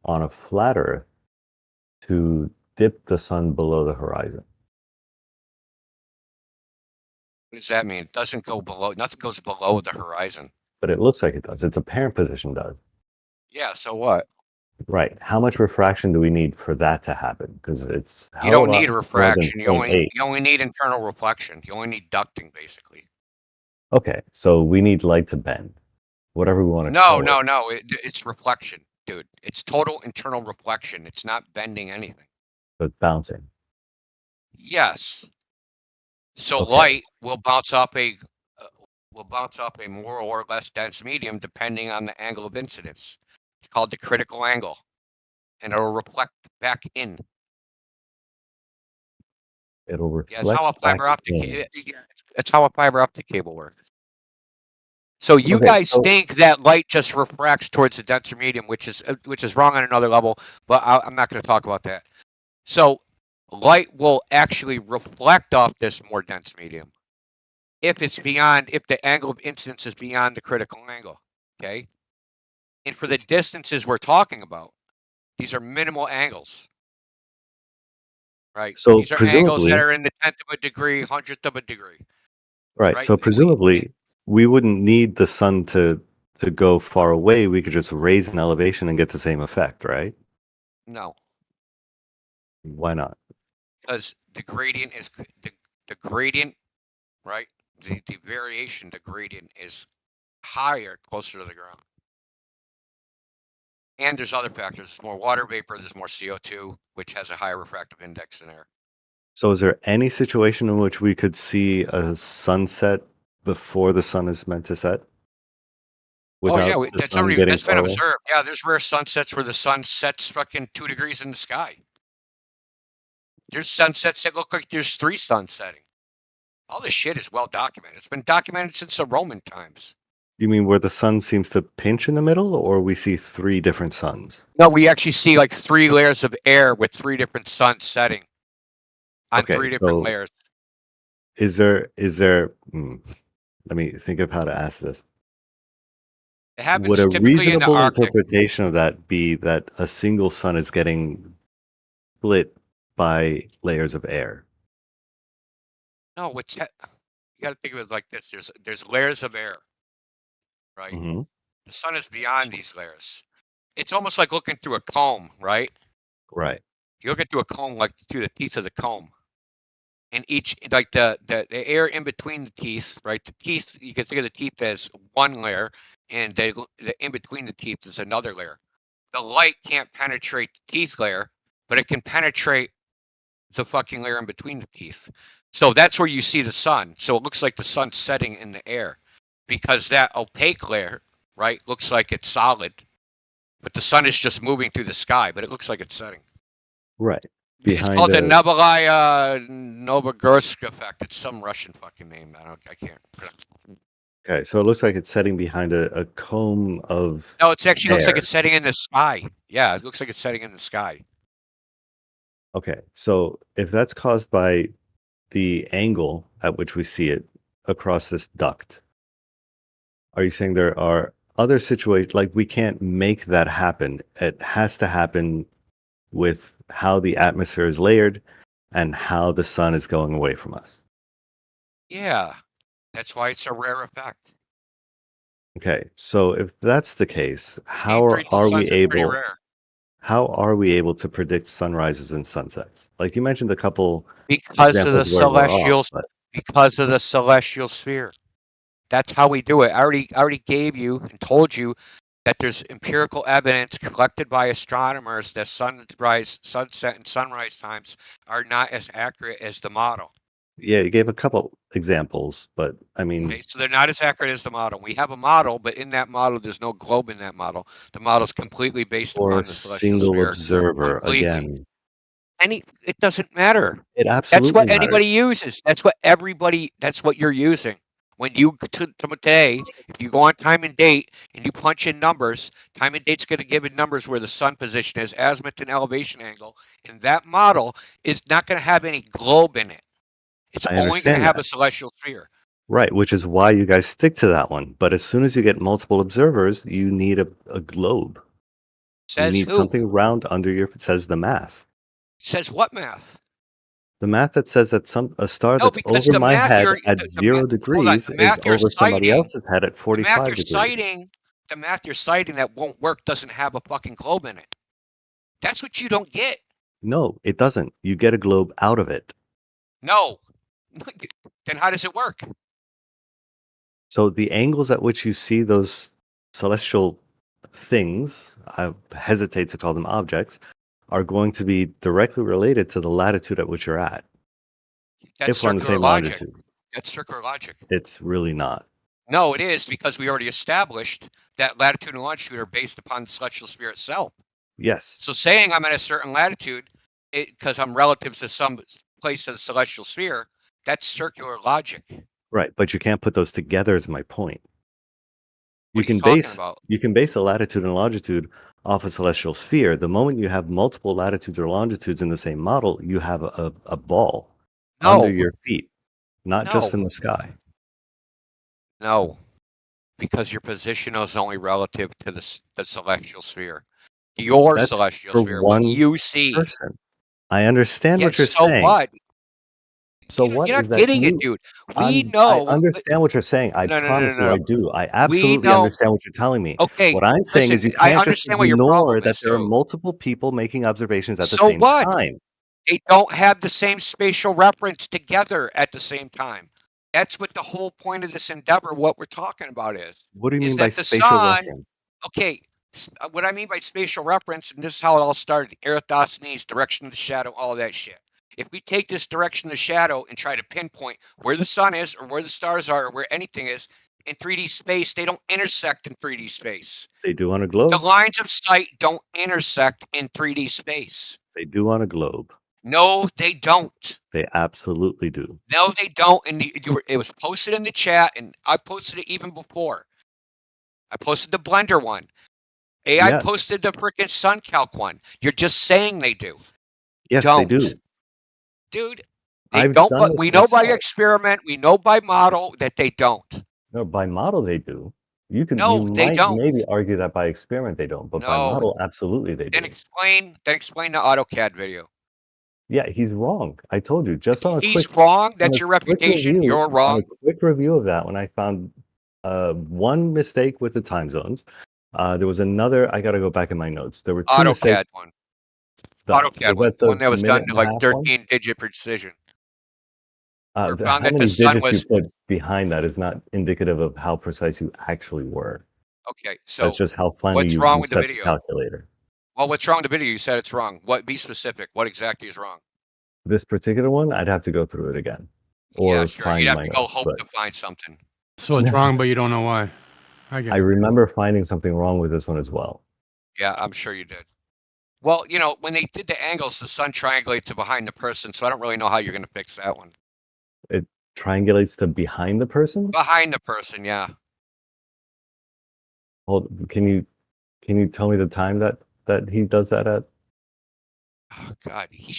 on a flat Earth to dip the sun below the horizon. What does that mean? It doesn't go below. Nothing goes below the horizon. But it looks like it does. Its apparent position does. Yeah. So what? Right. How much refraction do we need for that to happen? Because it's a You hell of don't a lot need more than refraction. 0.8. You only need internal reflection. You only need ducting, basically. Okay, so we need light to bend, whatever we want to No, call it. no, no. It's reflection, dude. It's total internal reflection. It's not bending anything. So it's bouncing. Yes. So Okay. light will bounce up a more or less dense medium depending on the angle of incidence. It's called the critical angle, and it'll reflect back in. It'll Yeah, it's how a reflect back fiber optic. in. It's how a fiber optic cable works. So you Okay, guys so think that light just refracts towards the denser medium, which is wrong on another level, but I'm not going to talk about that. So light will actually reflect off this more dense medium if the angle of incidence is beyond the critical angle. Okay, and for the distances we're talking about, these are minimal angles, right? so These are angles that presumably, are in the tenth of a degree, hundredth of a degree, right, right? so presumably we wouldn't need the sun to go far away. We could just raise an elevation and get the same effect, right? No, Why not? because the gradient is the gradient, right? The variation, the gradient is higher closer to the ground. And there's other factors. There's more water vapor, there's more CO2, which has a higher refractive index than air. So is there any situation in which we could see a sunset before the sun is meant to set Oh yeah, without the sun getting that's been far away? observed. Yeah, there's rare sunsets where the sun sets fucking 2 degrees in the sky. There's sunsets that look like there's 3 suns setting. All this shit is well documented. It's been documented since the Roman times. You mean where the sun seems to pinch in the middle, or we see three different suns? No, we actually see like 3 layers of air with 3 different suns setting on Okay, 3 different so layers. is there let me think of how to ask this. It Would happens a typically in the reasonable Arctic. interpretation of that be that a single sun is getting split by layers of air? No, you got to think of it like this. There's layers of air, right? Hmm. The sun is beyond these layers. It's almost like looking through a comb, right? Right. You look through a comb like through the teeth of the comb. And each like the air in between the teeth, right? The teeth, you can think of the teeth as one layer, and the in between the teeth is another layer. The light can't penetrate the teeth layer, but it can penetrate the fucking layer in between the teeth. So that's where you see the sun. So it looks like the sun's setting in the air because that opaque layer, right, looks like it's solid, but the sun is just moving through the sky, but it looks like it's setting. Right. It's Behind called the a Nebelaya Novogorsk effect. It's some Russian fucking name. I can't. Okay, so it looks like it's setting behind a comb of No, it actually looks like air. it's setting in the sky. Yeah, it looks like it's setting in the sky. Okay, so if that's caused by the angle at which we see it across this duct, are you saying there are other situations like we can't make that happen? It has to happen with how the atmosphere is layered and how the sun is going away from us. Yeah, that's why it's a rare effect. Okay, so if that's the case, Seeing three suns is pretty rare how are we able to predict sunrises and sunsets? Like you mentioned a couple because of the examples where we're off, celestial but because of the celestial sphere. That's how we do it. I already gave you and told you that there's empirical evidence collected by astronomers that sunrise, sunset, and sunrise times are not as accurate as the model. yeah, you gave a couple examples, but I Okay, mean, so they're not as accurate as the model. We have a model, but in that model, there's no globe in that model. The model is completely based for a upon the celestial single sphere. observer, Completely. again, It doesn't matter. it That's absolutely what matters. anybody uses. That's what you're using. When you today, if you go on time and date and you punch in numbers, time and date's going to give it numbers where the sun position is, azimuth and elevation angle, and that model is not going to have any globe in it. It's I only going to understand have a that. celestial sphere. Right, which is why you guys stick to that one. But as soon as you get multiple observers, you need a globe. You Says need who? something round under your. It says the math. Says what math? The math that says that a star No, that's because over the my math head you're at hold 0 on, degrees the is math you're over somebody citing, else's head at 45 degrees. the math you're citing that won't work doesn't have a fucking globe in it. That's what you don't get. No, it doesn't. You get a globe out of it. No. Then how does it work? So the angles at which you see those celestial things, I hesitate to call them objects, are going to be directly related to the latitude at which you're at. That's If we're on the circular same logic. longitude, That's circular logic. it's really not. No, it is, because we already established that latitude and longitude are based upon the celestial sphere itself. Yes. So saying I'm at a certain latitude because I'm relative to some place of the celestial sphere, that's circular logic. Right, but you can't put those together is my point. What are you talking about? You can base a latitude and longitude off a celestial sphere. The moment you have multiple latitudes or longitudes in the same model, you have a ball under No, your feet, not just in no, the sky. no, because your position is only relative to the celestial sphere. Your That's celestial for sphere, what one you see. person. I understand what Yes, you're so saying. what? So what You're is not that getting it, dude. We I know. understand what you're saying. I No, no, no, promise no, you no. I do. I We absolutely know. understand what you're telling me. Okay, What I'm saying listen, is you I can't just understand what your ignore problem that is, there are too. multiple people making observations at the So same what? time. They don't have the same spatial reference together at the same time. That's what the whole point of this endeavor, what we're talking about is What do you mean by that the spatial sun, reference? okay, what I mean by spatial reference, and this is how it all started, Eratosthenes, direction of the shadow, all of that shit. If we take this direction of the shadow and try to pinpoint where the sun is or where the stars are or where anything is in 3D space, they don't intersect in 3D space. They do on a The globe. lines of sight don't intersect in 3D space. They do on a globe. No, they don't. They absolutely do. No, they don't. And it was posted in the chat, and I posted it even before. I posted the Blender one. AI Yes. posted the freaking SunCalc one. You're just saying they do. Yes, they do. Dude. They I've don't. done But this we know by myself. experiment, we know by model that they don't. No, by model they do. You No, they might don't. maybe argue that by experiment they don't, but by No. model absolutely they Then do. explain the AutoCAD video. Yeah, he's wrong. I told you just on a He's quick wrong. on That's a your quick reputation. review You're on wrong. a quick review of that when I found one mistake with the time zones. There was another. I got to go back in my notes. There were two mistakes. AutoCAD one. Was AutoCAD one. that The one that the was done minute to and a like half one? 13-digit precision. Where found How that the many sun digits you was put behind that is not indicative of how precise you actually were. okay. That's So just how finely what's wrong you with the set the video? calculator. Well, what's wrong with the video? You said it's wrong. What? Be specific. What exactly is wrong? This particular one, I'd have to go through it again Yeah, or sure. You'd find have my to go notes. hope But to find something. So it's wrong, but you don't know why. I get I it. remember finding something wrong with this one as well. Yeah, I'm sure you did. Well, you know, when they did the angles, the sun triangulates to behind the person, so I don't really know how you're going to fix that one. It triangulates to behind the person. Behind the person, yeah. Hold, can you tell me the time that he does that at? Oh God, he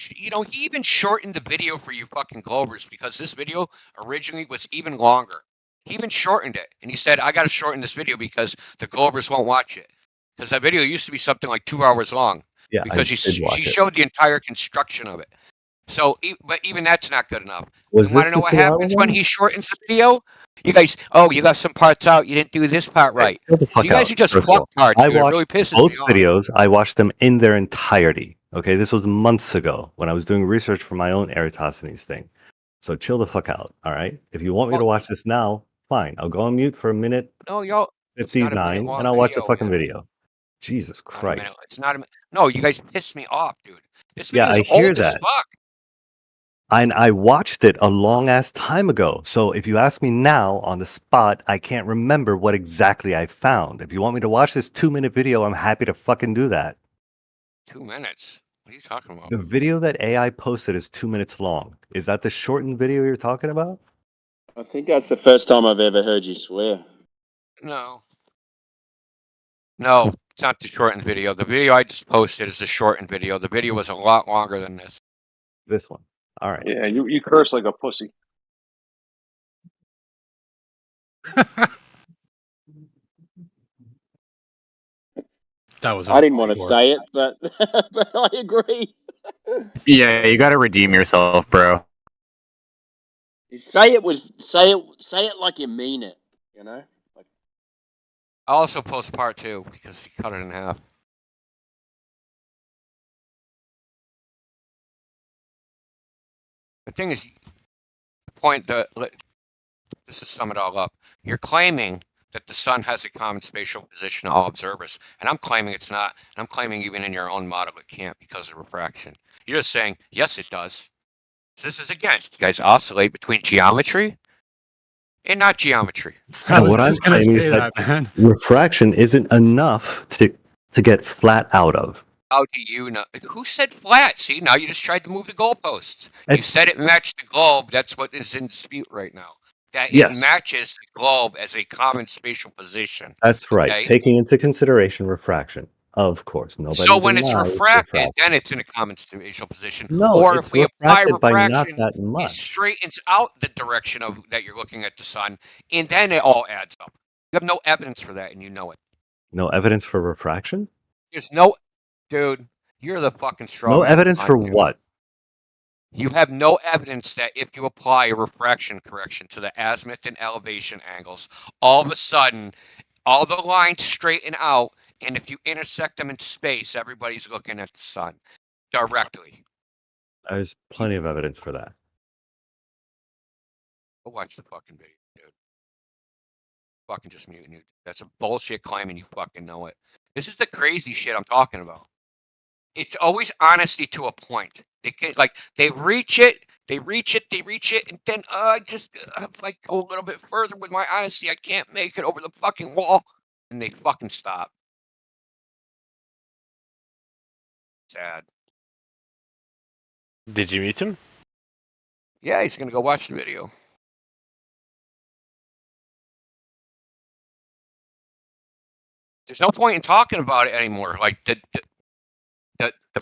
even shortened the video for you fucking Globers because this video originally was even longer. He even shortened it, and he said, "I got to shorten this video because the Globers won't watch it." Because that video used to be something like 2 hours long. Yeah, I Because did watch she it. showed the entire construction of it. So, but even that's not good enough. Was You want this to know the what 2 hour happens when one? he shortens the video? You guys, oh, you got some parts out. You didn't do this part Hey, right. chill the So fuck you guys out, are just first of all. fuck parts, I dude. It really watched pisses both me off. videos. I watched them in their entirety. Okay, this was months ago when I was doing research for my own Eratosthenes thing. So chill the fuck out, all right? If you want me Well, to watch this now, fine. I'll go on mute for a minute no, y'all, it's not a minute 59 long and I'll watch the video, fucking man. video. Jesus Not a minute. Christ. It's not a minute. No, you guys piss me off, dude. This Yeah, video is I hear old as that. fuck. And I watched it a long ass time ago. So if you ask me now on the spot, I can't remember what exactly I found. If you want me to watch this 2-minute video, I'm happy to fucking do that. 2 minutes. What are you talking about? The video that AI posted is 2 minutes long. Is that the shortened video you're talking about? I think that's the first time I've ever heard you swear. No. No, it's not the shortened video. The video I just posted is the shortened video. The video was a lot longer than this. This one. All right. Yeah, you curse like a pussy. That was I didn't want to hardcore. say it, but but I agree. Yeah, you got to redeem yourself, bro. You say it like you mean it. You know. Like, I'll also post part 2 because he cut it in half. The thing is, the point that just to sum it all up, you're claiming that the sun has a common spatial position to all observers, and I'm claiming it's not, and I'm claiming even in your own model it can't because of refraction. You're just saying, yes, it does. So this is, again, you guys oscillate between geometry and not geometry. I was what I'm just gonna claiming say is that that, man. refraction isn't enough to get flat out of. How do you know? Who said flat? See, now you just tried to move the goalposts. You It's- said it matched the globe. That's what is in dispute right now. That it Yes. matches the globe as a common spatial position. That's right. Okay? Taking into consideration refraction. Of course. Nobody So when it's denies refracted, refraction. then it's in a common spatial position. No, Or it's if we apply refracted by not refraction, that it much. straightens out the direction of that you're looking at the sun, and then it all adds up. You have no evidence for that, and you know it. No evidence for refraction? There's no, dude. You're the fucking straw No man evidence for on Jim. what? You have no evidence that if you apply a refraction correction to the azimuth and elevation angles, all of a sudden, all the lines straighten out, and if you intersect them in space, everybody's looking at the sun directly. There's plenty of evidence for that. Go watch the fucking video, dude. Fucking just mute you. That's a bullshit claim, and you fucking know it. This is the crazy shit I'm talking about. It's always honesty to a point. They get like they reach it, and then just if I go a little bit further with my honesty, I can't make it over the fucking wall, and they fucking stop. Sad. Did you mute him? Yeah, he's gonna go watch the video. There's no point in talking about it anymore. Like the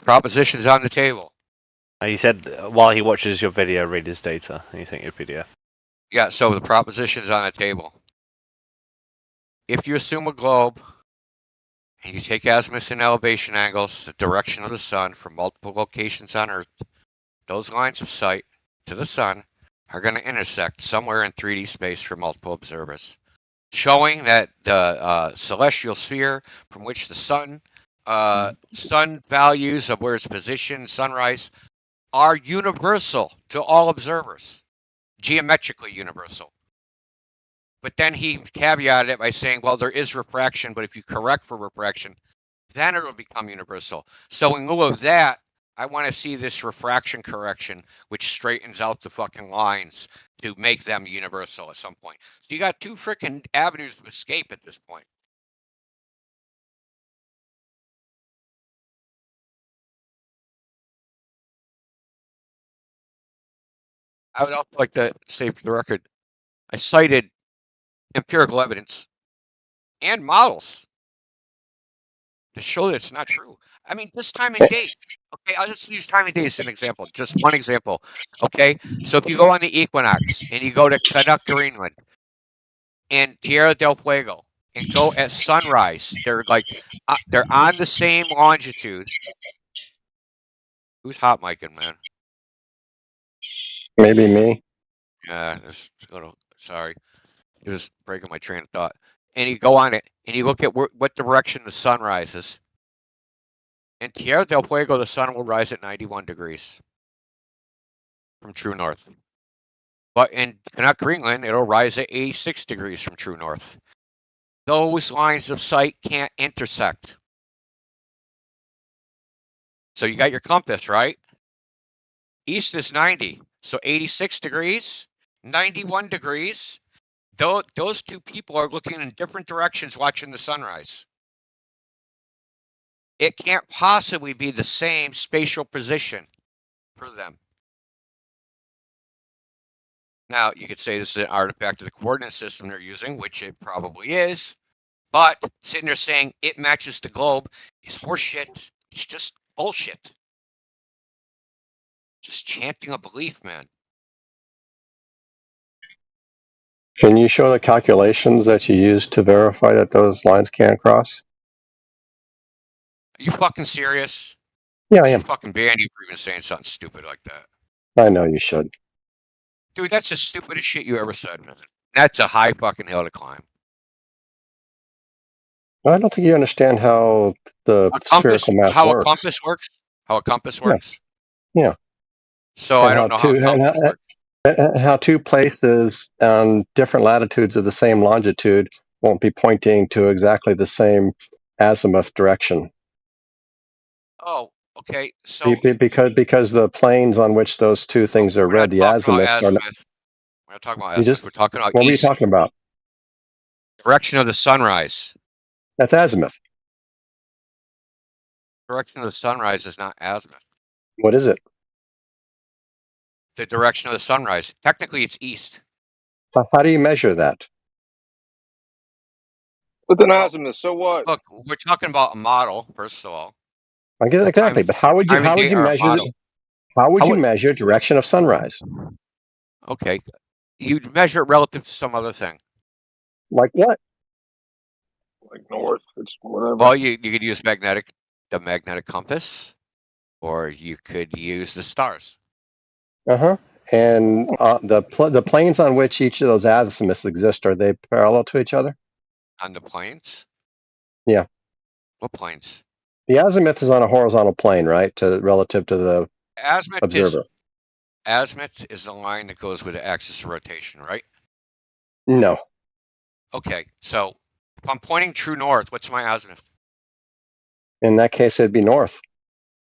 proposition's on the table. He said while he watches your video, read his data, and you think your PDF. Yeah, so the proposition's on the table. If you assume a globe and you take azimuth and elevation angles, the direction of the sun from multiple locations on Earth, those lines of sight to the sun are going to intersect somewhere in 3D space for multiple observers, showing that the celestial sphere from which the sun values of where it's positioned, sunrise, are universal to all observers, geometrically universal. But then he caveated it by saying, well, there is refraction, but if you correct for refraction, then it'll become universal. So in lieu of that, I want to see this refraction correction, which straightens out the fucking lines to make them universal at some point. So you got two freaking avenues of escape at this point. I would also like to say for the record, I cited empirical evidence and models to show that it's not true. I mean, this time and date. Okay, I'll just use time and date as an example. Just one example. Okay, so if you go on the equinox and you go to Canuck, Greenland, and Tierra del Fuego, and go at sunrise, they're like they're on the same longitude. Who's hot micing, man? Maybe me. Sorry, it was breaking my train of thought. And you go on it, and you look at what direction the sun rises. In Tierra del Fuego, the sun will rise at 91 degrees from true north. But in Canuck, Greenland, it'll rise at 86 degrees from true north. Those lines of sight can't intersect. So you got your compass, right? East is 90, so 86 degrees, 91 degrees. Those two people are looking in different directions watching the sunrise. It can't possibly be the same spatial position for them. Now, you could say this is an artifact of the coordinate system they're using, which it probably is. But sitting there saying it matches the globe is horseshit. It's just bullshit. Just chanting a belief, man. Can you show the calculations that you used to verify that those lines can't cross? you fucking serious? Yeah, I You am. fucking ban you for even saying something stupid like that. I know you should. Dude, that's the stupidest shit you ever said, man. That's a high fucking hill to climb. I don't think you understand how the spherical mass How works. a compass works? How a compass works? Yeah. So And I don't know how a compass works. how two places on different latitudes of the same longitude won't be pointing to exactly the same azimuth direction. Oh, okay. So Because the planes on which those two things are we're not read, the talking about azimuths, are not. azimuth. We're not talking about You azimuth. just We're talking about What were you east. talking about? Direction of the sunrise. That's azimuth. Direction of the sunrise is not azimuth. What is it? The direction of the sunrise. Technically, it's east. How do you measure that? With an Well, azimuth, so what? Look, we're talking about a model, first of all. I get it exactly, but how would you measure measure direction of sunrise? Okay. You'd measure it relative to some other thing. Like what? Like north, it's whatever. Well, you could use the magnetic compass, or you could use the stars. Uh-huh. And the planes on which each of those azimuths exist, are they parallel to each other? On the planes? Yeah. What planes? The azimuth is on a horizontal plane, right? Relative to the observer. Azimuth is the line that goes with the axis of rotation, right? No. Okay, so if I'm pointing true north, what's my azimuth? In that case, it'd be north,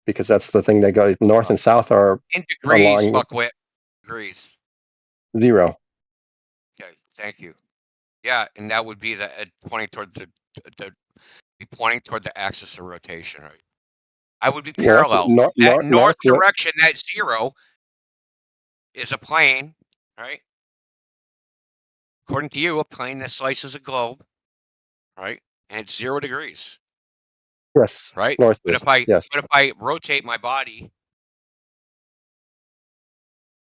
because that's the thing that goes north and south are In degrees, along fuckwit. Degrees. 0. Okay, thank you. Yeah, and that would be pointing toward pointing toward the axis of rotation, right? I would be parallel. That north direction, that 0 is a plane, right? According to you, a plane that slices a globe, right? And it's 0 degrees. Yes. Right? North. But if I rotate my body,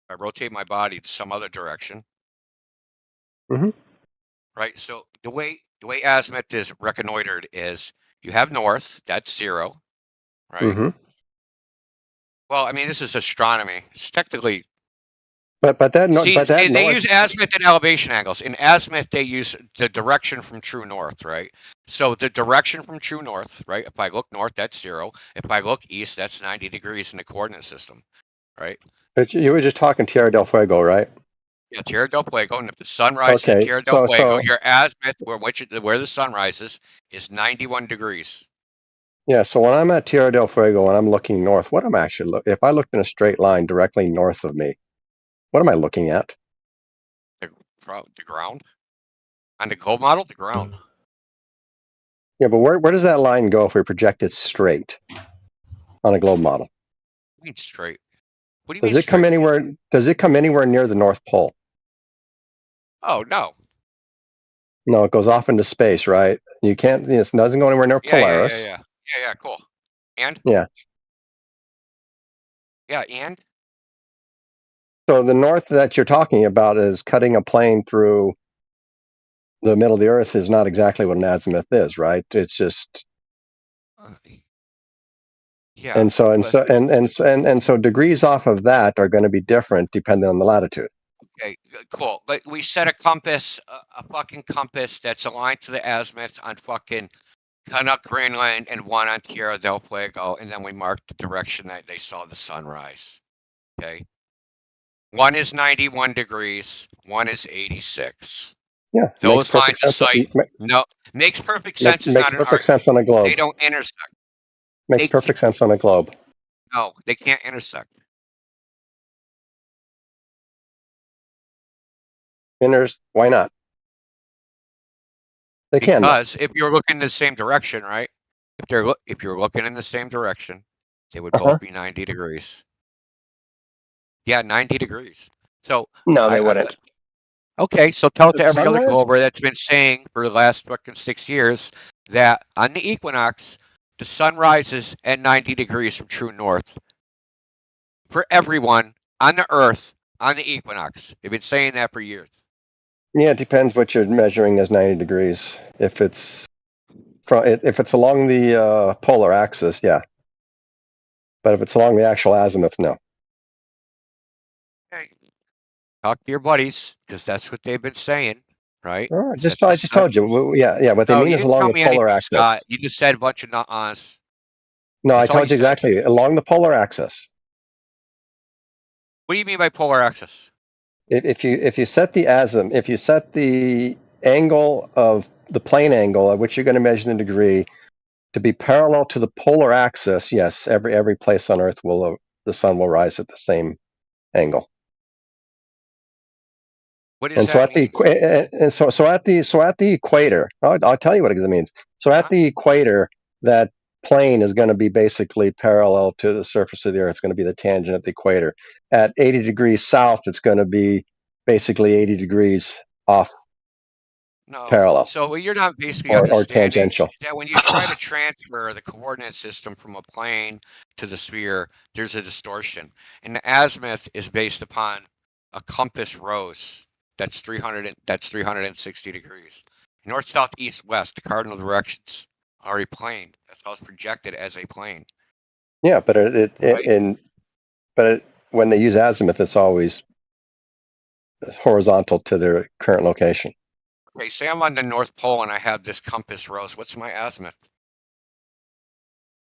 to some other direction, Mm-hmm. right? So the way azimuth is reconnoitered is you have north, that's 0, right? Mm-hmm. Well, I mean, this is astronomy. It's technically. They use azimuth and elevation angles. In azimuth, they use the direction from true north, right? So the direction from true north, right? If I look north, that's 0. If I look east, that's 90 degrees in the coordinate system, right? But you were just talking Tierra del Fuego, right? Yeah, Tierra del Fuego. And if the sun rises in Tierra del Fuego, your azimuth, where the sun rises, is 91 degrees. Yeah, so when I'm at Tierra del Fuego and I'm looking north, what am I actually looking? If I looked in a straight line directly north of me, what am I looking at? The ground. On the globe model, the ground. Yeah, but where does that line go if we project it straight on a globe model? What do you mean straight? What do you Does mean it come straight? anywhere? Does it come anywhere near the North Pole? Oh no. No, it goes off into space, right? You can't. It doesn't go anywhere near Polaris. Yeah. Cool. And yeah. Yeah, and so the north that you're talking about is cutting a plane through the middle of the Earth is not exactly what an azimuth is, right? It's just. Yeah. And so degrees off of that are going to be different depending on the latitude. Okay, cool. But we set a compass, a fucking compass that's aligned to the azimuth on fucking Canuck, Greenland, and one on Tierra del Fuego, and then we marked the direction that they saw the sunrise. Okay. One is 91 degrees, one is 86. Yeah. Those lines of sight. Makes perfect sense. Makes perfect sense on a globe. They don't intersect. Makes perfect sense on a globe. No, they can't intersect. Why not? They can. Because if you're looking in the same direction, right? If you're looking in the same direction, they would both be 90 degrees. Yeah, 90 degrees. So no, they wouldn't. Okay, so tell it to every other glober that's been saying for the last fucking 6 years that on the equinox, the sun rises at 90 degrees from true north. For everyone on the Earth on the equinox, they've been saying that for years. Yeah, it depends what you're measuring as 90 degrees. If it's if it's along the polar axis, yeah. But if it's along the actual azimuth, no. Okay. Talk to your buddies because that's what they've been saying, right? Oh, Is that I the just sun? told you. Yeah. What they No, mean you is didn't along tell the me polar anything, axis. Scott. You just said a bunch of not-ons. No, That's I all told you you said. exactly along the polar axis. What do you mean by polar axis? If you set the if you set the angle of the plane angle at which you're going to measure the degree to be parallel to the polar axis, yes, every place on Earth the sun will rise at the same angle. What does that mean? So at the equator, I'll tell you what it means. So at the equator, that plane is going to be basically parallel to the surface of the Earth. It's going to be the tangent at the equator. At 80 degrees south, it's going to be basically 80 degrees off No. parallel So what you're not basically or understanding tangential. is that when you try to transfer the coordinate system from a plane to the sphere, there's a distortion. And the azimuth is based upon a compass rose. That's 360 degrees. North, south, east, west, the cardinal directions are a plane. That's how it's projected as a plane. Yeah, but Right? when they use azimuth, it's always horizontal to their current location. Okay, say I'm on the North Pole and I have this compass rose. What's my azimuth?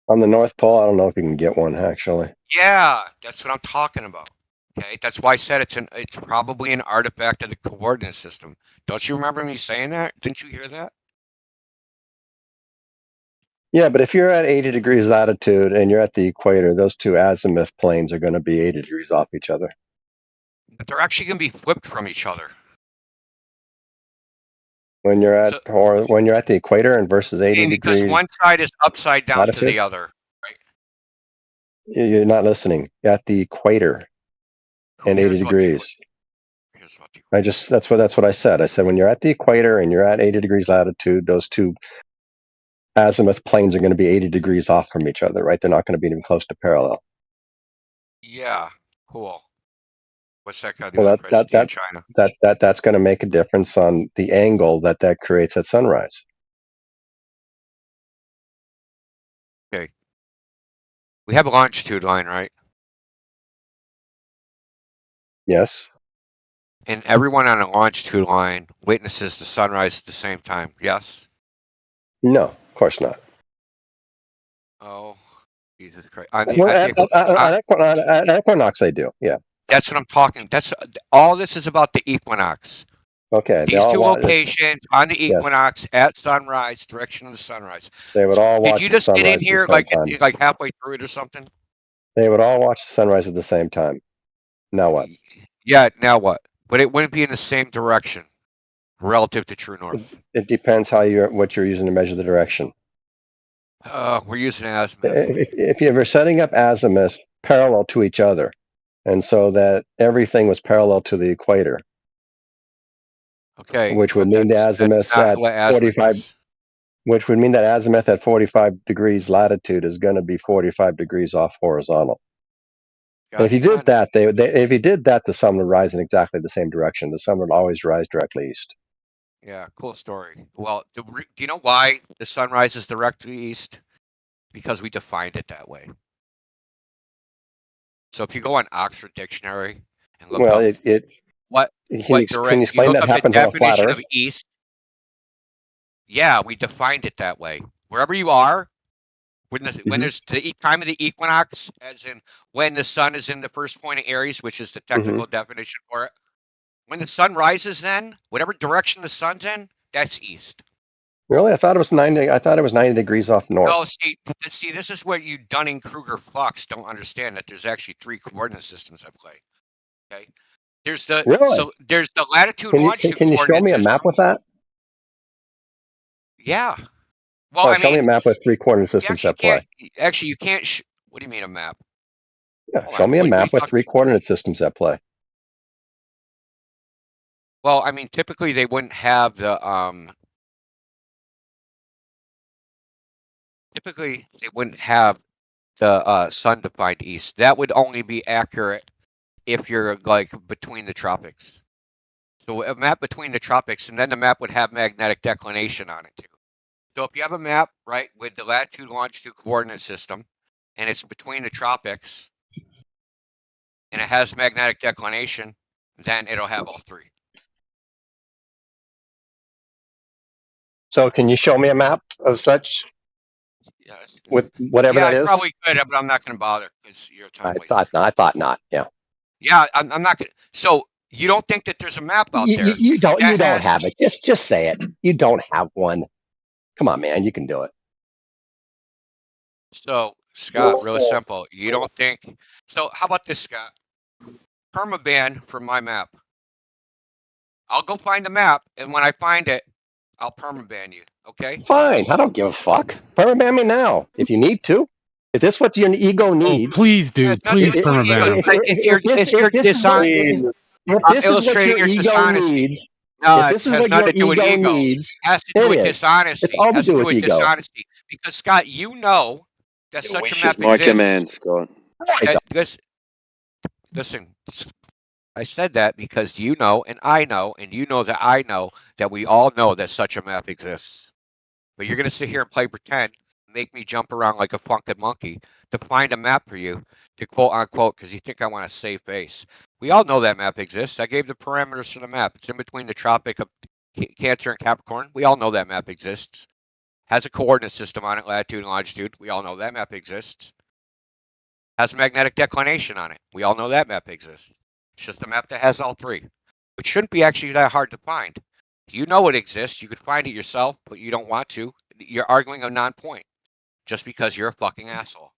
On the North Pole, I don't know if you can get one actually. Yeah, that's what I'm talking about. Okay, that's why I said it's probably an artifact of the coordinate system. Don't you remember me saying that? Didn't you hear that? Yeah, but if you're at 80 degrees latitude and you're at the equator, those two azimuth planes are going to be 80 degrees off each other. But they're actually going to be flipped from each other. When you're at the equator and versus 80 because degrees one side is upside down latitude? to the other. Right? You're not listening. You're at the equator and 80 degrees. That's what I said. I said when you're at the equator and you're at 80 degrees latitude, those two azimuth planes are going to be 80 degrees off from each other, right? They're not going to be even close to parallel. Yeah, cool. What's that got to do Well, with the president in China? That's going to make a difference on the angle that creates at sunrise. Okay. We have a longitude line, right? Yes. And everyone on a longitude line witnesses the sunrise at the same time. Yes? No, of course not. Oh, Jesus Christ. At equinox, they do. Yeah. That's what I'm talking. That's all this is about the equinox. Okay. These two locations on the equinox at sunrise, direction of the sunrise. They would all watch. Did you just get in here like halfway through it or something? They would all watch the sunrise at the same time. Now what? Yeah. Now what? But it wouldn't be in the same direction relative to true north. It depends what you're using to measure the direction. We're using azimuth. If you were setting up azimuths parallel to each other, and so that everything was parallel to the equator. Okay. Which would mean the azimuth at 45. Which would mean that azimuth at 45 degrees latitude is going to be 45 degrees off horizontal. And if you did that, if you did that, the sun would rise in exactly the same direction. The sun would always rise directly east. Yeah, cool story. Well, do you know why the sun rises directly east? Because we defined it that way. So if you go on Oxford Dictionary and look up can you explain that happens on a flat Earth? Of east. Yeah, we defined it that way. Wherever you are, when there's the time of the equinox, as in when the sun is in the first point of Aries, which is the technical definition for it. When the sun rises, then whatever direction the sun's in, that's east. Really, I thought it was 90. I thought it was 90 degrees off north. No, see, this is what you Dunning-Kruger fucks don't understand, that there's actually three coordinate systems at play. Okay, there's the there's the latitude longitude. Can you show me a map with that? Yeah. Well, show me a map with three coordinate systems at play. Actually, you can't. What do you mean a map? Yeah, show me a map with three coordinate systems at play. Well, I mean, typically they wouldn't have the sun defined east. That would only be accurate if you're like between the tropics. So a map between the tropics, and then the map would have magnetic declination on it too. So if you have a map, right, with the latitude, longitude coordinate system, and it's between the tropics, and it has magnetic declination, then it'll have all three. So can you show me a map of such Yeah, with whatever that I is? probably could, but I'm not going to bother because you're a time waster. I thought not. Yeah. Yeah, I'm not going to. So you don't think that there's a map out there? You don't that have it. Just say it. You don't have one. Come on, man. You can do it. So, Scott, really simple. You don't think so? How about this, Scott? Permaban for my map. I'll go find the map, and when I find it, I'll permaban you. Okay? Fine. I don't give a fuck. Permaban me now if you need to. If this is what your ego Oh, needs. please, dude. Please If- permaban him. If this is what your your ego dishonesty. needs, No, if it this is has what nothing your to do with ego ego. needs, It has to do with it is. dishonesty. It's all to has do to with do with ego. dishonesty. Because Scott, you know that Your such a wish map is my exists. command, Scott. Listen, I said that because you know, and you know that we all know that such a map exists. But you're going to sit here and play pretend, make me jump around like a funkin' monkey to find a map for you, to quote unquote, because you think I want to save face. We all know that map exists. I gave the parameters for the map. It's in between the Tropic of Cancer and Capricorn. We all know that map exists. Has a coordinate system on it, latitude and longitude. We all know that map exists. Has a magnetic declination on it. We all know that map exists. It's just a map that has all three, which shouldn't be actually that hard to find. You know it exists. You could find it yourself, but you don't want to. You're arguing a non-point just because you're a fucking asshole.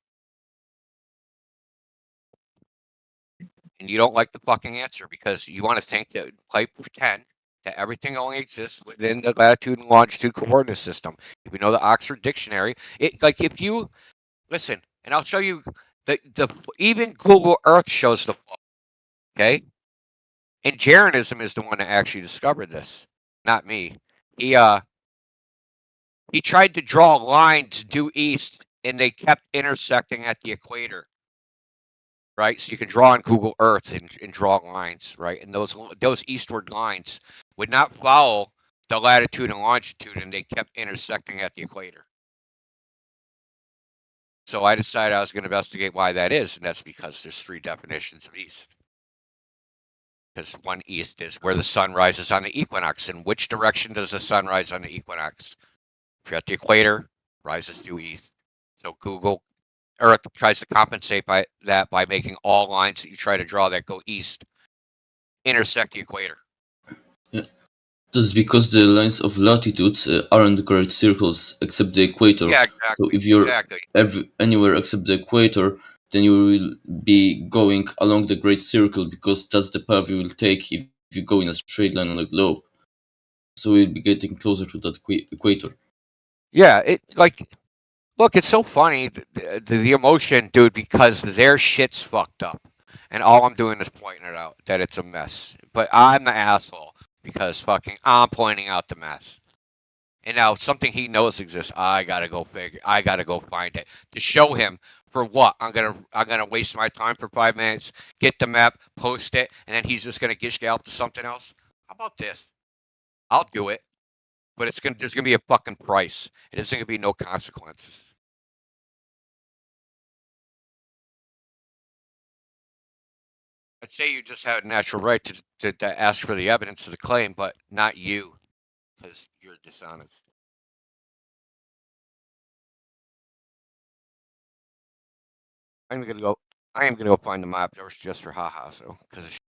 And you don't like the fucking answer because you want to think that play pretend that everything only exists within the latitude and longitude coordinate system. If you know the Oxford Dictionary, like if you listen, and I'll show you the even Google Earth shows the flaw. Okay, and Jeranism is the one that actually discovered this, not me. He tried to draw lines due east, and they kept intersecting at the equator. Right, so you can draw on Google Earth and draw lines, right? And those eastward lines would not follow the latitude and longitude, and they kept intersecting at the equator. So I decided I was going to investigate why that is, and that's because there's three definitions of east. Because one east is where the sun rises on the equinox. In which direction does the sun rise on the equinox? If you're at the equator, rises due east. So Google Earth tries to compensate by making all lines that you try to draw that go east intersect the equator. Yeah. That's because the lines of latitudes aren't great circles except the equator. Yeah, exactly. So if you're anywhere except the equator, then you will be going along the great circle because that's the path you will take if you go in a straight line on the globe. So we'll be getting closer to that equator. Yeah, look, it's so funny, the emotion, dude, because their shit's fucked up. And all I'm doing is pointing it out, that it's a mess. But I'm the asshole because I'm pointing out the mess. And now something he knows exists, I gotta go find it. To show him for what? I'm gonna waste my time for 5 minutes, get the map, post it, and then he's just gonna gish gallop to something else. How about this? I'll do it. But there's gonna be a fucking price. There's gonna be no consequences. I'd say you just had a natural right to ask for the evidence of the claim, but not you, because you're dishonest. I am gonna go find the map just for haha, so because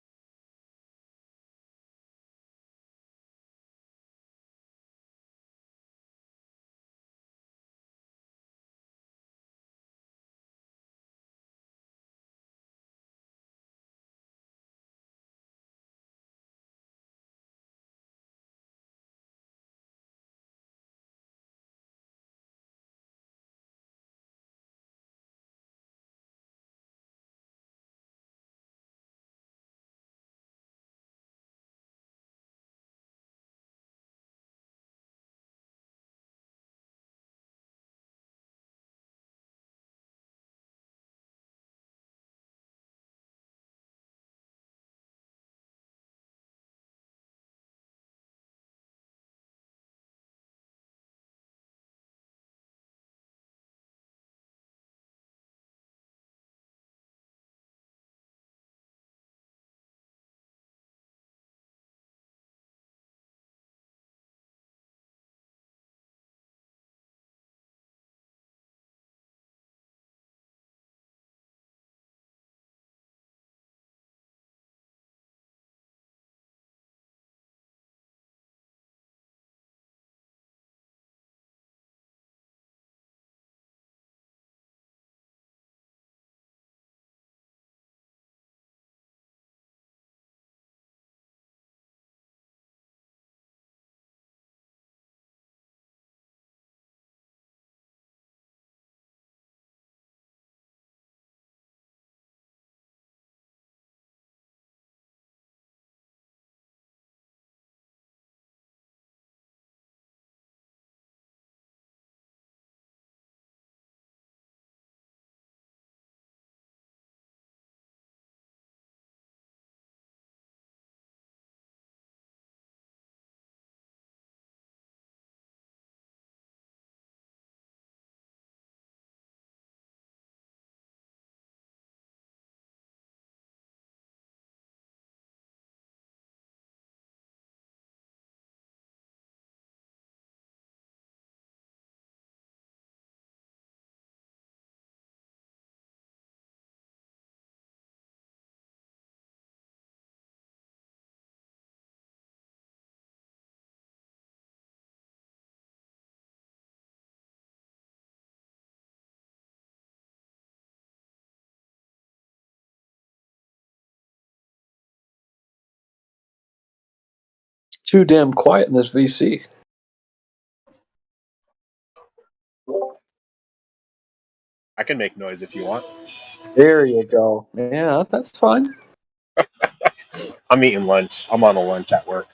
too damn quiet in this VC. I can make noise if you want. There you go. Yeah, that's fine. I'm eating lunch. I'm on a lunch at work.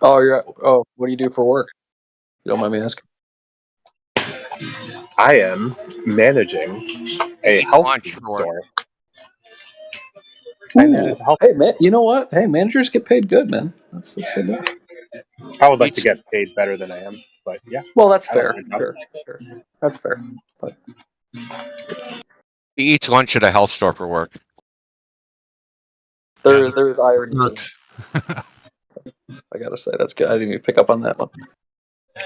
Oh, what do you do for work? You don't mind me asking. I am managing a Eats health lunch food for work. store. I manage a health Hey, man, you know what? Hey, managers get paid good, man. That's good enough. I would like to get paid better than I am, but yeah. Well, that's I don't fair. mind that. Sure. That's fair. But He eats lunch at a health store for work. there is irony. Works. I gotta say, that's good. I didn't even pick up on that one.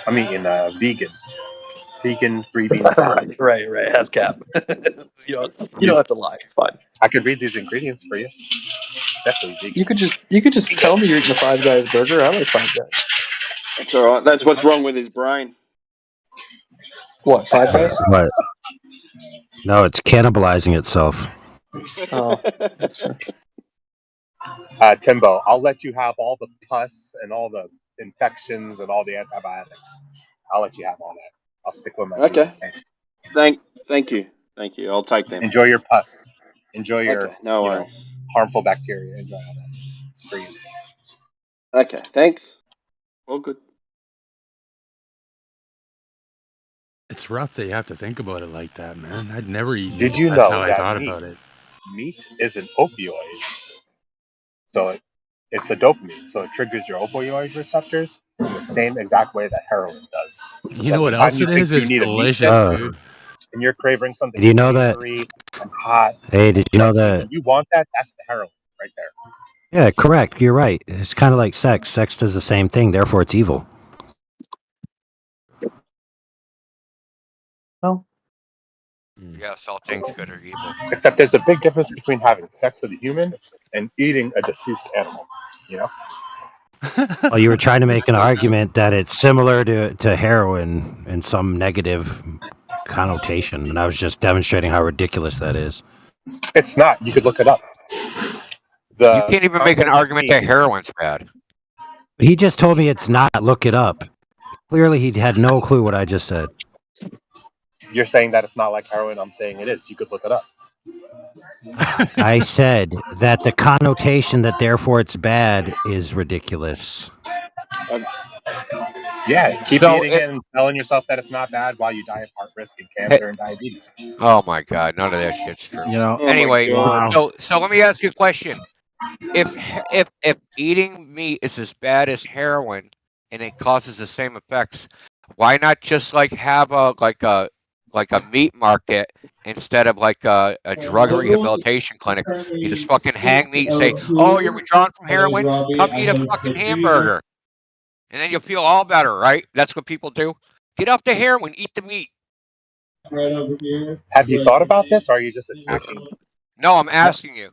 I'm eating vegan green bean salad. right. Has cap. you don't have to lie. It's fine. I could read these ingredients for you. Definitely vegan. You could just tell me you're eating a Five Guys burger. I like Five Guys. That's all right. That's what's wrong with his brain. What, Five Guys? What? No, it's cannibalizing itself. Oh, that's true. Timbo, I'll let you have all the pus and all the infections and all the antibiotics. I'll let you have all that. I'll stick with my Okay. Thanks. Thank you. I'll take them. Enjoy your pus. Enjoy your worries. harmful bacteria. Enjoy all that. It's for you. Okay, thanks. All good. It's rough that you have to think about it like that, man. I'd never eat meat. Did you That's know how I that thought about it. Meat is an opioid. So it's a dopamine. So it triggers your opioid receptors in the same exact way that heroin does. You know what else it is? It's delicious, dude. And you're craving something Did you know that? savory and hot. Hey, did you know that? You want that? That's the heroin right there. Yeah, correct. You're right. It's kind of like sex. Sex does the same thing. Therefore, it's evil. Oh. Yeah, all things good or evil. Except there's a big difference between having sex with a human and eating a deceased animal. You know? Well, you were trying to make an argument that it's similar to heroin in some negative connotation, and I was just demonstrating how ridiculous that is. It's not. You could look it up. You can't even make an argument that heroin's bad. He just told me it's not. Look it up. Clearly, he had no clue what I just said. You're saying that it's not like heroin. I'm saying it is. You could look it up. I said that the connotation that therefore it's bad is ridiculous. Yeah, keep eating it and telling yourself that it's not bad while you die of heart risk and cancer and diabetes. Oh my God, none of that shit's true. You know. Anyway, so let me ask you a question. If eating meat is as bad as heroin and it causes the same effects, why not just have a meat market instead of a drug rehabilitation clinic? You just fucking hang meat and say, "Oh, you're withdrawn from heroin? Come eat a fucking hamburger." And then you'll feel all better, right? That's what people do. Get off the heroin, eat the meat. Right over here. Have you thought about this, or are you just attacking? No, I'm asking you.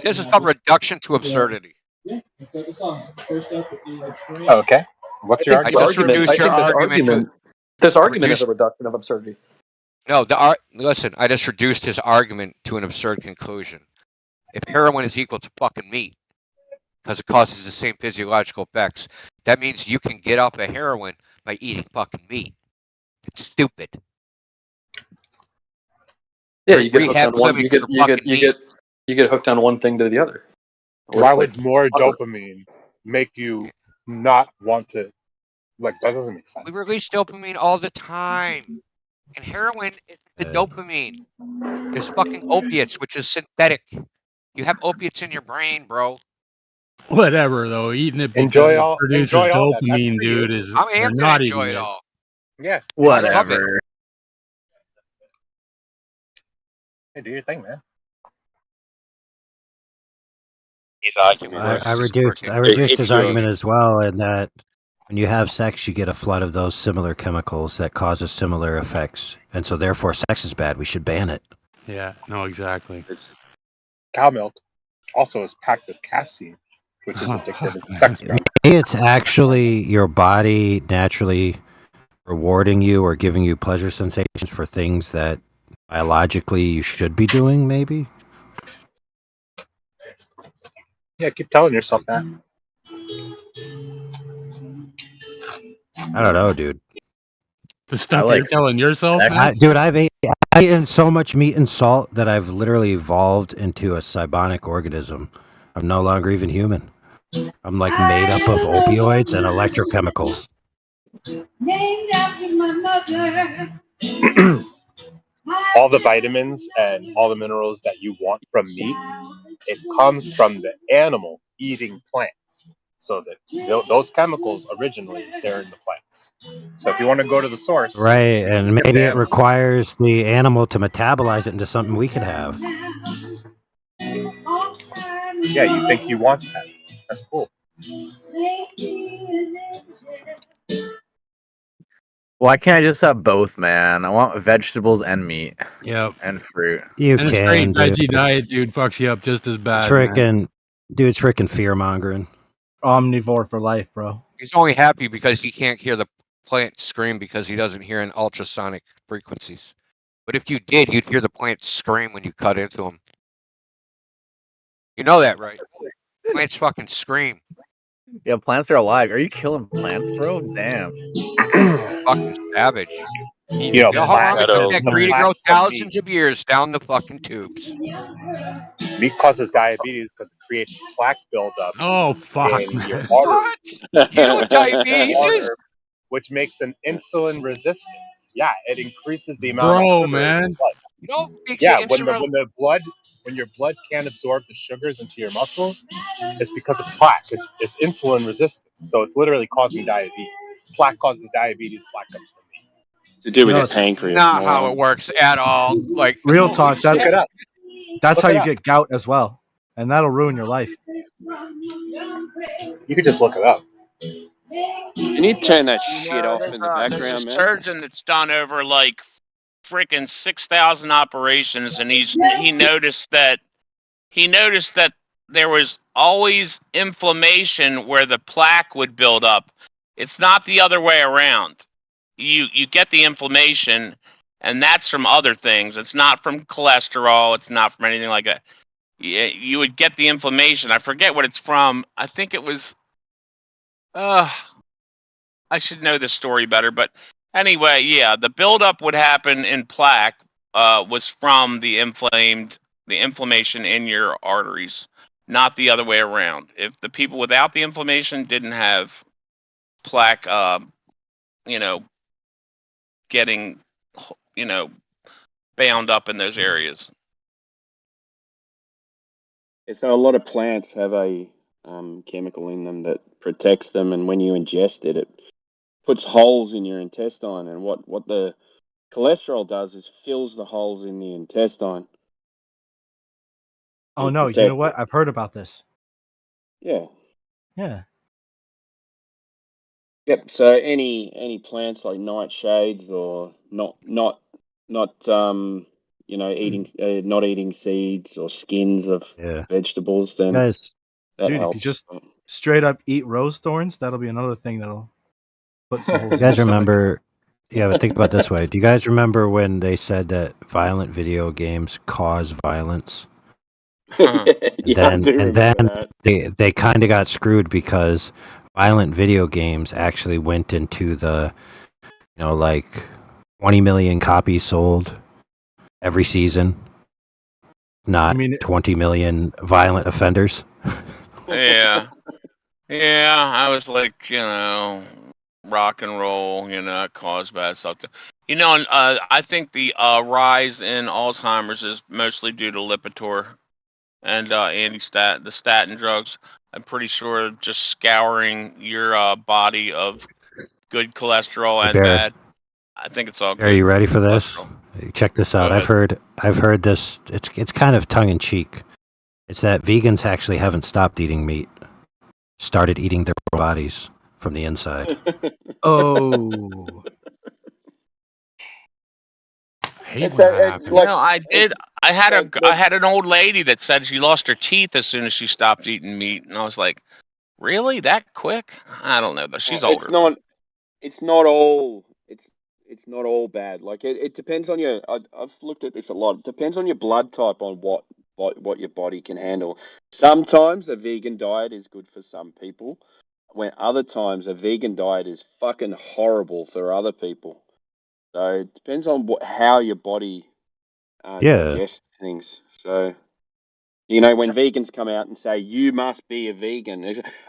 This is called reduction to absurdity. Yeah, let's start the song. First up is a train. Okay. What's your argument? This argument is a reduction of absurdity. No, listen, I just reduced his argument to an absurd conclusion. If heroin is equal to fucking meat, because it causes the same physiological effects, that means you can get off of heroin by eating fucking meat. It's stupid. Yeah, you get hooked on one. You get hooked on one thing to the other. Why would more dopamine make you not want to? That doesn't make sense. We release dopamine all the time, and heroin is the dopamine. There's fucking opiates, which is synthetic. You have opiates in your brain, bro. Whatever, though. Eating it produces dopamine, dude. I'm not enjoy it all. Yeah. Whatever. Hey, do your thing, man. I reduced his argument as well, in that when you have sex, you get a flood of those similar chemicals that causes similar effects, and so therefore sex is bad. We should ban it. Yeah, no, exactly. Cow milk also is packed with casein, which is addictive as a sex drug. It's actually your body naturally rewarding you or giving you pleasure sensations for things that biologically you should be doing, maybe. Yeah, keep telling yourself that. I don't know, dude. The stuff you're telling yourself, man? Dude, I've eaten so much meat and salt that I've literally evolved into a cybonic organism. I'm no longer even human. I'm like made up of opioids and electrochemicals. Named after my mother. All the vitamins and all the minerals that you want from meat, it comes from the animal eating plants. So that those chemicals originally, they're in the plants. So if you want to go to the source, Right, and skip maybe the it animal. requires the animal to metabolize it into something we could have. Yeah, you think you want that. That's cool. Why can't I just have both, man? I want vegetables and meat. Yep. And fruit. You And a can, straight dude. veggie diet, dude, fucks you up just as bad. Freaking, dude, it's freaking fear mongering. Omnivore for life, bro. He's only happy because he can't hear the plant scream because he doesn't hear in ultrasonic frequencies. But if you did, you'd hear the plant scream when you cut into them. You know that, right? Plants fucking scream. Yeah, plants are alive. Are you killing plants, bro? Damn. Fucking savage. You know, how long it took that the tree to plaque grow from thousands of years down the fucking tubes. meat causes diabetes because it creates plaque buildup Oh, fuck, in your man. arteries. What? You know what diabetes is? Which makes an insulin resistance. Yeah, it increases the amount of Bro, sugar in man. your blood. You know what makes Yeah, it when your blood can't absorb the sugars into your muscles, it's because of plaque. It's insulin resistant, so it's literally causing diabetes. Plaque causes diabetes. Plaque comes from meat. To do with No, the it's pancreas. not how moron. it works at all. Like Real holy talk. shit. Look it up. That's Look how it you up. get gout as well, and that'll ruin your life. You could just look it up. You need to turn that shit off There's in the a background, man. surgeon that's done over like freaking 6,000 operations, and he noticed that there was always inflammation where the plaque would build up. It's not the other way around. You get the inflammation, and that's from other things. It's not from cholesterol. It's not from anything like that. You would get the inflammation. I forget what it's from. I think it was. I should know this story better, but anyway, yeah, the buildup would happen in plaque was from the inflammation in your arteries, not the other way around. If the people without the inflammation didn't have plaque, getting, bound up in those areas. So a lot of plants have a chemical in them that protects them, and when you ingest it, it puts holes in your intestine. And what the cholesterol does is fills the holes in the intestine. Oh no, you know what? I've heard about this. Yeah. Yeah. Yep. So any plants like nightshades or not eating not eating seeds or skins of vegetables, then Guys, that dude, helps. if you just straight up eat rose thorns, that'll be another thing that'll put some holes. You guys remember? Yeah, but think about it this way. Do you guys remember when they said that violent video games cause violence? And then they kind of got screwed because violent video games actually went into the, like 20 million copies sold every season, not 20 million violent offenders. Yeah. Yeah, I was like, rock and roll, it caused bad stuff. I think the rise in Alzheimer's is mostly due to Lipitor and the statin drugs. I'm pretty sure just scouring your body of good cholesterol and Bear, bad. I think it's all good. Are you ready for this? Check this out. I've heard this. It's kind of tongue in cheek. It's that vegans actually haven't stopped eating meat, started eating their bodies from the inside. Oh. I did. I had an old lady that said she lost her teeth as soon as she stopped eating meat, and I was like, "Really? That quick?" I don't know, but she's older. It's not all bad. Like it depends on your. I've looked at this a lot. It depends on your blood type on what your body can handle. Sometimes a vegan diet is good for some people. when other times a vegan diet is fucking horrible for other people. So it depends on how your body digests things. So, you know, when vegans come out and say, you must be a vegan,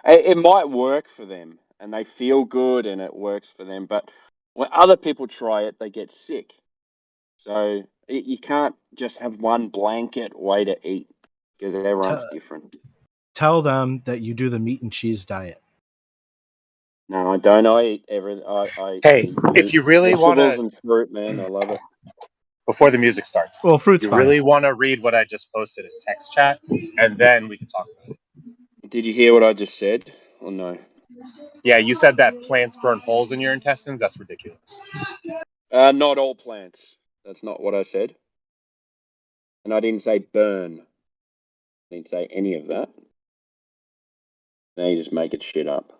it might work for them and they feel good and it works for them. But when other people try it, they get sick. So you can't just have one blanket way to eat because everyone's different. Tell them that you do the meat and cheese diet. No, I don't. I eat everything. I Hey, eat if you really want vegetables to, and fruit, man. I love it. before the music starts, well, fruit's you fine. really want to read what I just posted in text chat, and then we can talk about it. Did you hear what I just said, or no? Yeah, you said that plants burn holes in your intestines. That's ridiculous. Not all plants. That's not what I said. And I didn't say burn. I didn't say any of that. Now you just make it shit up.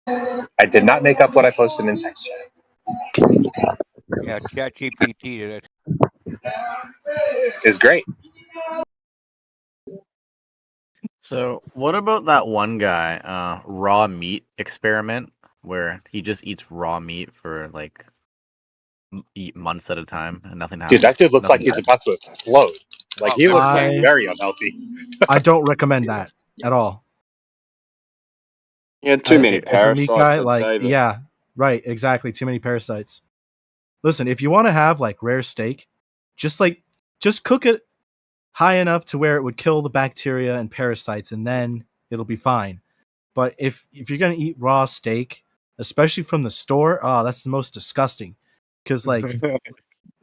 I did not make up what I posted in text chat. Yeah, ChatGPT did it. It's great. So, what about that one guy, raw meat experiment, where he just eats raw meat for like months at a time and nothing happens? Dude, that dude looks like he's about to explode. Like, he looks like very unhealthy. I don't recommend that at all. Yeah, too many as a meat guy, parasites. I'd like, say, but... yeah, right, exactly. Too many parasites. Listen, if you want to have like rare steak, just cook it high enough to where it would kill the bacteria and parasites, and then it'll be fine. But if you're gonna eat raw steak, especially from the store, that's the most disgusting. Because like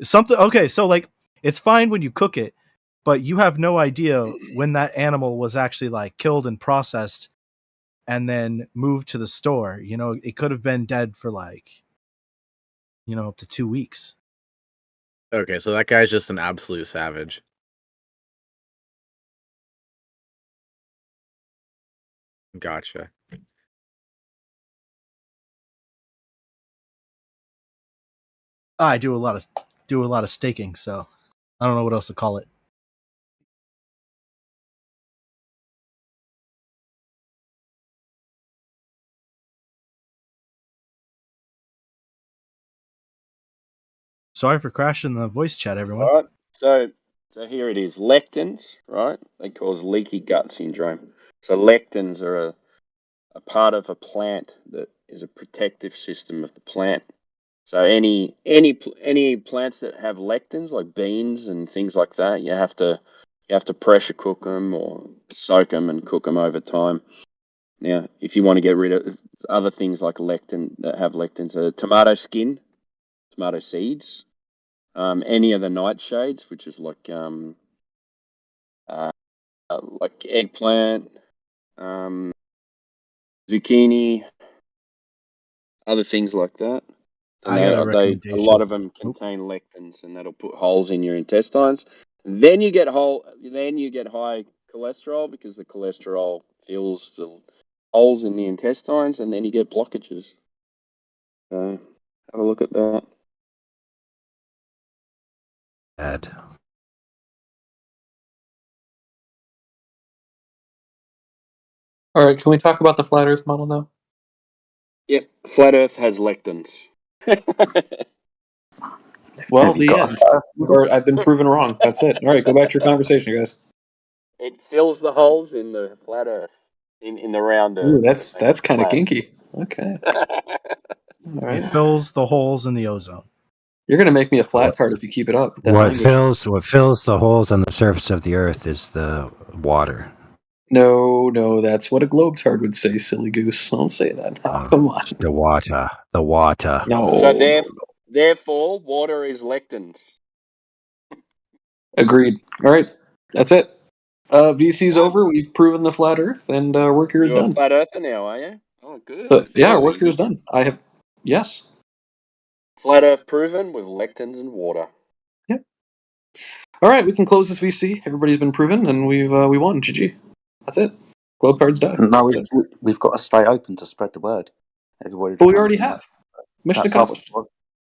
something, okay, so like it's fine when you cook it, but you have no idea when that animal was actually like killed and processed and then moved to the store. You know, it could have been dead for like, up to 2 weeks. Okay, so that guy's just an absolute savage. Gotcha. I do a lot of staking, so I don't know what else to call it. Sorry for crashing the voice chat, everyone. All right. So here it is. Lectins, right? They cause leaky gut syndrome. So lectins are a part of a plant that is a protective system of the plant. So any plants that have lectins, like beans and things like that, you have to pressure cook them or soak them and cook them over time. Now, if you want to get rid of other things like lectin that have lectins, tomato skin, tomato seeds, any of the nightshades, which is like eggplant, zucchini, other things like that. And a lot of them contain lectins, and that'll put holes in your intestines. Then you get high cholesterol because the cholesterol fills the holes in the intestines, and then you get blockages. So have a look at that. Bad. All right, can we talk about the flat Earth model now? Yep, flat Earth has lectins. Well, the end. Or I've been proven wrong. That's it. All right, go back to your conversation, guys. It fills the holes in the flat Earth, in the round Earth. Ooh, that's kind of kinky. Okay. All right. It fills the holes in the ozone. You're gonna make me a flat tart if you keep it up. What fills the holes on the surface of the Earth is the water. No, that's what a globe-tart would say, silly goose. Don't say that. Oh, come on. The water. No. So therefore, water is lectins. Agreed. All right, that's it. VC's over. We've proven the flat Earth, and work here is You're done. a flat earther now, are you? Oh, good. So, yeah, work here is done. Yes. Flat Earth proven with lectins and water. Yep. All right, we can close this VC. Everybody's been proven, and we won. GG. That's it. Globe cards died. No, we've got to stay open to spread the word. Everybody. But we already have. Mission accomplished.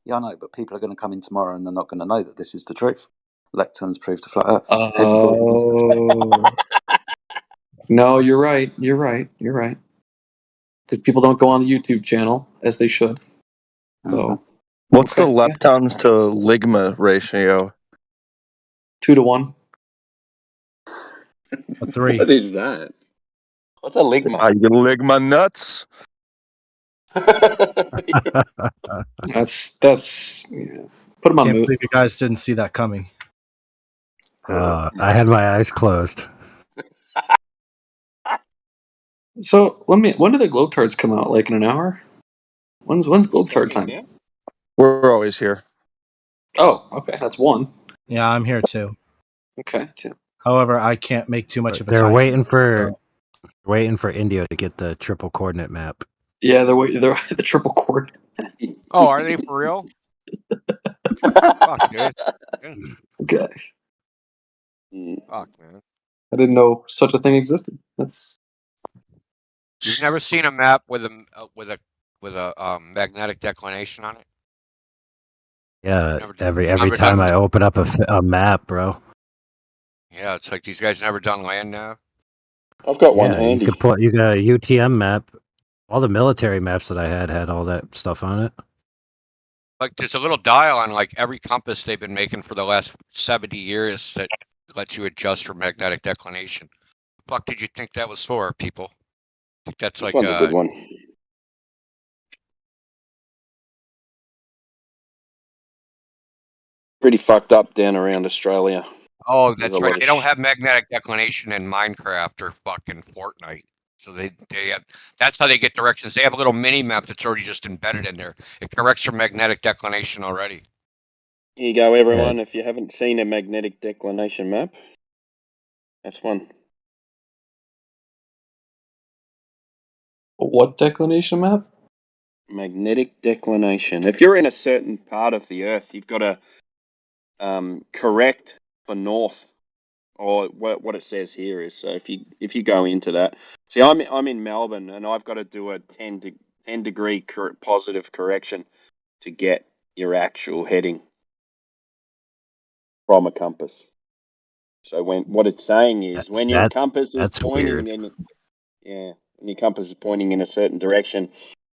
Yeah, I know, but people are going to come in tomorrow and they're not going to know that this is the truth. Lectins prove the flat Earth. Oh. No, you're right. You're right. because people don't go on the YouTube channel as they should. So, What's okay, the leptons to ligma ratio? 2 to 1. A 3. What is that? What's a ligma? I can ligma nuts. That's yeah. Put them on Can't mute. believe you guys didn't see that coming. I had my eyes closed. So when do the globetards come out? Like in an hour? When's globetard time? We're always here. Oh, okay, that's 1. Yeah, I'm here too. Okay, 2. However, I can't make too much of a They're time. waiting for India to get the triple coordinate map. Yeah, they're the triple coordinate. Oh, are they for real? Fuck, dude. Okay. Fuck, man. I didn't know such a thing existed. That's. You've never seen a map with a magnetic declination on it? Yeah, Never every time done- I open up a map, bro. Yeah, it's like these guys never done land nav. I've got one Yeah, handy. you got a UTM map. All the military maps that I had all that stuff on it. Like there's a little dial on like every compass they've been making for the last 70 years that lets you adjust for magnetic declination. The fuck did you think that was for, people? I think that's This like one's a good one. Pretty fucked up down around Australia. Oh, There's that's a lot right. of They don't have magnetic declination in Minecraft or fucking Fortnite. So they have, that's how they get directions. They have a little mini map that's already just embedded in there. It corrects for magnetic declination already. Here you go, everyone. If you haven't seen a magnetic declination map, that's one. What declination map? Magnetic declination. If you're in a certain part of the Earth, you've got to correct for north, or what it says here is. So if you go into that, see, I'm in Melbourne, and I've got to do a 10 degree positive correction to get your actual heading from a compass. So what it's saying is when your compass is pointing when your compass is pointing in a certain direction,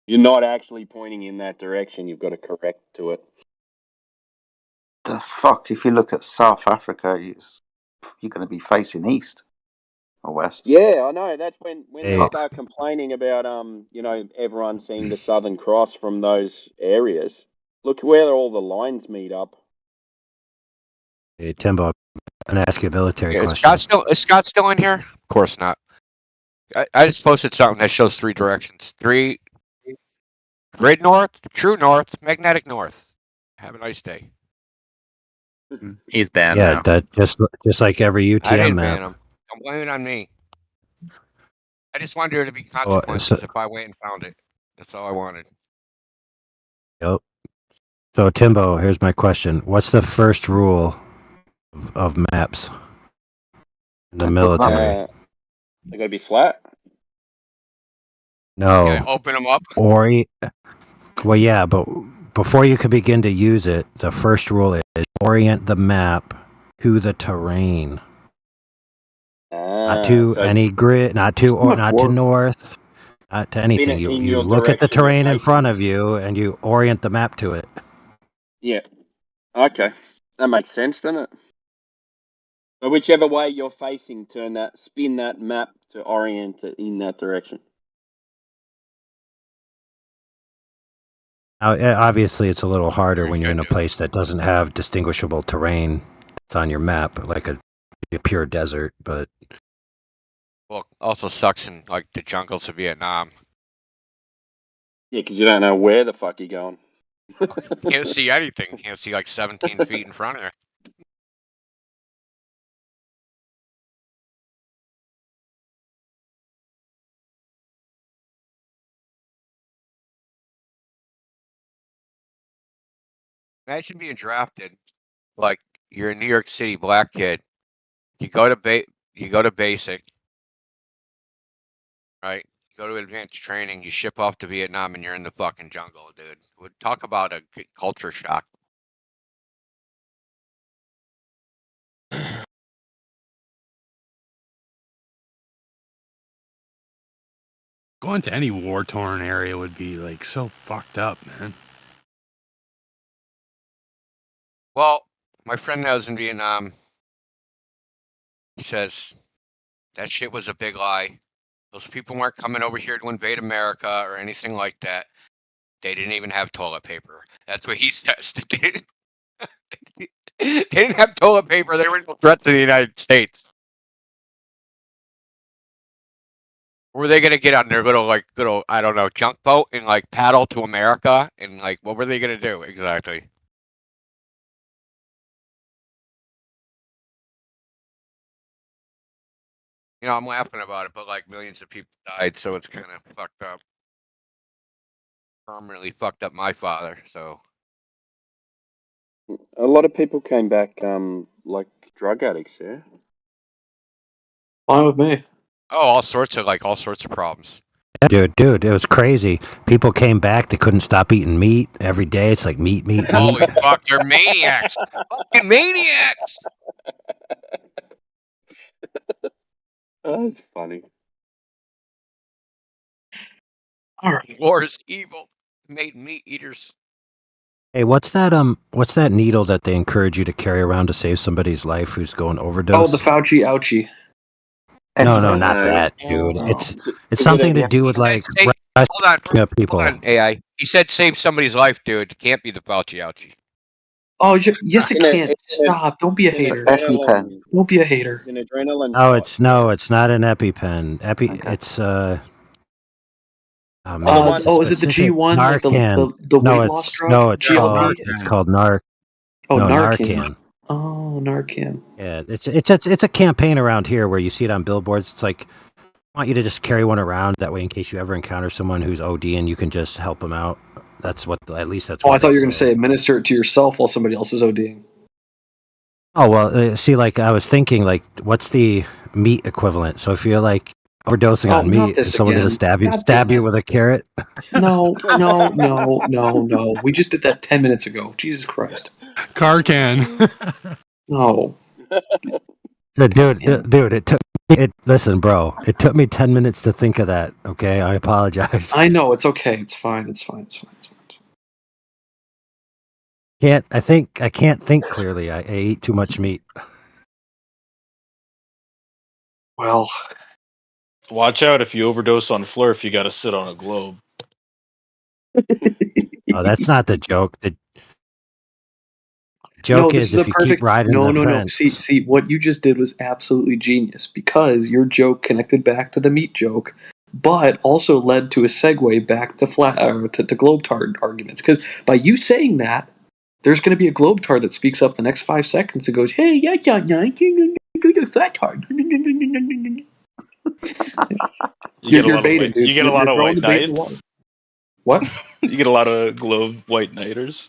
you're not actually pointing in that direction. You've got to correct to it. The fuck? If you look at South Africa, you're going to be facing east or west. Yeah, I know. That's when Hey. they start complaining about everyone seeing the Southern Cross from those areas. Look where all the lines meet up. Hey, Timbo, I'm gonna ask you a military Is question. Scott still in here? Of course not. I just posted something that shows 3 directions. 3 grid north, true north, magnetic north. Have a nice day. He's banned Yeah, now. that just like every I UTM didn't map. ban him. Don't blame it on me. I just wanted there to be consequences if I went and found it. That's all I wanted. Yep. So Timbo, here's my question: what's the first rule of maps in the military? They got to be flat. No. Yeah, open them up. Well, yeah, but before you can begin to use it, the first rule is orient the map to the terrain. Not to any grid, not to north, not to anything. You look at the terrain in front of you and you orient the map to it. Yeah. Okay. That makes sense, doesn't it? But whichever way you're facing, spin that map to orient it in that direction. Now, obviously, it's a little harder when you're in a place that doesn't have distinguishable terrain. It's on your map, like a pure desert, but... Well, also sucks in like the jungles of Vietnam. Yeah, because you don't know where the fuck you're going. You can't see anything. You can't see like 17 feet in front of you. Imagine being drafted, like you're a New York City black kid. You go to basic, right? You go to advanced training. You ship off to Vietnam, and you're in the fucking jungle, dude. Would talk about a culture shock. Going to any war-torn area would be like so fucked up, man. Well, my friend that was in Vietnam says that shit was a big lie. Those people weren't coming over here to invade America or anything like that. They didn't even have toilet paper. That's what he says. They didn't have toilet paper. They were no threat to the United States. Were they gonna get on their little I don't know, junk boat and like paddle to America? And like, what were they gonna do exactly? You know, I'm laughing about it, but like millions of people died, so it's kind of fucked up. Permanently fucked up my father. So A lot of people came back like drug addicts, yeah. Fine with me. oh, all sorts of problems. Dude, it was crazy. People came back. They couldn't stop eating meat every day. It's like meat. Holy fuck, they're maniacs! Fucking maniacs! Oh, that's funny. All right. War is evil. Made meat eaters. Hey, what's that needle that they encourage you to carry around to save somebody's life who's going overdose? Oh, the Fauci ouchie. No, not that, dude. It's something to do with like Hold people. Hold on, AI. He said save somebody's life, dude. It can't be the Fauci ouchie. Oh, yes, it can. Stop. Don't be a hater. EpiPen. Don't be a hater. It's an adrenaline. It's not an EpiPen. It's Oh, man, is it the G1? Like the weight loss drug? No, it's GLP? called Narcan. Oh, no, Narcan. Oh, Narcan. Yeah, it's a campaign around here where you see it on billboards. It's like, I want you to just carry one around. That way, in case you ever encounter someone who's ODing, you can just help them out. That's what, at least that's what I thought you were going to say administer it to yourself while somebody else is ODing. Oh, well, see, like, I was thinking, like, what's the meat equivalent? So if you're, like, overdosing on meat, is someone going to stab you with a carrot? No. We just did that 10 minutes ago. Jesus Christ. Car can. No. Dude, listen, bro, it took me 10 minutes to think of that, okay? I apologize. I know, it's okay. It's fine. I can't think clearly. I eat too much meat. Well, watch out if you overdose on Flurf, you got to sit on a globe. Oh, that's not the joke. The joke is if you keep riding the fence. See, what you just did was absolutely genius because your joke connected back to the meat joke, but also led to a segue back to globetard arguments. Because by you saying that, there's going to be a globetard that speaks up the next 5 seconds and goes, "Hey, yeah, globetard." You're baited, dude. You get a lot of white knights. What? You get a lot of globe white knighters.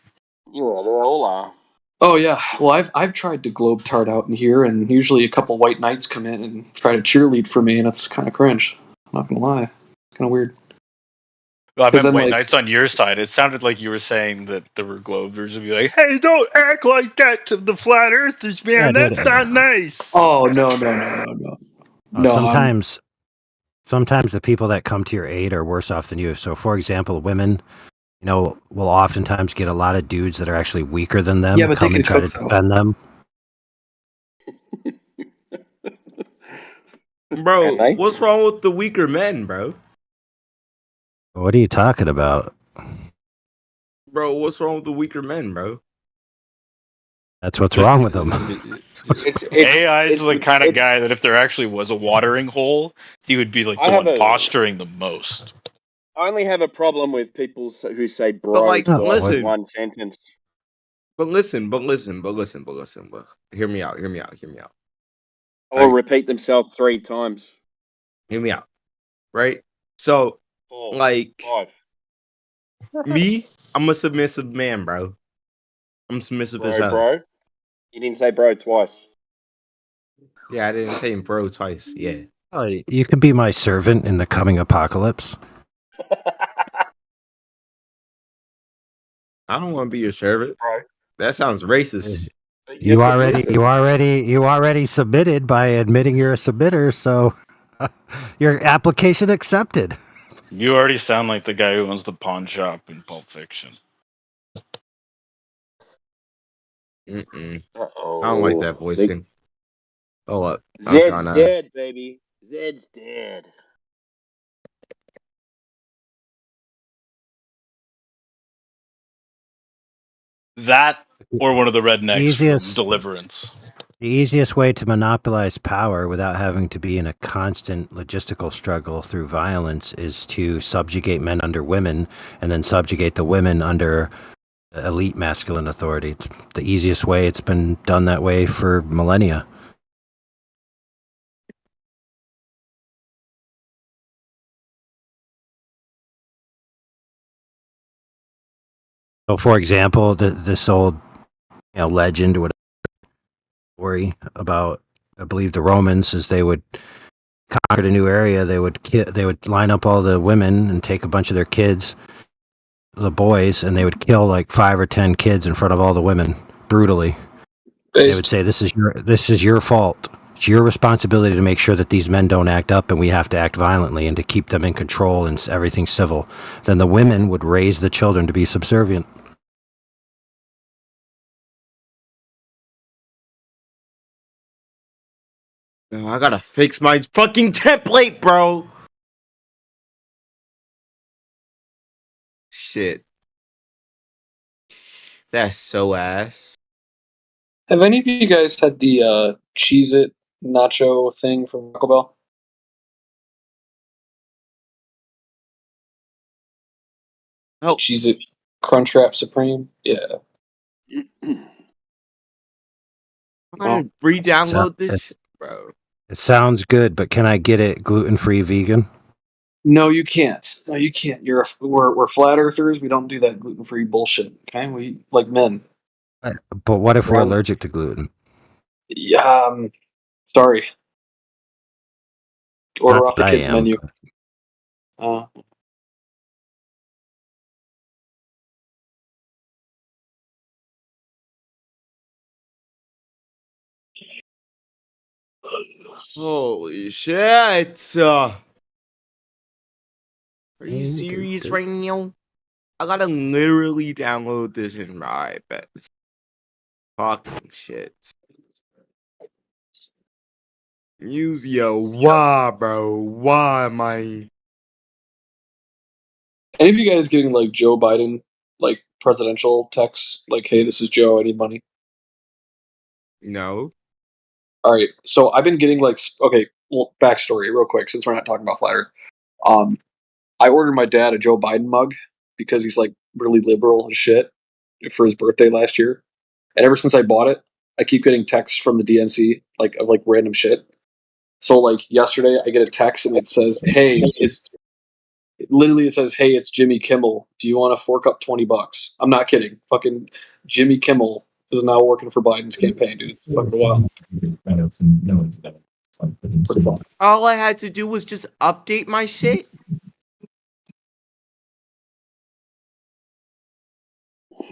Yeah, they all are. Oh yeah. Well, I've tried to globetard out in here, and usually a couple white knights come in and try to cheerlead for me, and it's kind of cringe. I'm not gonna lie, it's kind of weird. Well, I meant white knights on your side. It sounded like you were saying that there were globers would be like, "Hey, don't act like that to the flat earthers, man. That's not nice." Oh no. Sometimes the people that come to your aid are worse off than you. So, for example, women, will oftentimes get a lot of dudes that are actually weaker than them come and try to defend them. Bro, what's wrong with the weaker men, bro? What are you talking about? Bro, what's wrong with the weaker men, bro? That's what's wrong with them. AI is the kind of guy that if there actually was a watering hole, he would be like the one posturing the most. I only have a problem with people who say "bro" in one sentence. But listen. Hear me out. Or repeat themselves 3 times. Hear me out. Right? So, 5. Me, I'm a submissive man, bro. I'm submissive as hell. Bro? You didn't say bro twice. Yeah, I didn't say bro twice. Yeah. Oh, you can be my servant in the coming apocalypse. I don't want to be your servant. Bro. That sounds racist. You already submitted by admitting you're a submitter, so your application accepted. You already sound like the guy who owns the pawn shop in Pulp Fiction. Mm-mm. I Uh-oh. don't like that voicing. Hold up. I'm Zed's trying to... dead, baby. Zed's dead. That or one of the rednecks from Easiest Deliverance. The easiest way to monopolize power without having to be in a constant logistical struggle through violence is to subjugate men under women and then subjugate the women under elite masculine authority. It's the easiest way. It's been done that way for millennia. So, for example, this old legend or whatever story about, I believe, the Romans, is they would conquer a new area, they would line up all the women and take a bunch of their kids, the boys, and they would kill like 5 or 10 kids in front of all the women brutally. They would say, this is your fault. It's your responsibility to make sure that these men don't act up, and we have to act violently and to keep them in control and everything civil. Then the women would raise the children to be subservient. I gotta fix my fucking template, bro. Shit. That's so ass. Have any of you guys had the Cheez-It nacho thing from Taco Bell? Oh, Cheez-It Crunchwrap Supreme? Yeah. I'm gonna re-download this shit, bro. It sounds good, but can I get it gluten-free vegan? No, you can't. No, you can't. We're flat earthers. We don't do that gluten-free bullshit. Okay, we eat like men. But what if we're allergic to gluten? Yeah. Sorry. Order off the kids' menu. Holy shit! Are you serious right now? I gotta literally download this in my iPad. Fucking shit. Use your why, bro. Why am I? Any of you guys getting like Joe Biden like presidential texts like, "Hey, this is Joe. I need money." No. All right. So I've been getting like well, backstory real quick since we're not talking about flat Earth. I ordered my dad a Joe Biden mug because he's like really liberal as shit for his birthday last year, and ever since I bought it, I keep getting texts from the DNC like of like random shit. So like yesterday, I get a text and it says, "Hey, it says, hey, it's Jimmy Kimmel. Do you want to fork up $20? I'm not kidding. Fucking Jimmy Kimmel is now working for Biden's campaign, dude. It's fucking wild. Pretty fun. All I had to do was just update my shit.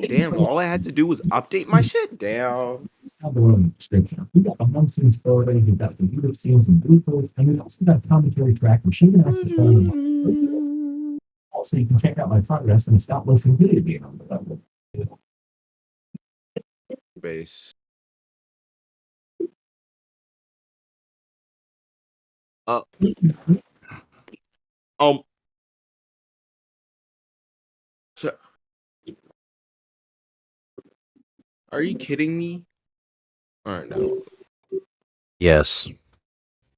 Damn, all I had to do was update my shit. Damn. We got behind scenes photos, we've got deleted scenes and bloopers, and we've also got a commentary track where Shane has to phone. Also, you can check out my progress in a stop motion video game on the Base. So, are you kidding me? Or no? Yes.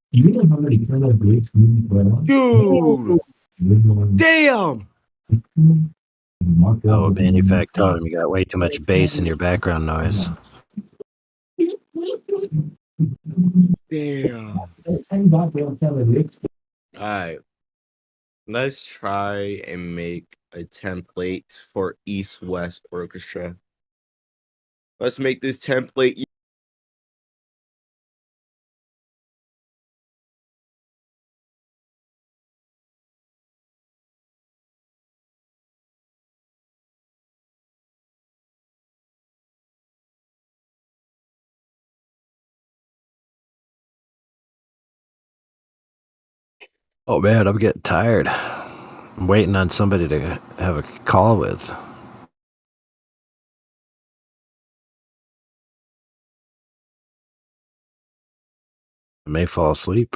You know how many internal breaks movies were on? Dude! Damn! Oh, Manufact told him you got way too much bass in your background noise. Damn. Alright. Let's try and make a template for East-West Orchestra. Let's make this template. Oh man, I'm getting tired. I'm waiting on somebody to have a call with. I may fall asleep.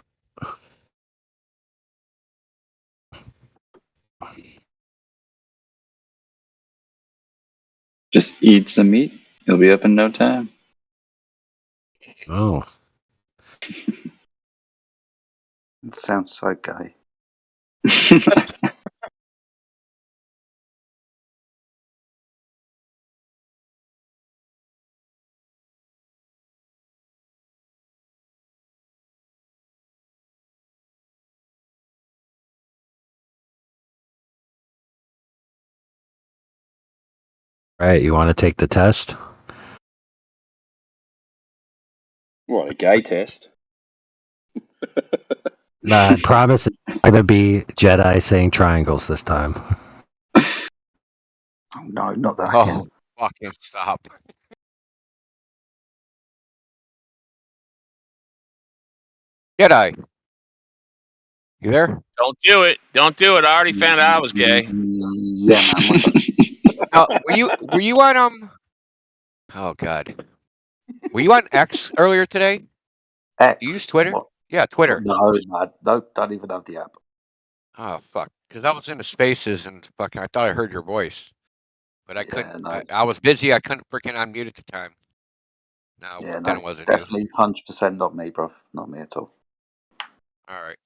Just eat some meat. You'll be up in no time. Oh. It sounds so gay. Right, you want to take the test? What, a gay test? Nah, I promise it's not going to be Jedi saying triangles this time. Oh, no, not that again. Fucking stop. Jedi. You there? Don't do it. Don't do it. I already found out I was gay. Yeah, man. Were you on Oh God. Were you on X earlier today? X. You use Twitter? What? Yeah, Twitter. No, don't even have the app. Oh fuck! Because I was in the spaces and fucking, I thought I heard your voice, but I couldn't. No. I was busy. I couldn't freaking unmute at the time. No, Yeah, then no, it wasn't definitely 100% not me, bro. Not me at all. you. All right.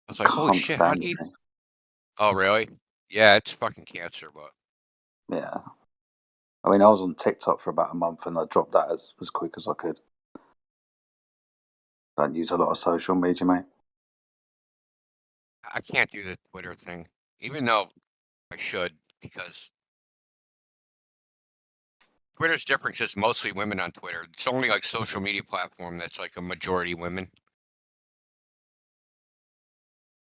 I was like, holy Can't shit! How stand do you? the thing. Oh really? Yeah, it's fucking cancer, but. Yeah. I mean, I was on TikTok for about a month and I dropped that as quick as I could. Don't use a lot of social media, mate. I can't do the Twitter thing, even though I should, because Twitter's different because it's mostly women on Twitter. It's only like social media platform that's like a majority women.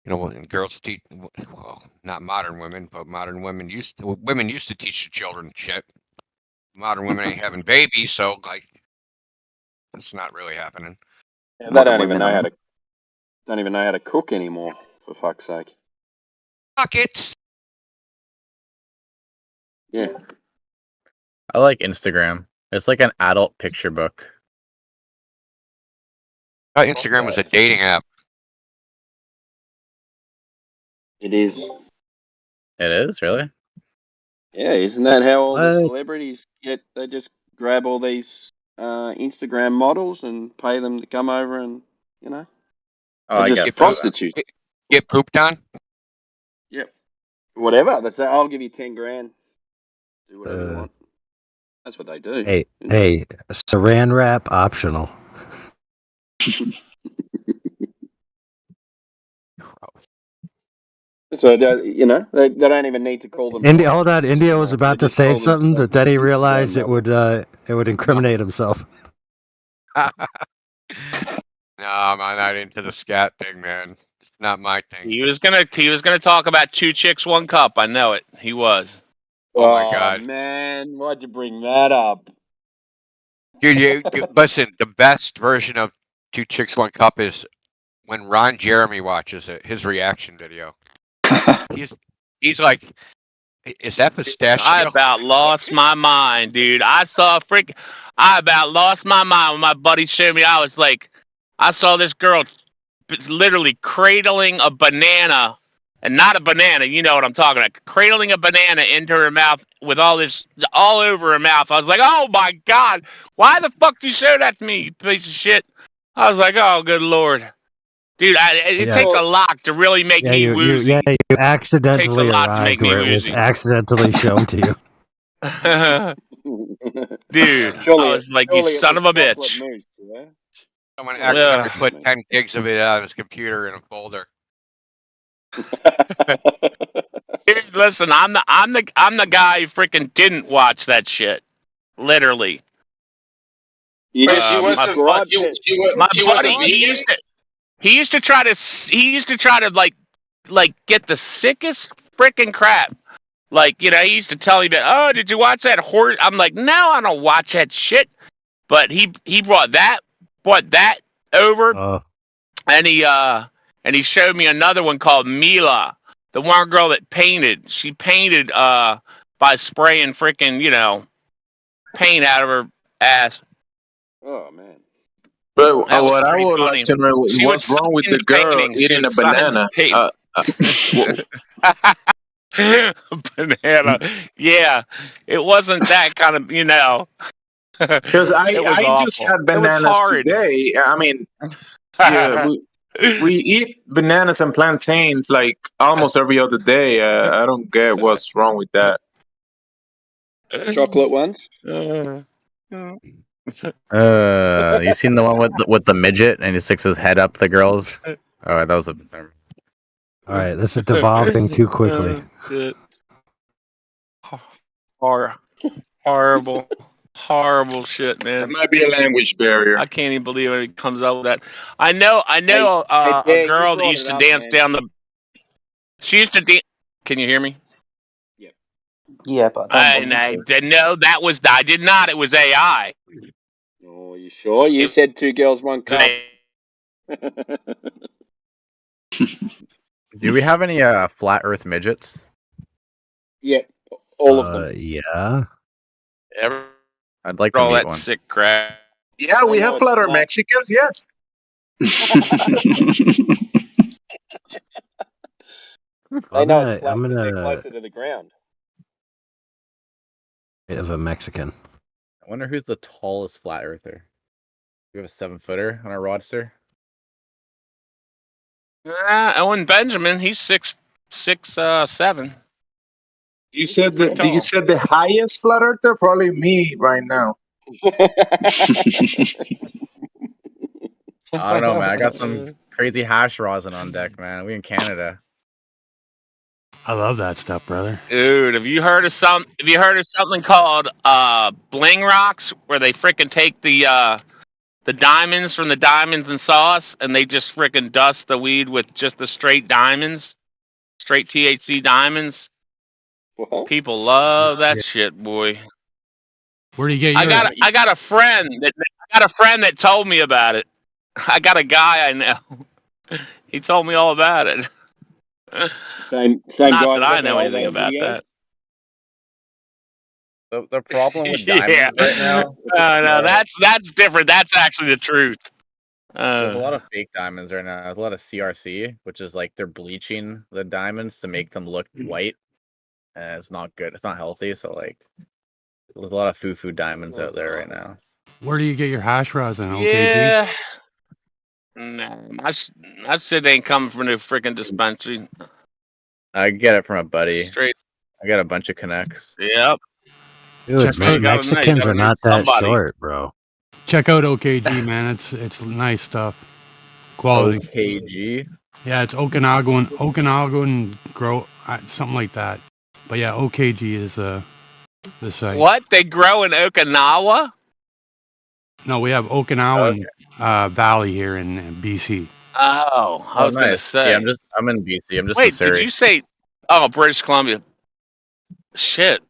You know, and girls teach, well, not modern women, but modern women used to teach the children shit. Modern women ain't having babies, so like, that's not really happening. Yeah, they don't even know how to cook anymore, for fuck's sake. Buckets. Yeah. I like Instagram. It's like an adult picture book. I thought Instagram was a dating app. It is. It is, really? Yeah, isn't that how all the celebrities get? They just grab all these Instagram models and pay them to come over and, you know, Oh, they're just prostitutes. Get pooped on? Yep. Whatever. That's I'll give you 10 grand. Do whatever you want. That's what they do. Hey, saran wrap optional. So, you know, they don't even need to call them. India, hold on. India was about to say something, but then he realized it would incriminate himself. No, I'm not into the scat thing, man. It's not my thing. He was gonna talk about 2 chicks, 1 cup. I know it. He was. Oh my God, man, why'd you bring that up? Dude, you listen. The best version of 2 chicks, 1 cup is when Ron Jeremy watches it. His reaction video. He's like, is that pistachio? I about lost my mind, dude. I about lost my mind when my buddy showed me. I was like, I saw this girl literally cradling a banana, and not a banana, you know what I'm talking about, cradling a banana into her mouth with all this all over her mouth. I was like, oh my God, why the fuck did you show that to me, you piece of shit? I was like, oh, good Lord. Dude, it takes a lot to really make me woozy. You accidentally arrived where it was accidentally shown to you. Dude, I was like, you son of a bitch. Someone accidentally put 10 gigs of it on his computer in a folder. Dude, listen, I'm the guy who freaking didn't watch that shit. Literally. My buddy, he used to try to like get the sickest freaking crap. Like, you know, he used to tell me that, oh, did you watch that horse? I'm like, no, I don't watch that shit. But he brought that over, and he showed me another one called Mila. The one girl that painted, she painted by spraying freaking, paint out of her ass. Oh man. But That was what I pretty would like funny. to know, She would what's sign wrong with the the girl painting. She eating would a sign the banana? painting. Banana. Yeah, it wasn't that kind of, Because It was I just awful. had It was bananas horrid. today. I mean, yeah, we eat bananas and plantains like almost every other day. I don't get what's wrong with that. Chocolate ones. You seen the one with the midget and he sticks his head up the girls? Oh, that was a. All right, this is devolving too quickly. Shit. Horrible shit, There man. might be a language barrier. I can't even believe it comes up with that. I know Hey, a Bear, you girl that brought used it to up, dance man. down the. She used to dance. Can you hear me? Yeah, but I don't And want I to. did no, that was I did not. It was AI. Oh, you sure? You It said 2 girls, 1 was cup. Do we have any flat Earth midgets? Yeah, all of them. Yeah. I'd like to all meet that one. sick crap. Yeah, we have flatter Mexicans. Yes. They know it's flat I'm because they're gonna closer to the ground. of a Mexican. I wonder who's the tallest flat earther. We have a 7-footer on our roster. Owen Benjamin, he's 6'7". You said Pretty the you tall. said the highest flat earther? Probably me right now. I don't know, man. I got some crazy hash rosin on deck, man. We in Canada. I love that stuff, brother. Dude, have you heard of something called bling rocks, where they freaking take the diamonds from the diamonds and sauce, and they just freaking dust the weed with just the straight diamonds, straight THC diamonds? What? People love that shit, boy. Where do you get I your? got a friend that told me about it. I got a guy I know. He told me all about it. Same Not guy that that I got that know old anything man about video. that. The problem with Yeah. diamonds right now. No, that's different. That's actually the truth. There's a lot of fake diamonds right now. There's a lot of CRC, which is like they're bleaching the diamonds to make them look white. And it's not good. It's not healthy. So like, there's a lot of foo-foo diamonds out there right now. Where do you get your hash rosin? OKG? Yeah. No, my shit ain't coming from the freaking dispensary. I get it from a buddy. Straight. I got a bunch of connects. Yep. Dude, Mexicans are not that short, bro. Check out OKG, man. It's nice stuff. Quality. OKG? Yeah, it's Okanagan grow something like that. But yeah, OKG is the site. What? They grow in Okinawa? No, we have Okinawan Valley here in BC. Oh, I was gonna nice. say. Yeah, I'm in BC. I'm just Wait, in Surrey. did you say? Oh, British Columbia. Shit,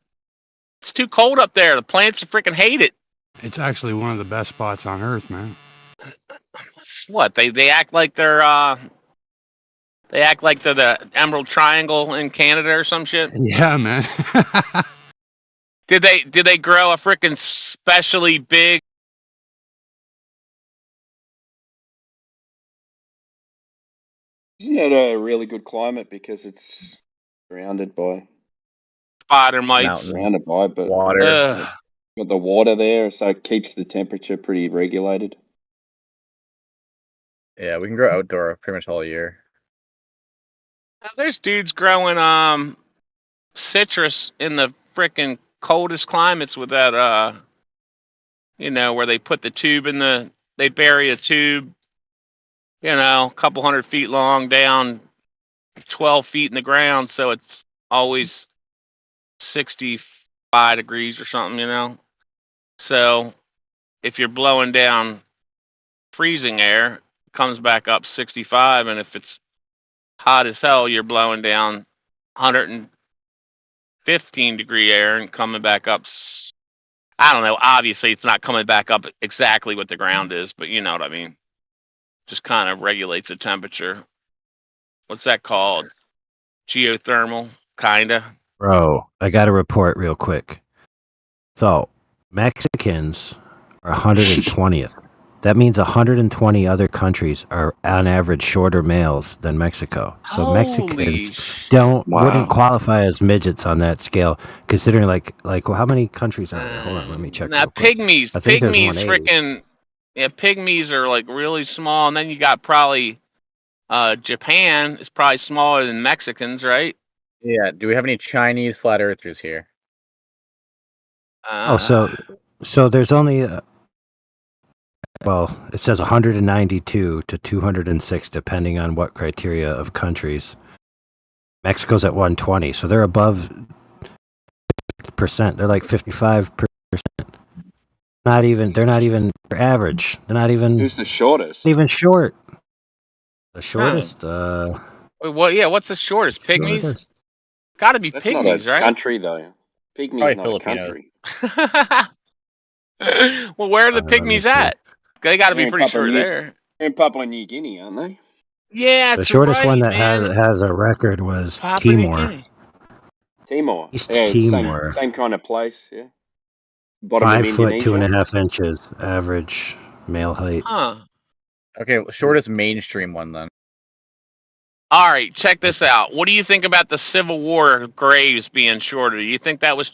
it's too cold up there. The plants freaking hate it. It's actually one of the best spots on Earth, man. What? They act like they're the Emerald Triangle in Canada or some shit. Yeah, man. Did they grow a freaking specially big? Isn't it a really good climate because it's surrounded by Spider mites. Surrounded by, but water. Got the water there, so it keeps the temperature pretty regulated. Yeah, we can grow outdoor pretty much all year. There's dudes growing citrus in the freaking coldest climates with that where they put the tube they bury a tube, a couple 100 feet long down 12 feet in the ground, so it's always 65 degrees or something, So if you're blowing down freezing air, it comes back up 65, and if it's hot as hell, you're blowing down 115 degree air and coming back up. I don't know. Obviously, it's not coming back up exactly what the ground is, but you know what I mean. Just kind of regulates the temperature. What's that called? geothermal, kinda. Bro, I got a report real quick. So, Mexicans are 120th. That means 120 other countries are on average shorter males than Mexico. So Mexicans wouldn't qualify as midgets on that scale, considering like well, how many countries are there? Hold on, let me check Now real quick. pygmies, I think there's 180. freaking pygmies are like really small, and then you got probably Japan is probably smaller than Mexicans, right? Yeah. Do we have any Chinese flat earthers here? So there's only well, it says 192 to 206 depending on what criteria of countries. Mexico's at 120, so they're above percent. They're like 55%. They're not even average. They're not even. Who's the shortest? Even short. The shortest. Wait, what? Yeah, what's the shortest? Pygmies. Shortest. Got to be That's pygmies, not a right? country though. Pygmies not a country. Well, where are the pygmies at? They got to be pretty short there. They're in Papua New Guinea, aren't they? Yeah, the shortest one that has a record was Timor. Timor. East Timor. Same kind of place, yeah. Bottom 5 of foot Indonesia. 2.5 inches average male height. Huh. Okay, shortest mainstream one then. All right, check this out. What do you think about the Civil War graves being shorter? Do you think that was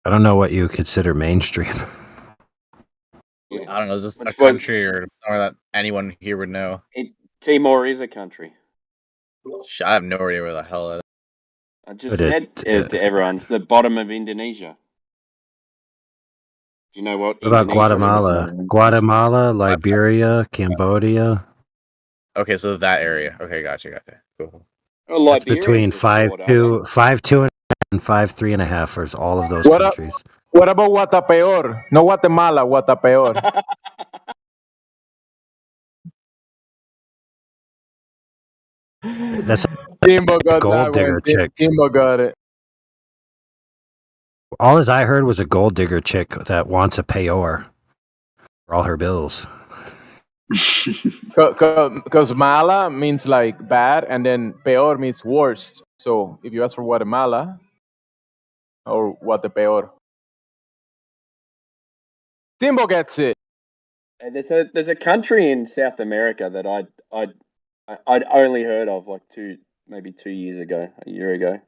I don't know what you consider mainstream. I don't know. Is this a country or somewhere that anyone here would know? Timor is a country. I have no idea where the hell it is. I just said to everyone, it's the bottom of Indonesia. Do you know what about Guatemala? Guatemala, Liberia, Cambodia. Okay, so that area. Okay, gotcha. Cool. Well, it's between 5'2" and 5'3.5" for all of those countries. What about Guatapeor? No Guatemala, Guatapeor. That's Timbo got gold that digger one. chick. Timbo got it. All as I heard was a gold digger chick that wants a payor for all her bills. Because mala means like bad, and then peor means worst. So if you ask for Guatemala or Guatepeor, Timbo gets it. There's a country in South America that I'd only heard of like maybe 2 years ago, a year ago.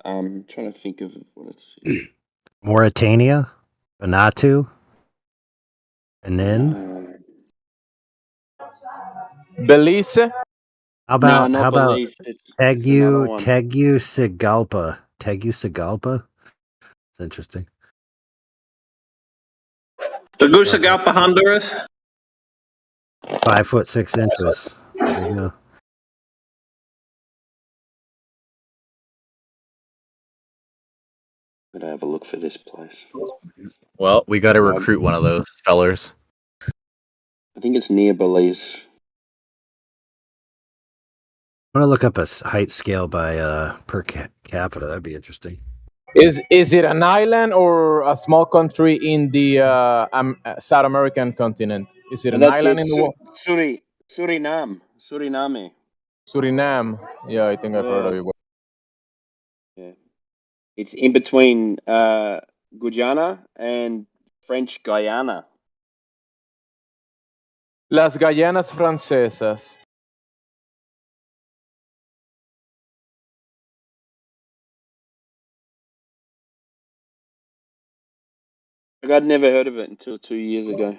I'm trying to think of what it's. Mauritania, Vanuatu, and then Belize. How about Belize. Tegucigalpa? Tegucigalpa. It's interesting. Tegucigalpa, Honduras. 5 foot 6 inches. There you go. I'm gonna have a look for this place. Well, we got to recruit one of those fellers. I think it's near Belize. I'm gonna look up a height scale by per capita. That'd be interesting. Is it an island or a small country in the South American continent? Is it an island in the world? Suriname. Suriname. Yeah, I think I've heard of it. Yeah. It's in between Guyana and French Guyana. Las Guayanas Francesas. I'd never heard of it until 2 years ago.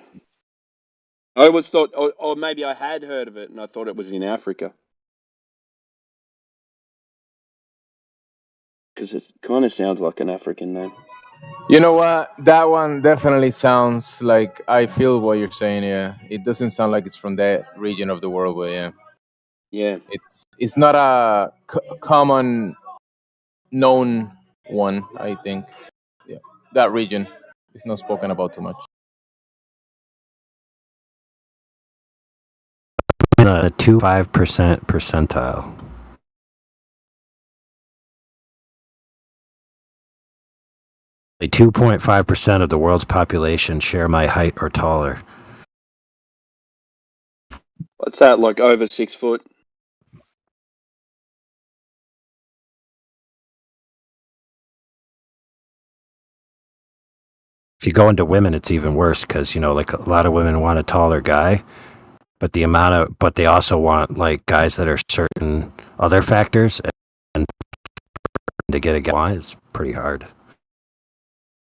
I always thought, or maybe I had heard of it and I thought it was in Africa. Because it kind of sounds like an African name. You know what? That one definitely sounds like I feel what you're saying. Yeah, it doesn't sound like it's from that region of the world, but yeah. Yeah, it's not a common known one. I think. Yeah, that region is not spoken about too much. The 2.5% percentile. Like 2.5% of the world's population share my height or taller. What's that, like over 6 foot? If you go into women, it's even worse because, you know, like a lot of women want a taller guy, but they also want like guys that are certain other factors, and to get a guy is pretty hard.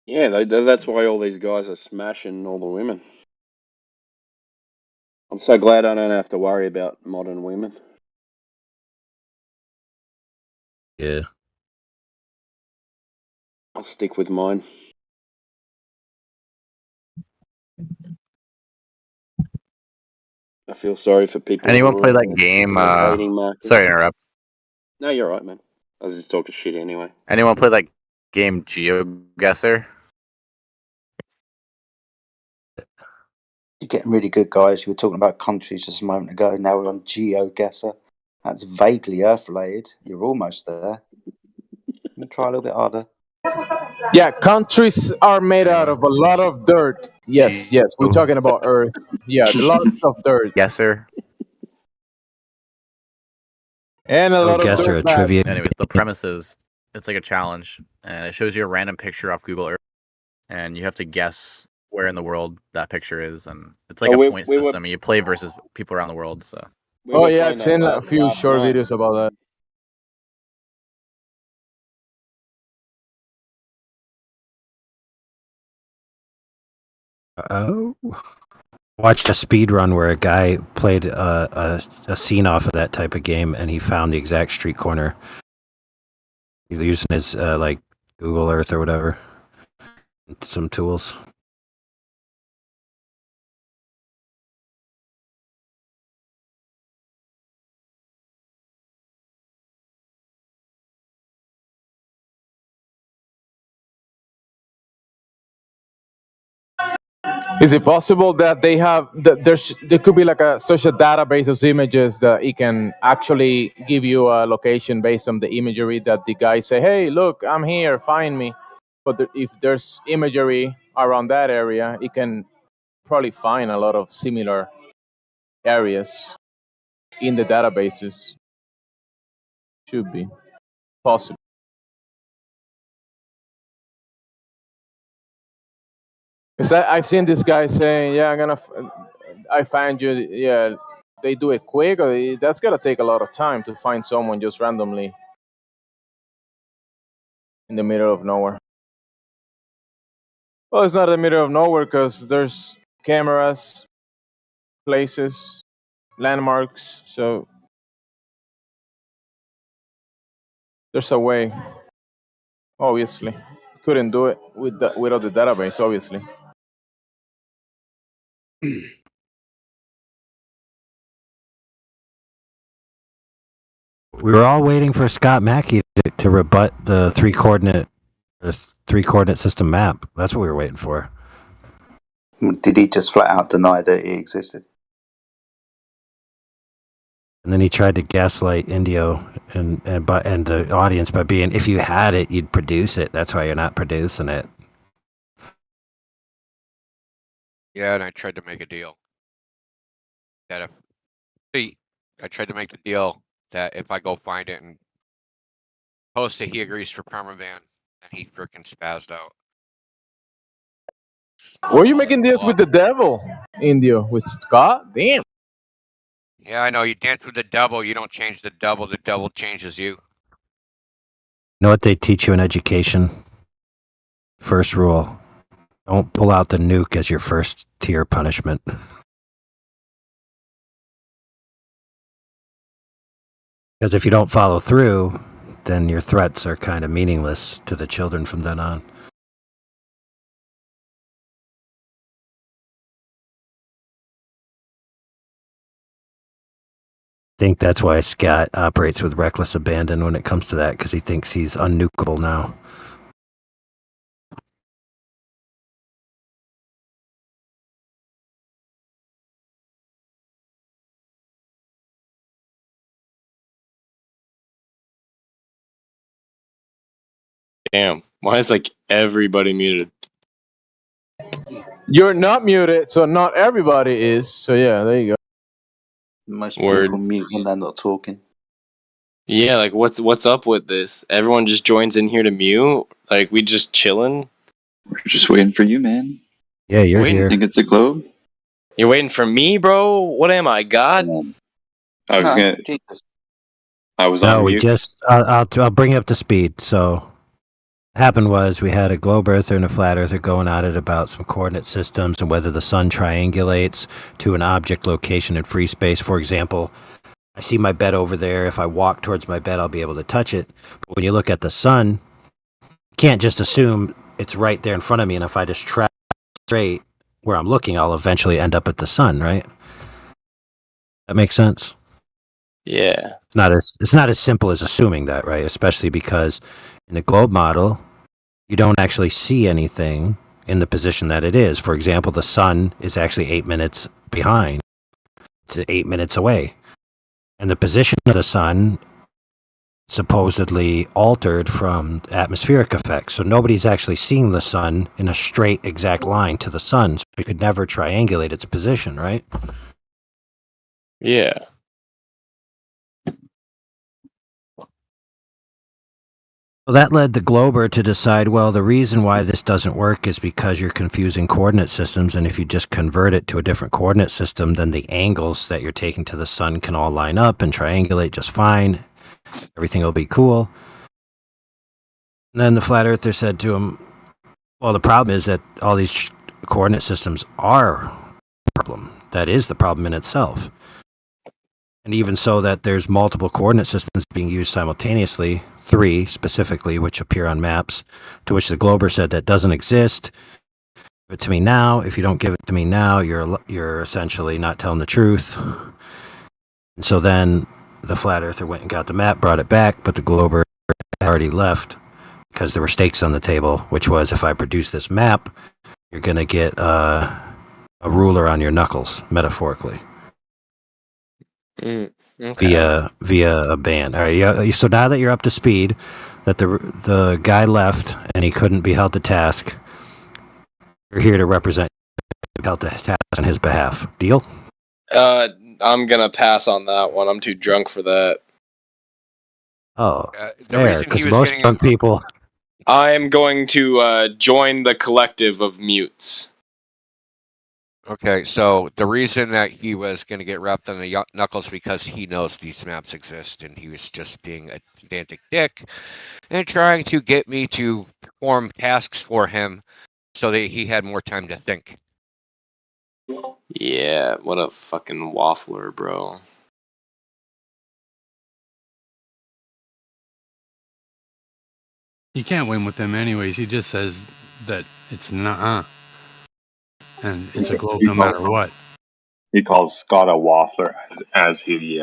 Yeah, that's why all these guys are smashing all the women. I'm so glad I don't have to worry about modern women. Yeah. I'll stick with mine. I feel sorry for people. Anyone who play are that game? in the dating market. Sorry to interrupt. No, you're right, man. I was just talking shit anyway. Anyone play that game GeoGuessr? You're getting really good, guys. You were talking about countries just a moment ago. Now we're on GeoGuessr. That's vaguely Earth related. You're almost there. You try a little bit harder. Yeah, countries are made out of a lot of dirt. Yes, we're talking about Earth. Yeah, a lot of dirt. Yes, sir. And a lot of Guesser, a dirt bags. trivia. Anyways, the premise is it's like a challenge, and it shows you a random picture off Google Earth, and you have to guess where in the world that picture is, and it's like a point system. And you play versus people around the world. So. Oh yeah, I've seen a few short videos about that. Oh. Watched a speed run where a guy played a scene off of that type of game, and he found the exact street corner. He's using his like Google Earth or whatever, some tools. Is it possible that they have there could be like such a database of images that it can actually give you a location based on the imagery that the guy say, hey, look, I'm here, find me. But if there's imagery around that area, it can probably find a lot of similar areas in the databases. Should be possible. Because I've seen this guy saying, yeah, I find you, yeah, they do it quick, or that's gotta take a lot of time to find someone just randomly in the middle of nowhere. Well, it's not in the middle of nowhere because there's cameras, places, landmarks, so there's a way. Obviously, couldn't do it without the database, obviously. We were all waiting for Scott Mackey to rebut the three coordinate system map. That's what we were waiting for. Did he just flat out deny that he existed? And then he tried to gaslight Indio and the audience by being, if you had it, you'd produce it. That's why you're not producing it. Yeah, and I tried to make a deal that I tried to make the deal that if I go find it and post it, he agrees for permaban, and he freaking spazzed out. Were you making deals with the devil, Indio, with Scott? Damn. Yeah, I know. You dance with the devil. You don't change the devil changes you. You know what they teach you in education? First rule: don't pull out the nuke as your first tier punishment. Because if you don't follow through, then your threats are kind of meaningless to the children from then on. I think that's why Scott operates with reckless abandon when it comes to that, because he thinks he's unnukable now. Damn. Why is like everybody muted? You're not muted, so not everybody is. So yeah, there you go. Most Word. people mute when they're not talking. Yeah, like what's up with this? Everyone just joins in here to mute? Like we just chilling? We're just waiting for you, man. Yeah, you're Waiting. here. Think it's a globe? You're waiting for me, bro? What am I, God? I was No, gonna. Jesus. I was No, on we mute. just. I'll bring you up to speed. So, what happened was we had a globe earther and a flat earther going at it about some coordinate systems and whether the sun triangulates to an object location in free space. For example, I see my bed over there. If I walk towards my bed, I'll be able to touch it. But when you look at the sun, you can't just assume it's right there in front of me. And if I just track straight where I'm looking, I'll eventually end up at the sun, right? That makes sense? Yeah. It's not as simple as assuming that, right? Especially because in the globe model, you don't actually see anything in the position that it is. For example, the sun is actually 8 minutes behind. It's 8 minutes away. And the position of the sun supposedly altered from atmospheric effects. So nobody's actually seeing the sun in a straight exact line to the sun. So you could never triangulate its position, right? Yeah. Well, that led the glober to decide, well, the reason why this doesn't work is because you're confusing coordinate systems, and if you just convert it to a different coordinate system, then the angles that you're taking to the sun can all line up and triangulate just fine. Everything will be cool. And then the flat earther said to him, well, the problem is that all these coordinate systems are a problem. That is the problem in itself. And even so that there's multiple coordinate systems being used simultaneously, 3 specifically, which appear on maps, to which the glober said that doesn't exist. Give it to me now. If you don't give it to me now, you're essentially not telling the truth. And so then the flat earther went and got the map, brought it back, but the glober had already left because there were stakes on the table, which was if I produce this map, you're going to get a ruler on your knuckles, metaphorically. Okay. Via a ban. All right. Yeah. So now that you're up to speed, that the guy left and he couldn't be held to task, you're here to represent, held to task on his behalf. Deal? I'm gonna pass on that one. I'm too drunk for that. Oh, The fair. reason he Because was most getting drunk people. I'm going to join the collective of mutes. Okay, so the reason that he was going to get wrapped on the knuckles because he knows these maps exist, and he was just being a pedantic dick and trying to get me to perform tasks for him so that he had more time to think. Yeah, what a fucking waffler, bro. You can't win with him anyways. He just says that it's nuh-uh. And it's a globe no matter what. He calls Scott a waffler as he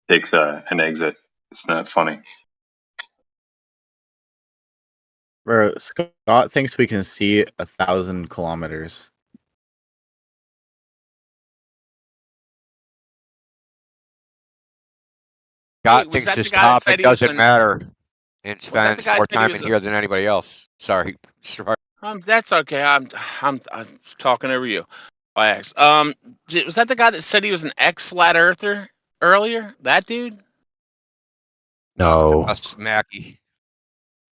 takes an exit. Isn't that funny? Bro, Scott thinks we can see 1,000 kilometers. Scott was thinks that the this guy that said topic he was doesn't an- matter and Was that the spends guy more that said he time was in a- here than anybody else. Sorry. That's okay. I'm talking over you. I asked. Was that the guy that said he was an ex-flat earther earlier? That dude? No. Us, Mackie.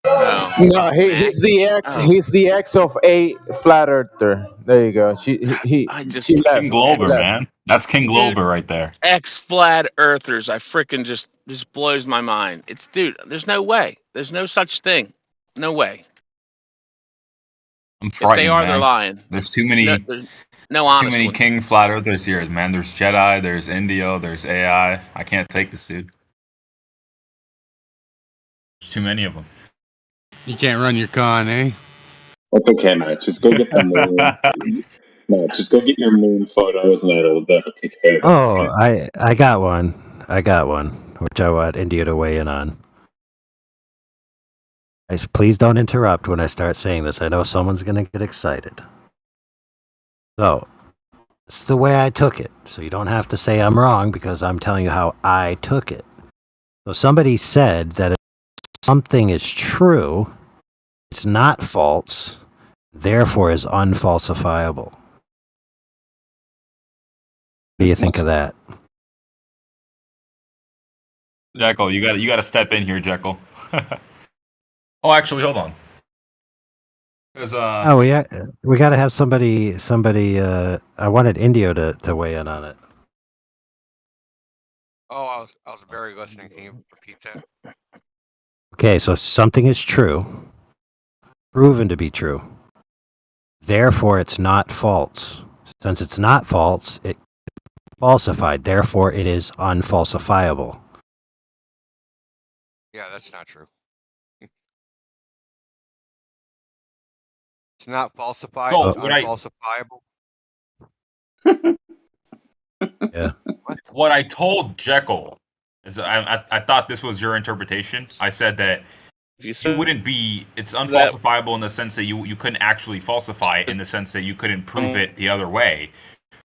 Oh. No, he's the ex. Oh. He's the ex of a flat earther. There you go. She just left. King Glober, She left. man. That's King Dude, Glober right there. Ex-flat earthers. I freaking just blows my mind. Dude, there's no way. There's no such thing. No way. I'm If they frightened, are, man. they're lying. There's too many. There's no There's too honest many ones. King Flat Earthers here, man. There's Jedi, there's Indio, there's AI. I can't take this, dude. There's too many of them. You can't run your con, eh? That's okay, Matt. Just go get the moon. Matt, just go get your moon photos, and that'll take care of it. Oh, I got one. I got one, which I want India to weigh in on. Please don't interrupt when I start saying this. I know someone's going to get excited. So, this is the way I took it. So you don't have to say I'm wrong because I'm telling you how I took it. So somebody said that if something is true, it's not false, therefore is unfalsifiable. What do you think of that? Jekyll, you got to step in here, Jekyll. Oh, actually, hold on. Because Oh, we got to have somebody. I wanted Indio to weigh in on it. Oh, I was barely listening. Can you repeat that? Okay, so something is true, proven to be true. Therefore, it's not false. Since it's not false, it falsified. Therefore, it is unfalsifiable. Yeah, that's not true. It's not falsified. So It's unfalsifiable. Yeah. What I told Jekyll is I thought this was your interpretation. I said that it wouldn't be. It's unfalsifiable in the sense that you couldn't actually falsify it, in the sense that you couldn't prove it the other way,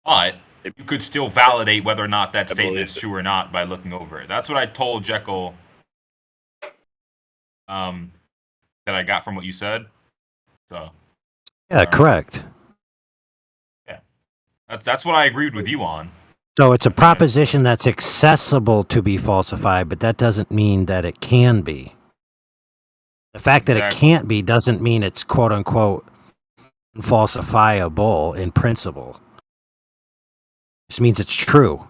but you could still validate whether or not that statement is true or not by looking over it. That's what I told Jekyll. That I got from what you said. So. Yeah, correct. Yeah, that's what I agreed with you on. So it's a proposition that's accessible to be falsified, but that doesn't mean that it can be. The fact that it can't be doesn't mean it's quote unquote falsifiable in principle. This means it's true.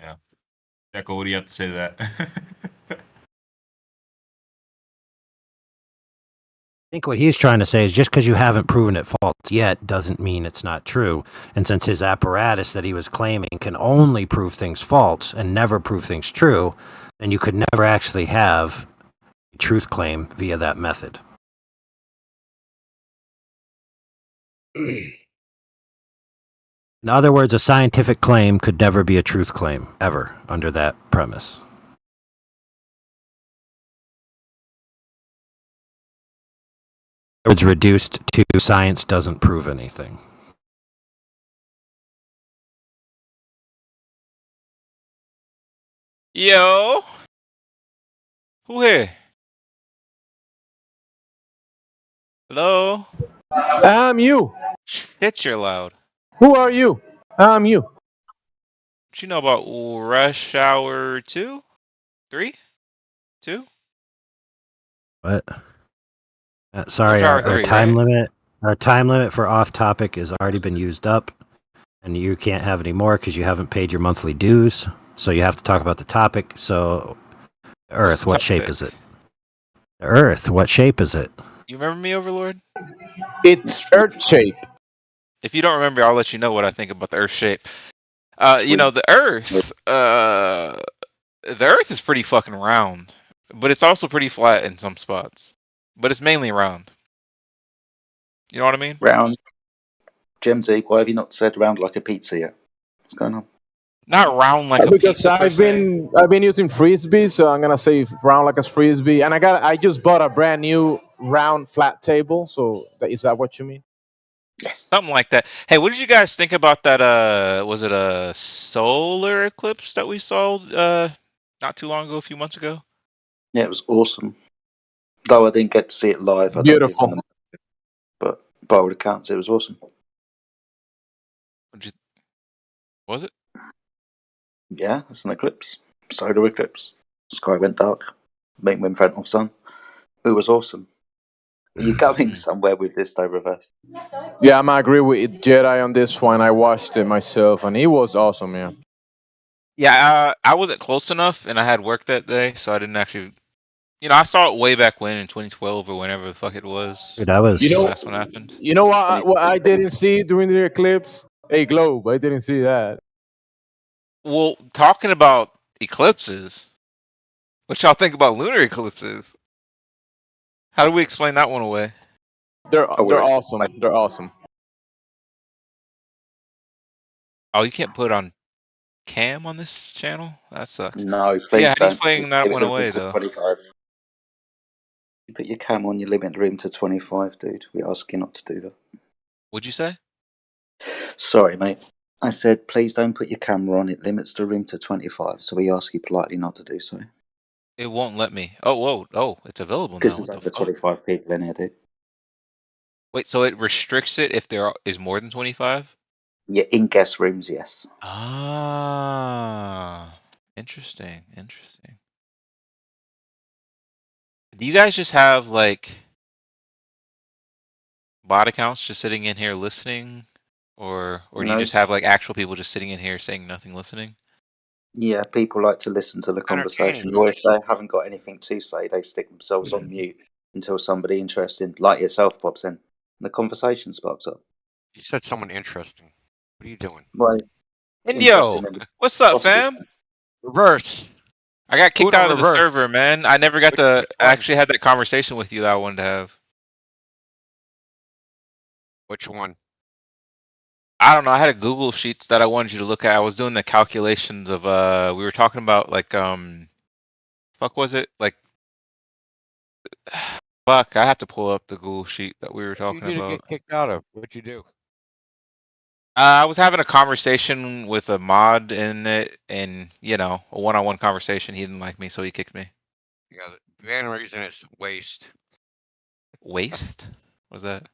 Yeah. Jekyll, what do you have to say to that? I think what he's trying to say is just because you haven't proven it false yet doesn't mean it's not true. And since his apparatus that he was claiming can only prove things false and never prove things true, then you could never actually have a truth claim via that method. In other words, a scientific claim could never be a truth claim, ever, under that premise. It's reduced to science doesn't prove anything. Yo, who here? Hello? I'm you. Shit, you're loud. Who are you? I'm you. What you know about Rush Hour 2? 3? 2? What? Sorry, Rush Hour our 3, time right? limit. Our time limit for off topic has already been used up, and you can't have any more because you haven't paid your monthly dues. So you have to talk about the topic. So, Earth, what shape is it? The Earth, what shape is it? You remember me, Overlord? It's Earth shape. If you don't remember, I'll let you know what I think about the Earth shape. You know, the Earth is pretty fucking round, but it's also pretty flat in some spots. But it's mainly round. You know what I mean? Round. Gemsy, why have you not said round like a pizza yet? What's going on? Not round like a Because pizza per I've se. been using frisbee, so I'm gonna say round like a frisbee. And I just bought a brand new round flat table. So is that what you mean? Yes. Something like that. Hey, what did you guys think about that? Was it a solar eclipse that we saw not too long ago, a few months ago? Yeah, it was awesome. Though I didn't get to see it live. I Beautiful. don't live in but by all accounts, it was awesome. Was it? Yeah, it's an eclipse. Solar eclipse. Sky went dark. Moon went front of sun. It was awesome. Are you going somewhere with this, though, Reverse? Yeah, I'm agree with Jedi on this one. I watched it myself, and it was awesome. Yeah. Yeah, I wasn't close enough, and I had work that day, so I didn't actually. You know, I saw it way back when in 2012 or whenever the fuck it was. Dude, I was. The last one happened. You know what I didn't see during the eclipse? A globe. I didn't see that. Well, talking about eclipses, what y'all think about lunar eclipses? How do we explain that one away? They're awesome. They're awesome. Oh, you can't put on cam on this channel? That sucks. No, But please yeah, how do you don't. explain that Limit one the room away, to though? 25. You put your cam on, you limit the room to 25, dude. We ask you not to do that. What'd you say? Sorry, mate. I said, please don't put your camera on. It limits the room to 25, so we ask you politely not to do so. It won't let me. Oh, whoa. Oh, it's available now. Because What there's the over fuck? 25 people in here, dude. Wait, so it restricts it if there is more than 25? Yeah, in guest rooms, yes. Ah. Interesting. Interesting. Do you guys just have like bot accounts just sitting in here listening, or do you No. just have like actual people just sitting in here saying nothing, listening? Yeah, people like to listen to the conversation, or if they haven't got anything to say, they stick themselves on mute until somebody interesting, like yourself, pops in, and the conversation sparks up. You said someone interesting. What are you doing? Well, Indio, interesting in the what's up, possible. fam? Reverse. I got kicked Uno out of the reverse. server, man. I never got to Which one? actually have that conversation with you that I wanted to have. Which one? I don't know. I had a Google Sheets that I wanted you to look at. I was doing the calculations of we were talking about like fuck was it? Like fuck, I have to pull up the Google Sheet that we were What'd you talking do to about. get kicked out of? What'd you do? I was having a conversation with a mod in it, and you know, a one-on-one conversation. He didn't like me, so he kicked me. Yeah, the main reason is waste. Waste? What's that?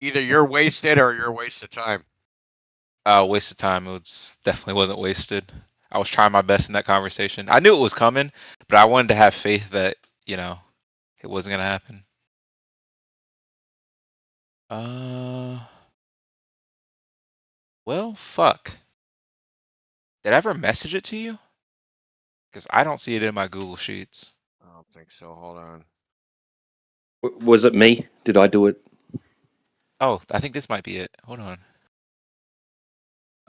Either you're wasted or you're a waste of time. Waste of time. It was definitely wasn't wasted. I was trying my best in that conversation. I knew it was coming, but I wanted to have faith that, you know, it wasn't gonna happen. Well, fuck. Did I ever message it to you? Because I don't see it in my Google Sheets. I don't think so. Hold on. Was it me? Did I do it? Oh, I think this might be it. Hold on.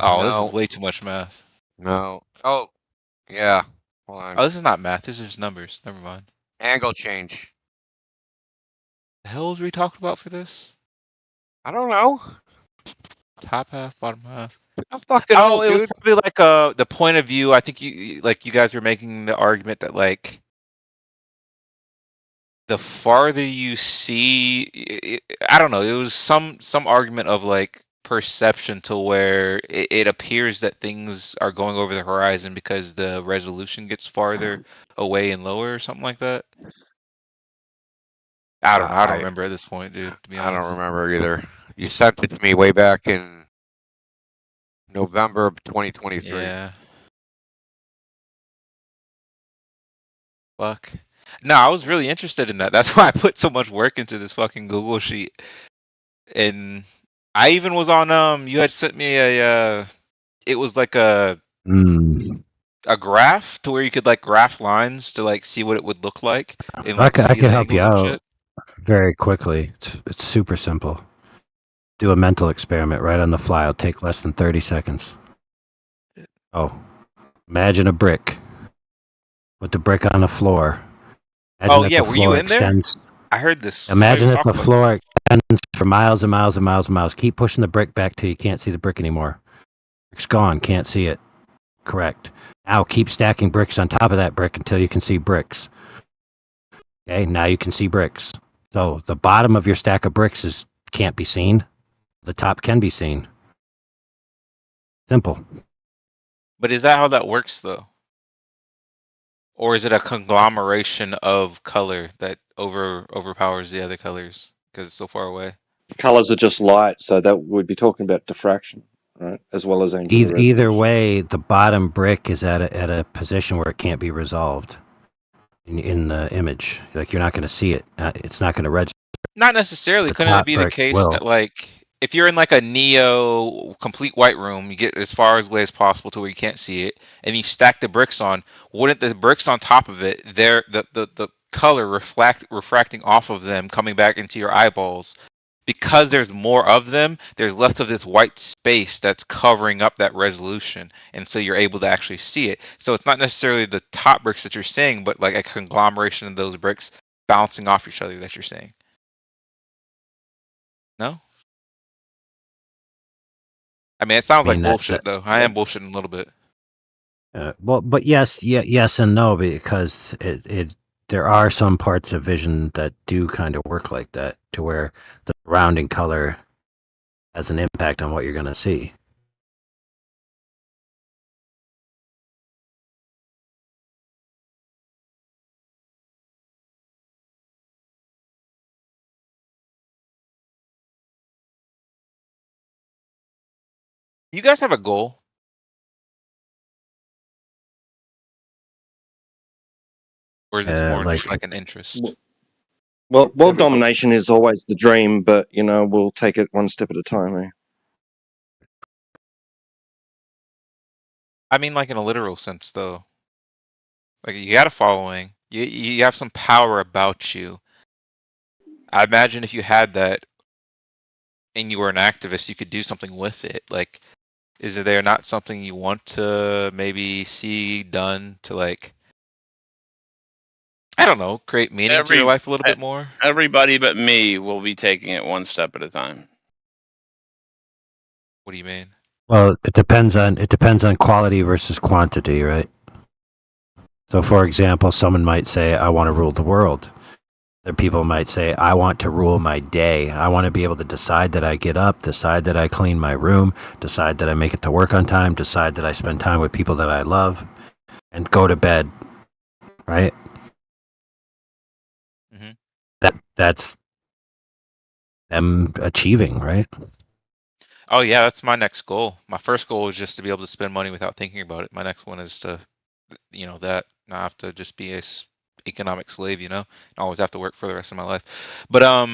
Oh, this is No. way too much math. No. Oh, yeah. Hold on. Oh, this is not math. This is just numbers. Never mind. Angle change. The hell was we talking about for this? I don't know. Top half, bottom half. I'm fucking Oh, old, it was dude. probably like the point of view. I think you guys were making the argument that like the farther you see, I don't know. It was some argument of like perception to where it appears that things are going over the horizon because the resolution gets farther away and lower or something like that. I don't know. I don't remember at this point, dude, to be I honest. don't remember either. You sent it to me way back in November of 2023. Yeah. Fuck. No, I was really interested in that. That's why I put so much work into this fucking Google sheet. And I even was on you had sent me a it was like a graph to where you could like graph lines to like see what it would look like and I like can see the help you angles and out shit. very quickly. It's super simple. Do a mental experiment right on the fly. It'll take less than 30 seconds. Oh, imagine a brick. Put the brick on the floor. Imagine Oh that yeah, the were you floor in there? extends. I heard this. Somebody Imagine was that the talking about floor this. extends for miles and miles and miles and miles. Keep pushing the brick back till you can't see the brick anymore. Brick's gone. Can't see it. Correct. Now keep stacking bricks on top of that brick until you can see bricks. Okay, now you can see bricks. So the bottom of your stack of bricks can't be seen. The top can be seen. Simple. But is that how that works though? Or is it a conglomeration of color that overpowers the other colors because it's so far away? Colors are just light, so that would be talking about diffraction, right? As well as angular resolution. Either way, the bottom brick is at a position where it can't be resolved in the image. Like you're not going to see it. It's not going to register. Not necessarily. The Couldn't it top be the brick case will. that like if you're in like a neo complete white room, you get as far away as possible to where you can't see it, and you stack the bricks on, wouldn't the bricks on top of it, the color refracting off of them coming back into your eyeballs, because there's more of them, there's less of this white space that's covering up that resolution, and so you're able to actually see it. So it's not necessarily the top bricks that you're seeing, but like a conglomeration of those bricks bouncing off each other that you're seeing. No? I mean, it sounds like bullshit, though. I am bullshitting a little bit. Well, but yes, yes and no, because there are some parts of vision that do kind of work like that, to where the surrounding color has an impact on what you're going to see. You guys have a goal? Or is it more like just like an interest? Well, world domination is always the dream, but we'll take it one step at a time. Eh? I mean, like in a literal sense, though. Like you got a following, you have some power about you. I imagine if you had that and you were an activist, you could do something with it. Like, is there not something you want to maybe see done to, like, I don't know, create meaning to your life a little bit more? Everybody but me will be taking it one step at a time. What do you mean? Well, it depends on quality versus quantity, right? So, for example, someone might say, "I want to rule the world." Other people might say, "I want to rule my day. I want to be able to decide that I get up, decide that I clean my room, decide that I make it to work on time, decide that I spend time with people that I love, and go to bed." Right? That's them achieving, right? Oh yeah, that's my next goal. My first goal is just to be able to spend money without thinking about it. My next one is to, that not have to just be a economic slave, and always have to work for the rest of my life. But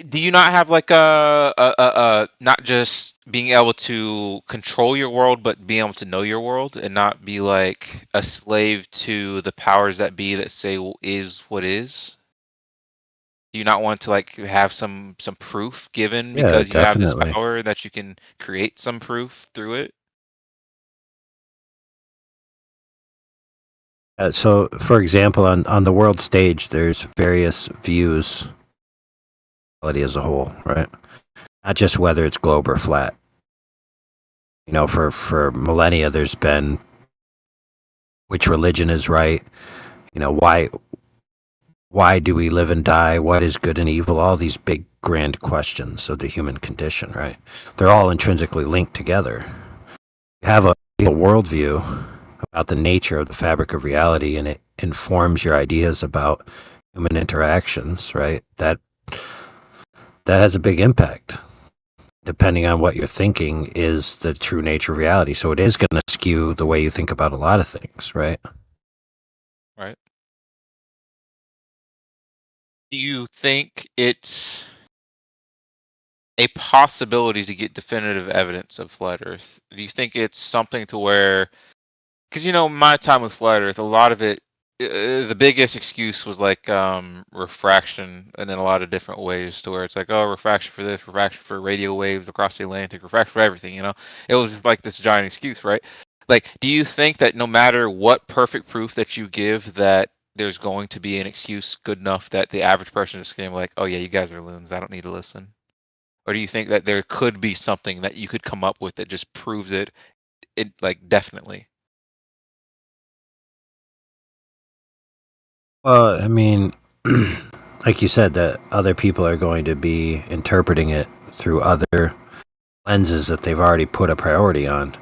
do you not have like a not just being able to control your world, but being able to know your world and not be like a slave to the powers that be that say is what is? Do you not want to like have some proof given Yeah, because you have this definitely. power that you can create some proof through it? So, for example, on the world stage, there's various views, reality as a whole, right? Not just whether it's globe or flat. For millennia, there's been which religion is right. Why do we live and die? What is good and evil? All these big, grand questions of the human condition, right? They're all intrinsically linked together. You have a worldview about the nature of the fabric of reality, and it informs your ideas about human interactions, right? That has a big impact. Depending on what you're thinking is the true nature of reality. So it is going to skew the way you think about a lot of things, right? Right. Do you think it's a possibility to get definitive evidence of flat Earth? Do you think it's something to where, because my time with flat Earth, a lot of it, the biggest excuse was like refraction, and in a lot of different ways, to where it's like, oh, refraction for this, refraction for radio waves across the Atlantic, refraction for everything. It was like this giant excuse, right? Like, do you think that no matter what perfect proof that you give, that there's going to be an excuse good enough that the average person is going to be like, oh yeah, you guys are loons, I don't need to listen? Or do you think that there could be something that you could come up with that just proves it like definitely? Well, I mean, like you said, that other people are going to be interpreting it through other lenses that they've already put a priority on.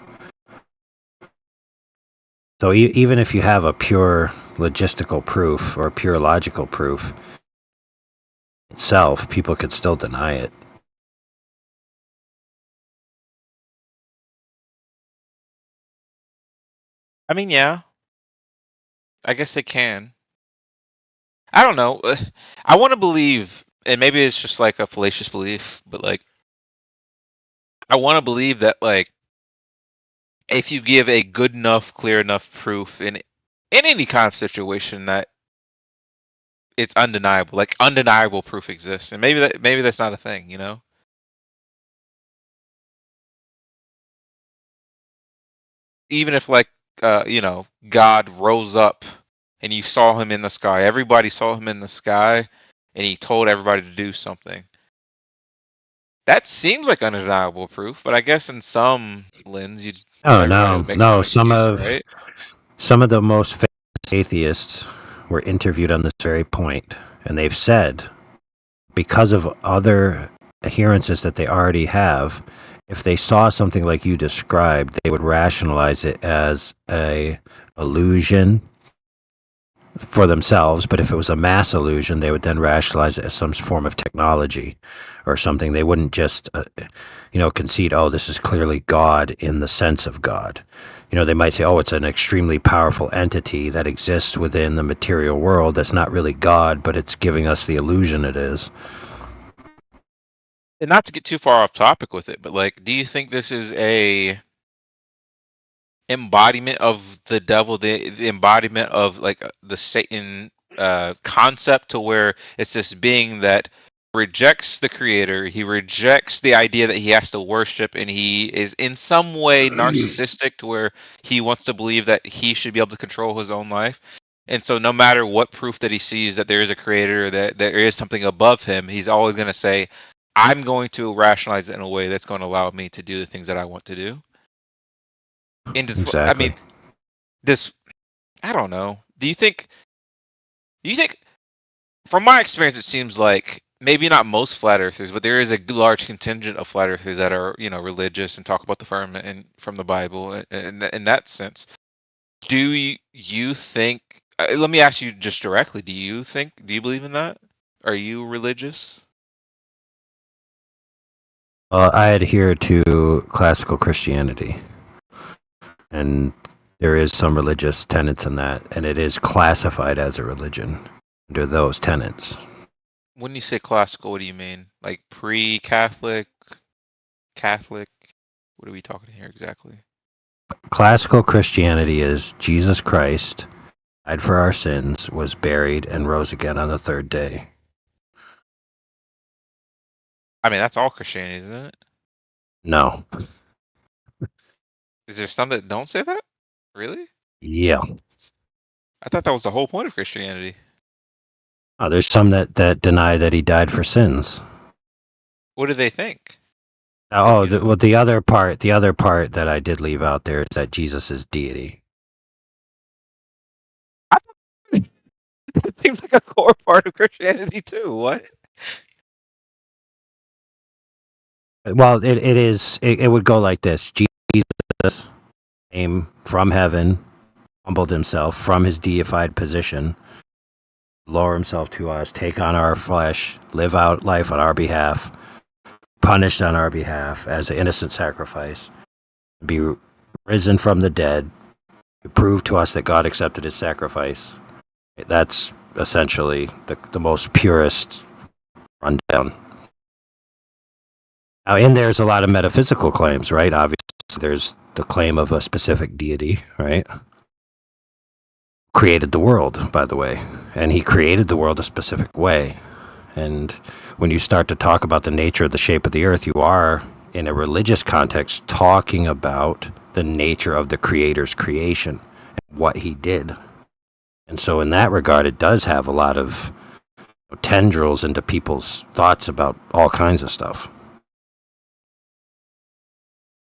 So even if you have a pure logistical proof or pure logical proof itself, people could still deny it. I mean, yeah. I guess they can. I don't know. I want to believe, and maybe it's just like a fallacious belief, but like, I want to believe that like, if you give a good enough, clear enough proof in any kind of situation, that it's undeniable. Like undeniable proof exists, and maybe that's not a thing, Even if like God rose up and you saw him in the sky, everybody saw him in the sky, and he told everybody to do something. That seems like undeniable proof, but I guess in some lens, No. Some right? of the most famous atheists were interviewed on this very point, and they've said, because of other adherences that they already have, if they saw something like you described, they would rationalize it as a illusion for themselves. But if it was a mass illusion, they would then rationalize it as some form of technology or something. They wouldn't just concede, oh, this is clearly God in the sense of God. they might say, oh, it's an extremely powerful entity that exists within the material world that's not really God, but it's giving us the illusion it is. And not to get too far off topic with it, but like, do you think this is a embodiment of the devil, the embodiment of like the Satan concept, to where it's this being that rejects the creator, he rejects the idea that he has to worship, and he is in some way narcissistic to where he wants to believe that he should be able to control his own life. And so no matter what proof that he sees that there is a creator, that there is something above him, he's always going to say, I'm going to rationalize it in a way that's going to allow me to do the things that I want to do. And Exactly. I mean, this, I don't know. Do you think, from my experience, it seems like maybe not most flat earthers, but there is a large contingent of flat earthers that are, religious and talk about the firmament and from the Bible. And in that sense, do you think? Let me ask you just directly. Do you believe in that? Are you religious? I adhere to classical Christianity, and there is some religious tenets in that, and it is classified as a religion under those tenets. When you say classical, what do you mean? Like pre-Catholic, Catholic? What are we talking here exactly? Classical Christianity is Jesus Christ died for our sins, was buried, and rose again on the third day. I mean, that's all Christianity, isn't it? No. Is there some that don't say that? Really? Yeah. I thought that was the whole point of Christianity. Oh, there's some that deny that he died for sins. What do they think? Oh, the other part that I did leave out there is that Jesus is deity. It seems like a core part of Christianity too. What? Well, it is. It would go like this: Jesus came from heaven, humbled himself from his deified position, lower himself to us, take on our flesh, live out life on our behalf, punished on our behalf as an innocent sacrifice, be risen from the dead, to prove to us that God accepted his sacrifice. That's essentially the most purest rundown. Now, in there's a lot of metaphysical claims, right? Obviously, there's the claim of a specific deity, right? Created the world, by the way, and he created the world a specific way. And when you start to talk about the nature of the shape of the earth, you are, in a religious context, talking about the nature of the creator's creation and what he did. And so in that regard, it does have a lot of tendrils into people's thoughts about all kinds of stuff.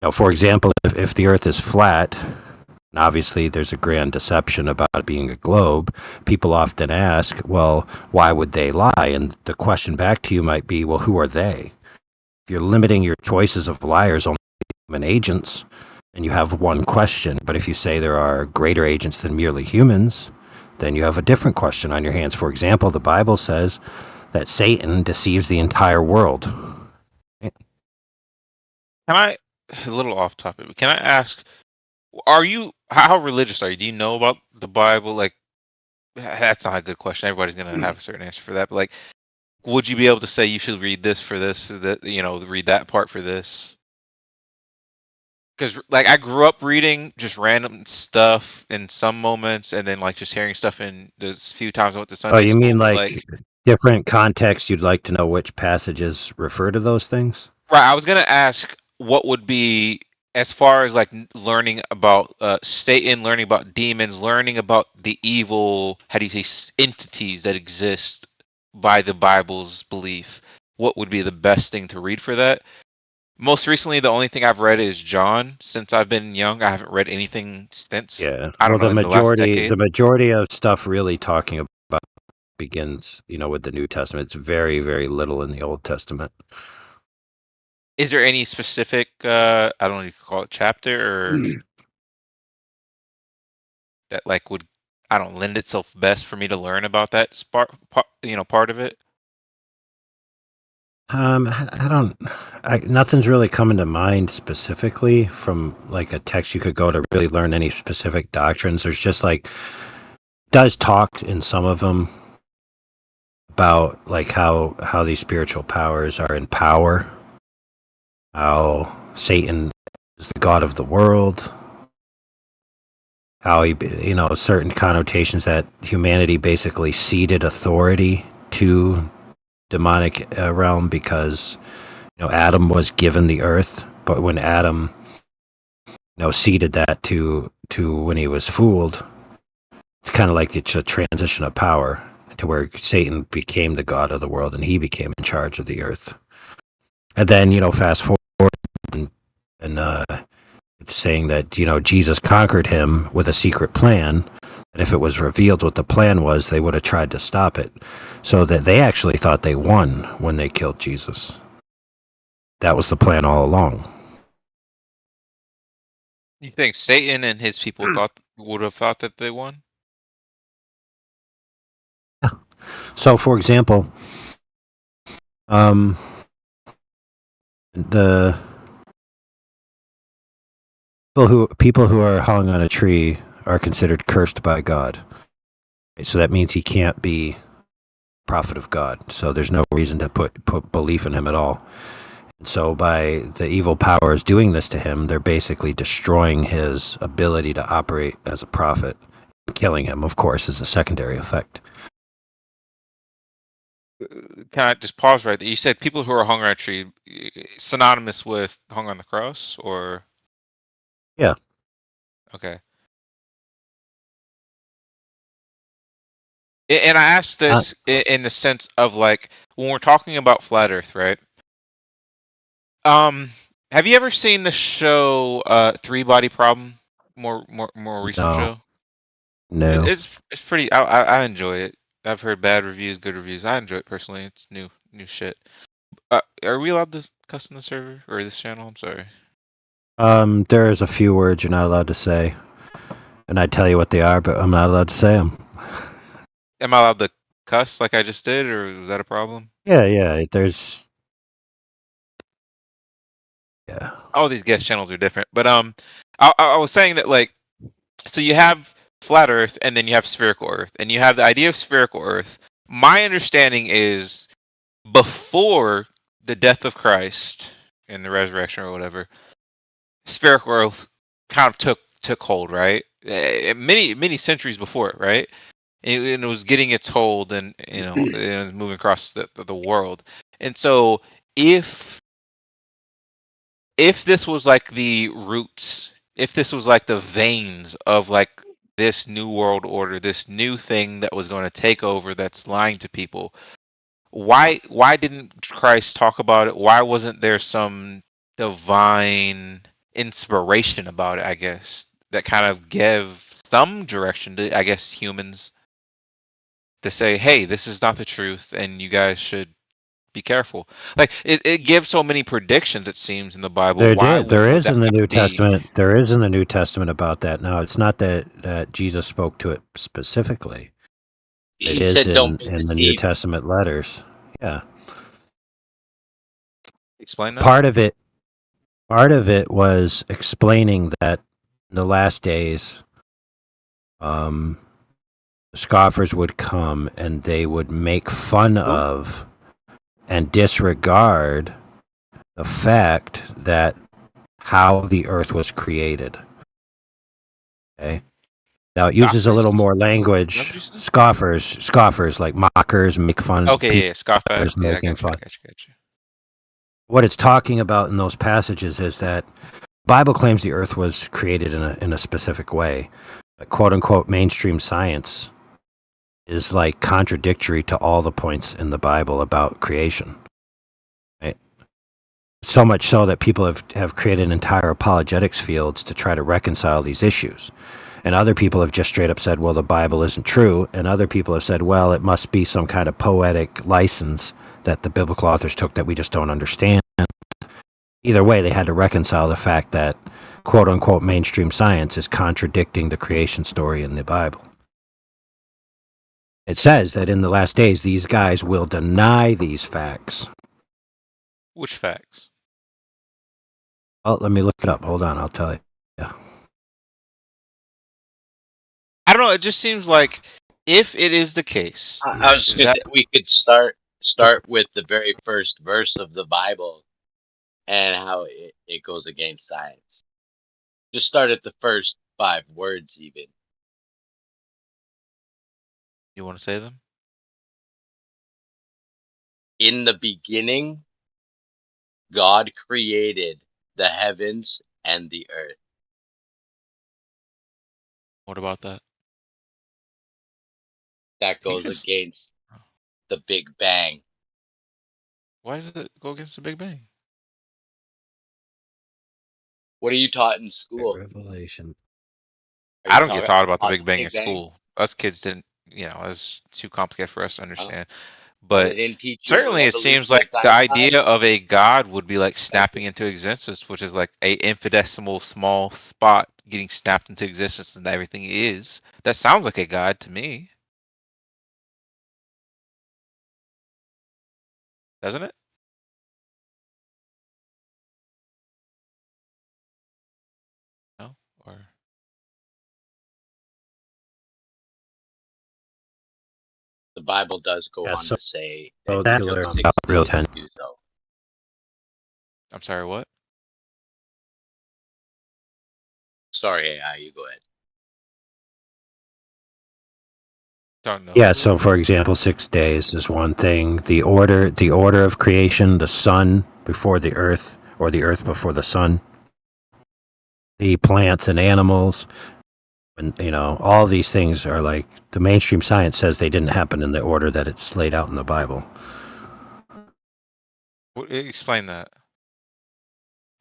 Now, for example, if the earth is flat, and obviously there's a grand deception about it being a globe, people often ask, well, why would they lie? And the question back to you might be, well, who are they? If you're limiting your choices of liars only to human agents, and you have one question. But if you say there are greater agents than merely humans, then you have a different question on your hands. For example, the Bible says that Satan deceives the entire world. Can I, a little off topic, but can I ask, are you, how religious are you? Do you know about the Bible? Like, that's not a good question. Everybody's going to have a certain answer for that. But like, would you be able to say you should read this for this, that, read that part for this? Because like I grew up reading just random stuff in some moments, and then like just hearing stuff in the few times I went to Sunday Oh, you school. mean like different contexts? You'd like to know which passages refer to those things? Right. I was gonna ask what would be, as far as like learning about Satan, learning about demons, learning about the evil, how do you say, entities that exist by the Bible's belief. What would be the best thing to read for that? Most recently, the only thing I've read is John. Since I've been young, I haven't read anything since. Yeah. I don't know, the in the last majority decade. the majority of stuff really talking about begins, with the New Testament. It's very, very little in the Old Testament. Is there any specific, I don't know if you could call it chapter, or that like would, I don't lend itself best for me to learn about that part of it? Nothing's really coming to mind specifically from like a text you could go to really learn any specific doctrines. There's just like, does talk in some of them about like how these spiritual powers are in power, how Satan is the god of the world, how he, certain connotations that humanity basically ceded authority to demonic realm because Adam was given the earth, but when Adam ceded that to when he was fooled, it's kind of like the transition of power to where Satan became the god of the world and he became in charge of the earth. And then fast forward and it's saying that Jesus conquered him with a secret plan, and if it was revealed what the plan was, they would have tried to stop it, so that they actually thought they won when they killed Jesus. That was the plan all along. You think Satan and his people would have thought that they won? So, for example, the people who are hung on a tree are considered cursed by God. So that means he can't be prophet of God. So there's no reason to put belief in him at all. And so by the evil powers doing this to him, they're basically destroying his ability to operate as a prophet. Killing him, of course, is a secondary effect. Can I just pause right there? You said people who are hung on a tree, synonymous with hung on the cross, or? Yeah. Okay. And I asked this in the sense of like when we're talking about flat Earth, right? Have you ever seen the show Three Body Problem? More recent show. No. It's pretty. I enjoy it. I've heard bad reviews, good reviews. I enjoy it personally. It's new shit. Are we allowed to cuss in the server or this channel? I'm sorry. There's a few words you're not allowed to say, and I'd tell you what they are, but I'm not allowed to say them. Am I allowed to cuss like I just did, or is that a problem? Yeah. There's. Yeah. All these guest channels are different, but I was saying that like, so you have flat Earth, and then you have spherical Earth, and you have the idea of spherical Earth. My understanding is before the death of Christ and the resurrection or whatever, spherical Earth kind of took hold, right? Many centuries before it, right? And it was getting its hold, and it was moving across the world. And so if this was like the roots, if this was like the veins of like this new world order, this new thing that was going to take over, that's lying to people, why didn't Christ talk about it? Why wasn't there some divine inspiration about it, I guess, that kind of gave some direction to, I guess, humans to say, hey, this is not the truth and you guys should be careful. Like it gives so many predictions, it seems, in the Bible. There is in the New Testament. There is in the New Testament about that. Now, it's not that Jesus spoke to it specifically. It is in the New Testament letters. Yeah. Explain that. Part of it was explaining that in the last days, scoffers would come and they would make fun of and disregard the fact that how the earth was created. Okay. Now it uses a little more language. Scoffers like mockers, make fun. Okay, yeah, scoffers making fun. I got you. What it's talking about in those passages is that the Bible claims the earth was created in a specific way. But quote unquote mainstream science is like contradictory to all the points in the Bible about creation. Right? So much so that people have created entire apologetics fields to try to reconcile these issues. And other people have just straight up said, well, the Bible isn't true. And other people have said, well, it must be some kind of poetic license that the biblical authors took that we just don't understand. Either way, they had to reconcile the fact that quote unquote mainstream science is contradicting the creation story in the Bible. It says that in the last days, these guys will deny these facts. Which facts? Oh, let me look it up. Hold on, I'll tell you. Yeah. I don't know. It just seems like if it is the case I was just gonna that say we could start with the very first verse of the Bible and how it goes against science. Just start at the first 5 words, even. you want to say them. In the beginning, God created the heavens and the earth. What about that? That You goes just against the Big Bang. why does it go against the Big Bang? What are you taught in school? Revelation. Are I you don't get taught about the taught Big Bang in Big Bang? school. Us kids didn't, it's too complicated for us to Oh, understand. well, they But didn't teach you the certainly it seems revolution of like the science class? idea of a God would be like snapping into existence, which is like a infinitesimal small spot getting snapped into existence and everything is. That sounds like a God to me. Doesn't it? No? Or The Bible does go Yeah, on so, to say so that he that took 6 about real days 10. to do so. I'm sorry, what? Sorry, AI, you go ahead. Don't know. Yeah, so for example, 6 days is one thing. The order of creation, the sun before the earth, or the earth before the sun. The plants and animals, and all these things are like the mainstream science says they didn't happen in the order that it's laid out in the Bible. Explain that.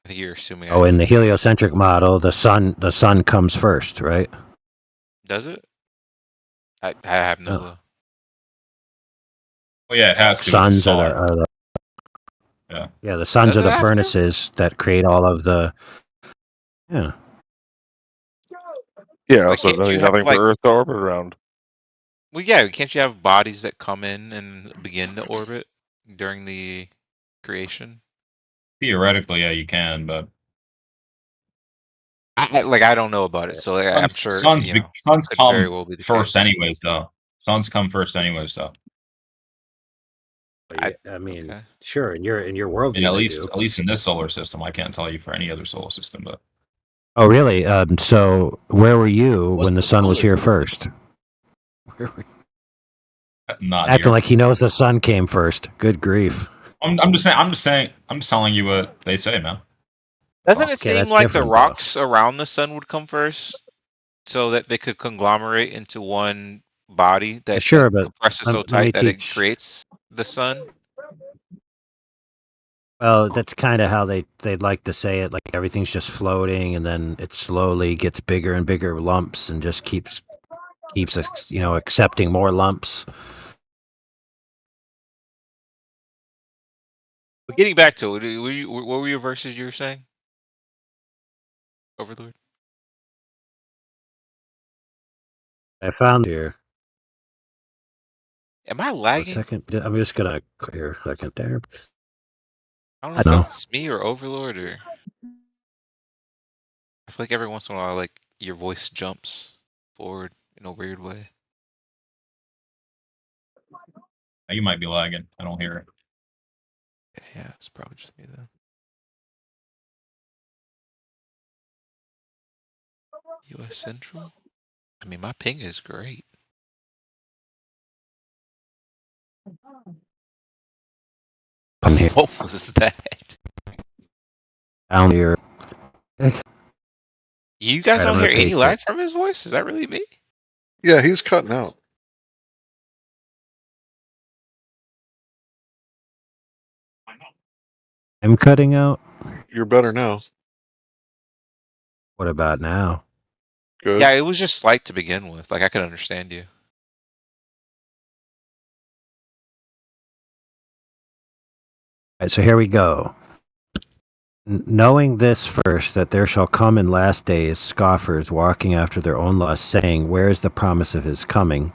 I think you're assuming. Oh, in the heliocentric model, the sun comes first, right? Does it? I have no clue. Well, yeah, it has to. Suns it's a star. are the yeah. The suns Does are it the have to? furnaces that create all of the Yeah, Like, so can't you nothing have like? for Earth to orbit around. Well, yeah. Can't you have bodies that come in and begin to orbit during the creation? Theoretically, yeah, you can, but I don't know about it, so like, I'm sure suns could come very well be the first, case. anyways. Though suns come first, anyways. Though. I mean, sure. In your worldview, And at they least do. in this solar system, I can't tell you for any other solar system, but Oh, really? So where were you when the sun was here first? not Acting here. like he knows the sun came first. Good grief. I'm just telling you what they say, man. Doesn't it Okay, seem that's like the different, though. rocks around the sun would come first, so that they could conglomerate into one body that Sure, but compresses so let me tight that it teach. creates the sun? Well, that's kind of how they'd like to say it. Like everything's just floating, and then it slowly gets bigger and bigger lumps, and just keeps accepting more lumps. But getting back to it, what were your verses you were saying, Overlord? I found here. Am I A lagging? second. I'm just gonna clear a second there. I don't know if it's me or Overlord, or I feel like every once in a while, like your voice jumps forward in a weird way. You might be lagging. I don't hear it. Yeah, it's probably just me then. U.S. Central? I mean, my ping is great. I'm here. What was that? Down here. You guys Right, don't I'm hear gonna any paste lag it. from his voice? Is that really me? Yeah, he's cutting out. I'm cutting out. You're better now. What about now? Good. Yeah, it was just slight to begin with. Like, I could understand you. All right, so here we go. Knowing this first, that there shall come in last days scoffers walking after their own lusts, saying, where is the promise of his coming?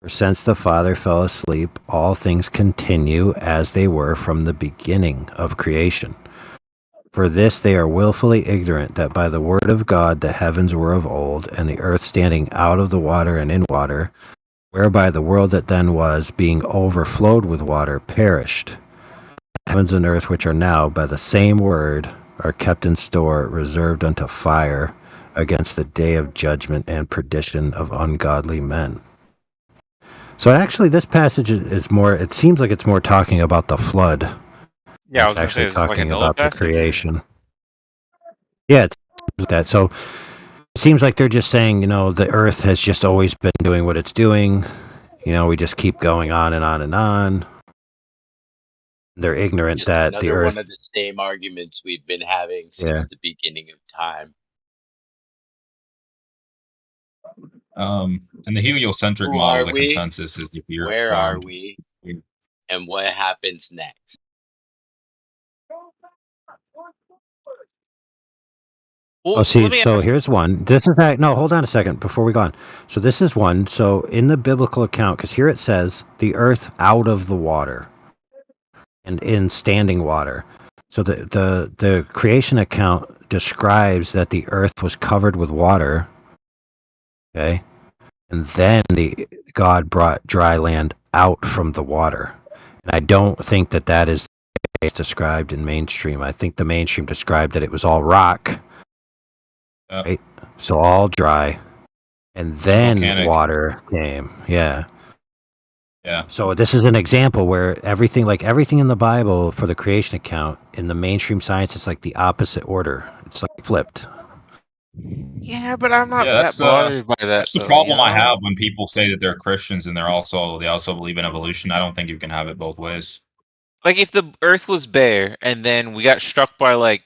For since the Father fell asleep, all things continue as they were from the beginning of creation. For this they are willfully ignorant, that by the word of God the heavens were of old, and the earth standing out of the water and in water, whereby the world that then was, being overflowed with water, perished. The heavens and earth which are now, by the same word, are kept in store, reserved unto fire, against the day of judgment and perdition of ungodly men. So actually this passage is more, it seems like it's more talking about the flood. Yeah, I It's was gonna say, actually is this like a talking Noah about the passage? creation. Yeah, it's that. So it seems like they're just saying, the earth has just always been doing what it's doing. We just keep going on and on and on. They're ignorant Just that the another one earth. of the same arguments we've been having since Yeah. the beginning of time. And the heliocentric Who model, are the we? consensus is that the Earth Where are formed. we? And what happens next? Oh, see, so here's one. This is no, hold on a second before we go on. So this is one. So in the biblical account, because here it says the earth out of the water and in standing water. So the creation account describes that the earth was covered with water. Okay. And then God brought dry land out from the water. And I don't think that is described in mainstream. I think the mainstream described that it was all rock. Right? So all dry. And then Volcanic. water came. Yeah. Yeah. So this is an example where everything in the Bible for the creation account, in the mainstream science, it's like the opposite order. It's like flipped. Yeah, but I'm not Yeah, that bothered by that. that's the though, problem I know? have when people say that they're Christians and they also believe in evolution. I don't think you can have it both ways. Like if the Earth was bare and then we got struck by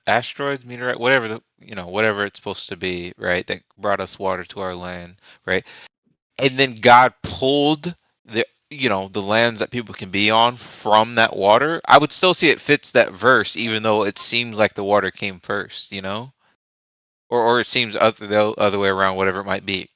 asteroids, meteorite, whatever whatever it's supposed to be, right? That brought us water to our land, right? And then God pulled the lands that people can be on from that water. I would still see it fits that verse, even though it seems like the water came first, or it seems the other way around, whatever it might be.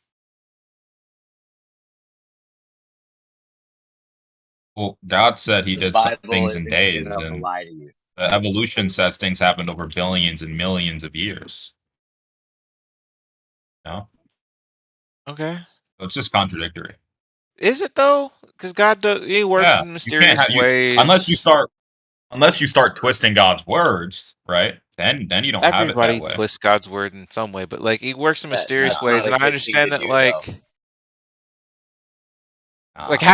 Well, God said He The did some Bible things in isn't days, gonna and lie to you. evolution says things happened over billions and millions of years. Okay. So it's just contradictory. Is it though? Because God He works in You can't mysterious ways. unless you start twisting God's words, right? Then you don't have it that Everybody way. twists God's word in some way, but He works in mysterious That's ways, not a and I good thing understand to that. do, though.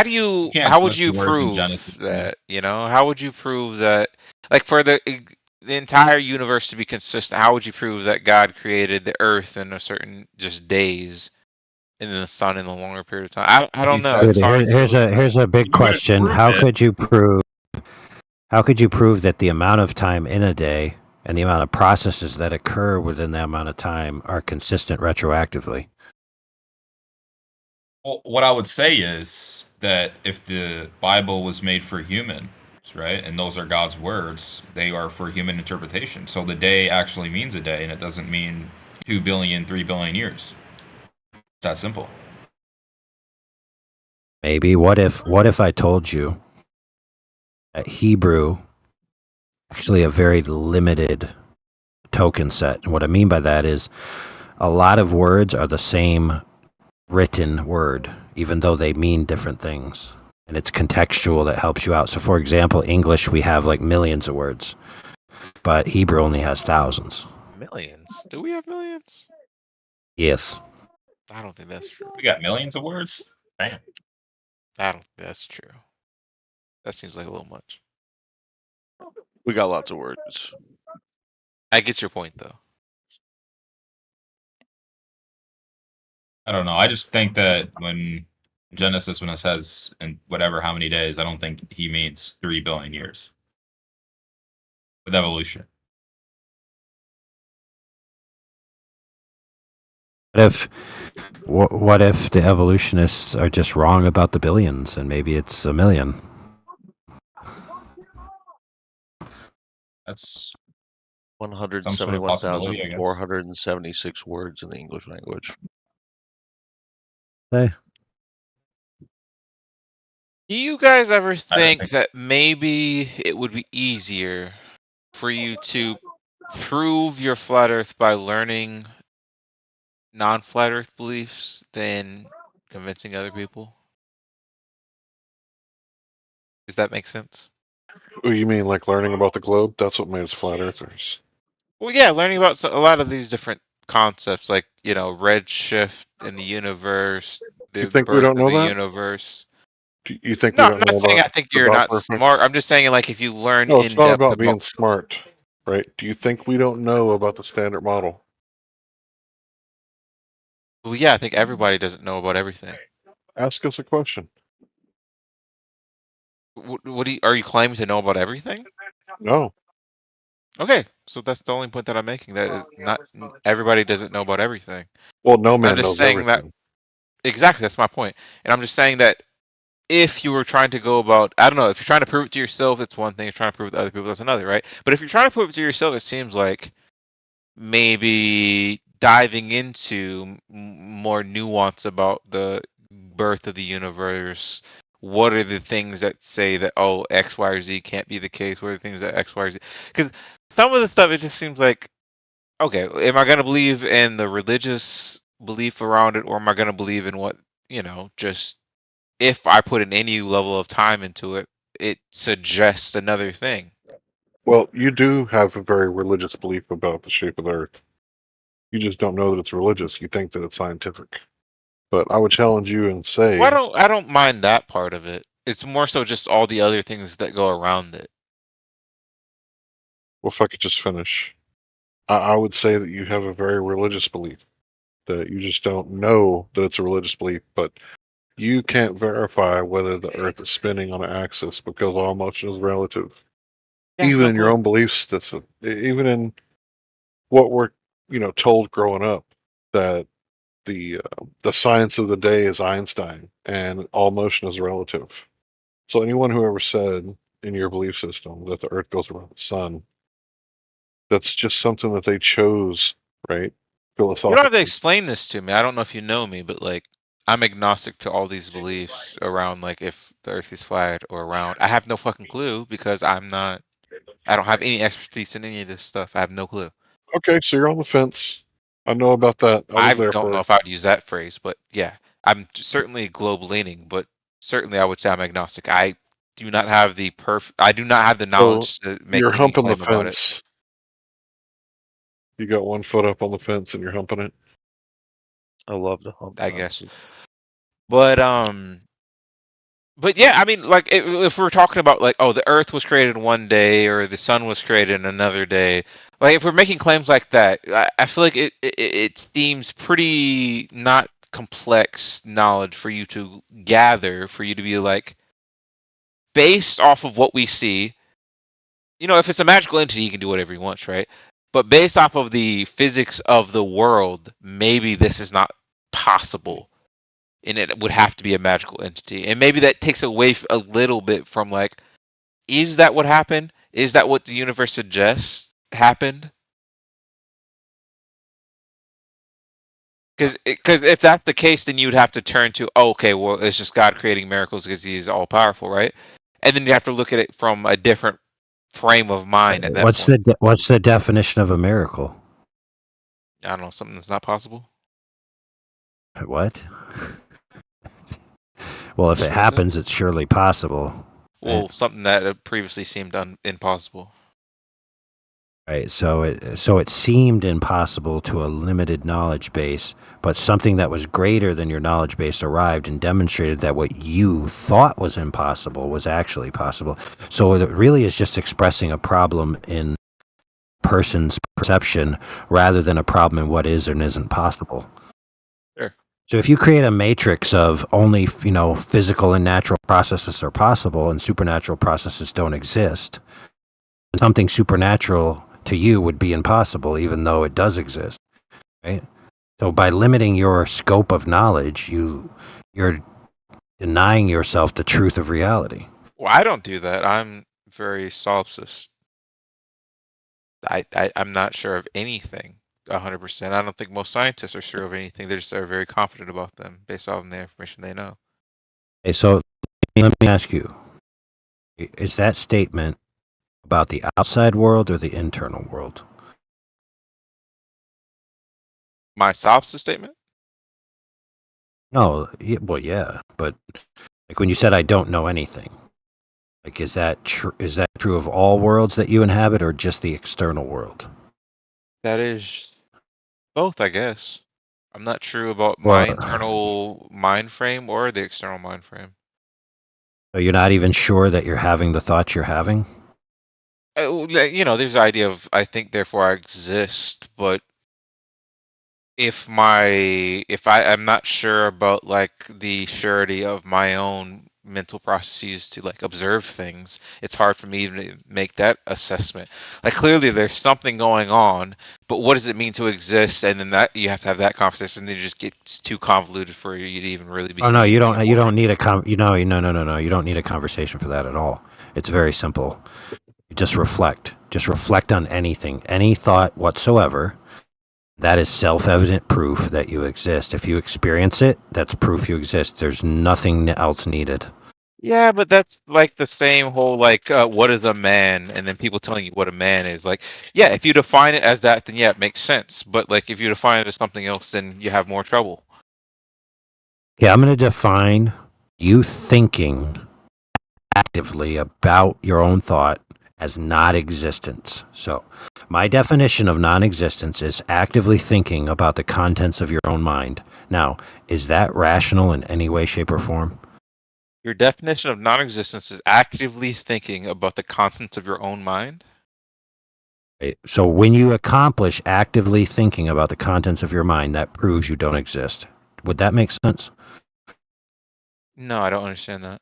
You can't How would twist you the words in prove Genesis. that? How would you prove that? Like for the entire universe to be consistent, how would you prove that God created the Earth in a certain just days, and then the sun in a longer period of time? I don't know. It's hard to. Here's a big question. How could you prove that the amount of time in a day and the amount of processes that occur within that amount of time are consistent retroactively? Well, what I would say is that if the Bible was made for humans, right, and those are God's words, they are for human interpretation. So the day actually means a day, and it doesn't mean 2 billion, 3 billion years. It's that simple. Maybe. What if I told you that Hebrew actually a very limited token set? And what I mean by that is a lot of words are the same written word, even though they mean different things. And it's contextual that helps you out. So for example, English, we have like millions of words, but Hebrew only has thousands. Millions? Do we have millions? Yes. I don't think that's true. We got millions of words? Damn. I don't think that's true. That seems like a little much. We got lots of words. I get your point, though. I don't know. I just think that when Genesis, when it says in whatever how many days, I don't think he means 3 billion years with evolution. What if the evolutionists are just wrong about the billions and maybe it's a million? That's 171,476 words in the English language. Hey. Do you guys ever I don't think think. that maybe it would be easier for you to prove your flat Earth by learning non-flat Earth beliefs than convincing other people? Does that make sense? Oh, you mean like learning about the globe? That's what made us flat earthers. Well, yeah, learning about a lot of these different concepts, like redshift in the universe, You the think we birth don't of know the that? universe. Do you think No, we I'm don't not know saying I about think the you're not Doppler effect? smart. I'm just saying, like, if you learn No, it's in not depth about about. being smart, right? Do you think we don't know about the standard model? Well, yeah, I think everybody doesn't know about everything. Ask us a question. What are you claiming to know about everything? No. Okay, so that's the only point that I'm making. That is not everybody doesn't know about everything. Well, no I'm man just knows saying that everything. exactly. That's my point, and I'm just saying that if you were trying to go about, I don't know, if you're trying to prove it to yourself, it's one thing. If you're trying to prove it to other people, that's another, right? But if you're trying to prove it to yourself, it seems like maybe diving into more nuance about the birth of the universe. What are the things that say that X, Y, or Z can't be the case? What are the things that X, Y, or Z? Because some of the stuff it just seems like, okay, am I gonna believe in the religious belief around it, or am I gonna believe in what just if I put in any level of time into it, it suggests another thing. Well, you do have a very religious belief about the shape of the Earth. You just don't know that it's religious. You think that it's scientific. But I would challenge you and say, Well, I don't mind that part of it. It's more so just all the other things that go around it. well, if I could just finish, I would say that you have a very religious belief, that you just don't know that it's a religious belief, but you can't verify whether the Earth is spinning on an axis because all motion is relative. Yeah, Even no in your clue. own belief system, even in what we're told growing up, that the science of the day is Einstein and all motion is relative. So anyone who ever said in your belief system that the Earth goes around the sun, that's just something that they chose, right? You don't have to Philosophically. explain this to me. I don't know if you know me, but like I'm agnostic to all these beliefs around like if the Earth is flat or round. I have no fucking clue because I don't have any expertise in any of this stuff. I have no clue. Okay, so you're on the fence. I know about that. I I was there don't know for. if I'd use that phrase, but yeah, I'm certainly globe leaning, but certainly I would say I'm agnostic. I do not have the So knowledge to make you're any humping the claim about it. fence. You got one foot up on the fence and you're humping it. I love the hump I guess. fences. But yeah, I mean, like if we're talking about like, the Earth was created in one day or the Sun was created in another day, like if we're making claims like that, I feel like it seems pretty not complex knowledge for you to gather, for you to be like, based off of what we see, if it's a magical entity, you can do whatever he wants, right? But based off of the physics of the world, maybe this is not possible. And it would have to be a magical entity. And maybe that takes away a little bit from like, is that what happened? Is that what the universe suggests happened? Because if that's the case, then you would have to turn to, okay, well, it's just God creating miracles because He is all powerful, right? And then you have to look at it from a different frame of mind at that What's point. what's the definition of a miracle? I don't know, something that's not possible. What? Well, if Just it what he said. happens, it's surely possible. Well, something that previously seemed impossible. Right. So it seemed impossible to a limited knowledge base, but something that was greater than your knowledge base arrived and demonstrated that what you thought was impossible was actually possible. So it really is just expressing a problem in person's perception rather than a problem in what is and isn't possible. Sure. So if you create a matrix of only, physical and natural processes are possible and supernatural processes don't exist, something supernatural to you would be impossible even though it does exist, right? So by limiting your scope of knowledge, you're denying yourself the truth of reality. Well, I don't do that. I'm very solipsist. I'm not sure of anything 100%. I don't think most scientists are sure of anything. They just are very confident about them based on the information they know. Okay, so let me ask you: is that statement about the outside world or the internal world? My solipsism statement? No, well, yeah, but like when you said I don't know anything, like is that true of all worlds that you inhabit, or just the external world? That is both, I guess. I'm not true about my Well, internal mind frame or the external mind frame. so you're not even sure that you're having the thoughts you're having? There's the idea of I think, therefore I exist, but if I'm not sure about like the surety of my own mental processes to like observe things, it's hard for me even to make that assessment. Like clearly there's something going on, but what does it mean to exist? And then that you have to have that conversation, and then it just gets too convoluted for you to even really be Oh no, seeing you anything don't. You don't important. need no, you don't need a conversation for that at all. It's very simple. You just reflect. Just reflect on anything, any thought whatsoever. That is self-evident proof that you exist. If you experience it, that's proof you exist. There's nothing else needed. Yeah, but that's like the same whole like what is a man, and then people telling you what a man is. Like, yeah, if you define it as that, then yeah, it makes sense. But like if you define it as something else, then you have more trouble. Yeah, I'm going to define you thinking actively about your own thought as non-existence. So, my definition of non-existence is actively thinking about the contents of your own mind. Now, is that rational in any way, shape, or form? Your definition of non-existence is actively thinking about the contents of your own mind. Right. So, when you accomplish actively thinking about the contents of your mind, that proves you don't exist. Would that make sense? No, I don't understand that.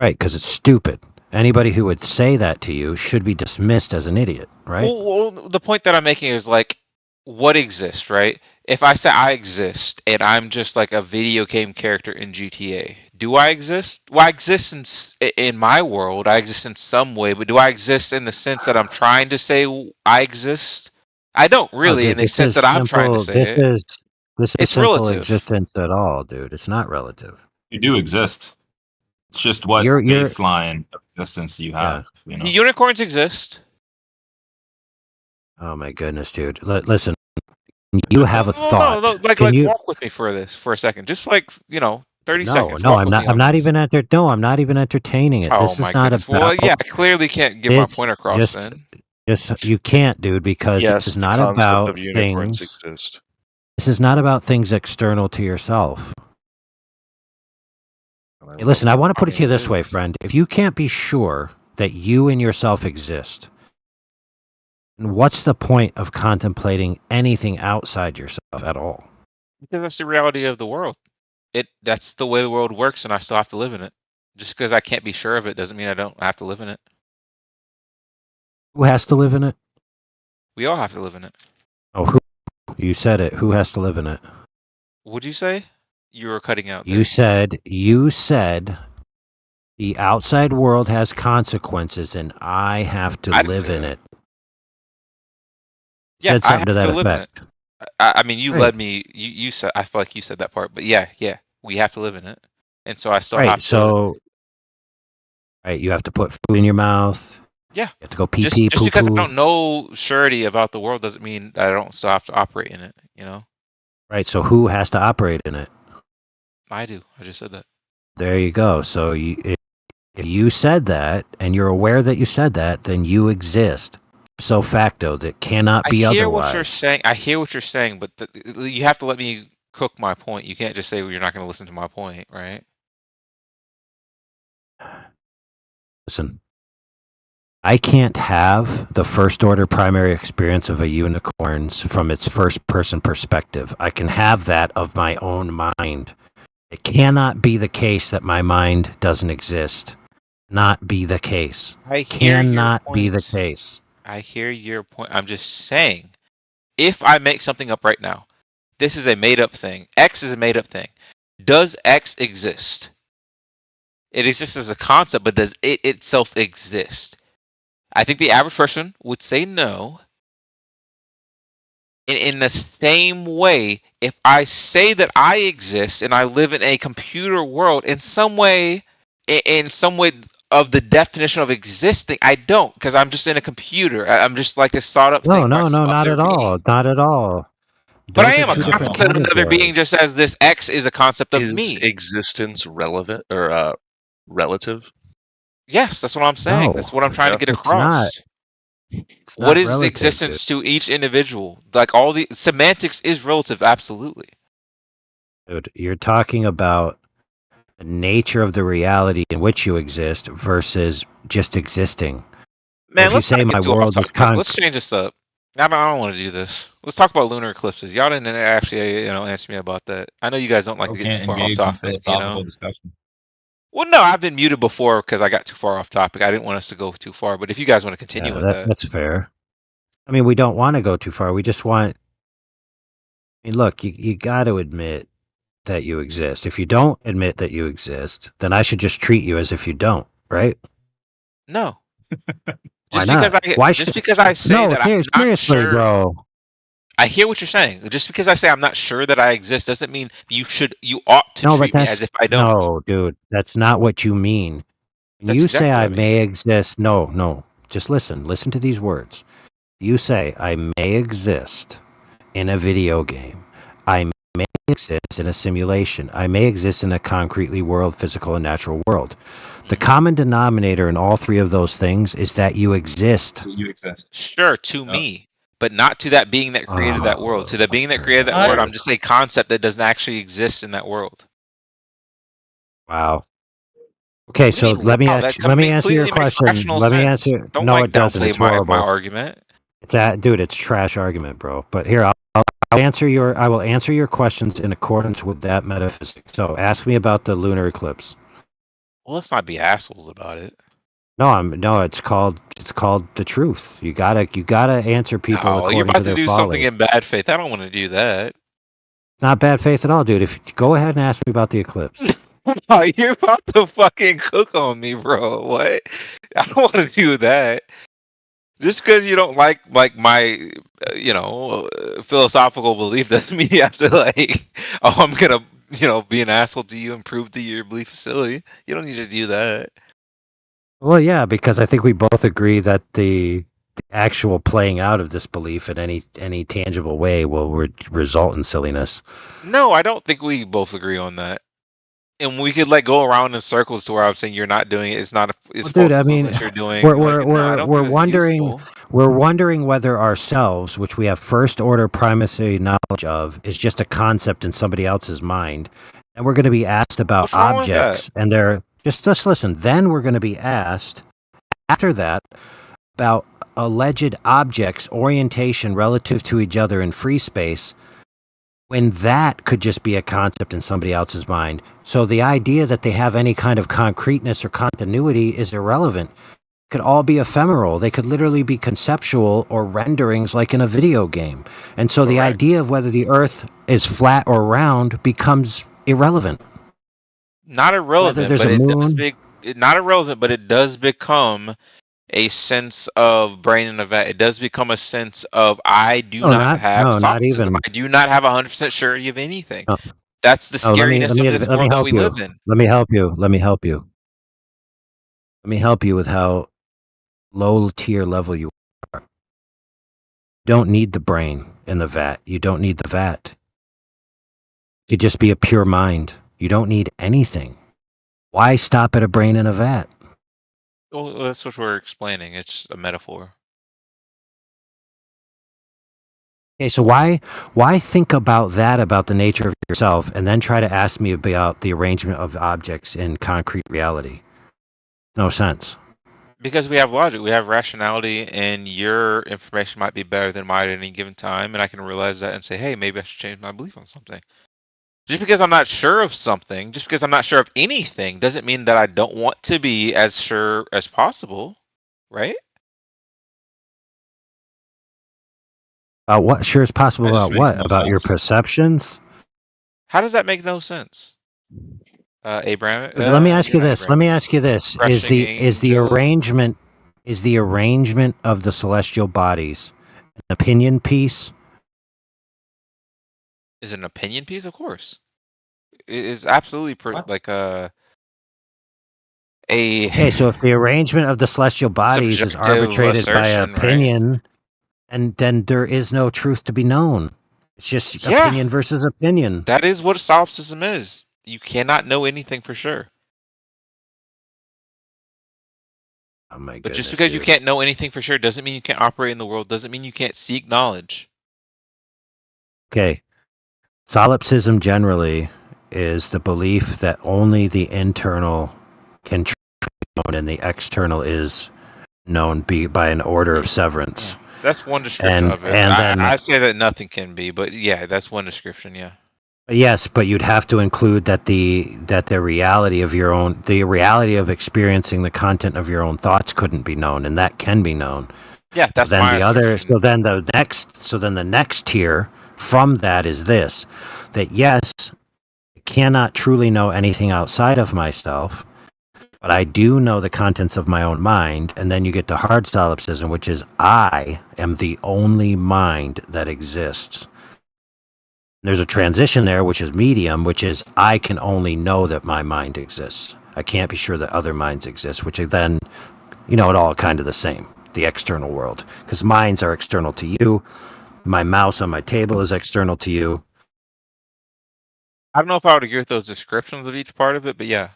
Right, because it's stupid. Anybody who would say that to you should be dismissed as an idiot, right? Well, the point that I'm making is like, what exists, right? If I say I exist and I'm just like a video game character in GTA, do I exist? Well, I exist in my world. I exist in some way, but do I exist in the sense that I'm trying to say I exist? I don't Oh, really, in dude, the this sense is that I'm trying to simple. say it. This is It's simple relative. existence at all, dude. It's not relative. You do exist. It's just what You're baseline of existence you yeah. have. You know. Unicorns exist. Oh my goodness, dude. Listen, you have a thought. No, like Can you? walk with me for this for a second. Just like 30 No, seconds. no, Walk I'm with not. me on this. No, I'm not even entertaining it. Oh This my is not goodness. Well, yeah, about I clearly can't get my this. point across then. Just you can't, dude, because this Yes, is the not concept of about unicorns things. exist. This is not about things external to yourself. Hey, listen, I want to I put it mean, to you it this way, is. friend. If you can't be sure that you and yourself exist, then what's the point of contemplating anything outside yourself at all? Because that's the reality of the world. That's the way the world works, and I still have to live in it. Just because I can't be sure of it doesn't mean I don't have to live in it. Who has to live in it? We all have to live in it. Oh, who? You said it. Who has to live in it? What'd you say? You were cutting out You there. said the outside world has consequences and I have to I didn't live say in that. it. Yeah, Said I something to have that to live in it. effect. I mean, you Right. led me. You said. I feel like you said that part, but yeah, we have to live in it, and so I still Right. have to. So, right, you have to put food in your mouth. Yeah. You have to go pee Just pee poo because I poo. don't know surety about the world doesn't mean that I don't still have to operate in it. Right. So who has to operate in it? I do. I just said that. There you go. So if you said that and you're aware that you said that, then you exist. So facto, that cannot I be hear what you're otherwise. saying. I hear what you're saying, but you have to let me cook my point. You can't just say, well, you're not going to listen to my point, right? Listen, I can't have the first order primary experience of a unicorn from its first person perspective. I can have that of my own mind. It cannot be the case that my mind doesn't exist. Not be the case. I hear your Cannot be the point. case. I hear your point. I'm just saying, if I make something up right now, this is a made up thing. X is a made up thing. Does X exist? It exists as a concept, but does it itself exist? I think the average person would say no. In the same way, if I say that I exist and I live in a computer world, in some way of the definition of existing, I don't, because I'm just in a computer. I'm just like this thought up No, thing where I no, no, saw not there at all. being. Not at all. But I Those are am a two different concept of another being, categories. just as this X is a concept of Is me. existence relevant or relative? Yes, that's what I'm saying. That's No, what I'm trying to Yeah. get it's not. across. It's What not is relative, dude. existence to each individual? Like all the semantics is relative, absolutely. Dude, you're talking about the nature of the reality in which you exist versus just existing. Man, If you let's say not my get too off world is topic. Let's change this up. I don't want to do this. Let's talk about lunar eclipses. Y'all didn't actually, answer me about that. I know you guys don't like to get too Can't far off engage in topic, philosophical discussion. Well, no, I've been muted before because I got too far off topic. I didn't want us to go too far, but if you guys want to continue with that. That's fair. I mean, we don't want to go too far. We just want. I mean, look, you got to admit that you exist. If you don't admit that you exist, then I should just treat you as if you don't, right? No. Why not? Just because I say that I'm not seriously, sure, bro. I hear what you're saying. Just because I say I'm not sure that I exist doesn't mean you ought to No, but treat me as if I don't. No, dude, that's not what you mean. When That's you exactly say what I I mean. may exist, no, just listen to these words. You say I may exist in a video game. I may exist in a simulation. I may exist in a concretely world, physical and natural world. The common denominator in all three of those things is that you exist. Sure, to me, but not to that being that created that world. To the being that created that world, I'm just a concept that doesn't actually exist in that world. Wow. Okay, so let me answer your question. Let me answer. Don't No, it doesn't. downplay It's my horrible. argument. Dude, it's trash argument, bro. But here, I will answer your questions in accordance with that metaphysics. So ask me about the lunar eclipse. Well, let's not be assholes about it. No, it's called the truth. You gotta answer people according you're about to their do folly. something in bad faith. I don't want to do that. It's not bad faith at all, dude. Go ahead and ask me about the eclipse. Oh, you're about to fucking cook on me, bro. What? I don't want to do that. Just because you don't like my, philosophical belief doesn't mean you have to I'm gonna, be an asshole to you and prove to your belief silly. You don't need to do that. Well, yeah, because I think we both agree that the actual playing out of this belief in any tangible way will result in silliness. No, I don't think we both agree on that. And we could go around in circles to where I'm saying you're not doing it. It's not it's Well, dude, false I mean, what you're doing. we're wondering whether ourselves, which we have first order primacy knowledge of, is just a concept in somebody else's mind, and we're going to be asked about What's wrong with objects, and they're just listen. Then we're going to be asked after that about alleged objects' orientation relative to each other in free space, when that could just be a concept in somebody else's mind. So the idea that they have any kind of concreteness or continuity is irrelevant. It could all be ephemeral. They could literally be conceptual or renderings like in a video game. And so the idea of whether the Earth is flat or round becomes irrelevant. Not irrelevant, there's but a it moon. not irrelevant, but it does become a sense of brain in a vat. It does become a sense of I do not have solipsism. I do not have 100% surety of anything. No. That's the scariness of this let me world that help we you. live in. Let me help you. Let me help you. Let me help you with how low tier level you are. You don't need the brain in the vat. You don't need the vat. You just be a pure mind. You don't need anything. Why stop at a brain in a vat? Well, that's what we're explaining. It's a metaphor. Okay, so why think about that, about the nature of yourself, and then try to ask me about the arrangement of objects in concrete reality? No sense. Because we have logic, we have rationality, and your information might be better than mine at any given time, and I can realize that and say, hey, maybe I should change my belief on something. Just because I'm not sure of something, just because I'm not sure of anything, doesn't mean that I don't want to be as sure as possible, right? What sure as possible about what? About your perceptions? How does that make no sense? Abraham. Let me ask you this. Is the arrangement of the celestial bodies an opinion piece, Is it an opinion piece? Of course. It is absolutely like Okay, so if the arrangement of the celestial bodies is subjective arbitrated by assertion, right? opinion, and then there is no truth to be known. It's just Yeah. opinion versus opinion. That is what solipsism is. You cannot know anything for sure. Oh my But goodness, just because you dude. can't know anything for sure doesn't mean you can't operate in the world, doesn't mean you can't seek knowledge. Okay. Solipsism generally is the belief that only the internal can be known and the external is known by an order of severance. That's one description of it. I say that nothing can be, but yeah, that's one description, yeah. Yes, but you'd have to include that the reality of the reality of experiencing the content of your own thoughts couldn't be known, and that can be known. Yeah, that's then my the other. assertion. So then the next tier from that is this: that yes, I cannot truly know anything outside of myself, but I do know the contents of my own mind. And then you get to hard solipsism, which is I am the only mind that exists. There's a transition there, which is medium, which is I can only know that my mind exists. I can't be sure that other minds exist, which is then, it all kind of the same, the external world. Because minds are external to you. My mouse on my table is external to you. I don't know if I would agree with those descriptions of each part of it, but yeah,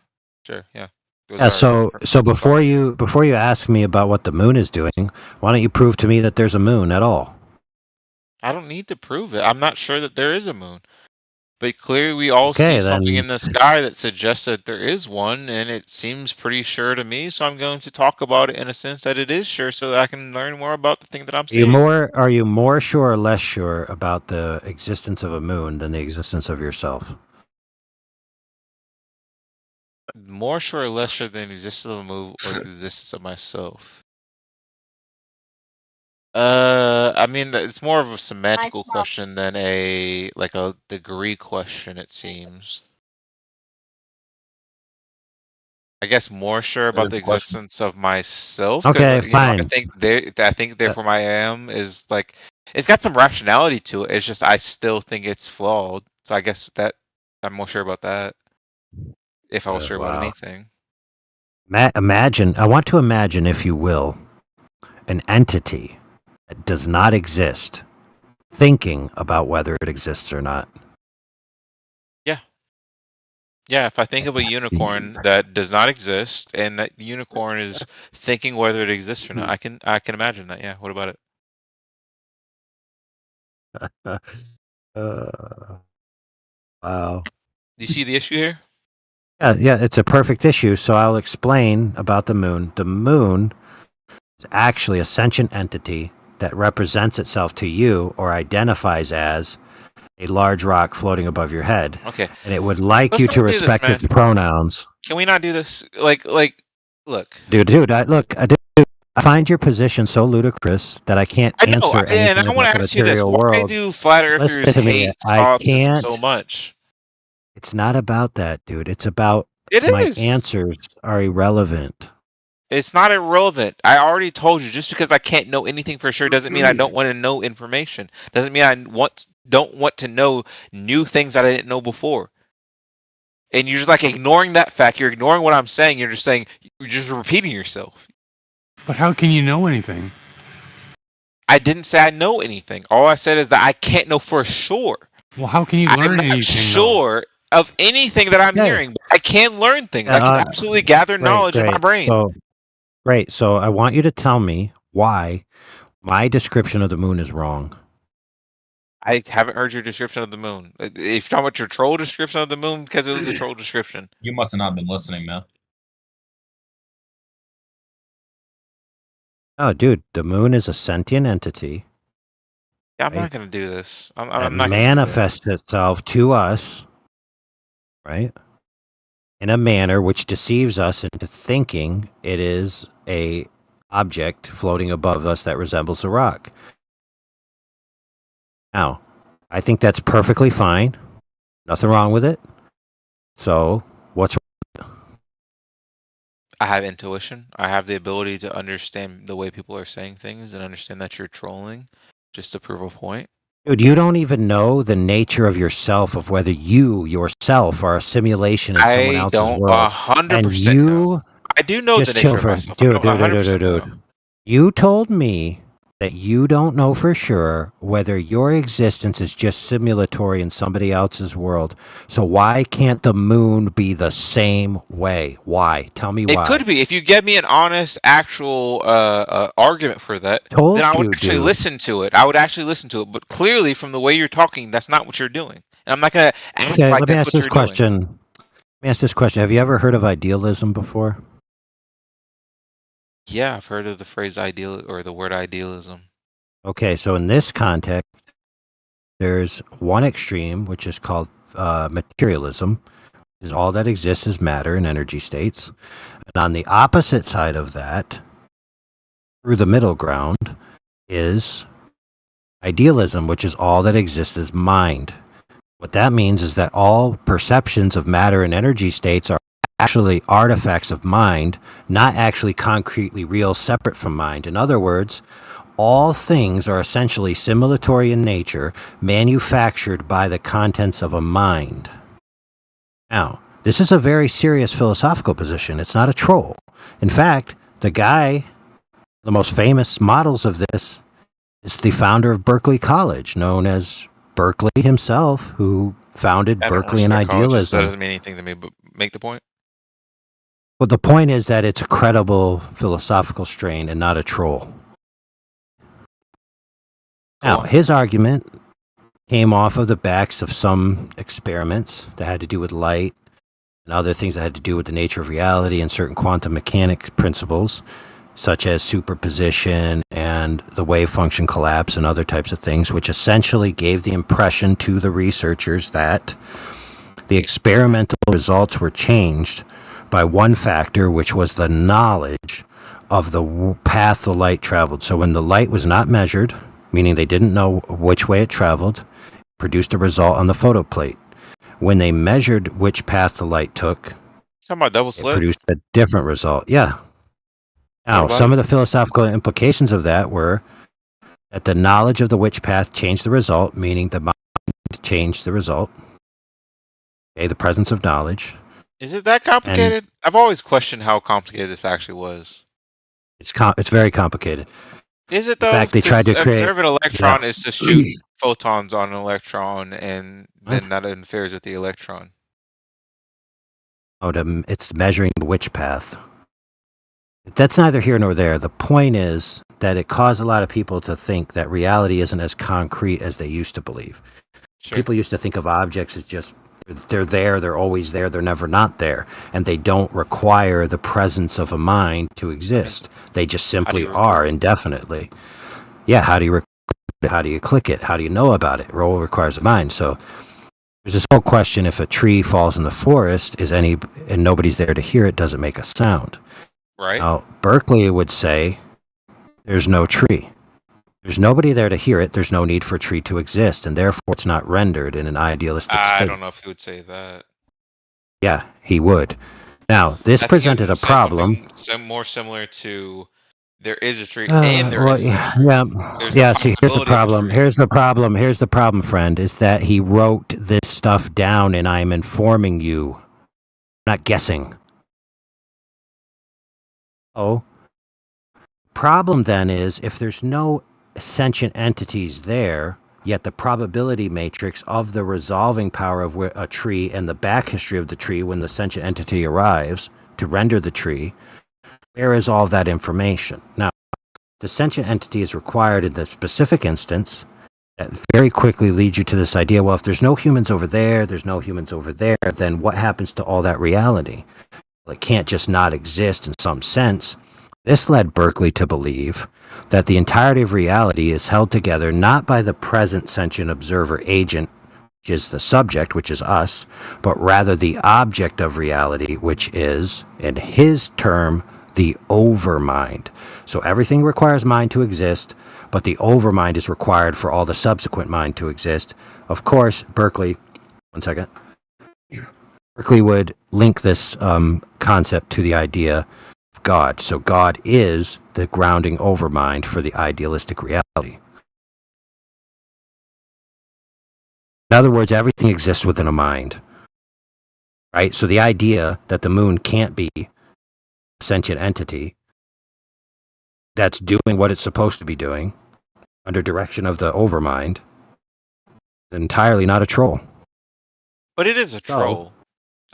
sure, yeah. Yeah, so before you ask me about what the moon is doing, why don't you prove to me that there's a moon at all? I don't need to prove it. I'm not sure that there is a moon. But clearly we all see something in the sky that suggests that there is one, and it seems pretty sure to me, so I'm going to talk about it in a sense that it is sure so that I can learn more about the thing that I'm seeing. Are you more sure or less sure about the existence of a moon than the existence of yourself? More sure or less sure than the existence of a moon or the existence of myself? I mean, it's more of a semantical question than a degree question, it seems. I guess more sure about the existence of myself. Okay, fine. I think therefore I am is like it's got some rationality to it. It's just I still think it's flawed. So I guess that I'm more sure about that. If I was sure about anything. I want to imagine, if you will, an entity that does not exist, thinking about whether it exists or not. Yeah. Yeah, if I think of a unicorn that does not exist and that unicorn is thinking whether it exists or not, I can imagine that. Yeah. What about it? Wow. Do you see the issue here? Yeah, it's a perfect issue. So I'll explain about the moon. The moon is actually a sentient entity that represents itself to you or identifies as a large rock floating above your head. Okay. And it would like you to respect its pronouns. Can we not do this? Like, look. Dude, I find your position so ludicrous that I can't answer anything and I want about to the ask you this. material Why world. do flat earthers hate solipsism so much? It's not about that, dude. It's about my answers are irrelevant. It's not irrelevant. I already told you, just because I can't know anything for sure doesn't mean I don't want to know information. Doesn't mean I don't want to know new things that I didn't know before. And you're just like ignoring that fact. You're ignoring what I'm saying. You're just repeating yourself. But how can you know anything? I didn't say I know anything. All I said is that I can't know for sure. Well, how can you learn anything? I'm not sure of anything that I'm hearing. But I can learn things. I can absolutely gather knowledge in my brain. Great. So I want you to tell me why my description of the moon is wrong. I haven't heard your description of the moon. If you're talking about your troll description of the moon, because it was a troll description. You must have not been listening, man. Oh, dude, the moon is a sentient entity. Yeah, I'm not going to do this. I'm not manifests itself to us, right? In a manner which deceives us into thinking it is a object floating above us that resembles a rock. Now, I think that's perfectly fine. Nothing wrong with it. So, what's wrong? I have intuition. I have the ability to understand the way people are saying things and understand that you're trolling just to prove a point. Dude, you don't even know the nature of yourself, of whether you yourself are a simulation in someone I else's don't world. And 100% know. you I do know the just chill nature of for myself. I don't 100% know. dude. You told me that you don't know for sure whether your existence is just simulatory in somebody else's world. So why can't the moon be the same way? Why? Tell me It why. could be. If you get me an honest, actual argument for that, Told then I would you, actually dude. listen to it. I would actually listen to it. But clearly, from the way you're talking, that's not what you're doing. And I'm not going to act Okay, like let me that's ask what this you're doing. question. Let me ask this question. Have you ever heard of idealism before? Yeah, I've heard of the phrase ideal or the word idealism. Okay, so in this context, there's one extreme, which is called materialism, is all that exists is matter and energy states. And on the opposite side of that, through the middle ground, is idealism, which is all that exists is mind. What that means is that all perceptions of matter and energy states are actually artifacts of mind, not actually concretely real, separate from mind. In other words, all things are essentially simulatory in nature, manufactured by the contents of a mind. Now, this is a very serious philosophical position. It's not a troll. In fact, the most famous models of this is the founder of Berkeley College, known as Berkeley himself, who founded I don't Berkeley and respect colleges. That idealism. doesn't mean anything to me, but make the point. But the point is that it's a credible philosophical strain and not a troll. Now, his argument came off of the backs of some experiments that had to do with light and other things that had to do with the nature of reality and certain quantum mechanics principles, such as superposition and the wave function collapse and other types of things, which essentially gave the impression to the researchers that the experimental results were changed by one factor, which was the knowledge of the path the light traveled. So when the light was not measured, meaning they didn't know which way it traveled, it produced a result on the photoplate. When they measured which path the light took, Talking about double it slit? produced a different result. Yeah. Now, about some of the philosophical implications of that were that the knowledge of the which path changed the result, meaning the mind changed the result. Okay, the presence of knowledge. Is it that complicated? I've always questioned how complicated this actually was. It's very complicated. Is it In though? fact, they tried to create. Observe an electron Yeah. is to shoot photons on an electron, and then that interferes with the electron. Oh, it's measuring the which path. That's neither here nor there. The point is that it caused a lot of people to think that reality isn't as concrete as they used to believe. Sure. People used to think of objects as just they're there, they're always there, they're never not there, and they don't require the presence of a mind to exist. They just simply are indefinitely. Yeah, how do you record it? How do you click it? How do you know about it? It all requires a mind. So there's this whole question: if a tree falls in the forest, and nobody's there to hear it, does it make a sound? Right. Now, Berkeley would say there's no tree. There's nobody there to hear it. There's no need for a tree to exist, and therefore it's not rendered in an idealistic state. I don't know if he would say that. Yeah, he would. Now, this I think presented he a would say problem. something more similar to there is a tree and there isn't a tree. There's Yeah. a See, here's the possibility of a problem. tree. Here's the problem, friend. Is that he wrote this stuff down, and I'm informing you, not guessing. Oh. Problem then is if there's no sentient entities there, yet the probability matrix of the resolving power of a tree and the back history of the tree when the sentient entity arrives to render the tree, where is all that information? Now, the sentient entity is required in the specific instance. That very quickly leads you to this idea, well, if there's no humans over there, there's no humans over there, then what happens to all that reality? Well, it can't just not exist in some sense. This led Berkeley to believe that the entirety of reality is held together not by the present sentient observer agent, which is the subject, which is us, but rather the object of reality, which is, in his term, the overmind. So everything requires mind to exist, but the overmind is required for all the subsequent mind to exist. Of course, Berkeley, one second. Berkeley would link this concept to the idea of God. So God is the grounding overmind for the idealistic reality. In other words, everything exists within a mind, right? So the idea that the moon can't be a sentient entity that's doing what it's supposed to be doing under direction of the Overmind is entirely not a troll. But it is a troll.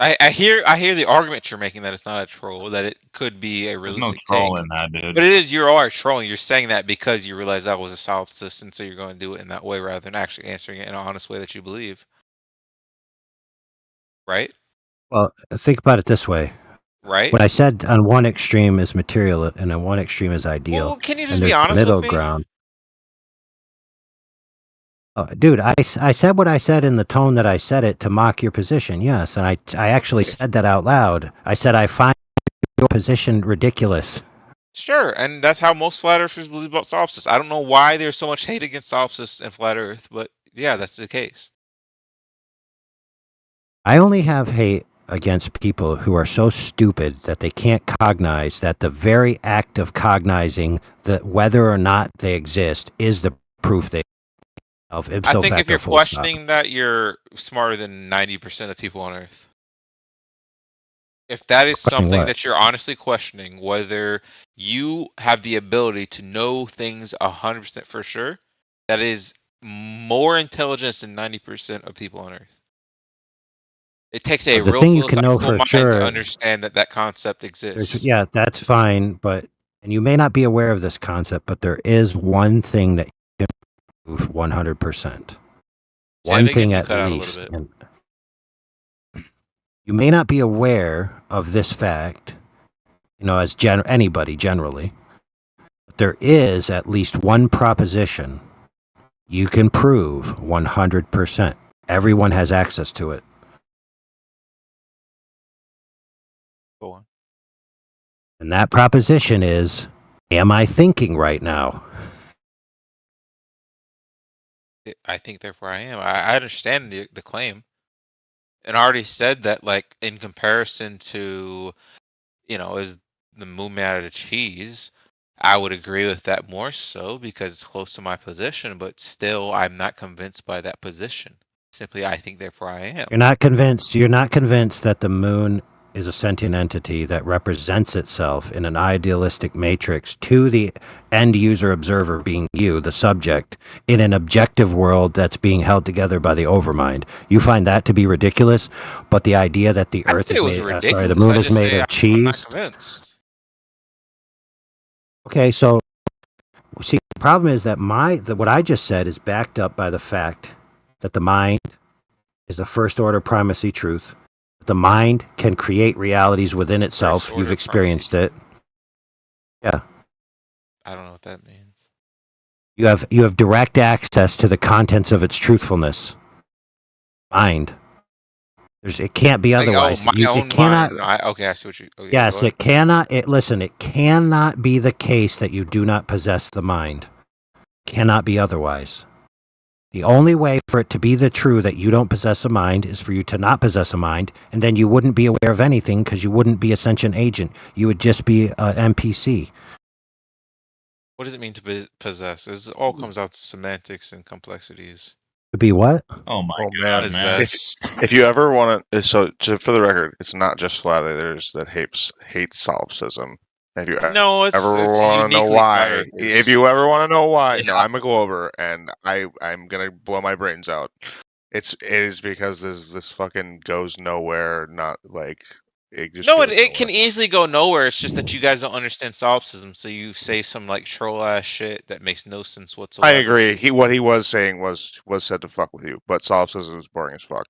I hear the argument you're making that it's not a troll, that it could be a There's no realistic troll take. in that, dude. But it is, you are trolling. You're saying that because you realize that was a solipsist, and so you're going to do it in that way rather than actually answering it in an honest way that you believe. Right? Well, think about it this way. Right? When I said on one extreme is material and on one extreme is ideal, Well, can you just and be there's honest middle with me? ground. Dude, I said what I said in the tone that I said it to mock your position, yes. And I actually said that out loud. I said I find your position ridiculous. Sure, and that's how most flat earthers believe about solipsists. I don't know why there's so much hate against solipsists and flat earth, but yeah, that's the case. I only have hate against people who are so stupid that they can't cognize that the very act of cognizing that whether or not they exist is the proof they of ipso I think if facto you're full stop. questioning that, you're smarter than 90% of people on Earth. If that is Questioning something what? that you're honestly questioning, whether you have the ability to know things 100% for sure, that is more intelligence than 90% of people on Earth. It takes a The real thing you can know philosophical for mind to sure, understand that that concept exists. yeah, that's fine, but and you may not be aware of this concept, but there is one thing that you can prove 100%. One thing at least. And you may not be aware of this fact, as anybody generally, but there is at least one proposition you can prove 100%. Everyone has access to it. Go on. And that proposition is, am I thinking right now? I think, therefore, I am. I understand the claim. And I already said that, like, in comparison to, is the moon made out of cheese, I would agree with that more so because it's close to my position, but still, I'm not convinced by that position. Simply, I think, therefore, I am. You're not convinced that the moon is a sentient entity that represents itself in an idealistic matrix to the end user observer, being you, the subject, in an objective world that's being held together by the Overmind. You find that to be ridiculous, but the idea that the Earth is made, the moon is made of cheese. I'm not convinced. Okay, so see, the problem is that what I just said is backed up by the fact that the mind is the first order primacy truth. The mind can create realities within itself. You've experienced it. Yeah. I don't know what that means. You have direct access to the contents of its truthfulness. Mind. It can't be otherwise. It cannot. Okay, I see what you. Okay, yes, it cannot. Listen, it cannot be the case that you do not possess the mind. Cannot be otherwise. The only way for it to be the true that you don't possess a mind is for you to not possess a mind, and then you wouldn't be aware of anything because you wouldn't be a sentient agent. You would just be an NPC. What does it mean to possess? It all comes out to semantics and complexities. To be what? Oh my God, man! If you ever want to, for the record, it's not just flat earthers that hate solipsism. If you ever want to know why, no, I'm a Glober, and I'm gonna blow my brains out. It is because this fucking goes nowhere. Not like it just. No, it can easily go nowhere. It's just that you guys don't understand solipsism, so you say some like troll ass shit that makes no sense whatsoever. I agree. What he was saying was said to fuck with you, but solipsism is boring as fuck.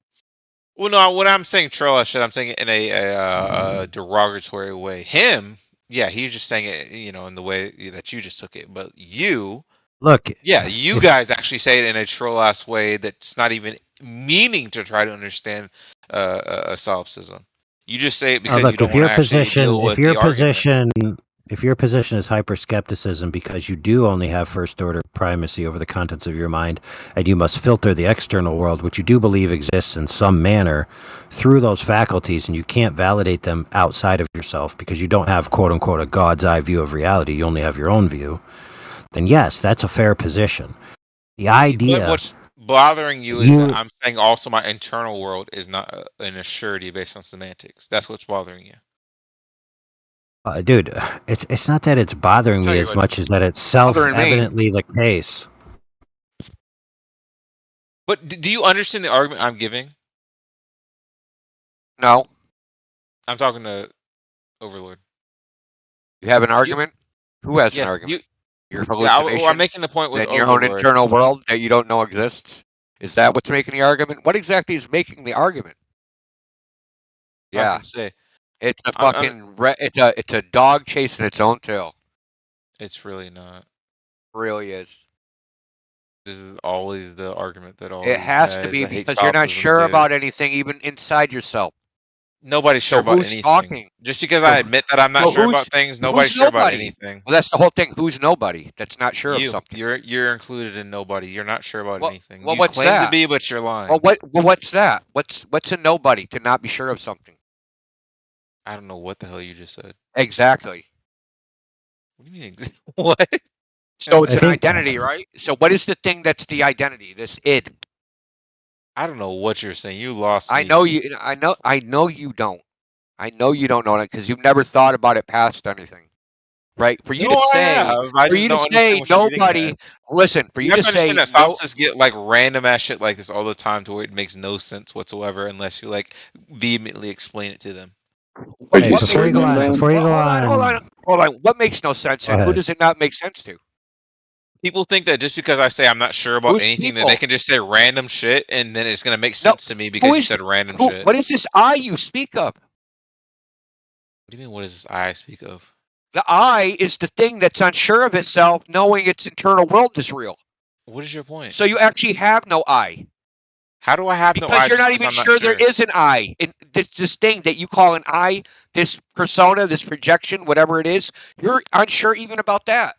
Well, no, when I'm saying troll ass shit, I'm saying it in a derogatory way. Him. Yeah, he's just saying it, in the way that you just took it. But you, look, yeah, you guys actually say it in a troll-ass way that's not even meaning to try to understand a solipsism. You just say it because you don't want to actually deal with the argument. If your position is hyper-skepticism because you do only have first-order primacy over the contents of your mind, and you must filter the external world, which you do believe exists in some manner, through those faculties, and you can't validate them outside of yourself because you don't have, quote-unquote, a God's eye view of reality, you only have your own view, then yes, that's a fair position. The idea bothering you is that I'm saying also my internal world is not an assurity based on semantics. That's what's bothering you. Dude, it's not that it's bothering me as much as that it's self-evidently the case. But do you understand the argument I'm giving? No. I'm talking to Overlord. You have an argument? Who has an Yes, argument? Your Yeah, hallucination? I'm making the point with that your own Overlord. internal world that you don't know exists? Is that what's making the argument? What exactly is making the argument? I Yeah. can say. It's a fucking it's a dog chasing its own tail. It's really not. Really is. This is always the argument that always It has to be because you're not sure about anything even inside yourself. Nobody's sure about who's anything. talking? Just because I admit that I'm not sure about things, nobody's sure about anything. Well, that's the whole thing. Who's nobody? That's not sure of something. You're included in nobody. You're not sure about anything. Well, you what's claim that? to be, but you're lying. Well, what's that? What's a nobody to not be sure of something? I don't know what the hell you just said. Exactly. What do you mean? What? So it's an identity, right? So what is the thing that's the identity? This id. I don't know what you're saying. You lost I me. know you. I know you don't. I know you don't know that because you've never thought about it past anything, right? For you No, to I say, have. I for just you don't to understand say what you're getting nobody. at. Listen, for you have to to understand say that solipsists get like random ass shit like this all the time, to where it makes no sense whatsoever unless you like vehemently explain it to them. Hey, before you go on, hold on. What makes no sense? Go And who ahead. does it not make sense to? People think that just because I say I'm not sure about Who's anything, that people? they can just say random shit and then it's gonna make sense to me because Who you is said random who, shit. What is this I you speak of? What do you mean? What is this I speak of? The I is the thing that's unsure of itself, knowing its internal world is real. What is your point? So you actually have no I. How do I have no I? Because you're just not even I'm not sure there is an I. This thing that you call an I, this persona, this projection, whatever it is, you're unsure even about that.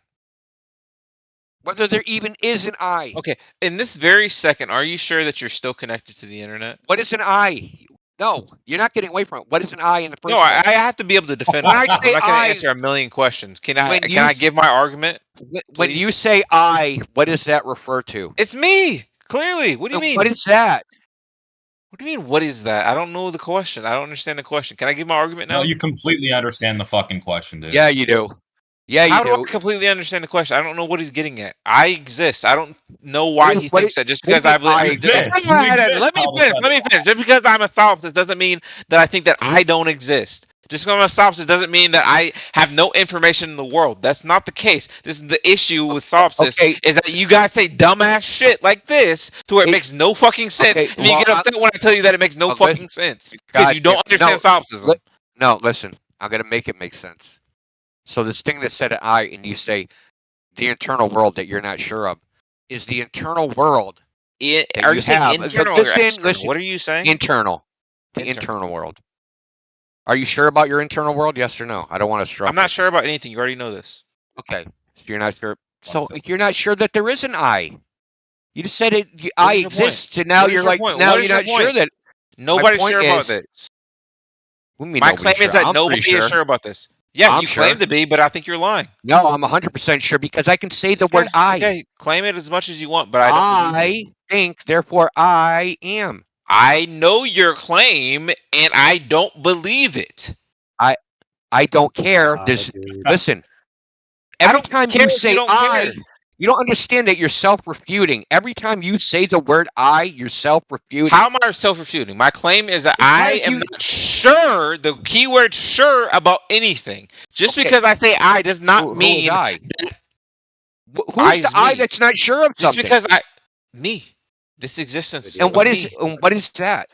Whether there even is an I. Okay, in this very second, are you sure that you're still connected to the internet? What is an I? No, you're not getting away from it. What is an I in the first No, place? I have to be able to defend When I myself. I'm say not going to I, answer a million questions. Can I when you give my argument? when you please? say I, what does that refer to? It's me, clearly. What do you And mean? what is that? What do you mean, what is that? I don't know the question. I don't understand the question. Can I give my argument now? No, you completely understand the fucking question, dude. Yeah, you do. Yeah, How you do I do. completely understand the question? I don't know what he's getting at. I exist. I don't know why he thinks that just because I believe I exist. You exist. Let me finish. Just because I'm a solipsist doesn't mean that I think that I don't exist. Just because I'm a solipsist doesn't mean that I have no information in the world. That's not the case. This is the issue with solipsists, is that you guys say dumbass shit like this to where it makes no fucking sense, and you get upset when I tell you that it makes no fucking sense because you don't understand solipsism. No, listen. I'm gonna make it make sense. So this thing that said I, and you say the internal world that you're not sure of, is the internal world. Are you saying internal or external? What are you saying? Internal. The internal world. Are you sure about your internal world? Yes or no? I don't want to struggle. I'm not sure about anything. You already know this. Okay. So you're not sure. So you're not sure that there is an I. You just said it. I exists, and now you're like, now you're not sure that. Nobody's sure about this. My claim is that nobody is sure about this. Yeah, you claim to be, but I think you're lying. No, I'm 100% sure because I can say the word I. Okay, claim it as much as you want, but I don't believe it. Think, therefore I am. I know your claim, and I don't believe it. I don't care. Listen, every time you say I, you don't understand that you're self-refuting. Every time you say the word I, you're self-refuting. How am I self-refuting? My claim is that I am not sure, the keyword sure, about anything. Just because I say I does not mean I. Who's the I that's not sure of something? Just because me. This existence. And what is that?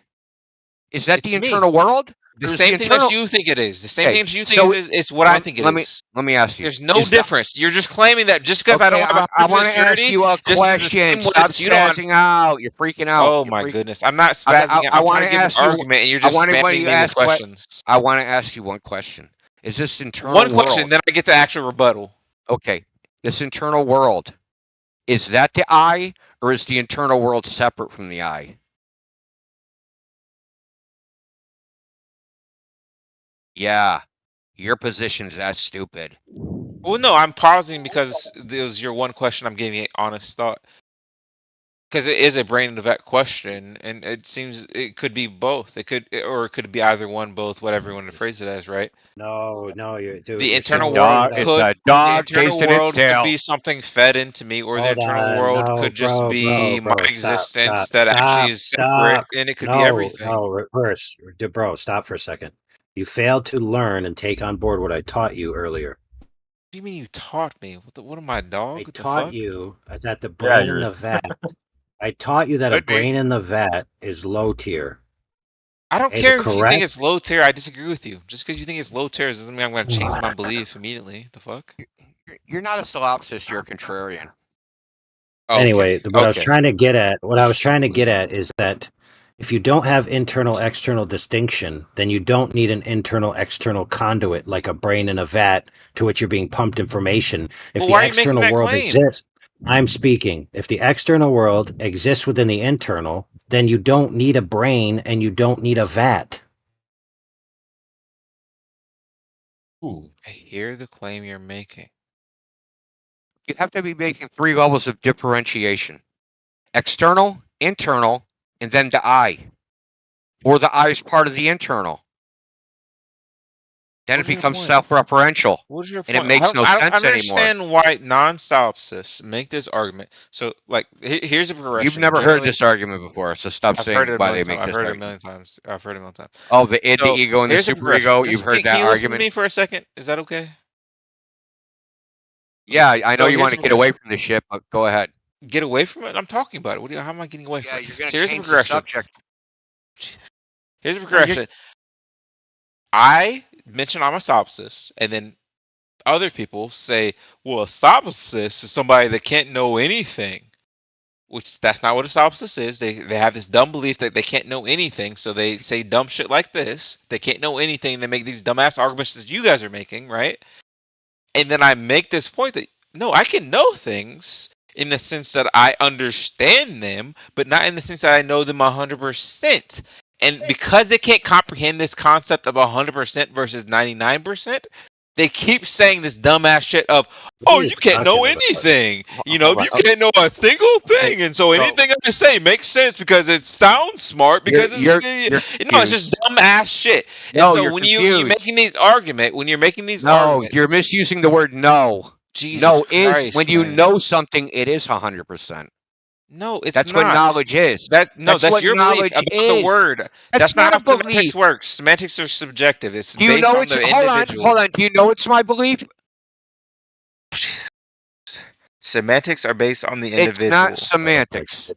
Is that the internal world? The same thing that you think it is. The same thing that you think it is what I think it is. Let me ask you. There's no difference. You're just claiming that just because I don't have I want to ask you a question. Stop spazzing out. You're freaking out. Oh my goodness. I'm not spazzing out. I'm trying to give an argument and you're just spamming me with questions. I want to ask you one question. Is this internal world? One question, then I get the actual rebuttal. Okay. This internal world, is that the I, or is the internal world separate from the I? Yeah, your position's that stupid. Well, no, I'm pausing because it was your one question. I'm giving it honest thought. Because it is a brain in the vat question, and it seems it could be both. It could be either one, both, whatever you want to phrase it as, right? No, you're dude. The You're internal saying world that. could be something fed into me, or the Hold internal on, world no, could just bro, be my existence that actually is separate, and it could be everything. No, reverse, bro. Stop for a second. You failed to learn and take on board what I taught you earlier. What do you mean you taught me? What am I, dog? I What taught the fuck? you that the brain in the vat. I taught you that a brain in the vat is low tier. I don't care if you think it's low tier. I disagree with you. Just because you think it's low tier doesn't mean I'm going to change my belief immediately. The fuck? You're not a solipsist. You're a contrarian. Anyway, what I was trying to get at is that if you don't have internal-external distinction, then you don't need an internal-external conduit like a brain in a vat to which you're being pumped information. If the external world exists, I'm speaking. If the external world exists within the internal, then you don't need a brain and you don't need a vat. I hear the claim you're making. You have to be making 3 levels of differentiation: external, internal, and then the I. Or the I is part of the internal. Then it becomes self-referential. What's your point? And it makes no sense anymore. I don't understand why non-solipsists make this argument. So, like, here's a progression. You've never heard this argument before, so stop saying why they make this argument. I've heard it a million times. I've heard it a million times. Oh, the id, the ego, and the superego. You've heard that argument. Can you listen to argument? me for a second? Is that okay? Yeah, I know you want to get away from this shit, but go ahead. Get away from it? I'm talking about it. How am I getting away from it? Yeah, you're going to change the subject. Here's a progression. I mention I'm a solipsist, and then other people say, well, a solipsist is somebody that can't know anything, which that's not what a solipsist is. They have this dumb belief that they can't know anything, so they say dumb shit like this. They can't know anything. They make these dumbass arguments that you guys are making, right? And then I make this point that, no, I can know things in the sense that I understand them, but not in the sense that I know them 100%. And because they can't comprehend this concept of 100% versus 99%, they keep saying this dumbass shit of, oh, you can't know anything. You know, you can't know a single thing. And so anything I say makes sense because it sounds smart because it's just dumbass shit. And so when you're making these arguments, you're misusing the word no. Jesus Christ, when you know something, it is 100%. No, it's that's not. What knowledge is. That's what your belief about the word. That's not how semantics belief. Works. Semantics are subjective. It's based on the individual. Hold on. Do you know it's my belief? Semantics are based on the individual. It's not semantics.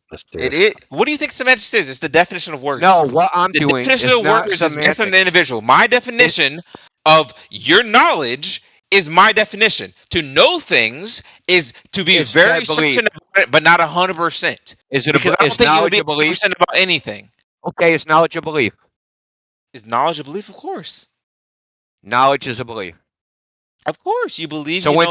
What do you think semantics is? It's the definition of words. No, what I'm doing is not semantics. Is based on the individual. My definition of your knowledge is my definition. To know things is to be very certain about it, but not 100%. Is it because I don't think knowledge you'll be a belief? About anything. Okay, is knowledge a belief? Is knowledge a belief? Of course. Knowledge is a belief. Of course, you believe. So why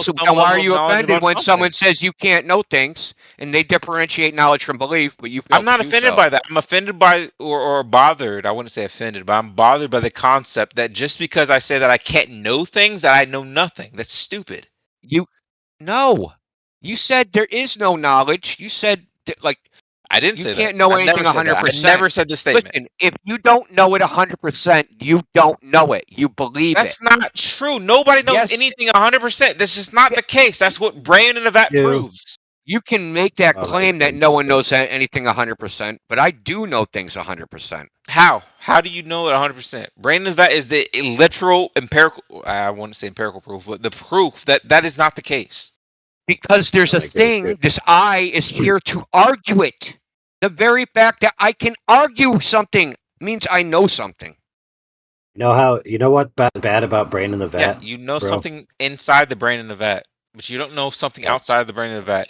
are you offended when someone says you can't know things and they differentiate knowledge from belief? But you. I'm not offended by that. I'm offended by or bothered. I wouldn't say offended, but I'm bothered by the concept that just because I say that I can't know things, that I know nothing. That's stupid. No. You said there is no knowledge. You said that, like. I didn't say that. You can't know anything 100%. I never said the statement. Listen, if you don't know it 100%, you don't know it. You believe it. That's not true. Nobody knows anything 100%. This is not the case. That's what brain in a vat proves. You can make that claim that no one knows anything 100%, but I do know things 100%. How? How do you know it 100%? Brain in a vat is the literal empirical. I wouldn't say empirical proof, but the proof that that is not the case. Because there's a thing. This I is here to argue it. The very fact that I can argue something means I know something. You know what bad about brain in the vat? Yeah, you know something inside the brain in the vat, but you don't know something outside the brain in the vat.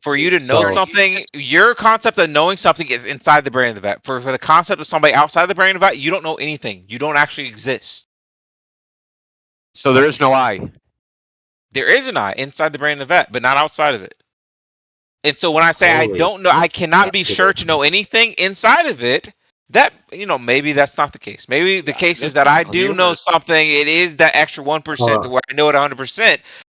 For you to know something, your concept of knowing something is inside the brain in the vat. For the concept of somebody outside the brain in the vat, you don't know anything. You don't actually exist. So there is no I. There is an I inside the brain in the vat, but not outside of it. And so when I say I don't know, I cannot be sure to know anything inside of it. That, maybe that's not the case. Maybe the case is that I do know something. It is that extra 1% to where I know it 100%.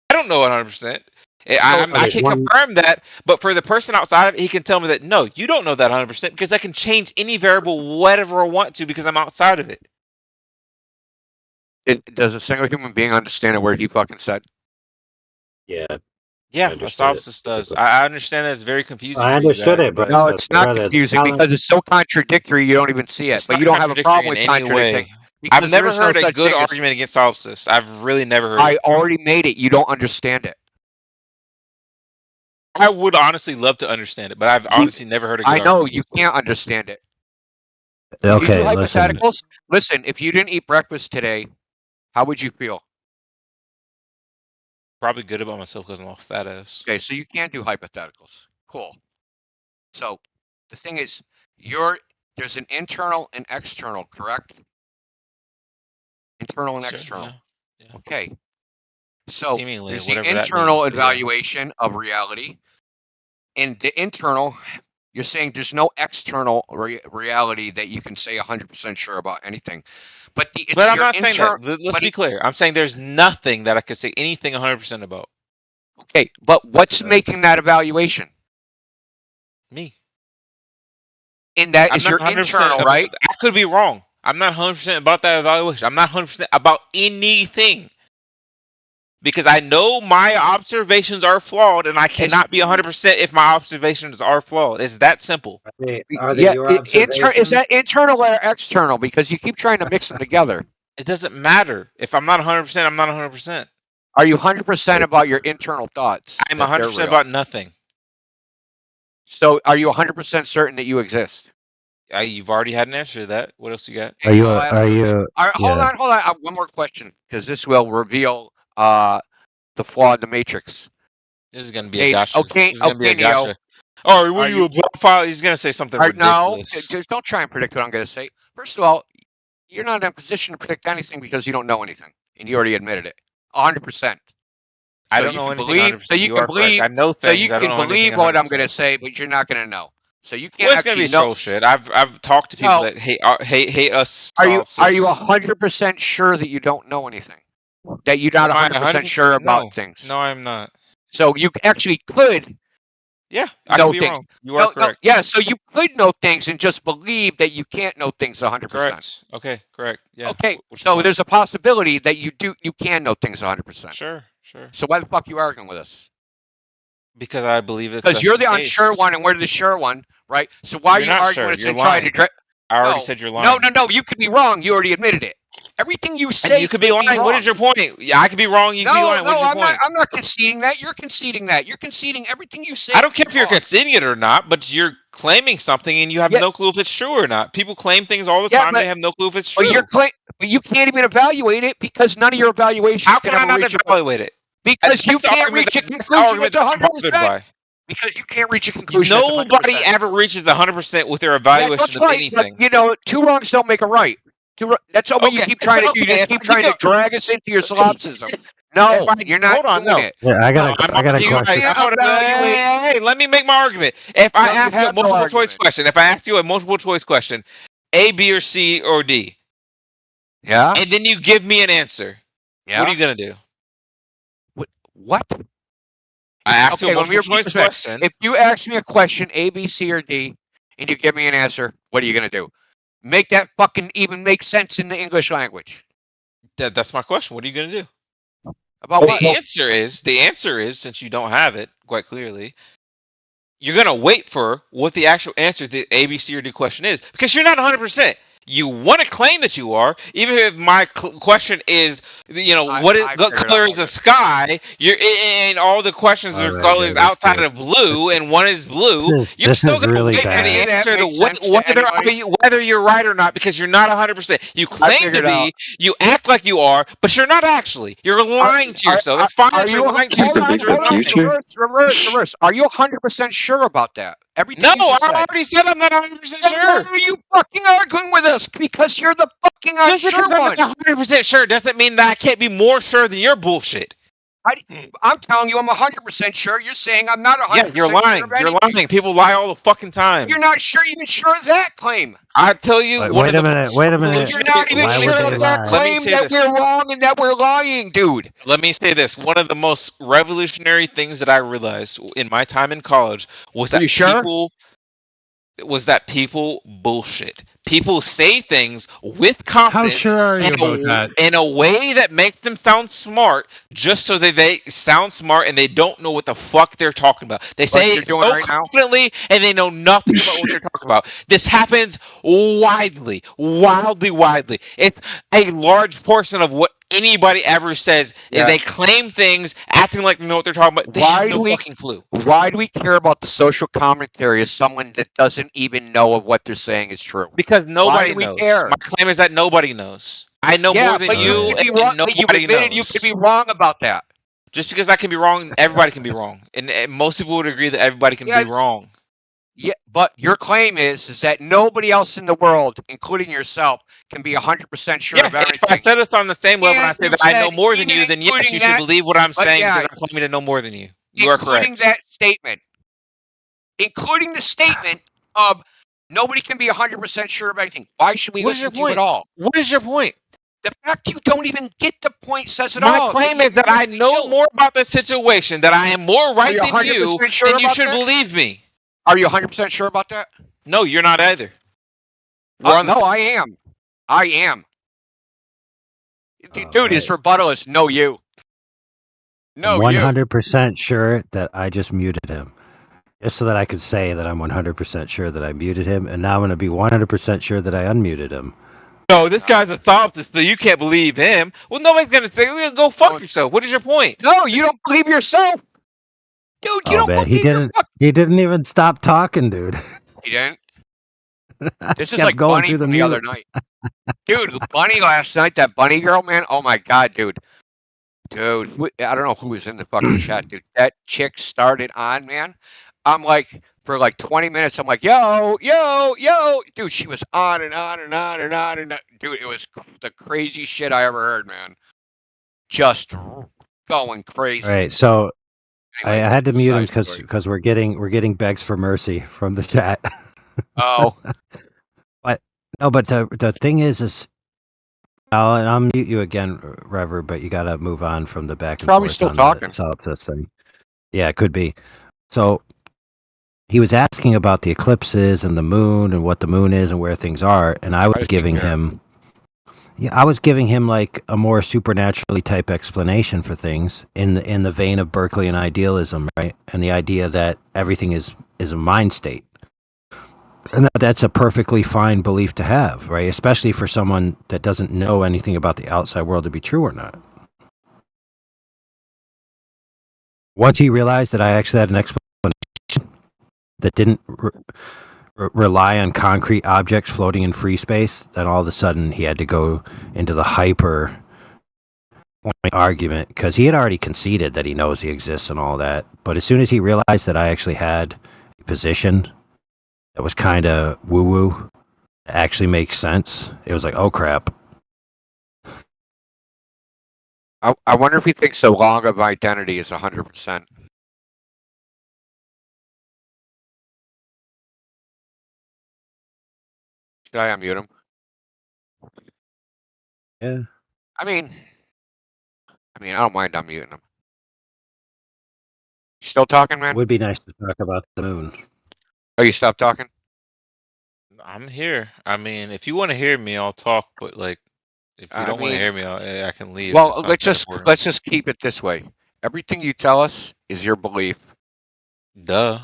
I don't know it 100%. I can confirm that, but for the person outside of it, he can tell me that no, you don't know that 100% because I can change any variable whatever I want to because I'm outside of it. Does a single human being understand a word he fucking said? Yeah. Yeah, a solipsist does. I understand that it's very confusing. I for understood you guys, it, but No, it's not brother, confusing because it's so contradictory you don't even see it. It's But not you don't have a problem contradictory with in any contradicting. way. Because I've never there is no heard a such good thing as- argument against solipsists. I've really never heard I it. already made it. You don't understand it. I would honestly love to understand it, but I've honestly never heard a good I know argument you against it. can't understand it. Okay, you do listen. hypotheticals. Listen, if you didn't eat breakfast today, how would you feel? Probably good about myself because I'm all fat ass. Okay, so you can't do hypotheticals. Cool. So the thing is, there's an internal and external, correct? Internal and Sure, external. yeah. Okay. So Seemingly, there's the whatever that internal means, but yeah. evaluation of reality. And the internal, you're saying there's no external reality that you can say 100% sure about anything. But I'm not saying that. Let's be clear. I'm saying there's nothing that I could say anything 100% about. Okay, but what's making that evaluation? Me. And that I'm is not your 100% internal, right? I could be wrong. I'm not 100% about that evaluation. I'm not 100% about anything. Because I know my observations are flawed, and I cannot be 100% if my observations are flawed. It's that simple. Are they your observations? Is that internal or external? Because you keep trying to mix them together. It doesn't matter. If I'm not 100%, I'm not 100%. Are you 100% about your internal thoughts? I'm 100% about nothing. So are you 100% certain that you exist? You've already had an answer to that. What else you got? Are you? Hold on. One more question, because this will reveal the flaw in the matrix. This is going to be a gotcha. Okay, this is going to be a Neo. gotcha. Oh, what are you a pedophile? He's going to say something ridiculous. No, just don't try and predict what I'm going to say. First of all, you're not in a position to predict anything because you don't know anything, and you already admitted it. 100%. I don't know anything 100%. So you can believe. I know things. So you I don't can know believe what I'm going to say, but you're not going to know. So you can't it's going to be troll shit. I've talked to people that hate us. Are you 100% sure that you don't know anything? That you're not 100% sure about things? No, I'm not. So you actually could. Yeah, I know could be things. wrong. You are correct. Yeah, so you could know things and just believe that you can't know things 100%. Correct. Okay, correct. Yeah. Okay, so there's a possibility that you can know things 100%. Sure. So why the fuck are you arguing with us? Because I believe it's because you're the unsure one and we're the sure one, right? So why are you arguing with us and trying to? I already said you're lying. No. You could be wrong. You already admitted it. Everything you say, and you could be lying. What is your point? Yeah, I could be wrong. You could be lying. What's your point? I'm not conceding that. You're conceding that. You're conceding everything you say. I don't care if you're conceding it or not, but you're claiming something and you have no clue if it's true or not. People claim things all the time. They have no clue if it's true. But you can't even evaluate it because none of your evaluations. How can I not evaluate it? Because you can't reach a conclusion with 100%. Because you can't reach a conclusion. Nobody ever reaches 100% with their evaluation of anything. But, two wrongs don't make a right. That's what you keep trying to do. You just keep trying to drag us into your solipsism. No, you're not doing it. Yeah, I got a question. Hey, let me make my argument. If I ask you a multiple choice question, A, B, or C, or D. Yeah. And then you give me an answer. Yeah. What are you gonna do? What? I asked you a multiple choice question. If you ask me a question, A, B, C, or D, and you give me an answer, what are you gonna do? Make that fucking even make sense in the English language. That's my question. What are you gonna do? About what? The answer is, since you don't have it quite clearly, you're gonna wait for what the actual answer to the A, B, C, or D question is, because you're not 100%. You want to claim that you are, even if my question is, what color is the sky? And all the questions are colors outside of blue, and one is blue. You're still going to wait for the answer to whether you're right or not, because you're not 100%. You claim to be, you act like you are, but you're not actually. You're lying to yourself. It's fine that you're lying to yourself. Reverse. Are you 100% sure about that? No, I already said I'm not 100% sure. Why are you fucking arguing with us? Because you're the fucking unsure one. I'm 100% sure doesn't mean that I can't be more sure than your bullshit. I'm telling you, I'm 100% sure. You're saying I'm not 100% Yeah, you're lying. sure of You're anything. lying. People lie all the fucking time. You're not even sure of that claim. I tell you, Wait a minute. Wait a minute. You're not even Why would sure they of that lie? Let me claim say that this. we're wrong and that we're lying, dude. Let me say this. One of the most revolutionary things that I realized in my time in college was that people bullshit. People say things with confidence. How sure are you about that? In a way that makes them sound smart, just so that they sound smart and they don't know what the fuck they're talking about. They say it so confidently and they know nothing about what they're talking about. This happens wildly. It's a large portion of what anybody ever says is they claim things acting like they know what they're talking about. They have no fucking clue. Why do we care about the social commentary of someone that doesn't even know of what they're saying is true? Because nobody Why do we knows. care? My claim is that nobody knows. I know more than you, could be and wrong, but you've nobody admitted knows. you could be wrong about that. Just because I can be wrong, everybody can be wrong, and most people would agree that everybody can be wrong. Yeah, but your claim is that nobody else in the world, including yourself, can be 100% sure of everything. If I said us on the same level and I say that I know more than you, then yes, you should believe what I'm saying because I'm claiming to know more than you. You are correct. Including that statement. Including the statement of nobody can be 100% sure of anything. Why should we listen to you at all? What is your point? The fact you don't even get the point says it My all. claim is that I know more about the situation, that I am more right than you, and you should believe me. Are you 100% sure about that? No, you're not either. No, I am. I am. Dude, his rebuttal is no you. No I'm you. 100% sure that I just muted him. Just so that I could say that I'm 100% sure that I muted him, and now I'm going to be 100% sure that I unmuted him. No, this guy's a solipsist, so you can't believe him. Well, nobody's going to say, go fuck yourself. What is your point? No, you don't believe yourself. Dude, you don't Man, believe he didn't even stop talking, dude. He didn't? This is Kept like going Bunny through the from the other mute. night. Dude, Bunny last night, that Bunny girl, man. Oh my God, dude. Dude, I don't know who was in the fucking chat, dude. That chick started on, man. I'm like, for like 20 minutes, I'm like, yo. Dude, she was on and on and on and on. And dude, it was the crazy shit I ever heard, man. Just going crazy. All right, so Anyway, I had to mute him side story. because we're getting begs for mercy from the chat. Oh. But the thing is I'll mute you again, Rever, but you got to move on from the back and Probably forth still on talking. the solipsist thing. Yeah, it could be. So he was asking about the eclipses and the moon and what the moon is and where things are, and I was giving him like a more supernaturally type explanation for things in the vein of Berkeley and idealism, right? And the idea that everything is a mind state. And that's a perfectly fine belief to have, right? Especially for someone that doesn't know anything about the outside world to be true or not. Once he realized that I actually had an explanation that didn't rely on concrete objects floating in free space, then all of a sudden he had to go into the hyper argument because he had already conceded that he knows he exists and all that. But as soon as he realized that I actually had a position that was kind of woo-woo, actually makes sense, it was like, oh crap. I wonder if he thinks the log of identity is 100%. Should I unmute him? Yeah. I mean, I don't mind unmuting him. You still talking, man? It would be nice to talk about the moon. Oh, you stopped talking? I'm here. I mean, if you want to hear me, I'll talk. But like, if you don't want to hear me, I can leave. Well, let's just keep it this way. Everything you tell us is your belief. Duh.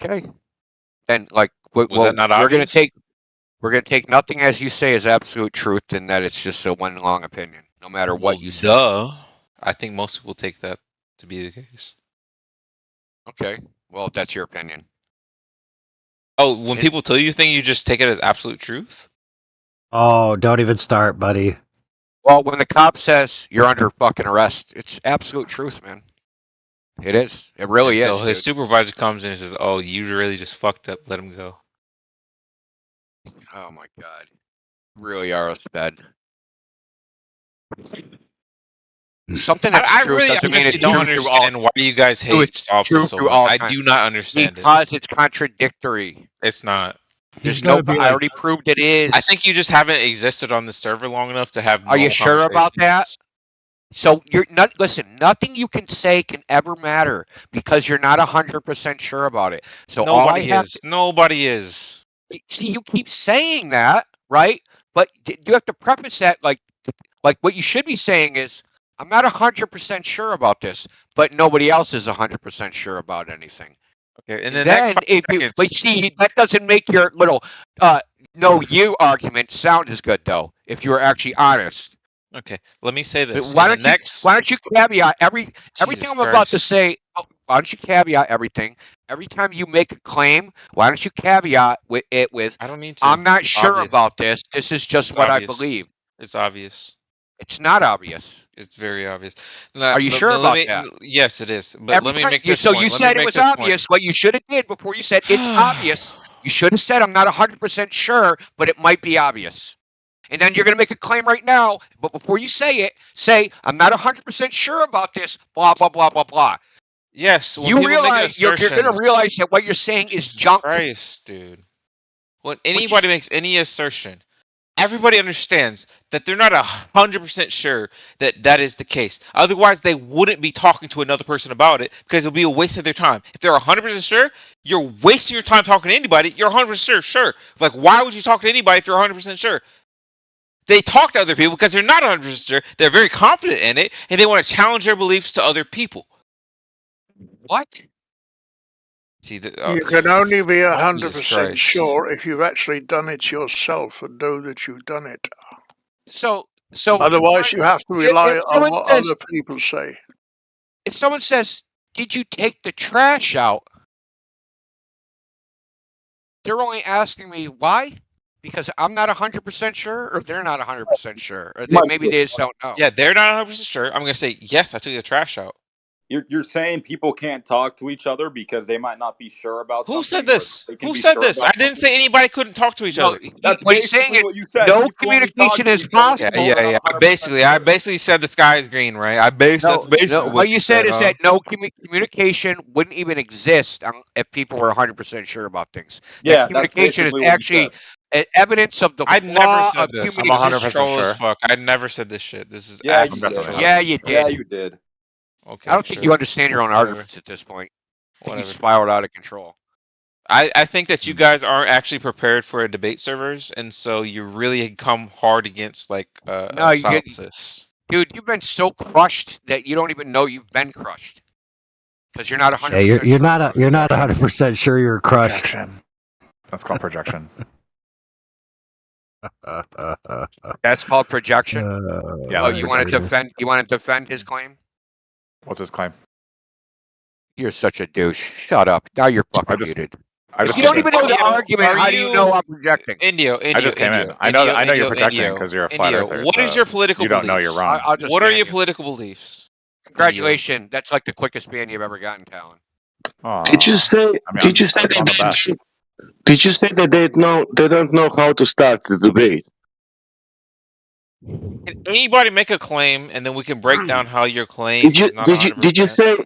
Okay. Then, like, that not we're gonna obvious? take nothing as you say as absolute truth, and that it's just a one long opinion, no matter what you say. Duh. I think most people take that to be the case. Okay. Well, that's your opinion. Oh, when people tell you things, you just take it as absolute truth? Oh, don't even start, buddy. Well, when the cop says you're under fucking arrest, it's absolute truth, man. It is. It really Until is. his Dude. supervisor comes in and says, "Oh, you really just fucked up. Let him go." Oh my God. Really are a sped. Something that's I true really doesn't mean honestly it's don't true through all. understand why you guys hate It's true solipsism so through much. all I time do not understand it. because it's contradictory. It's not. There's no. I already proved it is. I think you just haven't existed on the server long enough to have. Are you normal sure about that? conversations. So you're not. Listen, nothing you can say can ever matter because you're not 100% sure about it. So all I Nobody have. is. Nobody is. See, you keep saying that, right? But you have to preface that like what you should be saying is, I'm not 100% sure about this, but nobody else is 100% sure about anything. Okay, and then but see, that doesn't make your little no you argument sound as good though. If you were actually honest. Okay, let me say this. Why don't you caveat everything I'm about to say? Why don't you caveat everything? Every time you make a claim, why don't you caveat with I don't need to. I'm not It's sure obvious. about this. This is just It's what obvious. I believe. It's obvious. It's not obvious. It's very obvious. Are you sure about that? Yes, it is. But let me make this so point. you said it was obvious. What you should have did before you said it's obvious. You should have said I'm not 100% sure, but it might be obvious. And then you're going to make a claim right now, but before you say I'm not 100% sure about this. Blah blah blah blah blah. Yes, you realize you're going to realize that what you're saying is junk. Christ, dude. When anybody makes any assertion, everybody understands that they're not 100% sure that that is the case. Otherwise, they wouldn't be talking to another person about it because it would be a waste of their time. If they're 100% sure, you're wasting your time talking to anybody. You're 100% sure. Like, why would you talk to anybody if you're 100% sure? They talk to other people because they're not 100% sure. They're very confident in it, and they want to challenge their beliefs to other people. What? See, you can only be 100% Christ. sure if you've actually done it yourself and know that you've done it. So otherwise, you have to rely on what other people say. If someone says, "Did you take the trash out?" They're only asking me why, because I'm not 100% sure, or they're not 100% sure, or maybe they just don't know. Yeah, they're not 100% sure. I'm gonna say yes. I took the trash out. You're saying people can't talk to each other because they might not be sure about something? Who said this? Who said this? I didn't say anybody couldn't talk to each other. That's what he's saying is what you said. no People only communication talk is to each other possible. when Yeah. I basically said the sky is green, right? That's basically what you said is that no communication wouldn't even exist if people were 100% sure about things. Yeah, communication is that's basically what you actually evidence of the I flaw never said of this. human I'm existence. troll as fuck. I never said this shit. This is Yeah, you did. Yeah, you did. Okay, I don't think you understand your own arguments at this point. I think you spiraled out of control. I think that you guys aren't actually prepared for a debate servers, and so you really come hard against like solipsists. Dude, you've been so crushed that you don't even know you've been crushed because you're not 100%. Yeah, you're not 100% sure you're crushed. Projection. That's called projection. That's called projection. Yeah. Oh, you want to defend? You want to defend his claim? What's his claim? You're such a douche. Shut up. Now you're fucking muted. If you don't even know the argument, how do you know I'm projecting? Indio, I just came in. I know you're projecting because you're a flat earther. What is your political beliefs? beliefs? You don't know you're wrong. What are your political beliefs? Congratulations. That's like the quickest ban you've ever gotten, Talon. Did you say? Did you say that they don't know how to start the debate? Can anybody make a claim, and then we can break down how your claim is not 100%?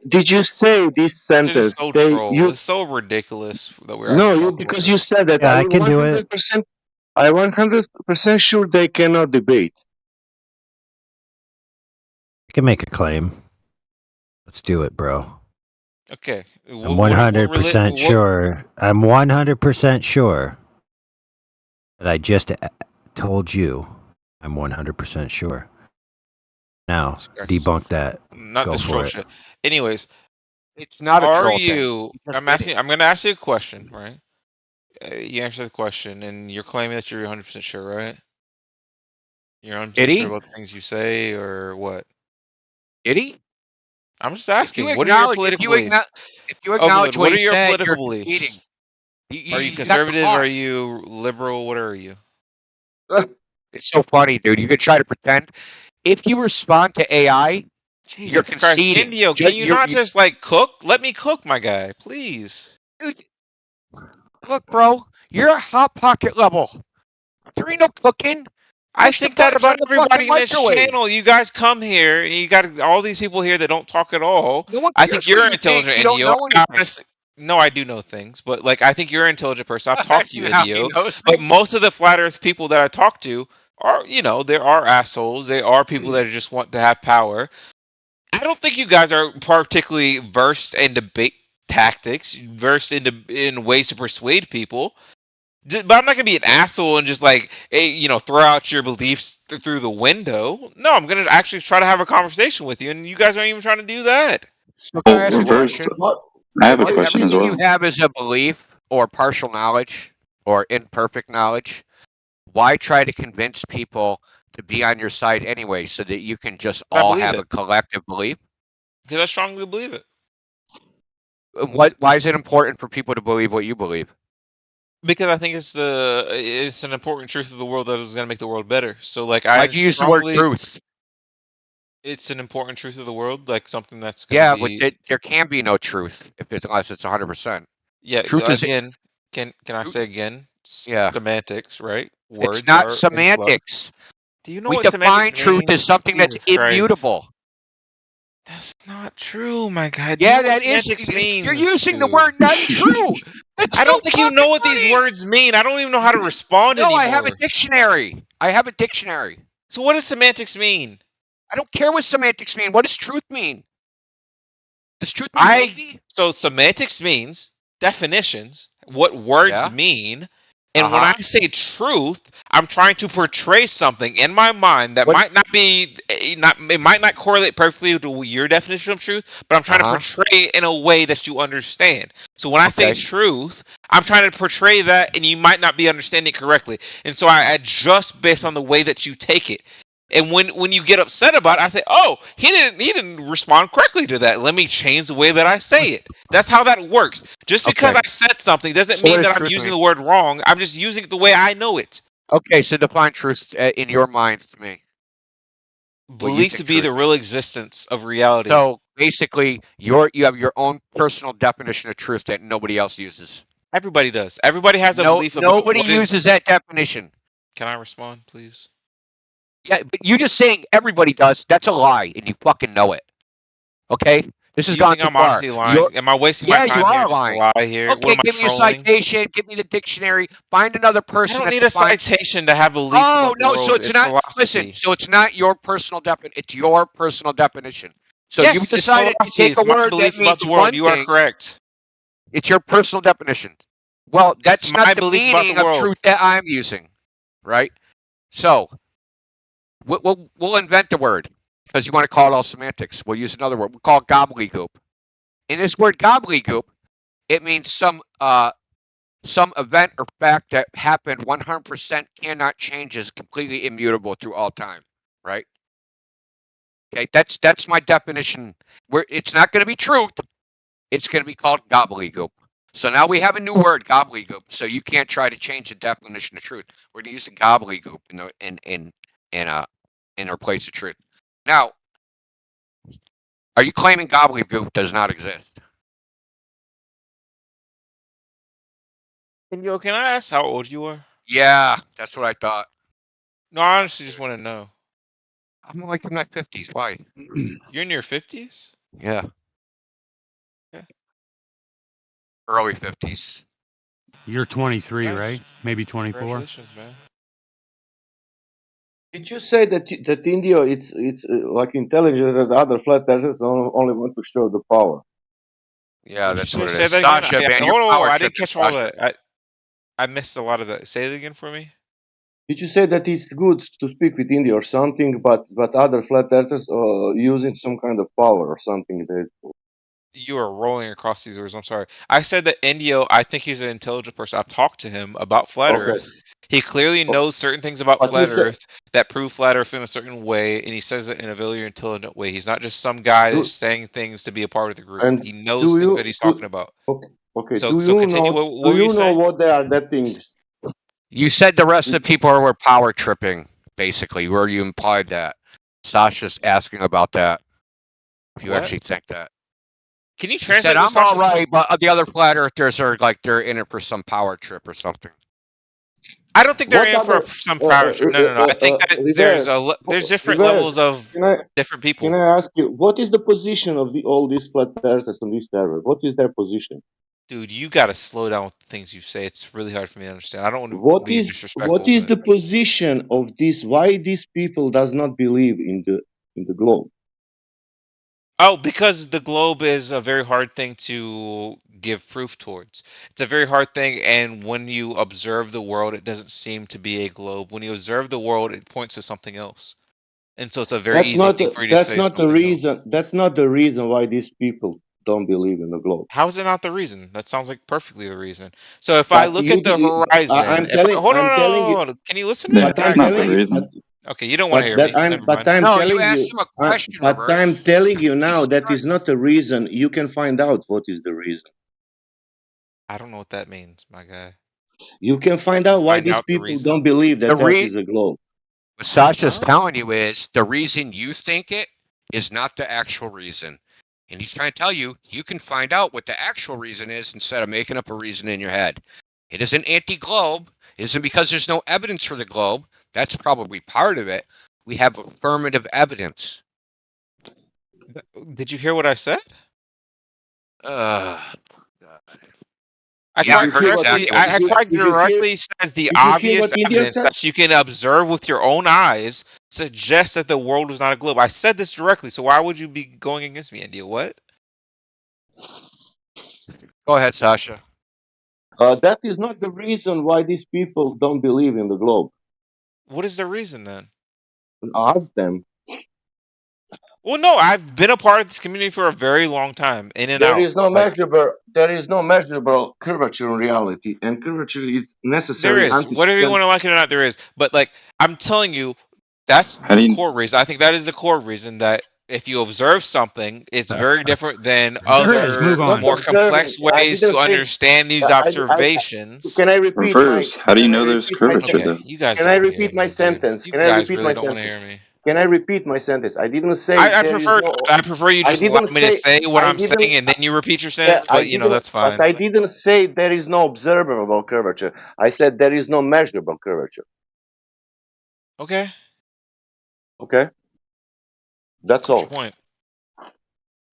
Did you say this sentence? This is so troll. It's so ridiculous that we're because you said that. Yeah, I can do it. I'm 100% sure they cannot debate. I can make a claim. Let's do it, bro. Okay. I'm 100% sure. I'm 100% sure that I just told you I'm 100% sure. Now, debunk that. Not Go this for troll it. shit. Anyways, it's not a troll I'm going to ask you a question, right? You answer the question, and you're claiming that you're 100% sure, right? You're 100% sure about the things you say, or what? Did he? I'm just asking. What are your political beliefs? If you acknowledge what are he your said, political you're beliefs? competing. Are you conservative? Are you liberal? What are you? It's so funny, dude. You could try to pretend. If you respond to AI, you're conceding. Indio, can you not just like cook? Let me cook, my guy, please. Dude, look, bro, you're at Hot Pocket level. There ain't no cooking. I think that about everybody in this channel. You guys come here, and you got all these people here that don't talk at all. No one I cares think you're what you think. intelligent, You don't Indio. know anything. No, I do know things, but like I think you're an intelligent person. I've talked to you, That's how he Indio. knows But things. most of the flat Earth people that I talk to are, there are assholes. They are people that just want to have power. I don't think you guys are particularly versed in debate tactics, versed in ways to persuade people. But I'm not gonna be an asshole and just like, hey, throw out your beliefs through the window. No, I'm gonna actually try to have a conversation with you, and you guys aren't even trying to do that. So can I ask a reverse. question? I have a question as Everything you well. have is a belief or partial knowledge or imperfect knowledge. Why try to convince people to be on your side anyway so that you can just all have a collective belief? Because I strongly believe it. Why is it important for people to believe what you believe? Because I think it's an important truth of the world that is going to make the world better. So like, Why'd you use the word truth? It's an important truth of the world, like something that's going to be. But there can be no truth unless it's 100%. Yeah, truth again. Can I say again? Yeah. Semantics, right? Words it's not are semantics. Do you know we what define truth means? as something that's Jesus Christ. immutable. That's not true, my God. Yeah, do you know that what is. semantics means, You're using the dude? word not true. That's I so don't think you know what these words mean. I don't even know how to respond No, anymore. I have a dictionary. So what does semantics mean? I don't care what semantics mean. What does truth mean? Does truth mean maybe? So semantics means definitions, what words mean. And when I say truth, I'm trying to portray something in my mind that might not be it might not correlate perfectly to your definition of truth, but I'm trying to portray it in a way that you understand. So when I say truth, I'm trying to portray that, and you might not be understanding it correctly. And so I adjust based on the way that you take it. And when you get upset about it, I say, "Oh, he didn't respond correctly to that. Let me change the way that I say it." That's how that works. Just because I said something doesn't mean that I'm using the word wrong. I'm just using it the way I know it. Okay, so define truth in your mind to me. Beliefs to be the real existence of reality. So basically, you have your own personal definition of truth that nobody else uses. Everybody does. Everybody has a belief about nobody uses that definition. Can I respond, please? Yeah, but you just saying everybody does, that's a lie, and you fucking know it. Okay? This has gone too far. Honestly lying? Am I wasting my time here just to lie here? Okay, give me a citation, give me the dictionary, find another person. I don't need a citation to have beliefs about the world. So it's not philosophy. Listen, so it's not your personal definition, it's your personal definition. So yes, you decided to take a word that means one you are correct. It's your personal definition. Well, that's not the meaning of truth that I'm using, right? So we'll invent the word because you want to call it all semantics. We'll use another word. We'll call it gobbledygook. In this word gobbledygook, it means some event or fact that happened 100% cannot change, is completely immutable through all time, right? Okay, that's my definition. Where it's not going to be truth, it's going to be called gobbledygook. So now we have a new word, gobbledygook. So you can't try to change the definition of truth. We're going to use the gobbledygook in replace the truth. Now, are you claiming gobbledygook does not exist? And can I ask how old you are? Yeah, that's what I thought. No, I honestly just want to know. I'm like in my 50s. Why? You're in your 50s? Yeah. Early 50s. You're 23, right? Maybe 24. Congratulations, man. Did you say that India it's like intelligent that the other flat earthers only want to show the power? Yeah, that's what it is. Sasha, man, I didn't catch all that. I missed a lot of that. Say it again for me. Did you say that it's good to speak with India or something, but other flat earthers using some kind of power or something? You are rolling across these words. I'm sorry. I said that Indio, I think he's an intelligent person. I've talked to him about flat Earth. He clearly knows certain things about flat Earth that prove flat Earth in a certain way, and he says it in a very intelligent way. He's not just some guy that's saying things to be a part of the group. He knows things that he's talking about. Okay. So do you continue. know? What do you know what they are? That things. You said the rest of the people were power tripping, basically, where you implied that. Sasha's asking about that. If you actually think that. Can you translate? Said, I'm all right, but the other flat earthers are like they're in it for some power trip or something. I don't think they're What in for other some power trip. No. I think that reverse? there's different Reverse. levels of different Can people. I ask you what is the position of all these flat earthers on this server? What is their position? Dude, you gotta slow down with the things you say. It's really hard for me to understand. I don't want to What be is disrespectful. the position of this? Why these people does not believe in the globe? Oh, because the globe is a very hard thing to give proof towards. It's a very hard thing, and when you observe the world, it doesn't seem to be a globe. When you observe the world, it points to something else. And so it's a very easy thing for you to say something else. That's not the reason why these people don't believe in the globe. How is it not the reason? That sounds like perfectly the reason. So if I look at the horizon, hold on, can you listen to me? That's not the reason. Okay, you don't want to hear me. Never mind. No, you asked him a question, but Reverse. I'm telling you now that is not the reason. You can find out what is the reason. I don't know what that means, my guy. You can find out why these people don't believe that Earth is a globe. What Sasha's telling you is the reason you think it is not the actual reason. And he's trying to tell you, you can find out what the actual reason is instead of making up a reason in your head. It isn't anti-globe. It isn't because there's no evidence for the globe. That's probably part of it. We have affirmative evidence. Did you hear what I said? I Yeah, quite directly says the obvious evidence that you can observe with your own eyes suggests that the world is not a globe. I said this directly, so why would you be going against me, India? What? Go ahead, Sasha. That is not the reason why these people don't believe in the globe. What is the reason then? Ask them. Well, no, I've been a part of this community for a very long time, in and There out. is no measurable curvature in reality, and curvature is necessary. There is. Whether you want to like it or not, there is. But like I'm telling you, that's the core reason. I think that is the core reason that if you observe something, it's very different than other more complex ways to understand these observations. Can I repeat? Reverse. How do you know there's curvature though? You guys Can I repeat my sentence? You guys really don't want to hear me. Can I repeat my sentence? I didn't say. I prefer you just allow me to say what I'm saying and then you repeat your sentence. But you know that's fine. But I didn't say there is no observable curvature. I said there is no measurable curvature. Okay. Okay. That's all. What's your point?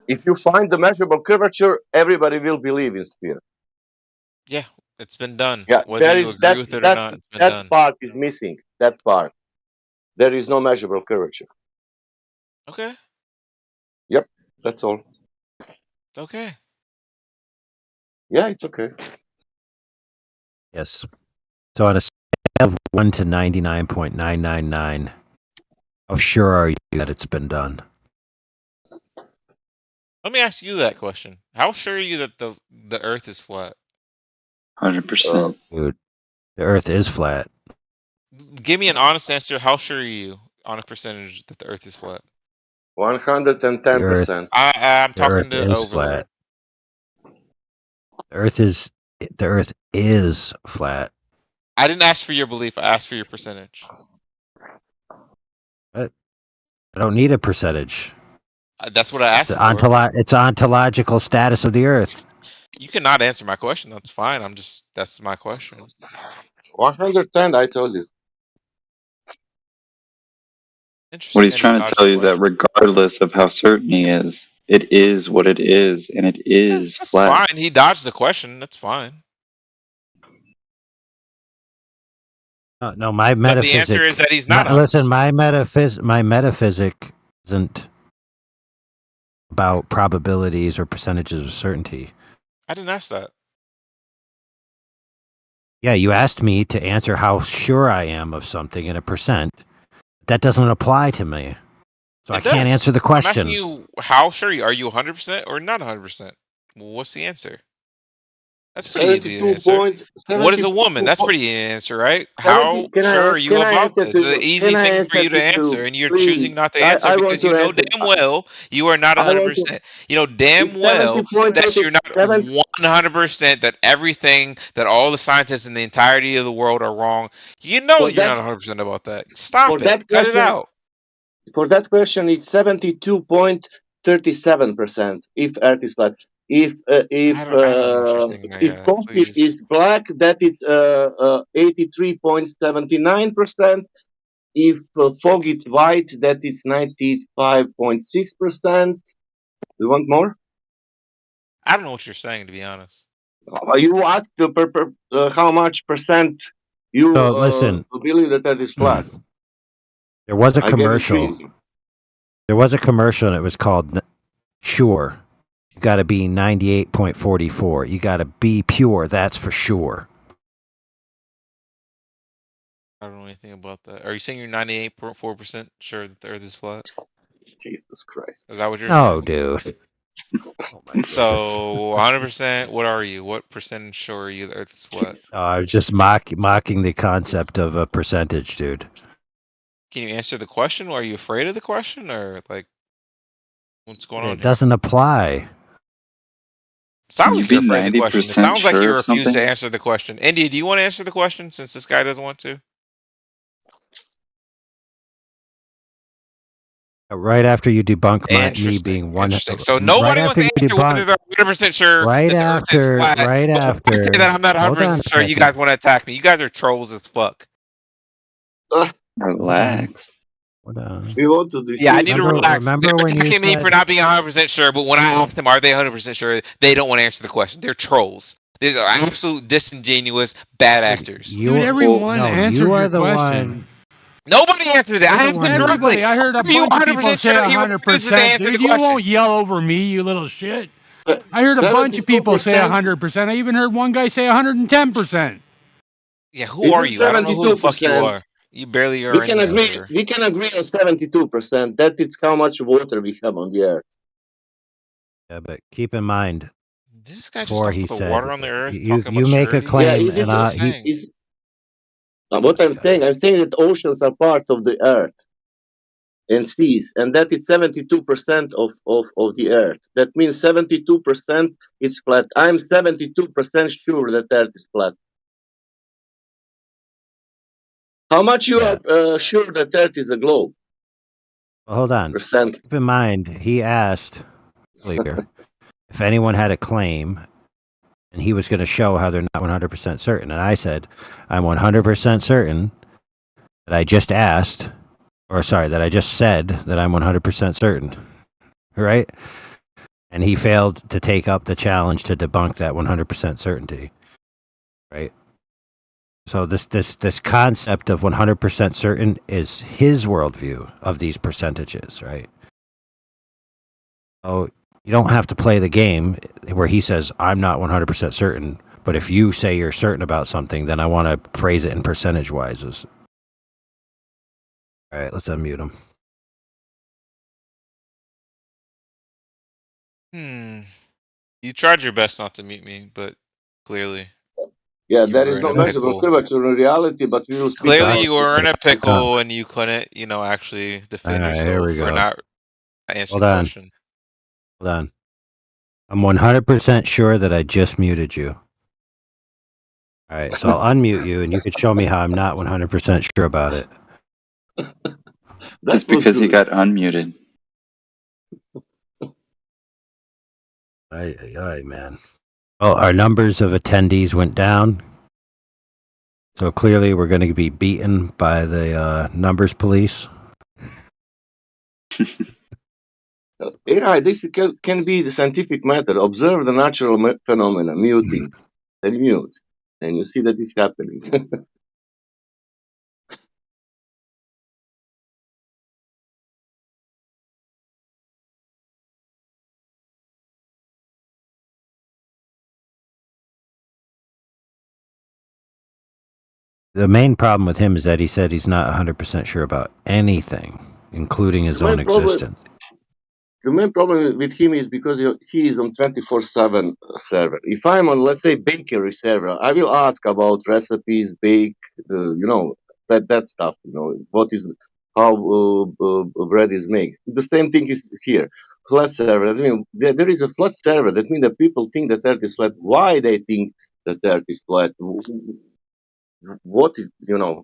If you find the measurable curvature, everybody will believe in sphere. Yeah, it's been done. Yeah, whether you agree with it or not, it's been done. That part is missing. That part. There is no measurable curvature. Okay. Yep, that's all. Okay. Yeah, it's okay. Yes. So on a scale of 1 to 99.999, how sure are you that it's been done? Let me ask you that question. How sure are you that the Earth is flat? 100%. Dude, the Earth is flat. Give me an honest answer. How sure are you on a percentage that the Earth is flat? 110%. I'm talking to Earth is flat. The Earth is flat. I didn't ask for your belief. I asked for your percentage. But I don't need a percentage. That's what I asked for. It's ontological status of the Earth. You cannot answer my question. That's fine. That's my question. 110, I told you. What he's trying to tell you is that regardless of how certain he is, it is what it is, and it is that's flat. Fine. He dodged the question. That's fine. No, my metaphysic. The answer is that he's not. Listen, my metaphysic isn't about probabilities or percentages of certainty. I didn't ask that. Yeah, you asked me to answer how sure I am of something in a percent. That doesn't apply to me. So I can't answer the question. I'm asking you, how sure are you 100% or not 100%? What's the answer? That's pretty easy to answer. What is a woman? That's pretty easy to answer, right? How sure are you about this? It's an easy thing for you to answer, and you're choosing not to answer because you know damn well you are not 100%. You know damn well that you're not 100%, that everything, that all the scientists in the entirety of the world are wrong. You know you're not 100% about that. Stop it. Cut it out. For that question, it's 72.37% if Earth is flat. If I don't know what you're saying right if now. coffee is black, that is 83.79%. If fog is white, that is 95.6%. You want more? I don't know what you're saying, to be honest. You asked how much percent you So listen, believe that is flat. there was a I gave you commercial. three. There was a commercial, and it was called Sure. You got to be 98.44. You got to be pure. That's for sure. I don't know anything about that. Are you saying you're 98.4% sure that the Earth is flat? Jesus Christ. Is that what you're No, saying? dude. Oh my goodness. So 100%. What are you? What percentage sure are you the Earth is flat? I was just mocking the concept of a percentage, dude. Can you answer the question? Or are you afraid of the question, or like, what's going on It here? doesn't apply. Sounds you like you're be afraid of the question. It 90% sounds like sure you of refuse something? to answer the question. India, do you want to answer the question since this guy doesn't want to? Right after you debunk me Interesting. being one. Interesting. So Right nobody wants after to you answer whether debunk. they're 100% sure Right that the Earth is after. flat. Right But when I say after. that I'm not Hold 100% on a sure, you second. guys want to attack me. You guys are trolls as fuck. Relax. Hold on. We want to Yeah, I need to relax. Remember They're when you attacking me for said not being 100% sure, but when I ask them, are they 100% sure? They don't want to answer the question. They're trolls. These are absolute disingenuous bad actors. Dude, everyone no, answered you are your the question. one. Nobody answered it. You're I the one answered who. directly. Everybody, I heard a Are you bunch of people 100% say sure he refuses to 100%. answer the Dude, you question? won't yell over me, you little shit. I heard a bunch of people say 100%. I even heard one guy say 110%. Yeah, who are you? I don't know who the fuck you 72%. are. You barely are We in can the agree. server. We can agree on 72%. That is how much water we have on the earth. Yeah, but keep in mind. This guy just Before talking he about the said, water on the earth, you talking about make a surety. claim, is it, and is, what I'm saying that oceans are part of the earth and seas, and that is 72% of the earth. That means 72% it's flat. I'm 72% sure that earth is flat. How much you are sure that earth is a globe? Well, hold on. Keep in mind, he asked earlier if anyone had a claim, and he was going to show how they're not 100% certain. And I said, I'm 100% certain that I just asked, or sorry, that I just said that I'm 100% certain. Right? And he failed to take up the challenge to debunk that 100% certainty. Right? So this concept of 100% certain is his worldview of these percentages, right? So you don't have to play the game where he says, I'm not 100% certain, but if you say you're certain about something, then I want to phrase it in percentage-wise. All right, let's unmute him. You tried your best not to mute me, but clearly. Yeah, you there were is in no a measure of pickle. curvature in reality, but we will speak Clearly, about you were in a pickle and you couldn't, actually defend All right, here yourself we for go. not answering Hold the on. question. Hold on. I'm 100% sure that I just muted you. All right, so I'll unmute you, and you can show me how I'm not 100% sure about it. That's because he got unmuted. All right, man. Well, our numbers of attendees went down. So clearly we're going to be beaten by the numbers police. Yeah, this can be the scientific method. Observe the natural phenomena, muting, and mute, and you see that it's happening. The main problem with him is that he said he's not 100% sure about anything, including his own existence. The main problem with him is because he is on 24/7 server. If I'm on, let's say, bakery server, I will ask about recipes, bake, that stuff. What is how bread is made. The same thing is here. Flat server. I mean, there is a flat server. That means that people think that Earth is flat. Why they think that Earth is flat? What is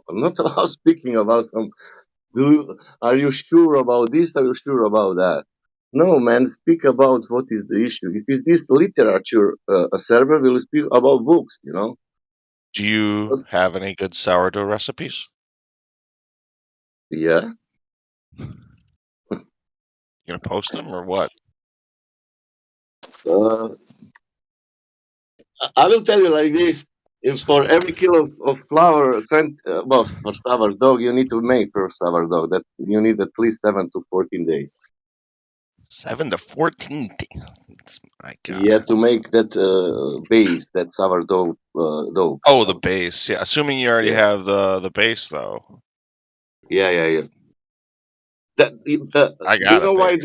I'm not speaking about some. Are you sure about this? Are you sure about that? No, man, speak about what is the issue. If it's this literature, a server will speak about books, you know? Do you have any good sourdough recipes? Yeah. You gonna post them or what? I will tell you like this. If for every kilo of flour, well, for sourdough, you need to make per sourdough. That you need at least 7 to 14 days. 7 to 14 days. My God. Yeah, to make that base, that sourdough dough. Oh, the base. Yeah, assuming you already have the base though. Yeah. I Do got you know it. why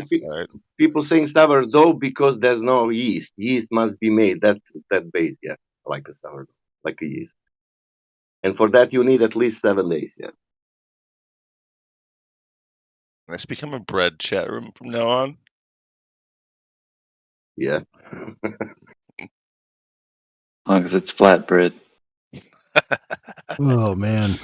people saying sourdough? Because there's no yeast. Yeast must be made. That base, yeah, like a sourdough, like a yeast. And for that, you need at least 7 days. Yeah. Let's become a bread chat room from now on. Yeah. As long as it's flatbread. Oh man.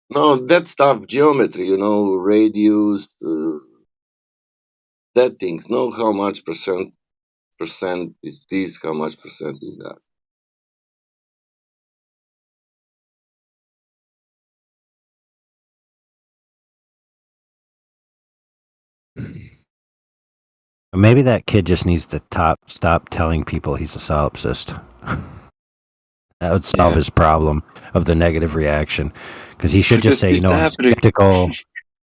No, that stuff, geometry, radius, that things. Know how much percent is this, how much percent is that. Maybe that kid just needs to stop telling people he's a solipsist. That would solve his problem of the negative reaction. Because he should just say, I'm skeptical.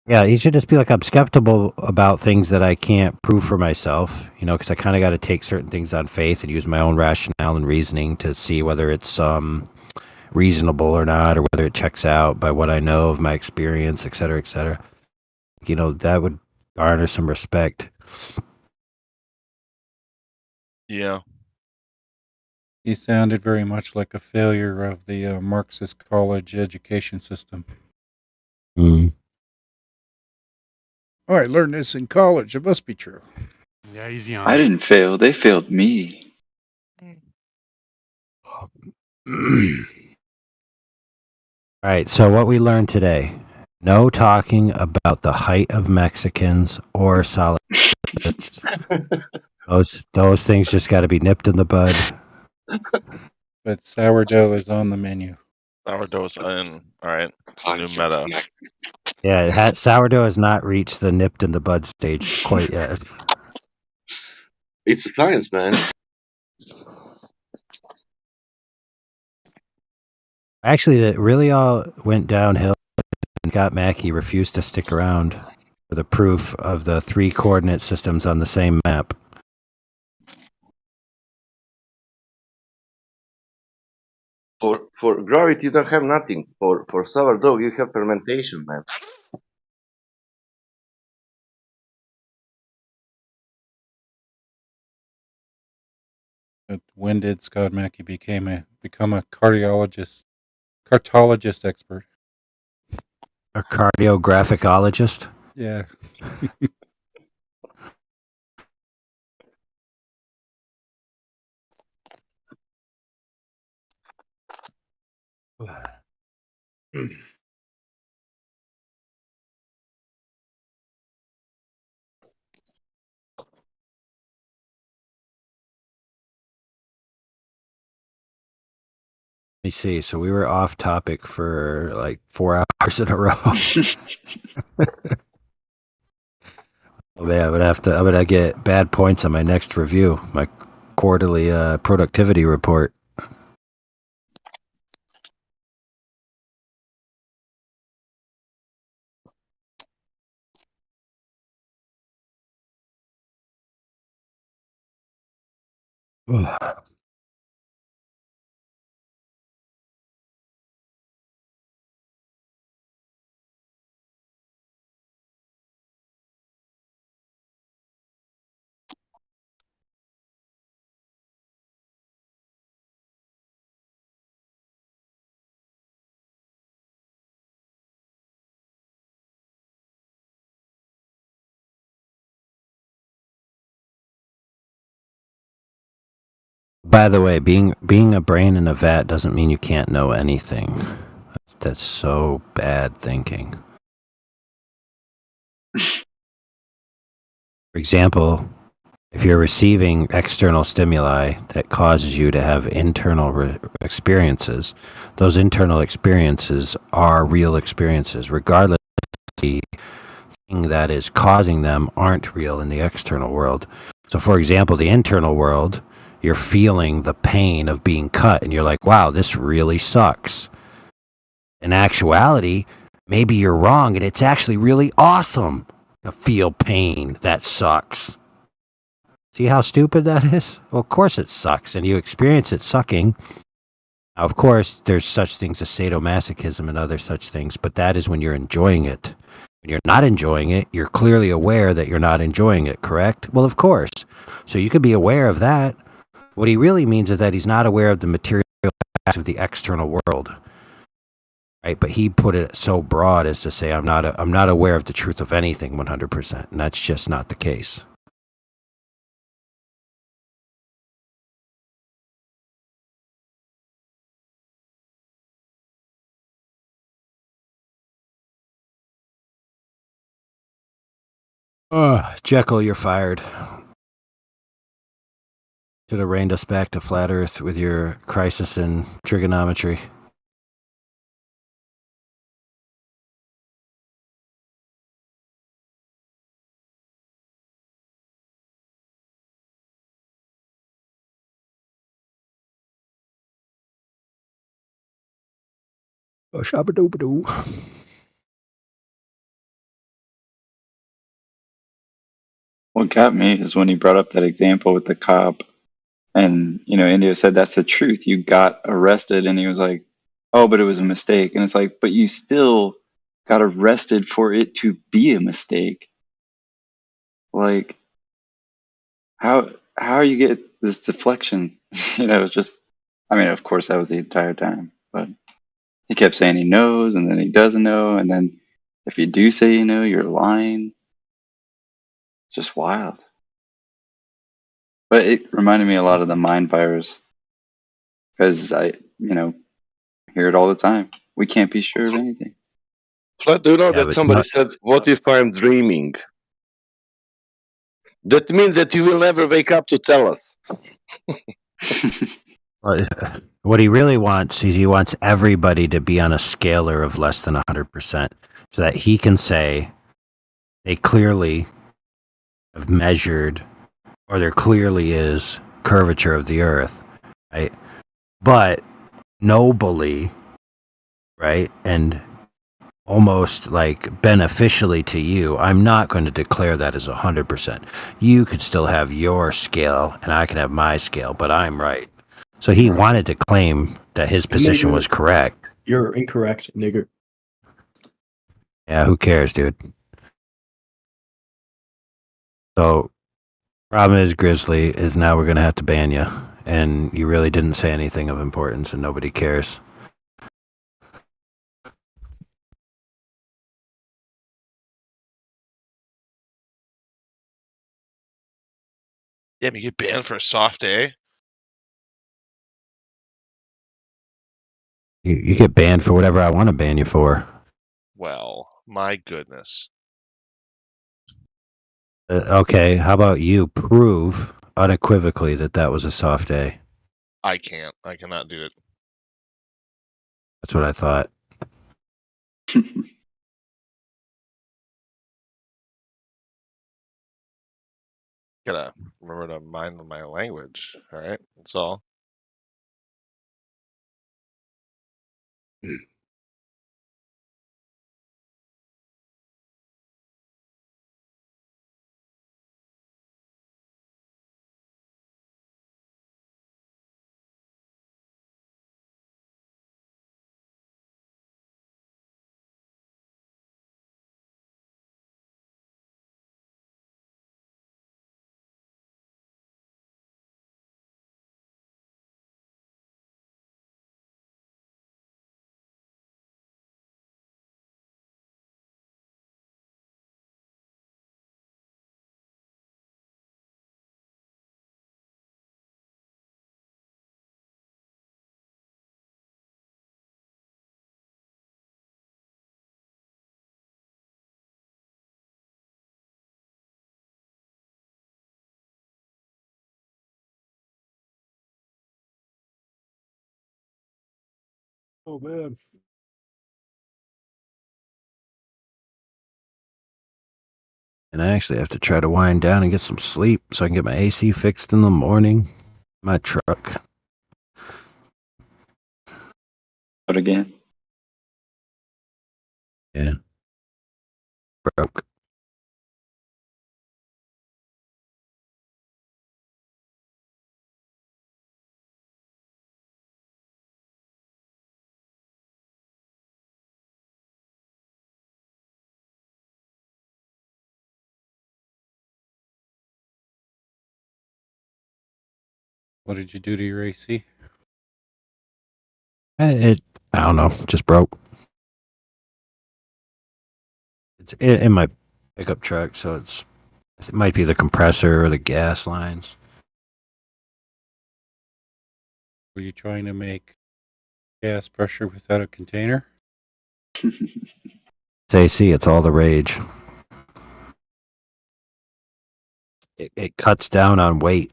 Yeah, he should just be like, I'm skeptical about things that I can't prove for myself, because I kind of got to take certain things on faith and use my own rationale and reasoning to see whether it's reasonable or not, or whether it checks out by what I know of my experience, et cetera, et cetera. That would garner some respect. Yeah. He sounded very much like a failure of the Marxist college education system. Mm. Oh, I learned this in college. It must be true. Yeah, easy on I didn't fail. They failed me. All right, so what we learned today: no talking about the height of Mexicans or solipsists. Those things just got to be nipped in the bud. But sourdough is on the menu. Sourdough's in. All right, it's a new meta. Yeah, sourdough has not reached the nipped in the bud stage quite yet. It's a science, man. Actually, that really all went downhill and Scott Mackey refused to stick around for the proof of the 3 coordinate systems on the same map. For gravity, you don't have nothing. For sourdough, you have fermentation, man. But when did Scott Mackey become a cartologist expert? A cardiographicologist? Yeah. Let me see. So we were off topic for like 4 hours in a row. Oh man, I'm gonna get bad points on my next review, my quarterly productivity report. By the way, being a brain in a vat doesn't mean you can't know anything. that's so bad thinking. For example, if you're receiving external stimuli that causes you to have internal experiences, those internal experiences are real experiences, regardless of the thing that is causing them aren't real in the external world. So, for example, the internal world, you're feeling the pain of being cut, and you're like, wow, this really sucks. In actuality, maybe you're wrong, and it's actually really awesome to feel pain that sucks. See how stupid that is? Well, of course it sucks, and you experience it sucking. Now, of course, there's such things as sadomasochism and other such things, but that is when you're enjoying it. When you're not enjoying it, you're clearly aware that you're not enjoying it, correct? Well, of course. So you could be aware of that. What he really means is that he's not aware of the material aspects of the external world. Right? But he put it so broad as to say, I'm not aware of the truth of anything 100%, and that's just not the case. Jekyll, you're fired. Should have reined us back to flat Earth with your crisis in trigonometry. Oh, shabba-doo-ba-doo. What got me is when he brought up that example with the cop, and Indio said that's the truth. You got arrested, and he was like, "Oh, but it was a mistake." And it's like, "But you still got arrested for it to be a mistake." Like, how you get this deflection? It's just, I mean, of course that was the entire time, but he kept saying he knows, and then he doesn't know, and then if you do say you know, you're lying. Just wild. But it reminded me a lot of the mind virus, because I hear it all the time. We can't be sure of anything. But do you know Yeah, that but somebody said, what if I'm dreaming? That means that you will never wake up to tell us. what he really wants is he wants everybody to be on a scalar of less than 100%, so that he can say they clearly have measured, or there clearly is curvature of the Earth, right? But nobly, right, and almost like beneficially to you, I'm not going to declare that as 100%. You could still have your scale, and I can have my scale, but I'm right. So he wanted to claim that his position was correct. You're incorrect, nigger. Yeah, who cares, dude? So, problem is, Grizzly, is now we're going to have to ban you. And you really didn't say anything of importance, and nobody cares. Yeah, but you get banned for a soft A? You get banned for whatever I want to ban you for. Well, my goodness. Okay, how about you prove unequivocally that that was a soft A? I can't. I cannot do it. That's what I thought. Gotta remember to mind my language. All right, that's all. Oh man. And I actually have to try to wind down and get some sleep so I can get my AC fixed in the morning. My truck. But again, Yeah. Broke. What did you do to your AC? I don't know, just broke. It's in my pickup truck, so it might be the compressor or the gas lines. Were you trying to make gas pressure without a container? It's AC, it's all the rage. It cuts down on weight.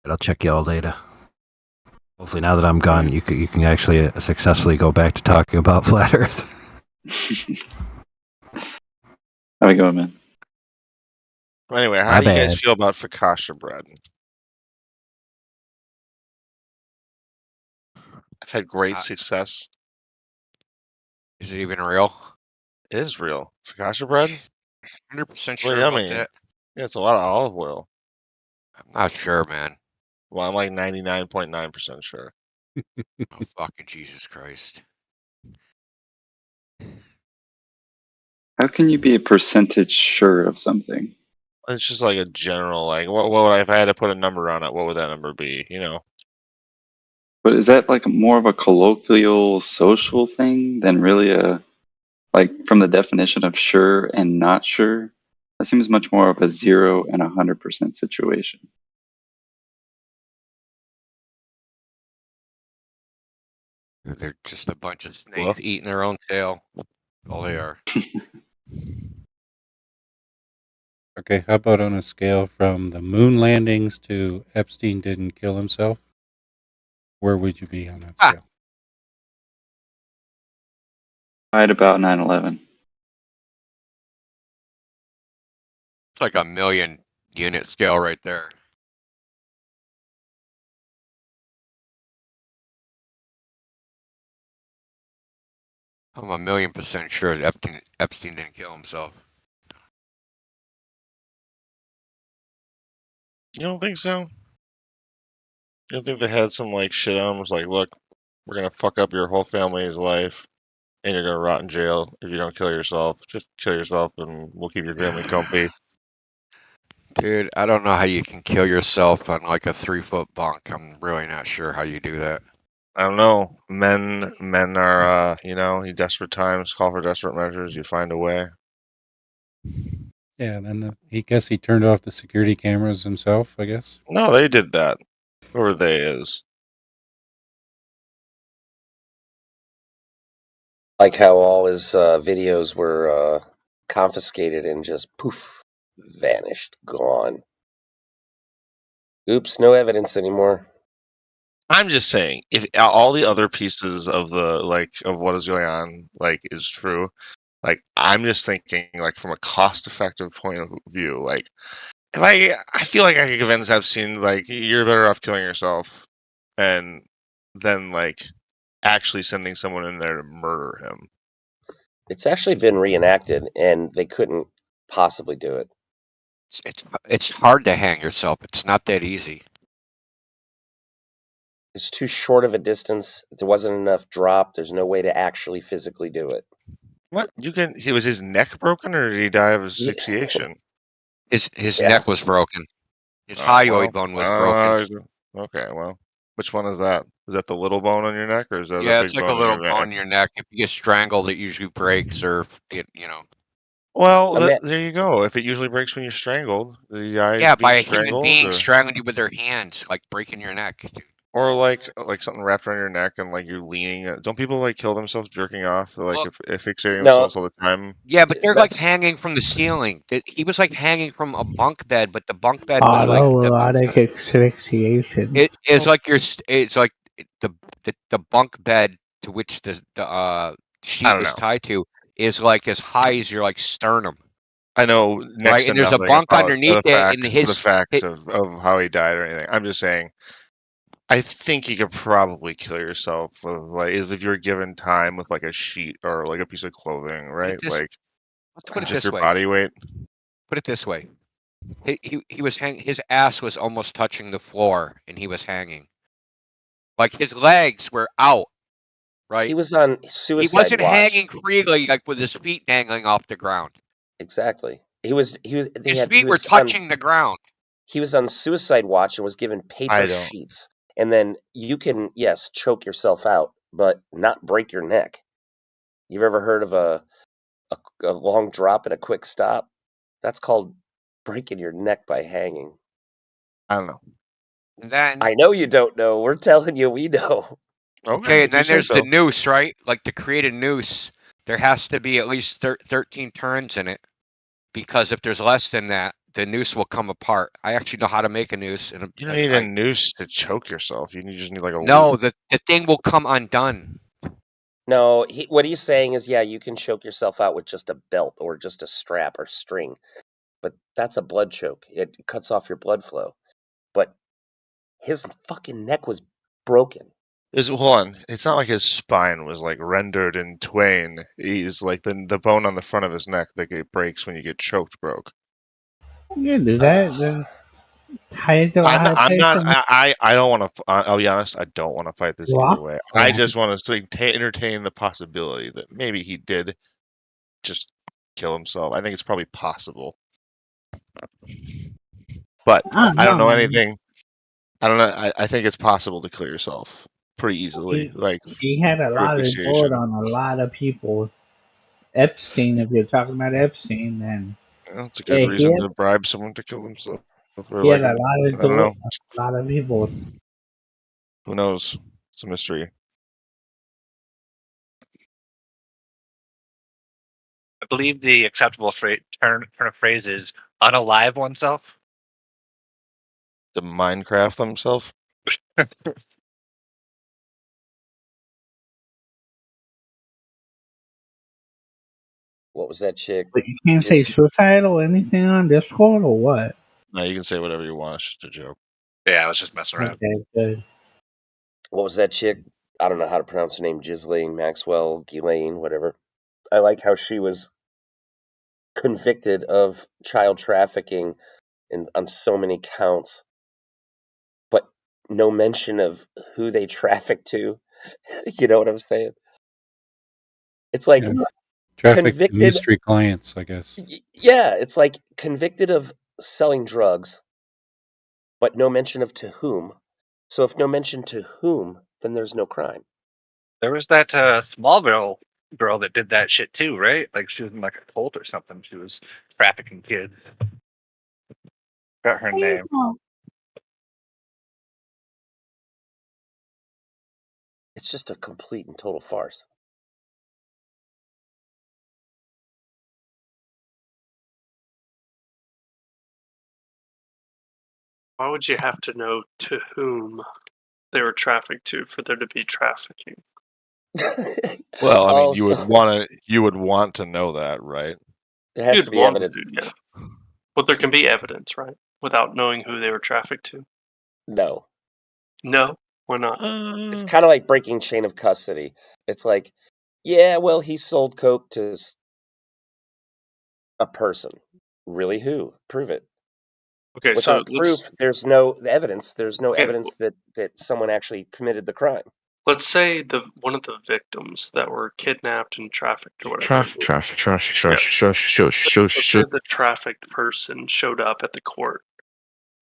I'll check y'all later. Hopefully, now that I'm gone, you can actually successfully go back to talking about flat Earth. how we going, man? Anyway, how My do you guys bad. feel about focaccia bread? I've had great success. Is it even real? It is real. Focaccia bread? 100% Well, sure about yummy. that. Yeah, it's a lot of olive oil. I'm not sure, man. Well, I'm like 99.9% sure. Oh, fucking Jesus Christ. How can you be a percentage sure of something? It's just like a general, like, what would I, if I had to put a number on it, what would that number be? You know? But is that like more of a colloquial social thing than really like from the definition of sure and not sure? That seems much more of a 0 and 100% situation. They're just a bunch of snakes eating their own tail. All they are. Okay, how about on a scale from the moon landings to Epstein didn't kill himself? Where would you be on that scale? Right about 9/11. It's like a million unit scale right there. I'm 1,000,000% sure that Epstein didn't kill himself. You don't think so? You don't think they had some, like, shit on them? It was like, look, we're going to fuck up your whole family's life, and you're going to rot in jail if you don't kill yourself. Just kill yourself, and we'll keep your family comfy. Dude, I don't know how you can kill yourself on like a 3-foot bunk. I'm really not sure how you do that. I don't know. Men are, in desperate times, call for desperate measures. You find a way. Yeah, and then he turned off the security cameras himself, I guess. No, they did that. Whoever they is. Like how all his videos were confiscated and just poof, vanished, gone. Oops, no evidence anymore. I'm just saying, if all the other pieces of of what is going on, is true, I'm just thinking, from a cost-effective point of view, if I feel like I could convince Epstein, you're better off killing yourself, and then, actually sending someone in there to murder him. It's actually been reenacted, and they couldn't possibly do it. It's hard to hang yourself. It's not that easy. It's too short of a distance. There wasn't enough drop. There's no way to actually physically do it. What? Was his neck broken, or did he die of asphyxiation? His neck was broken. His hyoid bone was broken. Okay, well, which one is that? Is that the little bone on your neck, or is that Yeah, the it's big like a bone little in your bone neck? in your neck. If you get strangled, it usually breaks, or Well, there you go. If it usually breaks when you're strangled, did you die Yeah, by being a human strangled? being Or? strangling you with their hands, like breaking your neck. Dude. Or like something wrapped around your neck and like you're leaning. Don't people like kill themselves jerking off? Like Well, if fixating No, themselves all the time. yeah, but they're like that's hanging from the ceiling. He was like hanging from a bunk bed, but the bunk bed was like Autoerotic asphyxiation. it's like it's like the bunk bed to which the I sheet don't was know. tied to is like as high as your like sternum. I know next Right, to and there's a nothing bunk about underneath it, and the facts of how he died or anything. I'm just saying. I think you could probably kill yourself with like if you're given time with like a sheet or like a piece of clothing, right? Like let's put it just this your way. body weight. Put it this way. He was his ass was almost touching the floor, and he was hanging. Like his legs were out, right? he was on He suicide wasn't watch. hanging freely, like with his feet dangling off the ground. Exactly. His feet were touching the ground. He was on suicide watch and was given paper don't. sheets. And then you can, yes, choke yourself out, but not break your neck. You've ever heard of a long drop and a quick stop? That's called breaking your neck by hanging. I don't know. And then I know you don't know. We're telling you we know. Okay, and then there's the noose, right? Like to create a noose, there has to be at least 13 turns in it, because if there's less than that, the noose will come apart. I actually know how to make a noose. And You don't need a noose to choke yourself. You just need like a no, loop. the thing will come undone. No, what he's saying is, yeah, you can choke yourself out with just a belt or just a strap or string, but that's a blood choke. It cuts off your blood flow. But his fucking neck was broken. Hold on. It's not like his spine was like rendered in twain. He's like the bone on the front of his neck that breaks when you get choked broke. Yeah, does that tie it to a high I'm not. patient? I don't want to. I'll be honest. I don't want to fight this either way. I just want to entertain the possibility that maybe he did just kill himself. I think it's probably possible, but I don't know anything. I don't know. I think it's possible to kill yourself pretty easily, like He had a through lot of asphyxiation. gold on a lot of people. Epstein, if you're talking about Epstein, then That's a good reason to bribe someone to kill themselves. Or he like, had a lot of I don't know. gold, a lot of people. Who knows? It's a mystery. I believe the acceptable turn of phrase is unalive oneself. To Minecraft themselves. What was that chick? But you can't say suicide or anything on Discord or what? No, you can say whatever you want. It's just a joke. Yeah, I was just messing around. Okay, good. What was that chick? I don't know how to pronounce her name. Ghislaine Maxwell, Ghislaine, whatever. I like how she was convicted of child trafficking on so many counts, but no mention of who they trafficked to. You know what I'm saying? It's like Traffic convicted mystery clients, I guess. Yeah, it's like convicted of selling drugs, but no mention of to whom. So if no mention to whom, then there's no crime. There was that Smallville girl that did that shit too, right? Like she was in like a cult or something. She was trafficking kids. Got her name. It's just a complete and total farce. Why would you have to know to whom they were trafficked to for there to be trafficking? Well, I mean, you would want to know that, right? There has You'd to be want evidence. to, yeah. But there can be evidence, right? Without knowing who they were trafficked to. No. No? Why not? It's kind of like breaking chain of custody. It's like, yeah, well, he sold coke to a person. Really, who? Prove it. Okay, Without so proof, there's no evidence. There's no Okay. evidence that someone actually committed the crime. Let's say one of the victims that were kidnapped and trafficked or whatever. Let's say the trafficked person showed up at the court.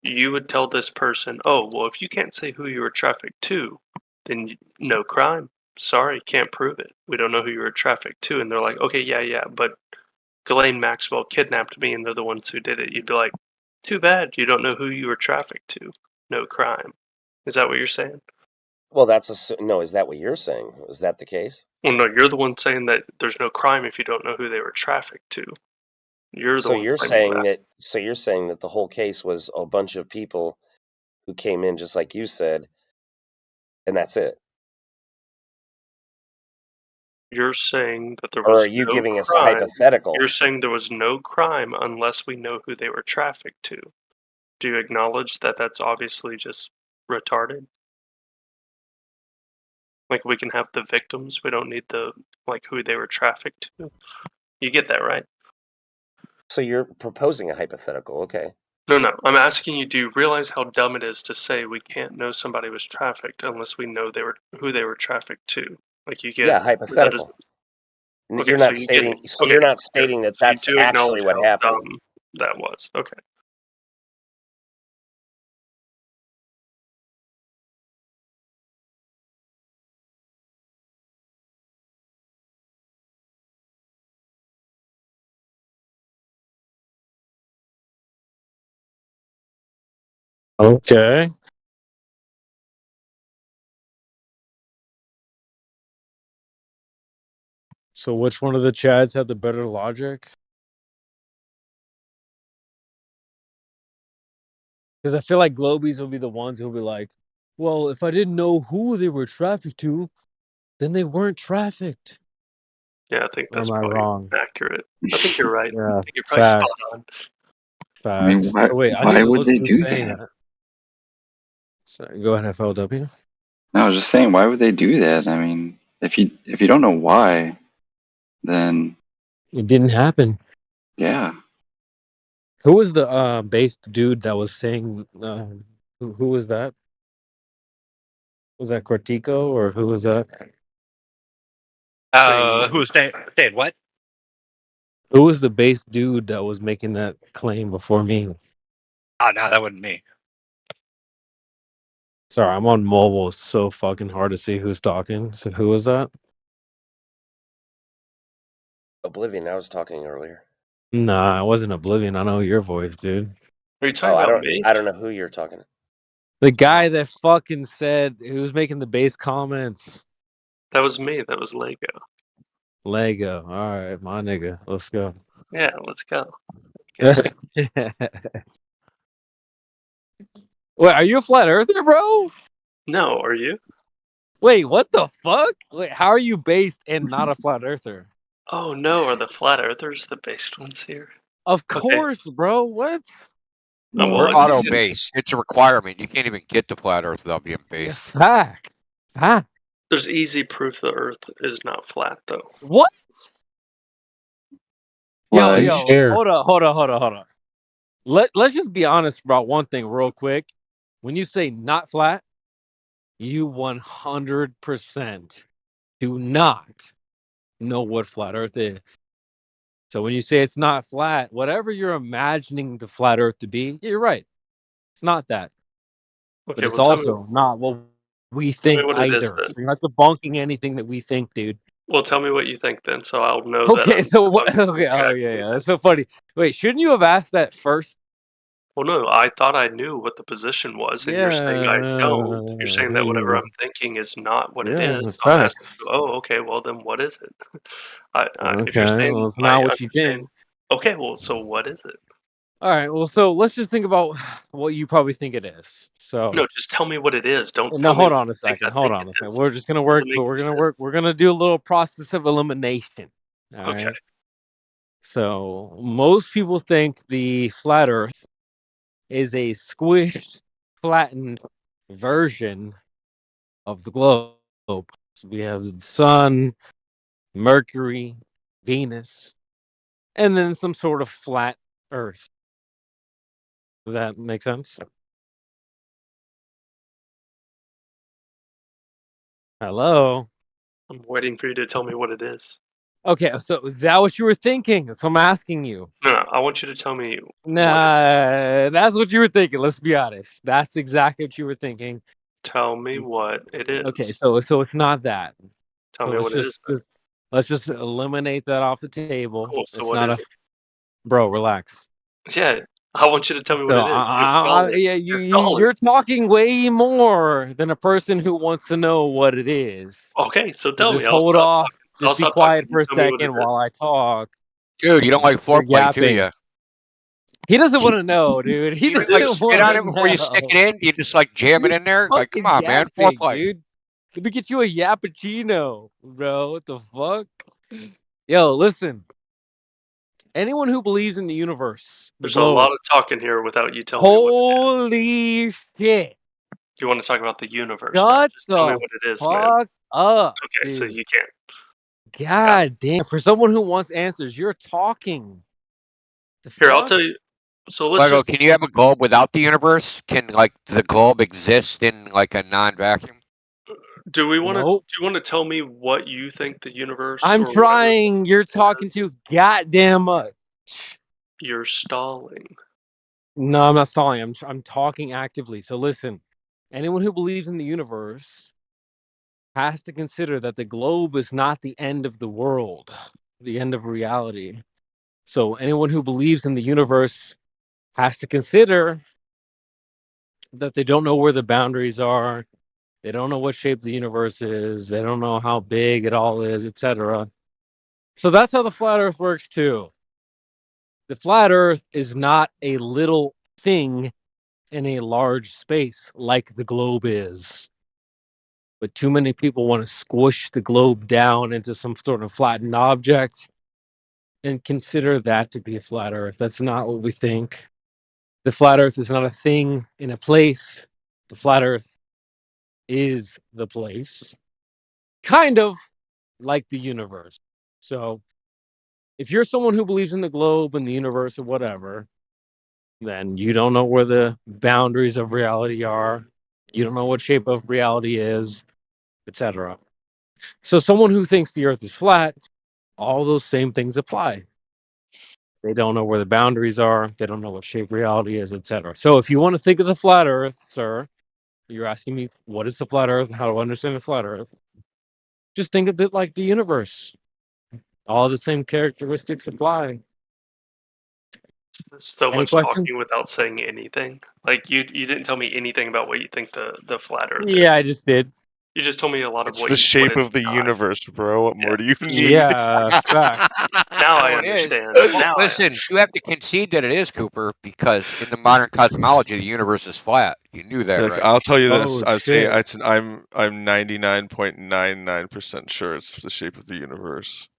You would tell this person, oh, well, if you can't say who you were trafficked to, then no crime. Sorry, can't prove it. We don't know who you were trafficked to. And they're like, okay, yeah, but Ghislaine Maxwell kidnapped me and they're the ones who did it. You'd be like, too bad, you don't know who you were trafficked to. No crime. Is that what you're saying? Well, no. Is that what you're saying? Is that the case? Well, no, you're the one saying that there's no crime if you don't know who they were trafficked to. You're the So one you're claiming saying So you're saying that the whole case was a bunch of people who came in just like you said, and that's it. You're saying that there Or was are you no giving us a crime. hypothetical? You're saying there was no crime unless we know who they were trafficked to. Do you acknowledge that that's obviously just retarded? Like, we can have the victims, we don't need who they were trafficked to. You get that, right? So you're proposing a hypothetical, okay. No. I'm asking you, do you realize how dumb it is to say we can't know somebody was trafficked unless we know who they were trafficked to? Like, you get Yeah, hypothetical. Okay, You're not stating. So you're not stating that that's you do actually acknowledge what how happened. dumb that was. Okay. Okay. So which one of the Chads had the better logic? Because I feel like Globies will be the ones who'll be like, well, if I didn't know who they were trafficked to, then they weren't trafficked. Yeah, I think Or that's am I probably wrong? accurate. I think you're right. Yeah, I think you're probably spot on. I mean, Facts. Oh, wait, I need why to would look they who's do saying that? that. Sorry, go ahead, FLW. No, I was just saying, why would they do that? I mean, if you don't know why, then It didn't happen. yeah. Who was the based dude that was saying? Who was that? Was that Cortico or who was that? Who was saying what? Who was the base dude that was making that claim before me? Oh no, that wasn't me. Sorry, I'm on mobile. It's so fucking hard to see who's talking. So who was that? Oblivion. I was talking earlier. Nah, I wasn't Oblivion. I know your voice, dude. Are you talking about me? I don't know who you're talking to. The guy that fucking said he was making the base comments. That was me. That was Lego. Lego. All right, my nigga. Let's go. Yeah, let's go. Wait, are you a flat earther, bro? No, are you? Wait, what the fuck? Wait, how are you based and not a flat earther? Oh no, are the flat earthers the based ones here? Of course, bro. What? We're auto based. It's a requirement. You can't even get to flat Earth without being based. Fact. Huh? There's easy proof the Earth is not flat, though. What? Well, Yo, hold on. Let's just be honest about one thing real quick. When you say not flat, you 100% do not know what flat Earth is. So when you say it's not flat, whatever you're imagining the flat Earth to be, you're right. It's not that. Okay, But it's well, also not what we think what it is, either. then. So you're not debunking anything that we think, dude. Well, tell me what you think then, so I'll know that. Okay, so what? Okay, oh yeah, that's so funny. Wait, shouldn't you have asked that first? Well, no, I thought I knew what the position was, and you're saying I don't. You're saying that whatever I'm thinking is not what it is. So I'm asking you, oh, okay, well then what is it? If you're saying, well, it's not what you think. Okay, well, so what is it? All right, well, so let's just think about what you probably think it is. So no, just tell me what it is. Don't. No, hold on a second. Hold on a second. We're just gonna work, but we're gonna work. We're gonna do a little process of elimination. All right. So most people think the flat Earth is a squished, flattened version of the globe. So we have the sun, Mercury, Venus, and then some sort of flat Earth. Does that make sense? Hello? I'm waiting for you to tell me what it is. Okay, so is that what you were thinking? That's what I'm asking you. No, I want you to tell me. Nah, that's what you were thinking. Let's be honest. That's exactly what you were thinking. Tell me what it is. Okay, so it's not that. Tell me what it is. Let's just eliminate that off the table. Cool. So it's what not is a. Bro, relax. Yeah, I want you to tell me what So, it is. You're stalling. yeah, You're stalling. you're talking way more than a person who wants to know what it is. Okay, so tell me. Just hold off. Just be quiet for a Tell me what it second while I talk. Dude, you don't like You're foreplay, do yapping. you? He doesn't want to know, dude. He You doesn't like want spit on to it before you stick it in? You just like jam it in there? Like, come fucking on, man, yapping, foreplay. dude. Let me get you a yappuccino, bro. What the fuck? Yo, listen. Anyone who believes in the universe, the There's a globe. lot of talking here without you telling me what it Holy shit. You want to talk about the universe now. Shut Just tell me the what it is, man. fuck up, Okay, so dude. you can't. God damn. For someone who wants answers, you're talking. Here, I'll tell you. So let's Lego, just. can you have a globe without the universe? Can like the globe exist in like a non-vacuum? Do we want to? Nope. Do you want to tell me what you think the universe? I'm or whatever trying. You're talking too goddamn much. You're stalling. No, I'm not stalling. I'm talking actively. So listen, anyone who believes in the universe has to consider that the globe is not the end of the world, the end of reality. So anyone who believes in the universe has to consider that they don't know where the boundaries are. They don't know what shape the universe is. They don't know how big it all is, etc. So that's how the flat earth works too. The flat earth is not a little thing in a large space like the globe is. But too many people want to squish the globe down into some sort of flattened object and consider that to be a flat earth. That's not what we think. The flat earth is not a thing in a place. The flat earth is the place. Kind of like the universe. So if you're someone who believes in the globe and the universe or whatever, then you don't know where the boundaries of reality are. You don't know what shape of reality is, etc. So someone who thinks the earth is flat, all those same things apply. They don't know where the boundaries are. They don't know what shape reality is, etc. So if you want to think of the flat earth, sir, you're asking me what is the flat earth and how to understand the flat earth. Just think of it like the universe. All the same characteristics apply. So Any much questions? talking without saying anything. Like you didn't tell me anything about what you think the flat Earth is. Yeah, I just did. You just told me a lot of It's what the you, shape what it's of the not. universe, bro. What more do you need? Yeah, fact. Now I No, it is. understand. Well, Now I listen, you have to concede that it is, Cooper, because in the modern cosmology, the universe is flat. You knew that, Look, right? I'll tell you this. Oh, I'd say shit. I'm 99.99% sure it's the shape of the universe.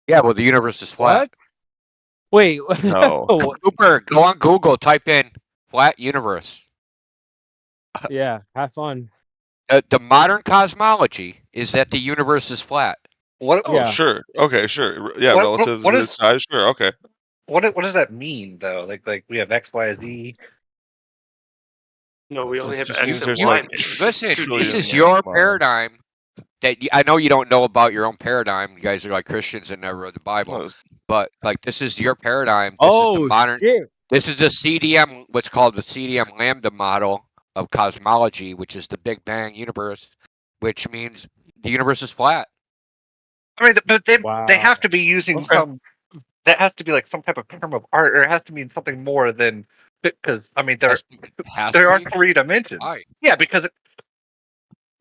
Yeah, well, the universe is flat. What? Wait. No. Cooper, go on Google, type in flat universe. Yeah, have fun. The modern cosmology is that the universe is flat. What? Oh, sure. Okay, sure. Yeah, What relative to its size, sure. Okay. What does that mean though? Like we have X, Y, Z. No, we only have Just X means and there's Y. like Listen, this trillions is of your miles. paradigm. That I know you don't know about your own paradigm. You guys are like Christians and never read the Bible, but like this is your paradigm. This is the modern. Shit. This is the CDM, what's called the CDM lambda model of cosmology, which is the Big Bang universe, which means the universe is flat. I mean, but they have to be using some. That has to be like some type of term of art, or it has to mean something more than because I mean there are three dimensions. Why? Yeah, because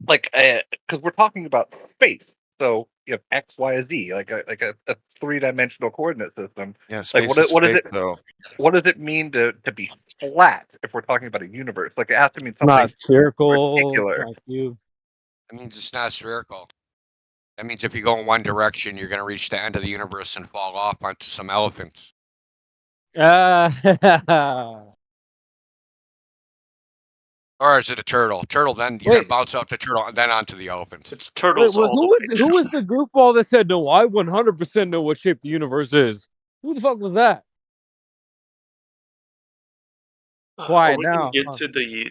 because we're talking about space, so you have X, Y, Z, like a 3-dimensional coordinate system. Yeah, Like space is what is fake, it? though. What does it mean to be flat if we're talking about a universe? Like it has to mean Not something spherical. particular. Like you. That means it's not spherical. That means if you go in one direction, you're going to reach the end of the universe and fall off onto some elephants. Or is it a turtle? Turtle, then you're going to bounce off the turtle and then onto the elephants. It's turtles all who was the goofball that said, no, I 100% know what shape the universe is? Who the fuck was that? Quiet Are we now. going to get to the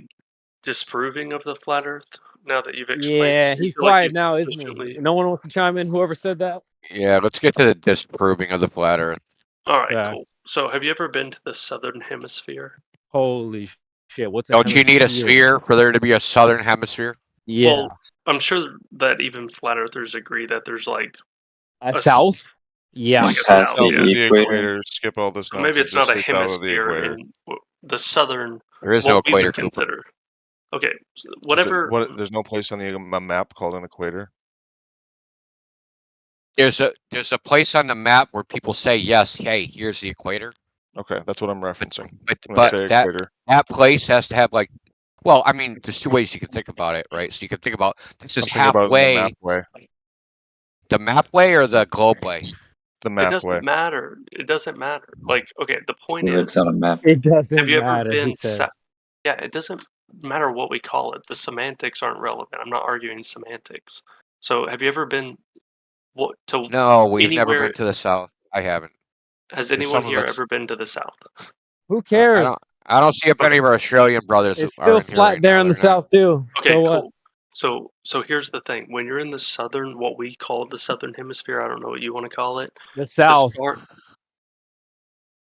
disproving of the flat Earth now that you've explained? Yeah, Do you he's feel like quiet you've now, isn't sufficiently- he? No one wants to chime in, whoever said that? Yeah, let's get to the disproving of the flat Earth. All right, cool. So, have you ever been to the southern hemisphere? Holy shit! What's Don't you need a sphere for there to be a southern hemisphere? Yeah. Well, I'm sure that even flat earthers agree that there's like a south. Yeah, like a south, South of yeah. the equator. Skip all this So maybe nonsense. it's not a just say south of the hemisphere equator. in the southern. There is what no we would equator, Cooper. consider. Okay, whatever. There's no place on the map called an equator. There's a place on the map where people say yes. Hey, here's the equator. Okay, that's what I'm referencing. But that place has to have like. Well, I mean, there's two ways you can think about it, right? So you can think about this is I'm thinking about halfway. the map way. The map way or the globe way? The map It doesn't way. matter. It doesn't matter. Like, okay, the point He is, looks on a map. It doesn't have you ever matter. been? He said. Yeah, it doesn't matter what we call it. The semantics aren't relevant. I'm not arguing semantics. So, have you ever been to No, we've anywhere? never been to the south. I haven't. Has There's anyone some of here us- ever been to the south? Who cares? I don't see if any of our Australian brothers It's are still in here flat right there now. in the They're not. south too. Okay, So cool. what? So here's the thing. When you're in the southern, what we call the southern hemisphere, I don't know what you want to call it. The south.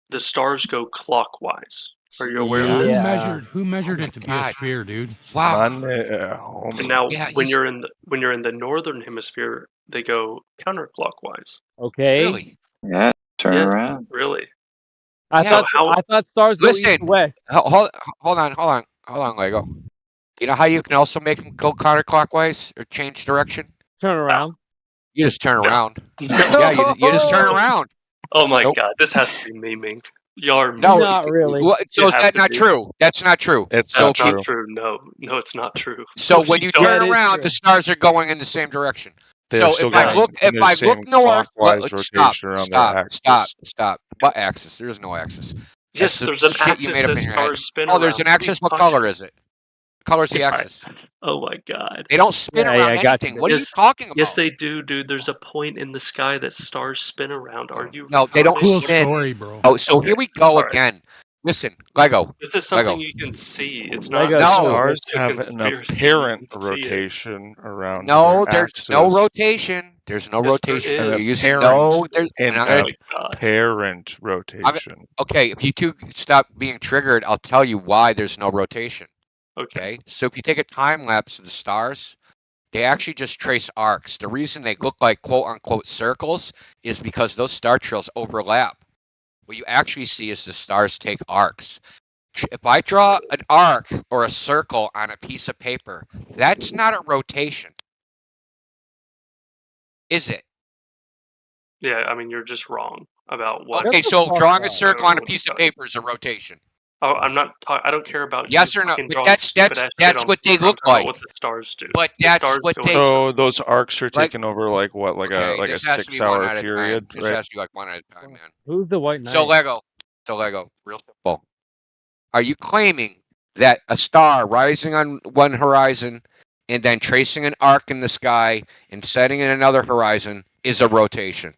The stars go clockwise. Are you aware So of this? who measured it to be a sphere, dude? Wow. And now, when you're in the northern hemisphere, they go counterclockwise. Okay. Really? Yeah, turn Yes, around. really. I thought stars go east Listen, and west. hold on, Lego. You know how you can also make them go counterclockwise or change direction? Turn around. You just turn around. No. Yeah, you just turn around. Oh my god, this has to be memeing. Y'all are No, not really. So is that not true? That's not true. It's That's not not true. true. No, it's not true. So when you don't- turn around, the stars are going in the same direction. They're So still if I going look, in the same north, clockwise rotation around their axis. stop. What axis? There is no axis. Yes, That's there's the an shit you axis made up that in your head. stars spin Oh, there's around. an What are you axis. What talking- color is it? What color is the Yeah, axis? Oh my god. They don't spin around anything. What are you talking about? Yes, they do, dude. There's a point in the sky that stars spin around. Are you? No, they don't retarded? spin. Oh, so here we go All right. again. Listen, Lego. This is something you can see. It's Lego. not. Stars a have an conspiracy. apparent You can see it. rotation around No, their there's no axis. rotation. There's no Yes, there rotation. is. You're An using apparent, there's an not- apparent rotation. Okay, if you two stop being triggered, I'll tell you why there's no rotation. Okay. So if you take a time lapse of the stars, they actually just trace arcs. The reason they look like quote unquote circles is because those star trails overlap. What you actually see is the stars take arcs. If I draw an arc or a circle on a piece of paper, that's not a rotation. Is it? Yeah, I mean you're just wrong about what. Okay, so drawing a circle on a piece of paper is a rotation. Oh, I'm not. I don't care about. Yes you or no? fucking But drawing that's stupid-ass shit on what they paper. look I'm talking about like. What the stars do. But The that's stars what go they. So those arcs are Like- taken over like what? Like Okay, a this has to be 6 one hour at a time. period, This right? has to be like one at a time, man. Who's the white knight? So Lego, real simple. Are you claiming that a star rising on one horizon and then tracing an arc in the sky and setting in another horizon is a rotation?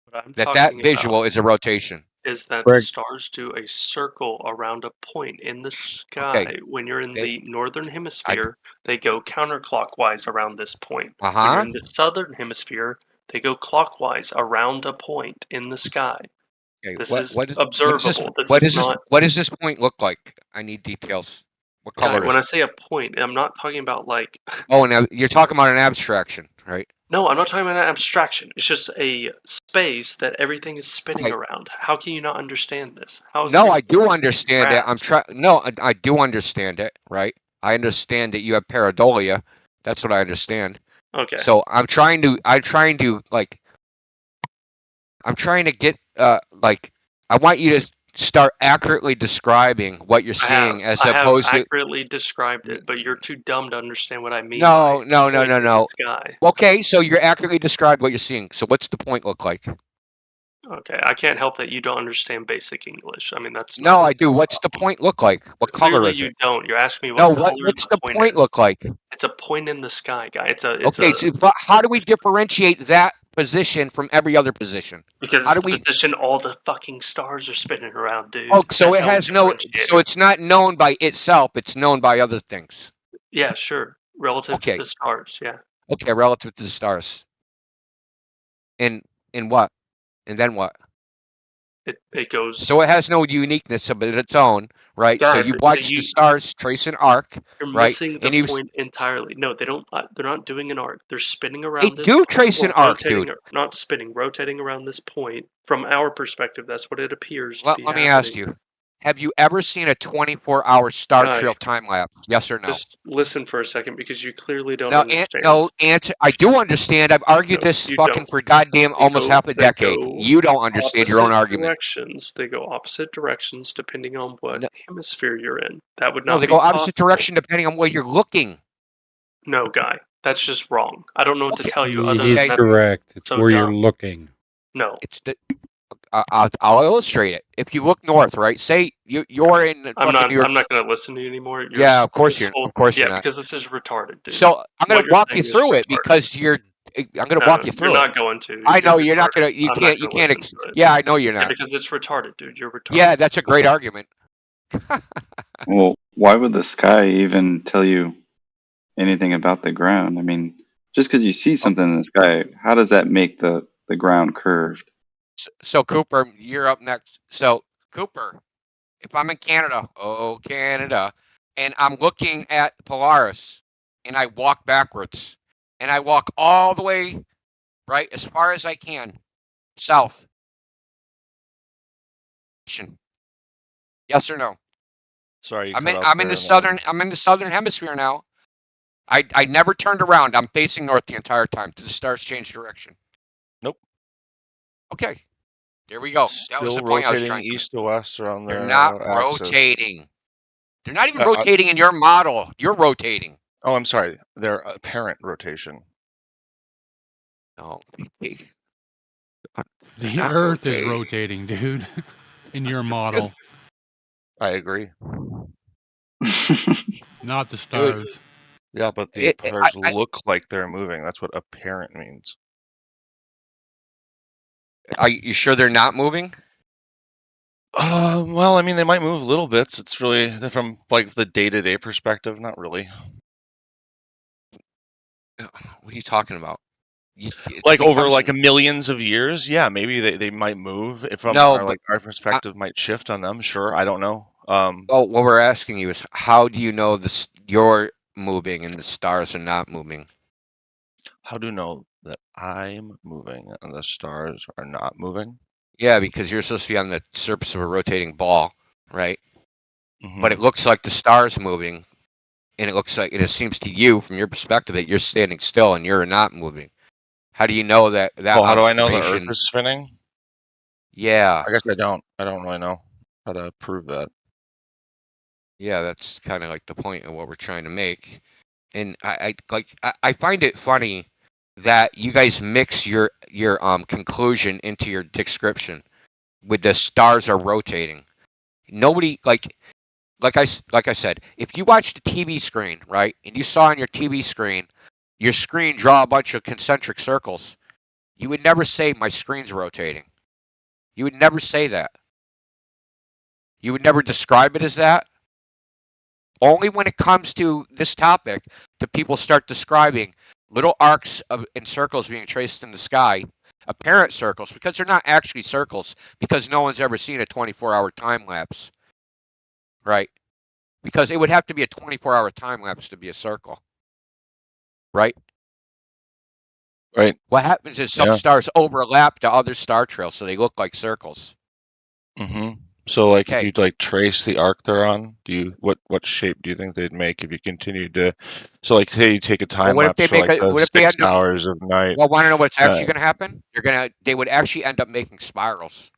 What I'm That talking visual about is a rotation. is that Greg. the stars do a circle around a point in the sky. Okay. When you're in They- the northern hemisphere, they go counterclockwise around this point. When Uh-huh. you're in the southern hemisphere, they go clockwise around a point in the sky. Okay, This what- is what is- observable. What does this point look like? I need details. What Guy, color when is I it? say a point, I'm not talking about like. Oh, now you're talking about an abstraction, right? No, I'm not talking about an abstraction. It's just a space that everything is spinning Okay. around. How can you not understand this? How is No, this I do understand it. grasp? I do understand it, right? I understand that you have pareidolia. That's what I understand. Okay. So I'm trying to get I want you to start accurately describing what you're seeing I have opposed to accurately described it, but you're too dumb to understand what I mean. No. by point in the Sky. Okay, so you're accurately described what you're seeing. So what's the point look like? Okay, I can't help that you don't understand basic English. I mean, that's No, I do. What's the point look like? What color clearly is you it? don't. You're asking me No, what color what's the the point is. look like? It's a point in the sky, guy. It's Okay, a, so but how do we differentiate that position from every other position? because how it's do the we? position all the fucking stars are spinning around, dude. Oh, so That's it how we has no. differentiate So it. it's not known by itself. It's known by other things. Yeah, sure. Relative Okay. to the stars, yeah. Okay, relative to the stars. And what? And then what? It goes. So it has no uniqueness of its own, right? So God, you watch the stars trace an arc, You're right? missing the And you point entirely. No, they don't. They're not doing an arc. They're spinning they around. This do point, trace an or arc, rotating, dude. Not spinning, rotating around this point. From our perspective, that's what it appears to Well, be let me happening. ask you. Have you ever seen a 24-hour star Guy, trail time lapse? Yes or no? just listen for a second because you clearly don't No, understand. I do understand. I've argued No, this you fucking don't. for goddamn almost half a They decade. go You don't understand your own opposite argument. directions. They go opposite directions depending on what hemisphere you're in. That would No, not they be go opposite possible. direction depending on where you're looking. No, Guy, that's just wrong. I don't know what to tell you It other is than that's correct. It's so where you're dumb. looking. No. It's the. I'll illustrate it. If you look north, right? Say you're in I'm fucking New York. not going to listen to you anymore. Yeah, of course you're. Of course you're not. Because this is retarded, dude. So I'm going What to you're walk you saying is through it retarded. because you're. I'm going to walk you through You're it. not going to. I know You're you're not retarded. going to. You I'm can't. not You gonna can't. listen to it. Yeah, I know you're Yeah, not. because it's retarded, dude. You're retarded. Yeah, that's a great argument. Well, why would the sky even tell you anything about the ground? I mean, just because you see something in the sky, how does that make the ground curved? So Cooper, you're up next. So Cooper, if I'm in Canada, oh Canada, and I'm looking at Polaris, and I walk backwards, and I walk all the way right as far as I can south. Yes or no? Sorry, you I'm cut in. out I'm in there. the southern. I'm in the southern hemisphere now. I never turned around. I'm facing north the entire time. Do the stars change direction? Nope. Okay. There we go. That was Still the point I was rotating trying to make. east to west around They're their not axis. rotating. They're not even rotating in your model. You're rotating. Oh, I'm sorry. Their apparent rotation. No. The Earth is rotating, dude, in your model. I agree. Not the stars. Yeah, but the stars look like they're moving. That's what apparent means. Are you sure they're not moving? Well, I mean, they might move little bits. It's really from like the day-to-day perspective, not really. What are you talking about? Like over like millions of years, yeah, maybe they might move. From our perspective might shift on them. Sure, I don't know. Oh, what we're asking you is, how do you know you're moving and the stars are not moving? How do you know that I'm moving and the stars are not moving? Yeah, because you're supposed to be on the surface of a rotating ball, right? Mm-hmm. But it looks like the star's moving, and it seems to you, from your perspective, that you're standing still and you're not moving. How do you know that? Well, how do I know the Earth is spinning? Yeah. I guess I don't. I don't really know how to prove that. Yeah, that's kind of like the point of what we're trying to make. And I find it funny that you guys mix your conclusion into your description with the stars are rotating. Nobody like I said, if you watched the TV screen, right, and you saw on your TV screen your screen draw a bunch of concentric circles, you would never say my screen's rotating. You would never say that. You would never describe it as that. Only when it comes to this topic do people start describing little arcs and circles being traced in the sky, apparent circles, because they're not actually circles, because no one's ever seen a 24-hour time lapse, right? Because it would have to be a 24-hour time lapse to be a circle, right? Right. What happens is some stars overlap to other star trails, so they look like circles. Mm-hmm. So, like, if you like trace the arc they're on, what shape do you think they'd make if you continued to? So, like, say you take a time lapse for like the 6 hours of night. Well, want to know what's actually going to happen? They would actually end up making spirals.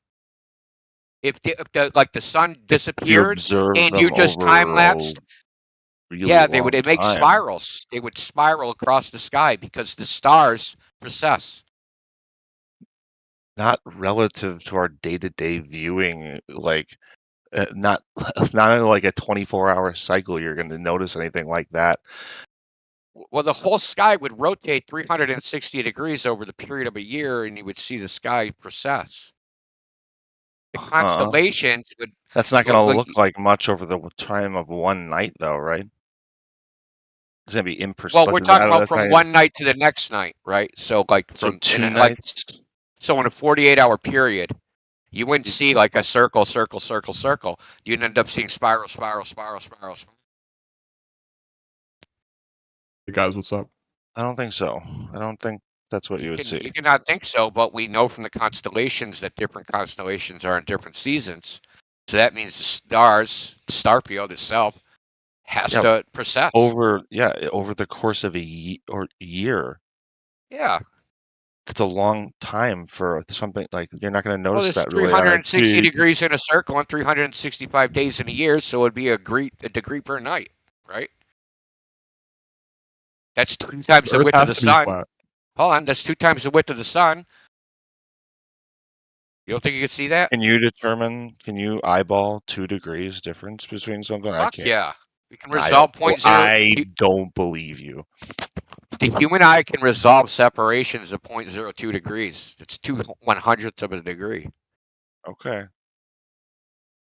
If the sun disappeared and you just time lapsed, they would make spirals. They would spiral across the sky because the stars precess. Not relative to our day-to-day viewing, like not in like a 24-hour cycle you're going to notice anything like that. Well, the whole sky would rotate 360 degrees over the period of a year, and you would see the sky precess. The constellations would. That's not going to look like much over the time of one night, though, right? It's going to be imprecise. Well, we're talking about from one night to the next night, right? So, like from 2 nights. So in a 48-hour period, you wouldn't see like a circle. You'd end up seeing spiral. Hey guys, what's up? I don't think so. I don't think that's what you would see. You cannot think so, but we know from the constellations that different constellations are in different seasons. So that means the star field itself, has to precess. over the course of a year. Yeah. It's a long time for something like you're not going to Well, notice there's that really on a 360 degrees in a circle and 365 days in a year, so it'd be a degree per night, right? That's 2 times the width of the sun. Hold on, that's 2 times the width of the sun. You don't think you can see that? Can you eyeball 2 degrees difference between something? I Fuck can't. yeah. We can resolve I don't believe you. The human eye can resolve separations of 0.02 degrees. It's 2/100ths of a degree. Okay.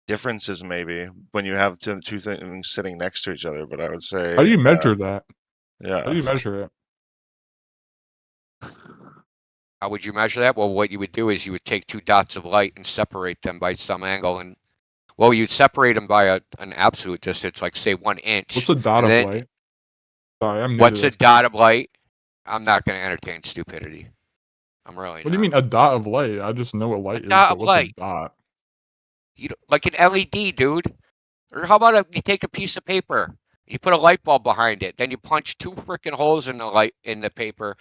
Differences maybe when you have two things sitting next to each other, but I would say. How do you measure that? Yeah. How do you measure it? How would you measure that? Well, what you would do is you would take 2 dots of light and separate them by some angle, and you'd separate them by an absolute distance, like say 1 inch. What's a dot of light? Sorry, I'm new What's to a this. dot of light? I'm not going to entertain stupidity. I'm really What do you mean a dot of light? I just know what light is, but what's a dot? Like an LED, dude. Or how about you take a piece of paper, you put a light bulb behind it, then you punch 2 freaking holes in the paper,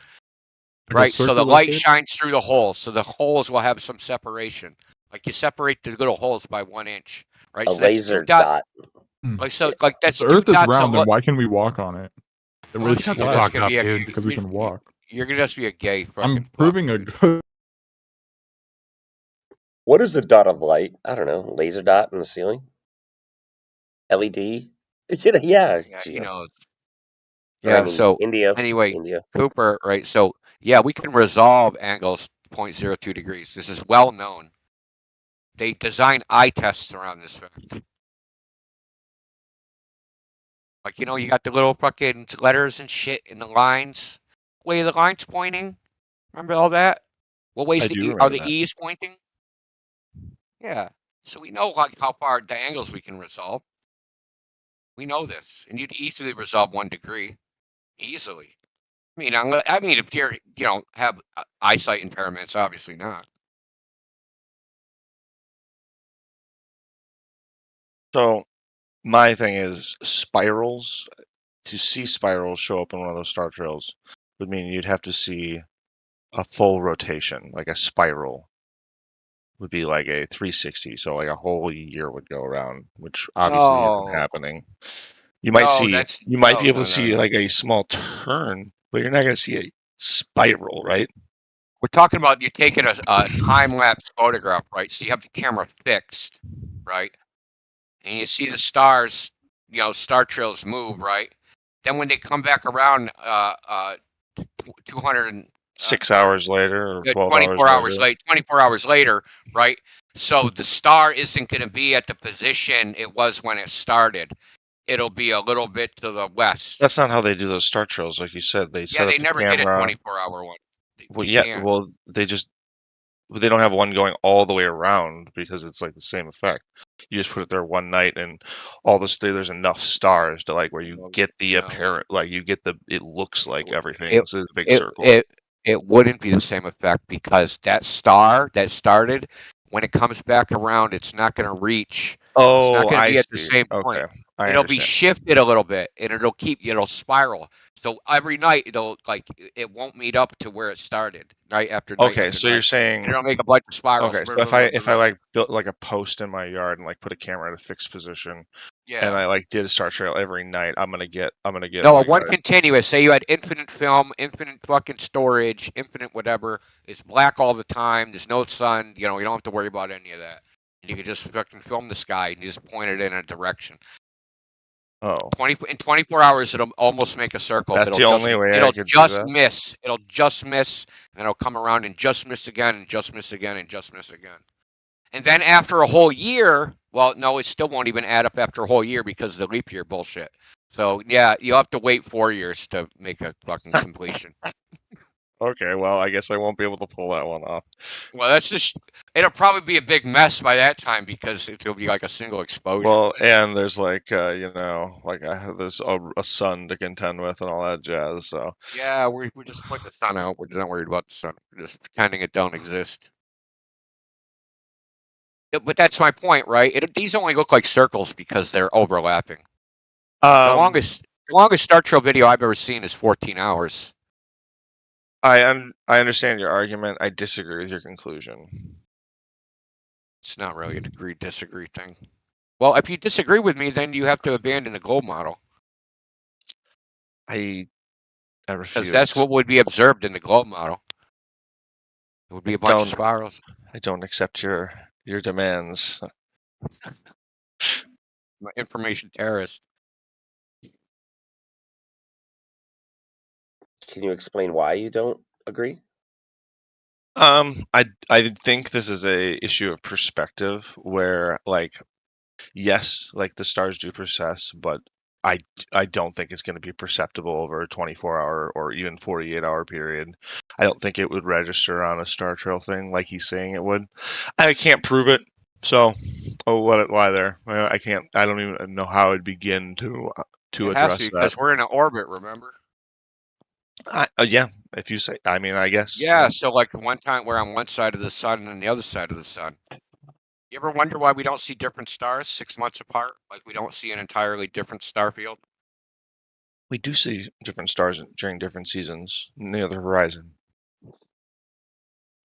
right? So the light shines through the holes, so the holes will have some separation. Like you separate the little holes by 1 inch, right? A so that's laser dot. Like so, like that's the 2 Earth is dots round, of then why can we walk on it? The Earth's shut the flat fuck up, dude. because we can walk. You're gonna just be a gay fucking. I'm proving a good. What is a dot of light? I don't know. Laser dot in the ceiling? LED? Yeah. You know. Or, Yeah. I mean, So India. anyway, Cooper, right? So yeah, we can resolve angles 0.02 degrees. This is well known. They design eye tests around this fact. Like, you got the little fucking letters and shit in the lines. Way the line's pointing. Remember all that? What ways are the E's pointing? Yeah. So we know like how far the angles we can resolve. We know this, and you'd easily resolve 1 degree, easily. I mean, if you're have eyesight impairments, obviously not. So my thing is spirals. To see spirals show up in one of those star trails would mean you'd have to see a full rotation, like a spiral would be like a 360. So like a whole year would go around, which obviously isn't happening. You might be able to see like a small turn, but you're not going to see a spiral, right? We're talking about you taking a time-lapse photograph, right? So you have the camera fixed, right? And you see the stars, star trails move, right? Then when they come back around 6 hours later or 12 24 hours later, right? So the star isn't going to be at the position it was when it started. It'll be a little bit to the west. That's not how they do those star trails, like you said. They set up the never camera. did a 24-hour one. They don't have one going all the way around because it's like the same effect. You just put it there one night, and all this there's enough stars to like where you get the apparent, like you get it looks like everything is a big circle. It wouldn't be the same effect because that star that started, when it comes back around, it's not going to reach. Oh, it's not going to be I at the see. same point. It'll be shifted a little bit, and it'll spiral. So every night it won't meet up to where it started night after night. Okay, so you're saying it'll make a bunch of spirals. Okay, so if I like built like a post in my yard and like put a camera at a fixed position, and I like did a star trail every night, I'm gonna get no like one continuous. Say you had infinite film, infinite fucking storage, infinite whatever. It's black all the time. There's no sun. You don't have to worry about any of that. And you can just fucking film the sky and you just point it in a direction. Oh. In 24 hours, it'll almost make a circle. That's the only way I could do that? Miss. It'll just miss, and it'll come around and just miss again, and just miss again, and just miss again. And then after a whole year, well, no, it still won't even add up after a whole year because of the leap year bullshit. So, yeah, you'll have to wait 4 years to make a fucking completion. Okay, well, I guess I won't be able to pull that one off. Well, it'll probably be a big mess by that time because it'll be like a single exposure. Well, and there's like, there's a sun to contend with and all that jazz, so. Yeah, we just put the sun out. We're just not worried about the sun. We're just pretending it don't exist. But that's my point, right? These only look like circles because they're overlapping. Um, the longest Star Trek video I've ever seen is 14 hours. I understand your argument. I disagree with your conclusion. It's not really a agree-disagree thing. Well, if you disagree with me, then you have to abandon the globe model. I refuse. Because that's what would be observed in the globe model. It would be a bunch of spirals. I don't accept your demands. I'm an information terrorist. Can you explain why you don't agree? I think this is a issue of perspective where, like, yes, like the stars do precess, but I don't think it's going to be perceptible over a 24-hour or even 48-hour period. I don't think it would register on a star trail thing like he's saying it would. I can't prove it, so why there? I can't. I don't even know how I'd begin to address that. Because we're in an orbit, remember? Yeah, if you say. I mean, I guess. Yeah, so like one time we're on one side of the sun and the other side of the sun. You ever wonder why we don't see different stars 6 months apart? Like we don't see an entirely different star field? We do see different stars during different seasons near the horizon.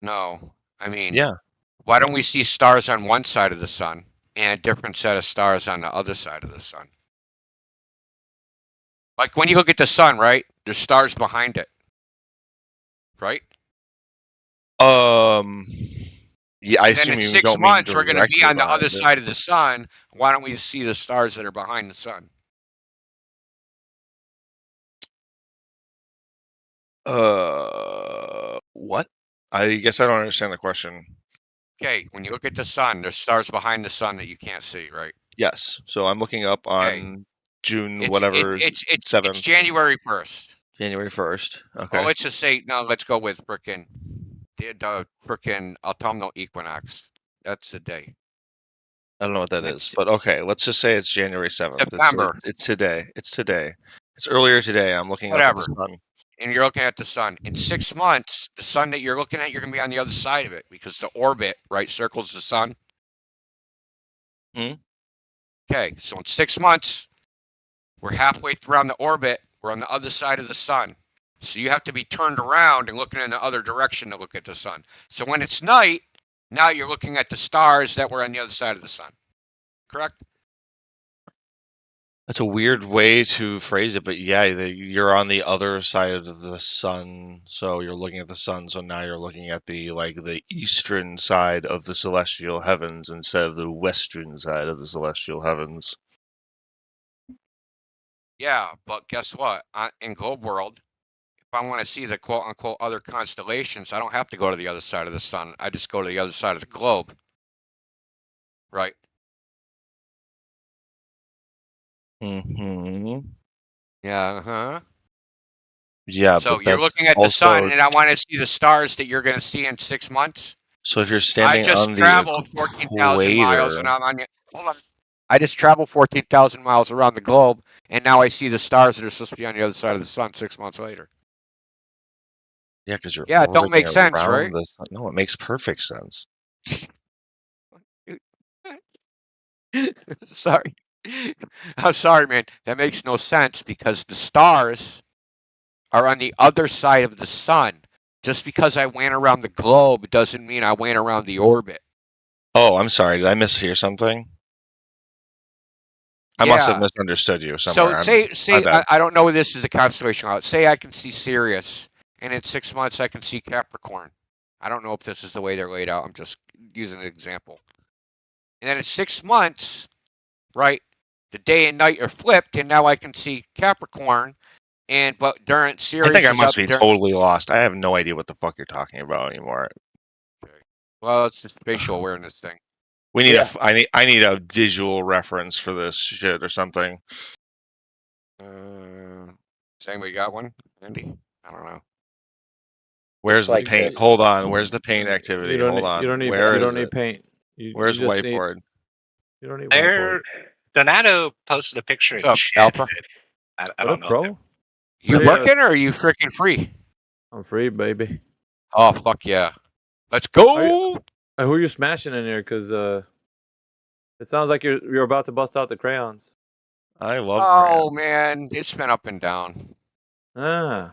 No, I mean, yeah. Why don't we see stars on one side of the sun and a different set of stars on the other side of the sun? Like when you look at the sun, right? There's stars behind it, right? Yeah, I assume in you 6 don't mean months we're going to be on the directly other side of the sun. Why don't we see the stars that are behind the sun? What? I guess I don't understand the question. Okay, when you look at the sun, there's stars behind the sun that you can't see, right? Yes. So I'm looking up on June whatever It's 7th. January 1st. January 1st. Okay. Well, let's just say no. Let's go with frickin' the frickin' autumnal equinox. That's the day. I don't know what that is, but okay. Let's just say it's January 7th. September. It's today. It's today. It's earlier today. I'm looking up at the sun. And you're looking at the sun. In 6 months, the sun that you're looking at, you're going to be on the other side of it because the orbit, right, circles the sun. Okay, so in 6 months, we're halfway around the orbit. We're on the other side of the sun. So you have to be turned around and looking in the other direction to look at the sun. So when it's night, now you're looking at the stars that were on the other side of the sun. Correct? That's a weird way to phrase it, but yeah, you're on the other side of the sun, so you're looking at the sun. So now you're looking at the eastern side of the celestial heavens instead of the western side of the celestial heavens. Yeah, but guess what? In Globe World, if I want to see the quote-unquote other constellations, I don't have to go to the other side of the sun. I just go to the other side of the globe. Right? Mm-hmm. Yeah, uh-huh. Yeah, so but you're looking at the sun, and I want to see the stars that you're going to see in 6 months. So if you're standing I just on traveled 14,000 miles, and I'm on. Hold on. I just traveled 14,000 miles around the globe, and now I see the stars that are supposed to be on the other side of the sun 6 months later. Yeah, because you're it don't make sense, right? No, it makes perfect sense. Sorry. I'm sorry, man. That makes no sense because the stars are on the other side of the sun. Just because I went around the globe doesn't mean I went around the orbit. Oh, I'm sorry. Did I mishear something? I must have misunderstood you somewhere. So say I don't know if this is a constellation. Say I can see Sirius, and in 6 months I can see Capricorn. I don't know if this is the way they're laid out. I'm just using an example. And then in 6 months, right, the day and night are flipped, and now I can see Capricorn. But during Sirius, I think I must be totally lost. I have no idea what the fuck you're talking about anymore. Okay. Well, it's a spatial awareness thing. We need I need a visual reference for this shit or something. Does anybody got one, Andy? I don't know. Where's the paint? Hold on. Where's the paint activity? Hold on. You don't need paint. Where's whiteboard? You don't need whiteboard. Donato posted a picture in chat. Alpha? I don't know. Bro? You working or are you freaking free? I'm free, baby. Oh, fuck yeah. Let's go! Who are you smashing in here? Because it sounds like you're about to bust out the crayons. I love Oh man, it's been up and down. Ah.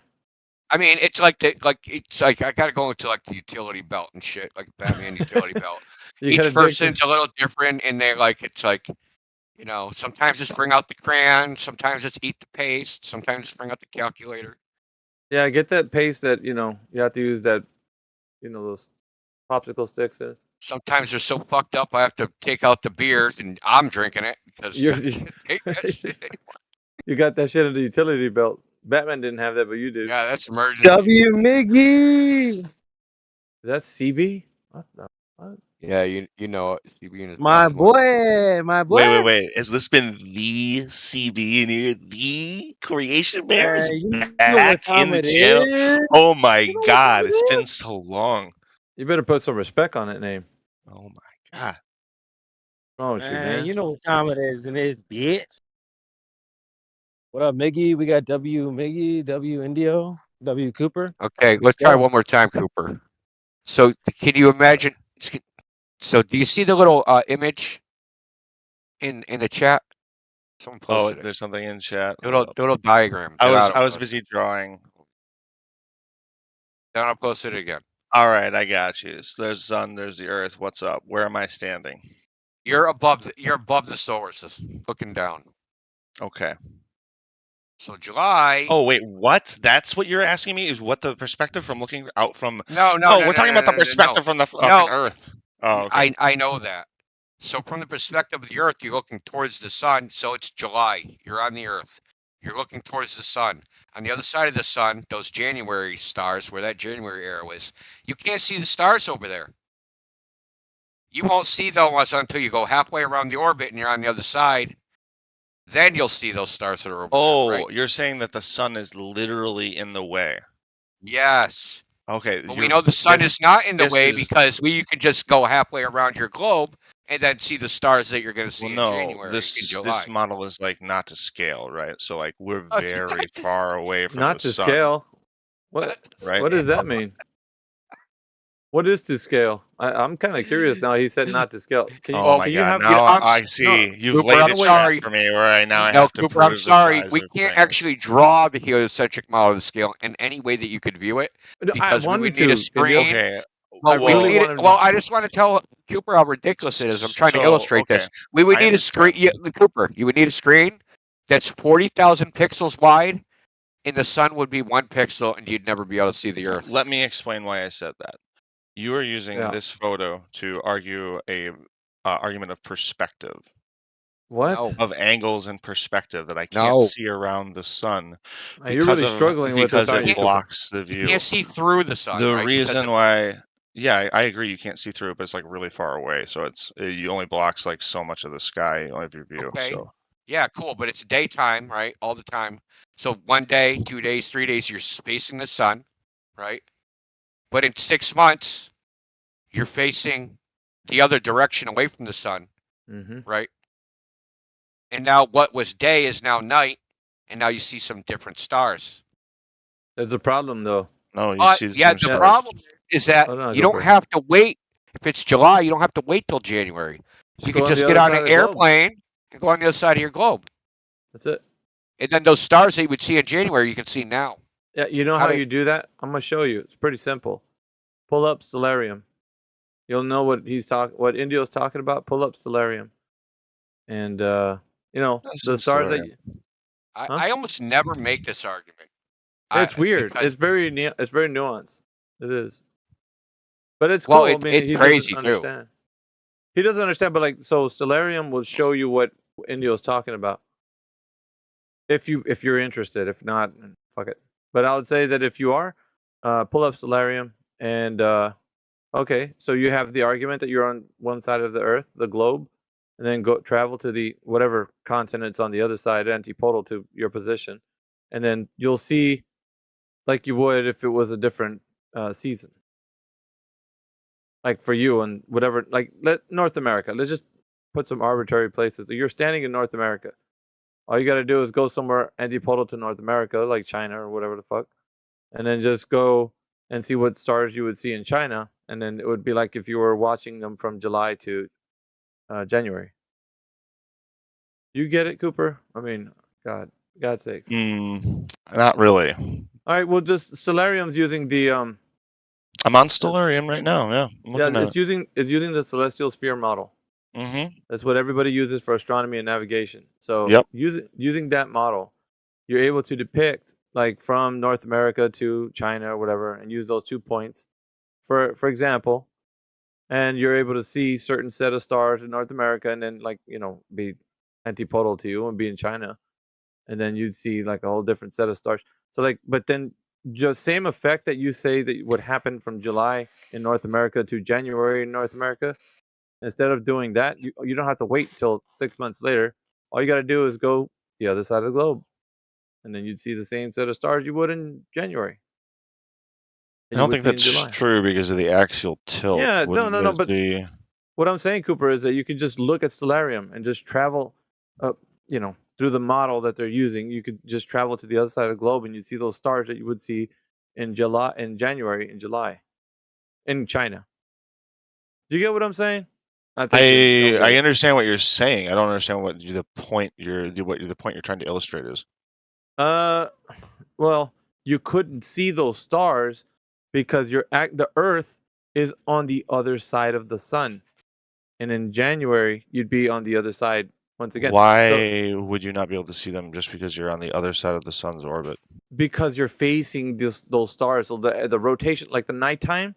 I mean, it's like I gotta go into like the utility belt and shit, like Batman utility belt. Each person's a little different, and they're like, it's like, you know, sometimes it's bring out the crayon, sometimes it's eat the paste, sometimes it's bring out the calculator. Yeah, get that paste that you have to use that, those popsicle sticks in. Sometimes they're so fucked up, I have to take out the beers and I'm drinking it because I can't take that shit anymore. You got that shit in the utility belt. Batman didn't have that, but you do. Yeah, that's emergency. W. Miggy. Is that CB? What the fuck? Yeah, you know it. CB and his My boss boy, my boy. Wait. Has this been the CB in here? The creation bear is You know back what time in the it jail? is? Oh my god, it's been so long. You better put some respect on that name. Oh my god. What's wrong with you, man? You know what time it is in this bitch. What up, Miggy? We got W. Miggy, W. Indio, W. Cooper. Okay, let's try one more time, Cooper. So, can you imagine? So, do you see the little image in the chat? Someone posted there's something in chat. Little diagram. I was busy drawing. Then I'll post it again. All right, I got you. So there's the sun, there's the earth. What's up? Where am I standing? You're above the solar system, looking down. Okay. So July. Oh wait, what? That's what you're asking me? Is what the perspective from looking out from? No, we're talking about the perspective from the fucking Earth. Oh, okay. I know that. So from the perspective of the Earth, you're looking towards the sun. So it's July. You're on the Earth. You're looking towards the sun. On the other side of the sun, those January stars, where that January arrow is, you can't see the stars over there. You won't see those until you go halfway around the orbit and you're on the other side. Then you'll see those stars that are over there, right? You're saying that the sun is literally in the way. Yes. Okay. But we know the sun is not in the way because you can just go halfway around your globe and then see the stars that you're going to see in January and July. This model is like not to scale, right? So like we're very far away from not the sun. Not to scale. What? Right? What does that mean? What is to scale? I'm kind of curious now. He said not to scale. Can you, my God! Now I see. You've laid it out for me. Right now, I have to Cooper, prove I'm sorry. the size We of can't things. actually draw the heliocentric model of the scale in any way that you could view it because we would need a screen. Okay. Well, I just want to tell Cooper how ridiculous it is. I'm trying to illustrate this. We would need a screen. Cooper, you would need a screen that's 40,000 pixels wide, and the sun would be 1 pixel, and you'd never be able to see the Earth. Let me explain why I said that. You are using this photo to argue a argument of perspective. What? Of angles and perspective that I can't see around the sun you're really struggling with this, because it blocks the view. You can't see through the sun. The reason why, I agree, you can't see through it, but it's like really far away, so you only blocks like so much of the sky of your view. Okay. So. Yeah, cool, but it's daytime, right? All the time. So 1 day, 2 days, 3 days, you're facing the sun, right? But in 6 months, you're facing the other direction away from the sun, right? And now what was day is now night, and now you see some different stars. There's a problem, though. No, you see the problem is that you don't have to wait. If it's July, you don't have to wait till January. You can just get on an airplane and go on the other side of your globe. That's it. And then those stars that you would see in January, you can see now. Yeah, you know how you do that? I'm gonna show you. It's pretty simple. Pull up Stellarium. You'll know what what Indio's talking about. Pull up Stellarium, and the stars that. I almost never make this argument. It's weird. It's very nuanced. It is, but it's cool. I mean, it's crazy too. He doesn't understand, but so Stellarium will show you what Indio's talking about. If you're interested, if not, fuck it. But I would say that if you are, pull up Stellarium and okay, so you have the argument that you're on one side of the Earth, the globe, and then go travel to the whatever continent's on the other side, antipodal to your position, and then you'll see, like you would if it was a different season. Like for you and whatever, like North America. Let's just put some arbitrary places. You're standing in North America. All you got to do is go somewhere antipodal to North America, like China or whatever the fuck, and then just go and see what stars you would see in China, and then it would be like if you were watching them from July to January. You get it, Cooper? I mean, God's sakes. Not really. All right, well, just Stellarium's using the I'm on Stellarium right now. Yeah, I'm looking at it's using the celestial sphere model. Mm-hmm. That's what everybody uses for astronomy and navigation. So Yep. using that model, you're able to depict like from North America to China or whatever, and use those 2 points for example, and you're able to see certain set of stars in North America, and then like be antipodal to you and be in China, and then you'd see like a whole different set of stars. So like, but then the same effect that you say that would happen from July in North America to January in North America, instead of doing that, you don't have to wait till 6 months later. All you got to do is go the other side of the globe, and then you'd see the same set of stars you would in January. I don't think that's true because of the axial tilt. Yeah, no. But be... what I'm saying, Cooper, is that you can just look at Stellarium and just travel, through the model that they're using. You could just travel to the other side of the globe, and you'd see those stars that you would see in January, in July, in China. Do you get what I'm saying? I understand what you're saying. I don't understand what the point you're trying to illustrate is. Well, you couldn't see those stars because the Earth is on the other side of the sun, and in January you'd be on the other side once again. Why would you not be able to see them just because you're on the other side of the sun's orbit? Because you're facing those stars. So the rotation, like the nighttime.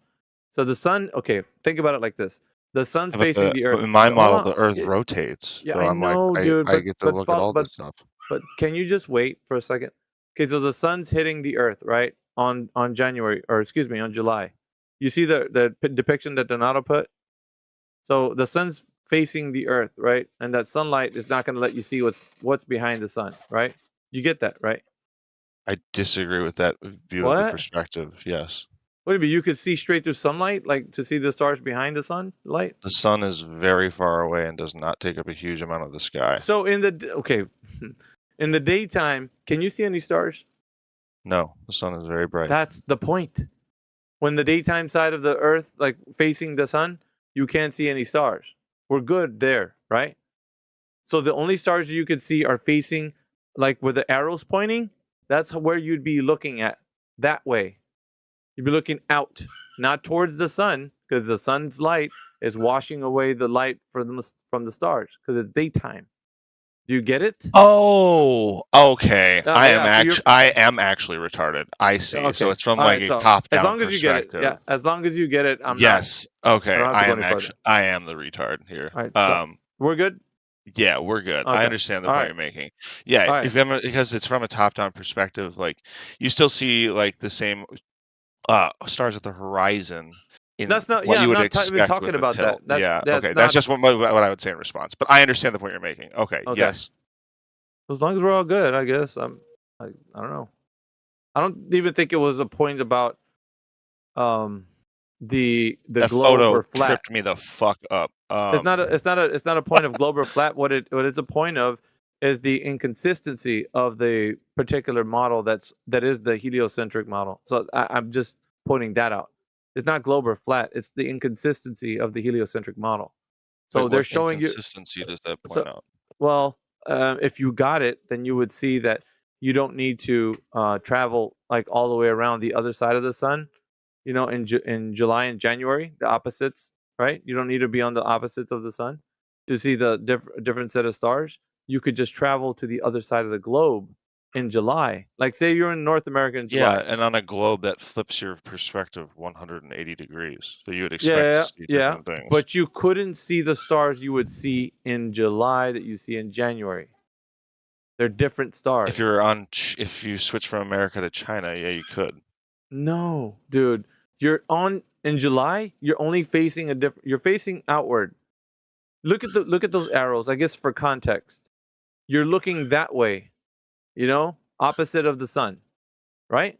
So the sun. Okay, think about it like this: the sun's facing the Earth. In my model, the Earth rotates. Yeah, so I know, dude. I get to look at all this stuff. But can you just wait for a second? Okay, so the sun's hitting the Earth, right? On January, or excuse me, on July. You see the depiction that Donato put? So the sun's facing the Earth, right? And that sunlight is not going to let you see what's behind the sun, right? You get that, right? I disagree with that view of the perspective. Yes. What do you mean? You could see straight through sunlight, like to see the stars behind the sunlight? The sun is very far away and does not take up a huge amount of the sky. So in the daytime, can you see any stars? No, the sun is very bright. That's the point. When the daytime side of the Earth, like facing the sun, you can't see any stars. We're good there, right? So the only stars you could see are facing, like where the arrow's pointing. That's where you'd be looking at, that way. You'd be looking out, not towards the sun, because the sun's light is washing away the light from the stars, because it's daytime. Do you get it? Oh, okay. I am actually retarded. I see. Okay. So it's from a top-down as long as perspective. You get it. Yeah, as long as you get it. Yes. Okay. I am the retard here. All right, so we're good. Yeah, we're good. Okay. I understand the point you're making. Yeah, because it's from a top-down perspective, like you still see like the same stars at the horizon. That's not. Yeah, I'm not even talking about that. That's just what I would say in response. But I understand the point you're making. Okay. Yes. As long as we're all good, I guess. I don't know. I don't even think it was a point about the that globe photo or flat. Tripped me the fuck up. It's not a point of globe or flat. What it's a point of is the inconsistency of the particular model that is the heliocentric model. So I'm just pointing that out. It's not globe or flat. It's the inconsistency of the heliocentric model. So they're showing you inconsistency. Does that point out? Well, if you got it, then you would see that you don't need to travel like all the way around the other side of the sun. In July and January, the opposites, right? You don't need to be on the opposites of the sun to see the different set of stars. You could just travel to the other side of the globe in July. Like say you're in North America in July. Yeah, and on a globe that flips your perspective 180 degrees. So you would expect to see different things. But you couldn't see the stars you would see in July that you see in January. They're different stars. If you switch from America to China, yeah, you could. No, dude. In July, you're only facing you're facing outward. Look at those arrows. I guess for context. You're looking that way. Opposite of the sun, right?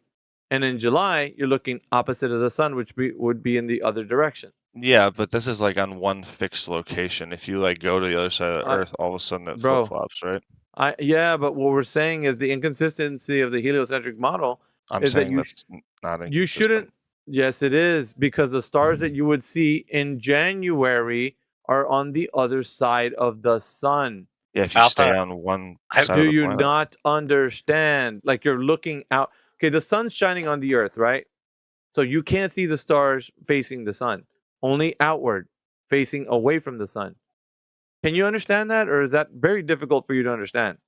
And in July, you're looking opposite of the sun, which would be in the other direction. Yeah, but this is like on one fixed location. If you like go to the other side of the Earth, all of a sudden it flip-flops, right? But what we're saying is the inconsistency of the heliocentric model I'm is saying that that's not you shouldn't. Yes, it is, because the stars that you would see in January are on the other side of the sun. Yeah, if you stay on one side Do of the you planet. not understand? Like, you're looking out. Okay, the sun's shining on the earth, right? So you can't see the stars facing the sun, only outward, facing away from the sun. Can you understand that, or is that very difficult for you to understand?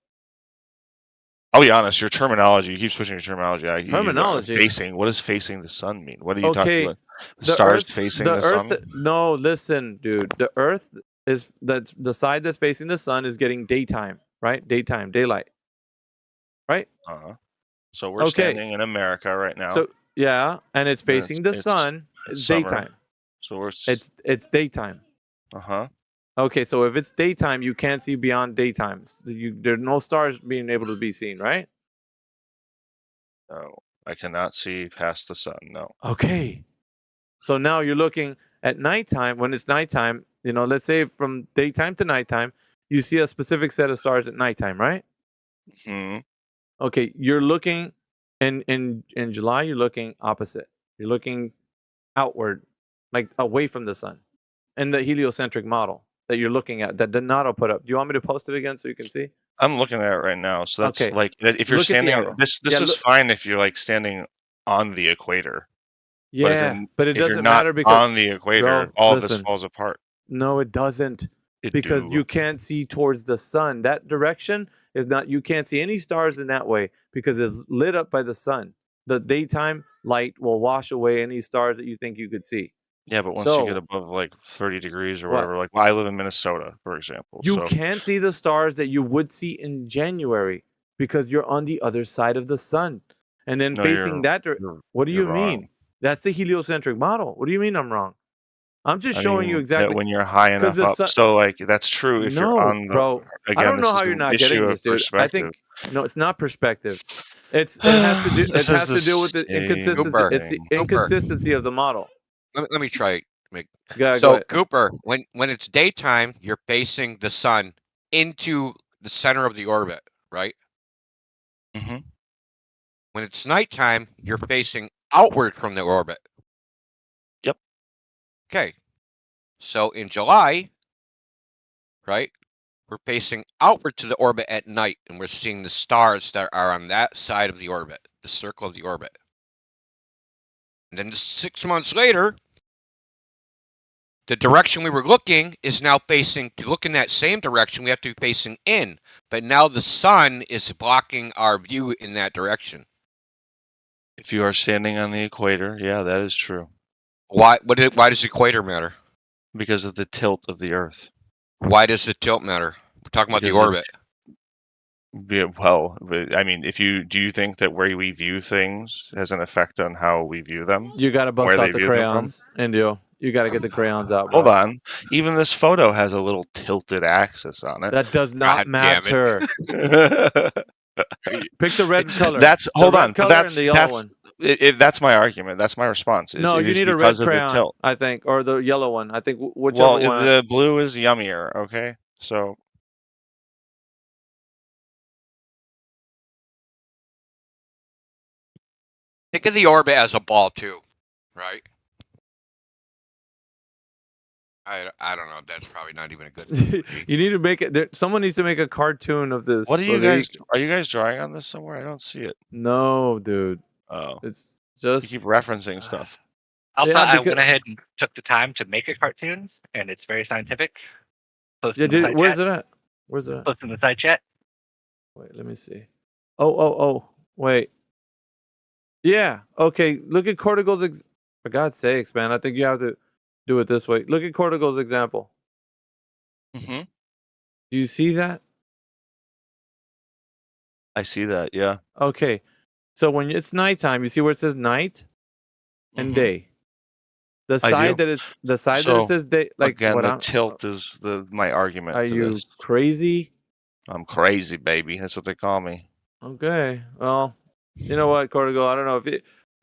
I'll be honest, your terminology, you keep switching your terminology. Terminology? Facing, what does facing the sun mean? What are you talking Okay, about? the Stars Earth, facing the sun? No, listen, dude. The Earth that's the side that's facing the sun is getting daytime, right? Daytime, daylight, right? So we're standing in America right now. So yeah, and it's facing the sun. It's daytime. So it's daytime. Okay, so if it's daytime, you can't see beyond daytime. There are no stars being able to be seen, right? No, I cannot see past the sun. No. Okay. So now you're looking at nighttime. When it's nighttime, let's say from daytime to nighttime, you see a specific set of stars at nighttime, right? Okay, you're looking in July, you're looking opposite. You're looking outward, like away from the sun. And the heliocentric model that you're looking at, that Donato put up. Do you want me to post it again so you can see? I'm looking at it right now. So that's Okay. like if you're Look at the standing arrow. this Yeah, is fine if you're like standing on the equator. Yeah, but it if you're doesn't not matter because on the equator, Bro, all this listen. falls apart. No, it doesn't. Because you can't see towards the sun. That direction is not, you can't see any stars in that way because it's lit up by the sun. The daytime light will wash away any stars that you think you could see. Yeah, but once you get above like 30 degrees or What? whatever, like I live in Minnesota, for example. You So can't see the stars that you would see in January because you're on the other side of the sun. And then No, facing that, what do you're you mean? wrong. That's the heliocentric model. What do you mean I'm wrong? I'm just I showing you mean, exactly that when you're high 'cause enough the up. sun- So like that's true if you're No, on the bro. I again, don't this know how is you're an not issue getting of this, dude. I perspective. think no, it's not perspective. It has to do This it is has the to do with the same inconsistency. It's the thing. inconsistency of the model. Let me try. Go So ahead. Cooper, when it's daytime, you're facing the sun into the center of the orbit, right? When it's nighttime, you're facing outward from the orbit. Yep. Okay. So in July, right, we're facing outward to the orbit at night, and we're seeing the stars that are on that side of the orbit, the circle of the orbit. And then 6 months later, the direction we were looking is now facing, to look in that same direction, we have to be facing in. But now the sun is blocking our view in that direction. If you are standing on the equator, yeah, that is true. Why does the equator matter? Because of the tilt of the Earth. Why does the tilt matter? We're talking about the orbit. Yeah, well, I mean, do you think that where we view things has an effect on how we view them? You gotta bust where out they the view them from? crayons, Indio. You gotta get the crayons out, bro. Hold on. Even this photo has a little tilted axis on it. That does not matter. Pick the red color. Hold on. Color and the yellow one. That's my argument. That's my response. No, you need a red crayon, I think, or the yellow one. I think whichever one. The blue is yummier. Okay, so. Think of the orbit as a ball too, right? I don't know. That's probably not even a good. You need to make it. Someone needs to make a cartoon of this. What are you guys? Are you guys drawing on this somewhere? I don't see it. No, dude. Oh, it's just you keep referencing stuff. Also, I went ahead and took the time to make a cartoon, and it's very scientific. Where's it at? Where's it at? Post in the side chat. Wait, let me see. Oh, wait. Yeah. Okay. Look at Cortigal's. For God's sakes, man! I think you have to do it this way. Look at Cortigal's example. Mm-hmm. Do you see that? I see that. Yeah. Okay. So when it's nighttime, you see where it says night and day. The side that it says day, like again, what the tilt is my argument. Are you crazy? I'm crazy, baby. That's what they call me. Okay. Well, you know what, Cortigal? I don't know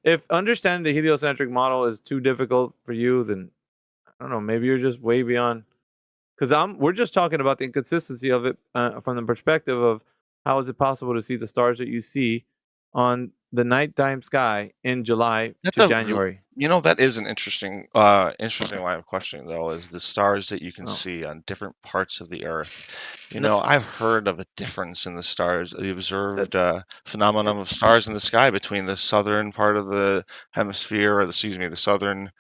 if understanding the heliocentric model is too difficult for you, then I don't know. Maybe you're just way beyond. Because we're just talking about the inconsistency of it from the perspective of how is it possible to see the stars that you see on the nighttime sky in July to January. That is an interesting line of questioning, though, is the stars that you can see on different parts of the Earth. I've heard of a difference in the stars, the observed phenomenon of stars in the sky between the southern part of the hemisphere, or the southern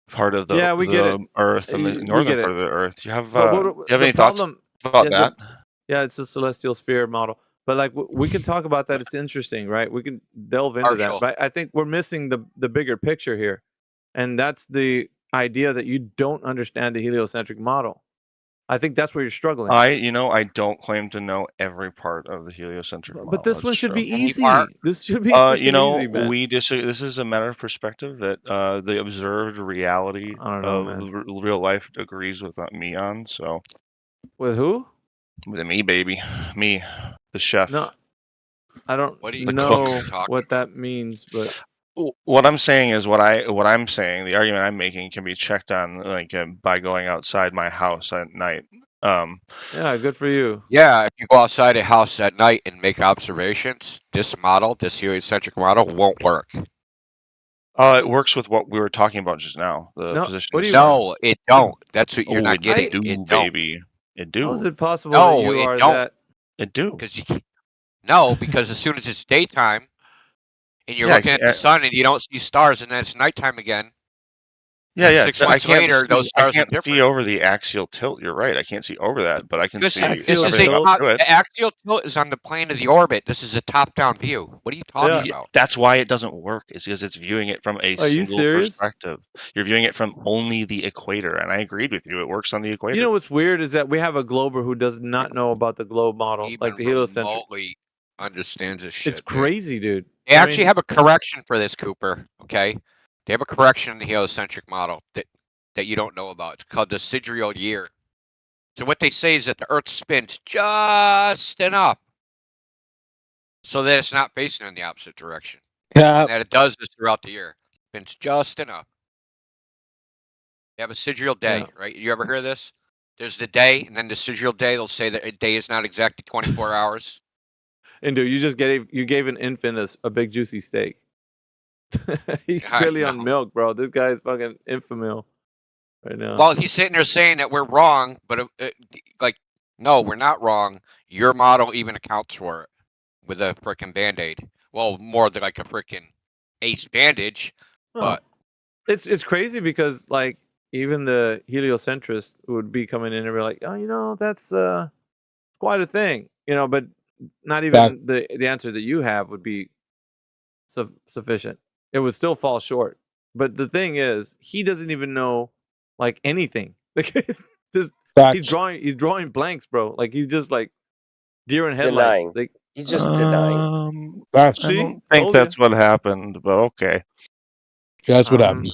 part of Yeah, we get it. the Earth and the We northern get part it. of the Earth. Do you have The any thoughts problem, about that? Yeah, it's a celestial sphere model. But like we can talk about that. It's interesting, right? We can delve into that. But I think we're missing the bigger picture here, and that's the idea that you don't understand the heliocentric model. I think that's where you're struggling. I don't claim to know every part of the heliocentric model. But this one should be easy. This should be easy, man. we disagree. This is a matter of perspective that the observed reality of real life agrees with me on. So, with who? With me, baby, me, the chef. No, I don't The know cook. what that means, but what I'm saying is what I'm saying. The argument I'm making can be checked on by going outside my house at night. Yeah, good for you. Yeah, if you go outside a house at night and make observations, this heliocentric model, won't work. It works with what we were talking about just now. The position. No, it don't. That's what you're not getting. It baby. It do. How is it possible No, that you it are don't. that? It do. Because as soon as it's daytime and you're looking at the sun and you don't see stars, and then it's nighttime again. Yeah. 6 months later, those stars I can't are see over the axial tilt. You're right. I can't see over that, but I can see. The axial tilt is on the plane of the orbit. This is a top-down view. What are you talking about? That's why it doesn't work. Is because it's viewing it from a single serious? perspective. You're viewing it from only the equator, and I agreed with you. It works on the equator. You know what's weird is that we have a glober who does not know about the globe model, like the heliocentric. Remotely understands this shit. It's crazy, dude. They actually have a correction for this, Cooper. Okay, they have a correction in the heliocentric model that you don't know about. It's called the sidereal year. So what they say is that the Earth spins just enough so that it's not facing in the opposite direction. That it does this throughout the year. Spins just enough. You have a sidereal day, right? You ever hear of this? There's the day, and then the sidereal day. They'll say that a day is not exactly 24 hours. And dude, you gave an infant a big juicy steak. He's clearly on milk, bro. This guy is fucking infamil right now. Well, he's sitting there saying that we're wrong, but no, we're not wrong. Your model even accounts for it with a frickin' Band-Aid. Well, more than like a frickin' ace bandage, but it's crazy because like even the heliocentrists would be coming in and be like, oh, that's quite a thing, but not even the answer that you have would be sufficient. It would still fall short. But the thing is, he doesn't even know like anything. Like it's just he's drawing blanks, bro. Like he's just like deer in headlights. Denying. Like, He's just denying. I don't think that's what happened, but okay. That's what happened.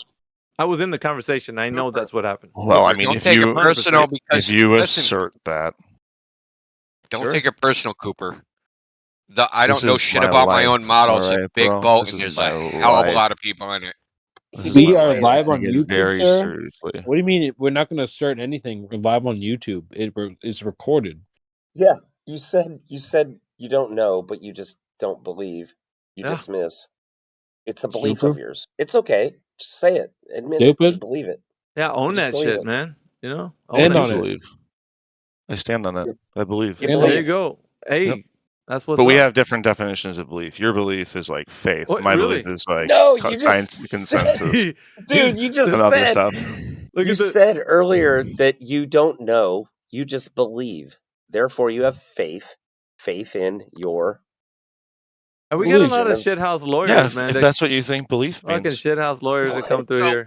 I was in the conversation. I know that's what happened. Well, I mean, if you assert that, don't take it personal, Cooper. I don't know shit about my own models. It's a big boat, and there's a hell of a lot of people in it. We are live on YouTube, very sir? seriously. What do you mean we're not going to assert anything? We're live on YouTube. It's recorded. Yeah, you said you don't know, but you just don't believe. You dismiss. It's a belief of yours. It's okay. Just say it. Admit it. You believe it. Yeah, own that shit, it. man. Stand on it. I stand on it. I believe. There you go. Hey, that's what's But we up. have different definitions of belief. Your belief is like faith. What, My really? belief is like consensus. Dude, you just and other said. stuff. You said earlier that you don't know. You just believe. Therefore, you have faith. Faith in your. And we got a lot of shithouse lawyers, man. If that's what you think belief means. Fucking shithouse lawyers that come through here.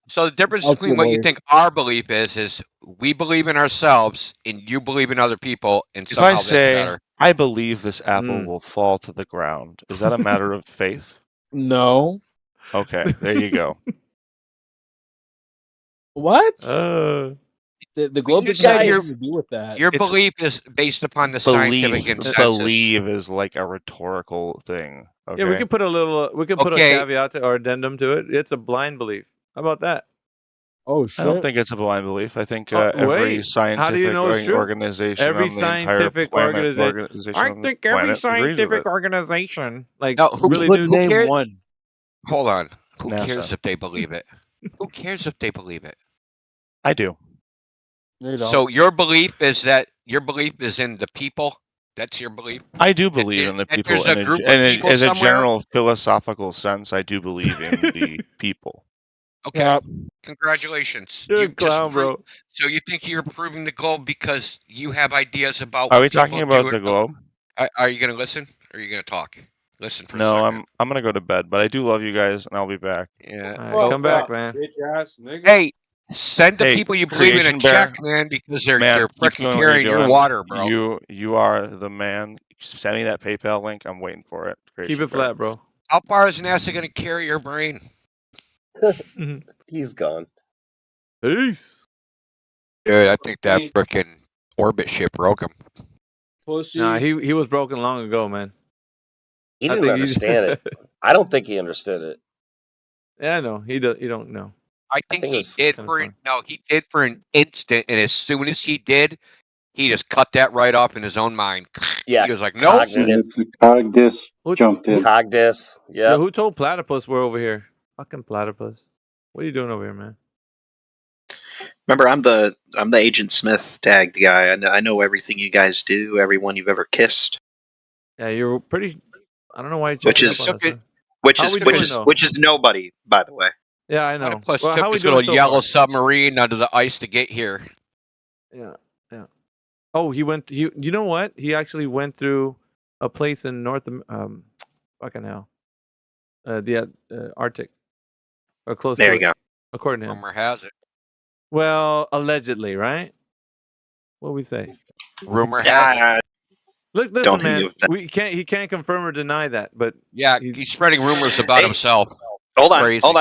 So the difference between what you think our belief is we believe in ourselves and you believe in other people, and If somehow I that's say better. I believe this apple will fall to the ground, is that a matter of faith? No. Okay, there you go. What? The globe You doesn't have said anything to do with that. your belief is based upon the scientific consensus. Believe is like a rhetorical thing. Okay? Yeah, we can put a caveat or addendum to it. It's a blind belief. How about that? Oh shit! I don't think it's a blind belief. I think every scientific How do you know it's true? organization Every on the scientific entire organization. I on the think every planet agrees with scientific it. organization, like, No, really who do. cares? One. Hold on. Who NASA. cares if they believe it? Who cares if they believe it? I do. So your belief is in the people. That's your belief. I do believe in the that people, there's a and group of people as a somewhere. general philosophical sense, I do believe in the people. Okay, congratulations. You're a You've just clown, bro. So you think you're proving the globe because you have ideas about Are what we talking people about do? the globe? Are you going to listen, or are you going to talk? Listen for a No, second. I'm going to go to bed, but I do love you guys, and I'll be back. Yeah. All right, come back, man. Hey, send the Hey, people you believe in a Creation Bear, check, man, because they're man, keep freaking doing what you're carrying your doing. water, bro. You are the man. Send me that PayPal link. I'm waiting for it. Keep Creation it Bear. flat, bro. How far is NASA going to carry your brain? He's gone. Peace. Dude, I think that freaking orbit ship broke him. Nah, he was broken long ago, man. He I didn't think understand it. I don't think he understood it. Yeah, I know. He don't know. I think it he was did kinda for fun. no, he did for an instant, and as soon as he did, he just cut that right off in his own mind. Yeah, He was like, "Nope." Cogdis jumped in. Cogdis. Yeah. Yo, who told Platypus we're over here? Fucking Platypus. What are you doing over here, man? Remember, I'm the Agent Smith tagged guy. I know everything you guys do, everyone you've ever kissed. Yeah, you're pretty. I don't know why you're Which checking is up on us, man. which How is we which doing, is though? which is nobody, by the way. Yeah, I know. Plus, Well, took how we his doing little so yellow far? submarine under the ice to get here. Yeah. Oh, he went. You know what? He actually went through a place in fucking hell, the Arctic, or close There to you it, go. according to him. Rumor has it. Well, allegedly, right? What we say? Rumor has it. Look, listen, Don't hit me man. with that. He can't confirm or deny that, but Yeah, he's spreading rumors about himself. Hold on, Crazy. hold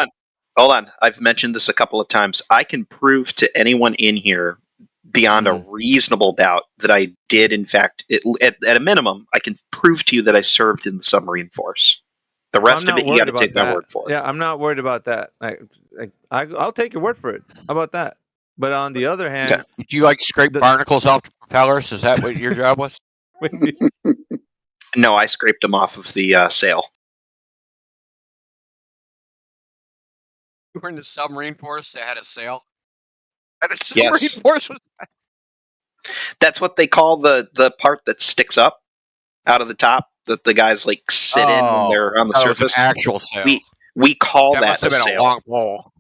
on. I've mentioned this a couple of times. I can prove to anyone in here beyond a reasonable doubt that I did, in fact, at a minimum, I can prove to you that I served in the submarine force. The rest of it, you got to take my word for it. Yeah, I'm not worried about that. I'll take your word for it. How about that? But on the other hand, do you scrape barnacles off the propellers? Is that what your job was? No, I scraped them off of the sail. You were in the submarine force that had a sail. And a submarine Yes. force was. That's what they call the part that sticks up out of the top that the guys sit in when they're on the that was surface. an actual sail. We call that must have a been sail. a long pole.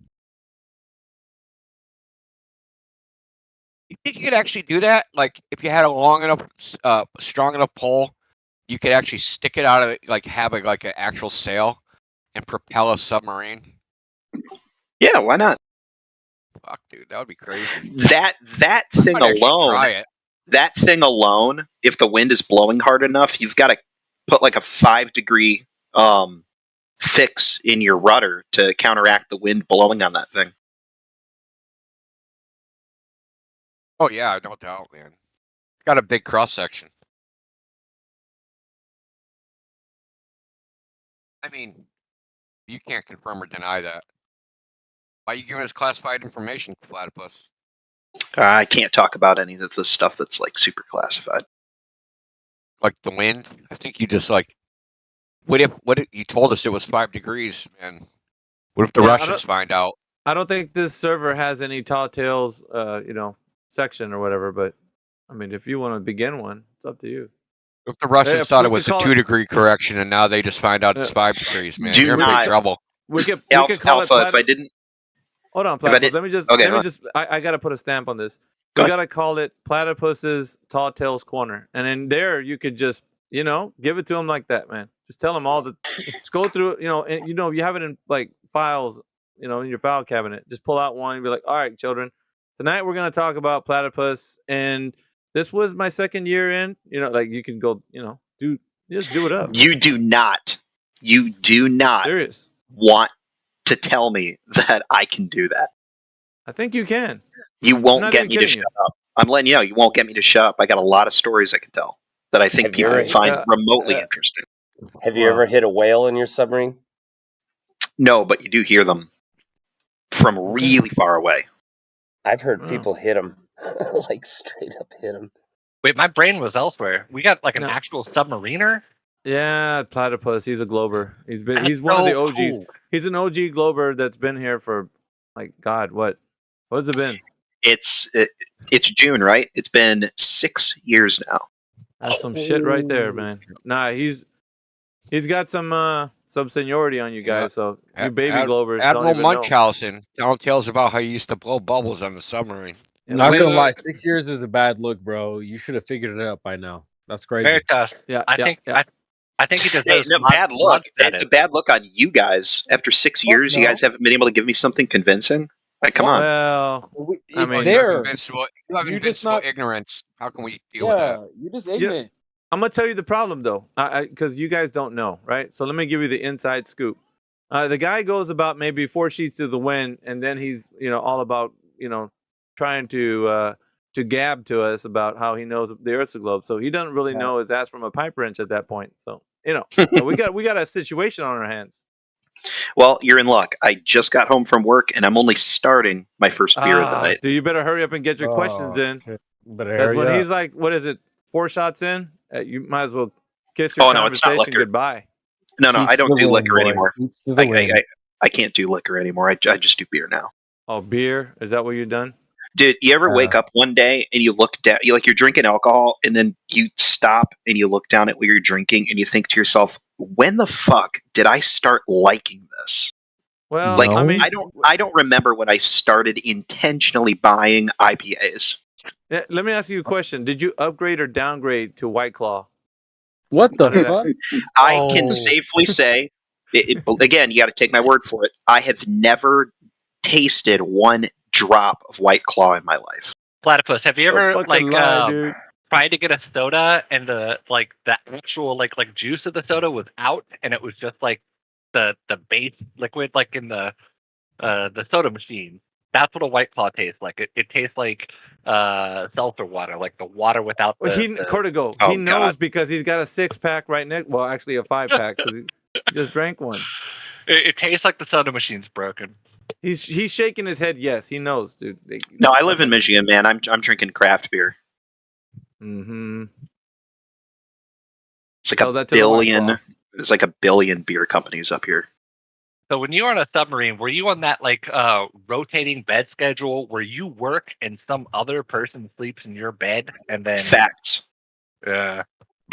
You think you could actually do that? Like, if you had a long enough, strong enough pole, you could actually stick it out of it, have an actual sail and propel a submarine. Yeah, why not? Fuck, dude, that would be crazy. That thing I'd actually alone. try it. That thing alone, if the wind is blowing hard enough, you've got to put a 5-degree fix in your rudder to counteract the wind blowing on that thing. Oh yeah, no doubt, man. Got a big cross section. I mean, you can't confirm or deny that. Why are you giving us classified information, Platypus? I can't talk about any of the stuff that's super classified. Like the wind? I think you just what if you told us it was 5 degrees, man? What if the Russians find out? I don't think this server has any tall tales, section or whatever. But I mean, if you want to begin one, it's up to you. If the Russians thought it was a 2-degree correction, and now they just find out it's 5 degrees, man, you're in big trouble. We could call Alpha, it if I didn't. Hold on, Platypus. Let me just. I got to put a stamp on this. We got to call it Platypus's Tall Tales Corner, and in there you could just give it to them like that, man. Just tell them all the. Just go through, and you have it in files, in your file cabinet. Just pull out one and be like, all right, children, tonight we're gonna talk about Platypus, and this was my second year in. You can go, just do it up. You do not Serious. want to tell me that I can do that. I think you can. You won't get me to shut up. I'm letting you know, you won't get me to shut up. I got a lot of stories I can tell that I think people will find remotely interesting. Have you ever hit a whale in your submarine? No, but you do hear them from really far away. I've heard people hit them, straight up hit them. Wait, my brain was elsewhere. We got an actual submariner? Yeah, Platypus. He's a Glober. He's That's one of the so OGs. cool. He's an OG Glober that's been here for, like, God, what's it been? It's June, right? It's been 6 years now. That's some shit right there, man. Nah, he's got some seniority on you guys. So you baby Globers don't Admiral even know. Munchausen telling tales about how you used to blow bubbles on the submarine. Not gonna lie, 6 years is a bad look, bro. You should have figured it out by now. That's crazy. Veritas. I think he Hey, deserves no, bad look. It's a bad look on you guys. After 6 years, you guys haven't been able to give me something convincing. Like, come on. Well, I mean, you have invincible ignorance. How can we deal with that? You're just ignorant. I'm gonna tell you the problem though, because you guys don't know, right? So let me give you the inside scoop. The guy goes about maybe 4 sheets to the wind, and then he's all about trying to gab to us about how he knows the Earth's a globe. So he doesn't really know his ass from a pipe wrench at that point. So we got a situation on our hands. Well, you're in luck. I just got home from work, and I'm only starting my first beer of the night. Dude, you better hurry up and get your questions in. Because when he's like, what is it, 4 shots in, you might as well kiss your conversation goodbye. No, I don't do liquor anymore. I can't do liquor anymore. I just do beer now. Oh, beer? Is that what you've done? Dude, you ever wake up one day and you look down, you're drinking alcohol, and then you stop and you look down at what you're drinking and you think to yourself, when the fuck did I start liking this? Well, I mean, I don't remember when I started intentionally buying IPAs. Yeah, let me ask you a question. Did you upgrade or downgrade to White Claw? What the fuck? I can safely say, again, you got to take my word for it. I have never tasted one drop of White Claw in my life. Platypus, have you ever dude. tried to get a soda and the actual like juice of the soda was out and it was just like the base liquid like in the soda machine? That's what a White Claw tastes like. It tastes like seltzer water, like the water without the... Cortigo, he knows because he's got a 6-pack right next. Well, actually a 5-pack because he just drank one. It tastes like the soda machine's broken. He's shaking his head. Yes, he knows, dude. No, I live in Michigan, man. I'm drinking craft beer. Mm-hmm. It's like a billion. There's like a billion beer companies up here. So when you were on a submarine, were you on that rotating bed schedule where you work and some other person sleeps in your bed and then facts?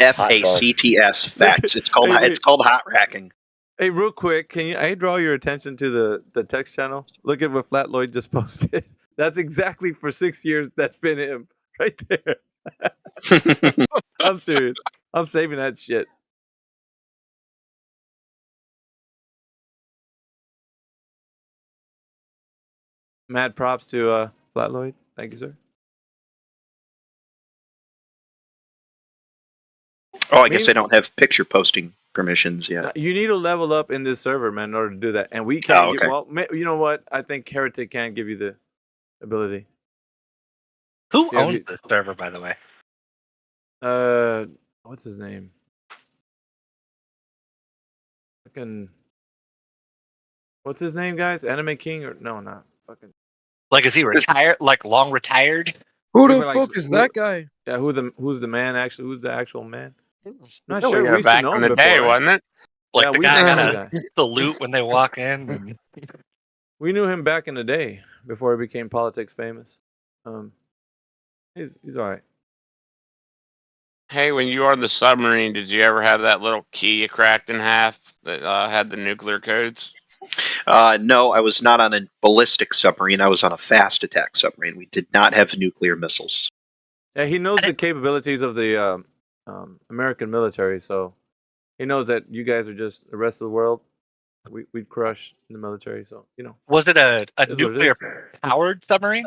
FACTS facts. It's called hot racking. Hey, real quick, can I draw your attention to the text channel? Look at what Flat Lloyd just posted. That's exactly for 6 years. That's been him right there. I'm serious. I'm saving that shit. Mad props to Flat Lloyd. Thank you, sir. Oh, I guess I don't have picture posting permissions yet. You need to level up in this server, man, in order to do that. And we can't. You know what? I think Heretic can't give you the ability. Who owns this server, by the way? What's his name? Fucking. What's his name, guys? Anime King or no, not fucking. Like, is he retired? Like, long retired? Who the fuck is that guy? Yeah, who's the man? Actually, who's the actual man? Not No, sure. we We were back know in him the day, before, right? wasn't it? Like Yeah, the we guy know got the to salute when they walk in. And... We knew him back in the day before he became politics famous. He's all right. Hey, when you were on the submarine, did you ever have that little key you cracked in half that had the nuclear codes? No, I was not on a ballistic submarine. I was on a fast attack submarine. We did not have nuclear missiles. Yeah, he knows the capabilities of the American military, so he knows that you guys are just the rest of the world. We'd crush in the military, so Was it a nuclear powered submarine?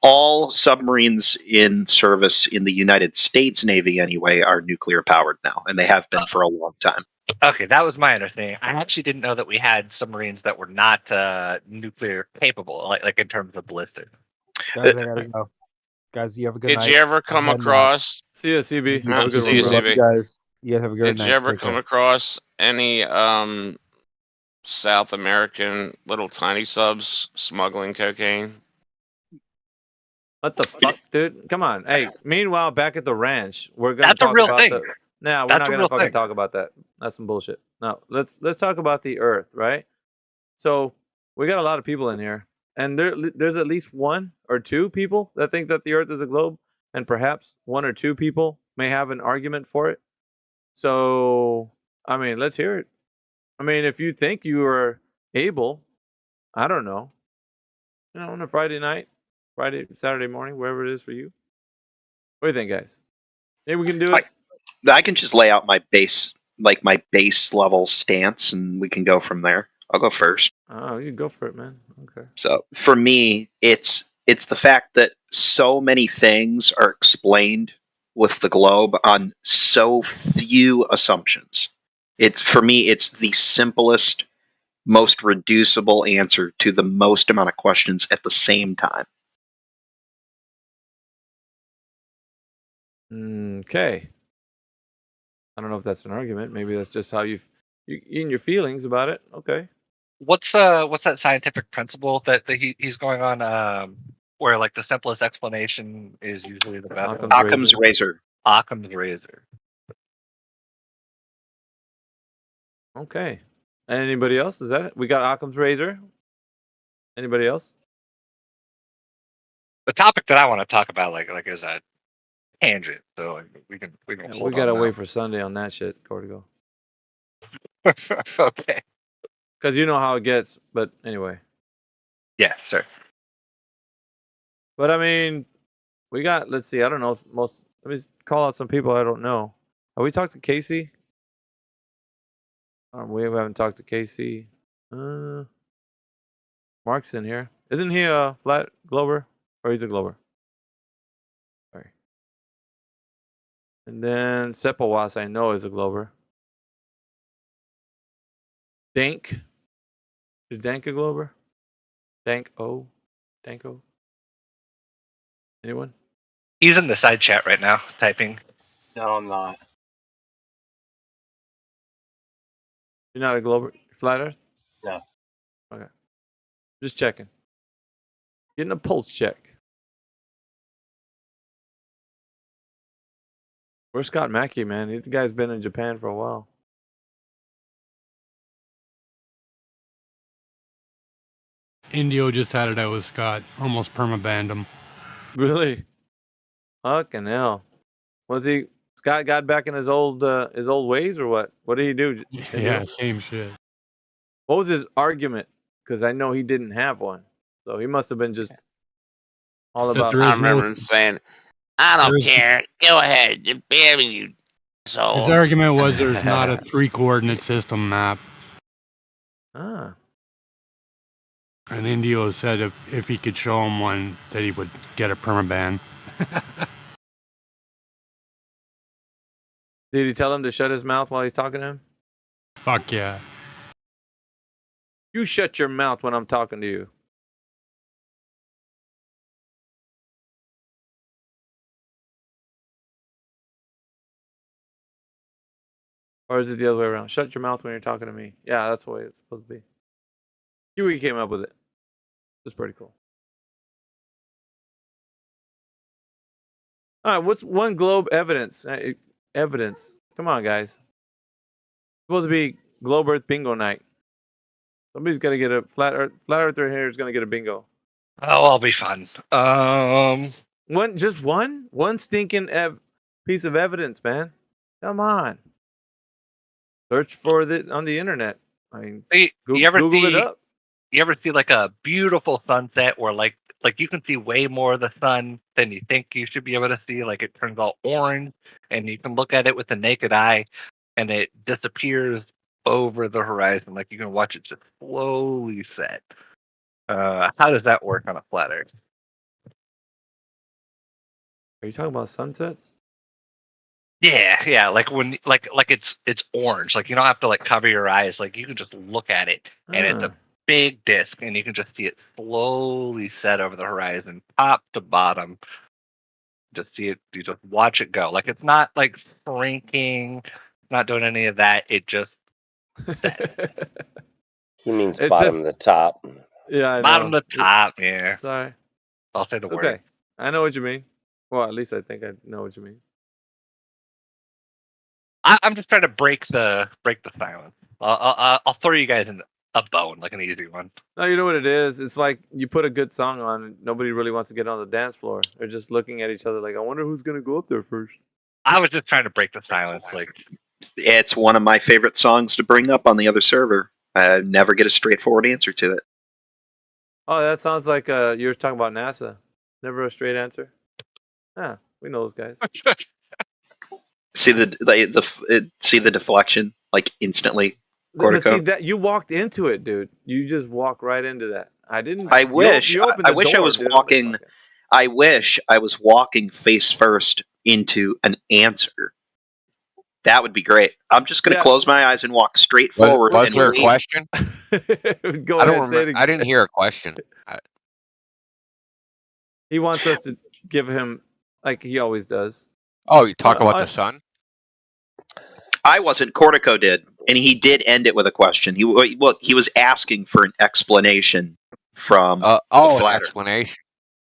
All submarines in service in the United States Navy, anyway, are nuclear powered now, and they have been for a long time. Okay, that was my understanding. I actually didn't know that we had submarines that were not nuclear capable, like in terms of ballistic. Guys, I gotta go. Guys, you have a good night. Did you ever come across? See ya, CB. No, Have a good see you, one, bro. CB. Guys, you guys have a good night. Did you ever Take come care. across any South American little tiny subs smuggling cocaine? What the fuck, dude? Come on. Hey, meanwhile, back at the ranch, we're gonna That's a talk real about thing. Nah, we're That's not a gonna real fucking thing. talk about that. That's some bullshit. No, let's talk about the Earth, right? So we got a lot of people in here, and there's at least one or two people that think that the Earth is a globe, and perhaps one or two people may have an argument for it. So, I mean, let's hear it. I mean, if you think you are able, I don't know, on a Friday night, Saturday morning, wherever it is for you. What do you think, guys? Maybe we can do it. I can just lay out my base level stance, and we can go from there. I'll go first. Oh, you go for it, man. Okay. So for me, it's the fact that so many things are explained with the globe on so few assumptions. For me, it's the simplest, most reducible answer to the most amount of questions at the same time. Okay. I don't know if that's an argument. Maybe that's just how you in your feelings about it. Okay. What's that scientific principle that he's going on? Where like the simplest explanation is usually the best. Occam's razor. Occam's razor. Okay. Anybody else? Is that it? We got Occam's razor. Anybody else? The topic that I want to talk about, like is a tangent, so like, we can Yeah, hold we gotta on wait for Sunday on that shit, Cortigo. Okay. Because you know how it gets. But anyway. Yes, sir. But I mean, we got. Let's see. I don't know. Let me call out some people I don't know. Have we talked to Casey? We haven't talked to Casey. Mark's in here. Isn't he a flat glober? Or he's a glober? Sorry. And then Sepawas, I know, is a glober. Dank. Is Dank a glober? Danko? Anyone? He's in the side chat right now, typing. No, I'm not. You're not a glober? Flat Earth? No. Okay. Just checking. Getting a pulse check. Where's Scott Mackey, man? This guy's been in Japan for a while. Indio just had it out with Scott. Almost perma-banned him. Really? Fucking hell. Was he... Scott got back in his old ways or what? What did he do? Yeah, same shit. What was his argument? Because I know he didn't have one. So he must have been just all about... I remember him saying, I don't care. Go ahead. You're bamming you. So His argument was there's not a 3-coordinate system map. Ah. And Indio said if he could show him one, that he would get a permaban. Did he tell him to shut his mouth while he's talking to him? Fuck yeah. You shut your mouth when I'm talking to you. Or is it the other way around? Shut your mouth when you're talking to me. Yeah, that's the way it's supposed to be. Huey came up with it. It's pretty cool. All right, what's one globe evidence? Evidence. Come on, guys. It's supposed to be Globe Earth Bingo night. Somebody's got to get a flat earther here is going to get a bingo. Oh, I'll be fun. One stinking piece of evidence, man. Come on. Search for it on the internet. I mean, Google it up. You ever see like a beautiful sunset where like you can see way more of the sun than you think you should be able to see? Like it turns all orange, and you can look at it with the naked eye, and it disappears over the horizon. Like you can watch it just slowly set. How does that work on a flat Earth? Are you talking about sunsets? Yeah. Like when like it's orange. Like you don't have to like cover your eyes. Like you can just look at it, and it's a big disc, and you can just see it slowly set over the horizon, top to bottom. Just see it. You just watch it go. Like it's not like shrinking, not doing any of that. It just. He means bottom to top. Yeah, I bottom know. to top. Yeah. Sorry. I'll say the word. Okay. I know what you mean. Well, at least I think I know what you mean. I'm just trying to break the silence. I'll throw you guys in a bone, like an easy one. No, you know what it is? It's like you put a good song on and nobody really wants to get on the dance floor. They're just looking at each other like, I wonder who's going to go up there first. I was just trying to break the silence. Like, it's one of my favorite songs to bring up on the other server. I never get a straightforward answer to it. Oh, that sounds like you were talking about NASA. Never a straight answer. Yeah, we know those guys. See the deflection like instantly. But see Cortico. that you walked into it, dude. You just walked right into that. I didn't. I wish. You opened I the wish I door, was dude. walking. I wish I was walking face first into an answer. That would be great. I'm just going to close my eyes and walk straight forward. Was and there a wait. question? Go I ahead, don't say it remember. I didn't hear a question. He wants us to give him like he always does. Oh, you talk about the sun? I wasn't. Cortico did, and he did end it with a question. He was asking for an explanation from the an flatter. explanation.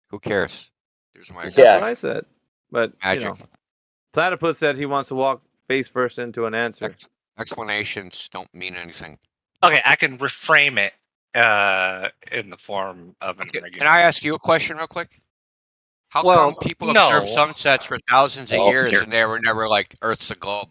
Who cares? Here's my That's what I said. But Magic. you know, Platypus said he wants to walk face first into an answer. Explanations don't mean anything. okay, I can reframe it in the form of an argument. Can I ask you a question real quick? How Well, come people no. observe sunsets for thousands of years and they were never like Earth's the globe?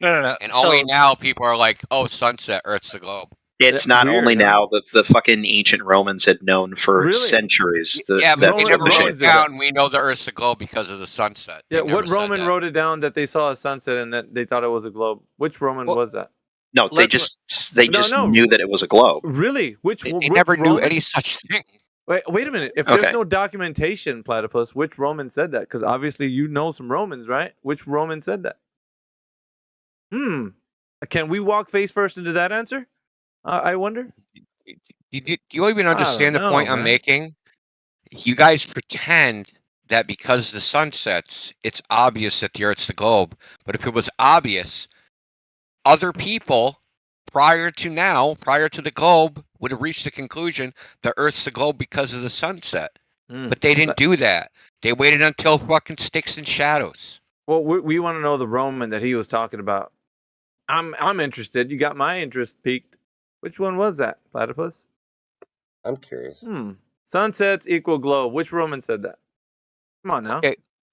No. And only now people are like, oh, sunset, Earth's the globe. It's not only now that the fucking ancient Romans had known for centuries. Yeah, but they never wrote shit. it down. We know the Earth's the globe because of the sunset. Yeah, They never what said Roman that. wrote it down that they saw a sunset and that they thought it was a globe? Which Roman was that? No, they just knew that it was a globe. Really? Which They which never knew Roman? any such thing. Wait a minute. If Okay. there's no documentation, Platypus, which Roman said that? Because obviously you know some Romans, right? Which Roman said that? Can we walk face first into that answer? I wonder. Do you even understand the know, point I'm man. making? You guys pretend that because the sun sets, it's obvious that the Earth's the globe. But if it was obvious, other people prior to the globe, would have reached the conclusion the Earth's the globe because of the sunset. But they didn't do that. They waited until fucking sticks and shadows. Well, we want to know the Roman that he was talking about. I'm interested. You got my interest piqued. Which one was that, Platypus? I'm curious. Sunsets equal globe. Which Roman said that? Come on now.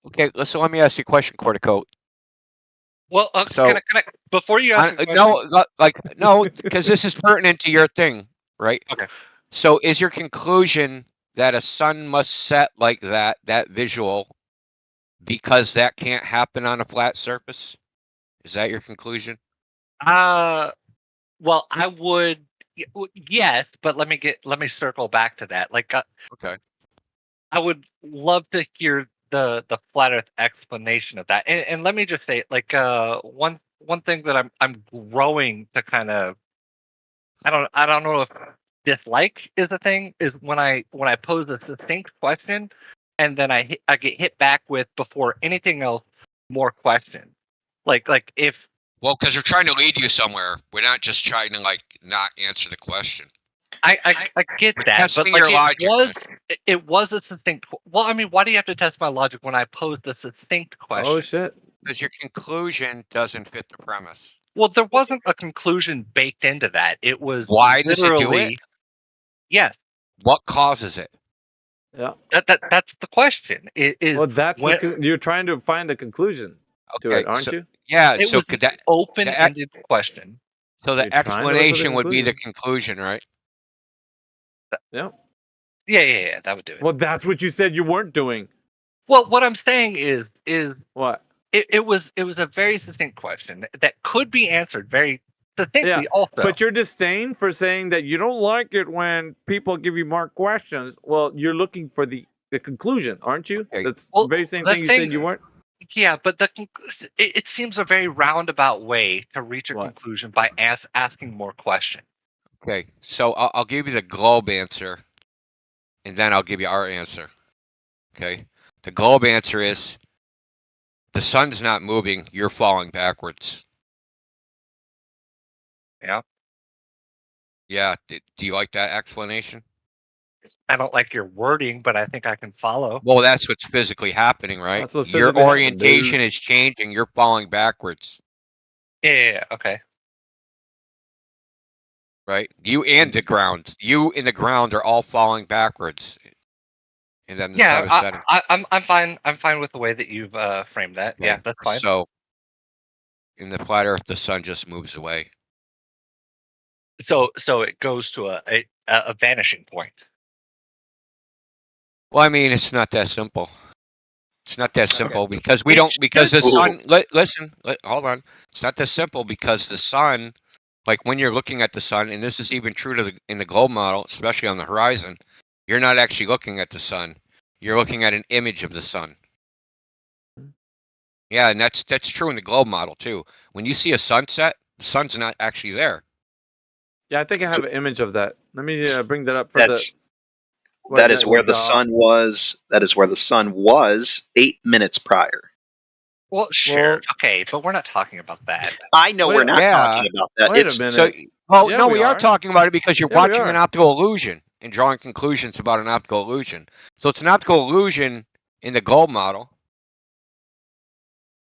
Okay. So let me ask you a question, Cortico. Well, So- can I before you ask? No, because this is pertinent to your thing, right? Okay. So is your conclusion that a sun must set like that visual, because that can't happen on a flat surface? Is that your conclusion? Well, I would. Yes, but let me circle back to that. Like, Okay. I would love to hear the flat Earth explanation of that. And let me just say, like, one thing that I'm growing to kind of, I don't know if dislike is a thing, is when I pose a succinct question and then I get hit back with, before anything else, more questions. Like if. Well, because we're trying to lead you somewhere. We're not just trying to not answer the question. I get that, testing but your logic. it was a succinct. Well, I mean, why do you have to test my logic when I posed a succinct question? Oh shit! Because your conclusion doesn't fit the premise. Well, there wasn't a conclusion baked into that. It was Why does it do literally- it? Yes. What causes it? Yeah. That's the question. Well, that's you're trying to find a conclusion to Okay, it, aren't so- you? Yeah. It So was could that open-ended question. So the You're trying to look for the explanation would be the conclusion. conclusion, right? Yeah. Yeah, that would do it. Well, that's what you said you weren't doing. Well, what I'm saying is what? It was a very succinct question that could be answered very succinctly. Yeah, also, but your disdain for saying that you don't like it when people give you more questions. Well, you're looking for the conclusion, aren't you? That's the very same the thing you said you weren't. Yeah, but it seems a very roundabout way to reach a conclusion by asking more questions. Okay, so I'll give you the globe answer, and then I'll give you our answer. Okay, the globe answer is the sun's not moving; you're falling backwards. Yeah. Yeah. Do you like that explanation? I don't like your wording, but I think I can follow. Well, that's what's physically happening, right? That's what's Your physically happening, orientation dude. is changing. You're falling backwards. Yeah. Okay. Right? You and the ground. You and the ground are all falling backwards. And then the sun is setting. I'm fine. I'm fine with the way that you've framed that. Okay. Yeah, that's fine. So, in the flat Earth, the sun just moves away. So it goes to a vanishing point. Well, I mean, it's not that simple. It's not that simple because we don't, because the sun, listen, hold on. It's not that simple because the sun, like when you're looking at the sun, and this is even true in the globe model, especially on the horizon, you're not actually looking at the sun. You're looking at an image of the sun. Yeah, and that's true in the globe model too. When you see a sunset, the sun's not actually there. Yeah, I think I have an image of that. Let me bring that up for that is where the sun was. That is where the sun was 8 minutes prior. Well, sure. Okay, but we're not talking about that. I know we're not talking about that. Wait a minute. So, no, we are talking about it because you're watching an optical illusion and drawing conclusions about an optical illusion. So it's an optical illusion in the globe model.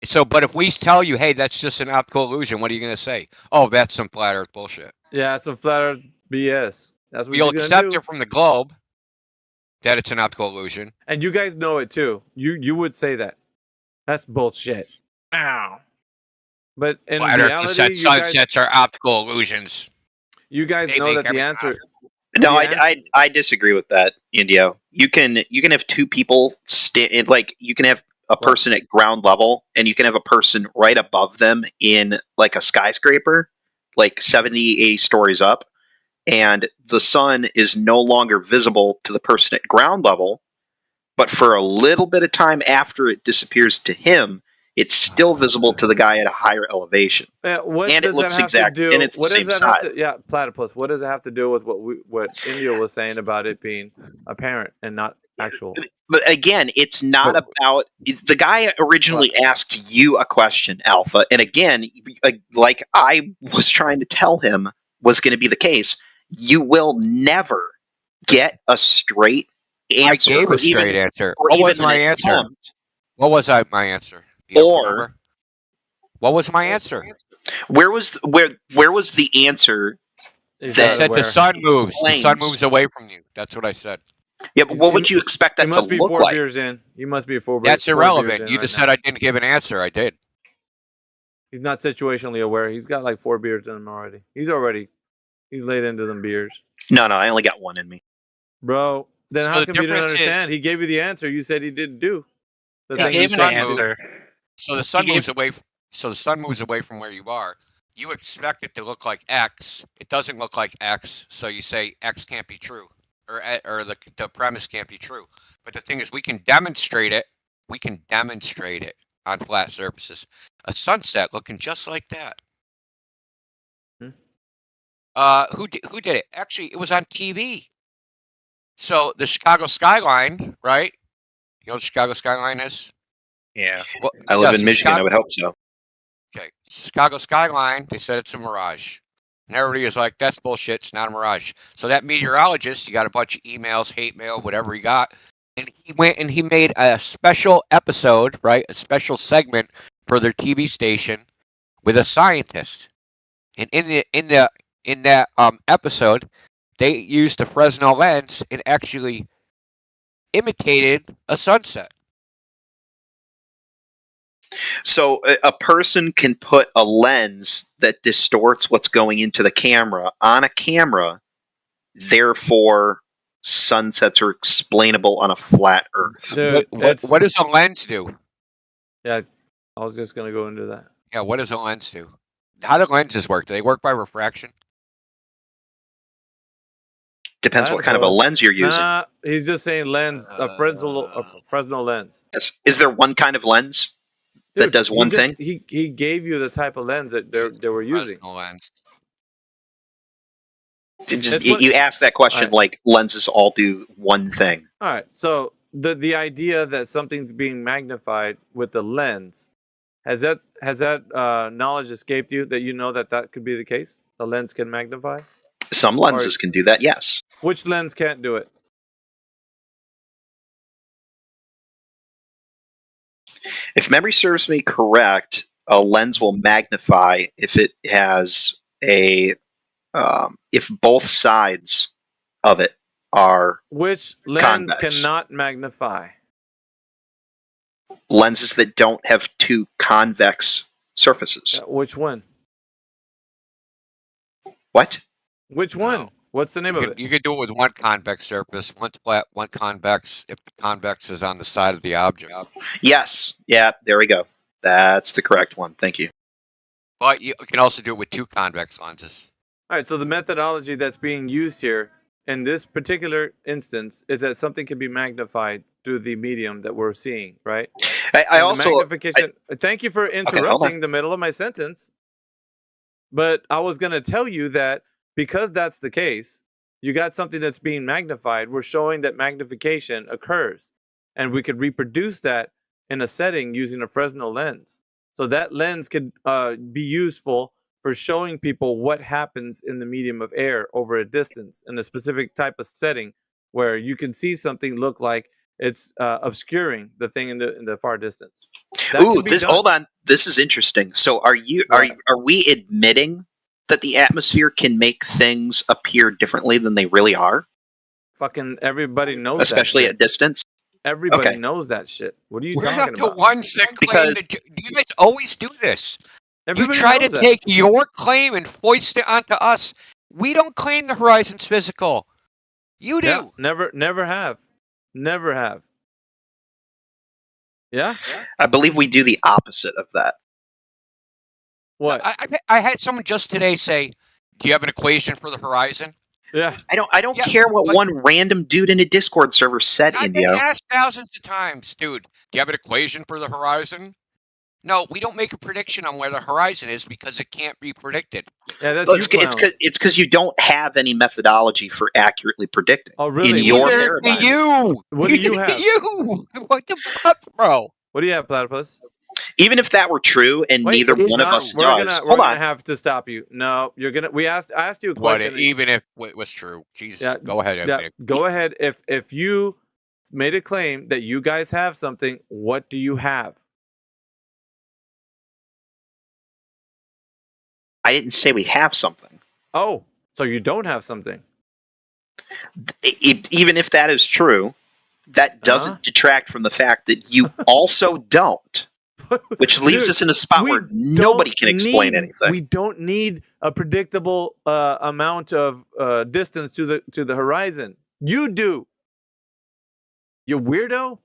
So, but if we tell you, hey, that's just an optical illusion, what are you going to say? Oh, that's some flat Earth bullshit. Yeah, it's some flat Earth BS. That's what You'll you're accept do. it from the globe that it's an optical illusion. And you guys know it too. You would say that. That's bullshit. Ow. But in reality, sunsets are optical illusions. You guys know that the answer. No, I disagree with that, Indio. You can have two people like you can have a person at ground level, and you can have a person right above them in like a skyscraper, like 70, 80 stories up, and the sun is no longer visible to the person at ground level, but for a little bit of time after it disappears to him, it's still visible to the guy at a higher elevation. And it looks exact, and it's the same side. Yeah, platypus. What does it have to do with what India was saying about it being apparent and not actual? But again, it's not about the guy originally asked you a question, Alpha, and again, like I was trying to tell him was going to be the case. You will never get a straight answer. I gave a straight answer. What was my answer? What was my answer? Or what was my answer? Where was the answer? I said the sun moves. The sun moves away from you. That's what I said. Yeah, but what would you expect that to look like? You must be 4 beers in. You must be 4 beers. That's irrelevant. You just said I didn't give an answer. I did. He's not situationally aware. He's got like 4 beers in him already. He's laid into them beers. No, I only got one in me. Bro, then how come you didn't understand? He gave you the answer. You said he didn't do. He gave an answer. So the sun moves away. So the sun moves away from where you are. You expect it to look like X. It doesn't look like X. So you say X can't be true, or the premise can't be true. But the thing is, we can demonstrate it. We can demonstrate it on flat surfaces. A sunset looking just like that. Who did it? Actually, it was on TV. So the Chicago skyline, right? You know what the Chicago skyline is? Yeah. Well, I live in Michigan. I would hope so. Okay. Chicago skyline, they said it's a mirage. And everybody was like, that's bullshit. It's not a mirage. So that meteorologist, he got a bunch of emails, hate mail, whatever he got. And he went and he made a special episode, right? A special segment for their TV station with a scientist. And in that episode, they used a Fresnel lens and actually imitated a sunset. So a person can put a lens that distorts what's going into the camera on a camera, therefore sunsets are explainable on a flat Earth. Dude, what does a lens do? Yeah, I was just going to go into that. Yeah, what does a lens do? How do lenses work? Do they work by refraction? Depends what kind of a lens you're using. Nah, he's just saying lens, a Fresnel lens. Yes. Is there one kind of lens that does one thing? He gave you the type of lens that they were using. Fresnel lens. You asked that question like lenses all do one thing. All right. So the idea that something's being magnified with the lens, has that knowledge escaped you that you know that could be the case? The lens can magnify? Some lenses can do that, yes. Which lens can't do it? If memory serves me correct, a lens will magnify if it has a if both sides of it are Which lens convex. cannot magnify? Lenses that don't have two convex surfaces. Which one? What? Which one? What's the name of it? You could do it with one convex surface, one's flat, one convex, if the convex is on the side of the object. Yes. Yeah, there we go. That's the correct one. Thank you. But you can also do it with two convex lenses. All right, so the methodology that's being used here in this particular instance is that something can be magnified through the medium that we're seeing, right? I also magnification. Thank you for interrupting the middle of my sentence. But I was going to tell you that because that's the case, you got something that's being magnified. We're showing that magnification occurs, and we could reproduce that in a setting using a Fresnel lens. So that lens could be useful for showing people what happens in the medium of air over a distance in a specific type of setting where you can see something look like it's obscuring the thing in the far distance. Ooh, hold on. This is interesting. So are we admitting that the atmosphere can make things appear differently than they really are? Fucking everybody knows especially that at distance. Everybody Okay. knows that shit. What are you We're talking not the about? ones that claim that you guys always do this. Everybody you try to knows that. take your claim and foist it onto us. We don't claim the horizon's physical. You do. Yeah, never have. Never have. Yeah? I believe we do the opposite of that. What? I had someone just today say, "Do you have an equation for the horizon?" Yeah. I don't care what one random dude in a Discord server said, I've been Indio. asked thousands of times, dude. Do you have an equation for the horizon? No, we don't make a prediction on where the horizon is because it can't be predicted. Yeah, that's Well, it's because you don't have any methodology for accurately predicting. Oh, really? In your Neither paradigm. do you. What do you have? You. What the fuck, bro? What do you have, Platypus? Even if that were true and neither one of us does. We're gonna have to stop you. No, you're gonna. I asked you a question. Even if it was true, Jesus, go ahead. Yeah, go ahead. If you made a claim that you guys have something, what do you have? I didn't say we have something. Oh, so you don't have something? Even if that is true, that doesn't detract from the fact that you also don't. Which leaves us in a spot where nobody can explain anything. We don't need a predictable amount of distance to the horizon. You do. You weirdo.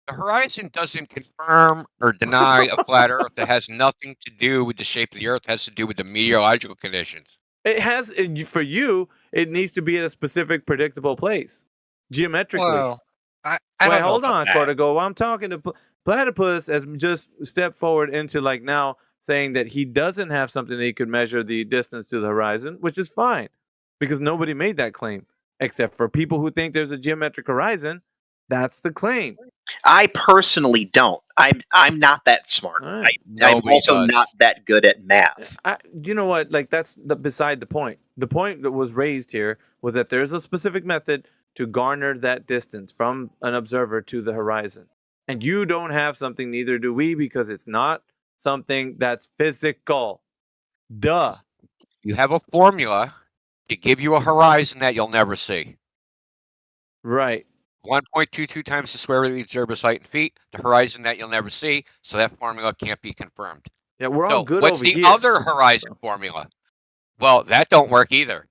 The horizon doesn't confirm or deny a flat Earth. That has nothing to do with the shape of the Earth. It has to do with the meteorological conditions. It has for you. It needs to be at a specific predictable place, geometrically. Well, I Wait, don't know hold about on, that. Cortigo. I'm talking to Platypus has just stepped forward into like now saying that he doesn't have something that he could measure the distance to the horizon, which is fine because nobody made that claim except for people who think there's a geometric horizon. That's the claim. I personally don't. I'm not that smart. Right. I'm also not that good at math. You know what? Like that's beside the point. The point that was raised here was that there's a specific method to garner that distance from an observer to the horizon. And you don't have something, neither do we, because it's not something that's physical. Duh. You have a formula to give you a horizon that you'll never see. Right. 1.22 times the square root of the observer's height in feet, the horizon that you'll never see, so that formula can't be confirmed. Yeah, we're all good what's over the here. other horizon formula? Well, that don't work either.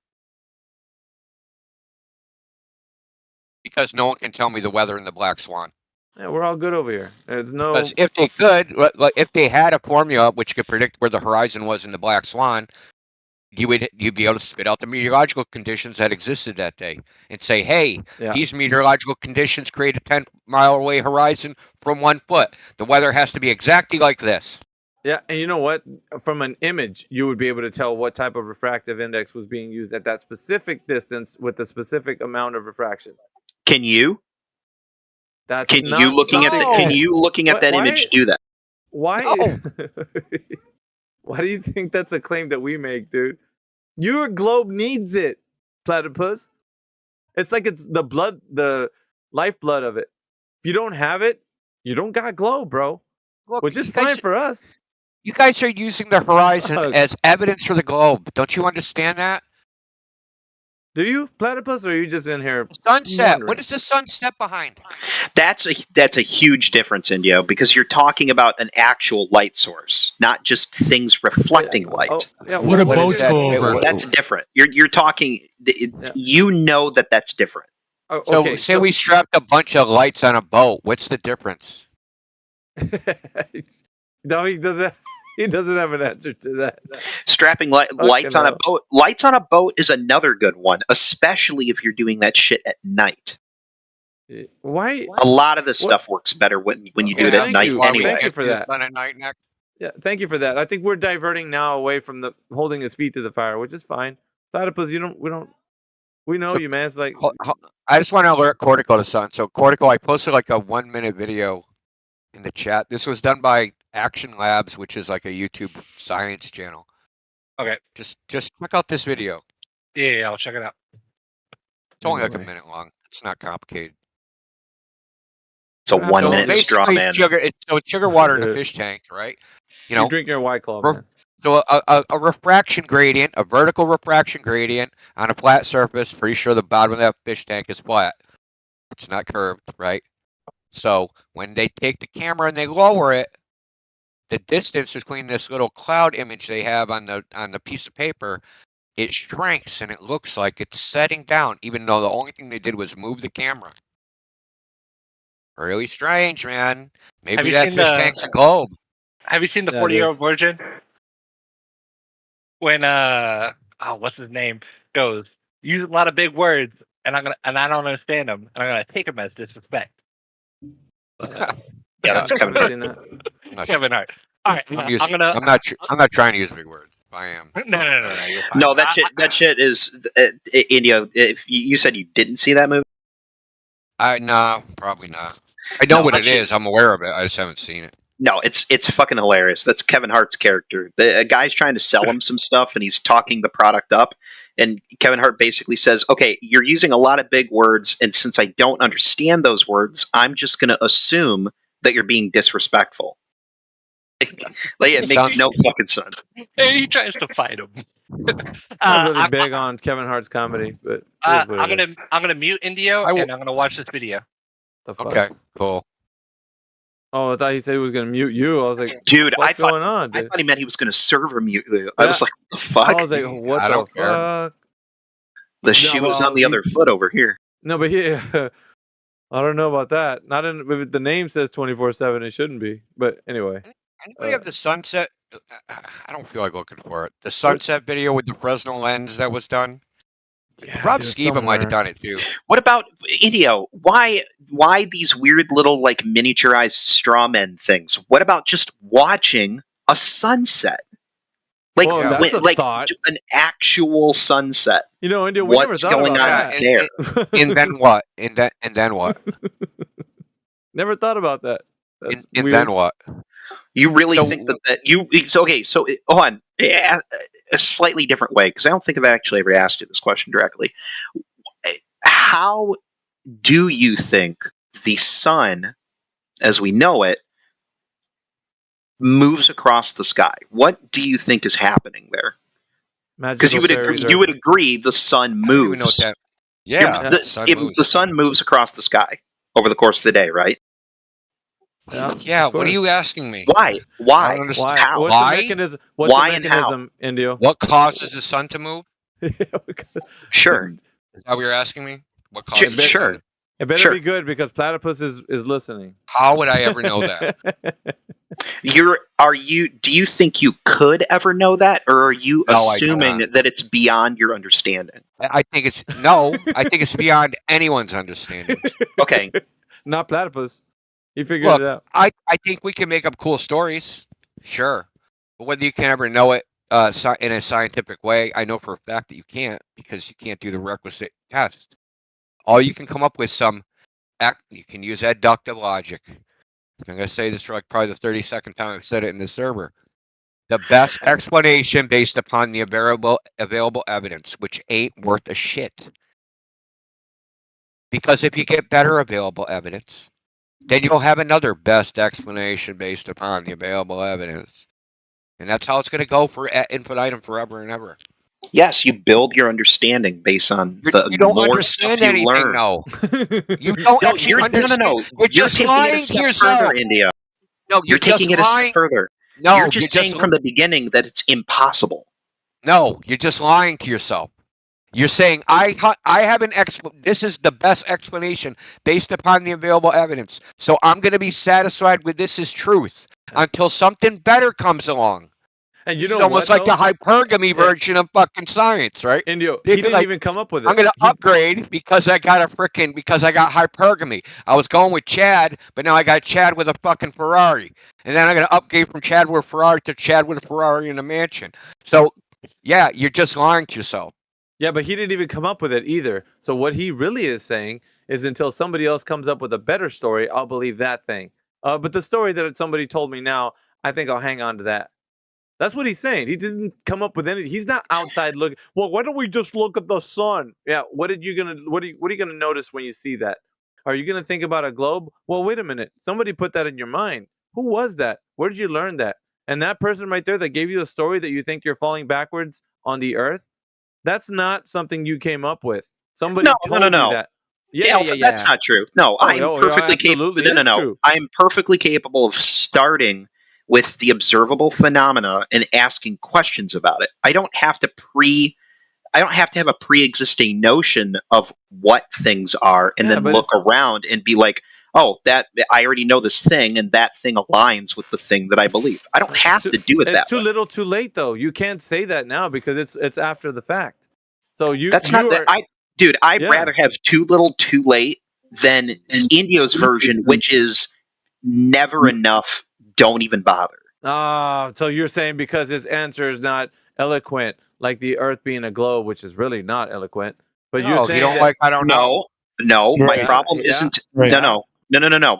Because no one can tell me the weather in the Black Swan. Yeah, we're all good over here. There's no. Because if they could, if they had a formula which could predict where the horizon was in the Black Swan, you'd be able to spit out the meteorological conditions that existed that day and say, hey, these meteorological conditions create a 10-mile away horizon from 1 foot. The weather has to be exactly like this. Yeah, and you know what? From an image, you would be able to tell what type of refractive index was being used at that specific distance with the specific amount of refraction. Can you? That's Can you looking at that image do that? Why? Why do you think that's a claim that we make, dude? Your globe needs it, Platypus. It's like it's the lifeblood of it. If you don't have it, you don't got globe, bro. Look, which is fine for us. You guys are using the horizon as evidence for the globe. Don't you understand that? Do you, Platypus, or are you just in here? Sunset. wondering? What is the sunset behind? That's a huge difference, Indio, because you're talking about an actual light source, not just things reflecting light. What a boat go over. That's different. You're talking. You know that's different. So say we strapped a bunch of lights on a boat. What's the difference? No, he doesn't. He doesn't have an answer to that. Strapping lights on a boat. Lights on a boat is another good one, especially if you're doing that shit at night. Why? A lot of this stuff works better when you do it at night anyway. Thank you for that. At night, Nick. Yeah, thank you for that. I think we're diverting now away from the holding his feet to the fire, which is fine. Platypus, we know you, man. It's like I just want to alert Cortical to something. So Cortical, I posted like a 1-minute video in the chat. This was done by Action Labs, which is like a YouTube science channel. Okay. Just check out this video. Yeah, I'll check it out. It's only like a minute long. It's not complicated. It's a 1 minute straw man. It's sugar water in a fish tank, right? You drink your White Claw, man. So a refraction gradient, a vertical refraction gradient on a flat surface. Pretty sure the bottom of that fish tank is flat. It's not curved, right? So when they take the camera and they lower it, the distance between this little cloud image they have on the piece of paper, it shrinks and it looks like it's setting down, even though the only thing they did was move the camera. Really strange, man. Maybe that fish tank's a globe. Have you seen the 40-year-old virgin? When what's his name goes, use a lot of big words, and I don't understand them, and I'm gonna take them as disrespect. Yeah, that's Kevin Hart. Kevin Hart. All right, I'm not trying to use big words. I am. No. You're fine. No, that shit is India. If you said you didn't see that movie, no, probably not. I know what it is. I'm aware of it. I just haven't seen it. No, it's fucking hilarious. That's Kevin Hart's character. A guy's trying to sell him some stuff, and he's talking the product up. And Kevin Hart basically says, "Okay, you're using a lot of big words, and since I don't understand those words, I'm just going to assume that you're being disrespectful." Like it makes no fucking sense. He tries to fight him. I'm really big on Kevin Hart's comedy, but I'm gonna mute Indio and I'm gonna watch this video. Okay, cool. Oh, I thought he said he was going to mute you. I was like, dude, what's going on? Dude? I thought he meant he was going to server mute you. I was like, what the fuck? I was like, what the fuck? The shoe was on the other foot over here. No, but I don't know about that. Not in the name says 24/7. It shouldn't be. But anyway. Anybody have the sunset? I don't feel like looking for it. The sunset video with the Fresnel lens that was done. Yeah, Rob Skiba might have done it too. What about Indio? Why these weird little like miniaturized straw men things? What about just watching a sunset? Like, an actual sunset. You know, India, what's going on there? And then what? And then what? Never thought about that. And then what? You really think that you? Okay, so hold on. A slightly different way, because I don't think I've actually ever asked you this question directly. How do you think the sun, as we know it, moves across the sky? What do you think is happening there? Because you would agree the sun moves. The sun moves across the sky over the course of the day, right? Yeah. What are you asking me? Why? Why? How? What's Why? the mechanism? What's Why the and how? mechanism, Indio? What causes the sun to move? Sure. Is that what you're asking me? What causes the sure. sun? It better be good because Platypus is listening. How would I ever know that? Do you think you could ever know that, or are you assuming that it's beyond your understanding? I think it's beyond anyone's understanding. Okay. Not Platypus. He figured it out. I think we can make up cool stories, sure. But whether you can ever know it in a scientific way, I know for a fact that you can't, because you can't do the requisite test. All you can come up with you can use deductive logic. I'm going to say this for like probably the 32nd time I've said it in the server. The best explanation based upon the available evidence, which ain't worth a shit. Because if you get better available evidence, then you'll have another best explanation based upon the available evidence. And that's how it's going to go for ad infinitum forever and ever. Yes, you build your understanding based on the You don't more stuff understand you anything, learn. though. You don't No, actually understand. no. You're You're just taking it a lying to step yourself. further, India. No, You're taking it a step further. No, you're just saying from the beginning that it's impossible. No, you're just lying to yourself. You're saying I have an this is the best explanation based upon the available evidence. So I'm going to be satisfied with this is truth until something better comes along. And you This know is almost what, like the hypergamy version of fucking science, right? Indio, They'd he be didn't even come up with it. I'm going to upgrade because I got hypergamy. I was going with Chad, but now I got Chad with a fucking Ferrari. And then I'm going to upgrade from Chad with a Ferrari to Chad with a Ferrari in a mansion. So, yeah, you're just lying to yourself. Yeah, but he didn't even come up with it either. So what he really is saying is until somebody else comes up with a better story, I'll believe that thing. But the story that somebody told me now, I think I'll hang on to that. That's what he's saying. He didn't come up with anything. He's not outside looking. Well, why don't we just look at the sun? Yeah. What are you gonna notice when you see that? Are you gonna think about a globe? Well, wait a minute. Somebody put that in your mind. Who was that? Where did you learn that? And that person right there that gave you the story that you think you're falling backwards on the Earth, that's not something you came up with. Somebody told you that. Yeah. That's not true. No, I'm perfectly capable. No. True. I'm perfectly capable of starting with the observable phenomena and asking questions about it. I don't have to have a pre-existing notion of what things are and then look around and be like, oh, that I already know this thing and that thing aligns with the thing that I believe. I don't have to do it that way. It's too little, too late, though. You can't say that now because it's after the fact. So I'd rather have too little, too late than Indio's version, which is never enough. Don't even bother. So you're saying because his answer is not eloquent, like the Earth being a globe, which is really not eloquent. But you're saying I don't know. No, my problem isn't. No.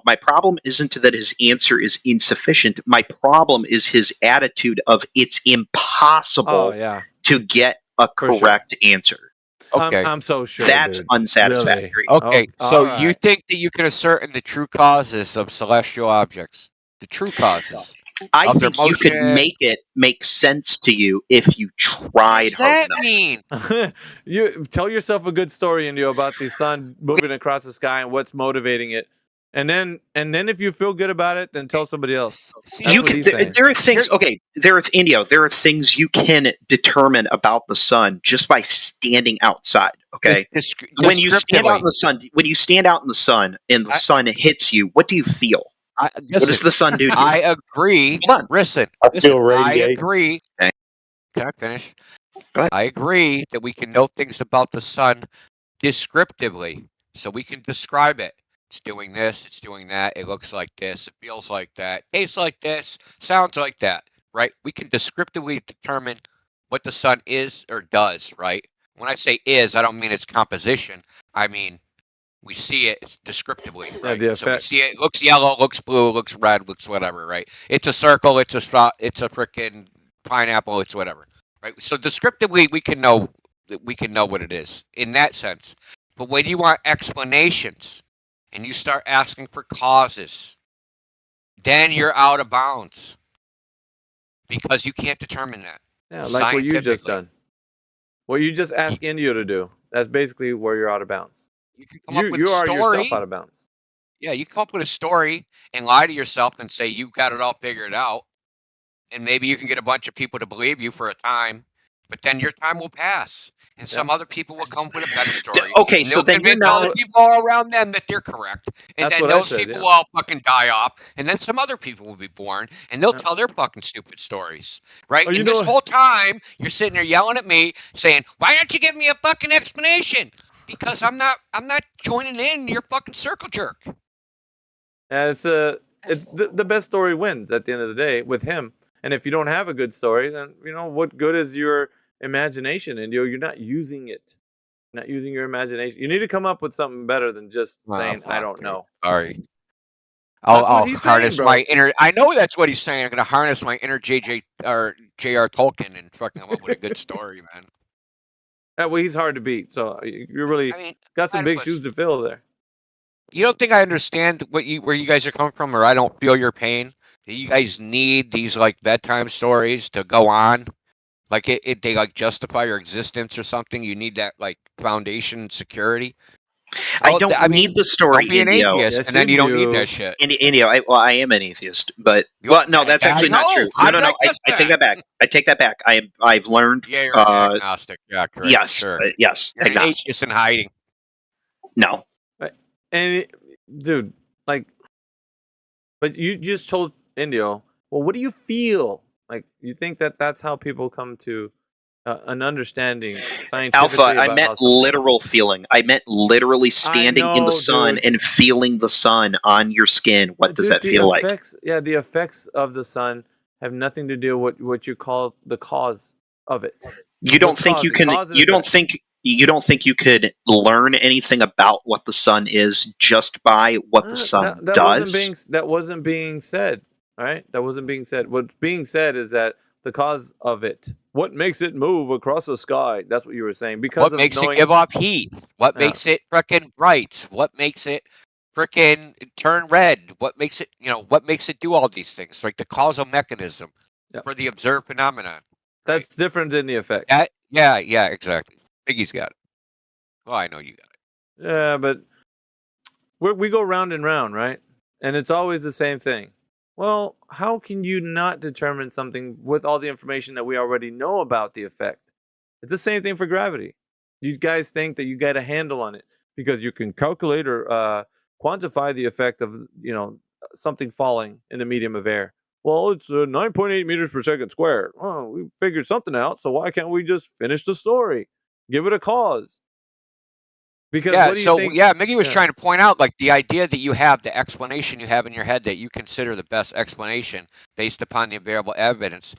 My problem isn't that his answer is insufficient. My problem is his attitude of it's impossible to get a correct answer. Okay. I'm so sure. That's unsatisfactory. Really? Okay, so you think that you can ascertain the true causes of celestial objects? The true causes. I think you could make it make sense to you if you tried hard enough. Mean? You tell yourself a good story, Indio, about the sun moving across the sky and what's motivating it. And then if you feel good about it, then tell somebody else. There are things. Okay, there are things you can determine about the sun just by standing outside. Okay, when you stand out in the sun, and the sun hits you, what do you feel? What does the sun do to you? I agree. Listen, I agree. Okay. Can I finish? Go ahead. I agree that we can know things about the sun descriptively, so we can describe it. It's doing this, it's doing that, it looks like this, it feels like that, tastes like this, sounds like that, right? We can descriptively determine what the sun is or does, right? When I say is, I don't mean its composition. I mean, we see it descriptively, right? So we see it looks yellow, looks blue, looks red, looks whatever, right? It's a circle, it's a straw, it's a freaking pineapple, it's whatever, right? So descriptively, we can know what it is in that sense. But when you want explanations and you start asking for causes, then you're out of bounds because you can't determine that. Yeah, like what you just done. What you just asked Indio to do. That's basically where you're out of bounds. You can come up with a are story. yourself out of bounds. Yeah, you come up with a story and lie to yourself and say you got it all figured out. And maybe you can get a bunch of people to believe you for a time, but then your time will pass. And some other people will come up with a better story. Okay, so then you're now other people all around them that they're correct, and then those people will all fucking die off, and then some other people will be born, and they'll tell their fucking stupid stories, right? And this whole time you're sitting there yelling at me, saying, "Why aren't you giving me a fucking explanation?" Because I'm not joining in your fucking circle jerk. It's the best story wins at the end of the day with him. And if you don't have a good story, then what good is your imagination? And you're not using it. Not using your imagination. You need to come up with something better than just saying, I don't know. Sorry. I'll harness my inner. I know that's what he's saying. I'm going to harness my inner JJ or J.R. Tolkien and fucking come up with a good story, man. Yeah, well, he's hard to beat. So you really got some big shoes to fill there. You don't think I understand where you guys are coming from, or I don't feel your pain? Do you guys need these like bedtime stories to go on? Like they like justify your existence or something? You need that like foundation security? I Well, don't I need mean, the story, don't be an Indio. atheist, Yes, and then you you don't need that do. shit. Indio, I am an atheist, but no, Okay, that's I actually not know. true. How No. did I guess I take that? that back. I take that back. I've learned. Yeah, you're agnostic. Yeah, correct. Yes, Sure. yes, You're an agnostic. atheist in hiding. No. And dude, like, but you just told Indio. Well, what do you feel? Like, you think that that's how people come to an understanding scientifically Alpha, I about meant how something. literal feeling. I meant literally standing in the know, sun dude. and feeling the sun on your skin. What does Dude, that the feel like? effects, yeah, the effects of the sun have nothing to do with what you call the cause of it. You don't What's think you causing can? cause and You don't effect? think? You don't think you could learn anything about what the sun is just by what the sun That does? wasn't being said. All right, that wasn't being said. What's being said is that the cause of it, what makes it move across the sky? That's what you were saying. Because What of makes it knowing. give off heat? What Yeah. makes it frickin' bright? What makes it frickin' turn red? What makes it, what makes it do all these things? Like the causal mechanism for the observed phenomenon. That's different than the effect. Yeah, exactly. Biggie's got it. Well, I know you got it. Yeah, but we go round and round, right? And it's always the same thing. Well, how can you not determine something with all the information that we already know about the effect? It's the same thing for gravity. You guys think that you get a handle on it because you can calculate or quantify the effect of something falling in the medium of air. Well, it's 9.8 meters per second squared. Oh, we figured something out, so why can't we just finish the story? Give it a cause. Because Yeah, what do you so think? Miggy was trying to point out like the idea that you have the explanation you have in your head that you consider the best explanation based upon the available evidence.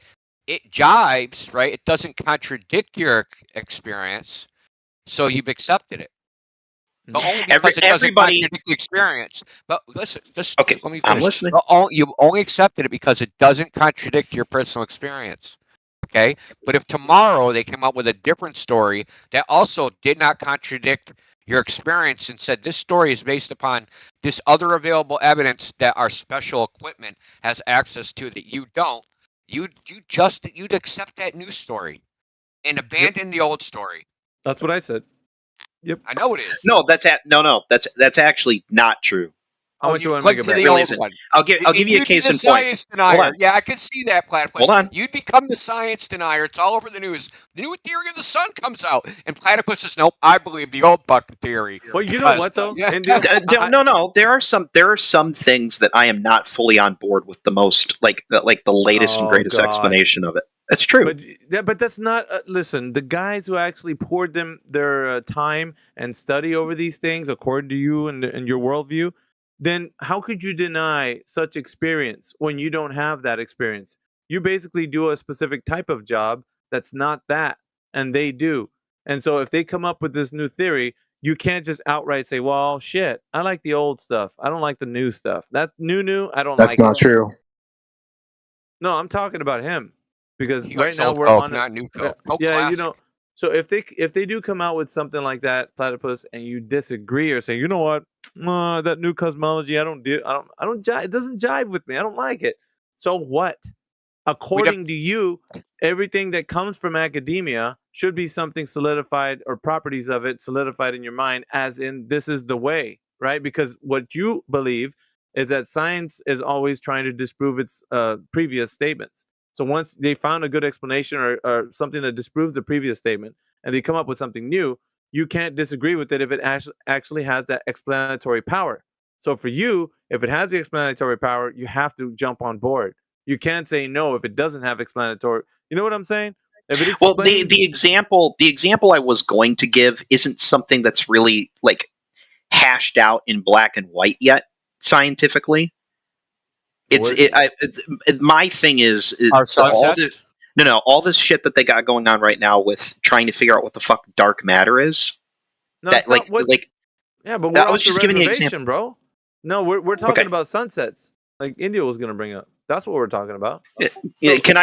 It jives, right? It doesn't contradict your experience, so you've accepted it. But only because it doesn't contradict the experience. But listen, just let me finish. I'm listening. You only accepted it because it doesn't contradict your personal experience. Okay? But if tomorrow they came up with a different story that also did not contradict your experience and said this story is based upon this other available evidence that our special equipment has access to that you don't, you'd accept that new story and abandon the old story. That's what I said. Yep. I know it is. No, that's actually not true. How much you want to Click make it to back? the Really old isn't. one. I'll give you a case in point. Science Hold denier. on. Yeah, I can see that, Platypus. Hold on. You'd become the science denier. It's all over the news. The new theory of the sun comes out, and Platypus says, "Nope, I believe the old bucket theory." Well, you know what though? Yeah. No. There are some things that I am not fully on board with. The most like the latest and greatest explanation of it. That's true. But that's not. Listen, the guys who actually poured their time and study over these things, according to you and your worldview, then how could you deny such experience when you don't have that experience? You basically do a specific type of job that's not that, and they do. And so if they come up with this new theory, you can't just outright say, "Well, shit, I like the old stuff. I don't like the new stuff. That new, I don't That's like not it." true. No, I'm talking about him because He right likes now old we're Coke, on not new a, Coke. Coke yeah, classic. So if they do come out with something like that, Platypus, and you disagree or say, you know what, that new cosmology, I don't jive, it doesn't jive with me. I don't like it. So what? According to you, everything that comes from academia should be something solidified or properties of it solidified in your mind, as in this is the way, right? Because what you believe is that science is always trying to disprove its previous statements. So once they found a good explanation or something that disproves the previous statement, and they come up with something new, you can't disagree with it if it actually has that explanatory power. So for you, if it has the explanatory power, you have to jump on board. You can't say no if it doesn't have explanatory. You know what I'm saying? If it explains, Well, the example I was going to give isn't something that's really like hashed out in black and white yet scientifically. My thing is Our for all sunsets? the all this shit that they got going on right now with trying to figure out what the fuck dark matter is. No, that it's not what. Yeah, but we're I was off the just giving you an reservation, example. bro. No, we're talking Okay. about sunsets, like India was gonna bring up. That's what we're talking about. Can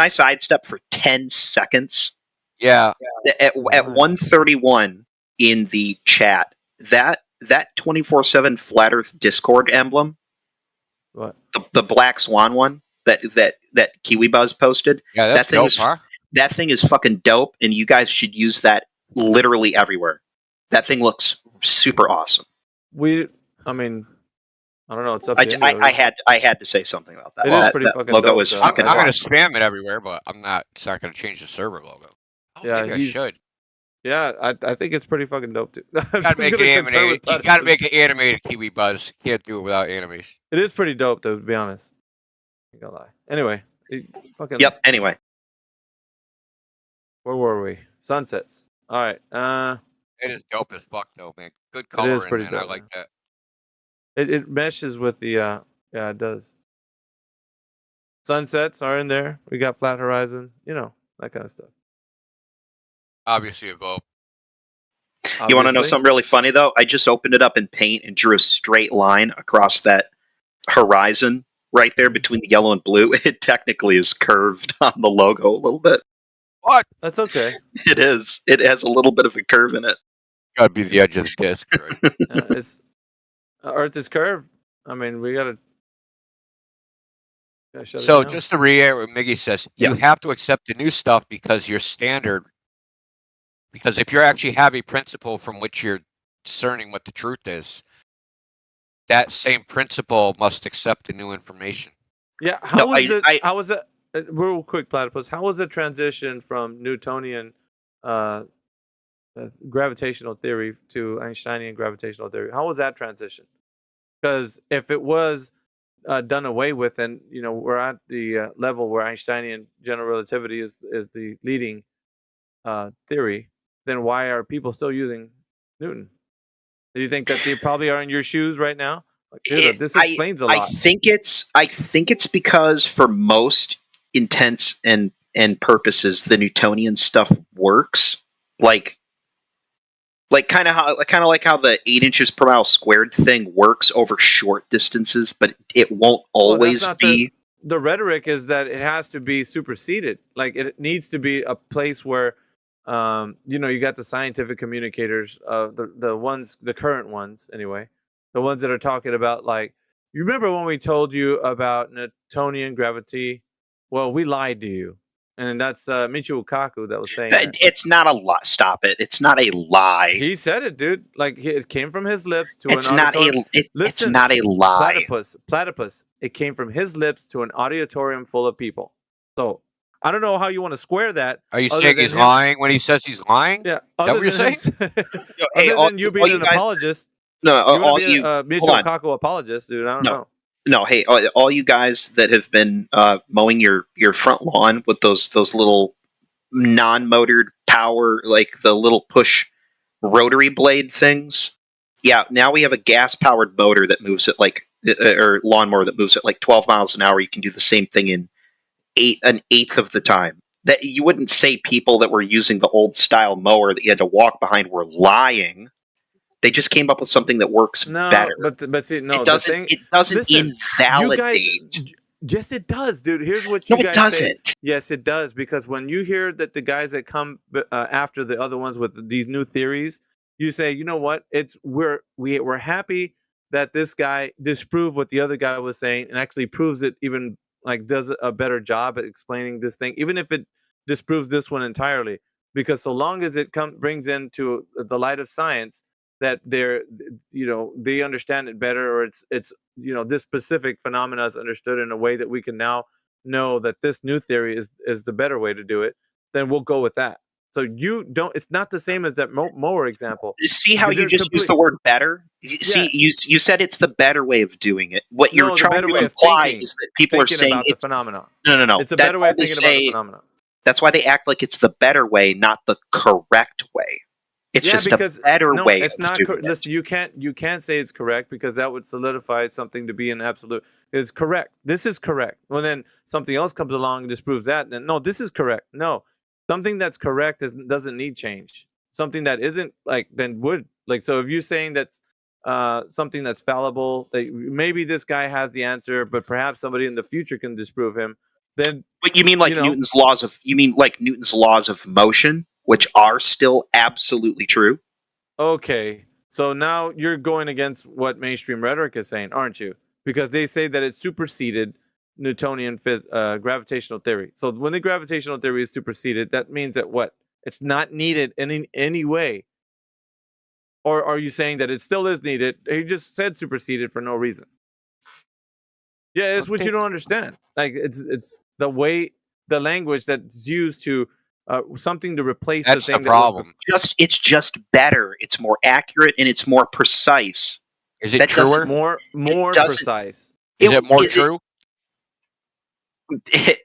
I sidestep for 10 seconds? Yeah. At 131 in the chat, that 24/7 flat Earth Discord emblem, What? The Black Swan one that Kiwi Buzz posted. Yeah, that's dope, huh? That thing is fucking dope, and you guys should use that literally everywhere. That thing looks super awesome. I mean, I don't know. It's up to you. I had to say something about that. It is pretty that fucking logo dope, is though. fucking I'm gonna awesome. spam it everywhere, but it's not gonna change the server logo. Oh, Yeah, maybe I should. Yeah, I think it's pretty fucking dope too. You gotta make it animated. You gotta make it animated, Kiwi Buzz. Can't do it without animation. It is pretty dope, though, to be honest. I ain't gonna lie. Anyway, fucking. Yep. Anyway, where were we? Sunsets. All right. It is dope as fuck, though, man. Good It color is in pretty that. I dope, like man. that. It meshes with the. Yeah, it does. Sunsets are in there. We got flat horizon. You know, that kind of stuff. Obviously a globe. You want to know something really funny though? I just opened it up in Paint and drew a straight line across that horizon right there between the yellow and blue. It technically is curved on the logo a little bit. What? That's okay. It is. It has a little bit of a curve in it. Gotta be the edge of the disc, right? It's Earth is curved. I mean, we gotta shut it So down. just to reiterate what Miggy says, you have to accept the new stuff because your standard. Because if you actually have a principle from which you're discerning what the truth is, that same principle must accept the new information. Yeah, how was it? Real quick, Platypus. How was the transition from Newtonian gravitational theory to Einsteinian gravitational theory? How was that transition? Because if it was done away with, and we're at the level where Einsteinian general relativity is the leading theory, then why are people still using Newton? Do you think that they probably are in your shoes right now? Like, dude, this explains a lot. I think it's because for most intents and purposes, the Newtonian stuff works. Like kind of like how the 8 inches per mile squared thing works over short distances, but it won't always be. The rhetoric is that it has to be superseded. Like it needs to be a place where, you got the scientific communicators, the current ones anyway, the ones that are talking about, like, you remember when we told you about Newtonian gravity? Well, we lied to you. And that's Michio Kaku that was saying that. It's not a lie. Stop it. It's not a lie. He said it, dude. Like, it came from his lips to it's an not auditorium. It's not a lie. Platypus. It came from his lips to an auditorium full of people. So, I don't know how you want to square that. Are you saying he's lying when he says he's lying? Yeah. Is that what you're saying? Other than you being an apologist. No, all you Michio Kaku apologist, dude. I don't know. No, hey, all you guys that have been mowing your front lawn with those little non-motored power, like the little push rotary blade things. Yeah, now we have a gas-powered motor that moves at or lawnmower that moves at like 12 miles an hour. You can do the same thing in an eighth of the time. That you wouldn't say people that were using the old style mower that you had to walk behind were lying. They just came up with something that works better. But see, no, it doesn't invalidate. Yes, it does, dude. Here's what No, you guys it doesn't. say. Yes, it does, because when you hear that the guys that come after the other ones with these new theories, you say, you know what? We're happy that this guy disproved what the other guy was saying and actually proves it, even like does a better job at explaining this thing, even if it disproves this one entirely. Because so long as it brings into the light of science that they understand it better, or it's this specific phenomena is understood in a way that we can now know that this new theory is the better way to do it, then we'll go with that. So it's not the same as that mower example. See how you just used the word better? See, you said it's the better way of doing it. What you're trying to imply is that people are saying about the phenomenon. No. It's a better way of thinking about the phenomenon. That's why they act like it's the better way, not the correct way. It's just a better way of doing it. Listen, you can't say it's correct, because that would solidify something to be an absolute. It's correct. This is correct. Well, then something else comes along and disproves that. Then no, this is correct. No, something that's correct doesn't need change. Something that isn't, then would. So if you're saying that's something that's fallible, that maybe this guy has the answer, but perhaps somebody in the future can disprove him. Then, but you mean Newton's laws of? You mean like Newton's laws of motion, which are still absolutely true? Okay, so now you're going against what mainstream rhetoric is saying, aren't you? because they say that it superseded Newtonian gravitational theory. So when the gravitational theory is superseded, that means that what? It's not needed in any way. Or are you saying that it still is needed? He just said superseded for no reason. Yeah, it's what you don't understand. Like it's the way, the language that's used to something to replace That's the thing the problem. It's just better. It's more accurate and it's more precise. Is it that truer? doesn't more doesn't- precise. Is it more true?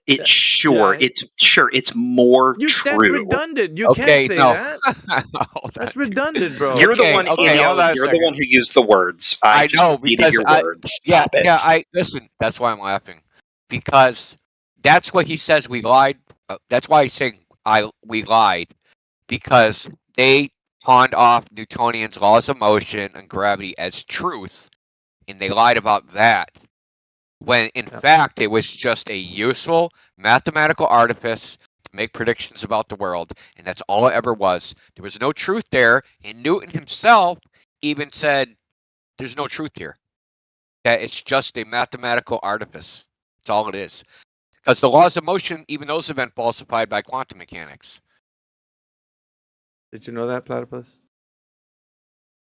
It's more That's true. redundant. You Okay, can't say no. that. That's redundant, bro. You're the one, okay, Indio, hold on a you're the second. one who used the words. I just know repeated because your words. Stop it. I listen. That's why I'm laughing, because that's what he says. We lied. That's why he's saying we lied, because they pawned off Newtonian's laws of motion and gravity as truth, and they lied about that. When in fact it was just a useful mathematical artifice to make predictions about the world, and that's all it ever was. There was no truth there, and Newton himself even said there's no truth here. That it's just a mathematical artifice. That's all it is. Because the laws of motion, even those have been falsified by quantum mechanics. Did you know that, Platypus?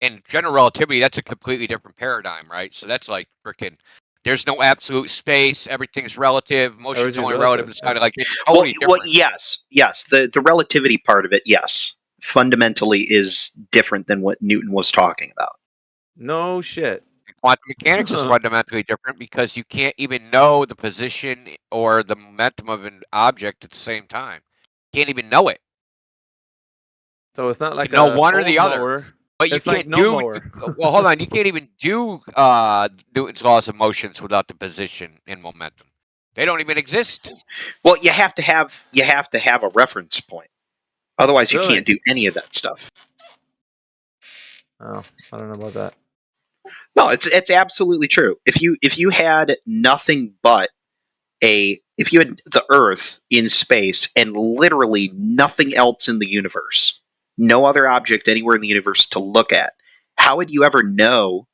And general relativity, that's a completely different paradigm, right? So that's like freaking, there's no absolute space. Everything's relative. Motion's only relative. It's kind of like, it's totally different. Yes. The relativity part of it, yes, fundamentally is different than what Newton was talking about. No shit. Quantum mechanics is fundamentally different because you can't even know the position or the momentum of an object at the same time. You can't even know it. So it's not like you know one or the other. mower. But you It's can't like no do. mower. Well, hold on. You can't even do Newton's laws of motions without the position and momentum. They don't even exist. Well, you have to have a reference point. Otherwise, you Really? can't do any of that stuff. Oh, I don't know about that. No, it's absolutely true. If you had nothing but if you had the Earth in space and literally nothing else in the universe, no other object anywhere in the universe to look at, how would you ever know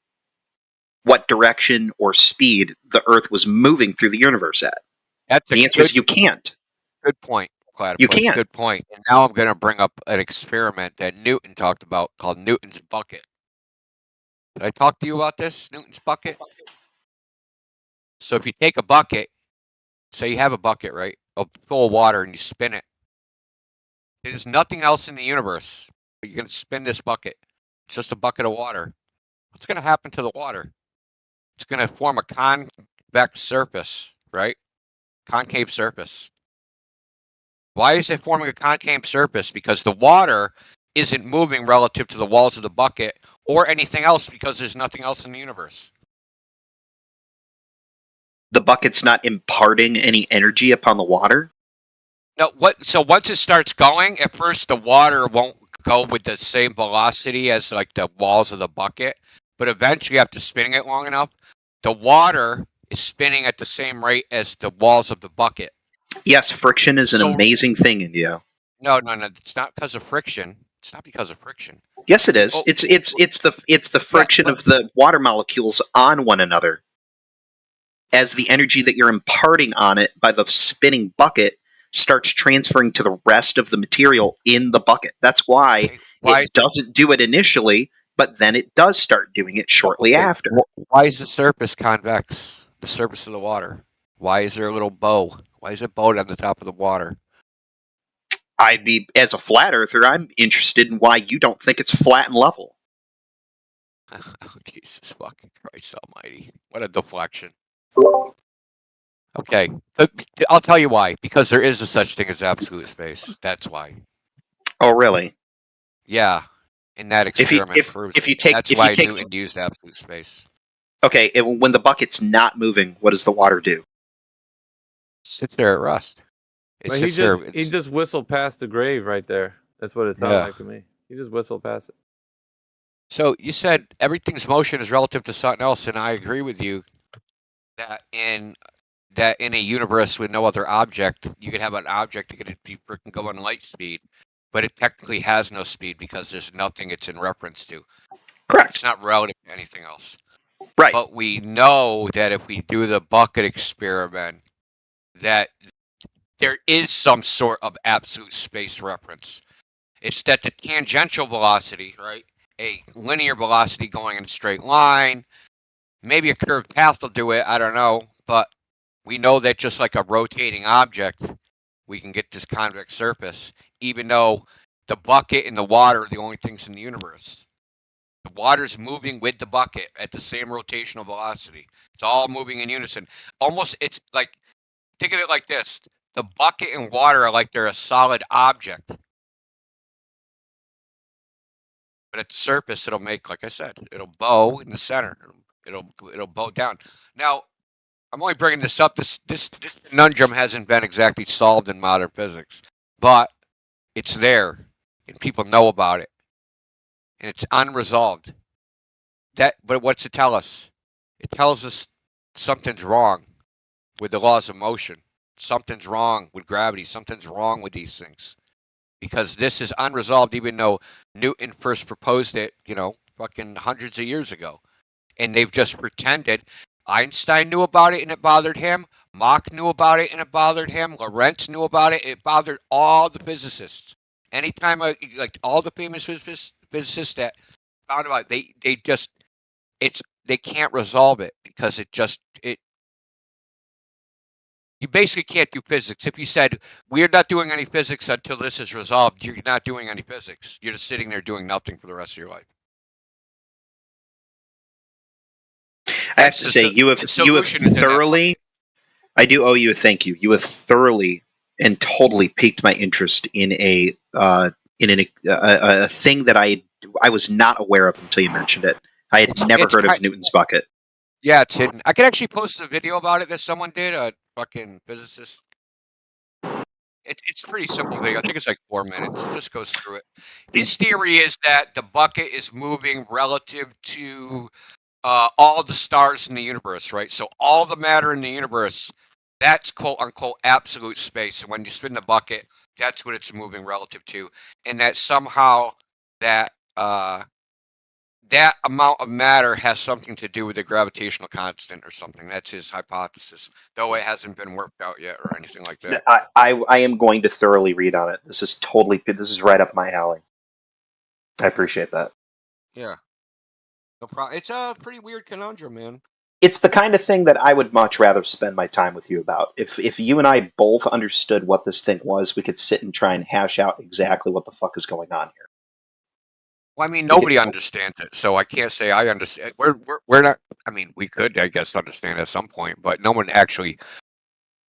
what direction or speed the Earth was moving through the universe at? The answer is you can't. Good point, Platypus. You can't. Good point. And now I'm going to bring up an experiment that Newton talked about called Newton's bucket. Did I talk to you about this, Newton's bucket? So if you take a bucket, say you have a bucket, right, full of water, and you spin it, there's nothing else in the universe, but you're going to spin this bucket. It's just a bucket of water. What's going to happen to the water? It's going to form a convex surface, right? Concave surface. Why is it forming a concave surface? Because the water isn't moving relative to the walls of the bucket or anything else, because there's nothing else in the universe. The bucket's not imparting any energy upon the water? No, so once it starts going, at first the water won't go with the same velocity as like the walls of the bucket, but eventually after spinning it long enough, the water is spinning at the same rate as the walls of the bucket. Yes, friction is an amazing thing, Indio. No, it's not because of friction. It's not because of friction. Yes, it is. It's the friction of the water molecules on one another. As the energy that you're imparting on it by the spinning bucket starts transferring to the rest of the material in the bucket. That's why it doesn't do it initially, but then it does start doing it shortly after. Why is the surface convex? The surface of the water. Why is there a little bow? Why is it bowed on the top of the water? As a flat earther, I'm interested in why you don't think it's flat and level. Oh, Jesus fucking Christ almighty. What a deflection. Okay, I'll tell you why. Because there is a such thing as absolute space. That's why. Oh, really? Yeah. And that experiment proves that's why Newton used absolute space. Okay, when the bucket's not moving, what does the water do? Sits there at rest. But he just whistled past the grave right there. That's what it sounded like to me. He just whistled past it. So you said everything's motion is relative to something else, and I agree with you that in a universe with no other object, you could have an object that could be freaking going light speed, but it technically has no speed because there's nothing it's in reference to. Correct. It's not relative to anything else. Right. But we know that if we do the bucket experiment, that there is some sort of absolute space reference. It's that the tangential velocity, right? A linear velocity going in a straight line, maybe a curved path will do it, I don't know. But we know that just like a rotating object, we can get this convex surface, even though the bucket and the water are the only things in the universe. The water's moving with the bucket at the same rotational velocity. It's all moving in unison. Almost, it's like, think of it like this. The bucket and water are like they're a solid object. But at the surface, it'll make, like I said, it'll bow in the center. It'll bow down. Now, I'm only bringing this up. This conundrum hasn't been exactly solved in modern physics, but it's there, and people know about it, and it's unresolved. But what's it tell us? It tells us something's wrong with the laws of motion. Something's wrong with gravity. Something's wrong with these things, because this is unresolved. Even though Newton first proposed it, fucking hundreds of years ago, and they've just pretended. Einstein knew about it and it bothered him. Mach knew about it and it bothered him. Lorentz knew about it. It bothered all the physicists. Anytime like all the famous physicists that found about it, they can't resolve it because you basically can't do physics. If you said we're not doing any physics until this is resolved, you're not doing any physics. You're just sitting there doing nothing for the rest of your life. I have to say, you have thoroughly. I do owe you a thank you. You have thoroughly and totally piqued my interest in a thing that I was not aware of until you mentioned it. I had never heard of Newton's bucket. Yeah, it's hidden. I could actually post a video about it that someone did. A fucking physicist. It's pretty simple video. I think it's like 4 minutes. It just goes through it. His theory is that the bucket is moving relative to all the stars in the universe, right? So all the matter in the universe, that's quote unquote absolute space. So when you spin the bucket, that's what it's moving relative to, and that somehow that amount of matter has something to do with the gravitational constant or something. That's his hypothesis, though it hasn't been worked out yet or anything like that. I am going to thoroughly read on it. This is right up my alley. I appreciate that. Yeah. No problem. It's a pretty weird conundrum, man. It's the kind of thing that I would much rather spend my time with you about. If you and I both understood what this thing was, we could sit and try and hash out exactly what the fuck is going on here. Well, I mean, nobody understands it, so I can't say I understand. We're not. I mean, we could, I guess, understand at some point, but no one actually.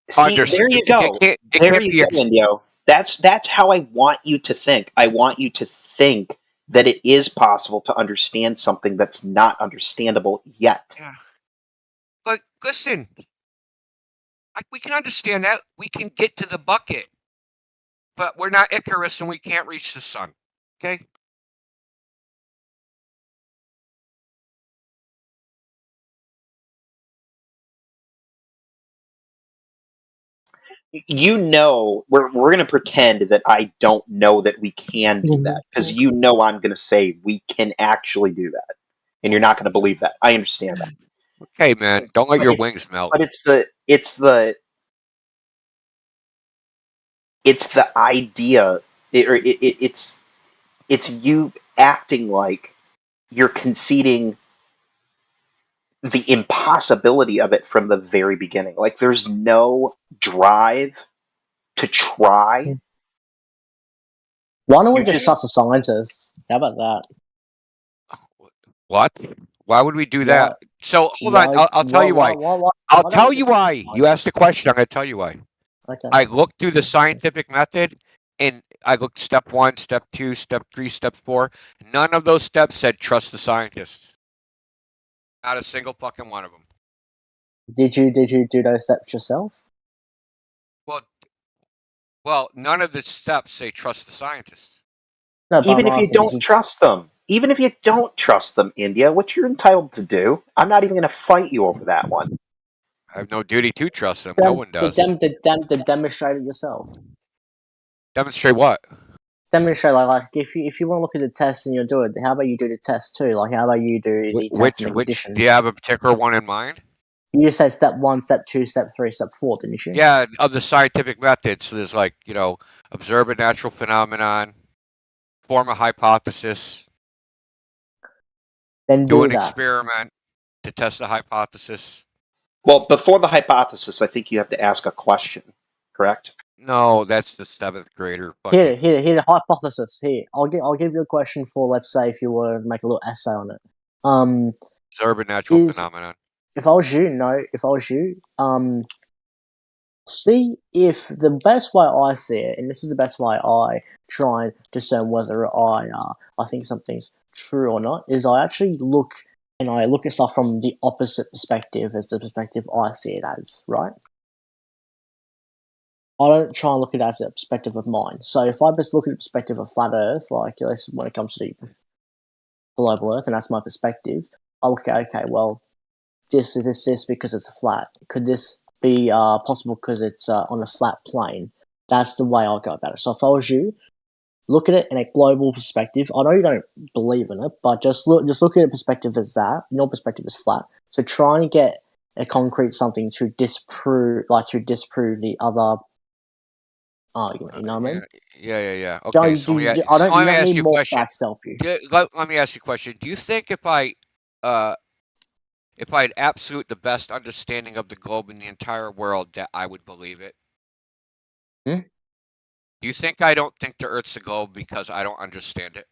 See, there you go. There you go, Indio. That's how I want you to think. I want you to think that it is possible to understand something that's not understandable yet. Yeah. But listen, we can understand that. We can get to the bucket, but we're not Icarus and we can't reach the sun. Okay? We're going to pretend that I don't know that we can do that, because I'm going to say we can actually do that, and you're not going to believe that. I understand that. Okay, man, don't let your wings melt. But it's the idea, it's you acting like you're conceding the impossibility of it from the very beginning. Like there's no drive to try. Why don't we just trust the scientists? How about that? What? Why would we do that? So hold on, I'll tell you why. I'll tell you why. You asked the question. I'm going to tell you why. Okay. I looked through the scientific method, and I looked step 1, step 2, step 3, step 4. None of those steps said trust the scientists. Not a single fucking one of them. Did you do those steps yourself? Well, none of the steps say trust the scientists. No, even if you don't trust them. Even if you don't trust them, India, what you're entitled to do, I'm not even going to fight you over that one. I have no duty to trust them. No one does. To demonstrate it yourself. Demonstrate what? demonstrate like if you want to look at the test and you'll do it, how about you do the test too? Like how about you do the test and the conditions? Do you have a particular one in mind? You just said step 1, step 2, step 3, step 4, didn't you? Yeah, of the scientific method. So there's like, observe a natural phenomenon, form a hypothesis, then do an that. experiment to test the hypothesis. Well, before the hypothesis, I think you have to ask a question, correct? No, that's the 7th grader. Here, the hypothesis. Here, I'll give you a question for, let's say, if you were to make a little essay on it. Observe a natural phenomenon. If I was you, see if the best way I see it, and this is the best way I try and discern whether I think something's true or not, is I actually look at stuff from the opposite perspective as the perspective I see it as, right? I don't try and look at it as a perspective of mine. So if I just look at the perspective of flat Earth, like when it comes to the global Earth, and that's my perspective, I'll look at, okay, well, this because it's flat. Could this be possible because it's on a flat plane? That's the way I'll go about it. So if I was you, look at it in a global perspective. I know you don't believe in it, but just look at a perspective as that. Your perspective is flat. So try and get a concrete something to disprove the other argument. You know what I mean? Yeah. Okay, so let me ask you a question. Facts help you. Let me ask you a question. Do you think if I had absolute the best understanding of the globe in the entire world, that I would believe it? Do you think I don't think the Earth's a globe because I don't understand it?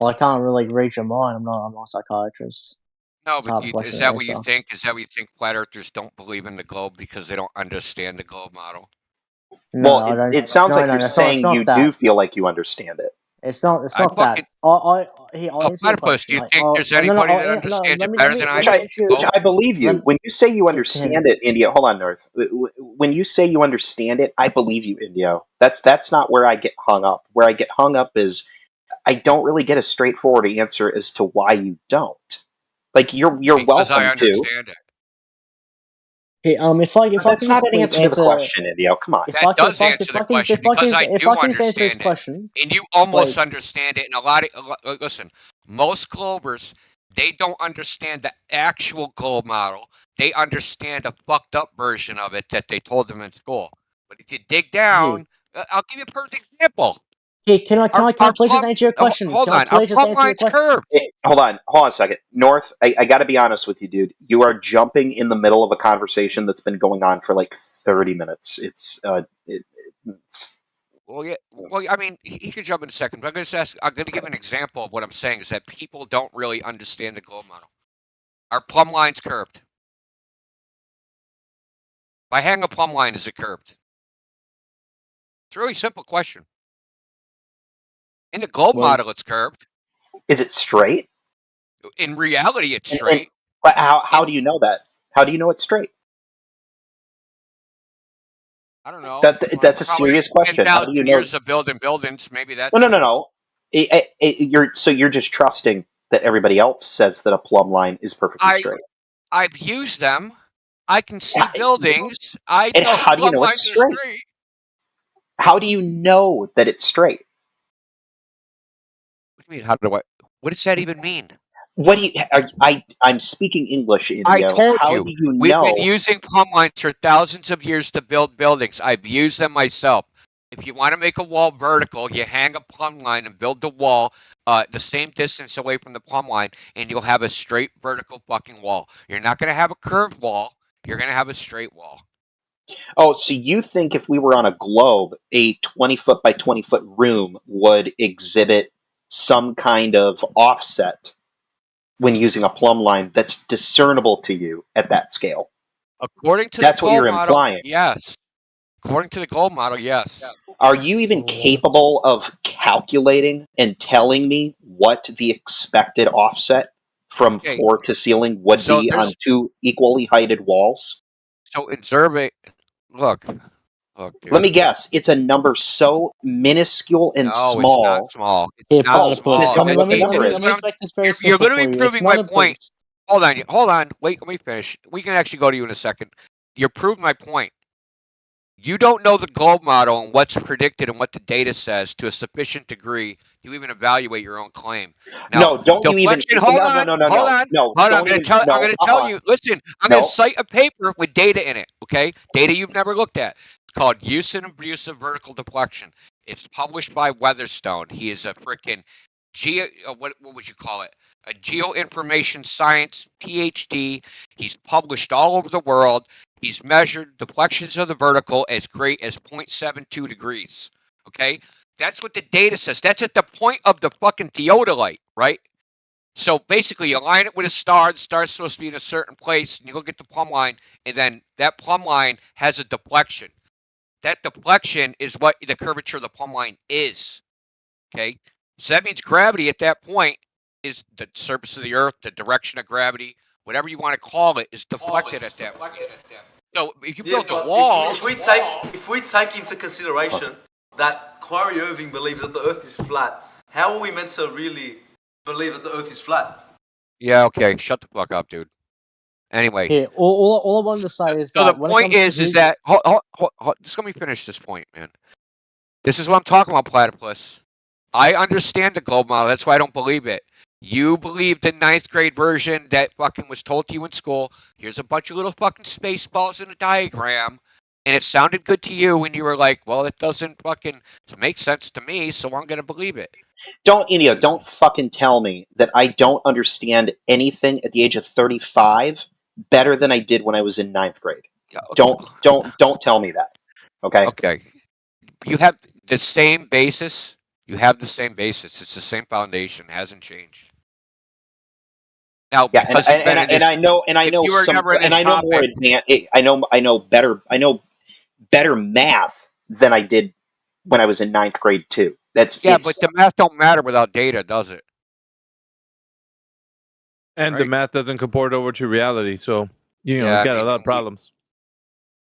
Well, I can't really read your mind. I'm not a psychiatrist. No, but is that what you think? Is that what you think flat earthers don't believe in the globe because they don't understand the globe model? No, well, it sounds like you're saying you do feel like you understand it. It's not that. Platypus, do you think there's anybody that understands it better than I do? Which I believe you. When you say you understand it, India, hold on, North. When you say you understand it, I believe you, India. That's not where I get hung up. Where I get hung up is I don't really get a straightforward answer as to why you don't. Like you're because welcome I understand to. it. Hey, that's not an answer to the question, India. Come on. That does answer the question because I do understand it, and you almost understand it. And a lot of listen, most globers, they don't understand the actual globe model. They understand a fucked up version of it that they told them in school. But if you dig down, I'll give you a perfect example. Hey, can I please just answer your question? Hold on, our plumb line's curved. Hey, hold on a second. North, I got to be honest with you, dude. You are jumping in the middle of a conversation that's been going on for like 30 minutes. It's Well, yeah. Well, I mean, he could jump in a second, but I'm going to give an example of what I'm saying is that people don't really understand the globe model. Our plumb line's curved. By hang a plumb line, is it curved? It's a really simple question. In the globe model, it's curved. Is it straight? In reality, it's straight. But how do you know that? How do you know it's straight? I don't know. That's a serious question. How do you know? Years of building buildings, maybe that's No. You're just trusting that everybody else says that a plumb line is perfectly straight. I've used them. I can see buildings. I and know how do you know it's straight? How do you know that it's straight? What do you mean? What does that even mean? What do you? I'm speaking English, Indio. I told how you. Do you We've know? been using plumb lines for thousands of years to build buildings. I've used them myself. If you want to make a wall vertical, you hang a plumb line and build the wall the same distance away from the plumb line, and you'll have a straight vertical fucking wall. You're not going to have a curved wall. You're going to have a straight wall. Oh, so you think if we were on a globe, a 20-foot by 20-foot room would exhibit some kind of offset when using a plumb line that's discernible to you at that scale? According to that's the what you're model, implying. Yes. According to the globe model, yes. Are you even capable of calculating and telling me what the expected offset from floor to ceiling would be on two equally heighted walls? So observing, look, dude. Let me guess. It's a number so minuscule and small. It's not small. It's not small. Tell me what the number is. You're literally proving my point. Hold on. Wait, let me finish. We can actually go to you in a second. You're proving my point. You don't know the globe model and what's predicted and what the data says to a sufficient degree to even evaluate your own claim. Now, No, don't you even? deflection. Hold on. I'm Don't going even. to No, I'm going to tell you. Listen, I'm going to No. cite a paper with data in it. Okay, data you've never looked at. It's called Use and Abuse of Vertical Deflection. It's published by Weatherstone. He is a freaking what would you call it? A geoinformation science PhD. He's published all over the world. He's measured deflections of the vertical as great as 0.72 degrees. Okay? That's what the data says. That's at the point of the fucking theodolite, right? So basically, you align it with a star. The star's supposed to be in a certain place, and you look at the plumb line, and then that plumb line has a deflection. That deflection is what the curvature of the plumb line is. Okay? So that means gravity at that point is the surface of the Earth, the direction of gravity, whatever you want to call it, is deflected at that point. So if you build a wall, if we take into consideration that Kyrie Irving believes that the Earth is flat, how are we meant to really believe that the Earth is flat? Yeah, okay, shut the fuck up, dude. Anyway, here, all I wanted to say is so that the when it point comes is that just let me finish this point, man. This is what I'm talking about, platypus. I understand the globe model. That's why I don't believe it. You believe the 9th grade version that fucking was told to you in school. Here's a bunch of little fucking space balls in a diagram. And it sounded good to you, and you were like, well, it doesn't fucking make sense to me, so I'm going to believe it. Don't fucking tell me that I don't understand anything at the age of 35 better than I did when I was in 9th grade. Don't tell me that. Okay? Okay. You have the same basis. You have the same basis. It's the same foundation. It hasn't changed. Now, yeah, and I know more advanced. I know better math than I did when I was in 9th grade too. But the math don't matter without data, does it? And the math doesn't comport over to reality, so you got a lot of problems.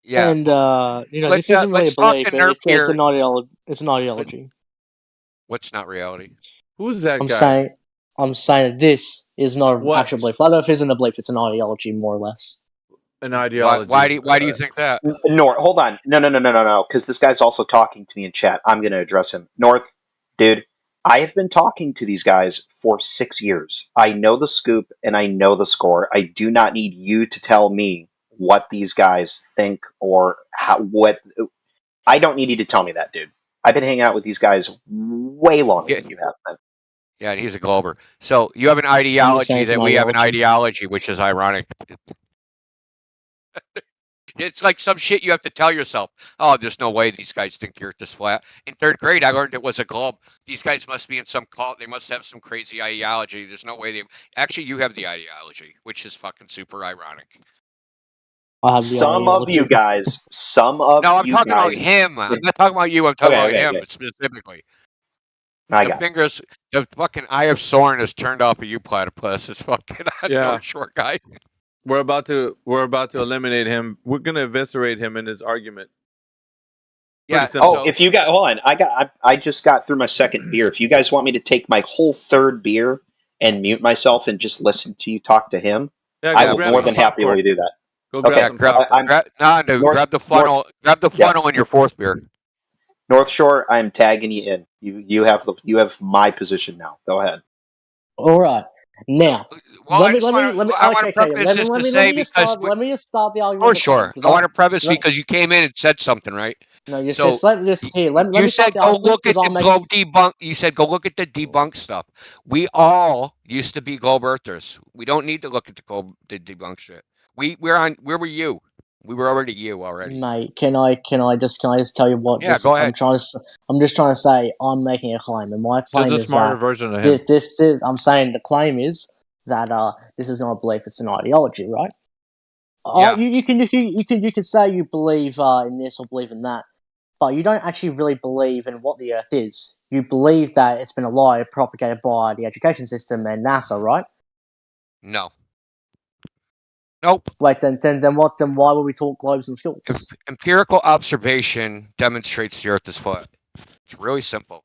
Yeah, and this isn't really a belief. It's an ideology. It's an ideology. What's not reality? Who's that guy? I'm saying that this is not an actual belief. Flat Earth isn't a belief. It's an ideology, more or less. An ideology. Why do you think that? North, hold on. No. Because this guy's also talking to me in chat. I'm going to address him. North, dude, I have been talking to these guys for 6 years. I know the scoop and I know the score. I do not need you to tell me what these guys think or what. I don't need you to tell me that, dude. I've been hanging out with these guys way longer than you have been. Yeah, and he's a glober. So you have an ideology that we have an ideology, which is ironic. It's like some shit you have to tell yourself. Oh, there's no way these guys think the Earth is flat. In 3rd grade, I learned it was a globe. These guys must be in some cult. They must have some crazy ideology. There's no way they... Actually, you have the ideology, which is fucking super ironic. Some of you guys. No, I'm talking about him. I'm not talking about you. I'm talking about him specifically. The fucking eye of Sauron is turned off of you, platypus. It's fucking no short guy. We're about to eliminate him. We're gonna eviscerate him in his argument. Yeah. If you got, hold on, I just got through my 2nd beer. If you guys want me to take my whole 3rd beer and mute myself and just listen to you talk to him, I will more than happily do that. Go grab some popcorn. Grab the funnel. Grab the funnel in your 4th beer. North Shore, I'm tagging you in. You have my position now. Go ahead. All right. Now, let me just start the argument. Oh, sure. I want to preface because you came in and said something, right? No, let me said go look at the globe debunk. You said go look at the debunk stuff. We all used to be globe earthers. We don't need to look at the debunk shit. Where were you? We were already you already. Mate, can I just tell you what? Yeah, go ahead. I'm just trying to say I'm making a claim, and my claim There's a is smarter that version of him. this I'm saying the claim is that this is not a belief; it's an ideology, right? Yeah. You can say you believe in this or believe in that, but you don't actually really believe in what the Earth is. You believe that it's been a lie propagated by the education system and NASA, right? No. Nope. Wait, then why would we talk globes in schools? Empirical observation demonstrates the Earth is flat. It's really simple.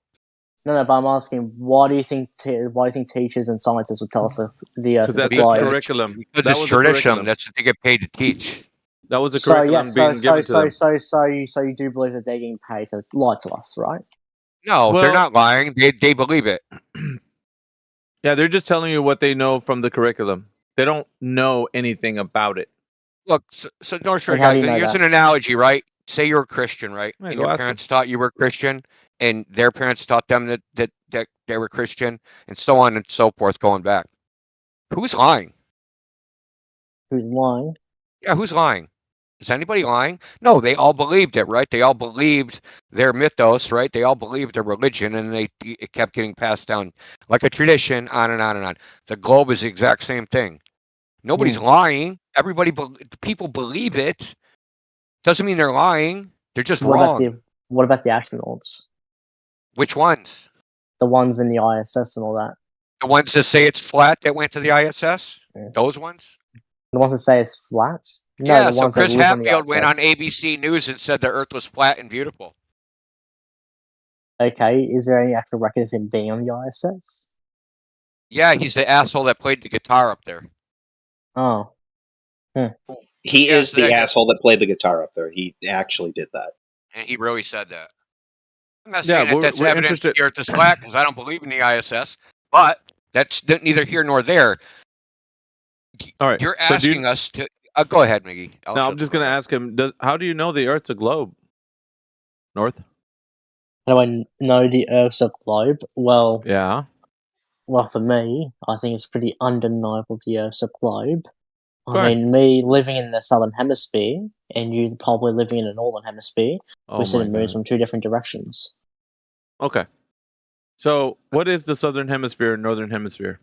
No, but I'm asking, why do you think teachers and scientists would tell us if the Earth is flat? Curriculum. Because it's tradition. That's what they get paid to teach. That was the So curriculum yes, being given to them. so you do believe that they're getting paid to lie to us, right? No, they're Well- not lying. They believe it. Yeah, they're just telling you what they know from the curriculum. They don't know anything about it. Look, so North Shore Like, how guy, do you know here's that? an analogy, right? Say you're a Christian, right? Yeah, And go your ask them. parents taught you were Christian, and their parents taught them that they were Christian, and so on and so forth, going back. Who's lying? Who's lying? Yeah, who's lying? Is anybody lying? No, they all believed it, right? They all believed their mythos, right? They all believed their religion, and it kept getting passed down like a tradition, on and on and on. The globe is the exact same thing. Nobody's lying. People believe it. Doesn't mean they're lying. They're just wrong. What about the astronauts? Which ones? The ones in the ISS and all that. The ones that say it's flat that went to the ISS? Yeah. Those ones? The ones that say it's flat? No, Yeah, the so ones Chris that live on the Hadfield went on ISS. ABC News and said the Earth was flat and beautiful. Okay, is there any actual record of him being on the ISS? Yeah, he's the asshole that played the guitar up there. Oh. He Yeah, is so the that- asshole that played the guitar up there. He actually did that. And he really said that. I'm not Yeah, saying that we're- that's we're evidence interested- the Earth is flat, because I don't believe in the ISS, but that's neither here nor there. All right. You're so do asking us to... go ahead, Miggy. No, I'm just going to ask him, how do you know the Earth's a globe? North? How do I know the Earth's a globe? Well, Yeah. well, for me, I think it's pretty undeniable the Earth's a globe. Go I ahead. mean, me living in the southern hemisphere, and you probably living in the northern hemisphere, Oh we see my the moons God. from two different directions. Okay. So, what is the southern hemisphere and northern hemisphere?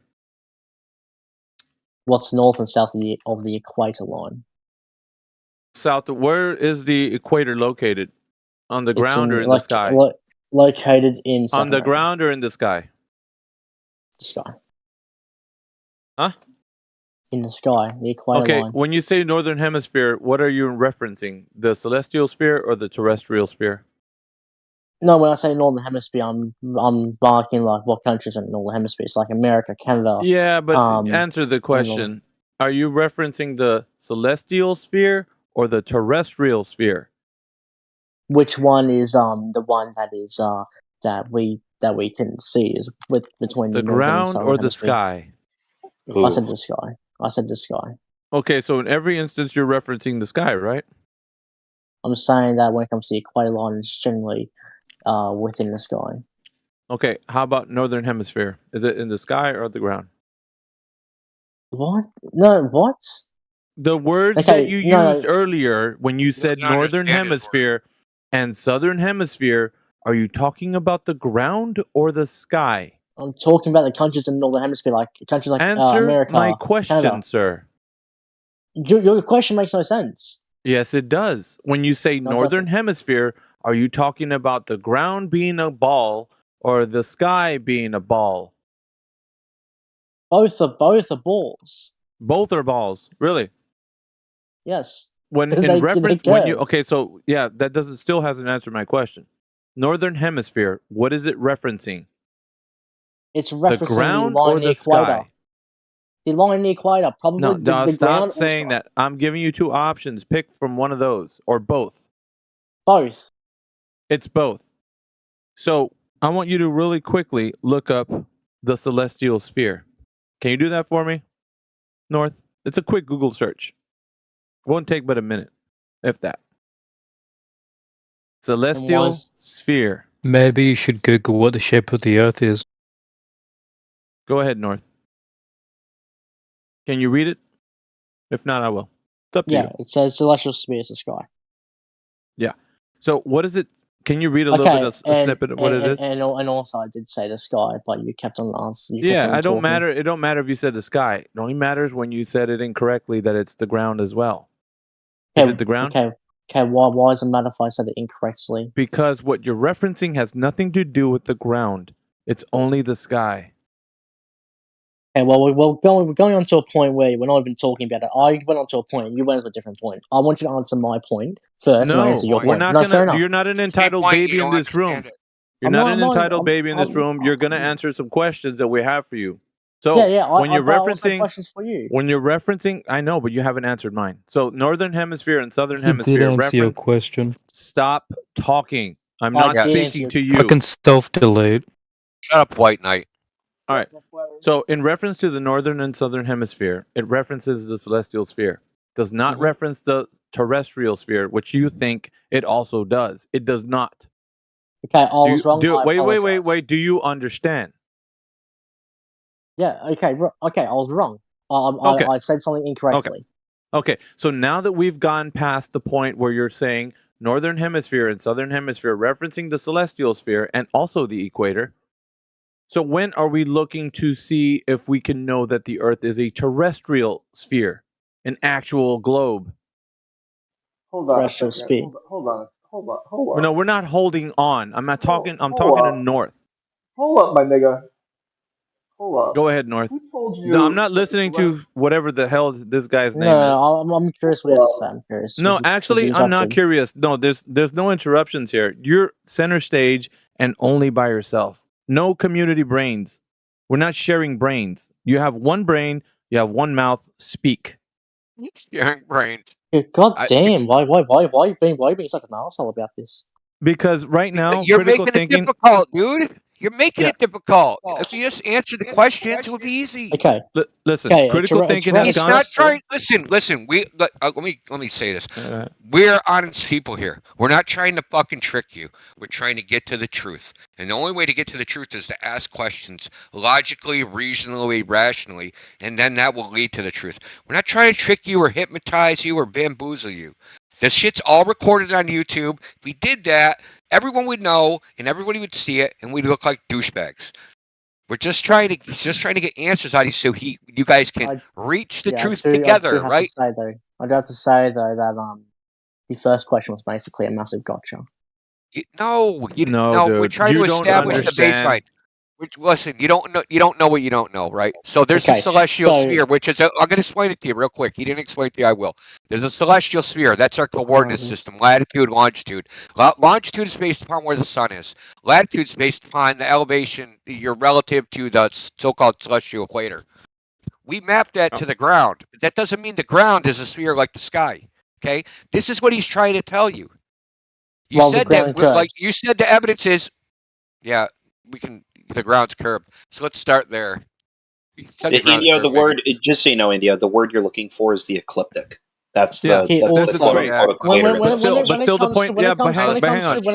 What's north and south of the equator line? South. Where is the equator located? On the It's ground or in the sky? Located in On South the America. ground or in the sky? The sky. Huh? In the sky, the equator Okay, line. when you say northern hemisphere, what are you referencing? The celestial sphere or the terrestrial sphere? No, when I say northern hemisphere, I'm marking like what countries are in the northern hemisphere. It's like America, Canada. Yeah, but answer the question. Are you referencing the celestial sphere or the terrestrial sphere? Which one is the one that is that we can see is between The the northern and ground southern or the hemisphere? sky? I said the sky. I said the sky. Okay, so in every instance you're referencing the sky, right? I'm saying that when it comes to the equator line, it's generally within the sky. Okay, how about northern hemisphere? Is it in the sky or the ground? What? No, what? The words Okay, that you no, used earlier when you said doesn't northern understand his hemisphere and southern hemisphere, are you talking about the ground or the sky? I'm talking about the countries in the northern hemisphere, like countries like Answer America, my question, Canada. sir. Your question makes no sense. Yes, it does. When you say No, it northern doesn't. hemisphere, are you talking about the ground being a ball or the sky being a ball? Both are balls. Both are balls, really. Yes. When Because in they reference, when you curve. okay, so yeah, that doesn't still hasn't answered my question. Northern hemisphere, what is it referencing? It's The referencing the ground line or in the the equator. sky? The line in the equator, probably No, the stop ground or the saying sky. that. I'm giving you two options. Pick from one of those or both. Both. It's both. So I want you to really quickly look up the celestial sphere. Can you do that for me, North? It's a quick Google search. Won't take but a minute, if that. Celestial sphere. Maybe you should Google what the shape of the Earth is. Go ahead, North. Can you read it? If not, I will. It's up to Yeah, you. it says celestial sphere is the sky. Yeah. So what is it? Can you read a little bit of a snippet of what it is? And also I did say the sky, but you kept on answering. Yeah, I don't matter. It don't matter if you said the sky. It only matters when you said it incorrectly that it's the ground as well. Is it the ground? Okay. Why does it matter if I said it incorrectly? Because what you're referencing has nothing to do with the ground. It's only the sky. Okay, well, we're going on to a point where we're not even talking about it. I went on to a point, you went to a different point. I want you to answer my point first, and I answer your we're point. not No, fair gonna. enough. You're not an entitled baby in this room. You're not an entitled baby in this room. You're gonna answer some questions that we have for you. So when you're but I also referencing questions for you. when you're referencing, I know, but you haven't answered mine. So northern hemisphere and southern I did hemisphere answer your reference. question. Stop talking. I'm I not did answer speaking your to you. Fucking self-delete. Shut up, White Knight. All right. So in reference to the northern and southern hemisphere, it references the celestial sphere. Does not reference the terrestrial sphere, which you think it also does. It does not. Okay, I was wrong. I apologize. Wait. Do you understand? Yeah. Okay. Okay. I was wrong. Okay. I said something incorrectly. Okay. So now that we've gone past the point where you're saying northern hemisphere and southern hemisphere referencing the celestial sphere and also the equator. So when are we looking to see if we can know that the Earth is a terrestrial sphere, an actual globe? Hold on a Terrestrial second. speed. Hold on. No, we're not holding on. I'm talking to North. Hold up, my nigga. Hold up. Go ahead, North. Who told No, I'm you? not listening to whatever the hell this guy's name is. No, I'm curious what he has to say. I'm curious. No, actually, I'm not curious. No, there's no interruptions here. You're center stage and only by yourself. No community brains. We're not sharing brains. You have one brain. You have one mouth. Speak. Sharing brains. God damn! Why you being such an asshole about this? Because right now, You're critical making thinking. it difficult, dude. You're making it difficult. If you just answer the questions, it would be easy. Okay. Listen, critical thinking has He's gone. not trying. Listen. Let me say this. We're honest people here. We're not trying to fucking trick you. We're trying to get to the truth. And the only way to get to the truth is to ask questions logically, reasonably, rationally, and then that will lead to the truth. We're not trying to trick you or hypnotize you or bamboozle you. This shit's all recorded on YouTube. If we did that, everyone would know and everybody would see it, and we'd look like douchebags. We're just trying to get answers out of you so you guys can reach the truth together, right? I do have to say though that the first question was basically a massive gotcha. No, dude. We're trying to establish the baseline. Listen, you don't know what you don't know, right? So there's a celestial sphere, which is I'm going to explain it to you real quick. He didn't explain it to you, I will. There's a celestial sphere. That's our coordinate system: latitude, longitude. Longitude is based upon where the sun is. Latitude is based upon the elevation you're relative to the so-called celestial equator. We map that to the ground, but that doesn't mean the ground is a sphere like the sky. Okay, this is what he's trying to tell you. You said that, like you said, the evidence is, yeah, we can. The ground's curved. So let's start there. India, the word, just so you know, India, the word you're looking for is the ecliptic. That's the quote-unquote equator. When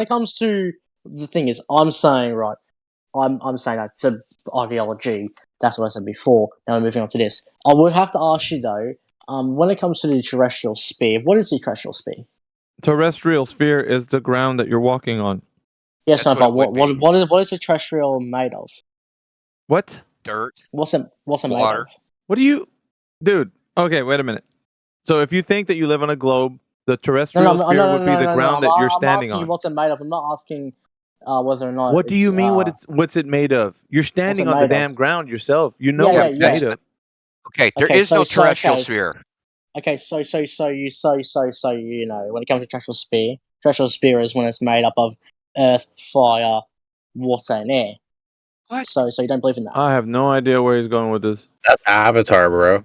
it comes to the thing is, I'm saying that it's an ideology. That's what I said before. Now we're moving on to this. I would have to ask you though, when it comes to the terrestrial sphere, what is the terrestrial sphere? Terrestrial sphere is the ground that you're walking on. Yes, no, but what is the terrestrial made of? What? Dirt. What's it made of? What do you, dude? Okay, wait a minute. So if you think that you live on a globe, the terrestrial sphere would be the ground that you're standing I'm asking on. you what's it made of. I'm not asking whether or not. What do you mean? What's it made of? You're standing on the damn ground yourself. You know what it's made of. Okay, there is no terrestrial sphere. Okay, so you know, when it comes to terrestrial sphere is when it's made up of earth, fire, water, and air. What? So you don't believe in that? I have no idea where he's going with this. That's Avatar, bro.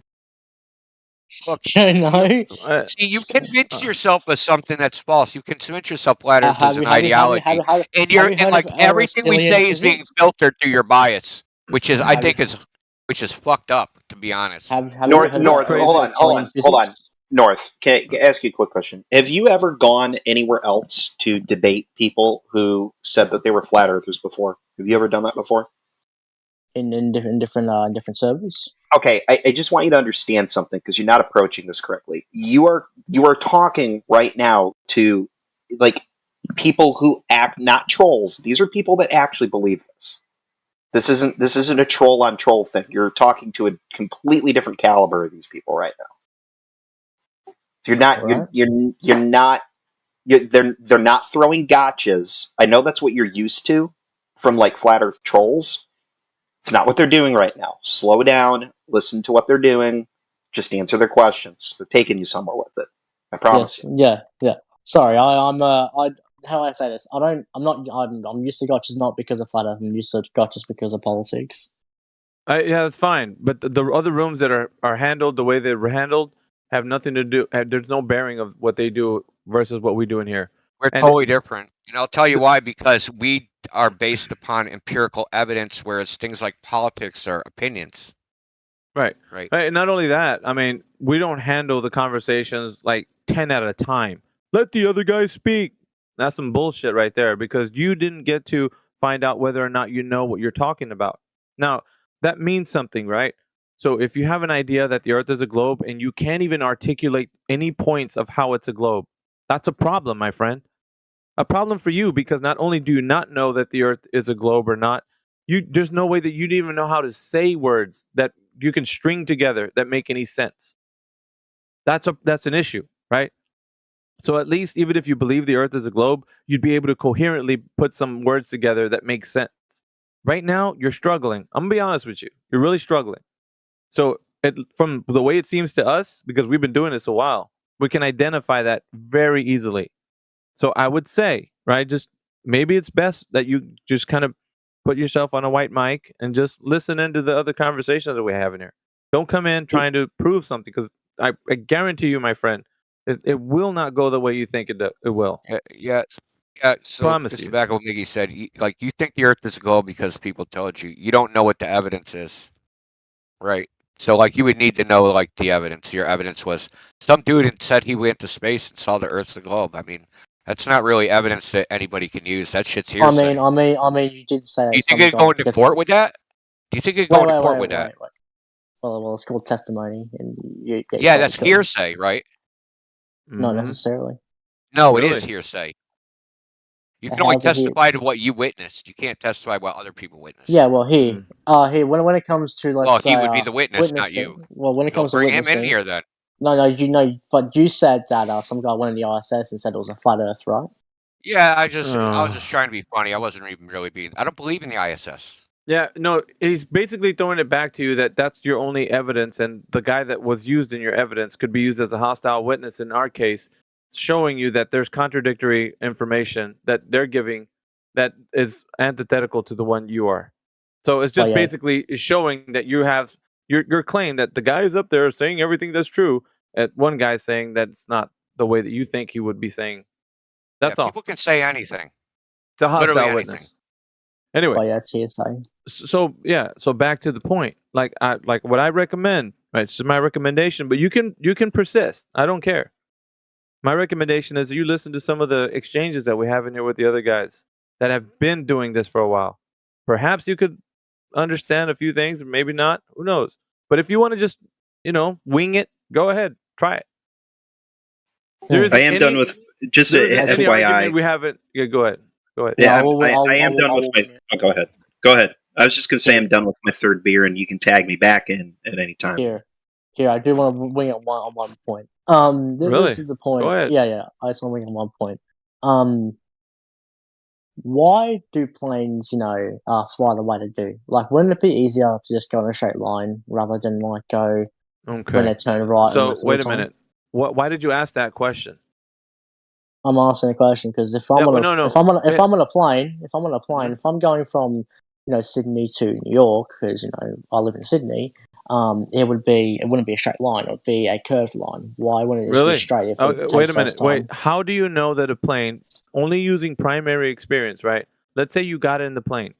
Look, no. See, you convince yourself of something that's false. You convince yourself flat Earth is an ideology, and everything we say is being filtered through your bias, which is which is fucked up, to be honest. North, hold on. North, can I ask you a quick question? Have you ever gone anywhere else to debate people who said that they were flat earthers before? Have you ever done that before? In different servers. Okay, I just want you to understand something because you're not approaching this correctly. You are talking right now to like people who act, not trolls. These are people that actually believe this. This isn't a troll on troll thing. You're talking to a completely different caliber of these people right now. So they're not throwing gotchas. I know that's what you're used to from like flat earth trolls. It's not what they're doing right now. Slow down, listen to what they're doing, just answer their questions. They're taking you somewhere with it. I promise you. Yeah. Sorry, I'm how do I say this? I'm used to gotchas not because of flat earth. I'm used to gotchas because of politics. Yeah, that's fine. But the other rooms that are handled the way they were handled have nothing to do. There's no bearing of what they do versus what we do in here. We're And totally different. And I'll tell you why, because we are based upon empirical evidence, whereas things like politics are opinions. Right. Right. And not only that, I mean, we don't handle the conversations like 10 at a time. Let the other guy speak. That's some bullshit right there, because you didn't get to find out whether or not you know what you're talking about. Now, that means something, right? So if you have an idea that the earth is a globe and you can't even articulate any points of how it's a globe, that's a problem, my friend. A problem for you, because not only do you not know that the earth is a globe or not, there's no way that you'd even know how to say words that you can string together that make any sense. That's an issue, right? So at least, even if you believe the earth is a globe, you'd be able to coherently put some words together that make sense. Right now, you're struggling. I'm gonna be honest with you. You're really struggling. So from the way it seems to us, because we've been doing this a while, we can identify that very easily. So I would say, right, just maybe it's best that you just kind of put yourself on a white mic and just listen into the other conversations that we have in here. Don't come in trying to prove something, because I guarantee you, my friend, it will not go the way you think it will. Yeah. So Promise just you. to back up what Miggy said, you think the Earth is a globe because people told you. You don't know what the evidence is, right? So you would need to know the evidence. Your evidence was some dude said he went to space and saw the Earth's a globe. I mean, that's not really evidence that anybody can use. That shit's hearsay. I mean, you did say Do you that think some it'd guy go into gets. court with that? Do you think it'd go into court with that? Wait. Well, it's called testimony, and you get Yeah, called that's to court. hearsay, right? Not necessarily. No, it is hearsay. You can only How's it here? testify to what you witnessed. You can't testify what other people witnessed. Yeah, well, here, when it comes to, let's Well, say, he would be the witness, not witnessing. you. Well, when it Well, comes to bring him in witnessing, here then. No, but you said that some guy went in the ISS and said it was a flat Earth, right? Yeah, I was just trying to be funny. I wasn't even really being. I don't believe in the ISS. Yeah, no, he's basically throwing it back to you that that's your only evidence, and the guy that was used in your evidence could be used as a hostile witness in our case, showing you that there's contradictory information that they're giving that is antithetical to the one you are. So it's just basically showing that you have your claim that the guy is up there saying everything that's true, and one guy saying that's not the way that you think he would be saying. That's all. People can say anything. It's a hostile Literally witness. anything. Anyway, that's hearsay. So back to the point. Like what I recommend, right? This is my recommendation, but you can persist. I don't care. My recommendation is you listen to some of the exchanges that we have in here with the other guys that have been doing this for a while. Perhaps you could understand a few things, maybe not. Who knows? But if you want to just, wing it, go ahead, try it. I am done with just any FYI. argument we haven't. Yeah, go ahead. Yeah, I am done with my. Oh, go ahead. Go ahead. I was just going to say I'm done with my third beer, and you can tag me back in at any time. Here, I do want to wing it on one point. This is the point. Go ahead. Yeah. I just want to wing it on one point. Why do planes, fly the way they do? Wouldn't it be easier to just go in a straight line rather than go when they turn right? So wait a minute. Why did you ask that question? I'm asking a question because if I'm on a plane, if I'm going from Sydney to New York, because I live in Sydney, it wouldn't be a straight line. It would be a curved line. Why wouldn't it just be straight? If it wait a takes minute. less time? Wait. How do you know that a plane, only using primary experience, right? Let's say you got in the plane.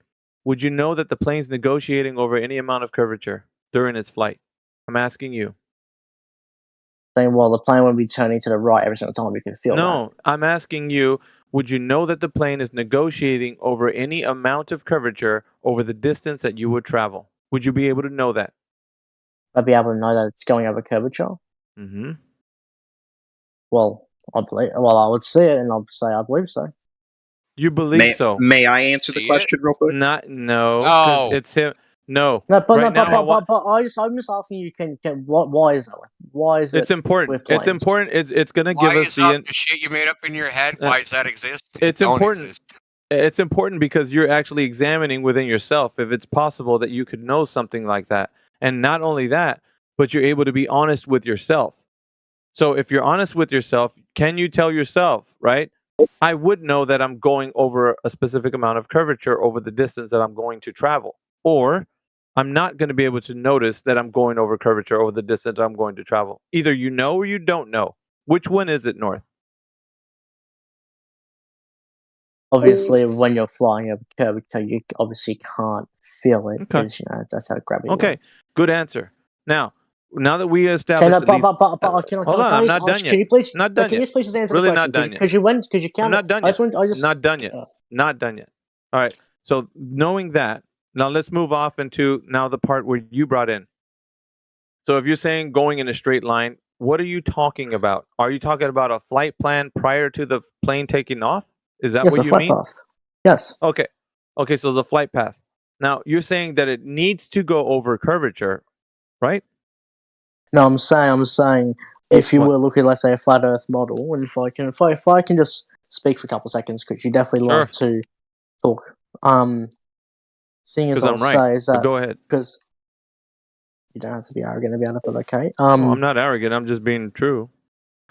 Would you know that the plane's negotiating over any amount of curvature during its flight? I'm asking you. Saying, well, the plane would be turning to the right every single time. You can feel that. No, I'm asking you, would you know that the plane is negotiating over any amount of curvature over the distance that you would travel? Would you be able to know that? I'd be able to know that it's going over curvature. Mm-hmm. Well, I would see it, and I'd say I believe so. You believe so? May I answer the question real quick? No. Oh, it's him. No. But I'm just asking you. Why is it? Why is it? It's important. It's important. It's gonna give us the shit you made up in your head. Why does that exist? It's important. It's important because you're actually examining within yourself if it's possible that you could know something like that, and not only that, but you're able to be honest with yourself. So if you're honest with yourself, can you tell yourself, right? I would know that I'm going over a specific amount of curvature over the distance that I'm going to travel, or I'm not going to be able to notice that I'm going over curvature or the distance I'm going to travel. Either you know or you don't know. Which one is it, North? Obviously, when you're flying over curvature, you obviously can't feel it because that's how gravity works. Good answer. Now that we established Hold on, I'm not done yet. Can you please? Not done Can yet. you please just answer Really the not question? done yet. Because you I'm not done yet. Not done yet. Oh. Not done yet. All right. So knowing that, now let's move off into now the part where you brought in. So if you're saying going in a straight line, what are you talking about? Are you talking about a flight plan prior to the plane taking off? Is that what you mean? Path. Yes. Okay. Okay, so the flight path. Now you're saying that it needs to go over curvature, right? No, I'm saying if you were looking, let's say, a flat Earth model, and if I can just speak for a couple of seconds, because you definitely like to talk. Thing is, I'll say is that go ahead. Because you don't have to be arrogant about it, but okay. I'm not arrogant. I'm just being true.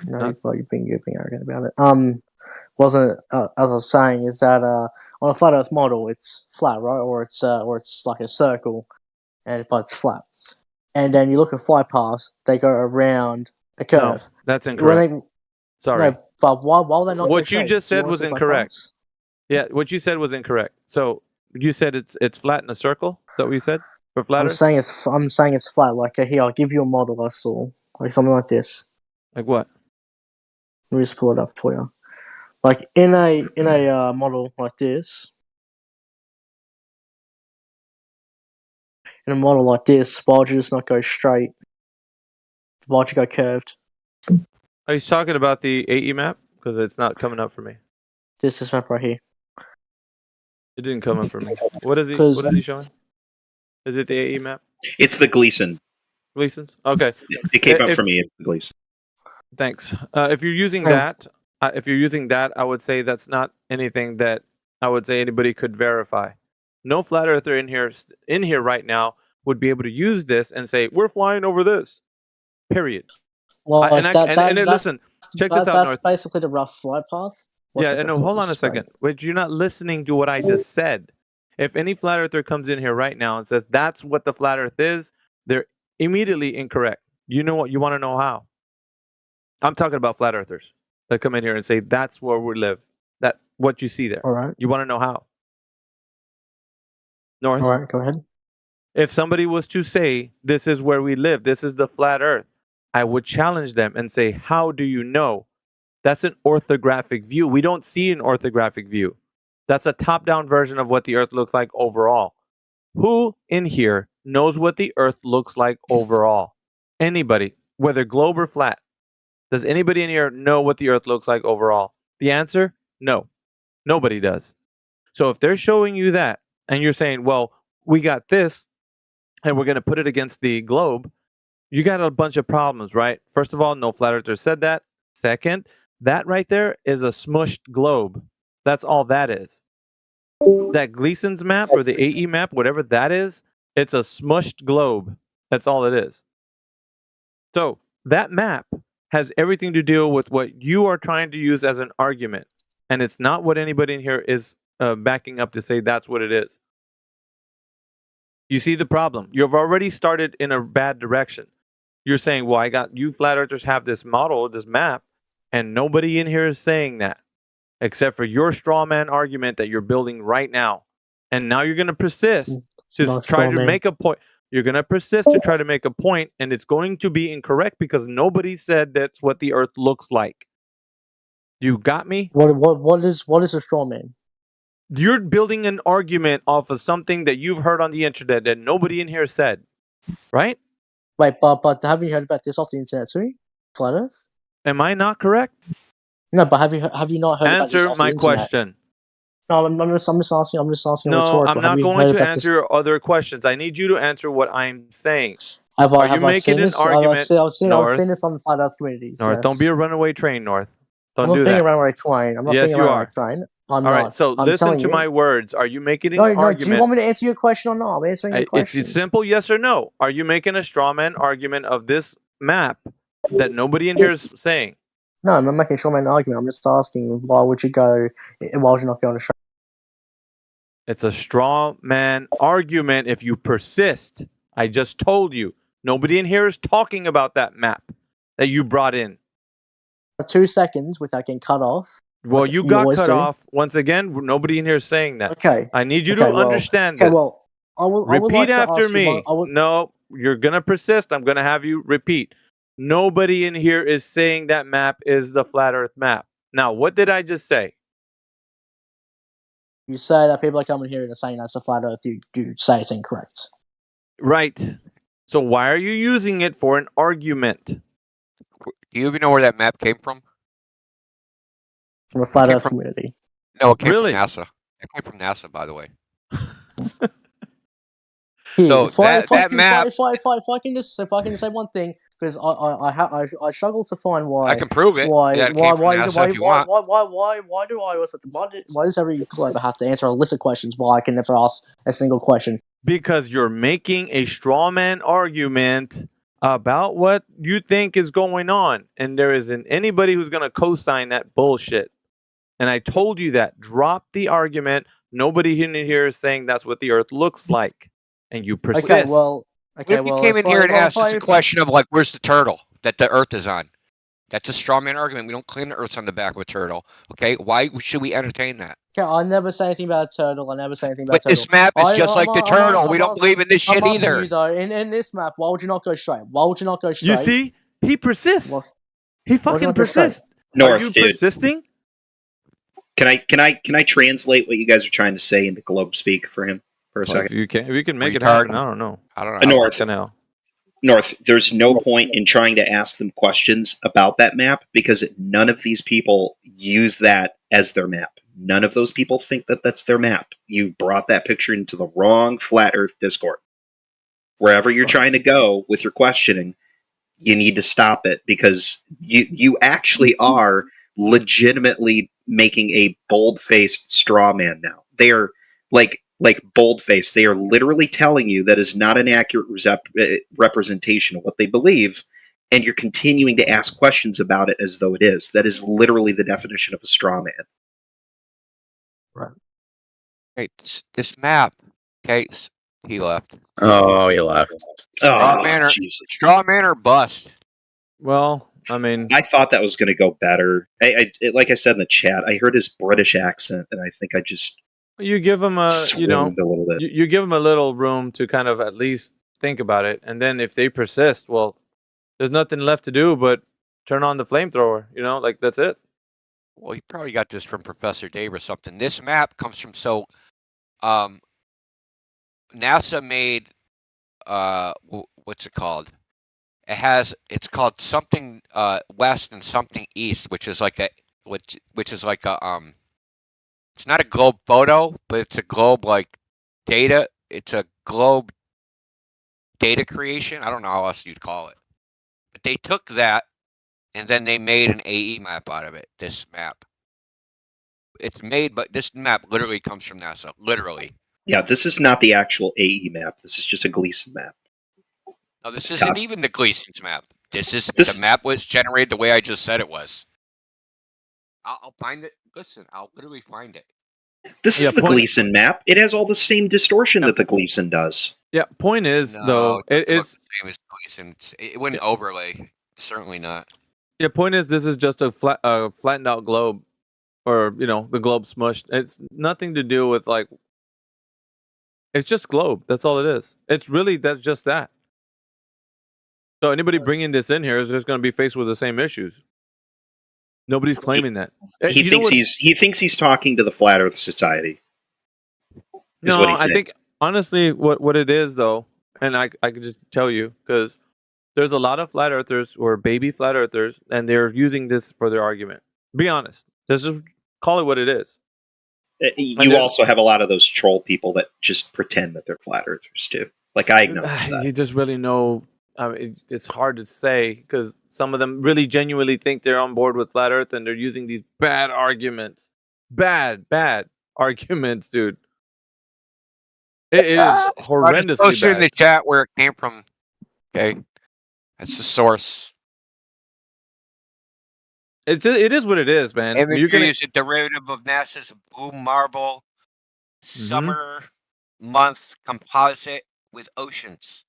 No, you're being arrogant about it. Wasn't as I was saying is that on a flat Earth model, it's flat, right? Or it's like a circle, but it's flat. And then you look at flight paths; they go around a curve. No, that's incorrect. Sorry. No, but why are they not? What you just said was incorrect. Yeah, what you said was incorrect. So you said it's flat in a circle. Is that what you said for flat Earth? I'm saying it's flat. Like here, I'll give you a model I saw, like something like this. Like what? Let me just pull it up for you. Like in a model like this. In a model like this, why would you just not go straight? Why would you go curved? Are you talking about the AE map? Because it's not coming up for me. This map right here. It didn't come up for me. What is he showing? Is it the AE map? It's the Gleason. Gleason's? Okay. It came up for me. It's the Gleason. Thanks. If you're using that, I would say that's not anything that I would say anybody could verify. No flat earther in here right now would be able to use this and say we're flying over this. Period. Well, listen, check this out, North. That's basically the rough flight path. Hold on a second. Wait, you're not listening to what I just said. If any flat earther comes in here right now and says that's what the flat earth is, they're immediately incorrect. You know what? You want to know how? I'm talking about flat earthers that come in here and say that's where we live. That what you see there. All right. You want to know how? North. All right, go ahead. If somebody was to say this is where we live, this is the flat earth, I would challenge them and say, how do you know? That's an orthographic view. We don't see an orthographic view. That's a top-down version of what the earth looks like overall. Who in here knows what the earth looks like overall? Anybody, whether globe or flat. Does anybody in here know what the earth looks like overall? The answer, no. Nobody does. So if they're showing you that and you're saying, well, we got this and we're going to put it against the globe, you got a bunch of problems, right? First of all, no flat earther said that. Second, that right there is a smushed globe. That's all that is. That Gleason's map or the AE map, whatever that is, it's a smushed globe. That's all it is. So that map has everything to do with what you are trying to use as an argument. And it's not what anybody in here is backing up to say that's what it is. You see the problem. You've already started in a bad direction. You're saying, well, you flat earthers have this model, this map, and nobody in here is saying that, except for your straw man argument that you're building right now. And now you're going to persist to try to make a point. You're going to persist to try to make a point, and it's going to be incorrect because nobody said that's what the earth looks like. You got me? What is a straw man? You're building an argument off of something that you've heard on the internet that nobody in here said, right? Wait, but have you heard about this off the internet too? Flat Earth? Am I not correct? No, but have you not heard about this Answer off my the internet? question. No, I'm just asking. I'm just asking. No, I'm not going to answer your other questions. I need you to answer what I'm saying. Are you making an argument? I've seen this on the Flat Earth communities. North, yes. Don't be a runaway train, North. Don't I'm do not that. being a runaway train. I'm not yes, being a you runaway are. train. I'm All not. right, so I'm listen to my words. Are you making an argument? Do you want me to answer your question or not? I'm answering your question. It's simple, yes or no. Are you making a straw man argument of this map that nobody in here is saying? No, I'm not making a straw man argument. I'm just asking why would you not go on a straight? It's a straw man argument if you persist. I just told you. Nobody in here is talking about that map that you brought in. 2 seconds without getting cut off. Well, like you you got always cut do. off. Once again, nobody in here is saying that. Okay. I need you Okay, to well, understand okay, this. well, I would Repeat like to after ask you me. No, you're going to persist. I'm going to have you repeat. Nobody in here is saying that map is the flat earth map. Now, what did I just say? You say that people are coming here and saying that's a flat earth. You say it's incorrect. Right. So why are you using it for an argument? Do you even know where that map came from? From a flat earth community. No, it came Really? from NASA. It came from NASA, by the way. Here, So if I can just say one thing, because I struggle to find why I can prove it. Why Yeah, it came from NASA if you want. why does every Glober have to answer a list of questions while I can never ask a single question? Because you're making a straw man argument about what you think is going on, and there isn't anybody who's going to co-sign that bullshit. And I told you that. Drop the argument. Nobody in here is saying that's what the Earth looks like, and you persist. Okay, well, If you came in here and asked us a question of like, where's the turtle that the Earth is on? That's a straw man argument. We don't claim the Earth's on the back of a turtle. Okay, why should we entertain that? Okay, I never say anything about a turtle. I never say anything about But a turtle. this map is just like the turtle. We don't believe in this shit I'm asking either. you though, in this map, why would you not go straight? Why would you not go straight? You see, he persists. He fucking not go straight? persists. North, Are you dude. persisting? Can I translate what you guys are trying to say into globe speak for him for a Well, second? if you can make it happen, I don't know. I don't know. North. North, there's no point in trying to ask them questions about that map because none of these people use that as their map. None of those people think that that's their map. You brought that picture into the wrong flat Earth Discord. Wherever you're trying to go with your questioning, you need to stop it because you actually are legitimately making a bold-faced straw man now. They are like bold-faced. They are literally telling you that is not an accurate representation of what they believe, and you're continuing to ask questions about it as though it is. That is literally the definition of a straw man. Right. Hey, this map. Okay, he left. Oh, he left. Straw man or bust. Well, I mean, I thought that was going to go better. Like I said in the chat, I heard his British accent, and I think I just you give him a swooned a little bit. you give him a little room to kind of at least think about it, and then if they persist, well, there's nothing left to do but turn on the flamethrower. Like that's it. Well, he probably got this from Professor Dave or something. This map comes from NASA made what's it called? It's called something west and something east, which is like a it's not a globe photo, but it's a globe like data. It's a globe data creation. I don't know how else you'd call it. But they took that and then they made an AE map out of it. This map. It's made, but this map literally comes from NASA. Literally. Yeah, this is not the actual AE map. This is just a Gleason map. No, this isn't even the Gleason's map. The map was generated the way I just said it was. I'll find it. Listen, I'll literally find it. This is the Gleason map. It has all the same distortion that the Gleason does. Yeah, point is, though, it's the same as Gleason. It wouldn't overlay. Certainly not. Yeah, point is, this is just a flattened out globe, or the globe smushed. It's nothing to do with like. It's just globe. That's all it is. That's just that. So anybody bringing this in here is just going to be faced with the same issues. Nobody's claiming that. He thinks he's talking to the Flat Earth Society. No, I think honestly, what it is though, and I could just tell you because there's a lot of flat earthers or baby flat earthers, and they're using this for their argument. Be honest. Just call it what it is. You also have a lot of those troll people that just pretend that they're flat earthers too. Like I acknowledge that. You just really know. It's hard to say because some of them really genuinely think they're on board with flat Earth, and they're using these bad arguments. Bad arguments, dude. It is horrendously Post bad. in the chat where it came from. Okay, that's the source. It is what it is, man. Imagery is a derivative of NASA's blue marble summer month composite with oceans.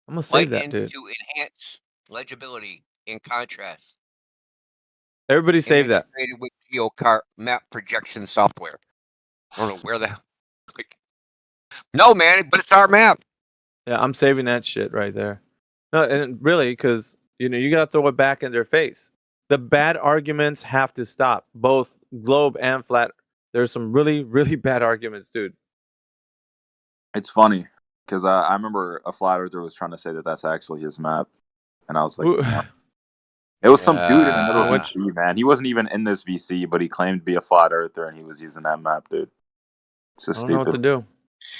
I'm gonna save that, Lightened dude. to enhance legibility in contrast. Everybody save that. Integrated with GeoCart map projection software. I don't know where the hell. No, man, but it's our map. Yeah, I'm saving that shit right there. No, and really, because you gotta throw it back in their face. The bad arguments have to stop, both globe and flat. There's some really, really bad arguments, dude. It's funny because I remember a flat earther was trying to say that that's actually his map, and I was like, no. It was some dude in the middle of VC, man. He wasn't even in this VC, but he claimed to be a flat earther, and he was using that map, dude. It's just I don't know what to do.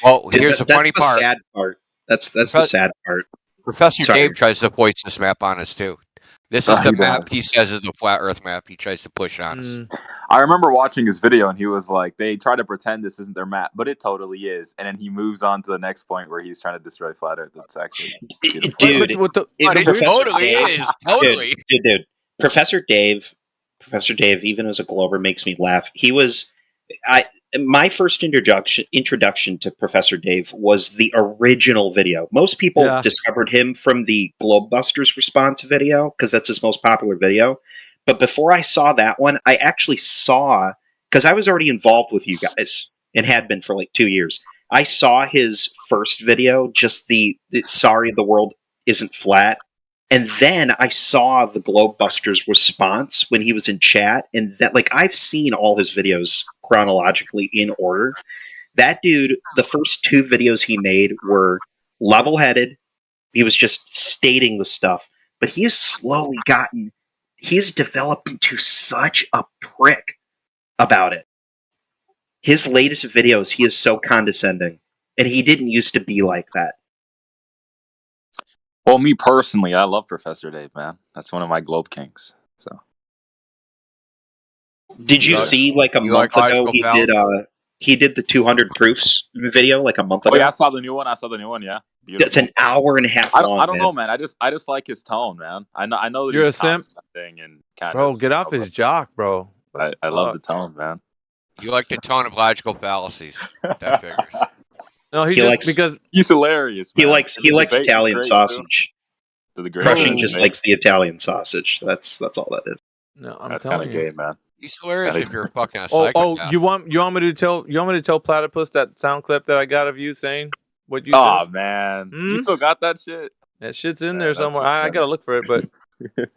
Well, here's the funny part. Sad part. That's the sad part. Professor Dave tries to voice this map on us too. This is the map he says is the flat Earth map. He tries to push on us. I remember watching his video, and he was like, "They try to pretend this isn't their map, but it totally is." And then he moves on to the next point where he's trying to destroy flat Earth. It's actually dude. It totally is. Totally, dude. Professor Dave, even as a Glober, makes me laugh. My first introduction to Professor Dave was the original video. Most people discovered him from the Globebusters response video because that's his most popular video. But before I saw that one, I actually saw, because I was already involved with you guys and had been for like 2 years. I saw his first video, just the sorry the world isn't flat. And then I saw the Globebusters response when he was in chat, and that, like, I've seen all his videos chronologically in order. That dude, the first 2 videos he made were level-headed. He was just stating the stuff, but he has he's developed into such a prick about it. His latest videos, he is so condescending, and he didn't used to be like that. Well, me personally, I love Professor Dave, man. That's one of my Globe Kings. So, did you see like a month ago he did the 200 proofs video like a month ago? Oh yeah, I saw the new one. Yeah, beautiful. That's an hour and a half long. I don't know, man. I just like his tone, man. I know that you're he's a simp, and kind bro. Get off his jock, bro. I love the tone, man. You like the tone of logical fallacies. That figures. No, because he's hilarious. Man. He likes Italian sausage. Crushing just likes the Italian sausage. That's all that is. No, I'm telling you, man. He's hilarious if you're a fucking psychopath. Oh, you want me to tell Platypus that sound clip that I got of you saying what you said? Oh man, you still got that shit? That shit's in there somewhere. I gotta look for it, but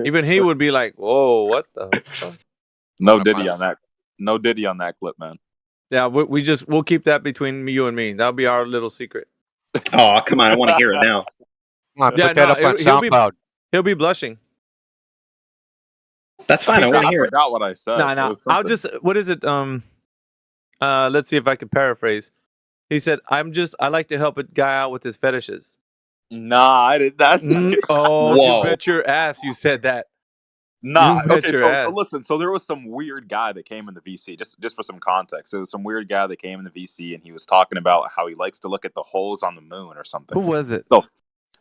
even he would be like, "Whoa, what the?" Fuck? No Diddy on that. No Diddy on that clip, man. Yeah, we'll keep that between you and me. That'll be our little secret. Oh, come on! I want to hear it now. Come on, put that up on SoundCloud. He'll be blushing. That's fine. I want to hear it. I forgot what I said. No. I'll just. What is it? Let's see if I can paraphrase. He said, I like to help a guy out with his fetishes." Nah, I did that. Oh, you bet your ass you said that. Nah, okay, so listen, so there was some weird guy that came in the VC, just for some context. There was some weird guy that came in the VC, and he was talking about how he likes to look at the holes on the moon or something. Who was it? So,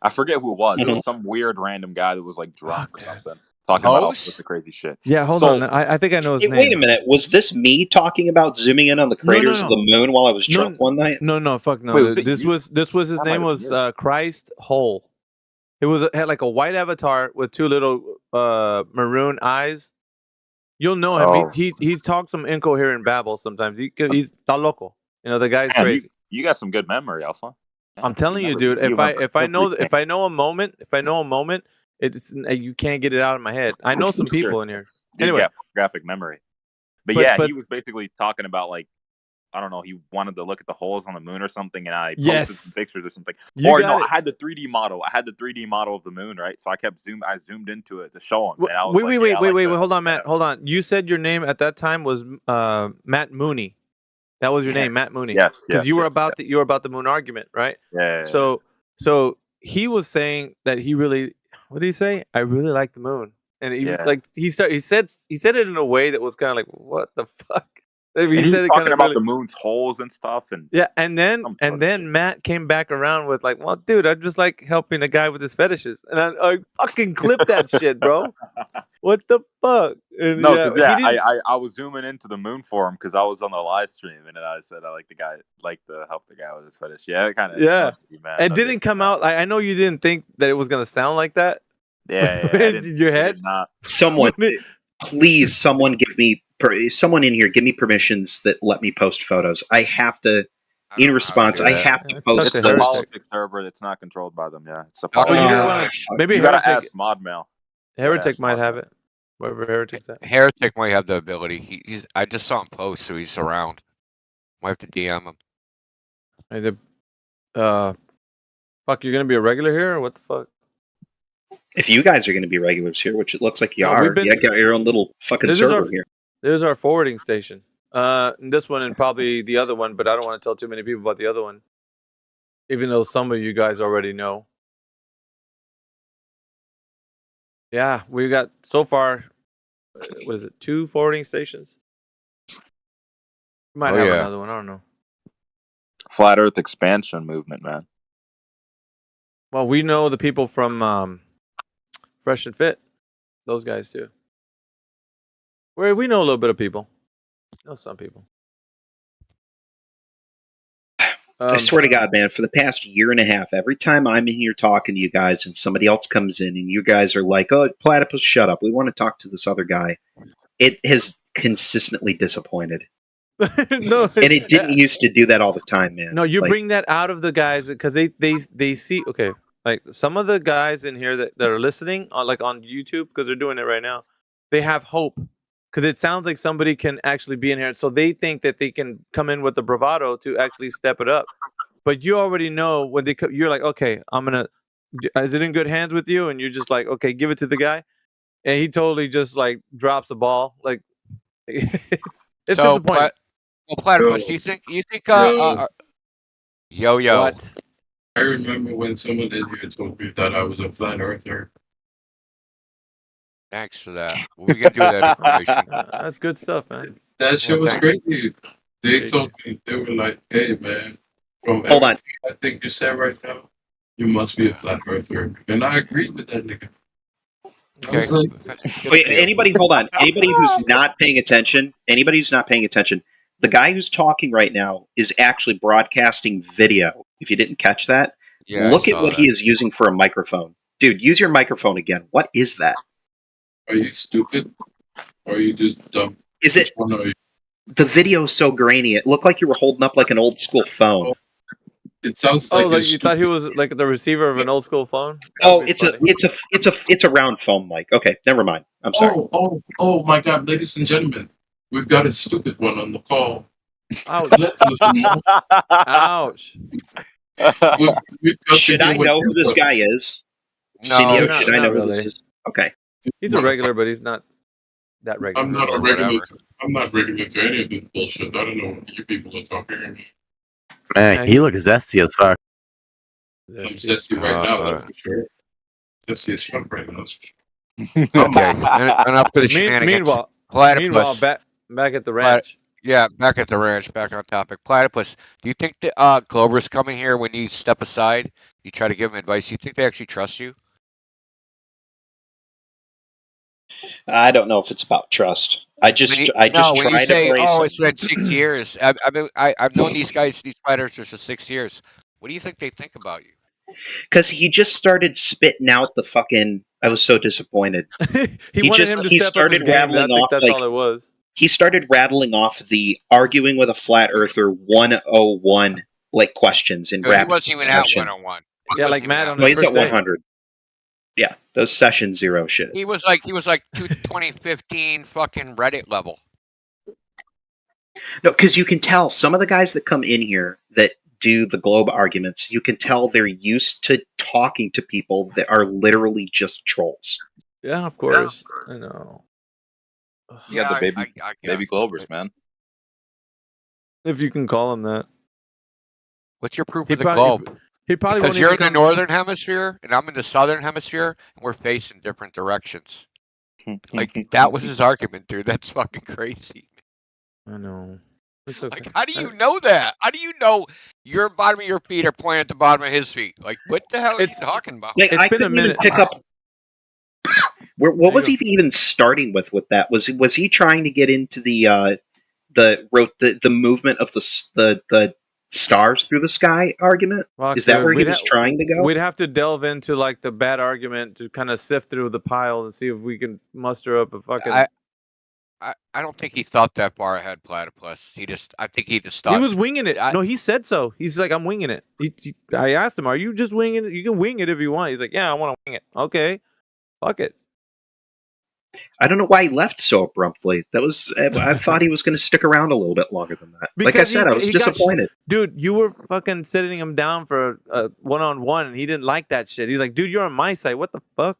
I forget who it was. It was some weird random guy that was like drunk or something. Talking about all sorts of crazy shit. Yeah, hold on. I think I know his name. Wait a minute. Was this me talking about zooming in on the craters of the moon while I was drunk one night? No, fuck no. Wait, this was his name was Christ Hole. It had like a white avatar with 2 little maroon eyes. You'll know him. Oh. He talks some incoherent babble sometimes. He's ta loco. The guy's crazy. You got some good memory, Alpha. I'm telling you, dude. If I know a moment, it's you can't get it out of my head. I know some people in here. Anyway, graphic memory. But he was basically talking about like, I don't know, he wanted to look at the holes on the moon or something, and I posted some pictures or something. I had the 3D model. I had the 3D model of the moon, right? So I zoomed into it to show him. Wait, hold on, Matt. Hold on. You said your name at that time was Matt Mooney. That was your name, Matt Mooney. Yes. Because you were about the moon argument, right? Yeah. So he was saying that he really, what did he say? I really like the moon, and he was like he said it in a way that was kind of like, what the fuck. He said talking about the moon's holes and stuff, and then Matt came back around with like, well, dude, I just like helping a guy with his fetishes, and I fucking clipped that shit, bro. What the fuck? And No, yeah, because he didn't. I was zooming into the moon for him because I was on the live stream and then I said I like the guy, like to help the guy with his fetish. Yeah, it kind of Yeah, man. it didn't come out. I know you didn't think that it was gonna sound like that. Yeah, in your head. Someone, please, someone someone in here, give me permissions that let me post photos. I have to. In response, I have to post It's a those. politics server that's not controlled by them. Yeah, it's a But you politics. didn't want to. Maybe you gotta Heretic. ask Modmail. Heretic might have it. Wherever Heretic's at. Heretic might have the ability. He's. I just saw him post, so he's around. Might have to DM him. I did. Fuck, you're gonna be a regular here, or what the fuck? If you guys are going to be regulars here, which it looks like you No, are, we've been- you got your own little fucking server here. This is our forwarding station. This one and probably the other one, but I don't want to tell too many people about the other one, even though some of you guys already know. Yeah, we got so far. What is it? 2 forwarding stations. We might have another one. I don't know. Flat Earth expansion movement, man. Well, we know the people from Fresh and Fit. Those guys too. We know a little bit of people. Know some people. I swear to God, man, for the past year and a half, every time I'm in here talking to you guys and somebody else comes in and you guys are like, oh, Platypus, shut up. We want to talk to this other guy. It has consistently disappointed. No, and it didn't used to do that all the time, man. No, you Like, bring that out of the guys because they see, okay, like some of the guys in here that are listening on YouTube, because they're doing it right now, they have hope because it sounds like somebody can actually be in here, so they think that they can come in with the bravado to actually step it up. But you already know when you're like, okay, is it in good hands with you? And you're just like, okay, give it to the guy, and he totally just like drops the ball. Like it's So, disappointing. Platypus, do you think yo? What? I remember when someone in here told me that I was a flat earther. Thanks for that. What are we gonna do with that information? That's good stuff, man. That shit was thanks. crazy. They told me, they were like, hey, man, from Hold on. everything I think you said right now, you must be a flat earther. And I agreed with that nigga. I was like, wait, anybody, hold on. Anybody who's not paying attention, the guy who's talking right now is actually broadcasting video. If you didn't catch that, Yeah, look I at saw what that. he is using for a microphone. Dude, use your microphone again. What is that? Are you stupid? Or are you just dumb? Is it? Which one are you? The video is so grainy. It looked like you were holding up like an old school phone. It sounds Oh, like you thought he was like the receiver of an old school phone? Oh, it's a round phone mic. Okay, never mind. I'm sorry. Oh my God, ladies and gentlemen, we've got a stupid one on the call. Ouch. Let's listen more. Ouch. Should I know who this guy is? No, should I know who this really. is? Okay. He's a regular, but he's not that regular. I'm not a regular. I'm not regular to any of this bullshit. I don't know what you people are talking. Man, he looks zesty as fuck. I'm zesty right now, that's for sure. Zesty as fuck right now. Okay, enough for the shenanigans. Meanwhile, back at the ranch. Back at the ranch, back on topic. Platypus, do you think that Glober's coming here when you step aside? You try to give them advice. Do you think they actually trust you? I don't know if it's about trust. I just try to brace it's been 6 years. I've known these guys, these flat earthers, for 6 years. What do you think they think about you? Because he just started spitting out the fucking. I was so disappointed. he started rattling off. That's all it was. He started rattling off the arguing with a flat earther 101 questions in rapid He wasn't even succession. at 101. Yeah, like Matt on No, the he's first at day. 100. Yeah, those session 0 shit. He was like 2015 fucking Reddit level. No, because you can tell some of the guys that come in here that do the globe arguments, you can tell they're used to talking to people that are literally just trolls. Yeah, of course. I know. You got the baby Globers, man. If you can call him that. What's your proof of the globe? He probably because won't you're even in the northern hemisphere and I'm in the southern hemisphere, and we're facing different directions. Like that was his argument, dude. That's fucking crazy. I know. It's okay. Like, how do you know that? How do you know your bottom of your feet are pointing at the bottom of his feet? Like, what the hell are you talking about? Like, I couldn't even pick up. What was he even starting with that? Was he trying to get into the movement of the stars through the sky argument? Fuck, Is that dude, where he was trying to go? We'd have to delve into like the bad argument to kind of sift through the pile and see if we can muster up a fucking. I don't think he thought that far ahead, Platypus. I think he just thought He was winging it. No, he said so. He's like, I'm winging it. I asked him, are you just winging it? You can wing it if you want. He's like, yeah, I want to wing it. Okay, fuck it. I don't know why he left so abruptly. I thought he was going to stick around a little bit longer than that. Like I said, I was disappointed. Dude, you were fucking sitting him down for a one-on-one, and he didn't like that shit. He's like, dude, you're on my side. What the fuck?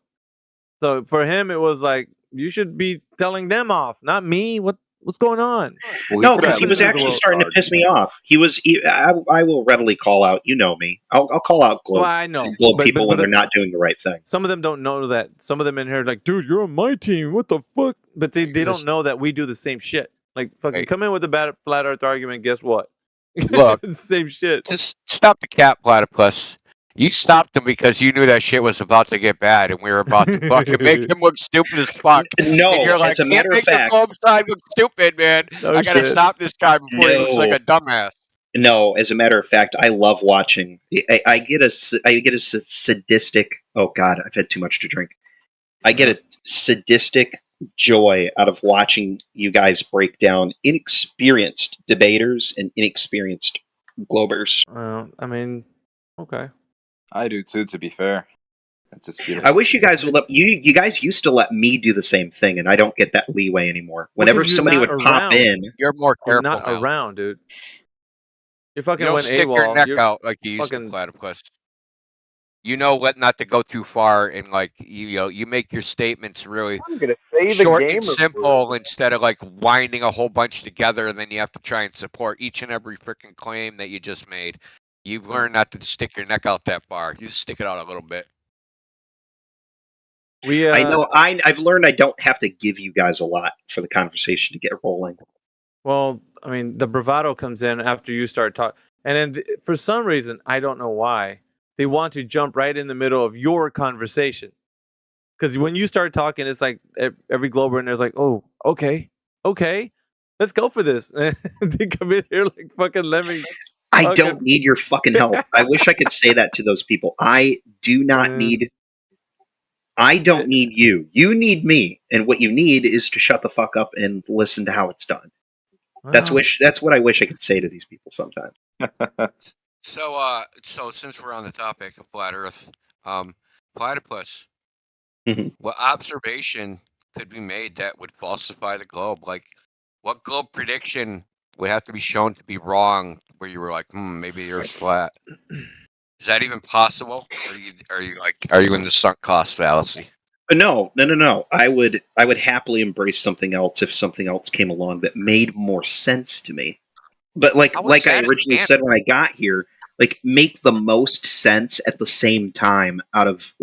So for him, it was like, you should be telling them off, not me. What's going on? No, because he was actually starting to piss me off. I will readily call out. You know me. I'll call out Globe. Well, I know Globe people when they're not doing the right thing. Some of them don't know that. Some of them in here are like, dude, you're on my team. What the fuck? But they don't know that we do the same shit. Like, fucking come in with a bad flat earth argument. Guess what? Look, same shit. Just stop the cat, Platypus. You stopped him because you knew that shit was about to get bad, and we were about to fucking make him look stupid as fuck. No, and you're like, as a matter of fact, the Globe side look stupid, man. I gotta stop this guy before he looks like a dumbass. No, as a matter of fact, I love watching. I get a sadistic. Oh God, I've had too much to drink. I get a sadistic joy out of watching you guys break down inexperienced debaters and inexperienced globers. I mean, okay. I do too. To be fair, it's just beautiful. I wish you guys would let you guys used to let me do the same thing, and I don't get that leeway anymore. Whenever somebody would pop in, you're more careful. You're not now. around, dude. You fucking don't went stick AWOL. your neck out like you used to, Platypus. You know what not to go too far, and like you make your statements really short and simple instead of like winding a whole bunch together, and then you have to try and support each and every freaking claim that you just made. You've learned not to stick your neck out that far. You just stick it out a little bit. I know. I've learned I don't have to give you guys a lot for the conversation to get rolling. Well, I mean, the bravado comes in after you start talking, and then for some reason, I don't know why, they want to jump right in the middle of your conversation. Because when you start talking, it's like every Glober in there's like, oh, okay, let's go for this. They come in here like fucking lemmings. I don't need your fucking help. I wish I could say that to those people. I do not need. I don't need you. You need me, and what you need is to shut the fuck up and listen to how it's done. That's what I wish I could say to these people sometimes. So since we're on the topic of flat Earth, Platypus, what observation could be made that would falsify the globe? Like, what globe prediction would have to be shown to be wrong, where you were like, maybe the Earth's flat? Is that even possible? Or are you in the sunk cost fallacy? No. I would happily embrace something else if something else came along that made more sense to me. But like I originally said when I got here, like make the most sense at the same time out of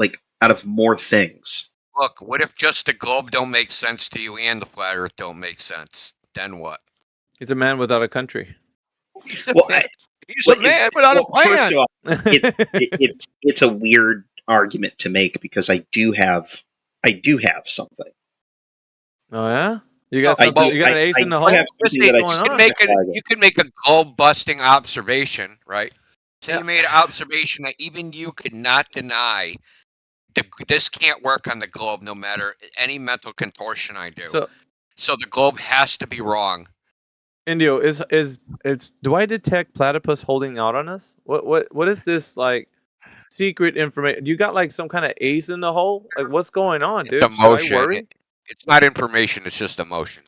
more things. Look, what if just the globe don't make sense to you and the flat Earth don't make sense? Then what? He's a man without a country. He's a man without a plan. First of all, it's a weird argument to make because I do have something. Oh yeah, you got something. You got an ace in the hole. You could make a globe busting observation, right? So you made an observation that even you could not deny. This can't work on the globe, no matter any mental contortion I do. So the globe has to be wrong. Indio, do I detect Platypus holding out on us? What is this like secret information? You got like some kind of ace in the hole? Like what's going on, dude? Emotion. Should I worry? It's not information. It's just emotion.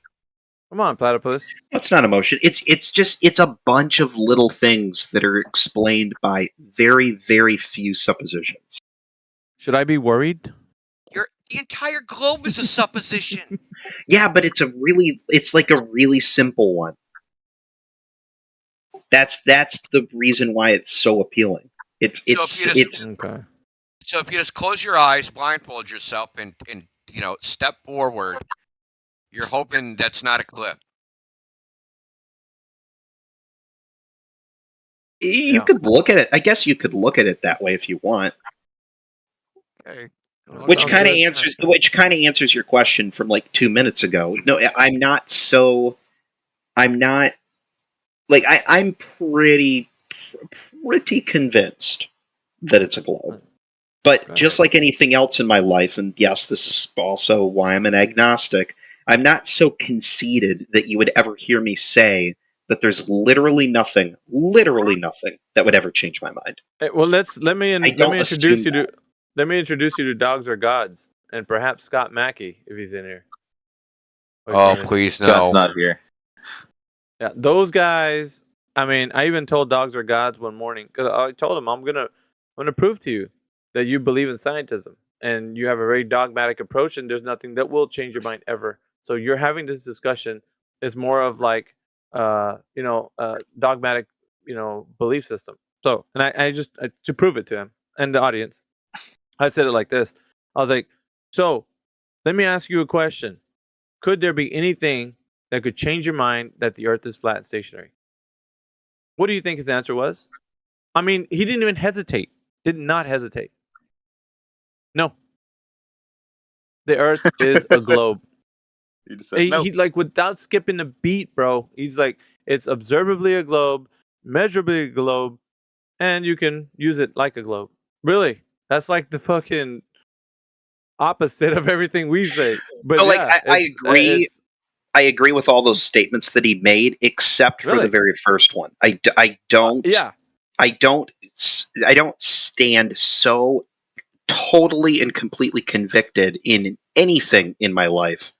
Come on, Platypus. That's not emotion. It's a bunch of little things that are explained by very, very few suppositions. Should I be worried? The entire globe is a supposition. Yeah, but it's like a really simple one. That's the reason why it's so appealing. It's okay. So if you just close your eyes, blindfold yourself, and step forward, you're hoping that's not a clip. You could look at it. I guess you could look at it that way if you want. Okay. Which kind of answers your question from like 2 minutes ago. No, I'm not like I'm pretty convinced that it's a globe. But just like anything else in my life, and yes, this is also why I'm an agnostic, I'm not so conceited that you would ever hear me say that there's literally nothing that would ever change my mind. Well, let me introduce you to Dogs Are Gods, and perhaps Scott Mackey if he's in here. Oh, please no. Scott's not here. Yeah, those guys. I mean, I even told Dogs Are Gods one morning because I told him I'm gonna prove to you that you believe in scientism and you have a very dogmatic approach, and there's nothing that will change your mind ever. So you're having this discussion is more of like, dogmatic, belief system. So, and I just to prove it to him and the audience, I said it like this. I was like, so let me ask you a question. Could there be anything that could change your mind that the Earth is flat and stationary? What do you think his answer was? I mean, he didn't even hesitate. Did not hesitate. No. The Earth is a globe. He just said no. He like without skipping a beat, bro. He's like, it's observably a globe, measurably a globe, and you can use it like a globe. Really? That's like the fucking opposite of everything we say. But I agree. I agree with all those statements that he made, except for the very first one. I don't stand so totally and completely convicted in anything in my life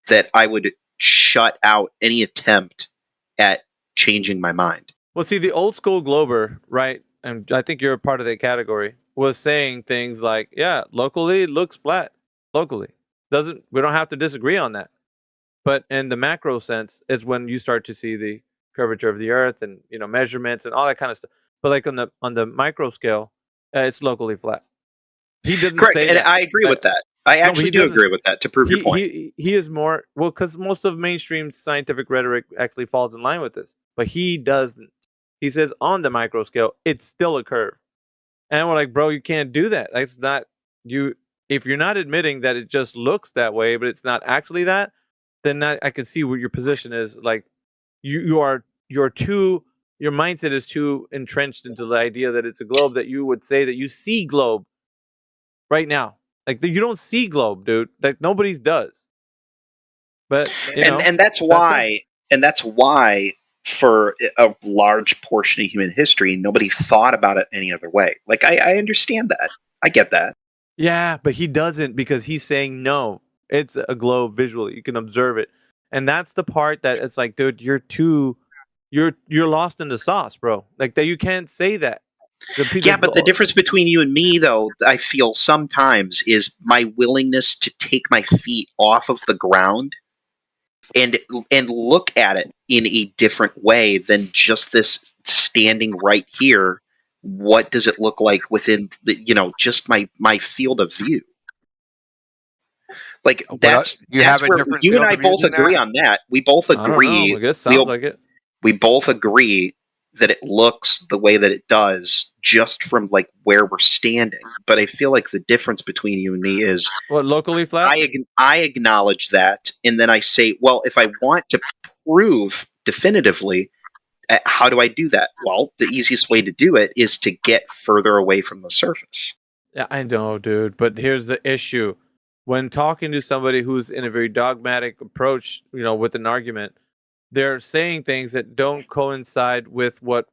that I would shut out any attempt at changing my mind. Well, see, the old school Glober, right? And I think you're a part of that category, was saying things like, yeah, locally it looks flat. Locally. We don't have to disagree on that. But in the macro sense is when you start to see the curvature of the Earth and measurements and all that kind of stuff. But like on the micro scale, it's locally flat. He doesn't say and that. I agree with that. I actually do agree with that. To prove your point, he is more because most of mainstream scientific rhetoric actually falls in line with this, but he doesn't. He says on the micro scale, it's still a curve, and we're like, bro, you can't do that. That's not you. If you're not admitting that it just looks that way, but it's not actually that, then I can see what your position is. Like your mindset is too entrenched into the idea that it's a globe that you would say that you see globe right now. Like you don't see globe, dude. Like nobody does. But and that's why for a large portion of human history, nobody thought about it any other way. Like I understand that. I get that. Yeah, but he doesn't because he's saying no. It's a globe visually. You can observe it. And that's the part that it's like, dude, you're lost in the sauce, bro. Like that you can't say that. But the difference between you and me, though, I feel sometimes is my willingness to take my feet off of the ground and look at it in a different way than just this standing right here. What does it look like within the, just my field of view? Like that's where you and I both agree on that. We both agree. I guess sounds like it. We both agree that it looks the way that it does just from like where we're standing. But I feel like the difference between you and me is locally flat. I acknowledge that, and then I say, well, if I want to prove definitively, how do I do that? Well, the easiest way to do it is to get further away from the surface. Yeah, I know, dude. But here's the issue. When talking to somebody who's in a very dogmatic approach, with an argument, they're saying things that don't coincide with what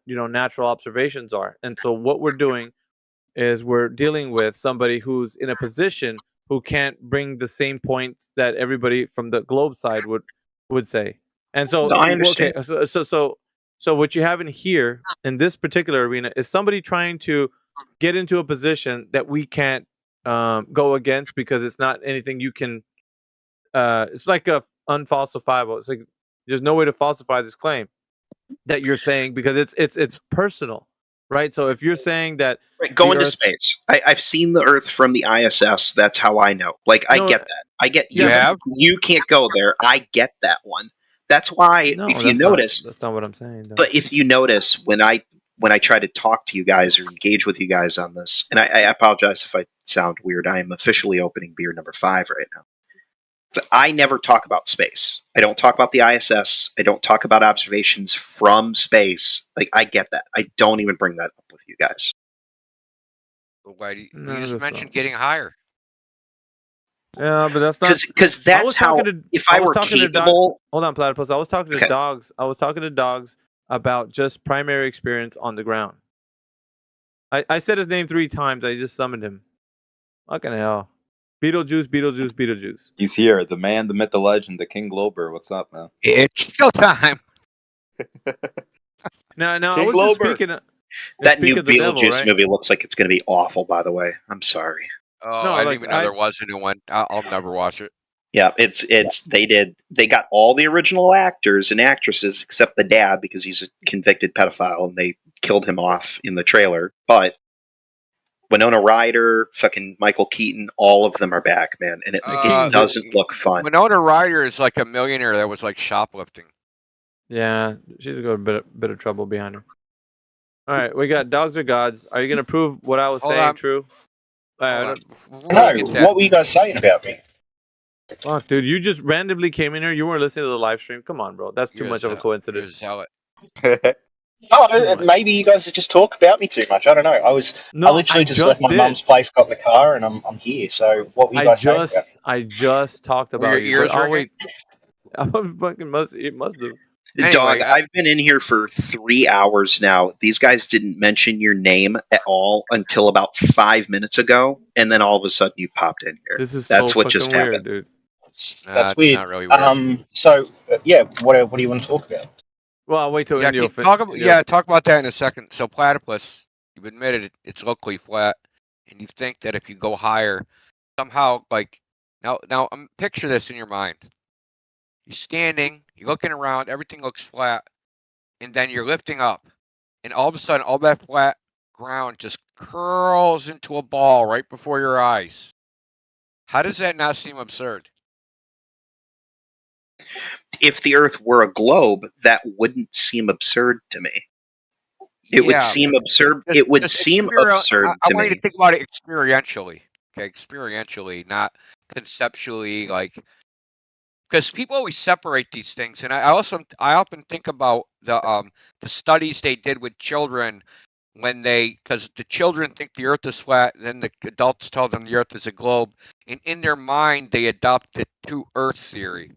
natural observations are. And so what we're doing is we're dealing with somebody who's in a position who can't bring the same points that everybody from the globe side would say. And so I understand. Okay, so what you have in here in this particular arena is somebody trying to get into a position that we can't go against because it's not anything you can it's like a unfalsifiable. It's like there's no way to falsify this claim that you're saying because it's personal, right? So if you're saying that go into space, I've seen the Earth from the ISS. That's how I know. Like I get that. I get you can't go there. I get that one. That's why if you notice, that's not what I'm saying. But if you notice when I when I try to talk to you guys or engage with you guys on this, and I apologize if I sound weird. I am officially opening beer number 5 right now. So I never talk about space. I don't talk about the ISS. I don't talk about observations from space. Like, I get that. I don't even bring that up with you guys. Why do you No, just that's mentioned not. getting higher? Yeah, but that's not Because that's how. If I were talking to dogs. capable, Hold on, Platypus. I was talking to Okay. dogs. I was talking to dogs about just primary experience on the ground. I said his name 3 times. I just summoned him. Fucking hell. Beetlejuice, Beetlejuice, Beetlejuice. He's here. The man, the myth, the legend, the King Glober. What's up, man? It's showtime. No, I King was just Glober. speaking. that new of the devil, Beetlejuice right? movie looks like it's going to be awful. By the way, I'm sorry. Oh, No, I didn't like, even know there was a new one. I'll never watch it. Yeah, they got all the original actors and actresses except the dad because he's a convicted pedophile and they killed him off in the trailer. But Winona Ryder, fucking Michael Keaton, all of them are back, man, and it doesn't look fun. Winona Ryder is like a millionaire that was like shoplifting. Yeah, she's got a bit of trouble behind her. All right, we got dogs are gods. Are you going to prove what I was Hold saying on. true? No, what were you guys saying about me? Fuck, dude, you just randomly came in here. You weren't listening to the live stream. Come on, bro. That's too much of a coincidence. You're a zealot. No, maybe you guys just talk about me too much. I don't know. I literally just left my mum's place, got in the car, and I'm here. So what were you guys saying about me? I just talked about your ears ringing? It must have. Dog, I've been in here for 3 hours now. These guys didn't mention your name at all until about 5 minutes ago, and then all of a sudden you popped in here. That's what just happened, dude. That's weird. Not really weird. Yeah, what do you want to talk about? Well, I'll wait till yeah, Indio talk about that in a second. So platypus, you've admitted it's locally flat, and you think that if you go higher, somehow like now picture this in your mind. You're standing, you're looking around, everything looks flat, and then you're lifting up, and all of a sudden, all that flat ground just curls into a ball right before your eyes. How does that not seem absurd? If the Earth were a globe, that wouldn't seem absurd to me. It would seem absurd. It would seem absurd I to want you me. to think about it experientially. Okay, experientially, not conceptually, like. Because people always separate these things, and I often think about the studies they did with children when because the children think the Earth is flat, then the adults tell them the Earth is a globe, and in their mind they adopt the two Earth theory,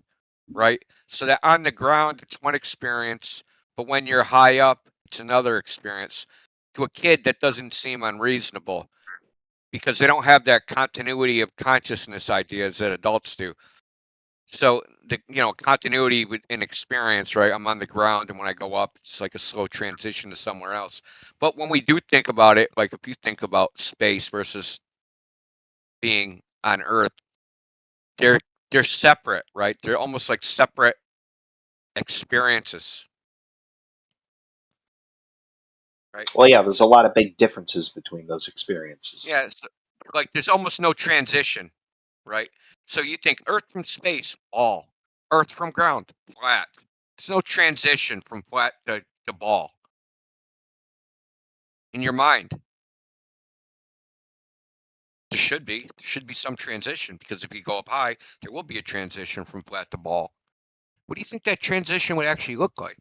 right? So that on the ground it's one experience, but when you're high up it's another experience. To a kid that doesn't seem unreasonable because they don't have that continuity of consciousness ideas that adults do. So the continuity in experience, right? I'm on the ground, and when I go up, it's like a slow transition to somewhere else. But when we do think about it, like if you think about space versus being on Earth, they're separate, right? They're almost like separate experiences, right? Well, yeah, there's a lot of big differences between those experiences. Yeah, like there's almost no transition, right? So you think Earth from space, all. Earth from ground, flat. There's no transition from flat to ball. In your mind. There should be some transition, because if you go up high, there will be a transition from flat to ball. What do you think that transition would actually look like?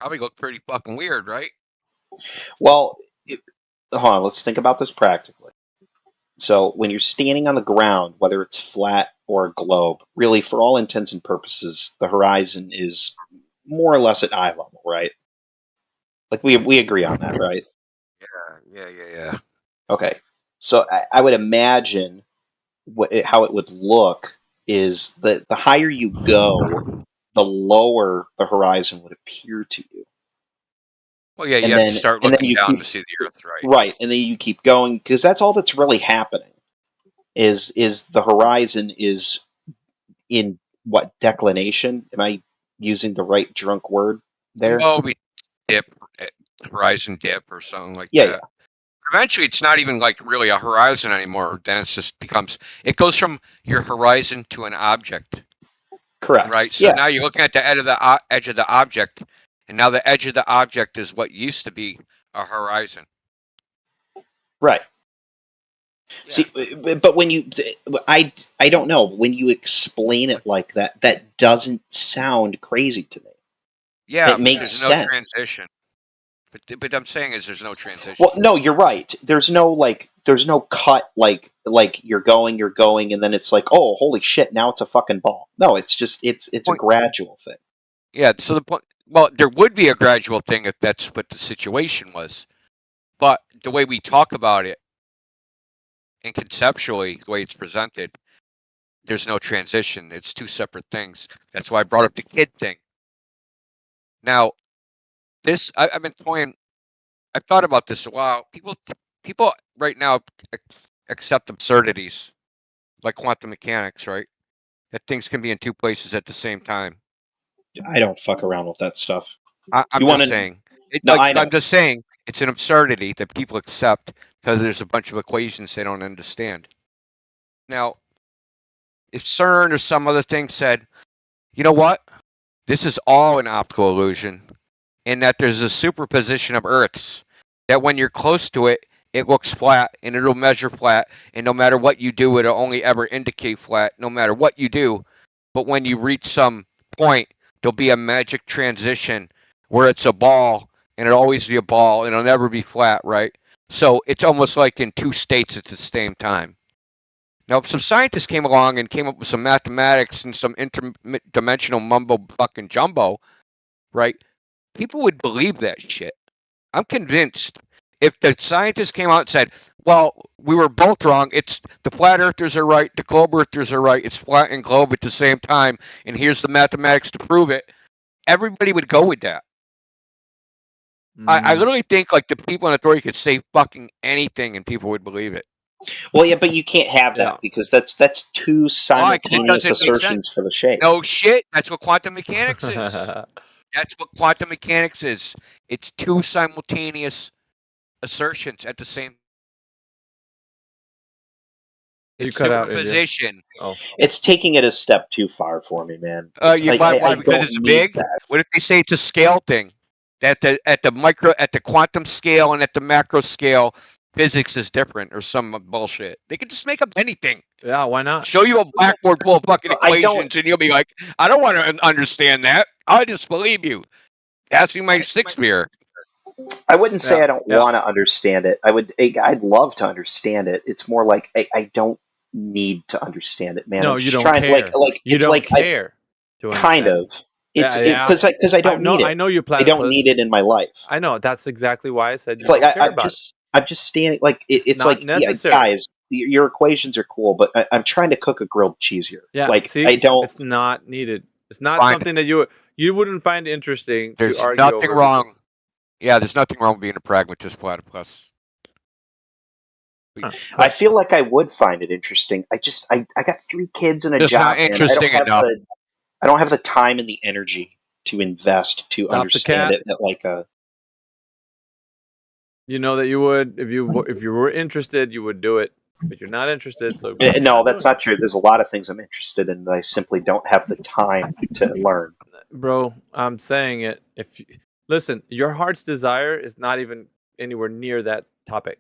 Probably look pretty fucking weird, right? Well, hold on, let's think about this practically. So when you're standing on the ground, whether it's flat or a globe, really for all intents and purposes, the horizon is more or less at eye level, right? Like we agree on that, right? Yeah. Okay. So I would imagine how it would look is that the higher you go, the lower the horizon would appear to you. Well, yeah, you have to start looking down to see the Earth, right? Right, and then you keep going, because that's all that's really happening. Is the horizon is in what declination? Am I using the right drunk word there? Oh, we dip, horizon dip, or something like Yeah, that. yeah. Eventually, it's not even like really a horizon anymore. Then it goes from your horizon to an object. Correct. Right. So now you're looking at the edge of the object, and now the edge of the object is what used to be a horizon. Right. Yeah. See, but when you, I don't know, when you explain it like that, that doesn't sound crazy to me. Yeah, it makes there's sense. no transition. But I'm saying is there's no transition. Well, no, you're right. There's no cut like you're going, and then it's like, oh, holy shit, now it's a fucking ball. No, it's just it's a gradual thing. Yeah. So the point. Well, there would be a gradual thing if that's what the situation was, but the way we talk about it and conceptually, the way it's presented, there's no transition. It's two separate things. That's why I brought up the kid thing. Now, this I've been toying. I've thought about this a while. People right now accept absurdities, like quantum mechanics, right? That things can be in two places at the same time. I don't fuck around with that stuff. I'm just saying. I'm just saying it's an absurdity that people accept because there's a bunch of equations they don't understand. Now, if CERN or some other thing said, you know what? This is all an optical illusion, and that there's a superposition of Earths, that when you're close to it, it looks flat, and it'll measure flat, and no matter what you do, it'll only ever indicate flat, no matter what you do. But when you reach some point, there'll be a magic transition where it's a ball, and it'll always be a ball, and it'll never be flat, right? So it's almost like in two states at the same time. Now, if some scientists came along and came up with some mathematics and some interdimensional mumbo fucking jumbo, right? People would believe that shit. I'm convinced if the scientists came out and said, well, we were both wrong. It's the flat earthers are right. The globe earthers are right. It's flat and globe at the same time. And here's the mathematics to prove it. Everybody would go with that. I literally think like the people in authority could say fucking anything and people would believe it. Well, yeah, but you can't have that because that's two simultaneous assertions for the shape. No shit. That's what quantum mechanics is. That's what quantum mechanics is. It's two simultaneous assertions at the same. You cut out position. Oh, it's taking it a step too far for me, man. Why? Because it's big. That. What if they say it's a scale thing? At the quantum scale and at the macro scale, physics is different or some bullshit. They could just make up anything. Yeah, why not? Show you a blackboard full of fucking equations and you'll be like, I don't want to understand that. I just believe you. Ask me my sixth mirror. I wouldn't say I don't want to understand it. I'd love to understand it. It's more like I don't need to understand it, man. No, I'm you just don't trying care. You don't like care. Kind of. It's because I don't need it. I know you I don't need it in my life. I know. That's exactly why I said. It's like I'm just standing. Like it's like necessary. Guys, your equations are cool, but I'm trying to cook a grilled cheese here. Yeah, like see, I don't. It's not needed. It's not something that you wouldn't find interesting. There's to argue nothing over wrong. Because... Yeah, there's nothing wrong with being a pragmatist, platypus. I feel like I would find it interesting. I got 3 kids and a it's job. Not interesting enough. I don't have the time and the energy to invest to understand it at like a. You know that you would if you were interested, you would do it, but you're not interested. So no, that's not true. There's a lot of things I'm interested in that I simply don't have the time to learn. Bro, I'm saying it. Listen, your heart's desire is not even anywhere near that topic,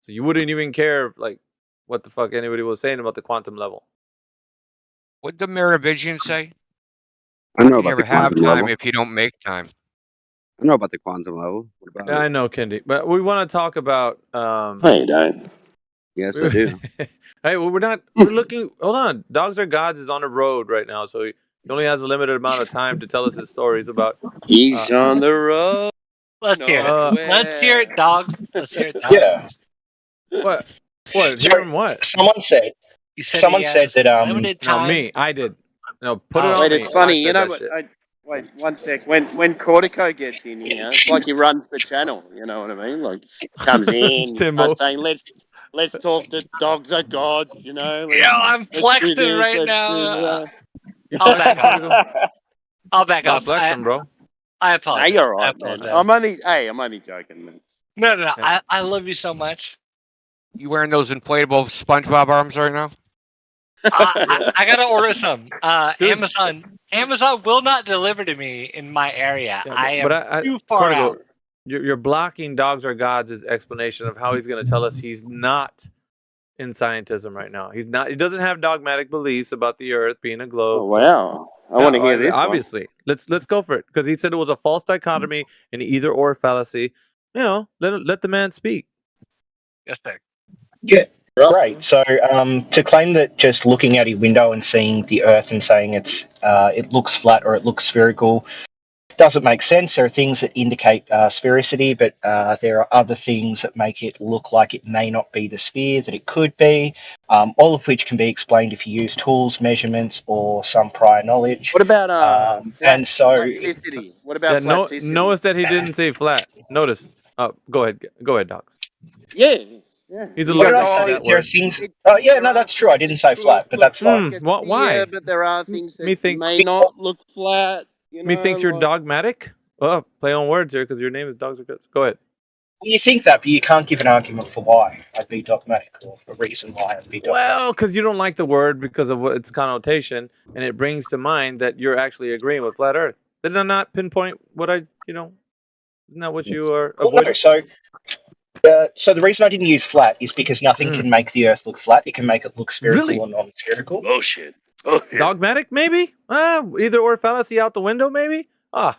so you wouldn't even care like what the fuck anybody was saying about the quantum level. What did the Merovingian say? I know about the have quantum time level. if you don't make time. I know about the quantum level. What about I know, Kendi, but we want to talk about. Hey, Dad. Yes, I do. Hey, well, we're looking. Hold on, Dogs Are Gods is on the road right now, so he only has a limited amount of time to tell us his stories about. He's on the road. Let's hear it. Let's hear it, dogs. Let's hear it, dogs. Yeah. What? Hear him what? Someone said that limited time. No, me. I did. No, put it on wait, me. it's funny. You know what? Wait, one sec. When Cortico gets in here, it's like he runs the channel. You know what I mean? Like comes in, starts saying, "Let's talk to Dogs Are Gods." You know? I'm flexing right now. I'll back up. I'll back up. Flexing, bro. I apologize. Nah, you're right, man. I'm only joking, man. No. Yeah. I love you so much. You wearing those inflatable SpongeBob arms right now? I gotta order some. Amazon will not deliver to me in my area. I am too far out. You're blocking dogs are gods' explanation of how he's going to tell us he's not in scientism right now. He's not. He doesn't have dogmatic beliefs about the Earth being a globe. Oh wow! I want to hear this. Obviously, let's go for it because he said it was a false dichotomy, an either or fallacy. You know, let the man speak. Yes, sir. Yeah, great. So to claim that just looking out your window and seeing the Earth and saying it looks flat or it looks spherical doesn't make sense. There are things that indicate sphericity, but there are other things that make it look like it may not be the sphere that it could be, all of which can be explained if you use tools, measurements, or some prior knowledge. What about flaticity? What about flaticity? Notice that he didn't say flat. Notice. Go ahead, dogs. Yeah. He's allergic to that there word. are things. Oh yeah, no, that's true. I didn't say flat, but that's fine. Why? Yeah, but there are things that may not look flat. You know, Me thinks you're dogmatic. Oh, play on words here because your name is Dogs Are Good. Go ahead. You think that, but you can't give an argument for why I'd be dogmatic or a reason why I'd be dogmatic. Well, because you don't like the word because of its connotation, and it brings to mind that you're actually agreeing with flat Earth. Did I not pinpoint what isn't that what you are avoiding? No, so the reason I didn't use flat is because nothing can make the Earth look flat. It can make it look spherical or non-spherical. Bullshit. Dogmatic, maybe? Either or fallacy out the window, maybe?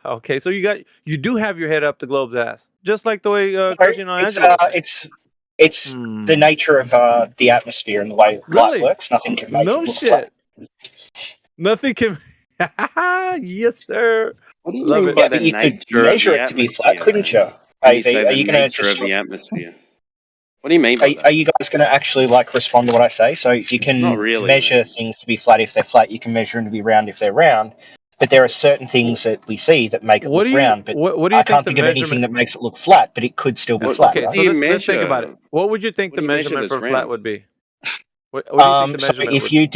Okay. So you do have your head up the globe's ass, just like the way Christian Angelo. It's the nature of the atmosphere and the way light works. Nothing can make it look flat. Nothing can. Yes, sir. What do you mean by the you nature could measure of the it to be atmosphere, flat, couldn't you? When you say Are the you going to nature just of the atmosphere? What do you mean by that? Are you guys going to actually respond to what I say? So you can Not really, measure things to be flat if they're flat. You can measure them to be round if they're round. But there are certain things that we see that make it look round. But what do you I can't think think of anything that makes it look flat, but it could still be flat. Okay, right? so let's think about it. What would you think the measurement for flat would be? What do you think the So measurement if would you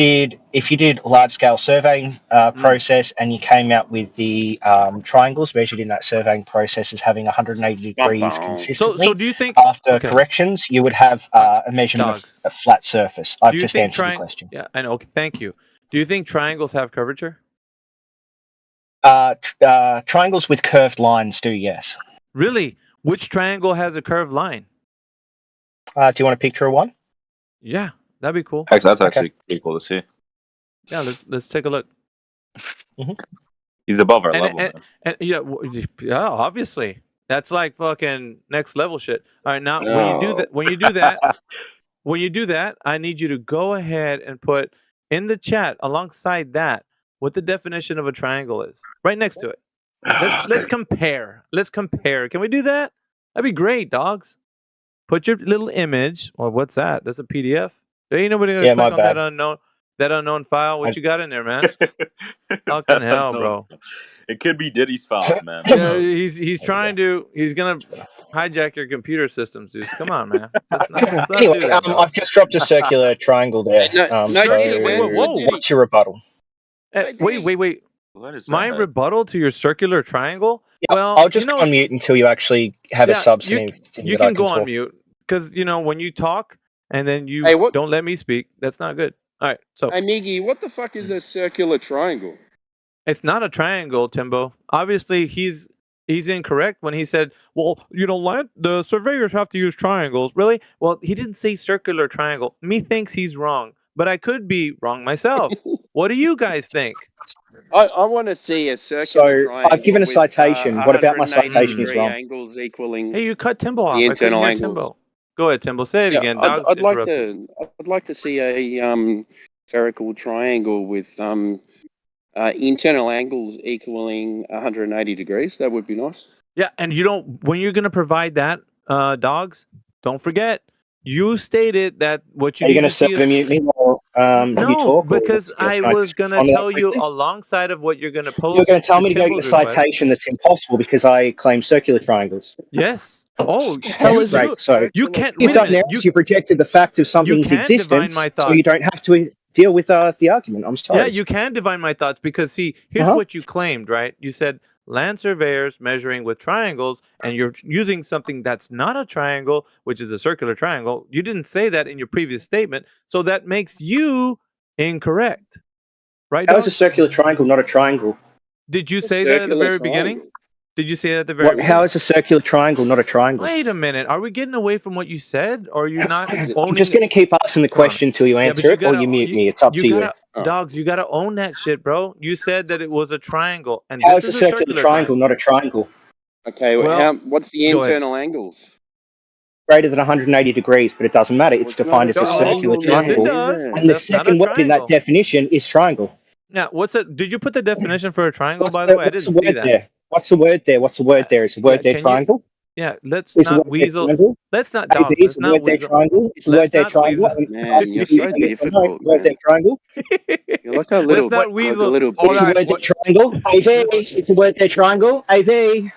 did a large scale surveying process and you came out with the triangles measured in that surveying process as having 180 degrees consistently, so do you think after corrections you would have a measurement of a flat surface? I've just answered your question. Yeah, I know. Okay, thank you. Do you think triangles have curvature? Triangles with curved lines do, yes. Really? Which triangle has a curved line? Do you want a picture of one? Yeah, that'd be cool. Heck, that's actually pretty cool to see. Yeah, let's take a look. He's above our level. And yeah, obviously. That's like fucking next level shit. All right, now when you do that, I need you to go ahead and put in the chat alongside that what the definition of a triangle is. Right next to it. Let's compare. Let's compare. Can we do that? That'd be great, dogs. Put your little image. Well, what's that? That's a PDF. There ain't nobody gonna click on that unknown file. What you got in there, man? Fucking hell, bro. It could be Diddy's files, man. Yeah, he's trying to. He's gonna hijack your computer systems, dude. Come on, man. Let's not Anyway, do that, I've just dropped a circular triangle there. What's your rebuttal? Wait. My rebuttal to your circular triangle? Yeah, well, I'll just go on mute until you actually have a substantive thing you that I can go talk. on mute because when you talk and then you don't let me speak, that's not good. All right, so hey Miggy, what the fuck is a circular triangle? it's not a triangle, Timbo. Obviously, he's incorrect when he said, "Well, the surveyors have to use triangles." Really? Well, he didn't say circular triangle. Me thinks he's wrong, but I could be wrong myself. What do you guys think? I want to see a circular triangle. I've given a citation. What about my citation is wrong? Angles equaling. Hey, you cut Timbo off. The internal angles. Timbo. Go ahead, Timbo. Say it again. I'd like to see a spherical triangle with internal angles equaling 180 degrees. That would be nice. Yeah, and when you're gonna provide that, dogs, don't forget. You stated that what you Are you need going to to see serve mute me or let me talk? Because I was going to tell you alongside of what you're going to post. You're going to tell me to go get a citation that's impossible because I claim circular triangles. Yes. Oh, hell is right. So you can't. You've done now. You've rejected the fact of something's existence, so you don't have to deal with the argument. I'm sorry. Yeah, you can divine my thoughts because see, here's what you claimed, right? You said land surveyors measuring with triangles, and you're using something that's not a triangle, which is a circular triangle. You didn't say that in your previous statement, so that makes you incorrect. Right? How is a Dogs? circular triangle not a triangle? Did you say that at the very beginning? Did you say that at the very beginning? How is a circular triangle not a triangle? Wait a minute. Are we getting away from what you said? Or are you not owning I'm just going to keep asking the question until you answer it, or you mute me. It's up to you. Dogs, you got to own that shit, bro. You said that it was a triangle. And How this is is a circular triangle not a triangle? Okay, Well, what's the go ahead. internal angles? Greater than 180 degrees, but it doesn't matter. It's defined as a circular triangle. does. And the That's not a second word in that triangle. definition is triangle. Now, did you put the definition for a triangle, by the way? I What's didn't the see word that. there? What's the word there? What's the word there? Is the word there triangle? Let's Is the not word there weasel. triangle? Let's not, AB, dogs. is Let's the not word there weasel. triangle? Is the Let's word there not triangle? weasel. Man, you're so difficult, Word there man. triangle? You're like a little, Let's not weasel. like a little. Is the word there triangle? AV, it's the word there triangle. AV.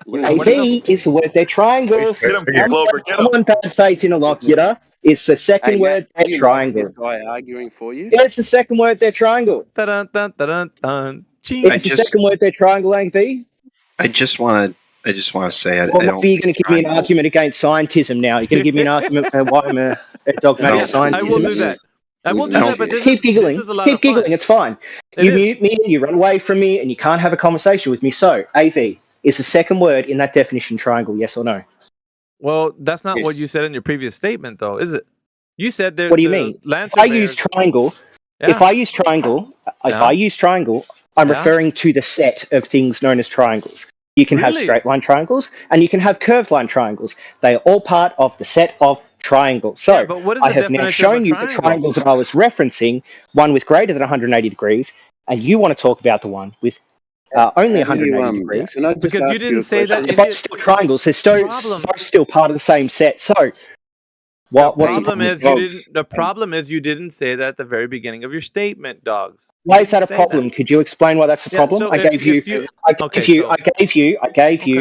AV is the word there triangle. Come on, bad faith interlocutor. It's the second word there triangle. This guy arguing for you. Yeah, it's the second word there triangle. Dun, dun, dun, dun. It's the second word there triangle, AV. I just want to say I Well, don't maybe you're going think to give me an triangles. argument against scientism now. You're going to give me an argument for why I'm a dogmatic No, scientism. I will do that. I will do I don't- that, but Keep giggling. this is a lot Keep of fun. giggling. It's fine. It You is. mute me, you run away from me, and you can't have a conversation with me. So, AV is the second word in that definition triangle, yes or no? Well, that's not what you said in your previous statement, though, is it? You said there. What do you mean? If I use triangle, if I use triangle, I'm referring to the set of things known as triangles. You can have Really? straight line triangles and you can have curved line triangles. They are all part of the set of triangles. So Yeah, but what is I the have now definition of a shown you the triangle? triangles that I was referencing, one with greater than 180 degrees, and you want to talk about the one with only 180 degrees. Can I just Because you ask didn't you a say that question? If I'm still triangles, they're still part of the same set. So what's the problem with dogs? The problem is you didn't say that at the very beginning of your statement, dogs. Why is that a problem? Could you explain why that's a problem? So I gave you the properties.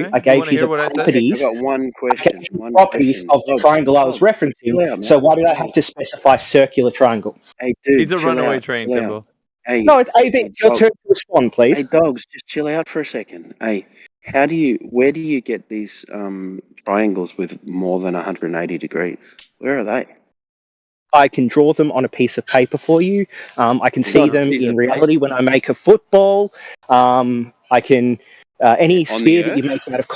I got one question. One Properties question. of the triangle I was referencing. Chill out, man. So why did I have to specify circular triangle? Hey, dude, He's a chill runaway out, train, chill out. Timbo. Hey, No, it's AV. It's your turn to respond, please. Hey, dogs, just chill out for a second. Hey, where do you get these triangles with more than 180 degrees? Where are they? I can draw them on a piece of paper for you. I can see them in reality when I make a football. I can any sphere that you make out of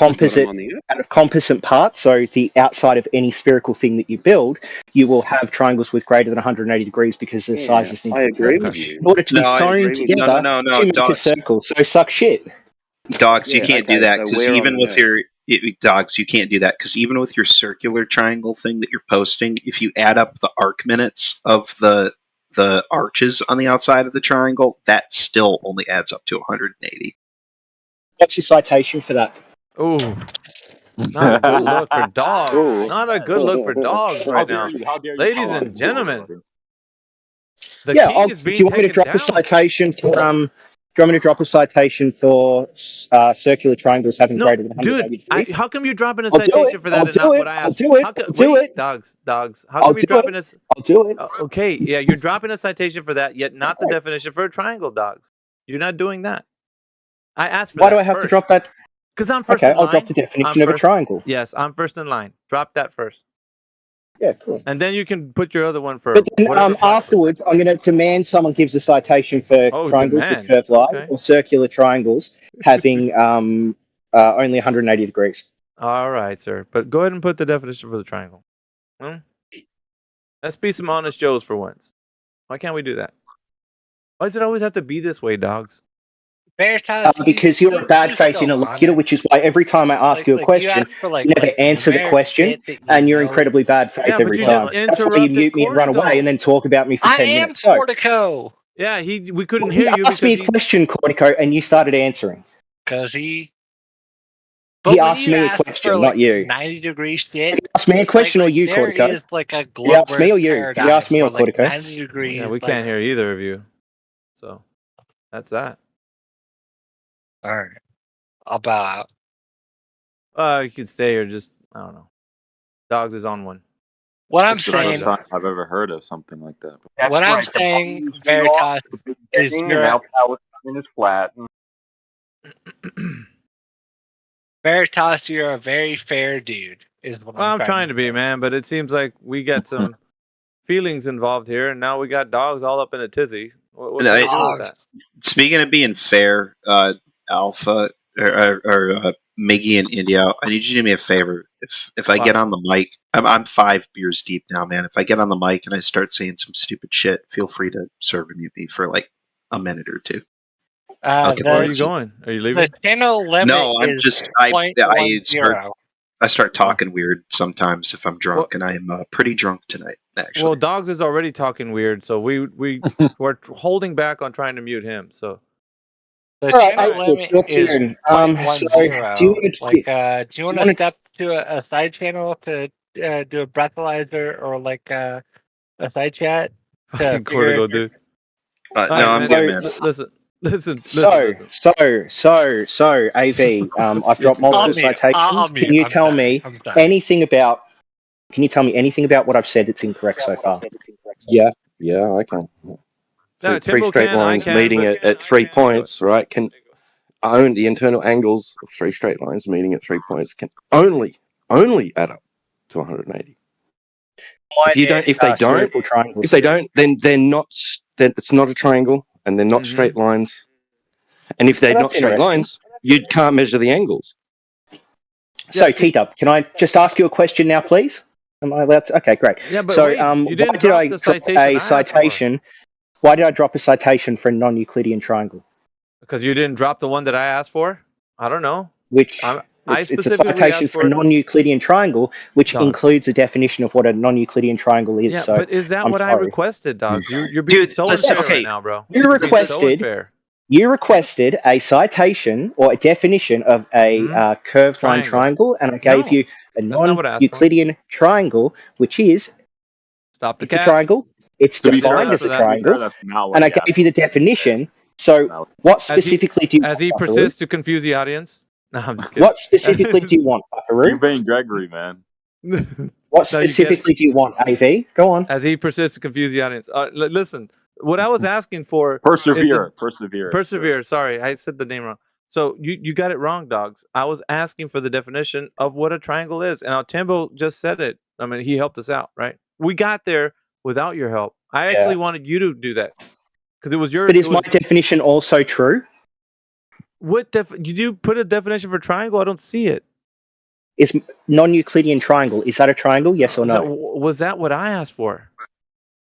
composite parts. So the outside of any spherical thing that you build, you will have triangles with greater than 180 degrees because the sizes need to be perfect. In order to be sewn together to make a circle. So suck shit. Dogs, you can't do that because even with your dogs, you can't do that because even with your circular triangle thing that you're posting, if you add up the arc minutes of the arches on the outside of the triangle, that still only adds up to 180. What's your citation for that? Oh, not a good look for dogs. Not a good look for dogs right now, ladies and gentlemen. The king is being do you want me to taken drop a citation for Do you want me to drop a citation for circular triangles having greater than 180 degrees? How come you're dropping a citation for that and not what I asked? I'll do it. Dogs. How come you're dropping this? I'll do it. Okay, yeah, you're dropping a citation for that, yet not the definition for a triangle, dogs. You're not doing that. I asked for that. Why do I have to drop that? Because I'm first in line. I'll drop the definition of a triangle. Yes, I'm first in line. Drop that first. Yeah, cool. And then you can put your other one for. But then, afterwards, I'm going to demand someone gives a citation for triangles with curved line or circular triangles having only 180 degrees. All right, sir. But go ahead and put the definition for the triangle. Let's be some honest Joes for once. Why can't we do that? Why does it always have to be this way, dogs? Because you're a bad faith interlocutor, which is why every time I ask you a question, you never answer the question, and you're incredibly bad faith every time. That's why you mute me and run away and then talk about me for 10 minutes. I am Cortico. Yeah, we couldn't hear you. He asked me a question, Cortico, and you started answering. Because he asked me a question, not you. 90-degree shit. He asked me a question or you, Cortico? There is like a Did he ask me or you? Did he ask me or Cortico? 90 degrees. Yeah, we can't hear either of you. So, that's that. All right. I'll bow out. You could stay or just, I don't know. Dogs is on one. What I'm That's the saying, first time I've ever heard of something like that. what I'm saying, Veritas, is Palestine is flat. Veritas, you're a very fair dude. Is what I'm trying to be, man, but it seems like we got some feelings involved here, and now we got dogs all up in a tizzy. What can we do with that? Speaking of being fair, Alpha or Miggy and India, I need you to do me a favor. If I get on the mic, I'm 5 beers deep now, man. If I get on the mic and I start saying some stupid shit, feel free to serve mute me for like a minute or two. Where are you going? Are you leaving? The channel limit No, I'm is just .10. I start talking weird sometimes if I'm drunk, and I am pretty drunk tonight. Actually, Well, Dogs is already talking weird, so we're holding back on trying to mute him. So The All right, channel limit what's is your .10. do you want to Like, do you want to step to a side channel to do a breathalyzer or like a side chat? Fucking Cortigo, dude. No, I'm good, man. Listen. So, AV. I've dropped multiple citations. Can you tell me anything about? Can you tell me anything about what I've said that's incorrect so far? Yeah, I can. So three straight lines meeting at 3 points, right? Can own the internal angles of 3 straight lines meeting at 3 points can only add up to 180. If they don't, then they're not. Then it's not a triangle, and they're not straight lines. And if they're not straight lines, you can't measure the angles. So, T-Dub, can I just ask you a question now, please? Am I allowed to? Okay, great. Yeah, but so, wait, you didn't why did I drop a citation? Why did I drop a citation for a non-Euclidean triangle? Because you didn't drop the one that I asked for? I don't know. It's a citation for a non-Euclidean triangle, which includes a definition of what a non-Euclidean triangle is. Yeah, so but is that what I requested, Dogs? You're being so listen, unfair right now, bro. You requested a citation or a definition of a curved line triangle, and I gave you a non-Euclidean triangle, which is a triangle. It's defined as a triangle, and I gave you the definition. So, what specifically do you want? As he persists to confuse the audience? No, I'm just kidding. What specifically do you want, Buckaroo? You're being Gregory, man. What specifically do you want, AV? Go on. As he persists to confuse the audience. Listen, what I was asking for... Persevere. Sorry, I said the name wrong. So you got it wrong, Dogs. I was asking for the definition of what a triangle is, and Timbo just said it. I mean, he helped us out, right? We got there without your help. I actually wanted you to do that. Because it was your... But is my definition also true? Did you put a definition for triangle? I don't see it. Is non-Euclidean triangle, is that a triangle? Yes or no? Was that what I asked for?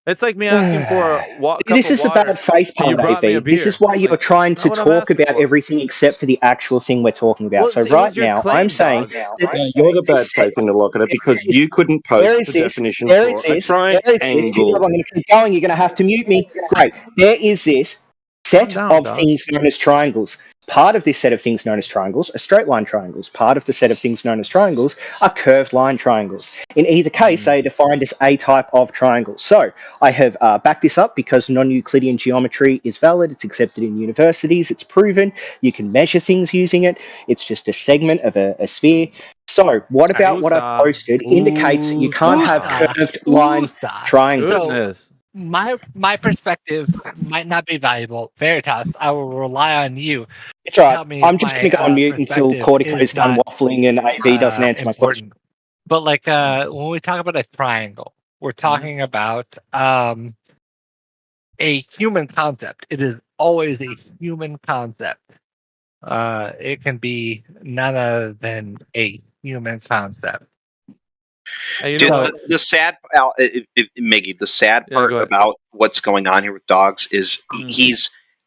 It's like me asking for a cup This is of water, a bad faith and you pun, brought me a AV. This beer. is why you're trying to not what I'm talk asking about for. everything except for the actual thing we're talking about. Well, so it right was your now, claim, I'm saying... Dogs. You're the bad faith in the locker because you couldn't post the definition for a triangle. I'm going to keep going. You're going to have to mute me. Great. There is this set of things known as triangles. Part of this set of things known as triangles are straight line triangles. Part of the set of things known as triangles are curved line triangles. In either case, they are defined as a type of triangle. So I have backed this up because non-Euclidean geometry is valid. It's accepted in universities. It's proven. You can measure things using it. It's just a segment of a sphere. So what about what I've posted indicates that you can't have curved line triangles. My perspective might not be valuable. Veritas, I will rely on you. It's all right. I'm just going to go on mute until Cortico's done waffling and AV doesn't answer my question. But like when we talk about a triangle, we're talking about a human concept. It is always a human concept. It can be none other than a human concept. Dude, the sad, Miggy, the sad part about what's going on here with Dogs is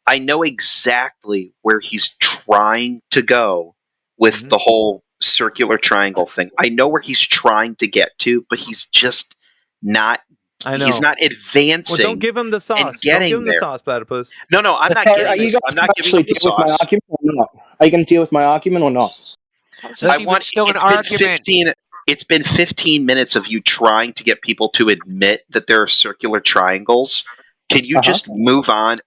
I know exactly where he's trying to go with the whole circular triangle thing. I know where he's trying to get to, but he's just not. He's not advancing. Well, don't give him the sauce. And getting don't give him there. the sauce, Platypus. No, I'm not getting this. I'm not giving him the sauce. My argument or not? Are you going to deal with my argument or not? It's been 15 minutes of you trying to get people to admit that there are circular triangles. Can you just move on?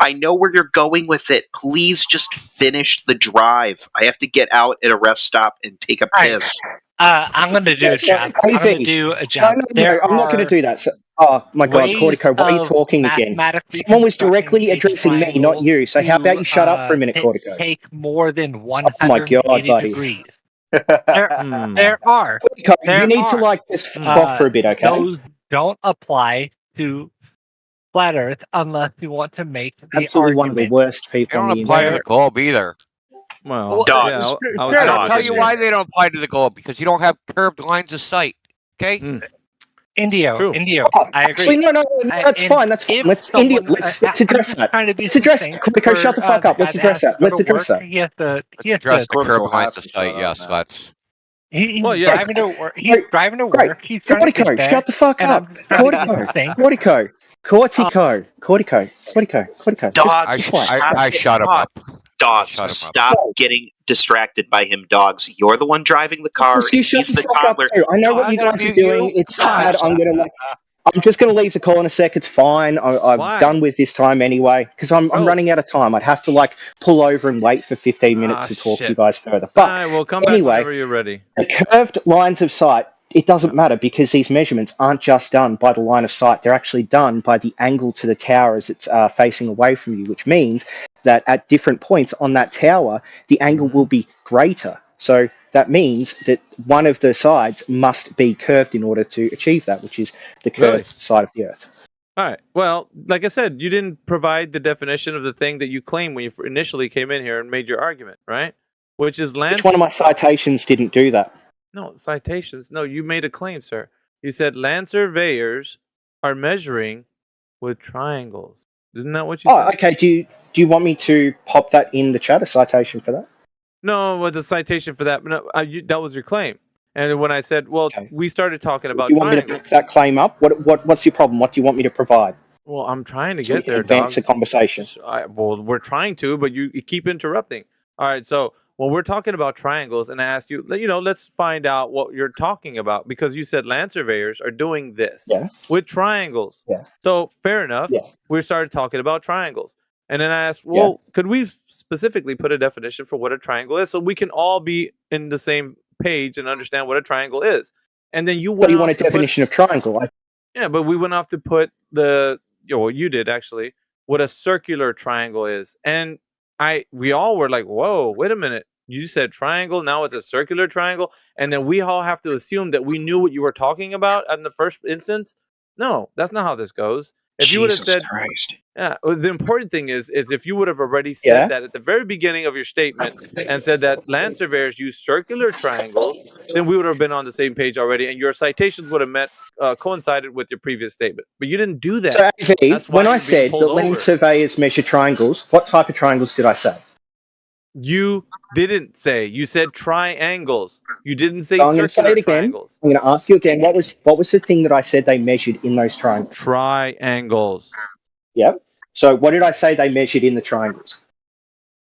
I know where you're going with it. Please just finish the drive. I have to get out at a rest stop and take a piss. I'm going to do a job. I'm going to do a job. No, I'm not going to do that. So, oh my God, Cortico, why are you talking again? Someone was directly addressing me, not you. So how about you shut up for a minute, Cortico? Take more than 180 oh my God, buddy. degrees. There are. You need to just fuck off for a bit, okay? don't apply to flat Earth unless you want to make the Absolutely argument. one of the worst They people on don't the apply to the internet. globe either. Well, Dogs. yeah, I'll tell you why they don't apply to the globe, because you don't have curved lines of sight. Okay. Indio, I agree. Actually, no, that's fine. That's fine. Let's India. Let's address that. Let's address that. Cortico, shut the fuck up. Let's address that. Let's address that. He has to Address the curved lines of sight. Yes, let's. He's driving to work. He's driving to work. He's trying to Cortico, get there. shut the fuck and up. I'm just trying to get Cortico, things. Cortico. Dogs, I shut him up. Dogs, Shut him up. stop getting distracted by him. Dogs, you're the one driving the car. You shut He's the the fuck up toddler. too. I know what you guys are doing. It's sad. I'm just going to leave the call in a sec. It's fine. I'm done with this time anyway because I'm running out of time. I'd have to pull over and wait for 15 minutes to talk to you guys further. But All right, well, come back anyway, whenever you're ready. the curved lines of sight, it doesn't matter because these measurements aren't just done by the line of sight. They're actually done by the angle to the tower as it's facing away from you, which means that at different points on that tower, the angle will be greater. So that means that one of the sides must be curved in order to achieve that, which is the curved side of the Earth. All right. Well, like I said, you didn't provide the definition of the thing that you claimed when you initially came in here and made your argument, right? Which is Which one of my citations didn't do that? No, citations. No, you made a claim, sir. You said land surveyors are measuring with triangles. Isn't that what you said? Okay. Do you want me to pop that in the chat, a citation for that? No, with the citation for that. No, that was your claim. And when I said, well, we started talking about Do you want me to pick that claim up? What's your problem? What do you want me to provide? Well, I'm trying to So we get can there, advance the dogs. conversation. Well, we're trying to, but you keep interrupting. All right, so when we're talking about triangles, and I asked you, let's find out what you're talking about, because you said land surveyors are doing this with triangles. Yeah. So fair enough. Yeah. We started talking about triangles. And then I asked, well, could we specifically put a definition for what a triangle is so we can all be in the same page and understand what a triangle is? And then you went What do you want a off to put- definition of triangle? Yeah, but we went off to put you did actually, what a circular triangle is. And we all were like, whoa, wait a minute. You said triangle, now it's a circular triangle. And then we all have to assume that we knew what you were talking about in the first instance. No, that's not how this goes. If you would have said, Christ. yeah, the important thing is if you would have already said that at the very beginning of your statement and said that land surveyors use circular triangles, then we would have been on the same page already, and your citations would have coincided with your previous statement. But you didn't do that. So, AV, That's why when I you're being said pulled that land over. surveyors measure triangles, what type of triangles did I say? You didn't say. You said triangles. You didn't say So I'm going to say circular it again. triangles. I'm going to ask you again. What was the thing that I said they measured in those triangles? Triangles. Yep. So what did I say they measured in the triangles?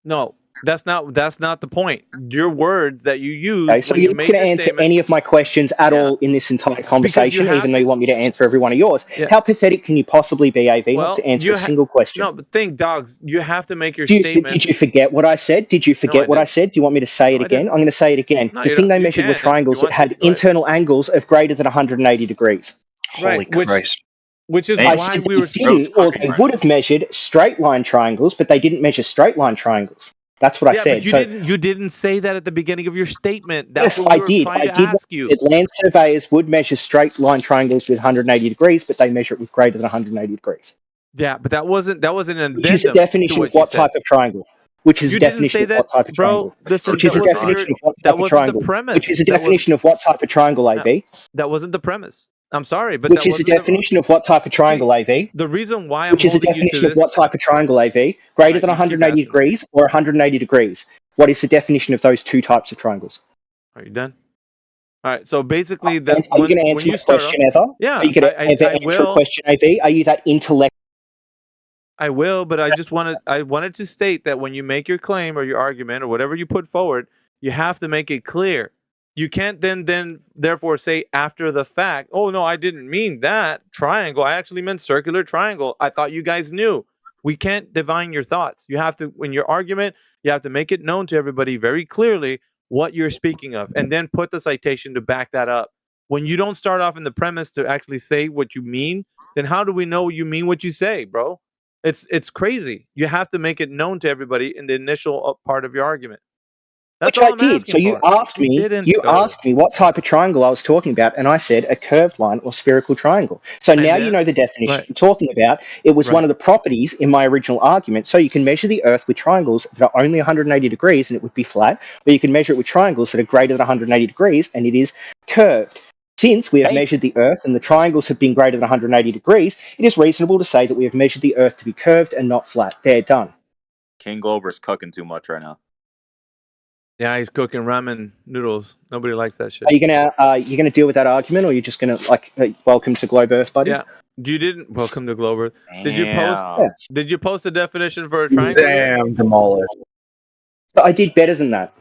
No, that's not the point. Your words that you use. Okay, so when you're you not made going to your answer statement, any of my questions at all in this entire conversation, have even though you want me to answer every one of yours. Yeah. How pathetic can you possibly be, AV, not to answer a single question? No, but think, dogs. You have to make your Did statement. you forget what I said? Did you forget what I said? Do you want me to say it again? I'm going to say it again. No, The you thing don't- they you measured were can if you triangles that want had to. Go ahead. internal angles of greater than 180 degrees. Holy Christ. Which is I why said we they were. didn't, or they would have measured straight line triangles, but they didn't measure straight line triangles. That's what I said. But you didn't say that at the beginning of your statement. That's Yes, what we I were did. trying I to did. ask you. That land surveyors would measure straight line triangles with 180 degrees, but they measure it with greater than 180 degrees. Yeah, but that wasn't an addendum. Which is a definition to of what you type said. of triangle? Which is You a didn't definition say of that, what type of bro. triangle? Listen, Which is a that wasn't definition your- of what that type of wasn't the triangle? premise. Which is a That wasn't- definition of what type of triangle, AV? That wasn't the premise. I'm sorry, but Which that is a wasn't definition of what type of triangle, AV? the reason why I'm Which is a holding you to definition of this. what type of triangle, AV? Greater than 180 degrees or 180 degrees? What is the definition of those two types of triangles? Are you done? All right. So basically, Are you going to answer my question ever? Yeah, Are you going to ever I answer a will. question, AV? Are you that intellect? I will, but I wanted to state that when you make your claim or your argument or whatever you put forward, you have to make it clear. You can't then therefore say after the fact, oh no, I didn't mean that triangle. I actually meant circular triangle. I thought you guys knew. We can't divine your thoughts. You have to, when your argument, you have to make it known to everybody very clearly what you're speaking of, and then put the citation to back that up. When you don't start off in the premise to actually say what you mean, then how do we know you mean what you say, bro? It's crazy. You have to make it known to everybody in the initial part of your argument. That's Which all I I'm did. asking So you for. asked me. Didn't, You though. asked me what type of triangle I was talking about, and I said a curved line or spherical triangle. So And now you then, know the definition right, I'm talking about. It was one right. of the properties in my original argument. So you can measure the Earth with triangles that are only 180 degrees, and it would be flat. Or you can measure it with triangles that are greater than 180 degrees, and it is curved. Since we have measured the Earth and the triangles have been greater than 180 degrees, it is reasonable to say that we have measured the Earth to be curved and not flat. They're done. King Glober's cooking too much right now. Yeah, he's cooking ramen noodles. Nobody likes that shit. Are you gonna deal with that argument, or are you just gonna welcome to Globe Earth, buddy? Yeah. You didn't welcome to Glober. Did you post? Damn. Did you post a definition for a triangle? Damn, demolished. But I did better than that.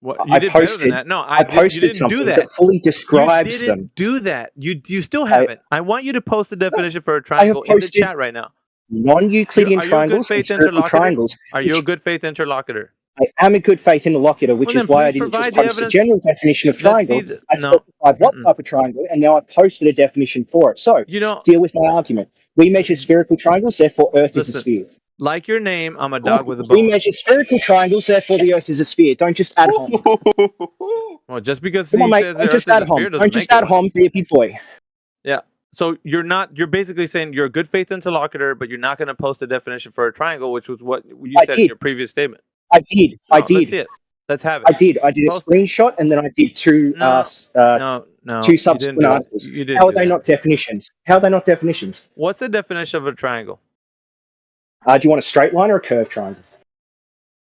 What you did better than that? No, I posted you didn't something do that that. fully describes You them. didn't do that. You still haven't. I want you to post a definition for a I have triangle in the posted chat right now. non-Euclidean Are you a good triangles and faith spherical interlocutor? triangles. Are you a good faith interlocutor? I am a good faith interlocutor, which Well, is then why I please didn't just provide the post a evidence. general definition of Let's triangle. see. I No. specified what type of triangle, and now I posted a definition for it. So, You know, deal with my argument. We measure spherical triangles, therefore Earth is a listen. sphere. Like your name, I'm a dog with a We bone. measure spherical triangles, therefore the Earth is a sphere. Don't just add hom. Well, just because Come on, he mate. says the Don't Earth just is add a sphere hom. doesn't Don't just make it add one. hom. Be a big boy. Yeah. So you're basically saying you're a good faith interlocutor, but you're not going to post a definition for a triangle, which was what you said in your previous statement. I did. No, let's see it. Let's have it. I did. I did a Post it. screenshot, and then I did two No, two you didn't subsequent do it. articles. You didn't How are do they that. not definitions? How are they not definitions? What's the definition of a triangle? Do you want a straight line or a curved triangle?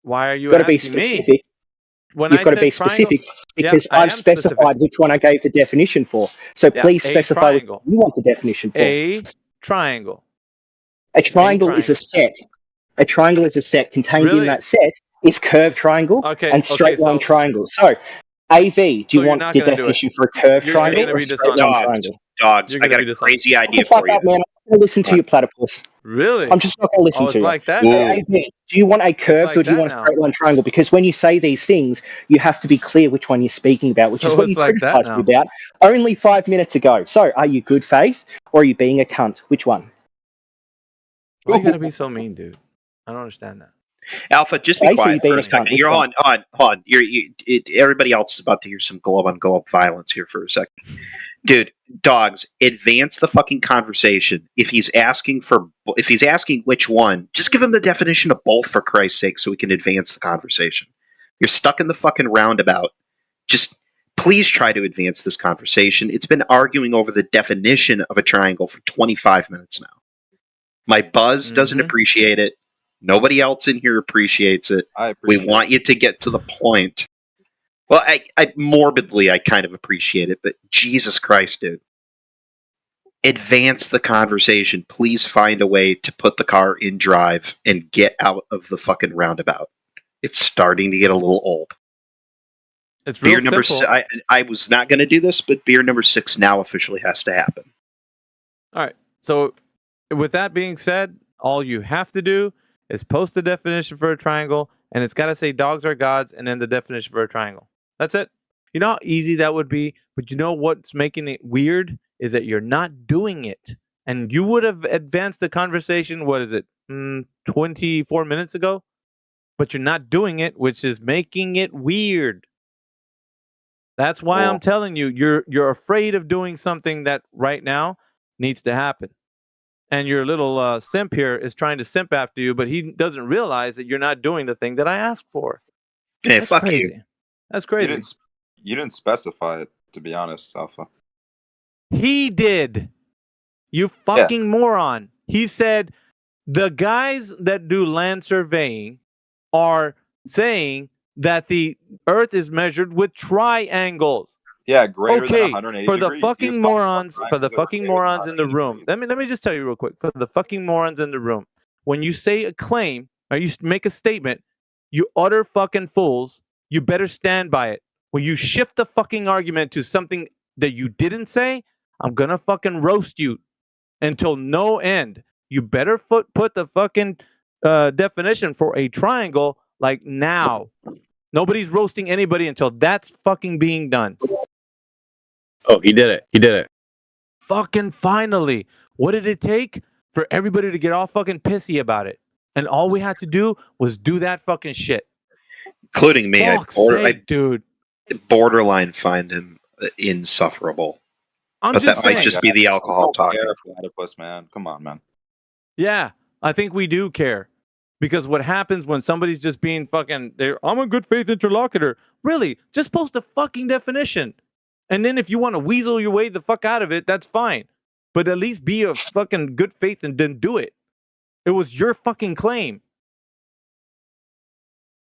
Why are you You've got to be asking me? specific. When You've I got to be said triangle, specific because I I've am specific. specified which one I gave the definition for. So Yeah, please a specify which triangle. one you want the definition for. A triangle. A triangle is a set. A triangle is a set. Contained in that set is curved triangle and straight line triangle. So, AV, do you want the definition for a curved triangle or a straight line triangle? Dogs, I got a crazy idea Fuck for you. up, man. I'm not going to listen to your platypus. Really? I'm just not going to listen Oh, to it's you. like that So, now. AV, do you want a curved like or do you that want a now. straight line triangle? Because when you say these things, you have to be clear which one you're speaking about, which is So what you it's like that criticised me now. about only 5 minutes ago. So, are you good faith or are you being a cunt? Which one? Why you gotta be so mean, dude? I don't understand that. Alpha, just be Faith or quiet you for being a a cunt? second. Which You're one? on. Everybody else is about to hear some globe on globe violence here for a second. Dude, dogs, advance the fucking conversation. If he's asking which one, just give him the definition of both for Christ's sake so we can advance the conversation. You're stuck in the fucking roundabout. Just please try to advance this conversation. It's been arguing over the definition of a triangle for 25 minutes now. My buzz doesn't appreciate it. Nobody else in here appreciates it. We want you to get to the point. Well, I morbidly, I kind of appreciate it, but Jesus Christ, dude. Advance the conversation. Please find a way to put the car in drive and get out of the fucking roundabout. It's starting to get a little old. It's real Beer number simple. I was not going to do this, but beer number 6 now officially has to happen. All right. So, with that being said, all you have to do is post the definition for a triangle, and it's got to say dogs are gods, and then the definition for a triangle. That's it. You know how easy that would be, but you know what's making it weird is that you're not doing it. And you would have advanced the conversation, 24 minutes ago? But you're not doing it, which is making it weird. That's why I'm telling you, you're afraid of doing something that right now needs to happen. And your little simp here is trying to simp after you, but he doesn't realize that you're not doing the thing that I asked for. Hey, That's fuck crazy. you. That's crazy. You didn't specify it, to be honest, Alpha. He did. You fucking moron. He said the guys that do land surveying are saying that the Earth is measured with triangles. Yeah, greater than Okay, 180 for the degrees. You fucking just called morons, them for the triangles that were fucking greater than morons in the 180 room. Let me just tell you real quick. For the fucking morons in the room, when you say a claim or you make a statement, you utter fucking fools. You better stand by it. When you shift the fucking argument to something that you didn't say, I'm gonna fucking roast you until no end. You better put the fucking definition for a triangle like now. Nobody's roasting anybody until that's fucking being done. Oh, he did it. He did it. Fucking finally. What did it take for everybody to get all fucking pissy about it? And all we had to do was do that fucking shit. including me. Fuck's sake, dude. Borderline find him insufferable. But that might just be the alcohol talking. Platypus, man. Come on, man. Yeah, I think we do care. Because what happens when somebody's just being fucking, I'm a good faith interlocutor. Really, just post a fucking definition. And then if you want to weasel your way the fuck out of it, that's fine. But at least be a fucking good faith and then do it. It was your fucking claim.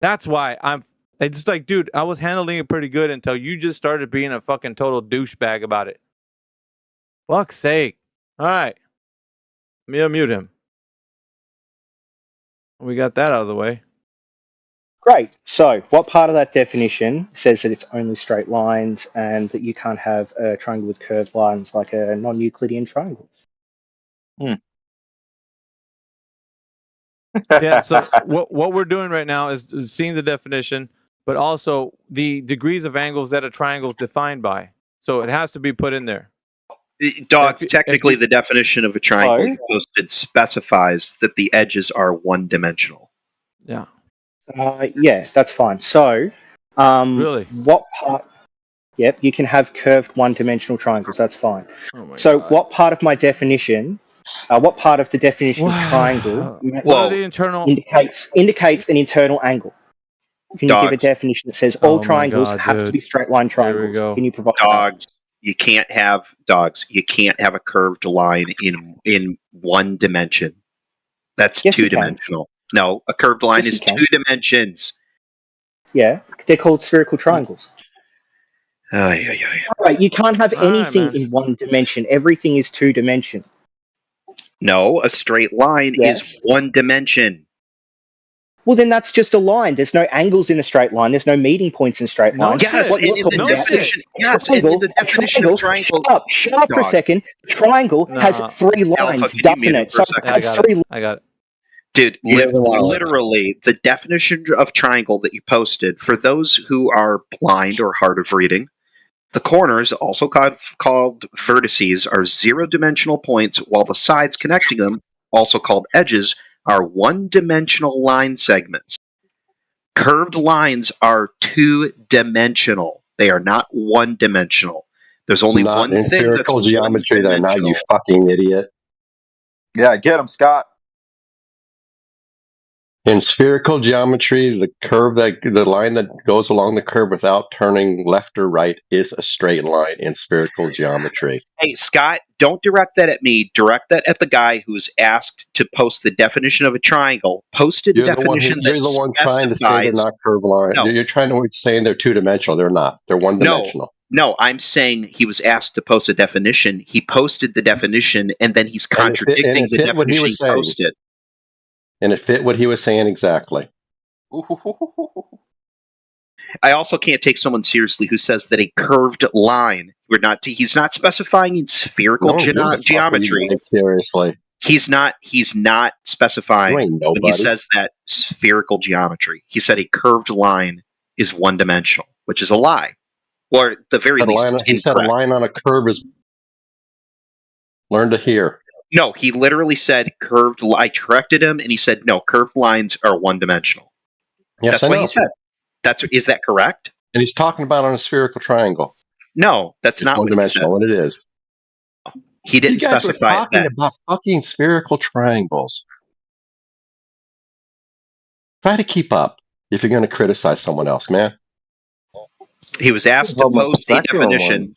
That's why it's just like, dude, I was handling it pretty good until you just started being a fucking total douchebag about it. Fuck's sake. All right. Let me unmute him. We got that out of the way. Great. So, what part of that definition says that it's only straight lines and that you can't have a triangle with curved lines like a non-Euclidean triangle? Yeah, so what we're doing right now is seeing the definition, but also the degrees of angles that a triangle is defined by. So it has to be put in there. Dogs, technically the definition of a triangle you posted specifies that the edges are one-dimensional. Yeah. Yeah, that's fine. So, really, what part? Yep, you can have curved one-dimensional triangles. That's fine. Oh my so, God. what part of my definition? What part of the definition of triangle indicates an internal angle? Can you give a definition that says all triangles have to be straight line triangles? Can you provide dogs? You can't have a curved line in one dimension. That's two-dimensional. No, a curved line is 2 dimensions. Yeah, they're called spherical triangles. Right, you can't have anything in one dimension. Everything is 2 dimension. No, a straight line is 1 dimension. Well, then that's just a line. There's no angles in a straight line. There's no meeting points in straight lines. Yes, in the definition of triangle. Shut up for a second. Triangle has 3 lines, doesn't it? So it has 3 I got it. Dude, literally, the definition of triangle that you posted, for those who are blind or hard of reading, the corners, also called vertices, are 0-dimensional points, while the sides connecting them, also called edges, are 1-dimensional line segments. Curved lines are 2-dimensional. They are not 1-dimensional. There's only not one in thing that's spherical geometry. They're not, you fucking idiot. Yeah, get him, Scott. In spherical geometry, the line that goes along the curve without turning left or right is a straight line in spherical geometry. Hey, Scott, don't direct that at me. Direct that at the guy who's asked to post the definition of a triangle. Posted You're definition you're the one trying to say they're not curved lines. No. You're trying to saying they're 2-dimensional. They're not. They're 1-dimensional. No, I'm saying he was asked to post a definition. He posted the definition, and then he's contradicting the definition he posted. And it fit what he was saying exactly. I also can't take someone seriously who says that a curved line, he's not specifying in spherical geometry. Seriously. He's not specifying when he says that spherical geometry. He said a curved line is 1-dimensional, which is a lie. Or at the very least, he said a line on a curve is learn to hear. No, he literally said curved. I corrected him, and he said no. Curved lines are 1-dimensional. Yes, that's what he said. Is that correct? And he's talking about on a spherical triangle. No, that's not what he said. What it is. He didn't specify you guys are talking about fucking spherical triangles. Try to keep up if you're going to criticize someone else, man. He was asked to post a definition.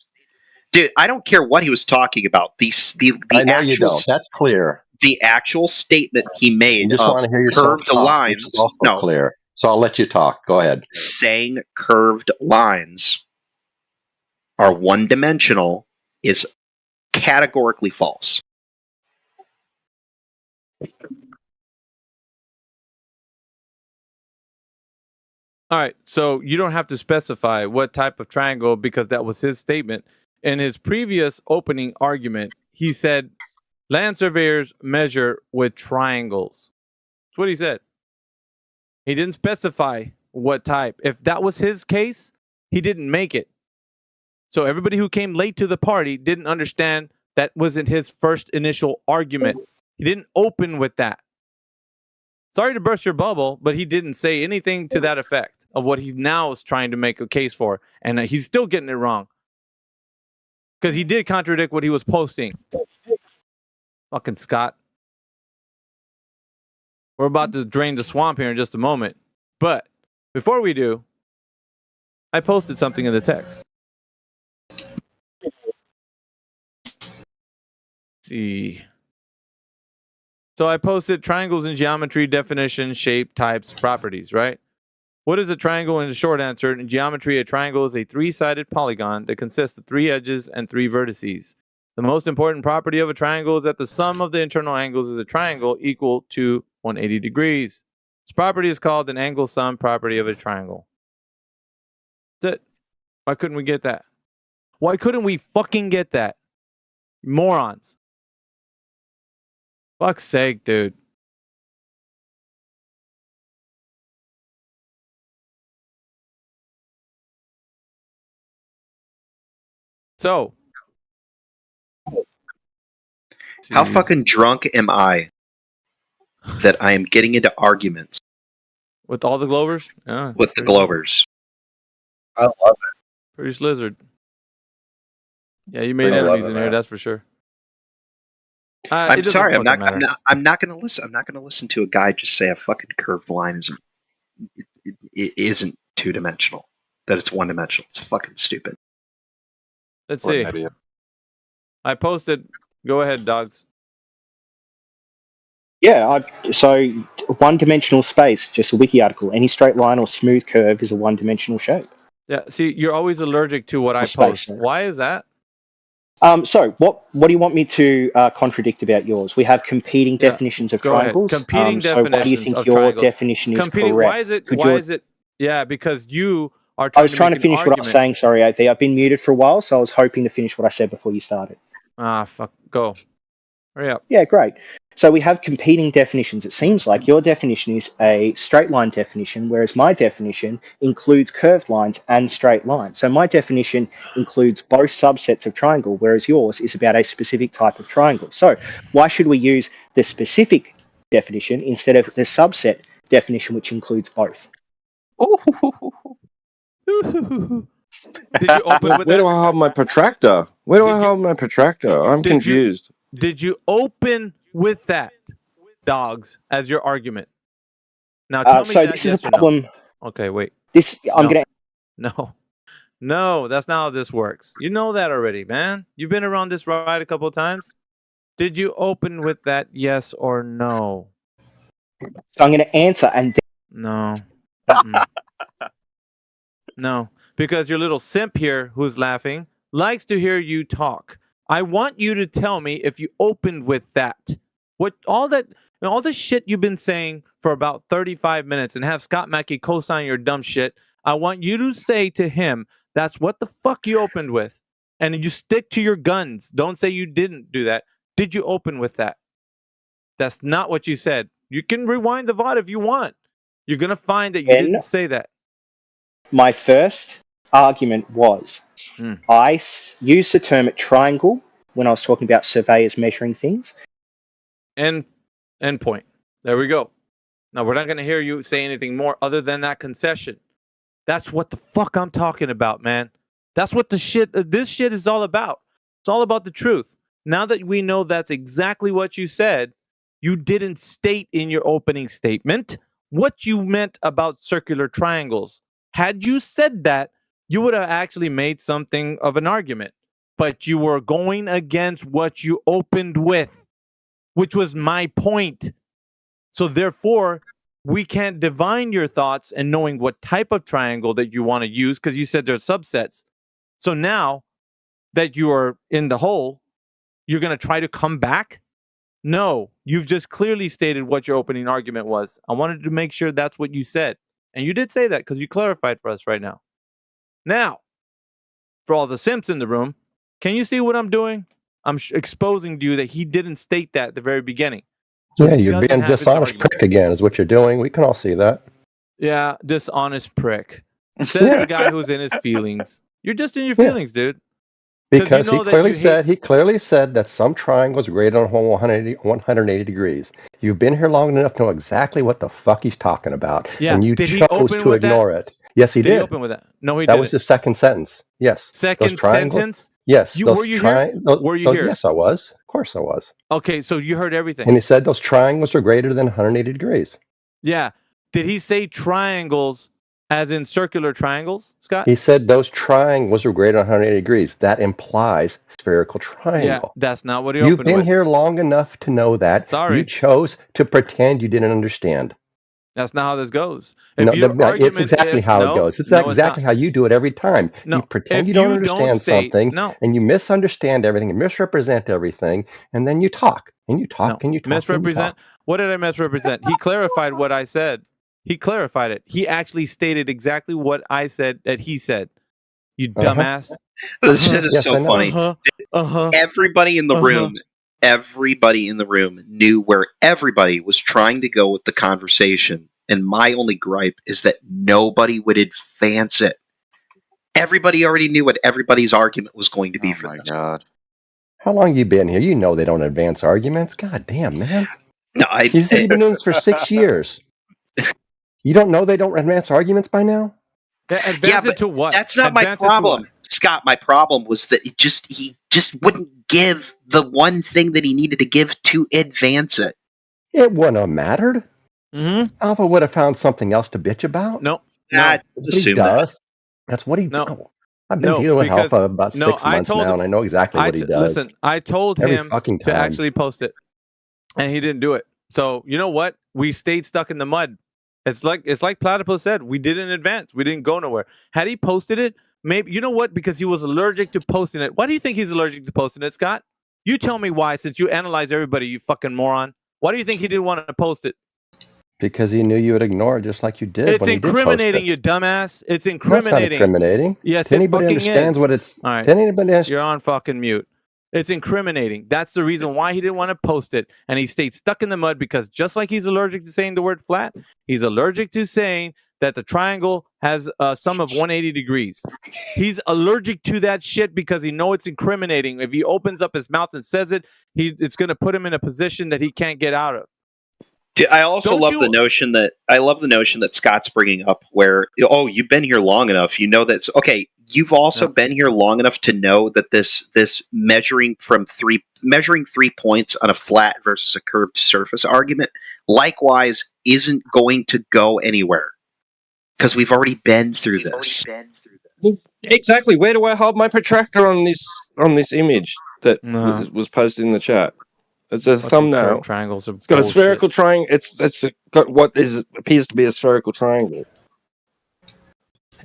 Dude, I don't care what he was talking about. I know you don't. That's clear. The actual statement he made just of want to hear yourself curved talk, lines. which is also clear. So I'll let you talk. Go ahead. Saying curved lines are 1-dimensional is categorically false. All right, so you don't have to specify what type of triangle because that was his statement. In his previous opening argument, he said land surveyors measure with triangles. That's what he said. He didn't specify what type. If that was his case, he didn't make it. So everybody who came late to the party didn't understand that wasn't his first initial argument. He didn't open with that. Sorry to burst your bubble, but he didn't say anything to that effect. of what he now is trying to make a case for, and he's still getting it wrong because he did contradict what he was posting. Fucking Scott. We're about to drain the swamp here in just a moment, but before we do, I posted something in the text. Let's see. So I posted triangles in geometry, definition, shape, types, properties, right? What is a triangle? In the short answer, in geometry, a triangle is a three-sided polygon that consists of 3 edges and 3 vertices. The most important property of a triangle is that the sum of the internal angles of the triangle equal to 180 degrees. This property is called an angle sum property of a triangle. That's it. Why couldn't we get that? Why couldn't we fucking get that? Morons. Fuck's sake, dude. So, how fucking drunk am I that I am getting into arguments with all the Glovers? Yeah, with the Glovers? I love it. Pretty slizzard. Yeah, you made enemies in here, that's for sure. I'm sorry, I'm not going to listen. I'm not going to listen to a guy just say a fucking curved line isn't two-dimensional. That it's one-dimensional. It's fucking stupid. Let's see. I posted. Go ahead, dogs. Yeah, so one-dimensional space, just a wiki article. Any straight line or smooth curve is a one-dimensional shape. Yeah, see, you're always allergic to what I post. Why is that? So what do you want me to contradict about yours? We have competing definitions of triangles. Competing so definitions why do you think of your triangles. definition is correct? Why is it? Yeah, because you are. I was trying to finish what I was saying. Sorry, AV. I've been muted for a while, so I was hoping to finish what I said before you started. Fuck. Go. Hurry up. Yeah, great. So we have competing definitions. It seems like your definition is a straight line definition, whereas my definition includes curved lines and straight lines. So my definition includes both subsets of triangle, whereas yours is about a specific type of triangle. So why should we use the specific definition instead of the subset definition, which includes both? Did you open with Where do I have my protractor? Where do I have my protractor? I'm confused. Did you open with that, dogs, as your argument? Now tell me so that, this yes is a or no. problem. Okay, wait. I'm gonna. No, that's not how this works. You know that already, man. You've been around this ride a couple of times. Did you open with that, yes or no? So I'm going to answer and then... No. No, because your little simp here who's laughing likes to hear you talk. I want you to tell me if you opened with that. What all the shit you've been saying for about 35 minutes and have Scott Mackey co-sign your dumb shit. I want you to say to him, that's what the fuck you opened with. And you stick to your guns. Don't say you didn't do that. Did you open with that? That's not what you said. You can rewind the VOD if you want. You're going to find that you didn't say that. My first argument was I used the term triangle when I was talking about surveyors measuring things. End point. There we go. Now, we're not going to hear you say anything more other than that concession. That's what the fuck I'm talking about, man. That's what this shit is all about. It's all about the truth. Now that we know that's exactly what you said, you didn't state in your opening statement what you meant about circular triangles. Had you said that, you would have actually made something of an argument. But you were going against what you opened with, which was my point. So therefore, we can't divine your thoughts and knowing what type of triangle that you want to use, because you said there's subsets. So now that you are in the hole, you're going to try to come back? No, you've just clearly stated what your opening argument was. I wanted to make sure that's what you said. And you did say that because you clarified for us right now. Now, for all the simps in the room, can you see what I'm doing? I'm exposing to you that he didn't state that at the very beginning. So yeah, you're being dishonest prick again is what you're doing. We can all see that. Yeah, dishonest prick. Says the guy who's in his feelings. You're just in your feelings, dude. Because he clearly said that some triangles are greater than 180 degrees. You've been here long enough to know exactly what the fuck he's talking about. Yeah. And you chose to ignore it. Yes, he Did he did. open with that? No, he That didn't. was his second sentence. Yes. Second sentence? Yes. Were you here? Were you here? Yes, I was. Of course I was. Okay, so you heard everything. And he said those triangles are greater than 180 degrees. Yeah. Did he say triangles as in circular triangles, Scott? He said those triangles are greater than 180 degrees. That implies spherical Yeah, triangle. that's not what he You've opened been with. here long enough to know that. Sorry. You chose to pretend you didn't understand. That's not how this goes. It's exactly how it goes. It's exactly how you do it every time. No, You pretend if you don't you don't understand state- something, no. and you misunderstand everything, and misrepresent everything, and then you talk, and you talk, and you talk, Misrepresent? and you talk. What did I misrepresent? He clarified what I said. He clarified it. He actually stated exactly what I said that he said. You dumbass. This shit is Yes, so I know. funny. Everybody in the room, everybody in the room knew where everybody was trying to go with the conversation. And my only gripe is that nobody would advance it. Everybody already knew what everybody's argument was going to be for this. God. How long you been here? You know they don't advance arguments. God damn, man. No, You said you've been doing this for 6 years. You don't know they don't advance arguments by now? Advance it to what? That's not my Advance it to problem, Scott. My problem was that he just wouldn't give the one thing that he needed to give to advance it. It wouldn't have mattered. Mm-hmm. Alpha would have found something else to bitch about. No. Nah, That's what he does. That's what he does. I've been dealing with Alpha about 6 months now, and I know exactly what he does. Listen, I told Every him fucking to time. actually post it, and he didn't do it. So you know what? We stayed stuck in the mud. It's like Platypus said. We didn't advance. We didn't go nowhere. Had he posted it, maybe you know what? Because he was allergic to posting it. Why do you think he's allergic to posting it, Scott? You tell me why. Since you analyze everybody, you fucking moron. Why do you think he didn't want to post it? Because he knew you would ignore it just like you did. It's when he did post incriminating, it. you dumbass. It's No, incriminating. it's not incriminating. Yes, To it anybody fucking understands is. what it's. All right. To anybody You're on fucking mute. It's incriminating. That's the reason why he didn't want to post it. And he stayed stuck in the mud because just like he's allergic to saying the word flat, he's allergic to saying that the triangle has a sum of 180 degrees. He's allergic to that shit because he knows it's incriminating. If he opens up his mouth and says it, it's going to put him in a position that he can't get out of. I also love the notion that Scott's bringing up where, oh, you've been here long enough. You know that's okay. You've also been here long enough to know that this measuring 3 points on a flat versus a curved surface argument likewise isn't going to go anywhere because we've already been through this. Exactly. Where do I hold my protractor on this image that was posted in the chat? It's a thumbnail. Triangles it's got a spherical triangle. It's got what appears to be a spherical triangle,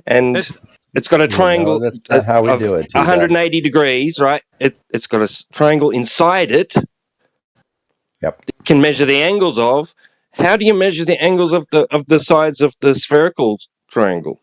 and it's got a triangle that's not how we do it. 180 degrees, right? It's got a triangle inside it. Yep. You can measure the angles of. How do you measure the angles of the sides of the spherical triangle?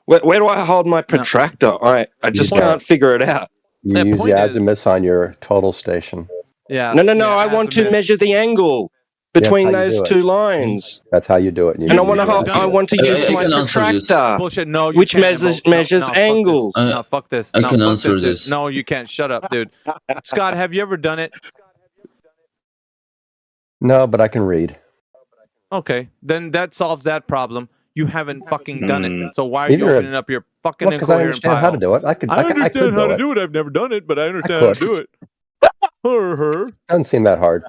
Where do I hold my protractor? I just can't figure it out. You use the azimuth on your total station. Yeah. No. I want to measure the angle between those two lines. That's how you do it. And I want to use my protractor, bullshit. No, you which can't, measures angles. No, fuck this. I No, can fuck answer this, this. dude. No, you can't. Shut up, dude. Scott, have you ever done it? No, but I can read. Okay, then that solves that problem. You haven't fucking done it. So why are you Either opening up your fucking because I incoherent understand pile? how to do it. I understand how to do it. I've never done it, but I understand how to do it. Doesn't seem that hard.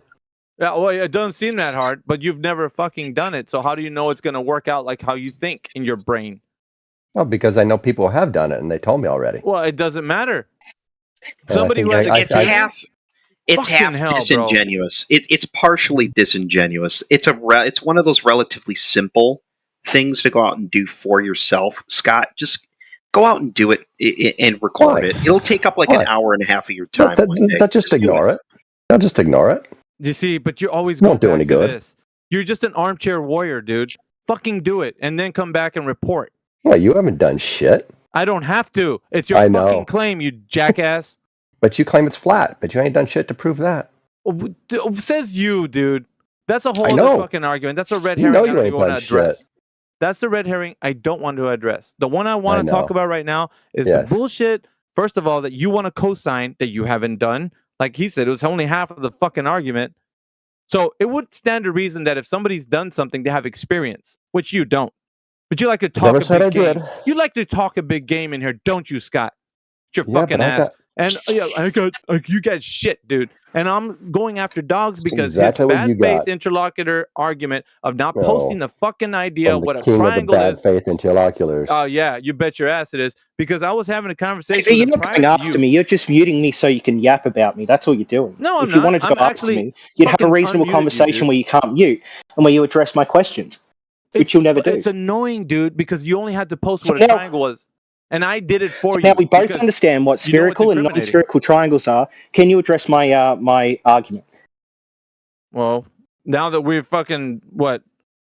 Yeah, well, it doesn't seem that hard, but you've never fucking done it. So how do you know it's going to work out like how you think in your brain? Well, because I know people have done it, and they told me already. Well, it doesn't matter. And Somebody who has It's half disingenuous. It's partially disingenuous. It's one of those relatively simple things to go out and do for yourself. Scott, just go out and do it and record it. It'll take up like an hour and a half of your time. Just ignore it. I'll just ignore it. You see, but you always Won't go do back any to good. this. You're just an armchair warrior, dude. Fucking do it, and then come back and report. Well, you haven't done shit. I don't have to. It's your I know. fucking claim, you jackass. But you claim it's flat, but you ain't done shit to prove that. Says you, dude. That's a whole I other know. fucking argument. That's a red You herring know I you don't ain't even want to done address. shit. That's the red herring I don't want to address. The one I want to talk about right now is Yes. the bullshit, first of all, that you want to co-sign that you haven't done. Like he said, it was only half of the fucking argument. So it would stand to reason that if somebody's done something, they have experience, which you don't. But you like to talk a big game. You like to talk a big game in here, don't you, Scott? It's your fucking ass. And you got shit, dude. And I'm going after dogs because exactly his what you bad faith got. interlocutor argument of not No. posting the fucking idea From of the what a king of the triangle bad is. faith interloculars. Oh yeah, you bet your ass it is. Because I was having a conversation You're with him not prior going to after you. me. You're just muting me so you can yap about me. That's all you're doing. No, I'm if you not. wanted to I'm go after actually me, you'd have a fucking reasonable unmuted you, conversation dude. where you can't mute and where you address my questions, which you'll never do. It's annoying, dude, because you only had to post what So a now- triangle was. And I did it for So you. now we both because understand what you know it's spherical and incriminating. non-spherical triangles are. Can you address my my argument? Well, now that we've fucking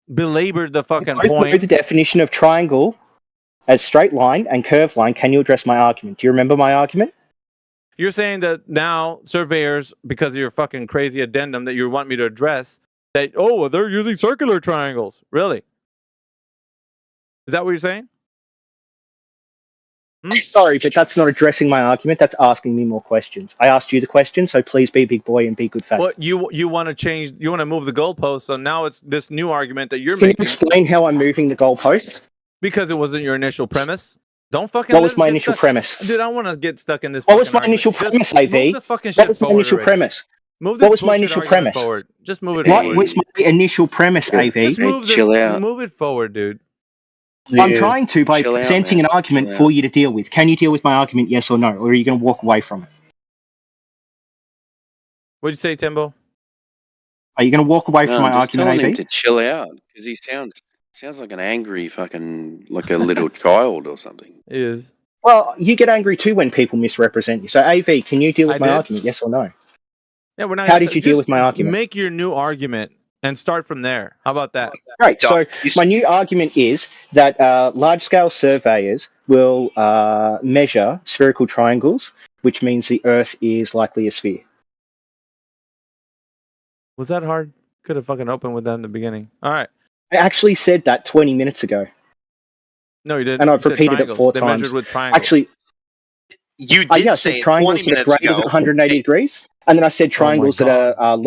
belabored the fucking Both know point. the definition of triangle as straight line and curved line. Can you address my argument? Do you remember my argument? You're saying that now surveyors, because of your fucking crazy addendum that you want me to address, that they're using circular triangles. Really? Is that what you're saying? Sorry, but that's not addressing my argument. That's asking me more questions. I asked you the question, so please be big boy and be good faith. Well, you want to change, you want to move the goalpost, so now it's this new argument that you're Can making. you explain how I'm moving the goalpost? Because it wasn't your initial premise. Don't fucking. What was my initial premise? Dude, I want to get stuck in this. What was my initial premise, AV? Move the fucking shit What was my forward initial already. premise? Move this What was my bullshit initial argument premise? forward. Just move it What forward. was my initial premise, AV? Just move move it forward, dude. I'm trying to by presenting an argument for you to deal with. Can you deal with my argument, yes or no? Or are you going to walk away from it? What'd you say, Timbo? Are you going to walk away from my I'm just argument, telling him AV? to chill out because he sounds like an angry fucking like a little child or something. He is. Well, you get angry too when people misrepresent you. So, AV, can you deal with I my did? argument, yes or no? Yeah, we're not. How did you deal with my argument? Make your new argument and start from there. How about that? Right. So my new argument is that large-scale surveyors will measure spherical triangles, which means the Earth is likely a sphere. Was that hard? Could have fucking opened with that in the beginning. All right. I actually said that 20 minutes ago. No, you didn't. And I've You said repeated it triangles. 4 They times. measured with triangles. Actually, you did I say said it triangles 20 that are minutes greater ago. than 180 degrees, and then I said triangles that are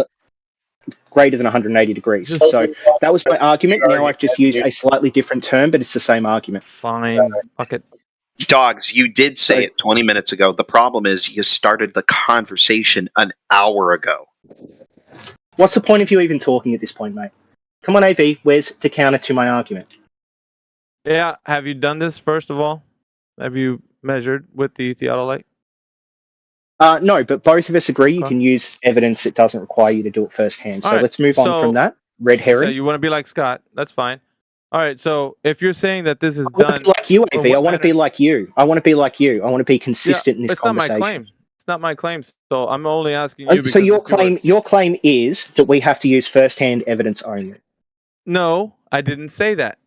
greater than 180 degrees. So that was my argument. Now I've just used a slightly different term, but it's the same argument. Fine. Fuck it. Dogs, you did say it 20 minutes ago. The problem is you started the conversation an hour ago. What's the point of you even talking at this point, mate? Come on, AV, where's the counter to my argument? Yeah. Have you done this, first of all? Have you measured with the theodolite? No, but both of us agree you can use evidence that doesn't require you to do it firsthand. So let's move on from that. Red herring. So you want to be like Scott? That's fine. All right. So if you're saying that this is I want done, to be like you, AV. I want to be like you. I want to be like you. I want to be consistent in this conversation. Not my claim. It's not my claim. So I'm only asking you. So your claim is that we have to use first-hand evidence only. No, I didn't say that.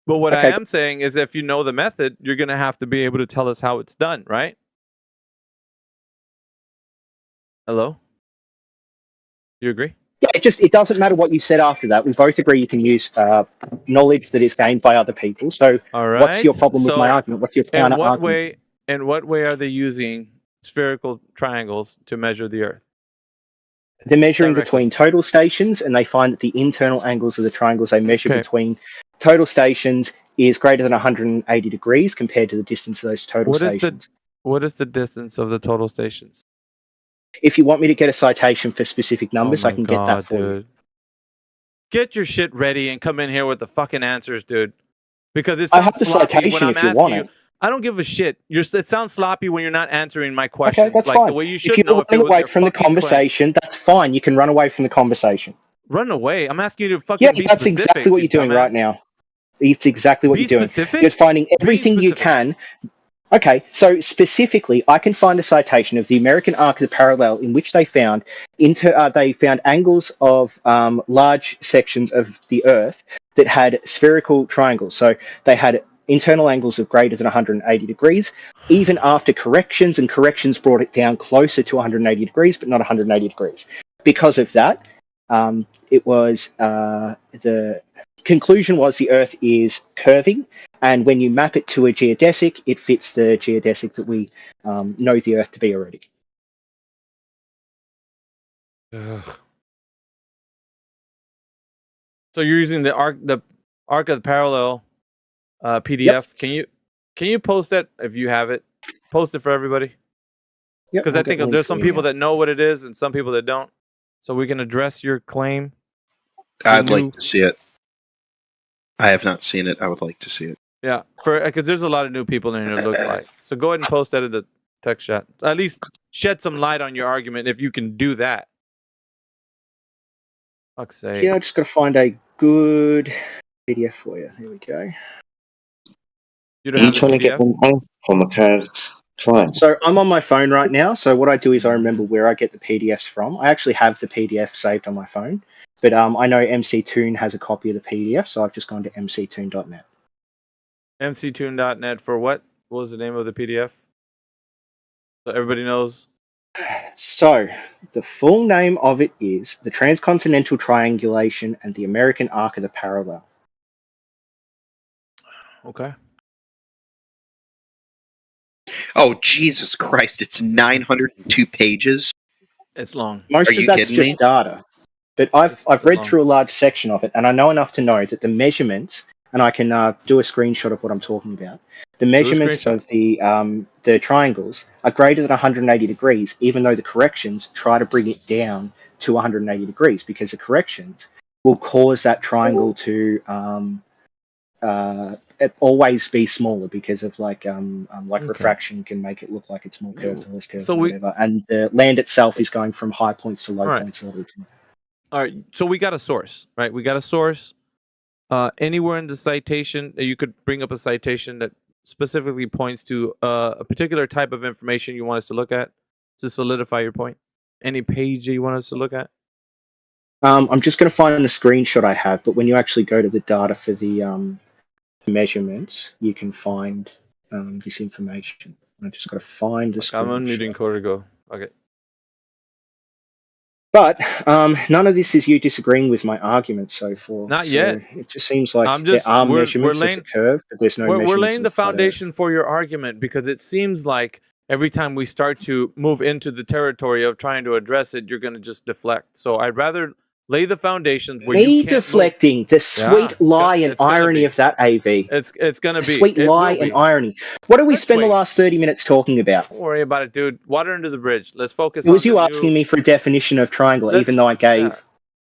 But what I am saying is, if you know the method, you're going to have to be able to tell us how it's done, right? Hello? You agree? Yeah, it doesn't matter what you said after that. We both agree you can use knowledge that is gained by other people. So what's your problem with my argument? What's your counter argument? In what way are they using spherical triangles to measure the Earth? They're measuring between total stations, and they find that the internal angles of the triangles they measure between total stations is greater than 180 degrees compared to the distance of those total stations. What is the distance of the total stations? If you want me to get a citation for specific numbers, I can get that for you. Get your shit ready and come in here with the fucking answers, dude. Because it I sounds have the sloppy citation when I'm if you asking want you. it. I don't give a shit. It sounds sloppy when you're not answering my questions. Okay, that's like fine. The way you if should you're know if it running was away your from the fucking claim. conversation, that's fine. You can run away from the conversation. Run away? I'm asking you to fucking be that's specific. exactly what you're doing right now. It's exactly what you're doing. Specific? You're finding everything you can. Okay, so specifically, I can find a citation of the American Arc of the Parallel in which they found angles of large sections of the Earth that had spherical triangles. So they had internal angles of greater than 180 degrees, even after corrections, and corrections brought it down closer to 180 degrees, but not 180 degrees. Because of that, it was the conclusion was the Earth is curving, and when you map it to a geodesic, it fits the geodesic that we know the Earth to be already. Ugh. So you're using the arc of the parallel PDF. Can you post that if you have it? Post it for everybody. Because I think there's some people that know what it is and some people that don't. So we can address your claim. I'd like to see it. I have not seen it. I would like to see it. Yeah, because there's a lot of new people in here, it looks like. So go ahead and post that in the text chat. At least shed some light on your argument if you can do that. Fuck's sake. Yeah, I just got to find a good PDF for you. Here we go. You Are you trying to get them home from the curved triangle? So I'm on my phone right now. So what I do is I remember where I get the PDFs from. I actually have the PDF saved on my phone, but I know MC Toon has a copy of the PDF, so I've just gone to mctoon.net. mctoon.net for what? What was the name of the PDF? So everybody knows. So the full name of it is The Transcontinental Triangulation and the American Arc of the Parallel. Okay. Oh, Jesus Christ. It's 902 pages. It's long. Most of that's just data. But I've read through a large section of it, and I know enough to know that the measurements, and I can do a screenshot of what I'm talking about. The measurements of the triangles are greater than 180 degrees, even though the corrections try to bring it down to 180 degrees, because the corrections will cause that triangle to always be smaller because of refraction can make it look like it's more curved or less curved or whatever. And the land itself is going from high points to low points all the time. All right, so we got a source, right? We got a source. Anywhere in the citation, you could bring up a citation that specifically points to a particular type of information you want us to look at to solidify your point. Any page you want us to look at? I'm just going to find the screenshot I have, but when you actually go to the data for the measurements, you can find this information. I just got to find the screenshot. I'm unmuting Corrigo. Okay. But none of this is you disagreeing with my argument so far. Not yet. It just seems like there are measurements of the curve, but there's no measurements. We're laying the of flat foundation Earth. for your argument because it seems like every time we start to move into the territory of trying to address it, you're going to just deflect. So I'd rather lay the foundations where you can't deflecting, the sweet lie and irony of that, AV. It's going to be. Sweet lie and irony. What do we spend the last 30 minutes talking about? Don't worry about it, dude. Water under the bridge. Let's focus It was you asking me for a definition of triangle, even though I gave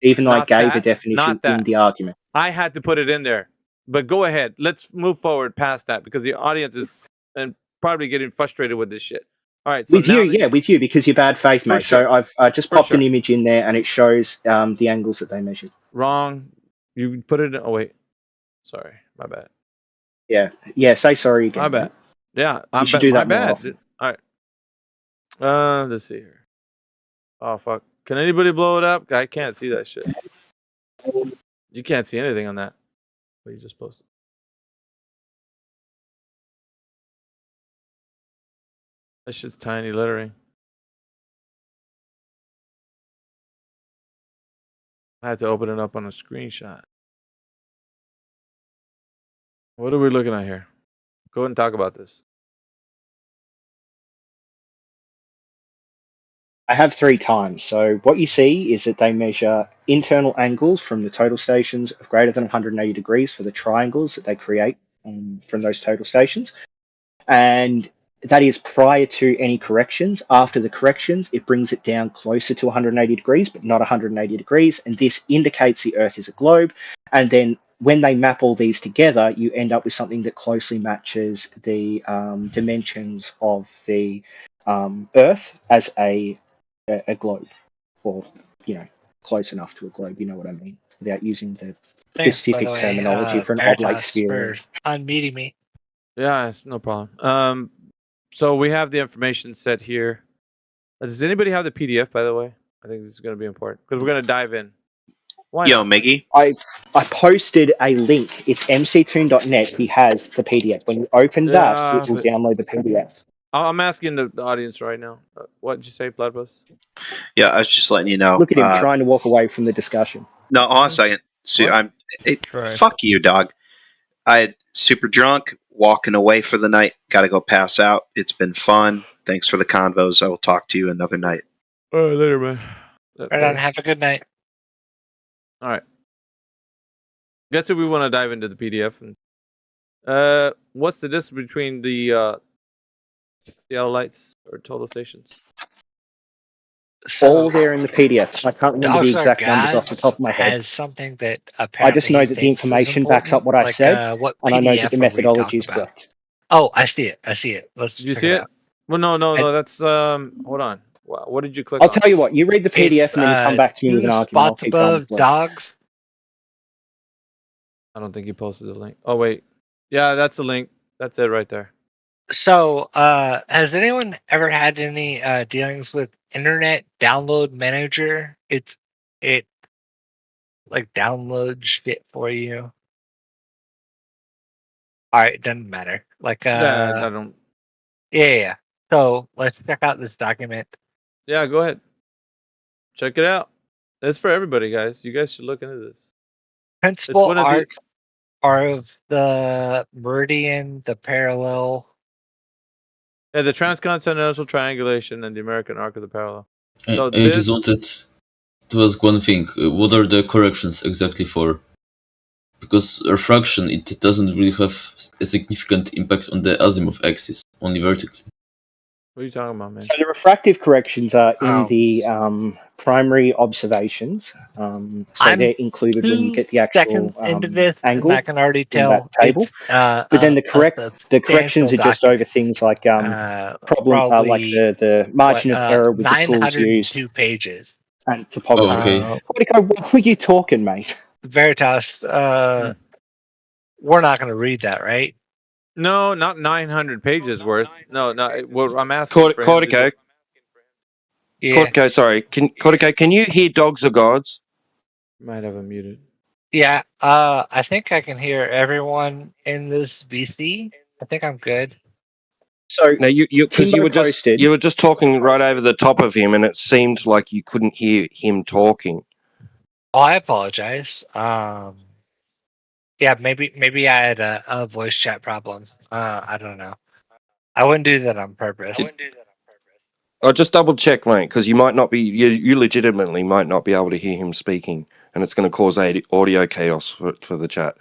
a definition in the argument. I had to put it in there. But go ahead. Let's move forward past that because the audience is and probably getting frustrated with this shit. All right. So with you, because you're bad faith, mate. Sure. So I've just popped an image in there and it shows the angles that they measured. Wrong. You put it in. Oh, wait. Sorry. My bad. Yeah. Say sorry again. My bad. Mate. Yeah. You should do that more often. All right. Let's see here. Oh, fuck. Can anybody blow it up? I can't see that shit. You can't see anything on that. What you just posted. That shit's tiny lettering. I had to open it up on a screenshot. What are we looking at here? Go ahead and talk about this. I have 3 times. So what you see is that they measure internal angles from the total stations of greater than 180 degrees for the triangles that they create from those total stations. And that is prior to any corrections. After the corrections, it brings it down closer to 180 degrees, but not 180 degrees. And this indicates the Earth is a globe. And then when they map all these together, you end up with something that closely matches the dimensions of the Earth as a globe, or close enough to a globe. You know what I mean, without using the specific terminology for an oblate sphere. For unmeeting me. Yeah, it's no problem. So we have the information set here. Does anybody have the PDF, by the way? I think this is going to be important because we're going to dive in. Yo, Miggy. I posted a link. It's mctoon.net. He has the PDF. When you open that, it will download the PDF. I'm asking the audience right now. What did you say, Bloodbus? Yeah, I was just letting you know. Look at him trying to walk away from the discussion. No, hold on a second. So fuck you, dog. I super drunk, walking away for the night. Got to go pass out. It's been fun. Thanks for the convos. I will talk to you another night. All right, later, man. Right on. Have a good night. All right. Guess if we want to dive into the PDF and What's the difference between the theolites or total stations? All there in the PDF. I can't remember the Dogs Are exact numbers off the Gods top of my head. has something that I apparently just know he that the thinks is information backs up important. what I Like, said, what and I know that PDF the are we methodology talking is about? correct. Oh, I see it. I see it. Let's Did you check see it it? out. Well, no. That's Hold on. What did you click I'll on? tell you what. You read the PDF It's and then you come back to me with an 2 argument. I'll spots keep going. above dogs. I don't think he posted the link. Oh wait, yeah, that's the link. That's it right there. So, has anyone ever had any dealings with Internet Download Manager? It like downloads shit for you. All right, doesn't matter. Like, Yeah, I don't. yeah. So let's check out this document. Yeah, go ahead. Check it out. It's for everybody, guys. You guys should look into this. Principal art of the meridian, the parallel. Yeah, the transcontinental triangulation and the American arc of the parallel. So I just wanted to ask one thing. What are the corrections exactly for? Because refraction, it doesn't really have a significant impact on the azimuth axis, only vertically. What are you talking about, man? So the refractive corrections are in the primary observations. So they're included when you get the actual into this, angle and I can already in that tell table. it's But then the substantial corrections are just over things like problem, like the margin of error with the tools used 902 pages. and topography. Oh, okay. What were you talking, mate? Veritas, we're not going to read that, right? No, not 900 pages worth. No. What I'm asking for him Cortico. Yeah. Cortico, sorry. Cortico, can you hear Dogs Are Gods? Might have him muted. Yeah, I think I can hear everyone in this VC. I think I'm good. So no, because you were just talking right over the top of him, and it seemed like you couldn't hear him talking. Oh, I apologize. Yeah, maybe I had a voice chat problem. I don't know. I wouldn't do that on purpose. Oh, just double check, mate, because you might not be. You legitimately might not be able to hear him speaking, and it's going to cause audio chaos for the chat.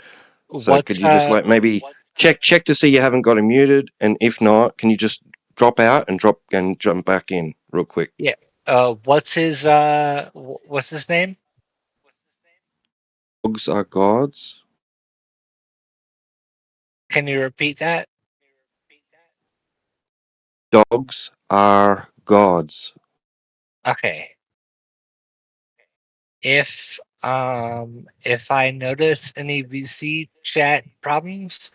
So could you just maybe check to see you haven't got him muted, and if not, can you just drop out and jump back in real quick? Yeah. What's his name? Dogs Are Gods. Can you repeat that? Dogs Are Gods. Okay. If I notice any VC chat problems,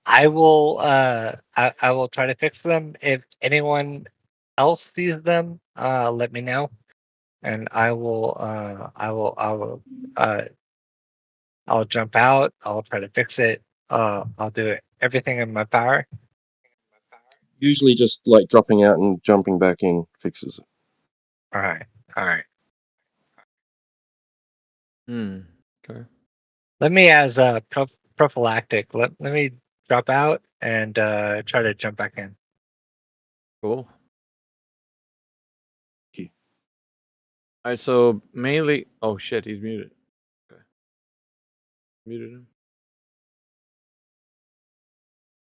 I will I will try to fix them. If anyone else sees them, let me know, and I'll jump out. I'll try to fix it. I'll do everything in my power. Usually, just like dropping out and jumping back in fixes it. All right. Okay. Let me, as a prophylactic, let me drop out and try to jump back in. Cool. All right, so mainly. Oh shit, he's muted. Okay. Muted him.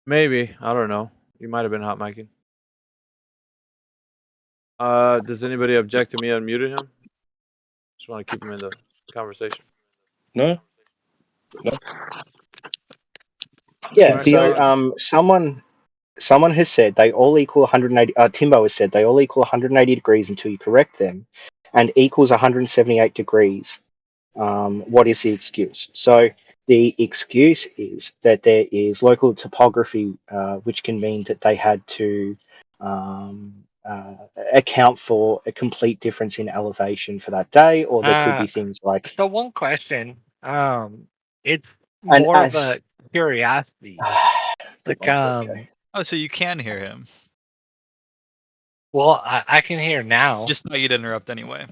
Maybe, I don't know. You might have been hot micing. Does anybody object to me unmuting him? Just want to keep him in the conversation. No. Yeah. So someone has said they all equal 180. Timbo has said they all equal 180 degrees until you correct them, and equals 178 degrees. What is the excuse? So the excuse is that there is local topography, which can mean that they had to account for a complete difference in elevation for that day, or there could be things like. So one question, it's more of a curiosity. Like, okay. Oh, so you can hear him. Well, I can hear now. Just thought you'd interrupt anyway.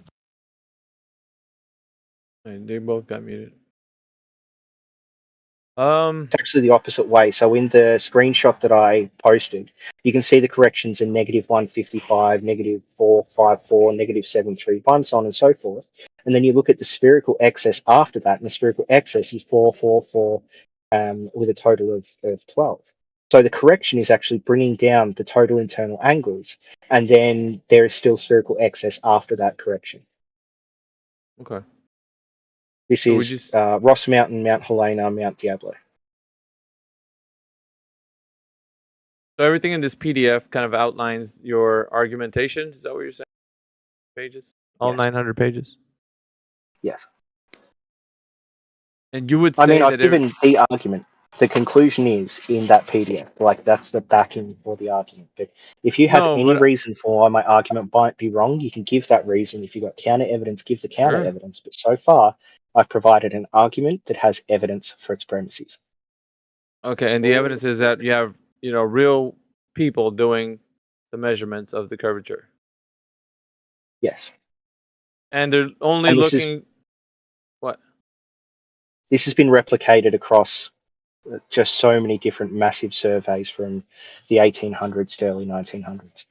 They both got muted. It's actually the opposite way. So in the screenshot that I posted, you can see the corrections in -155, -454, -731, so on and so forth. And then you look at the spherical excess after that, and the spherical excess is 444, with a total of 12. So the correction is actually bringing down the total internal angles, and then there is still spherical excess after that correction. Okay. This So is Ross Mountain, Mount Helena, Mount Diablo. So everything in this PDF kind of outlines your argumentation. Is that what you're saying? Pages, all Yes. 900 pages. Yes. And you would I say mean, I've that given the argument. The conclusion is in that PDF. Like, that's the backing for the argument. But if you have No, any but reason for why my argument might be wrong, you can give that reason. If you've got counter evidence, give the counter Sure. evidence. But so far, I've provided an argument that has evidence for its premises. Okay, and the evidence is that you have, real people doing the measurements of the curvature. Yes. And they're only And looking. What? This has been replicated across just so many different massive surveys from the 1800s to early 1900s.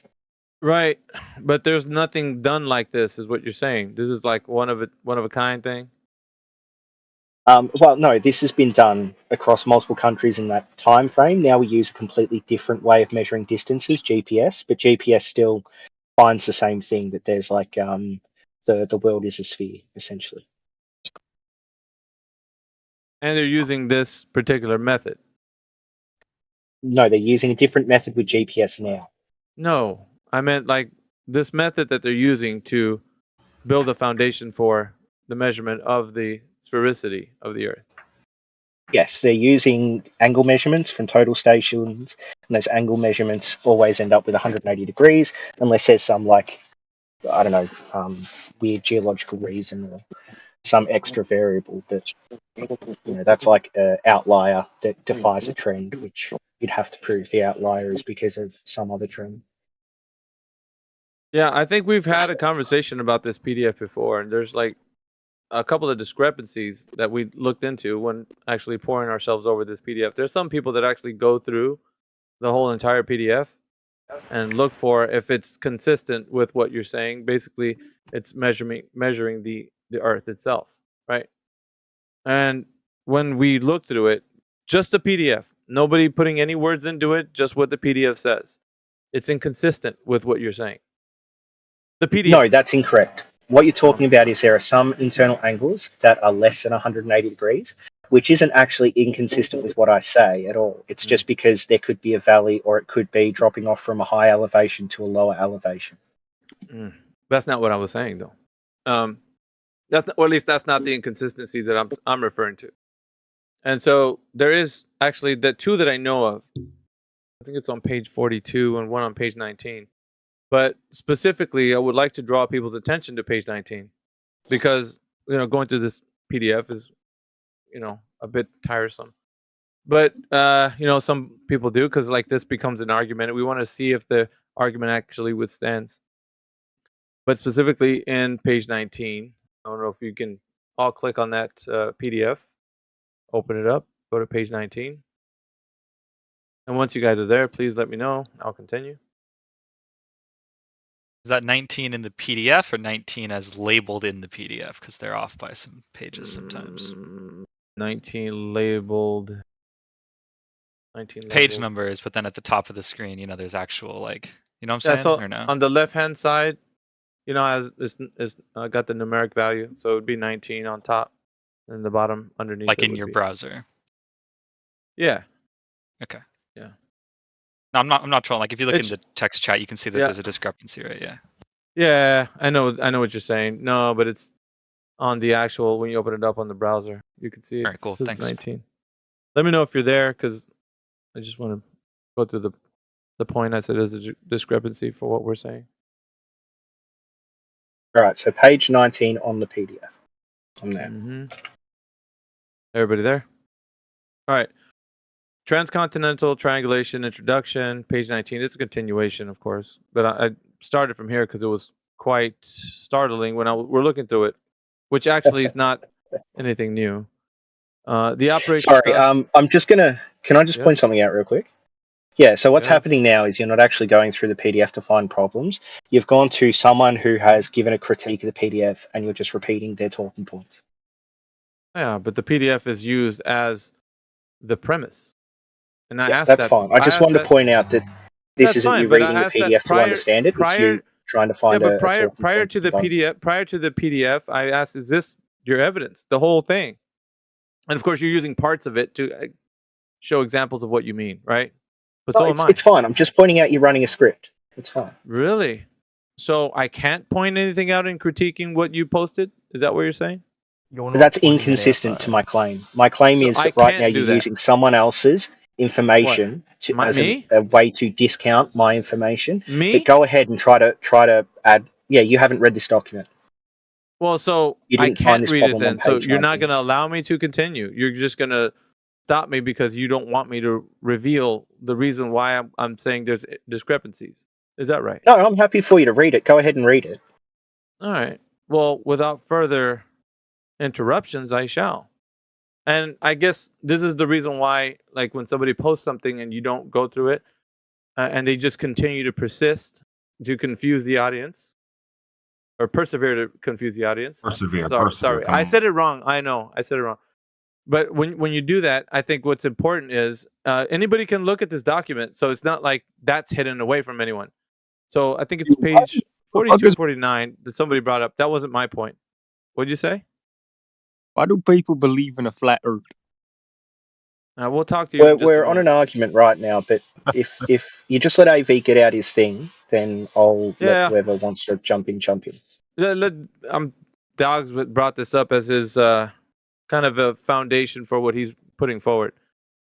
Right, but there's nothing done like this, is what you're saying. This is like one of a kind thing. Well, no, this has been done across multiple countries in that time frame. Now we use a completely different way of measuring distances, GPS, but GPS still finds the same thing, that there's like the world is a sphere, essentially. And they're using this particular method. No, they're using a different method with GPS now. No, I meant like this method that they're using to build a foundation for the measurement of the sphericity of the Earth. Yes, they're using angle measurements from total stations, and those angle measurements always end up with 180 degrees, unless there's some, like, I don't know, weird geological reason or some extra variable. But that's like an outlier that defies a trend, which you'd have to prove the outlier is because of some other trend. Yeah, I think we've had a conversation about this PDF before, and there's like a couple of discrepancies that we looked into when actually pouring ourselves over this PDF. There's some people that actually go through the whole entire PDF and look for if it's consistent with what you're saying. Basically, it's measuring the Earth itself, right? And when we look through it, just the PDF, nobody putting any words into it, just what the PDF says. It's inconsistent with what you're saying. The PDF. No, that's incorrect. What you're talking about is there are some internal angles that are less than 180 degrees, which isn't actually inconsistent with what I say at all. It's just because there could be a valley, or it could be dropping off from a high elevation to a lower elevation. That's not what I was saying, though. That's not, or at least that's not the inconsistency that I'm referring to. And so there is actually the two that I know of. I think it's on page 42 and one on page 19. But specifically, I would like to draw people's attention to page 19, because going through this PDF is a bit tiresome. But some people do, because like this becomes an argument, and we want to see if the argument actually withstands. But specifically in page 19, I don't know if you can all click on that PDF, open it up, go to page 19. And once you guys are there, please let me know. I'll continue. Is that 19 in the PDF or 19 as labeled in the PDF? Because they're off by some pages sometimes. 19 labeled. 19 page labeled. numbers, but then at the top of the screen, there's actual what I'm saying, so or no? On the left-hand side, has it's got the numeric value, so it would be 19 on top, and the bottom underneath. Like in your browser. Yeah. Okay. Yeah. No, I'm not trolling. Like if you look in the text chat, you can see that there's a discrepancy, right? Yeah. Yeah, I know what you're saying. No, but it's on the actual, when you open it up on the browser, you can see it. All right, cool. Thanks. 19. Let me know if you're there, because I just want to go through the point. I said there's a discrepancy for what we're saying. All right, so page 19 on the PDF. I'm there. Everybody there? All right. Transcontinental triangulation introduction, page 19. It's a continuation, of course, but I started from here because it was quite startling when we're looking through it, which actually is not anything new. The operation. Sorry, I'm just gonna. Can I just point something out real quick? Yeah. So what's happening now is you're not actually going through the PDF to find problems. You've gone to someone who has given a critique of the PDF, and you're just repeating their talking points. Yeah, but the PDF is used as the premise. And I asked that's that. fine. I just wanted to point out that this isn't you reading the PDF to understand it. It's you trying to find a talking prior to the PDF, I asked, "Is this your evidence? The whole thing?" And of course, you're using parts of it to show examples of what you mean, right? But so am I. It's fine. I'm just pointing out you're running a script. It's fine. Really? So I can't point anything out in critiquing what you posted? Is that what you're saying? That's inconsistent to my claim. My claim is that right now you're using someone else's information as a way to discount my information. But go ahead and try to add. Yeah, you haven't read this document. Well, so I can't read it then. So you're not going to allow me to continue. You're just going to stop me because you don't want me to reveal the reason why I'm saying there's discrepancies. Is that right? No, I'm happy for you to read it. Go ahead and read it. All right. Well, without further interruptions, I shall. And I guess this is the reason why, like, when somebody posts something and you don't go through it, and they just continue to persist to confuse the audience, or persevere to confuse the audience. Persevere. Sorry. I said it wrong. I know. I said it wrong. But when you do that, I think what's important is anybody can look at this document. So it's not like that's hidden away from anyone. So I think it's page 42, 49 that somebody brought up. That wasn't my point. What'd you say? Why do people believe in a flat Earth? We'll talk to you. We're on an argument right now, but if you just let AV get out his thing, then I'll let whoever wants to jump in. Dogs brought this up as his kind of a foundation for what he's putting forward.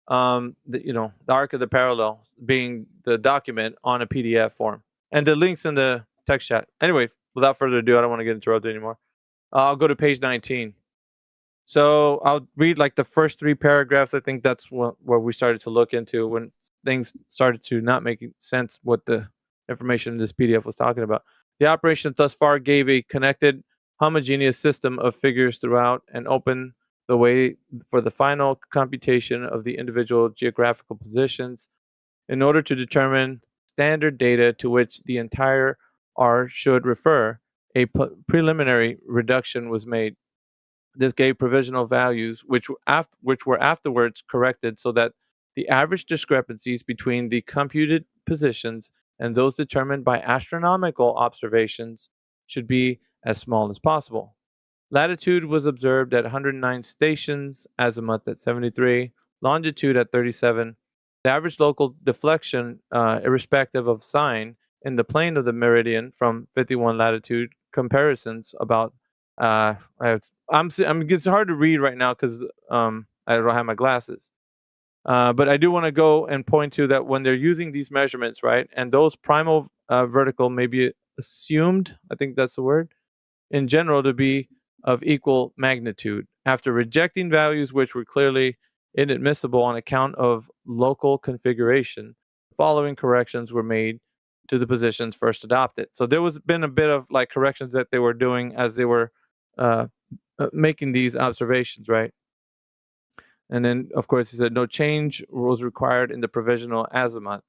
The Arc of the Parallel being the document on a PDF form, and the links in the text chat. Anyway, without further ado, I don't want to get interrupted anymore. I'll go to page 19. So I'll read like the first 3 paragraphs. I think that's where we started to look into when things started to not make sense what the information in this PDF was talking about. The operation thus far gave a connected, homogeneous system of figures throughout and opened the way for the final computation of the individual geographical positions in order to determine standard data to which the entire R should refer. A preliminary reduction was made. This gave provisional values, which were afterwards corrected so that the average discrepancies between the computed positions and those determined by astronomical observations should be as small as possible. Latitude was observed at 109 stations, azimuth at 73, longitude at 37. The average local deflection, irrespective of sign, in the plane of the meridian from 51 latitude comparisons about. It's hard to read right now because I don't have my glasses. But I do want to go and point to that when they're using these measurements, right, and those primal vertical may be assumed, I think that's the word, in general to be of equal magnitude. After rejecting values which were clearly inadmissible on account of local configuration, the following corrections were made to the positions first adopted. So there was been a bit of like corrections that they were doing as they were making these observations, right? And then, of course, he said no change was required in the provisional azimuth.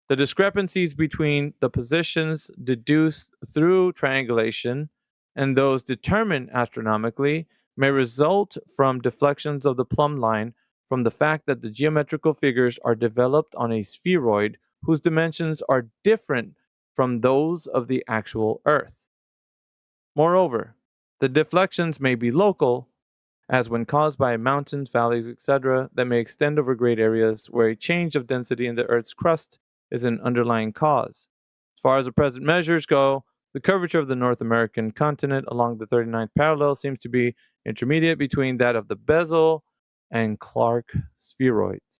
The discrepancies between the positions deduced through triangulation and those determined astronomically may result from deflections of the plumb line from the fact that the geometrical figures are developed on a spheroid whose dimensions are different from those of the actual Earth. Moreover, the deflections may be local, as when caused by mountains, valleys, etc., that may extend over great areas where a change of density in the Earth's crust is an underlying cause. As far as the present measures go, the curvature of the North American continent along the 39th parallel seems to be intermediate between that of the Bezel and Clark spheroids.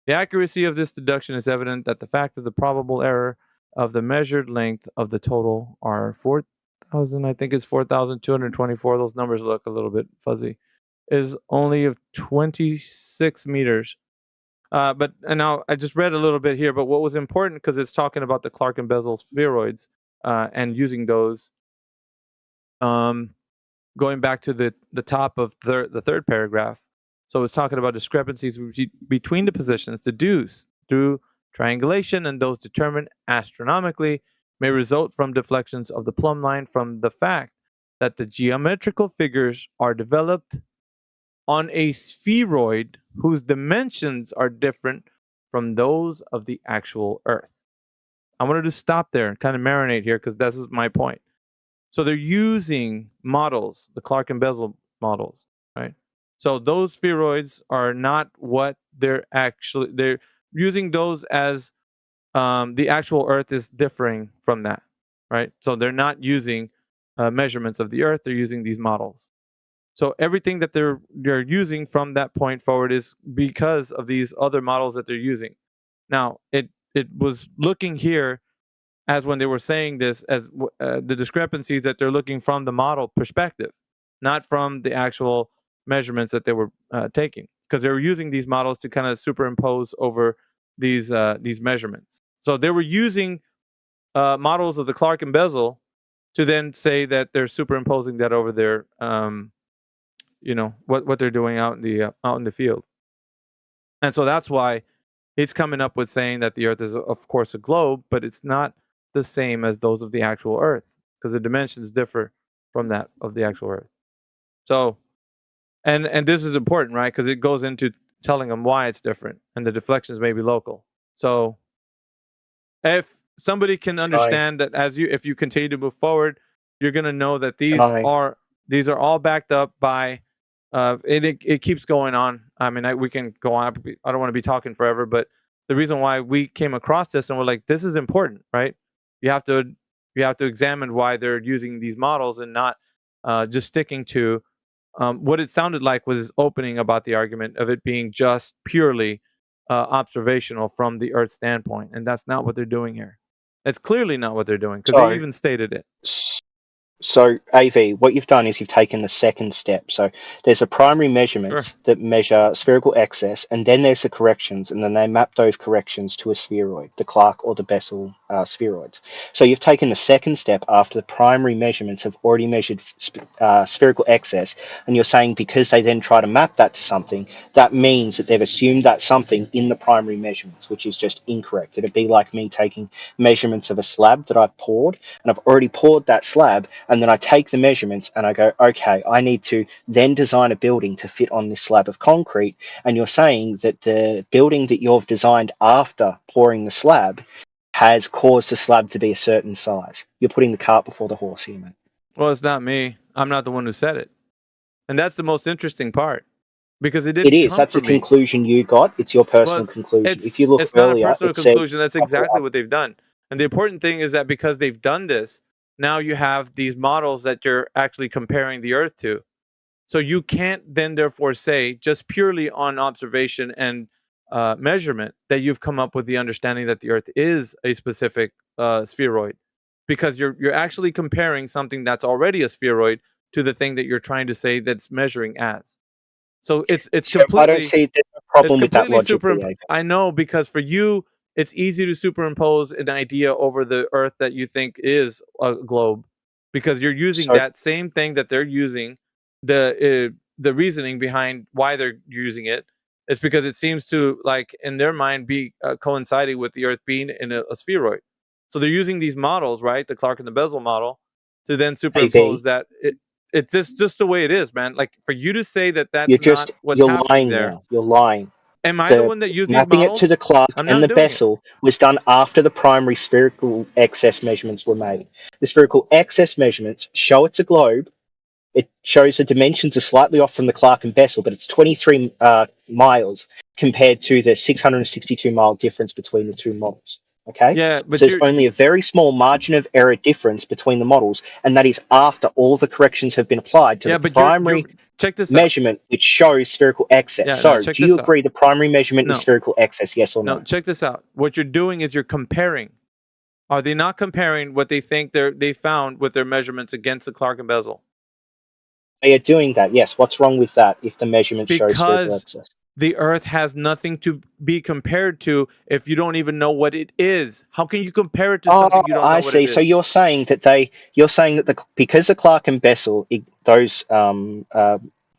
The accuracy of this deduction is evident that the fact that the probable error of the measured length of the total are 4,000, I think it's 4,224, those numbers look a little bit fuzzy, is only of 26 meters. And now I just read a little bit here, but what was important, because it's talking about the Clark and Bezel spheroids and using those, going back to the top of the third paragraph. So it's talking about discrepancies between the positions deduced through triangulation and those determined astronomically may result from deflections of the plumb line from the fact that the geometrical figures are developed on a spheroid whose dimensions are different from those of the actual Earth. I wanted to stop there and kind of marinate here because this is my point. So they're using models, the Clark and Bessel models, right? So those spheroids are not what they're using those as the actual Earth is differing from that, right? So they're not using measurements of the Earth, they're using these models. So everything that they're using from that point forward is because of these other models that they're using. Now, it was looking here as when they were saying this as the discrepancies that they're looking from the model perspective, not from the actual measurements that they were taking, because they were using these models to kind of superimpose over these measurements. So they were using models of the Clark and Bessel to then say that they're superimposing that over their what they're doing out in the field. And so that's why it's coming up with saying that the Earth is, of course, a globe, but it's not the same as those of the actual Earth because the dimensions differ from that of the actual Earth. So, and this is important, right? Because it goes into telling them why it's different, and the deflections may be local. So, if somebody can understand that if you continue to move forward, you're going to know that these are all backed up by. It keeps going on. I mean, we can go on. I don't want to be talking forever, but the reason why we came across this and we're like, this is important, right? You have to examine why they're using these models and not just sticking to what it sounded like was opening about the argument of it being just purely observational from the Earth standpoint, and that's not what they're doing here. It's clearly not what they're doing because they even stated it. So, AV, what you've done is you've taken the second step. So there's a primary measurements that measure spherical excess, and then there's the corrections, and then they map those corrections to a spheroid, the Clark or the Bessel spheroids. So you've taken the second step after the primary measurements have already measured spherical excess, and you're saying because they then try to map that to something, that means that they've assumed that something in the primary measurements, which is just incorrect. It'd be like me taking measurements of a slab that I've poured, and I've already poured that slab, and then I take the measurements and I go, okay, I need to then design a building to fit on this slab of concrete. And you're saying that the building that you've designed after pouring the slab has caused the slab to be a certain size. You're putting the cart before the horse here, mate. Well, it's not me. I'm not the one who said it. And that's the most interesting part. Because it didn't. It is. That's a conclusion you got. It's your personal conclusion. If you look it's earlier, not a personal conclusion. That's exactly what they've done. And the important thing is that because they've done this, now you have these models that you're actually comparing the Earth to. So you can't then therefore say just purely on observation and measurement that you've come up with the understanding that the Earth is a specific spheroid, because you're actually comparing something that's already a spheroid to the thing that you're trying to say that's measuring as. So it's completely. I don't see the problem with that logic. I know, because for you, it's easy to superimpose an idea over the Earth that you think is a globe, because you're using that same thing that they're using. The reasoning behind why they're using it is because it seems to, like, in their mind, be coinciding with the Earth being in a spheroid. So they're using these models, right, the Clark and the Bessel model, to then superimpose that it's just the way it is, man. Like, for you to say that that's not what's happening there. Now. You're lying. Am I the one that used these models? Mapping it to the Clark and the Bessel was done after the primary spherical excess measurements were made. The spherical excess measurements show it's a globe. It shows the dimensions are slightly off from the Clark and Bessel, but it's 23 miles compared to the 662-mile difference between the two models. Okay? Yeah, but so there's only a very small margin of error difference between the models, and that is after all the corrections have been applied to the primary measurement, which shows spherical excess. Yeah, so do you agree the primary measurement is spherical excess, yes or no? No, check this out. What you're doing is you're comparing. Are they not comparing what they think they found with their measurements against the Clark and Bessel? They are doing that, yes. What's wrong with that if the measurement shows spherical excess? The Earth has nothing to be compared to if you don't even know what it is. How can you compare it to something you don't know what it is? So you're saying that because the Clark and Bessel, the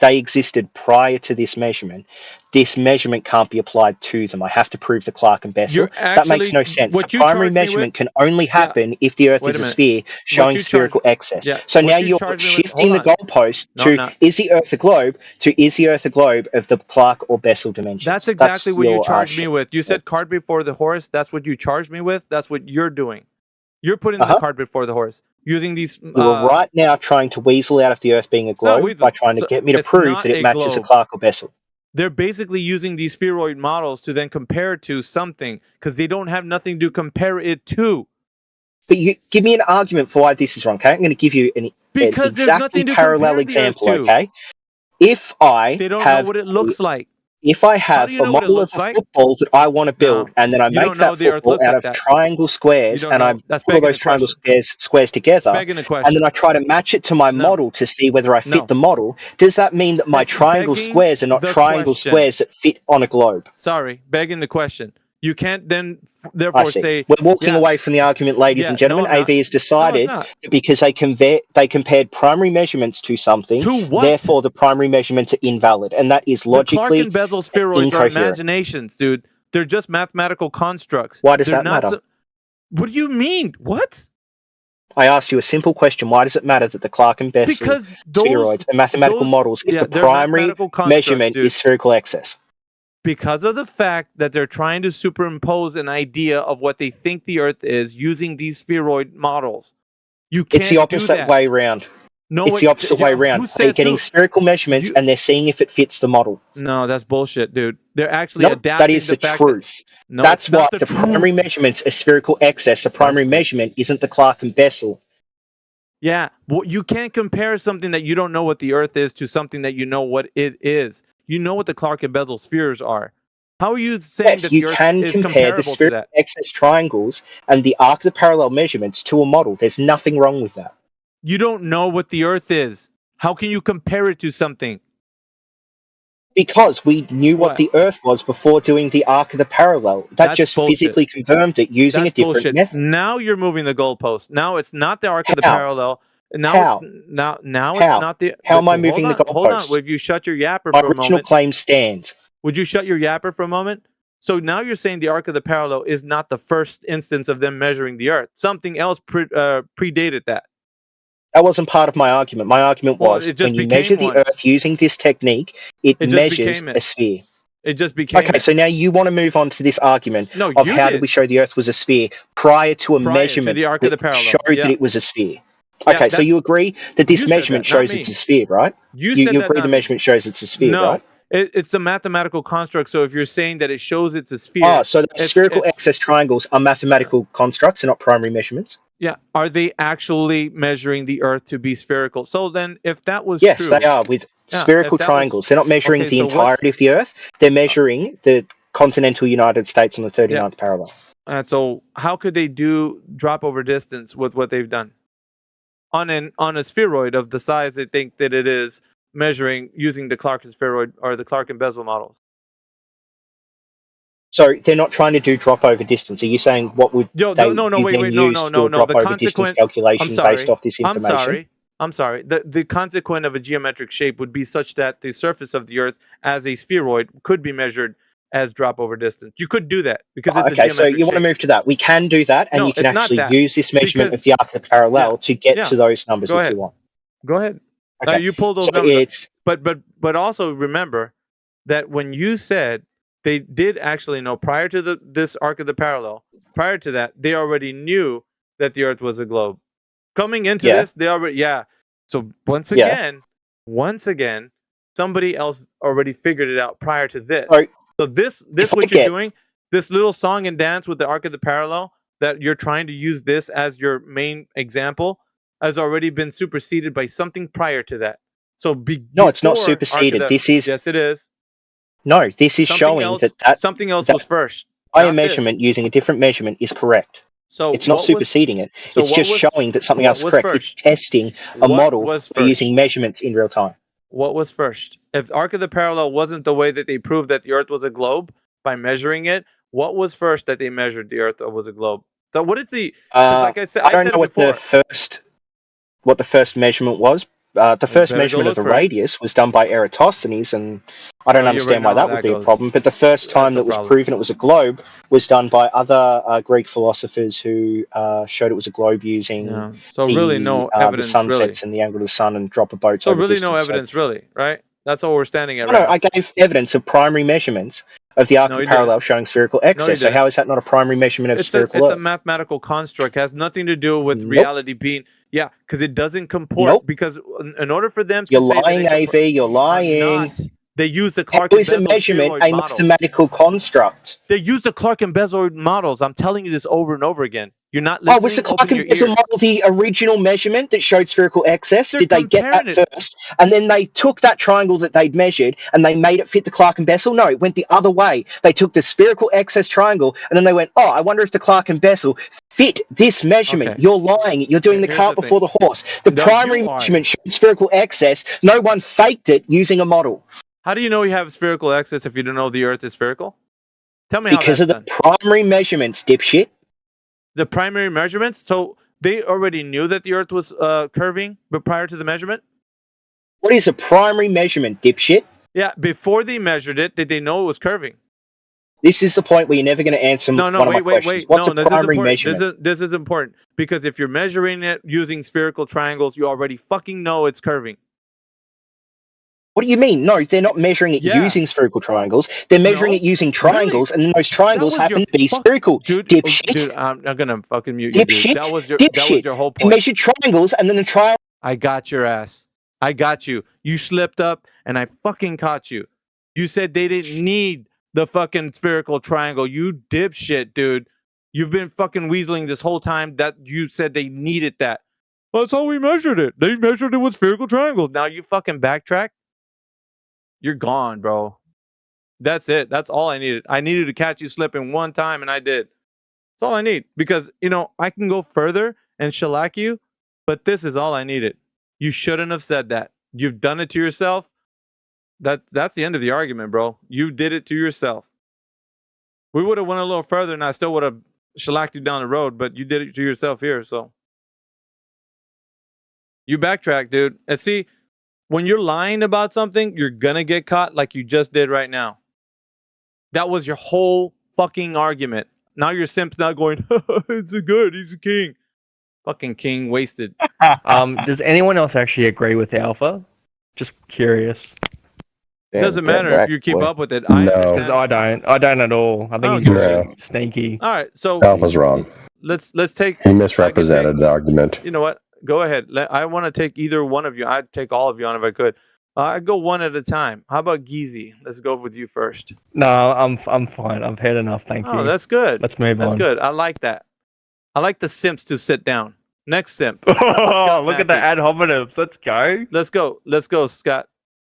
they existed prior to this measurement can't be applied to them. I have to prove the Clark and Bessel. That makes no sense. The primary measurement can only happen if the Earth is a sphere showing spherical excess. So now you're shifting the goalpost to is the Earth a globe to is the Earth a globe of the Clark or Bessel dimensions. That's exactly what you charged me with. You said cart before the horse. That's what you charged me with. That's what you're doing. You're putting the cart before the horse using these. You're right now trying to weasel out of the Earth being a globe by trying to get me to prove that it matches a Clark or Bessel. They're basically using these spheroid models to then compare it to something because they don't have nothing to compare it to. But you give me an argument for why this is wrong, okay? I'm going to give you an exactly parallel example, okay? If I they don't know what it looks like. If I have a model of a football that I want to build, and then I make that football out of triangle squares, and I put all those triangle squares together, and then I try to match it to my model to see whether I fit the model, does that mean that my triangle squares are not triangle squares that fit on a globe? Sorry, begging the question. You can't then therefore say... We're walking away from the argument, ladies and gentlemen. AV has decided that because they compared primary measurements to something, therefore the primary measurements are invalid. And that is logically Clark and Bessel spheroids are imaginations, dude. They're just mathematical constructs. Why does that matter? What do you mean? What? I asked you a simple question. Why does it matter that the Clark and Bessel spheroids are mathematical models if the primary measurement is spherical excess? Because of the fact that they're trying to superimpose an idea of what they think the Earth is using these spheroid models. You can't It's the opposite way around. No, it's the opposite way around. They're getting spherical measurements and they're seeing if it fits the model. No, that's bullshit, dude. They're actually adapting. That is the truth. That's why the primary measurements are spherical excess. The primary measurement isn't the Clark and Bessel. Yeah, well, you can't compare something that you don't know what the Earth is to something that you know what it is. You know what the Clark and Bessel spheres are. How are you saying that the Earth is compare the spherical excess triangles and the arc of the parallel measurements to a model. There's nothing wrong with that. You don't know what the Earth is. How can you compare it to something? Because we knew what the Earth was before doing the arc of the parallel. That just physically confirmed it using a different method. Now you're moving the goalpost. Now it's not the arc of the parallel. Now it's not the. How am I moving the goalpost? Hold on. Would you shut your yapper for a moment? My original claim stands. Would you shut your yapper for a moment? So now you're saying the arc of the parallel is not the first instance of them measuring the Earth. Something else predated that. That wasn't part of my argument. My argument was when you measure the Earth using this technique, it measures a sphere. It just became okay. So now you want to move on to this argument of how did we show the Earth was a sphere prior to a measurement that showed that it was a sphere. Okay, so you agree that this measurement shows it's a sphere, right? You agree the measurement shows it's a sphere, right? It's a mathematical construct. So if you're saying that it shows it's a sphere, so the spherical excess triangles are mathematical constructs and not primary measurements. Yeah, are they actually measuring the Earth to be spherical? So then, if that was true, they are with spherical triangles. They're not measuring the entirety of the Earth. They're measuring the continental United States on the 39th parallel. So how could they do drop over distance with what they've done on a spheroid of the size they think that it is, measuring using the Clark and spheroid or the Clark and Bessel models? So they're not trying to do drop over distance. Are you saying what would use to do a drop over distance calculation based off this information? I'm sorry. The consequent of a geometric shape would be such that the surface of the Earth as a spheroid could be measured as drop over distance. You could do that because it's a geometric so you want to move to that. We can do that, and you can actually use this measurement of the arc of the parallel to get to those numbers if you want. Go ahead. Okay. You pull those numbers. But also remember that when you said they did actually know prior to this arc of the parallel, prior to that, they already knew that the Earth was a globe. Coming into this, they already So once again, somebody else already figured it out prior to this. So this what you're doing, this little song and dance with the arc of the parallel, that you're trying to use this as your main example, has already been superseded by something prior to that. So no, it's not superseded. This is yes, it is. No, this is showing that something else was first. By a measurement using a different measurement is correct. So it's not superseding it. It's just showing that something else is correct. It's testing a model by using measurements in real time. What was first? If the arc of the parallel wasn't the way that they proved that the Earth was a globe by measuring it, what was first that they measured the Earth was a globe? So what did the? Like I said, I don't know what the first measurement was. The first measurement of the radius was done by Eratosthenes, and I don't understand why that would be a problem. But the first time that was proven it was a globe was done by other Greek philosophers who showed it was a globe using the sunsets and the angle of the sun and drop of boats over really distance. No evidence, really, right? That's all we're standing at. No, I gave evidence of primary measurements of the arc of parallel showing spherical excess. So how is that not a primary measurement of spherical Earth? It's a mathematical construct. It has nothing to do with reality being... Yeah, because it doesn't comport. Because in order for them to say lying, AV, you're lying. They use the Clark and Bezold measurement a mathematical construct. They use the Clark and Bezold models. I'm telling you this over and over again. You're not listening. Was the Clark and Bezold model the original measurement that showed spherical excess? Did they get that first? And then they took that triangle that they'd measured and they made it fit the Clark and Bezold? No, it went the other way. They took the spherical excess triangle and then they went, I wonder if the Clark and Bezold fit this measurement. Okay. You're lying. You're doing the cart before the horse. The primary measurement showed spherical excess. No one faked it using a model. How do you know you have spherical excess if you don't know the Earth is spherical? Tell me because of the primary measurements, dipshit. The primary measurements? So they already knew that the Earth was curving, but prior to the measurement? What is a primary measurement, dipshit? Yeah, before they measured it, did they know it was curving? This is the point where you're never going to answer one of my questions. What's a primary measurement? This is important, because if you're measuring it using spherical triangles, you already fucking know it's curving. What do you mean? No, they're not measuring it using spherical triangles. They're measuring it using triangles, and then those triangles happen to be spherical. Dipshit. Dude, I'm gonna fucking mute you, dude. That was your whole point. They measured triangles, and then the triangle... I got your ass. I got you. You slipped up, and I fucking caught you. You said they didn't need the fucking spherical triangle. You dipshit, dude. You've been fucking weaseling this whole time that you said they needed that. Well, that's how we measured it. They measured it with spherical triangles. Now you fucking backtrack. You're gone, bro. That's it. That's all I needed. I needed to catch you slipping one time, and I did. That's all I need. Because, I can go further and shellac you, but this is all I needed. You shouldn't have said that. You've done it to yourself. That's the end of the argument, bro. You did it to yourself. We would have went a little further, and I still would have shellacked you down the road, but you did it to yourself here, so. You backtrack, dude. And see... When you're lying about something, you're going to get caught like you just did right now. That was your whole fucking argument. Now your simp's not going, it's a good, he's a king. Fucking king wasted. Does anyone else actually agree with Alpha? Just curious. It doesn't matter if you keep up with it. Because I don't at all. I think he's really sneaky. All right, so Alpha's wrong. Let's take... He misrepresented the argument. You know what? Go ahead. I want to take either one of you. I'd take all of you on if I could. I'd go one at a time. How about Geezy? Let's go with you first. No, I'm fine. I've had enough. Thank you. Oh, that's good. Let's move on. That's good. I like that. I like the simps to sit down. Next simp. Oh, look at the ad hominems. Let's go. Let's go, Scott.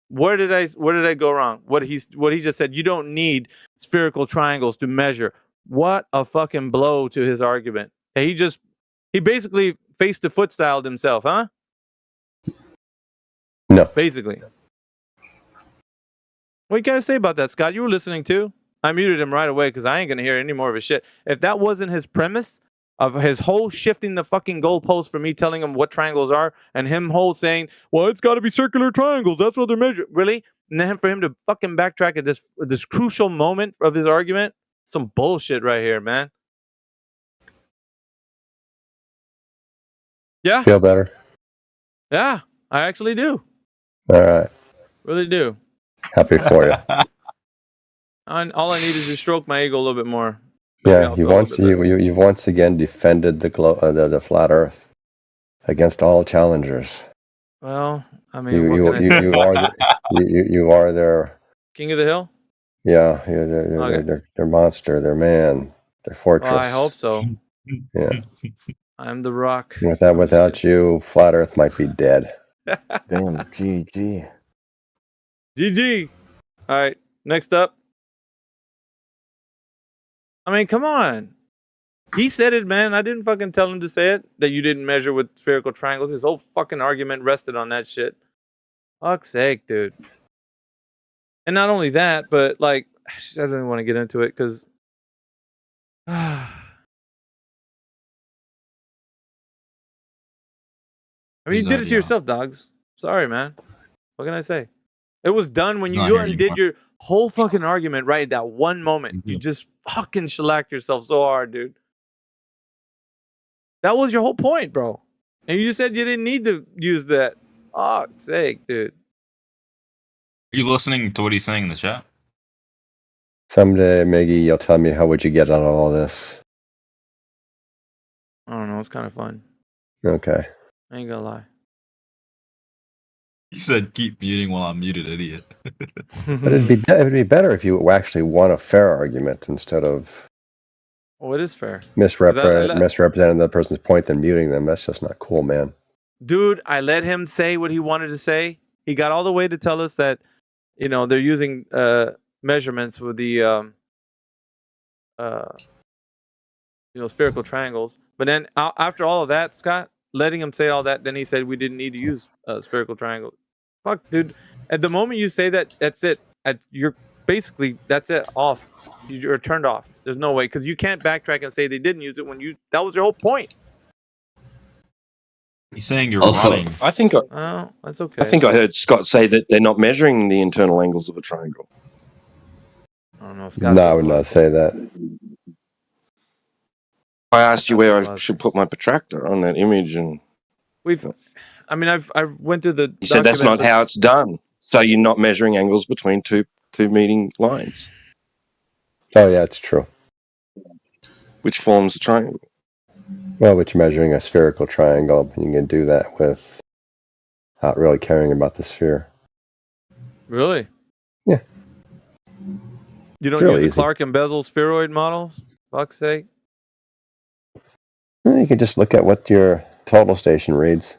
Where did I go wrong? What he just said. You don't need spherical triangles to measure. What a fucking blow to his argument. He basically face to foot styled himself, huh? No. Basically. What you gotta say about that, Scott? You were listening too. I muted him right away because I ain't gonna hear any more of his shit. If that wasn't his premise of his whole shifting the fucking goalpost for me telling him what triangles are, and him whole saying, well, it's gotta be circular triangles, that's what they're measuring. Really? And then for him to fucking backtrack at this crucial moment of his argument? Some bullshit right here, man. Yeah. Feel better? Yeah, I actually do. All right. Really do. Happy for you. All I need is to stroke my ego a little bit more. Yeah, you've once again defended the flat Earth against all challengers. Well, I mean, you are their king of the hill. Yeah, they're monster, they're man, they're fortress. Well, I hope so. Yeah. I'm the rock. Without you, flat Earth might be dead. Damn, GG. GG. All right, next up. I mean, come on. He said it, man. I didn't fucking tell him to say it, that you didn't measure with spherical triangles. His whole fucking argument rested on that shit. Fuck's sake, dude. And not only that, but like, I don't even want to get into it because... I mean, you did it to yourself, dogs. Sorry, man. What can I say? It was done when you undid your whole fucking argument right at that one moment. You just fucking shellacked yourself so hard, dude. That was your whole point, bro. And you said you didn't need to use that. Oh, sake, dude. Are you listening to what he's saying in the chat? Someday, Miggy, you'll tell me how would you get out of all this. I don't know. It's kind of fun. Okay. I ain't gonna lie. He said, "Keep muting while I'm muted, idiot." But it'd be better if you actually won a fair argument instead of Oh, it is fair. misrepresenting the person's point than muting them. That's just not cool, man. Dude, I let him say what he wanted to say. He got all the way to tell us that, they're using measurements with the spherical triangles. But then after all of that, Scott, letting him say all that, then he said we didn't need to use spherical triangles. Fuck, dude. At the moment you say that, that's it. You're basically, that's it, off. You're turned off. There's no way, because you can't backtrack and say they didn't use it when that was your whole point. He's saying you're running. I think that's okay. I think I heard Scott say that they're not measuring the internal angles of a triangle. I don't know. No, I would not say that. I asked you where I should put my protractor on that image, and I went through the. You said that's not how it's done. So you're not measuring angles between two meeting lines. Oh yeah, it's true. Which forms a triangle. Well, which measuring a spherical triangle, you can do that without really caring about the sphere. Really? Yeah. You don't really use the easy. Clark and Bezel spheroid models? Fuck's sake. You can just look at what your total station reads.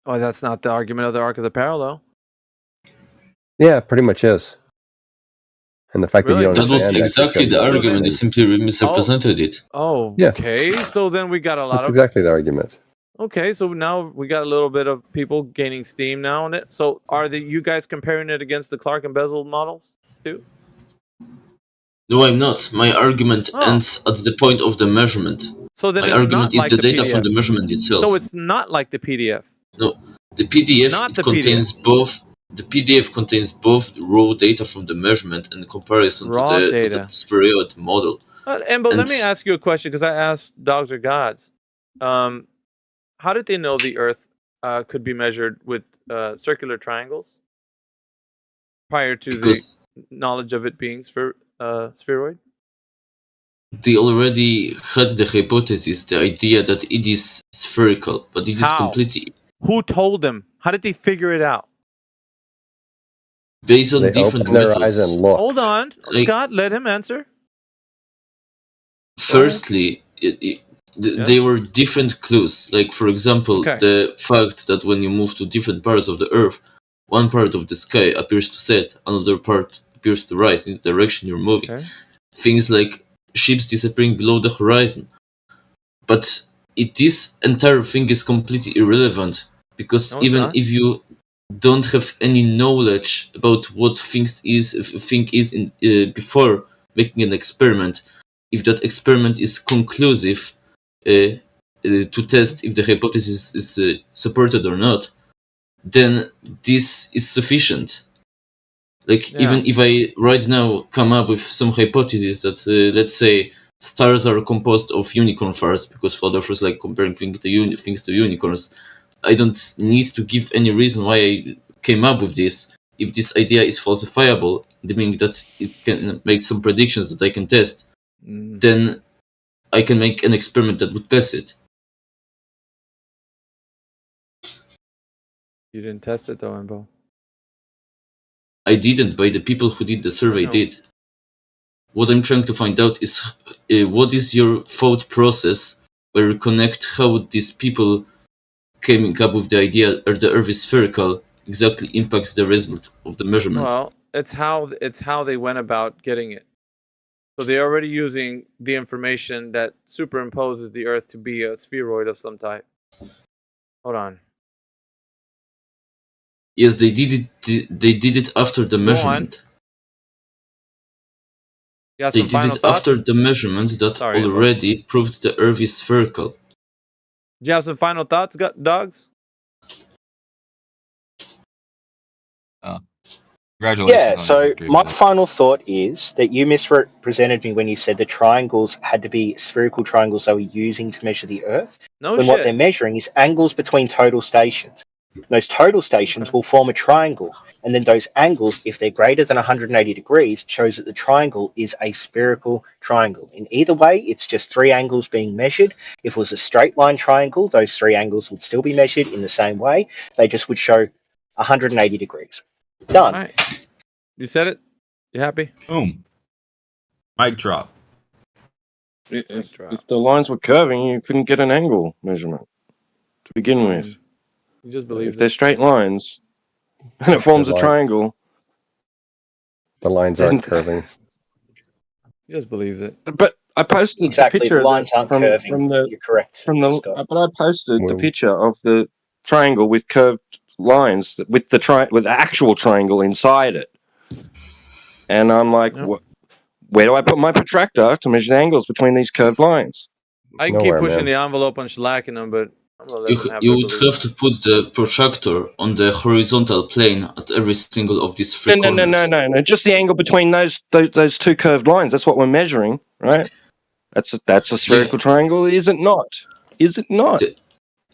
Oh, that's not the argument of the arc of the parallel. Yeah, it pretty much is. And the fact that you don't That was understand exactly the argument. You simply misrepresented it. Oh, Yeah. okay. So then we got a lot That's of. exactly the argument. Okay, so now we got a little bit of people gaining steam now on it. So are you guys comparing it against the Clark and Bezel models too? No, I'm not. My argument ends at the point of the measurement. So then my it's argument not is like the the data PDF. from the measurement itself. So it's not like the PDF. No, the PDF Not the contains both. The PDF contains both raw data from the measurement and comparison Raw to the data. spheroid model. But let me ask you a question, because I asked Dogs or Gods. How did they know the Earth could be measured with circular triangles prior to the knowledge of it being spheroid? They already had the hypothesis, the idea that it is spherical, but it is completely Who told them? How did they figure it out? based on They different opened their methods. eyes and looked. Hold on, Like- Scott. Let him answer. Firstly, they were different clues. Like, for example, the fact that when you move to different parts of the Earth, one part of the sky appears to set, another part appears to rise in the direction you're moving. Okay. Things like ships disappearing below the horizon. But this entire thing is completely irrelevant, because No, it's even not. if you don't have any knowledge about what thing is before making an experiment, if that experiment is conclusive to test if the hypothesis is supported or not, then this is sufficient. Like, even if I right now come up with some hypothesis that, let's say, stars are composed of unicorn stars, because philosophers like comparing things to unicorns, I don't need to give any reason why I came up with this. If this idea is falsifiable, meaning that it can make some predictions that I can test, then I can make an experiment that would test it. You didn't test it though, Embo. I didn't, but the people who did the survey did. What I'm trying to find out is what is your thought process where you connect how these people coming up with the idea that the Earth is spherical exactly impacts the result of the measurement. Well, it's how they went about getting it. So they're already using the information that superimposes the Earth to be a spheroid of some type. Hold on. Yes, they did it. They did it after the measurement. Yeah, They some did final it thoughts? after the measurement that already proved the Earth is spherical. Do you have some final thoughts, Dogs? Congratulations. Yeah, so my final thought is that you misrepresented me when you said the triangles had to be spherical triangles they were using to measure the Earth. No when shit. What they're measuring is angles between total stations. Those total stations will form a triangle, and then those angles, if they're greater than 180 degrees, shows that the triangle is a spherical triangle. In either way, it's just three angles being measured. If it was a straight line triangle, those three angles would still be measured in the same way. They just would show 180 degrees. Done. All right. You said it? You happy? Boom. Mic drop. If the lines were curving, you couldn't get an angle measurement to begin with. You just believe If they're straight lines and it forms a triangle, the lines aren't curving. He just believes it. But I posted Exactly, the picture the lines aren't curving. You're correct. But I posted the picture of the triangle with curved lines with the actual triangle inside it, and I'm like, where do I put my protractor to measure the angles between these curved lines? I can keep pushing the envelope and shellacking them, but I'm gonna let them have You their would belief. have to put the protractor on the horizontal plane at every single of these three corners. No. Just the angle between those two curved lines. That's what we're measuring, right? That's a spherical triangle, is it not? Is it not?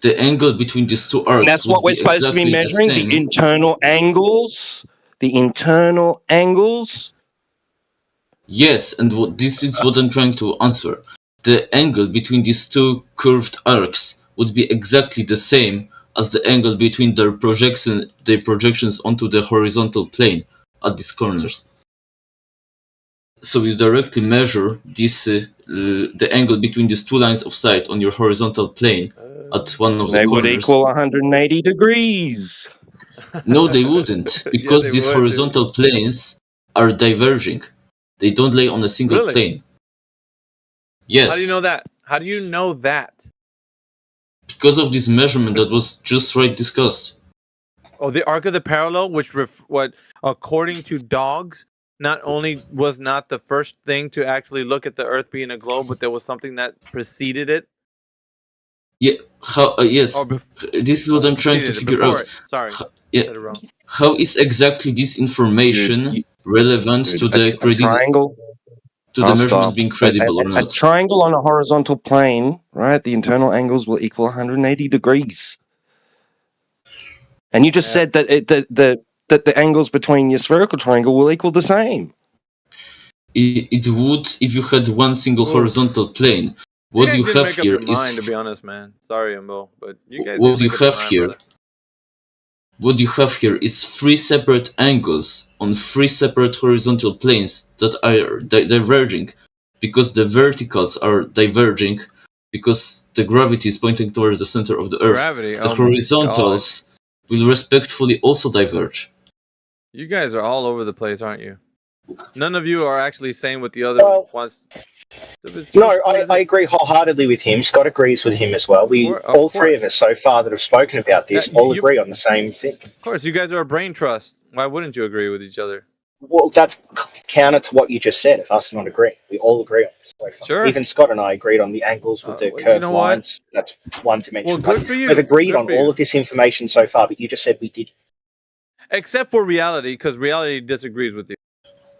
The angle between these two arcs. And that's what we're supposed to be measuring. The internal angles. The internal angles. Yes, and this is what I'm trying to answer. The angle between these two curved arcs would be exactly the same as the angle between their projections onto the horizontal plane at these corners. So you directly measure this the angle between these two lines of sight on your horizontal plane at one of the corners. They would equal 180 degrees. No, they wouldn't, because these horizontal planes are diverging. They don't lay on a single plane. Yes. How do you know that? How do you know that? Because of this measurement that was just discussed. Oh, the arc of the parallel, which according to dogs, not only was not the first thing to actually look at the Earth being a globe, but there was something that preceded it. Yeah. How? Yes. This is what I'm trying to figure out. Sorry. How is exactly this information relevant to the triangle? To the measurement being credible or not? A triangle on a horizontal plane, right? The internal angles will equal 180 degrees. And you just said that that the angles between your spherical triangle will equal the same. It would if you had one single horizontal plane. What you have here is, to be honest, man. Sorry, Embo, but you guys. What you have here. What you have here is three separate angles on three separate horizontal planes that are diverging, because the verticals are diverging, because the gravity is pointing towards the center of the Earth. The horizontals will respectfully also diverge. You guys are all over the place, aren't you? None of you are actually saying what the other wants. No, I agree wholeheartedly with him. Scott agrees with him as well. All three of us so far that have spoken about this all agree on the same thing. Of course, you guys are a brain trust. Why wouldn't you agree with each other? Well, that's counter to what you just said, of us not agreeing. We all agree on this so far. Sure. Even Scott and I agreed on the angles with the curved lines. That's one dimension. Well, good for you. We've agreed on all of this information so far, but you just said we did. Except for reality, because reality disagrees with you.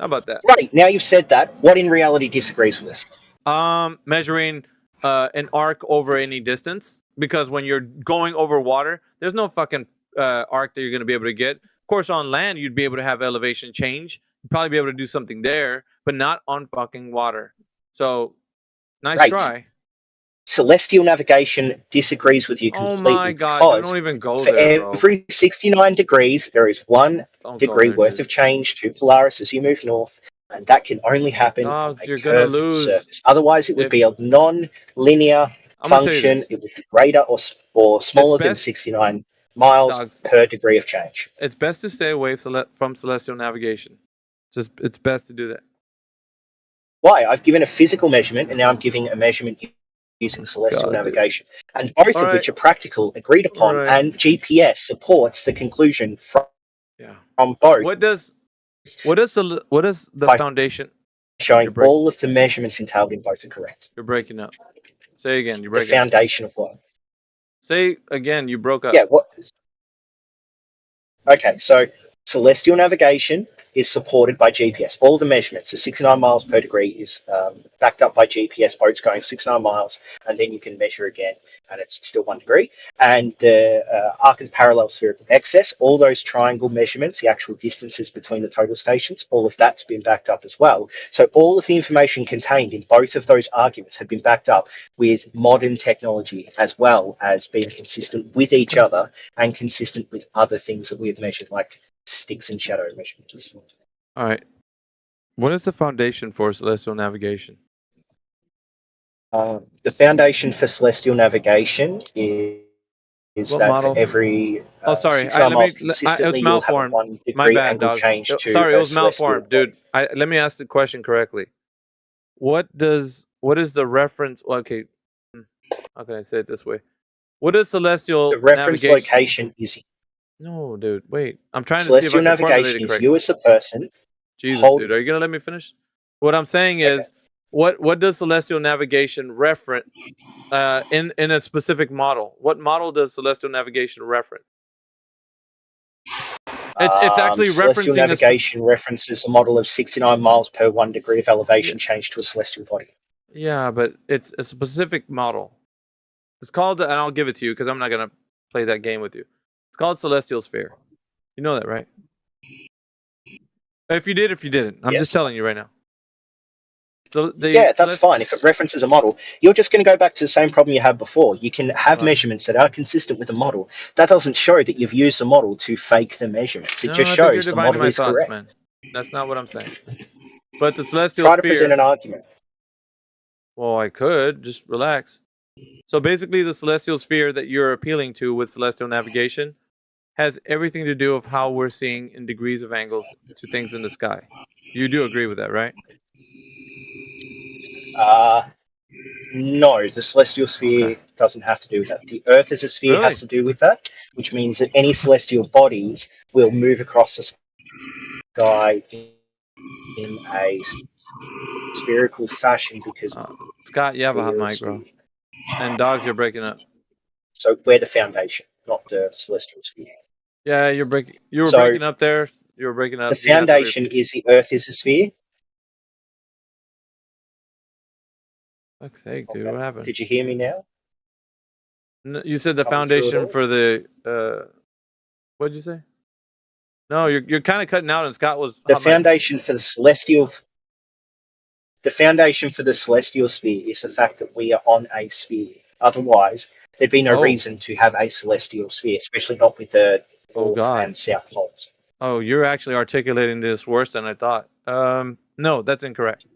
How about that? Right, now you've said that. What in reality disagrees with us? Measuring an arc over any distance, because when you're going over water, there's no fucking arc that you're going to be able to get. Of course, on land, you'd be able to have elevation change. You'd probably be able to do something there, but not on fucking water. So, nice try. Celestial navigation disagrees with you completely. Oh my god, don't even go there, bro. For every 69 degrees, there is 1 degree worth of change to Polaris as you move north, and that can only happen on a curved surface. Otherwise, it would be a non-linear function. It would be greater or smaller than 69 miles per degree of change. It's best to stay away from celestial navigation. It's best to do that. Why? I've given a physical measurement, and now I'm giving a measurement using celestial navigation, and both of which are practical, agreed upon, and GPS supports the conclusion from both. What does the foundation showing all of the measurements entailed in both are correct? You're breaking up. Say again. You break the foundation of what? Say again. You broke up. Yeah. What? Okay. So celestial navigation is supported by GPS. All the measurements, the 69 miles per degree is backed up by GPS. Boats going 69 miles, and then you can measure again, and it's still 1 degree. And the arc of the parallel spherical excess, all those triangle measurements, the actual distances between the total stations, all of that's been backed up as well. So all of the information contained in both of those arguments have been backed up with modern technology, as well as being consistent with each other and consistent with other things that we've measured, like sticks and shadow measurements. All right. What is the foundation for celestial navigation? The foundation for celestial navigation is What that model? for every Oh, sorry. 69 miles It consistently, was you'll have a malformed. 1 My degree bad, angle dogs. change to Sorry, it a was celestial malformed, dude. Let me ask the question correctly. What is the reference? Well, okay, how can I say it this way? What is celestial The reference navigation? location is No, dude. Wait, I'm trying to see if celestial I can formulate navigation it is correctly. you as a person. Jesus, dude, are you gonna let me finish? What I'm saying is, what does celestial navigation reference in a specific model? What model does celestial navigation reference? It's actually Celestial referencing navigation references a model of 69 miles per 1 degree of elevation change to a celestial body. Yeah, but it's a specific model. It's called, and I'll give it to you because I'm not gonna play that game with you. It's called celestial sphere. You know that, right? If you didn't, I'm just telling you right now. So Yeah, that's fine. If it references a model, you're just going to go back to the same problem you had before. You can have measurements that are consistent with a model. That doesn't show that you've used the model to fake the measurements. It just I think you're shows the dividing model my is thoughts, correct. man. That's not what I'm saying. But the celestial Try to present sphere. an argument. Well, I could just relax. So basically, the celestial sphere that you're appealing to with celestial navigation has everything to do with how we're seeing in degrees of angles to things in the sky. You do agree with that, right? No, the celestial sphere doesn't have to do with that. The Earth as a sphere has to do with that, which means that any celestial bodies will move across the sky in a spherical fashion because Scott, you have a hot we're a mic, bro. sphere. And dogs, you're breaking up. So we're the foundation, not the celestial sphere. Yeah, you were So, breaking up there. You were breaking up. The foundation is the Earth is a sphere. Fuck's sake, dude. What happened? Did you hear me now? No, you said the Coming through at foundation all? for the what did you say? No, you're kind of cutting out, and Scott was The foundation for the celestial sphere is the fact that we are on a sphere. Otherwise, there'd be no reason to have a celestial sphere, especially not with the north and south poles. Oh, you're actually articulating this worse than I thought. No, that's incorrect.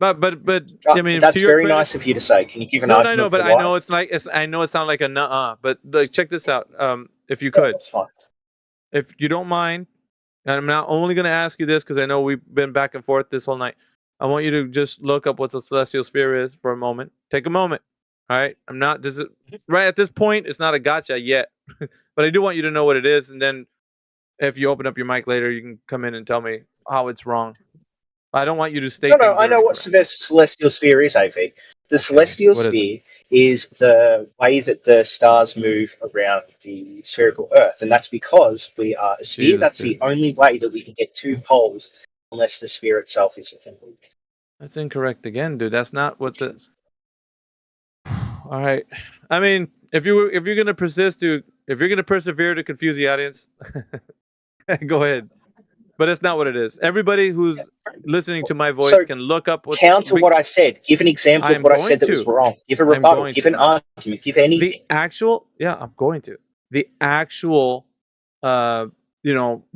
But I mean, that's to your very credit, nice of you to say. Can you give an no, argument? I know, but for I why? know I know it sounds like a nuh-uh, but like, check this out. If you could, that's fine. If you don't mind, and I'm not only going to ask you this because I know we've been back and forth this whole night. I want you to just look up what the celestial sphere is for a moment. Take a moment. All right. I'm not. This is right at this point. It's not a gotcha yet, but I do want you to know what it is, and then if you open up your mic later, you can come in and tell me how it's wrong. I don't want you to state. No, I know what celestial sphere is, AV. The celestial sphere is the way that the stars move around the spherical Earth, and that's because we are a sphere. That's the only way that we can get two poles, unless the sphere itself is a thing. That's incorrect again, dude. That's not what the. All right. I mean, if you're gonna persevere to confuse the audience, go ahead. But it's not what it is. Everybody who's listening to my voice can look up what. Counter what I said. Give an example of what I said that was wrong. Give a rebuttal. Give an argument. Give anything. I'm going to. The actual,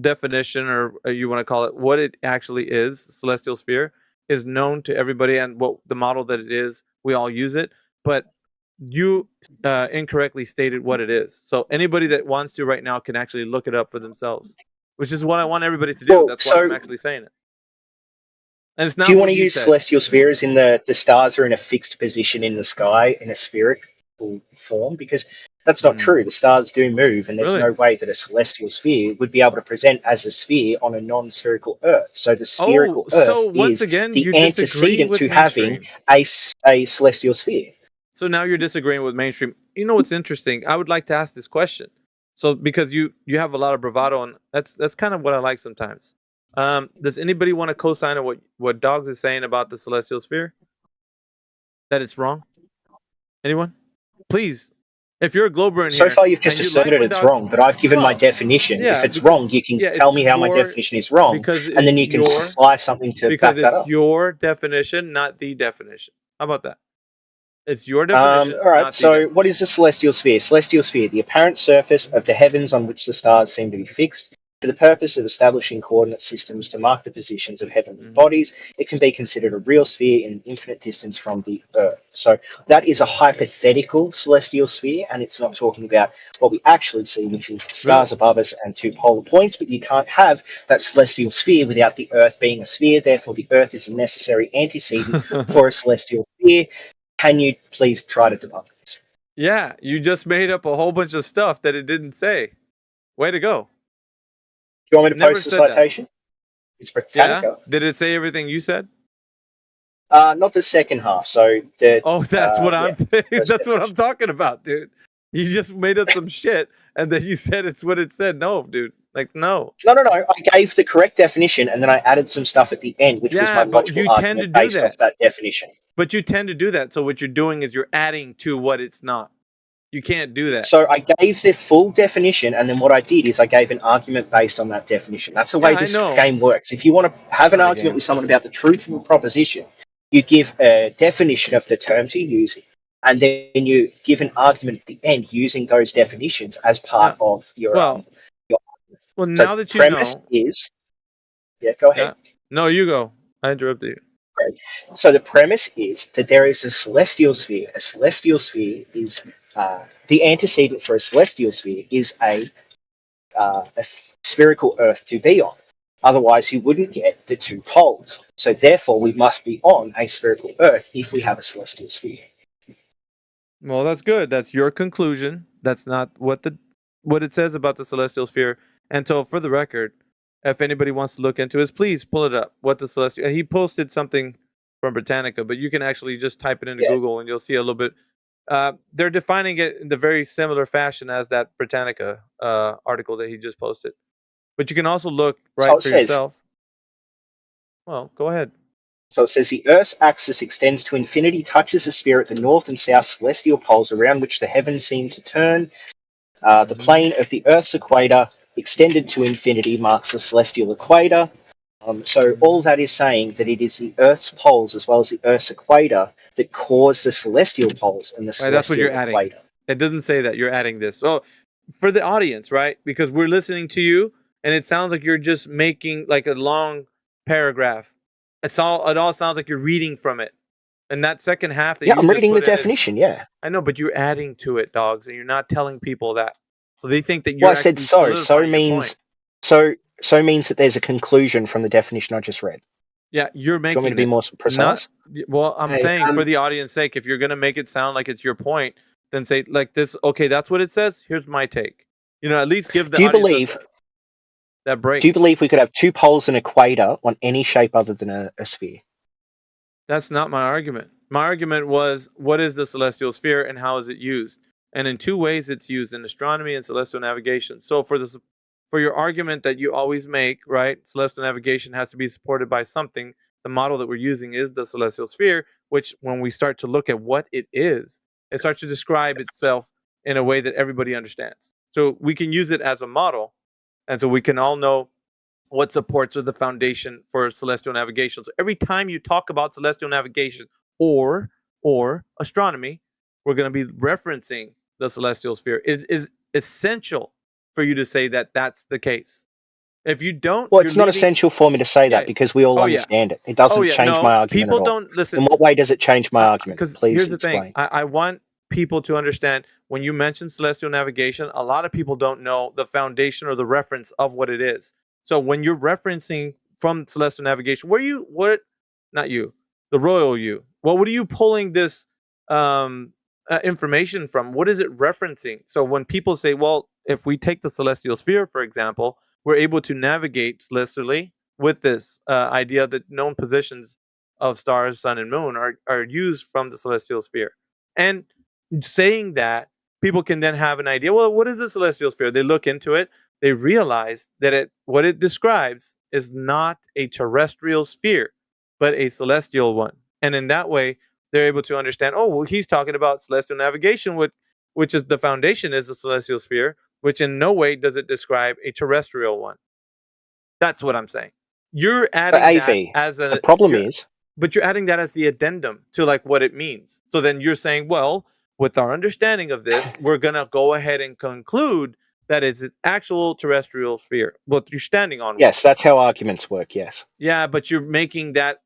definition, or you want to call it, what it actually is, celestial sphere, is known to everybody, and what the model that it is, we all use it. But you incorrectly stated what it is. So anybody that wants to right now can actually look it up for themselves, which is what I want everybody to do. That's why I'm actually saying it. And it's not. Do you want to use celestial spheres in the stars are in a fixed position in the sky in a spherical form? Because that's not true. The stars do move, and there's no way that a celestial sphere would be able to present as a sphere on a non-spherical Earth. So the spherical Earth is the antecedent to having a celestial sphere. So now you're disagreeing with mainstream. You know what's interesting? I would like to ask this question. So because you have a lot of bravado, and that's kind of what I like sometimes. Does anybody want to co-sign on what Dogs is saying about the celestial sphere? That it's wrong? Anyone? Please. If you're a Glober in So here, far, you've just and you like asserted when it's Dogs, wrong, but I've given my well, definition. yeah, If it's because wrong, you can tell it's me how my your definition is wrong, because and then it's you can your supply something to because back that it's up. your definition, not the definition. How about that? It's your definition, All right. not the So, definition. what is the celestial sphere? Celestial sphere, the apparent surface of the heavens on which the stars seem to be fixed. For the purpose of establishing coordinate systems to mark the positions of heavenly bodies, it can be considered a real sphere in infinite distance from the Earth. So, that is a hypothetical celestial sphere, and it's not talking about what we actually see, which is stars above us and two polar points. But you can't have that celestial sphere without the Earth being a sphere. Therefore, the Earth is a necessary antecedent for a celestial sphere. Can you please try to debunk this? Yeah, you just made up a whole bunch of stuff that it didn't say. Way to go. Do you want me to Never post the said that. citation? It's Britannica. Yeah? Did it say everything you said? Not the second half. So the That's what I'm saying. first That's what I'm talking about, dude. You just made up some shit and then you said it's what it said. No, dude. Like, no. No. I gave the correct definition and then I added some stuff at the end, which was my Yeah, but logical you tend to argument do based off that definition. But you tend to do that. So what you're doing is you're adding to what it's not. You can't do that. So I gave the full definition, and then what I did is I gave an argument based on that definition. That's the way this game works. If you want to have an argument with someone about the truth of a proposition, you give a definition of the terms you're using, and then you give an argument at the end using those definitions as part of your. Well, so now that you premise know, is, go ahead. No, you go. I interrupted you. Okay. So the premise is that there is a celestial sphere. A celestial sphere is the antecedent for a celestial sphere is a spherical Earth to be on. Otherwise, you wouldn't get the two poles. So therefore, we must be on a spherical Earth if we have a celestial sphere. Well, that's good. That's your conclusion. That's not what it says about the celestial sphere. And so, for the record, if anybody wants to look into it, please pull it up. What the celestial? And he posted something from Britannica, but you can actually just type it into Google and you'll see a little bit. They're defining it in the very similar fashion as that Britannica article that he just posted. But you can also look for yourself. Well, go ahead. So it says the Earth's axis extends to infinity, touches the sphere at the north and south celestial poles around which the heavens seem to turn. The plane of the Earth's equator extended to infinity marks the celestial equator. So all that is saying that it is the Earth's poles as well as the Earth's equator that cause the celestial poles and the celestial that's what you're equator. Adding. It doesn't say that. You're adding this. So for the audience, right? Because we're listening to you and it sounds like you're just making like a long paragraph. It all sounds like you're reading from it. And that second half that I'm reading the definition, I know, but you're adding to it, Dogs, and you're not telling people that. So they think that you're I said so. So means means that there's a conclusion from the definition I just read. Yeah, you're making. Do you want me to be more precise? I'm saying for the audience sake, if you're gonna make it sound like it's your point, then say like this. Okay, that's what it says. Here's my take. At least give the. Do you believe that break? Do you believe we could have two poles and equator on any shape other than a sphere? That's not my argument. My argument was, what is the celestial sphere and how is it used? And in two ways it's used, in astronomy and celestial navigation. So for your argument that you always make, right, celestial navigation has to be supported by something. The model that we're using is the celestial sphere, which when we start to look at what it is, it starts to describe itself in a way that everybody understands. So we can use it as a model, and so we can all know what supports are the foundation for celestial navigation. So every time you talk about celestial navigation or astronomy, we're going to be referencing the celestial sphere. It is essential for you to say that that's the case. If you don't, it's not essential for me to say that because we all understand it. It doesn't change my argument people at all. Don't listen. In what way does it change my argument? Because please here's the explain. thing: I want people to understand when you mention celestial navigation, a lot of people don't know the foundation or the reference of what it is. So when you're referencing from celestial navigation, the royal you, what are you pulling this information from? What is it referencing? So when people say, well, if we take the celestial sphere, for example, we're able to navigate celestially with this idea that known positions of stars, sun, and moon are used from the celestial sphere. And saying that people can then have an idea. Well, what is a celestial sphere? They look into it. They realize that what it describes is not a terrestrial sphere, but a celestial one. And in that way, they're able to understand, oh, well, he's talking about celestial navigation, which is the foundation is a celestial sphere, which in no way does it describe a terrestrial one. That's what I'm saying. You're adding that as the problem is, but you're adding that as the addendum to like what it means. So then you're saying, well, with our understanding of this, we're gonna go ahead and conclude that it's an actual terrestrial sphere. But you're standing on one. Yes, that's how arguments work. Yes. Yeah, but you're making that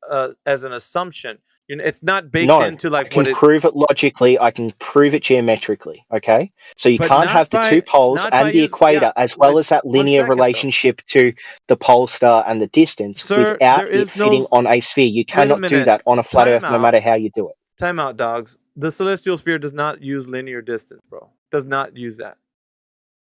as an assumption. It's not baked No, into like I can prove it logically. I can prove it geometrically. Okay, so you But can't not have the by- two poles not and by the use- equator, yeah, as well as it's- that one linear second, though. relationship to the pole star and the distance, Sir, without there it is no- fitting on a sphere. You cannot do minute. that on a flat Time Earth, no out. matter how you do it. Time out, dogs. The celestial sphere does not use linear distance, bro. Does not use that.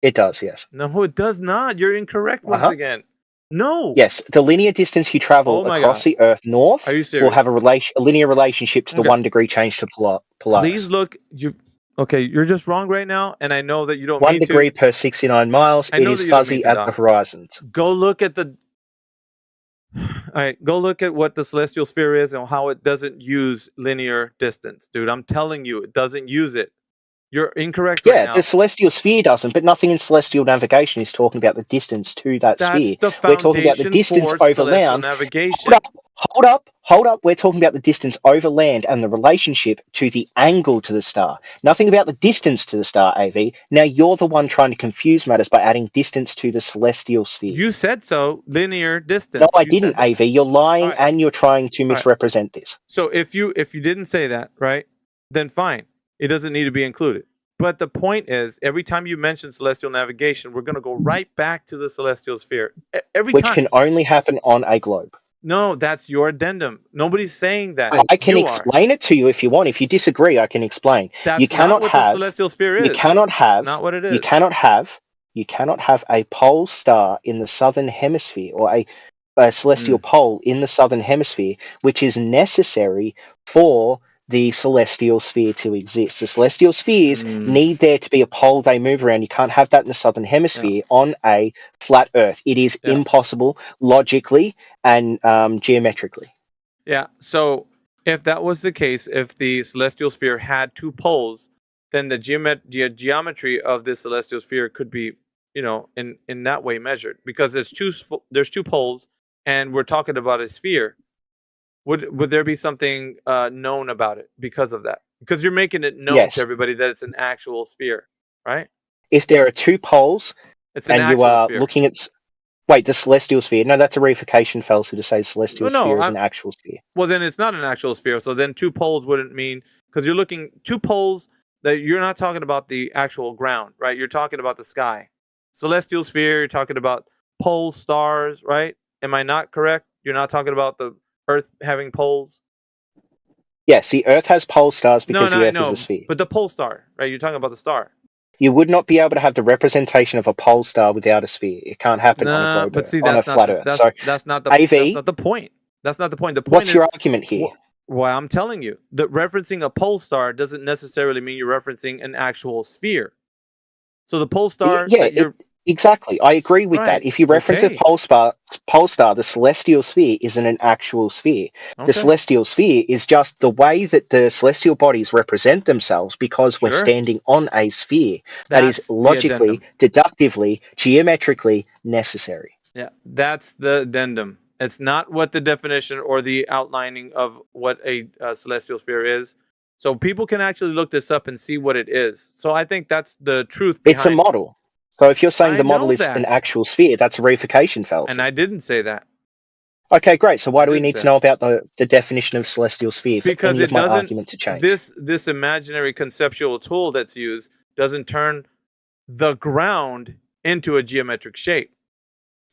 It does, yes. No, it does not. You're incorrect once again. No. Yes, the linear distance you travel Oh my across God. the Earth north Are you will have serious? a linear relationship to the Okay. 1 degree change to Polaris. Please look. Okay, you're just wrong right now, and I know that you don't 1 mean degree to. per 69 miles. I It know is that you don't mean fuzzy to, at the dogs. horizons. Go look at the. All right, go look at what the celestial sphere is and how it doesn't use linear distance, dude. I'm telling you, it doesn't use it. You're incorrect right Yeah, now. the celestial sphere doesn't, but nothing in celestial navigation is talking about the distance to that That's sphere. the We're talking about the foundation distance for over celestial land. navigation. Hold up. We're talking about the distance over land and the relationship to the angle to the star. Nothing about the distance to the star, AV. Now you're the one trying to confuse matters by adding distance to the celestial sphere. You said so. Linear distance. No, I You didn't, said that. AV. You're lying All right. and you're trying to right. misrepresent this. So if you didn't say that, right, then fine. It doesn't need to be included. But the point is, every time you mention celestial navigation, we're going to go right back to the celestial sphere. Every Which time. can only happen on a globe. No, that's your addendum. Nobody's saying that. I can You are. explain it to you if you want. If you disagree, I can explain. That's You cannot not what have the celestial sphere is. You cannot have. That's not what it is. You cannot have a pole star in the southern hemisphere or a celestial pole in the southern hemisphere, which is necessary for the celestial sphere to exist. The celestial spheres need there to be a pole they move around. You can't have that in the southern hemisphere on a flat Earth. It is impossible logically and geometrically. Yeah. So if that was the case, if the celestial sphere had two poles, then the geometry of the celestial sphere could be, in that way measured, because there's two poles, and we're talking about a sphere. Would there be something known about it because of that? Because you're making it known to everybody that it's an actual sphere, right? If there are two poles, it's an and you actual are sphere. looking at the celestial sphere. No, that's a reification fallacy to say celestial sphere is an actual sphere. Well, then it's not an actual sphere. So then two poles wouldn't mean, because you're looking two poles that you're not talking about the actual ground, right? You're talking about the sky. Celestial sphere, you're talking about pole stars, right? Am I not correct? You're not talking about the Earth having poles? Yes, the Earth has pole stars because the Earth is I know, a sphere. but the pole star, right? You're talking about the star. You would not be able to have the representation of a pole star without a sphere. It can't happen on a globe but see, on a flat Earth. So that's not the AV, that's not the point. That's not the point. The point what's is, your argument here? Well, I'm telling you that referencing a pole star doesn't necessarily mean you're referencing an actual sphere. So the pole star exactly. I agree with that. If you reference a pole star, the celestial sphere isn't an actual sphere. The celestial sphere is just the way that the celestial bodies represent themselves because we're standing on a sphere that is logically, deductively, geometrically necessary. Yeah, that's the addendum. It's not what the definition or the outlining of what a celestial sphere is. So people can actually look this up and see what it is. So I think that's the truth behind It's a model. So if you're saying the model is that. an actual sphere, that's a reification fallacy. And I didn't say that. Okay, great. So why do we need to know about the definition of celestial sphere for because any it of my doesn't, argument to change? This imaginary conceptual tool that's used doesn't turn the ground into a geometric shape.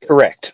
Correct.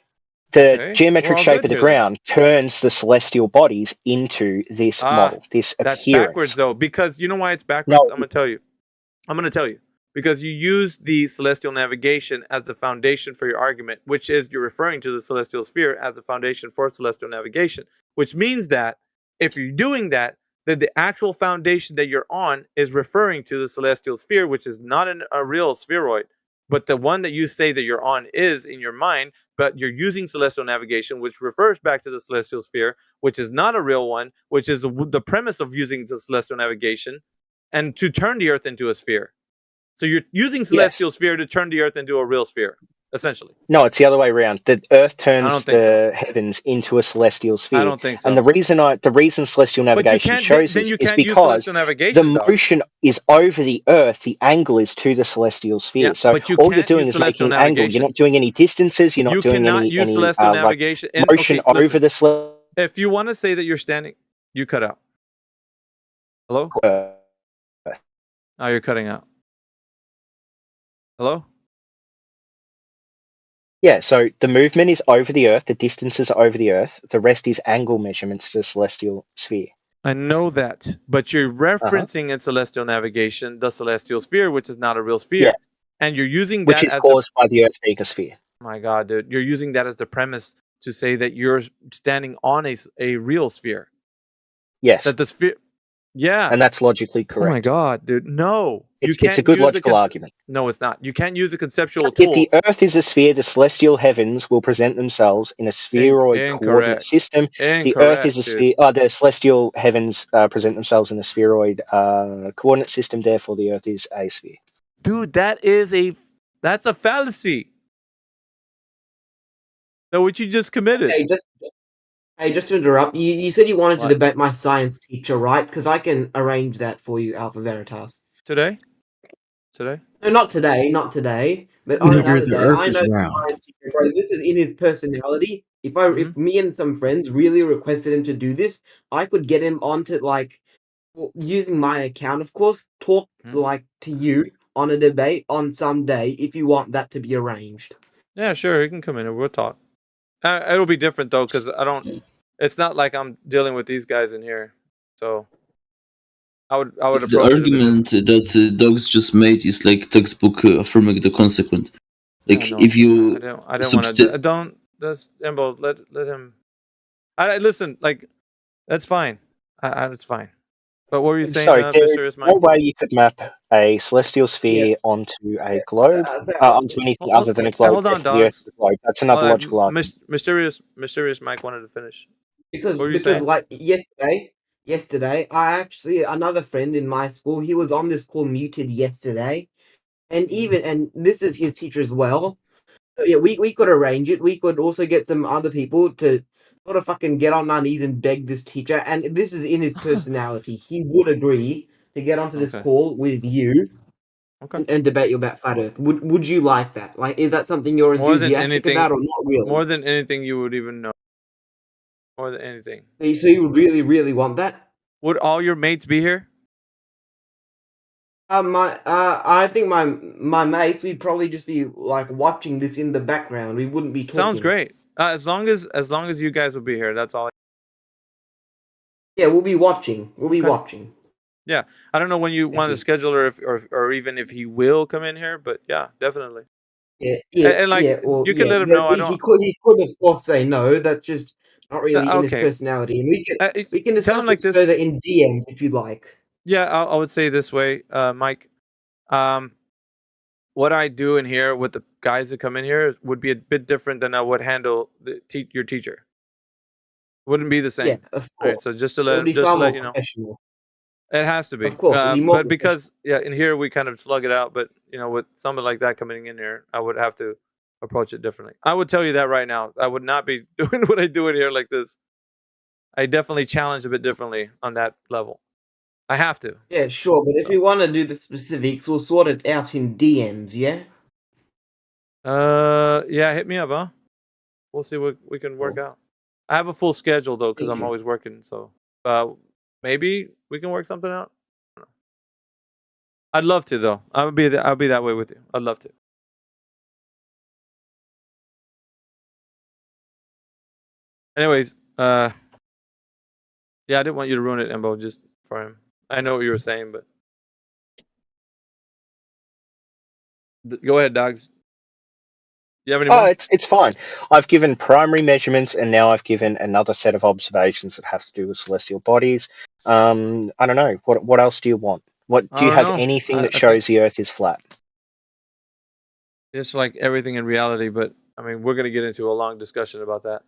The geometric shape of the ground turns the celestial bodies into this model, this appearance. That's backwards, though, because you know why it's backwards? No. I'm going to tell you. Because you use the celestial navigation as the foundation for your argument, which is you're referring to the celestial sphere as a foundation for celestial navigation, which means that if you're doing that, that the actual foundation that you're on is referring to the celestial sphere, which is not a real spheroid, but the one that you say that you're on is in your mind, but you're using celestial navigation, which refers back to the celestial sphere, which is not a real one, which is the premise of using the celestial navigation, and to turn the Earth into a sphere. So you're using celestial sphere to turn the Earth into a real sphere, essentially. No, it's the other way around. The Earth turns the heavens into a celestial sphere. I don't think so. And the reason celestial navigation shows this is because the motion is over the Earth. The angle is to the celestial sphere. Yeah, so but you all you're can't doing use is making an celestial angle. You're navigation. not doing any distances. You're not You doing cannot any use celestial navigation. like motion Okay, over the celestial. If you want to say that you're standing, you cut out. Hello? Oh, you're cutting out. Hello? Yeah, so the movement is over the Earth, the distances are over the Earth, the rest is angle measurements to the celestial sphere. I know that, but you're referencing in celestial navigation the celestial sphere, which is not a real sphere. Yeah. And you're using that Which is as caused by the Earth's ecosphere. My God, dude. You're using that as the premise to say that you're standing on a real sphere. Yes. That the sphere... Yeah. And that's logically correct. Oh my God, dude. No. It's a good logical argument. No, it's not. You can't use a conceptual tool. If the Earth is a sphere, the celestial heavens will present themselves in a spheroid coordinate system. The Earth is a sphere. The celestial heavens present themselves in a spheroid coordinate system. Therefore, the Earth is a sphere. Dude, that's a fallacy. So what you just committed. Hey, just to interrupt, you said you wanted to debate my science teacher, right? Because I can arrange that for you, Alpha Veritas. Today? Today? No, not today, but on another day. I know the science teacher, bro. This is in his personality. If me and some friends really requested him to do this, I could get him onto using my account, of course, talk to you on a debate on some day if you want that to be arranged. Yeah, sure. He can come in and we'll talk. It'll be different though, because I don't. It's not like I'm dealing with these guys in here, so I would approach the argument that dogs just made is like textbook affirming the consequent. Like if you, I don't want to. Don't. That's Embo. Let him. Listen. Like that's fine. It's fine. But what were you saying, Sorry, Mr. no way you could map a celestial sphere onto a globe, onto anything other than a globe. Hold on, the Earth is a globe. That's another logical argument. Mysterious Mike wanted to finish. Because saying? like yesterday, I actually another friend in my school. He was on this call muted yesterday, and this is his teacher as well. So yeah, we could arrange it. We could also get some other people to sort of fucking get on our knees and beg this teacher. And this is in his personality. He would agree to get onto this call with you and debate you about flat Earth. Would you like that? Like, is that something you're enthusiastic about or not really? More than anything you would even know. More than anything. So you would really, really want that? Would all your mates be here? I think my mates, we'd probably just be like watching this in the background. We wouldn't be talking. Sounds great. As long as you guys will be here, that's all. Yeah, we'll be watching. Watching. Yeah, I don't know when you want to schedule or even if he will come in here, but yeah, definitely. Yeah, and you can let him know. He could of course say no. That's just not really in his personality, and we can discuss this further in DMs if you'd like. Yeah, I would say this way, Mike. What I do in here with the guys that come in here would be a bit different than I would handle your teacher. Wouldn't be the same. Yeah, of course. Right, so just to let you know, it has to be. Of course, but because in here we kind of slug it out. But with something like that coming in here, I would have to approach it differently. I would tell you that right now. I would not be doing what I do in here like this. I definitely challenge a bit differently on that level. I have to. Yeah, sure. But if you want to do the specifics, we'll sort it out in DMs. Yeah. Yeah. Hit me up, huh? We'll see what we can work out. I have a full schedule though, because I'm always working. So, maybe we can work something out. I don't know. I'd love to though. I'll be that way with you. I'd love to. Anyways, yeah, I didn't want you to ruin it, Embo, just for him. I know what you were saying, but go ahead, dogs. You have any more? It's fine. I've given primary measurements, and now I've given another set of observations that have to do with celestial bodies. I don't know. What else do you want? Do you have anything that shows the Earth is flat? It's like everything in reality, but I mean, we're going to get into a long discussion about that.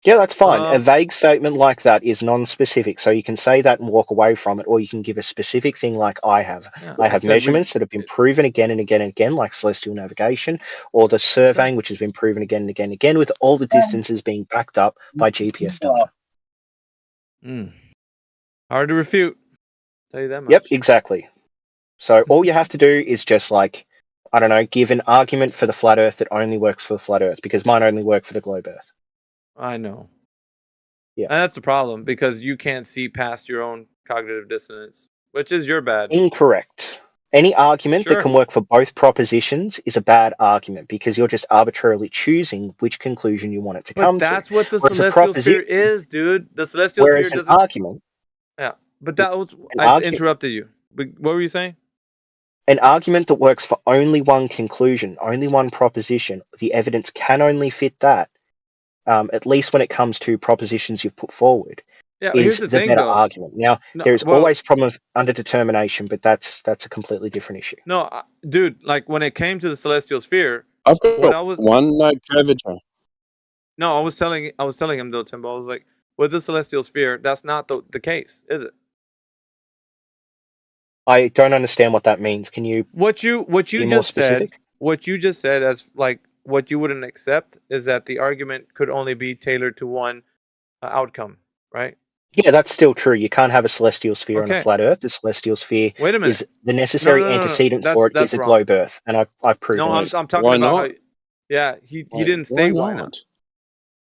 Yeah, that's fine. A vague statement like that is non-specific, so you can say that and walk away from it, or you can give a specific thing like I have. Yeah, I have measurements that have been proven again and again and again, like celestial navigation, or the surveying, which has been proven again and again and again, with all the distances being backed up by GPS data. Hard to refute. Tell you that much. Yep, exactly. So all you have to do is just like, I don't know, give an argument for the flat Earth that only works for the flat Earth, because mine only work for the globe Earth. I know. Yeah. And that's the problem, because you can't see past your own cognitive dissonance, which is your bad. Incorrect. Any argument that can work for both propositions is a bad argument, because you're just arbitrarily choosing which conclusion you want it to come to. But that's what the celestial sphere is, dude. The celestial sphere doesn't... argument... Yeah, but that was... I interrupted you. But what were you saying? An argument that works for only one conclusion, only one proposition, the evidence can only fit that, at least when it comes to propositions you've put forward, is the better argument. Now, there's always problem of underdetermination, but that's a completely different issue. No, dude, like when it came to the celestial sphere, I've got one curvature. No, I was telling him though, Timbo. I was like, with the celestial sphere, that's not the case, is it? I don't understand what that means. Can you what you just said? What you just said as like what you wouldn't accept is that the argument could only be tailored to one outcome, right? Yeah, that's still true. You can't have a celestial sphere on a flat Earth. The celestial sphere is the necessary antecedent for it is a globe Earth, and I've proven it. No, I'm talking about how, he didn't say why not.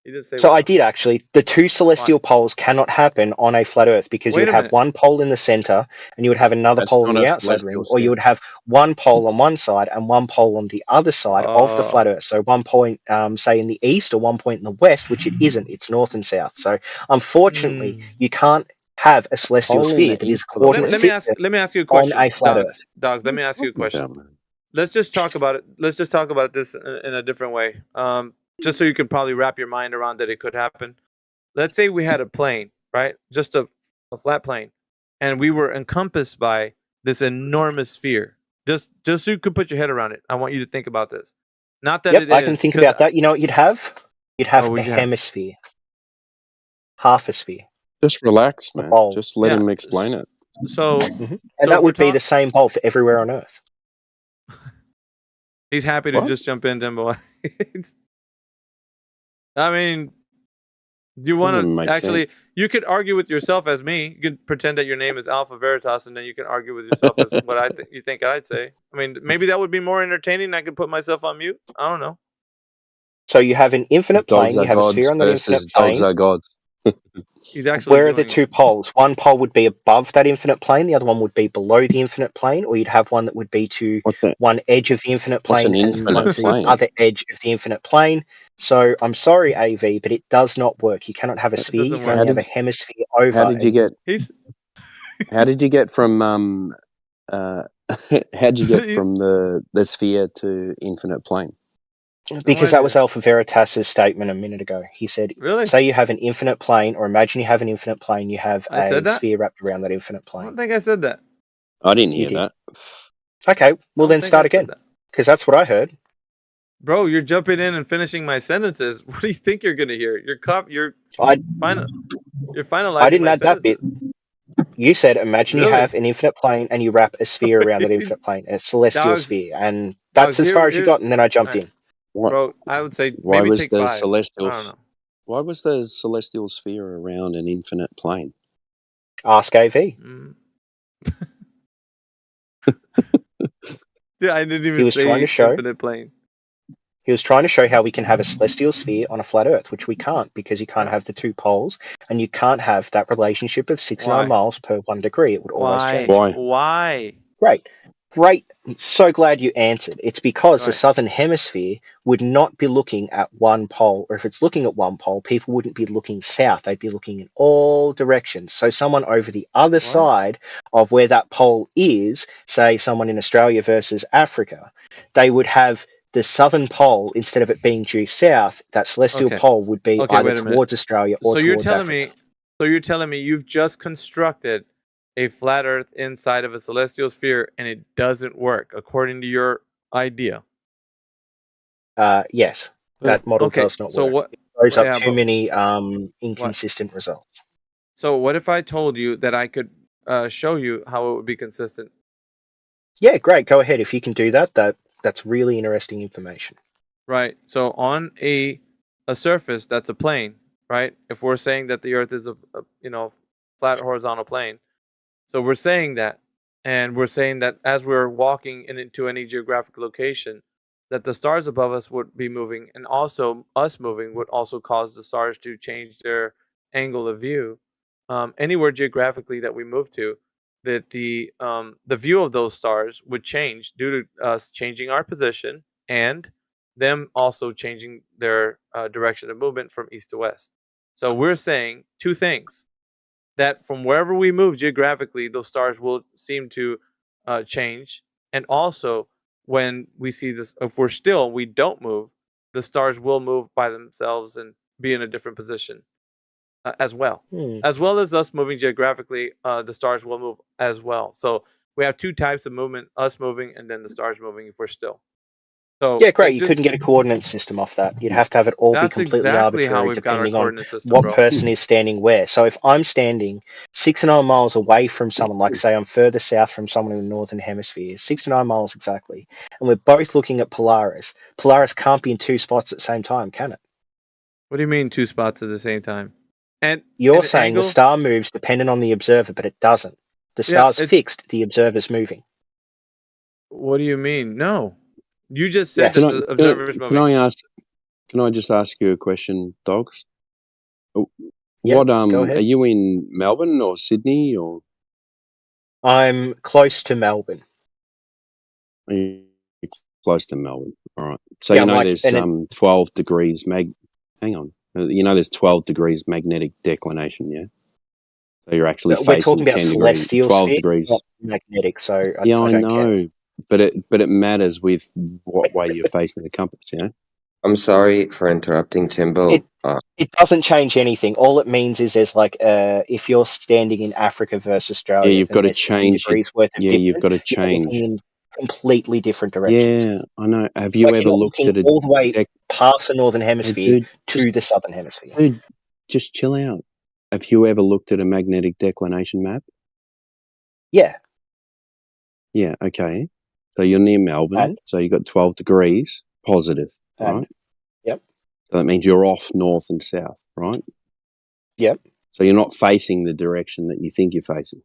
He didn't say so I did actually. The two celestial poles cannot happen on a flat Earth, because you would have one pole in the center and you would have another pole on the outside ring, or you would have one pole on one side and one pole on the other side of the flat Earth. So one point, say in the east, or one point in the west, which it isn't. It's north and south. So unfortunately, you can't have a celestial sphere that is coordinate. Let me ask you a question. On a flat Earth. Doug, let me ask you a question. Let's just talk about it. Let's just talk about this in a different way. Just so you can probably wrap your mind around that it could happen. Let's say we had a plane, right? Just a flat plane, and we were encompassed by this enormous sphere. Just so you could put your head around it. I want you to think about this. Not that I can think about that. You know what you'd have? You'd have a hemisphere. Half a sphere. Just relax, man. Just let him explain it. So, and that would be the same pole for everywhere on Earth. He's happy to just jump in, Dimbo. I mean, do you want to actually? You could argue with yourself as me. You could pretend that your name is Alpha Veritas, and then you can argue with yourself as what you think I'd say. I mean, maybe that would be more entertaining. I could put myself on mute. I don't know. So you have an infinite plane. You have a sphere on the infinite plane. Dogs are gods. He's actually Where are the two poles? One pole would be above that infinite plane, the other one would be below the infinite plane, or you'd have one that would be to one edge of the infinite plane and the other edge of the infinite plane. So I'm sorry, AV, but it does not work. You cannot have a sphere. You can only have a hemisphere over. How did you get? How did you get from how'd you get from the sphere to infinite plane? Because that was Alpha Veritas's statement a minute ago. He said, say you have an infinite plane, or imagine you have an infinite plane, you have a sphere wrapped around that infinite plane. I don't think I said that. I didn't hear that. Okay, well then start again, because that's what I heard. Bro, you're jumping in and finishing my sentences. What do you think you're going to hear? You're finalizing. I didn't add that bit. You said, imagine you have an infinite plane and you wrap a sphere around that infinite plane, a celestial sphere, and that's as far as you got, and then I jumped in. Bro, I would say why maybe was take the 5. celestial? Why was the celestial sphere around an infinite plane? Ask AV. Yeah, I didn't even say infinite plane. He was trying to show how we can have a celestial sphere on a flat Earth, which we can't, because you can't have the two poles, and you can't have that relationship of 69 miles per 1 degree. It would always change. Why? Great. I'm so glad you answered. It's because the southern hemisphere would not be looking at one pole, or if it's looking at one pole, people wouldn't be looking south. They'd be looking in all directions. So someone over the other side of where that pole is, say someone in Australia versus Africa, they would have the southern pole, instead of it being due south, that celestial pole would be either towards Australia or towards Africa. So you're telling me you've just constructed a flat Earth inside of a celestial sphere and it doesn't work according to your idea? Yes, that model does not work. What? It throws up too many inconsistent results. So what if I told you that I could show you how it would be consistent? Yeah, great. Go ahead. If you can do that, that's really interesting information. Right. So on a surface that's a plane, right? If we're saying that the Earth is a flat horizontal plane, so we're saying that, and we're saying that as we're walking into any geographic location, that the stars above us would be moving, and also us moving would also cause the stars to change their angle of view. Anywhere geographically that we move to, that the view of those stars would change due to us changing our position and them also changing their direction of movement from east to west. So we're saying two things: that from wherever we move geographically, those stars will seem to change, and also when we see this, if we're still, we don't move, the stars will move by themselves and be in a different position as well. As well as us moving geographically, the stars will move as well. So we have two types of movement: us moving and then the stars moving if we're still. So yeah, great. You couldn't get a coordinate system off that. You'd have to have it all be completely arbitrary, depending on what person is standing where. So if I'm standing 6 to 9 miles away from someone, like say I'm further south from someone in the northern hemisphere, 6 to 9 miles exactly, and we're both looking at Polaris, Polaris can't be in two spots at the same time, can it? What do you mean 2 spots at the same time? And you're saying the star moves dependent on the observer, but it doesn't. The star's fixed, the observer's moving. What do you mean? No. You just said that the observer's moving. Can I just ask you a question, Dogs? Yep, What go ahead. are you in Melbourne or Sydney or? I'm close to Melbourne. Are you close to Melbourne? All right. So you know there's 12 degrees hang on. You know there's 12 degrees magnetic declination, yeah? So you're actually We're facing talking about 10 degrees, celestial 12 sphere, degrees. not magnetic, so I I don't know. care. But it matters with what way you're facing the compass, you know? I'm sorry for interrupting, Timbo. It doesn't change anything. All it means is there's like if you're standing in Africa versus Australia, you've got to change degrees worth of you've got to change. You're looking in completely different directions. Yeah, I know. Have you ever looked at all the way past the northern hemisphere to the southern hemisphere? Dude, just chill out. Have you ever looked at a magnetic declination map? Yeah. Yeah, okay. So you're near Melbourne, so you've got 12 degrees positive, right? Yep. So that means you're off north and south, right? Yep. So you're not facing the direction that you think you're facing.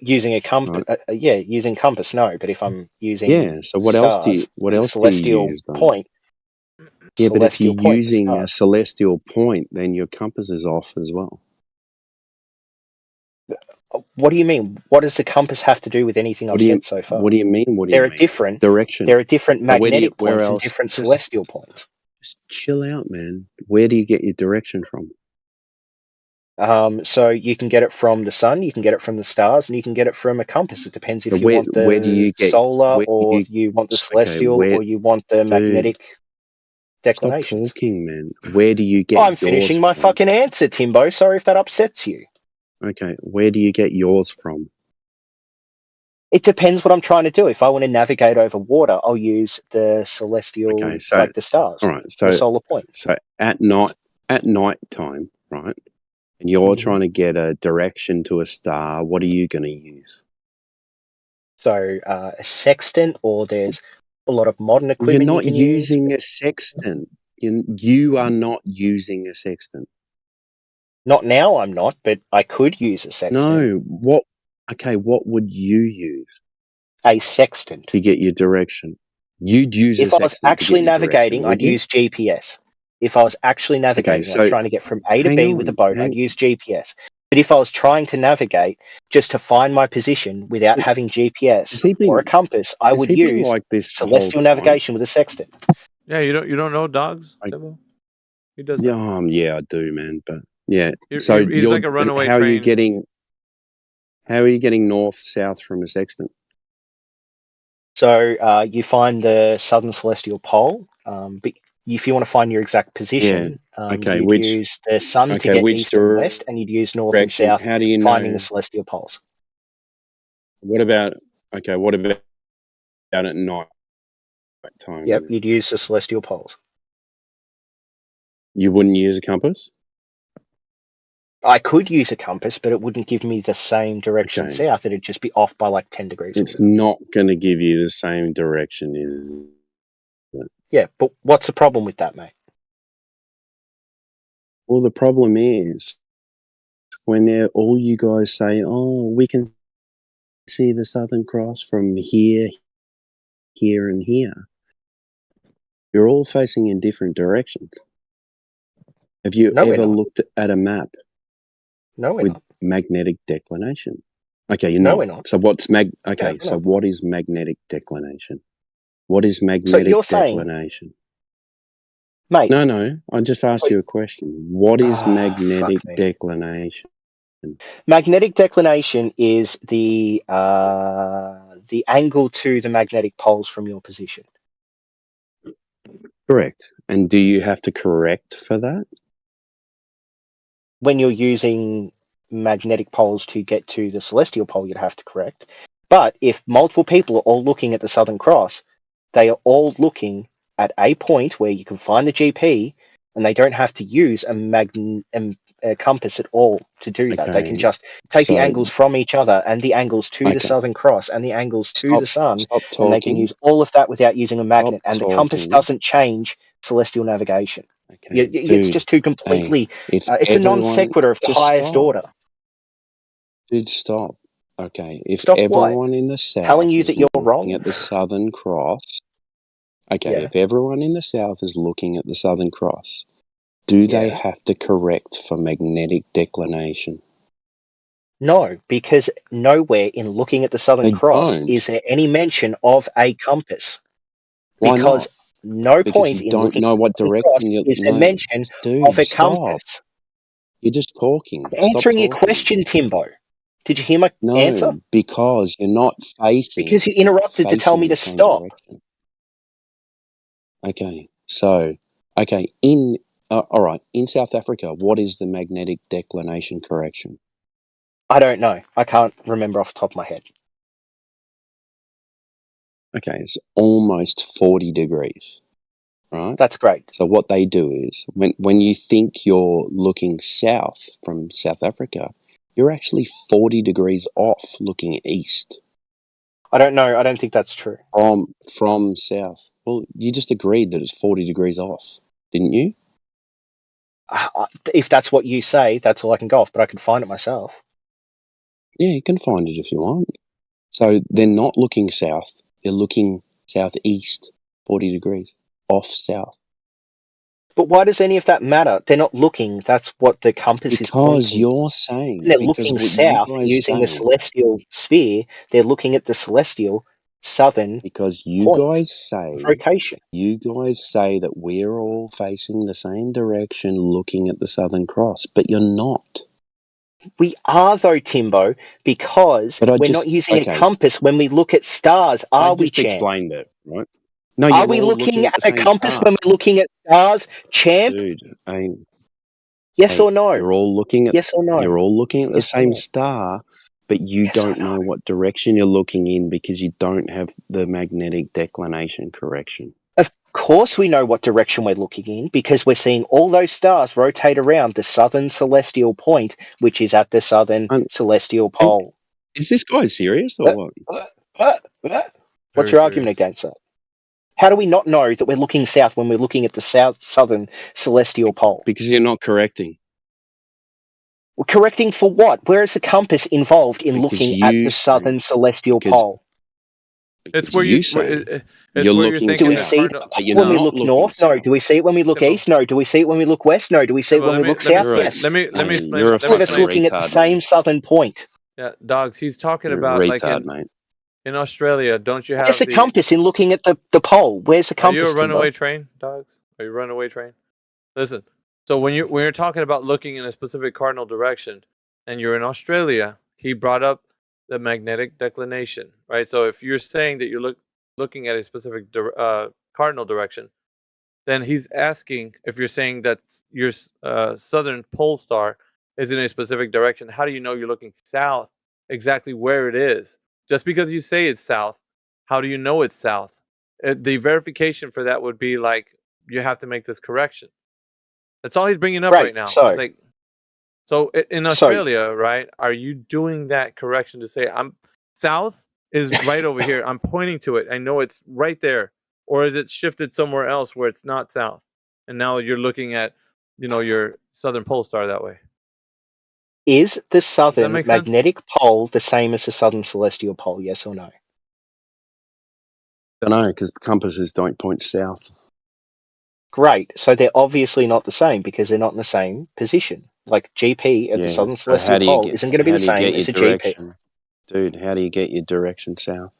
Using a compass, using compass, no. But if I'm using so what else do you use then? Point? Yeah, but if you're using a celestial point, then your compass is off as well. What do you mean? What does the compass have to do with anything I've said so far? What do you mean? There are different direction. There are different magnetic points and different celestial points. Just chill out, man. Where do you get your direction from? So you can get it from the sun, you can get it from the stars, and you can get it from a compass. It depends if you want the solar, or you want the celestial, or you want the magnetic declination. Stop talking, man. Where do you get? I'm finishing my fucking answer, Timbo. Sorry if that upsets you. Okay, where do you get yours from? It depends what I'm trying to do. If I want to navigate over water, I'll use the celestial, like the stars, all right, so the solar point. So at night time, right? And you're trying to get a direction to a star. What are you going to use? So a sextant, or there's a lot of modern equipment. You're not using a sextant. You are not using a sextant. Not now, I'm not, but I could use a sextant. No, what would you use? A sextant. To get your direction. You'd use a sextant. If I was actually navigating, I'd use GPS. If I was actually navigating, like trying to get from A to B with a boat, I'd use GPS. But if I was trying to navigate just to find my position without having GPS or a compass, I would use like this celestial navigation with a sextant. Yeah, you don't know Dogs? He does that. Yeah, I do, man. But yeah, he's like a runaway how train. How are you getting north south from a sextant? So you find the southern celestial pole. But if you want to find your exact position, you'd use the sun to get east and west, and you'd use north and south, How do you finding know? the celestial poles. What about at night time? Yep, you'd use the celestial poles. You wouldn't use a compass? I could use a compass, but it wouldn't give me the same direction south. It'd just be off by like 10 degrees. It's not going to give you the same direction, is it? Yeah, but what's the problem with that, mate? Well, the problem is when all you guys say, oh, we can see the Southern Cross from here, here, and here. You're all facing in different directions. Have you ever looked at a map with magnetic declination? Okay, you're not. We're not. So what's what is magnetic declination? What is magnetic declination? Mate. No. I just asked you a question. What is magnetic declination? Magnetic declination is the angle to the magnetic poles from your position. Correct. And do you have to correct for that? When you're using magnetic poles to get to the celestial pole, you'd have to correct. But if multiple people are all looking at the Southern Cross, they are all looking at a point where you can find the GP, and they don't have to use a compass at all to do that. They can just take the angles from each other and the angles to the Southern Cross and the angles to the sun, and they can use all of that without using a magnet. And the compass doesn't change celestial navigation. It's just too completely. It's a non sequitur of the highest order. Dude, stop. Okay, if Stop everyone in the south telling you that you're looking wrong at the Southern Cross, if everyone in the south is looking at the Southern Cross, do they have to correct for magnetic declination? No, because nowhere in looking at the Southern Cross is there any mention of a compass. Why because not? no Because point you in don't looking know at what the Cross direction is a mention of a compass. You're just talking. I'm answering your question, Timbo. Did you hear my answer? No, because you're not facing. Because you interrupted to tell me to stop. Direction. Okay, so all right. In South Africa, what is the magnetic declination correction? I don't know. I can't remember off the top of my head. Okay, it's almost 40 degrees, right? That's great. So what they do is, when you think you're looking south from South Africa, you're actually 40 degrees off looking east. I don't know. I don't think that's true. From south. Well, you just agreed that it's 40 degrees off, didn't you? If that's what you say, that's all I can go off, but I can find it myself. Yeah, you can find it if you want. So they're not looking south. They're looking southeast, 40 degrees, off south. But why does any of that matter? They're not looking. That's what the compass is pointing. Because you're saying... They're looking south using the celestial sphere. They're looking at the celestial southern because you guys say rotation. You guys say that we're all facing the same direction looking at the Southern Cross, but you're not. We are, though, Timbo, because we're not using a compass when we look at stars, are we, Champ? I just explained it, right? No, are we looking at a compass when we're looking at stars, Champ? Dude, yes or no? You're all looking at, yes or no? You're all looking at the same star, but you don't know what direction you're looking in because you don't have the magnetic declination correction. Of course we know what direction we're looking in because we're seeing all those stars rotate around the southern celestial point, which is at the southern celestial pole. Is this guy serious or what? What's your argument against that? How do we not know that we're looking south when we're looking at the southern celestial pole? Because you're not correcting. We're correcting for what? Where is the compass involved in looking at the southern celestial pole? It's where you say you're looking. Do we see it when we look north? No. Do we see it when we look east? No. Do we see it when we look west? No. Do we see it when we look south? Yes. Let me explain. All of us looking at the same southern point. Yeah, dogs. He's talking about like in Australia. Don't you have? Where's the compass in looking at the pole? Where's the compass? Are you a runaway train, dogs? Are you a runaway train? Listen. So when you're talking about looking in a specific cardinal direction, and you're in Australia, he brought up the magnetic declination, right? So if you're saying that you're looking at a specific cardinal direction, then he's asking if you're saying that your southern pole star is in a specific direction. How do you know you're looking south? Exactly where it is. Just because you say it's south, how do you know it's south? The verification for that would be like, you have to make this correction. That's all he's bringing up right now. So, it's like, so in Australia, right? Are you doing that correction to say I'm south is right over here? I'm pointing to it. I know it's right there. Or is it shifted somewhere else where it's not south? And now you're looking at, your southern pole star that way. Is the southern make magnetic pole the same as the southern celestial pole? Yes or no? I don't know, because compasses don't point south. Great. So they're obviously not the same because they're not in the same position. Like GP at the southern celestial pole isn't going to be the same as a GP. Dude, how do you get your direction south?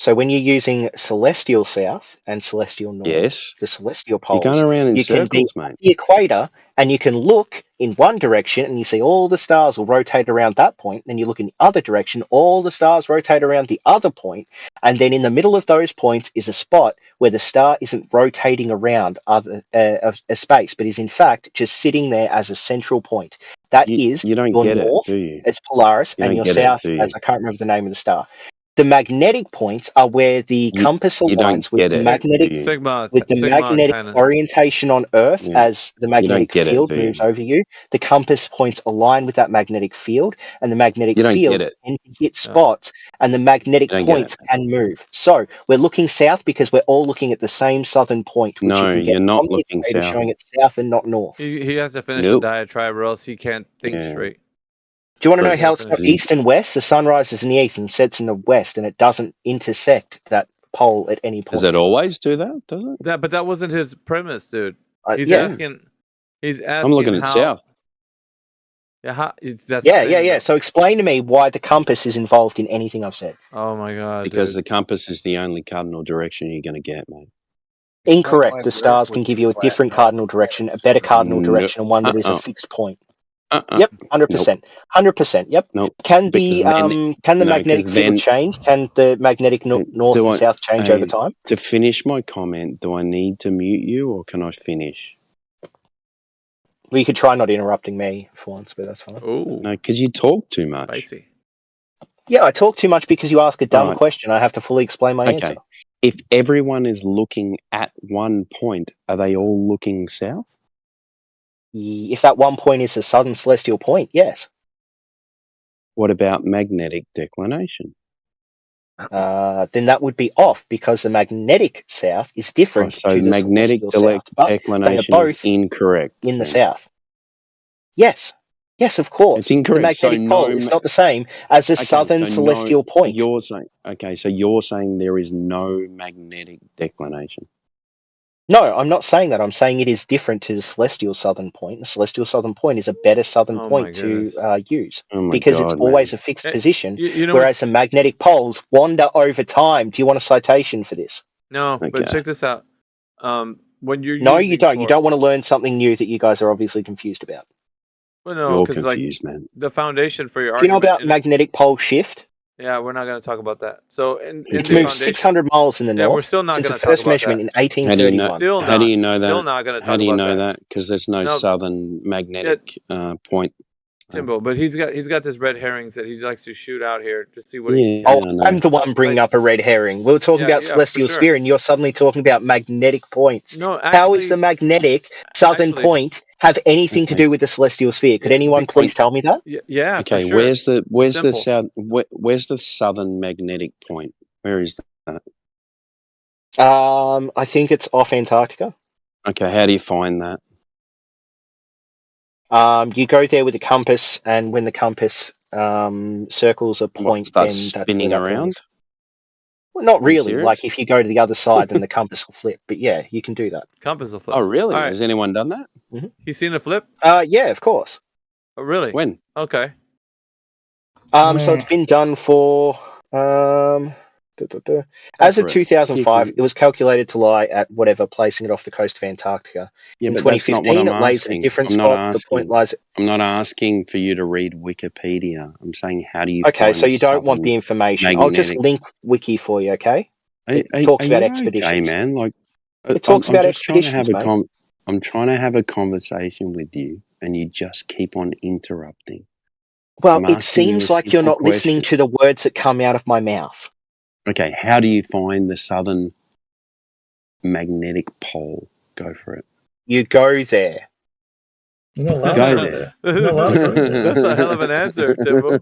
So when you're using celestial south and celestial north, the celestial poles, you're going around in you circles, can be mate. at the equator and you can look in one direction and you see all the stars will rotate around that point. Then you look in the other direction, all the stars rotate around the other point, and then in the middle of those points is a spot where the star isn't rotating around a space, but is in fact just sitting there as a central point. That is you don't your get north, it, do you? it's Polaris, You and don't your get south, it, do you? as I can't remember the name of the star. The magnetic points are where the compass aligns with the magnetic orientation on Earth as the magnetic field moves over you. The compass points align with that magnetic field, and the magnetic field can hit spots, and the magnetic points can move. So we're looking south because we're all looking at the same southern point, which you can get you're not from the looking equator south. showing it south and not north. He has to finish the diatribe, or else he can't think straight. Do you want to know how it's not east and west? The sun rises in the east and sets in the west, and it doesn't intersect that pole at any point. Does it always do that? Does it? But that wasn't his premise, dude. He's yeah. asking. He's asking. I'm looking at south. Yeah, that's yeah. So explain to me why the compass is involved in anything I've said. Oh my god! Because the compass is the only cardinal direction you're going to get, mate. Incorrect. The stars can give you a different cardinal direction, a better cardinal direction, and one that is a fixed point. Yep, 100%. 100%. Yep. Nope. Can the magnetic field change? Can the magnetic north and south change over time? To finish my comment, do I need to mute you or can I finish? Well, you could try not interrupting me for once, but that's fine. Oh. No, because you talk too much. Spicy. Yeah, I talk too much because you ask a dumb question. I have to fully explain my answer. If everyone is looking at one point, are they all looking south? If that one point is the southern celestial point, yes. What about magnetic declination? Then that would be off because the magnetic south is different so to the magnetic declination is incorrect in the south. Yes, of course. It's incorrect. The magnetic pole is not the same as the southern celestial point. You're saying there is no magnetic declination. No, I'm not saying that. I'm saying it is different to the celestial southern point. The celestial southern point is a better southern point to use because it's always a fixed position, whereas the magnetic poles wander over time. Do you want a citation for this? No, but check this out. When you're you don't. You don't want to learn something new that you guys are obviously confused about. Well, no, because man. The foundation for your argument. Do you know about magnetic pole shift? Yeah, we're not going to talk about that. So, it's moved 600 miles in the north. We're still not since going the to talk first about measurement that. in 1831. How do you know that? Still not going to talk about that. How do you know that? Because there's no southern magnetic point. Timbo, but he's got this red herrings that he likes to shoot out here to see what I'm the one bringing up a red herring. We were talking about celestial sphere, and you're suddenly talking about magnetic points. No, how is the magnetic southern point have anything to do with the celestial sphere? Could anyone please tell me that? Yeah. Okay. For sure. Where's the southern magnetic point? Where is that? I think it's off Antarctica. Okay. How do you find that? You go there with a compass, and when the compass circles a point, then that's spinning around. Well, not really. Like if you go to the other side, then the compass will flip. But yeah, you can do that. Compass will flip. Oh, really? Has anyone done that? Mm-hmm. You seen the flip? Yeah, of course. Oh, really? When? Okay. So it's been done for as of 2005, it was calculated to lie at whatever, placing it off the coast of Antarctica. Yeah, in but 2015, it lays at a different spot. The point lies. I'm not asking for you to read Wikipedia. I'm saying, how do you? Okay, find so you don't want the information. I'll just link Wiki for you. Okay. It talks about you expeditions. okay, man? Like, It talks I'm about just trying to have expeditions, mate. I'm trying to have a conversation with you, and you just keep on interrupting. Well, I'm it asking you a seems like you're simple not listening question. to the words that come out of my mouth. Okay, how do you find the southern magnetic pole? Go for it. You go there. Go there. That's a hell of an answer, Timbo.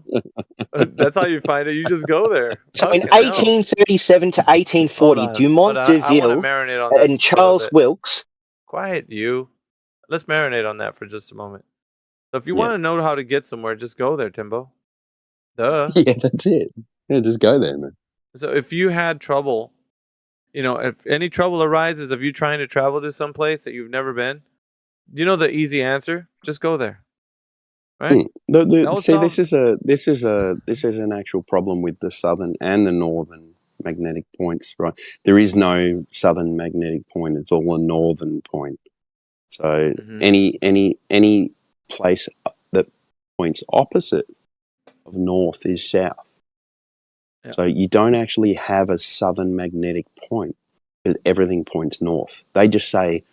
That's how you find it. You just go there. So in Fucking hell. 1837 to 1840, Dumont I want to d'Urville marinate on this and a little Charles bit. Wilkes. Quiet, you. Let's marinate on that for just a moment. So if you Yeah. want to know how to get somewhere, just go there, Timbo. Duh. Yeah, that's it. Yeah, just go there, man. So if you had trouble, if any trouble arises of you trying to travel to some place that you've never been, you know the easy answer? Just go there. Right? See, this is an actual problem with the southern and the northern magnetic points, right? There is no southern magnetic point; it's all a northern point. So any place that points opposite of north is south. Yeah. So you don't actually have a southern magnetic point because everything points north. They just say,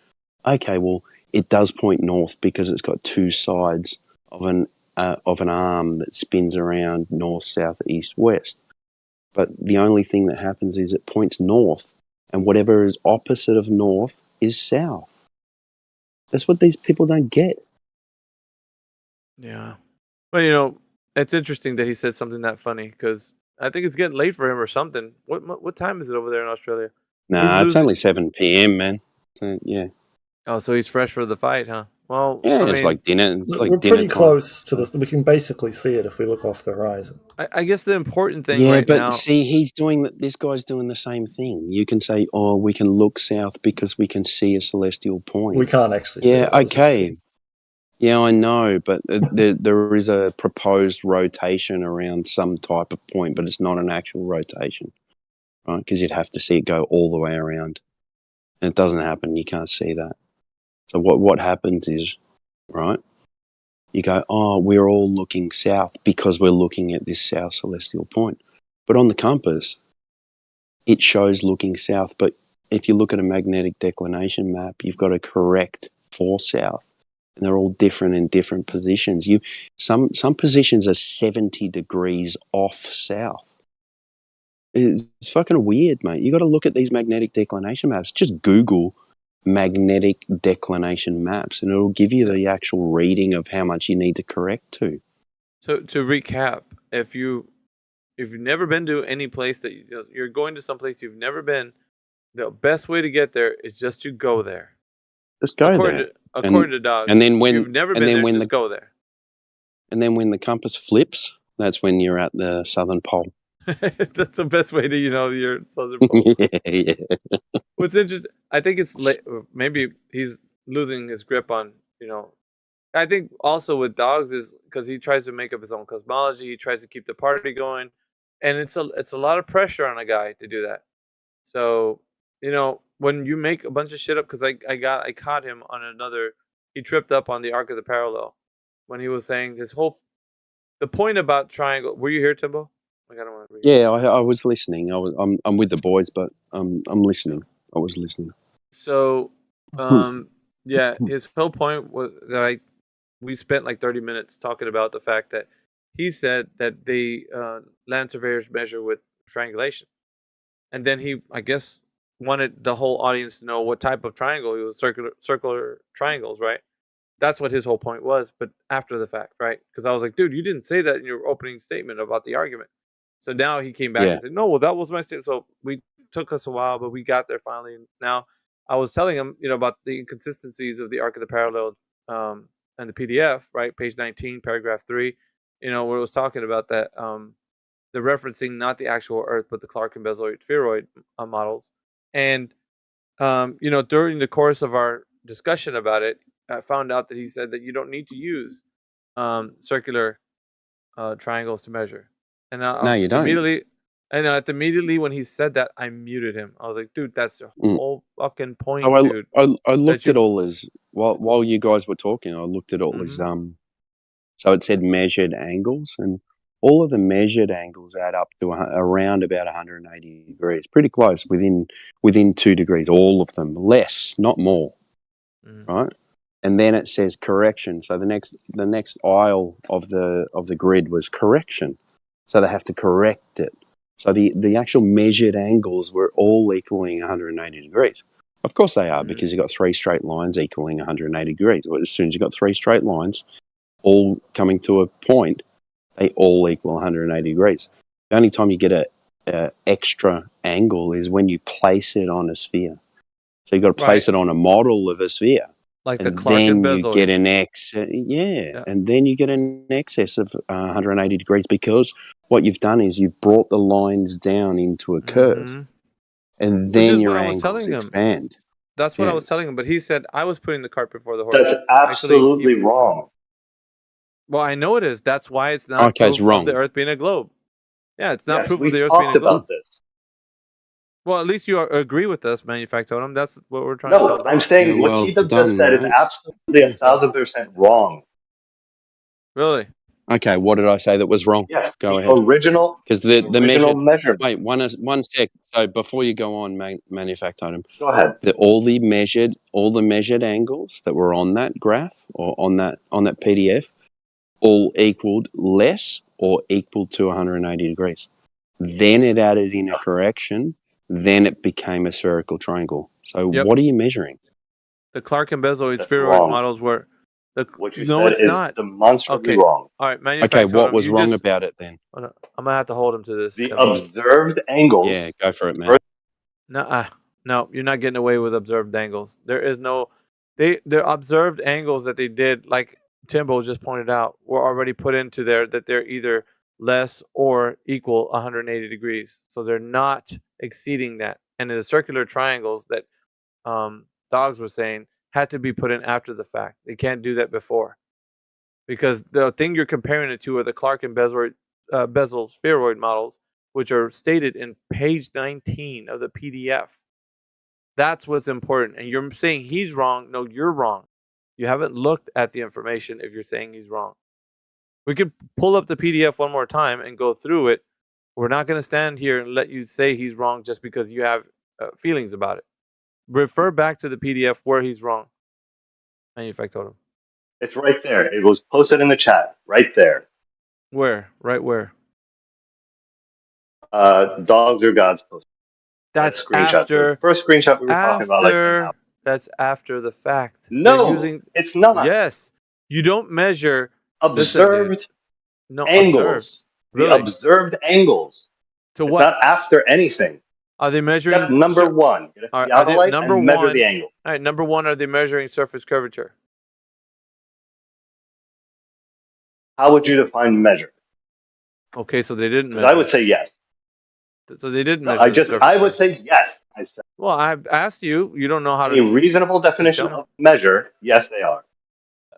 okay, well, it does point north because it's got two sides of an arm that spins around north, south, east, west. But the only thing that happens is it points north, and whatever is opposite of north is south. That's what these people don't get. Yeah. Well, it's interesting that he said something that funny because I think it's getting late for him or something. What time is it over there in Australia? Nah, it's only 7 p.m., man. So, yeah. Oh, so he's fresh for the fight, huh? Well, yeah, it's like dinner. It's like we're dinner pretty time. close to this. We can basically see it if we look off the horizon. I guess the important thing Yeah, right but now. see, this guy's doing the same thing. You can say, "Oh, we can look south because we can see a celestial point." We can't actually see it. Okay. Yeah, I know, but there is a proposed rotation around some type of point, but it's not an actual rotation, right? Because you'd have to see it go all the way around, and it doesn't happen. You can't see that. So what happens is, right? You go, oh, we're all looking south because we're looking at this south celestial point. But on the compass, it shows looking south. But if you look at a magnetic declination map, you've got to correct for south. And they're all different in different positions. Some positions are 70 degrees off south. It's fucking weird, mate. You got to look at these magnetic declination maps. Just Google magnetic declination maps and it'll give you the actual reading of how much you need to correct to. So to recap, if you've never been to any place that you're going to some place you've never been, the best way to get there is just to go there. Just go there. According to Dogs. And then when if you've never been there, just go there. And then when the compass flips, that's when you're at the southern pole. That's the best way to you're at southern pole. Yeah. What's interesting, I think it's maybe he's losing his grip on I think also with Dogs is because he tries to make up his own cosmology. He tries to keep the party going, and it's a lot of pressure on a guy to do that. So when you make a bunch of shit up, because I caught him on another. He tripped up on the arc of the parallel when he was saying the point about triangle. Were you here, Timbo? I don't want to read. Yeah, I was listening. I'm with the boys, but I'm listening. I was listening. So, yeah, his whole point was that we spent like 30 minutes talking about the fact that he said that the land surveyors measure with triangulation, and then he, I guess, wanted the whole audience to know what type of triangle. It was circular triangles, right? That's what his whole point was, but after the fact, right? Because I was like, dude, you didn't say that in your opening statement about the argument. So now he came back and said, no, well, that was my statement. So we took us a while, but we got there finally. And now I was telling him, about the inconsistencies of the arc of the parallel and the PDF, right? Page 19, paragraph 3, where it was talking about that, the referencing not the actual Earth, but the Clark and Bezoid spheroid models. And, during the course of our discussion about it, I found out that he said that you don't need to use circular triangles to measure. And No, you don't. Immediately when he said that, I muted him. I was like, dude, that's the whole fucking point, So dude. I looked at all as while you guys were talking. I looked at all as so it said measured angles, and all of the measured angles add up to around about 180 degrees, pretty close, within 2 degrees, all of them, less, not more, right? And then it says correction. So the next aisle of the grid was correction. So they have to correct it. So the actual measured angles were all equaling 180 degrees. Of course they are, because you've got 3 straight lines equaling 180 degrees. Well, as soon as you've got 3 straight lines all coming to a point, they all equal 180 degrees. The only time you get a extra angle is when you place it on a sphere. So you've got to place it on a model of a sphere. Like and the Clark then and you Bezold. get an and then you get an excess of 180 degrees, because what you've done is you've brought the lines down into a curve, and then your angles expand. That's what I was telling him, but he said I was putting the cart before the horse. That's absolutely wrong. Well, I know it is. That's why it's not Okay, it's proof wrong. of the Earth being a globe. Yeah, it's not proof we of the Earth being a talked globe. about this. Well, at least you agree with us, Manufactotum. That's what we're trying to tell No, Dom. I'm saying what he just said is absolutely 1,000% wrong. Really? Okay, what did I say that was wrong? Yes, Go the ahead. original, Because the original measured measurement. Wait, one sec. So before you go on, Manufactotum, Go ahead. all the measured angles that were on that graph or on that PDF all equaled less or equal to 180 degrees. Then it added in a correction. Then it became a spherical triangle. So what are you measuring? The Clark and Bezold spheroid models were. What you No, said it's is not. demonstrably Okay. wrong. All right, Okay, what was wrong about it then? I'm gonna have to hold him to this. The observed angles. Yeah, go for it, man. No, you're not getting away with observed angles. There is no. The observed angles that they did, like Timbo just pointed out, were already put into there that they're either less or equal 180 degrees. So they're not exceeding that. And the circular triangles that Dogs was saying had to be put in after the fact. They can't do that before. Because the thing you're comparing it to are the Clark and Bezold spheroid models, which are stated in page 19 of the PDF. That's what's important. And you're saying he's wrong. No, you're wrong. You haven't looked at the information if you're saying he's wrong. We could pull up the PDF one more time and go through it. We're not going to stand here and let you say he's wrong just because you have feelings about it. Refer back to the PDF where he's wrong. Manufactotum. It's right there. It was posted in the chat. Right there. Where? Right where? Dogs or gods posted. That's screenshot. after. The first screenshot we were talking about like an hour. That's after the fact. No, it's not. Yes. You don't measure observed Observed. angles. Really? The observed angles. To it's what? not after anything. Are they measuring? Step number one. Get a theodolite and measure the angle. All right, number one, are they measuring surface curvature? How would you define measure? Okay, so they didn't measure. I would say yes. So they didn't No, measure. I would say yes. I said. Well, I've asked you. You don't know how Any reasonable definition of measure? Yes, they are.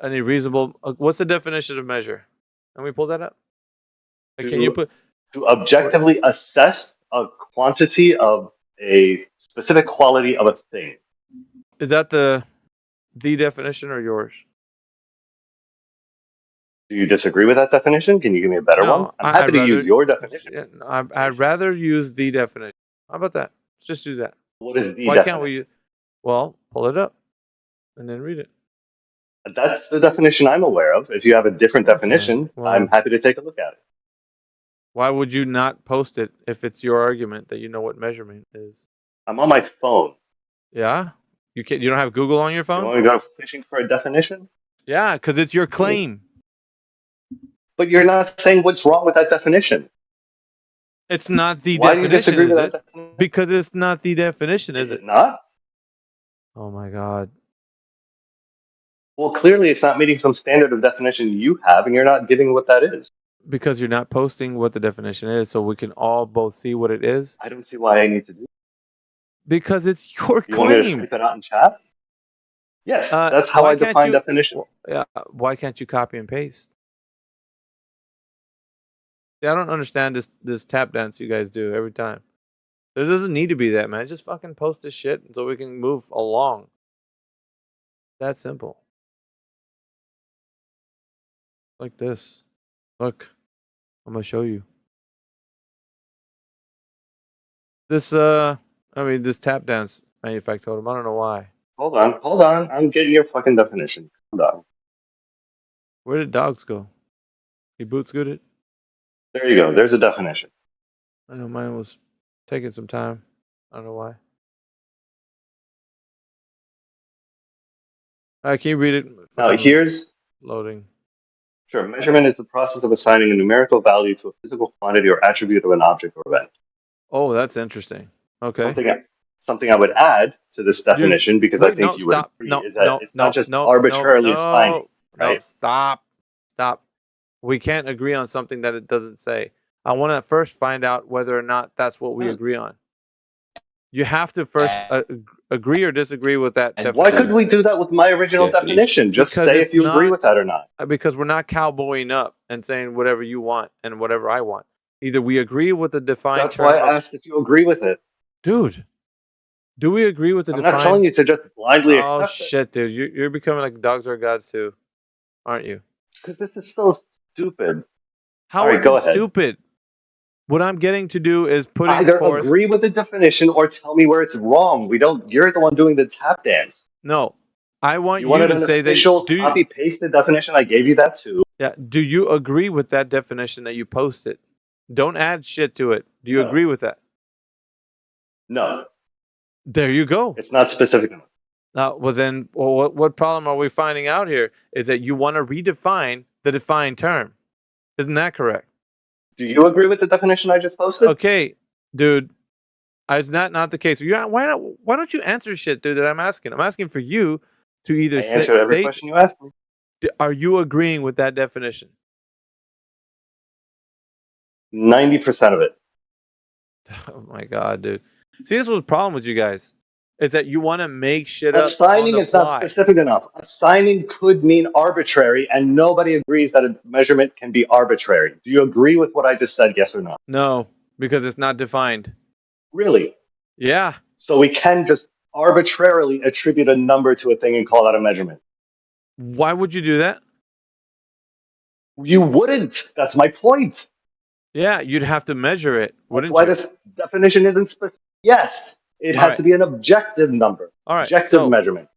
Any reasonable? What's the definition of measure? Can we pull that up? Can you put to objectively assess a quantity of a specific quality of a thing? Is that the definition or yours? Do you disagree with that definition? Can you give me a better one? I'm happy to use your definition. Yeah, I'd rather use the definition. How about that? Let's just do that. What is the Why definition? can't we? Well, pull it up and then read it. That's the definition I'm aware of. If you have a different definition, well, I'm happy to take a look at it. Why would you not post it if it's your argument that you know what measurement is? I'm on my phone. Yeah? You don't have Google on your phone? You want to go fishing for a definition? Yeah, because it's your claim. But you're not saying what's wrong with that definition. It's not the Why definition, do you disagree is with it? that definition? Because it's not the definition, is it? Not? Oh my God. Well, clearly it's not meeting some standard of definition you have, and you're not giving what that is. Because you're not posting what the definition is, so we can all both see what it is. I don't see why I need to do that. Because it's your You claim. want me to type it out in chat? Yes, that's how I define definition. Yeah, why can't you copy and paste? Yeah, I don't understand this tap dance you guys do every time. There doesn't need to be that, man. Just fucking post this shit so we can move along. That simple. Like this. Look. I'm gonna show you. This this tap dance manufactotum. I don't know why. Hold on. I'm getting your fucking definition. Hold on. Where did dogs go? He boots good. There you go. There's a definition. I know mine was taking some time. I don't know why. Can you read it? Now here's loading. Sure. Measurement is the process of assigning a numerical value to a physical quantity or attribute of an object or event. Oh, that's interesting. Okay. Something I would add to this definition, because I think you would agree, is that it's not just arbitrarily assigning. Right? No, stop. We can't agree on something that it doesn't say. I want to first find out whether or not that's what we agree on. You have to first agree or disagree with that definition. Why couldn't we do that with my original definition? Just say if you agree with that or not. Because we're not cowboying up and saying whatever you want and whatever I want. Either we agree with the defined That's why I asked if you agree with it. Dude, do we agree with the I'm defined? not telling you to just blindly accept it. Oh, shit, dude. You're becoming like dogs are gods too, aren't you? Because this is so stupid. How is it stupid? What I'm getting to do is put either agree with the definition or tell me where it's wrong. You're the one doing the tap dance. No, I want you wanted to an say that. official copy paste the definition. I gave you that too. Yeah. Do you agree with that definition that you posted? Don't add shit to it. Do you agree with that? No. There you go. It's not specific enough. What problem are we finding out here? Is that you want to redefine the defined term? Isn't that correct? Do you agree with the definition I just posted? Okay, dude. Is that not the case? Why don't you answer shit, dude, that I'm asking? I'm asking for you to either answer every question you ask me. Are you agreeing with that definition? 90% of it. Oh my god, dude. See, this was the problem with you guys. Is that you want to make shit up. Assigning is not specific enough. Assigning could mean arbitrary, and nobody agrees that a measurement can be arbitrary. Do you agree with what I just said, yes or no? No, because it's not defined. Really? Yeah. So we can just arbitrarily attribute a number to a thing and call that a measurement. Why would you do that? You wouldn't. That's my point. Yeah, you'd have to measure it, wouldn't Why you? this definition isn't specific? Yes, it has to be an objective number. All right. Objective measurement.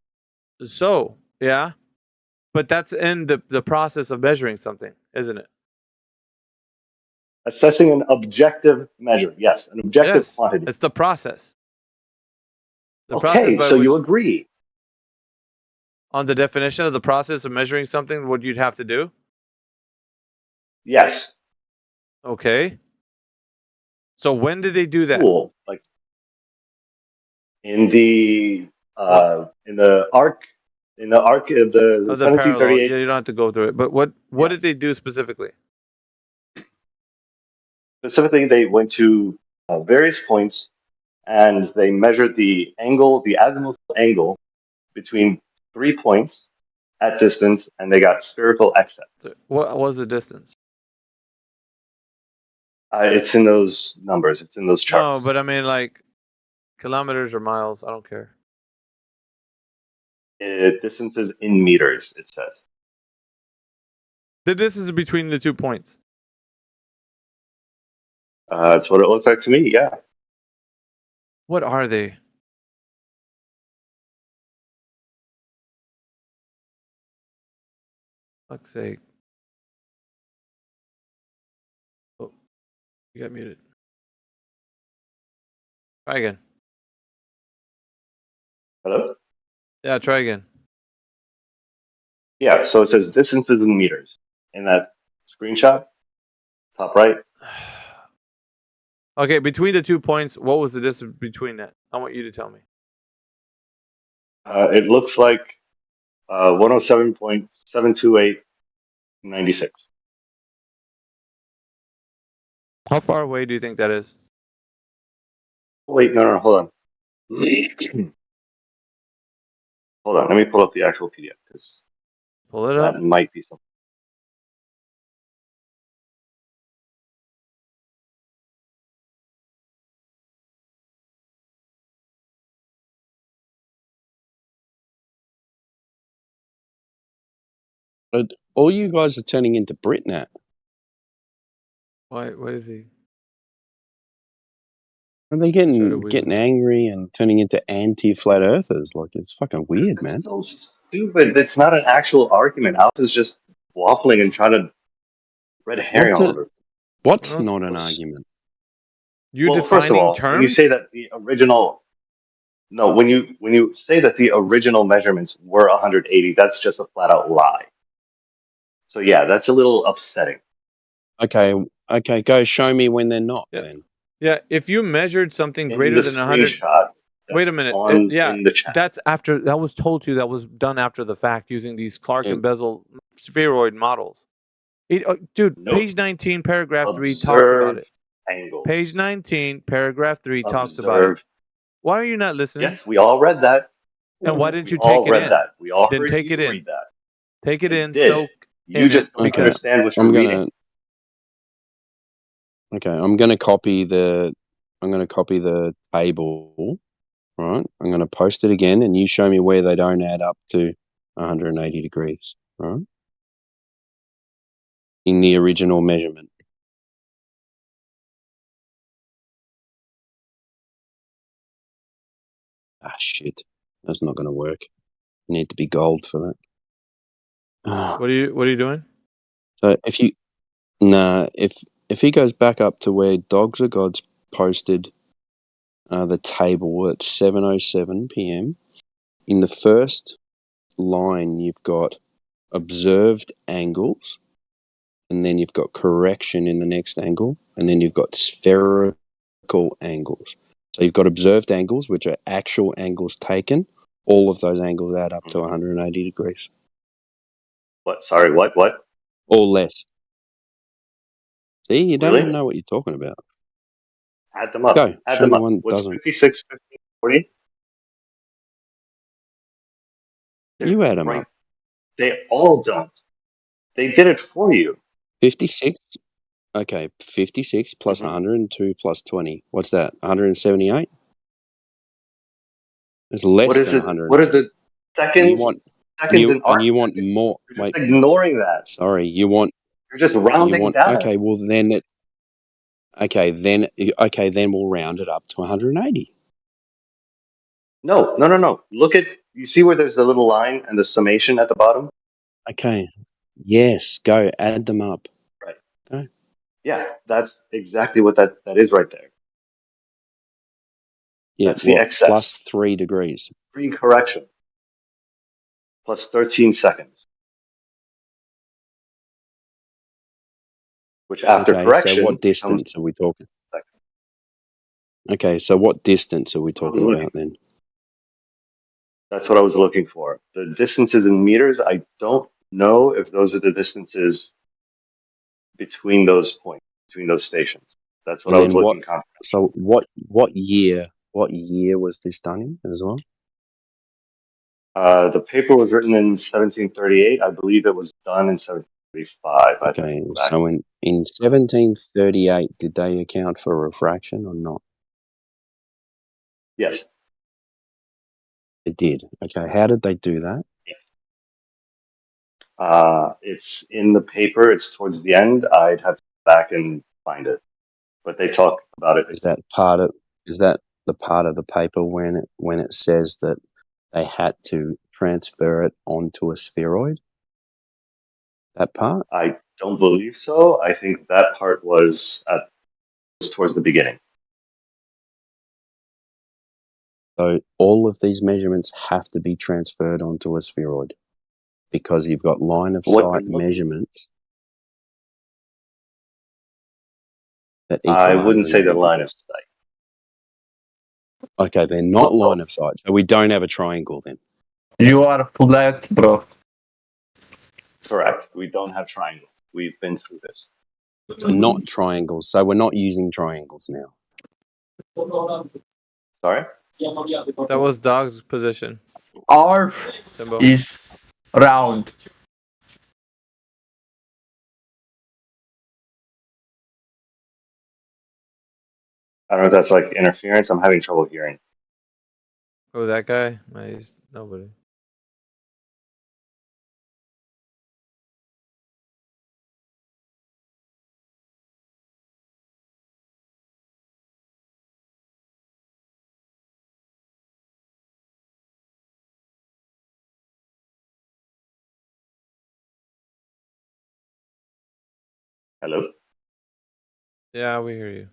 So, yeah. But that's in the process of measuring something, isn't it? Assessing an objective measure. Yes, an objective quantity. It's the process. Okay, so you agree. On the definition of the process of measuring something, what you'd have to do? Yes. Okay. So when did they do that? Cool. Like in the arc of the 1738. Yeah, you don't have to go through it. But what did they do specifically? Specifically, they went to various points and they measured the angle, the azimuth angle between 3 points at distance, and they got spherical excess. What was the distance? It's in those numbers. It's in those charts. No, but I mean like kilometers or miles. I don't care. Distances in meters, it says. The distance between the 2 points. That's what it looks like to me, yeah. What are they? Fuck's sake. Oh, you got muted. Try again. Hello? Yeah, try again. Yeah, so it says distances in meters in that screenshot, top right. Okay, between the 2 points, what was the distance between that? I want you to tell me. It looks like 107.72896. How far away do you think that is? Wait, no, hold on. Hold on, let me pull up the actual PDF because that might be something. But all you guys are turning into Britnat. Why? What is he? Are they getting angry and turning into anti-flat earthers? Like, it's fucking weird, man. So stupid. It's not an actual argument. Alpha's just waffling and trying to red herring all over. What's not an argument? You First of all, terms? when you say that the original, no, when you say that the original measurements were 180, that's just a flat out lie. So yeah, that's a little upsetting. Okay, go show me when they're not. Then. Yeah, if you measured something In greater the than 100. screenshot. Wait a minute. In the chat. That's after that was told to you. That was done after the fact using these Clark and Bezel spheroid models. Dude, page 19, paragraph 3 talks about it. Angle. Page 19, paragraph 3 talks about it. Why are you not listening? Yes, we all read that. And why didn't you We all take it read in? that. We all Then heard take you it in. read that. Take it in. Did. Soak. You just don't understand what you're reading. Okay, I'm gonna copy the table. Right, I'm gonna post it again, and you show me where they don't add up to 180 degrees. Right, in the original measurement. Ah, shit, that's not gonna work. I need to be gold for that. What are you doing? So if he goes back up to where Dogs of Gods posted the table at 7:07 p.m. in the first line, you've got observed angles, and then you've got correction in the next angle, and then you've got spherical angles. So you've got observed angles, which are actual angles taken. All of those angles add up to 180 degrees. What? Sorry, what? Or less. See, you don't Really? even know what you're talking about. Add them up. Go. Add Show them me up. one that What's doesn't. 56, 50, 40? You add them up. They all don't. They did it for you. 56. Okay, 56 plus 102 plus 20. What's that? 178? It's less What is than it? 100. What are the seconds? You want more. You're just ignoring that. Sorry, you want. You're just rounding down. Okay, well then then we'll round it up to 180. No. Look at, you see where there's the little line and the summation at the bottom? Okay. Yes, go add them up. Right. Go. Yeah, that's exactly what that is right there. Yeah, that's the excess. Plus 3 degrees. Pre-correction. Plus 13 seconds. Which after correction. So what distance are we talking? Okay, so what distance are we talking about then? That's what I was looking for. The distances in meters, I don't know if those are the distances between those points, between those stations. That's what I was looking for. So what year was this done in as well? The paper was written in 1738. I believe it was done in 1735. Okay, so in 1738, did they account for refraction or not? Yes. They did. Okay, how did they do that? It's in the paper. It's towards the end. I'd have to go back and find it, but they talk about it. Is that the part of the paper when it says that they had to transfer it onto a spheroid? That part? I don't believe so. I think that part was towards the beginning. So all of these measurements have to be transferred onto a spheroid because you've got line of sight measurements. I wouldn't say they're line of sight. Okay, they're not line of sight. So we don't have a triangle then. You are flat, bro. Correct. We don't have triangles. We've been through this. So not triangles. So we're not using triangles now. Sorry? That was Dog's position. R is round. I don't know if that's like interference. I'm having trouble hearing. Oh, that guy? No, he's nobody. Hello? Yeah, we hear you.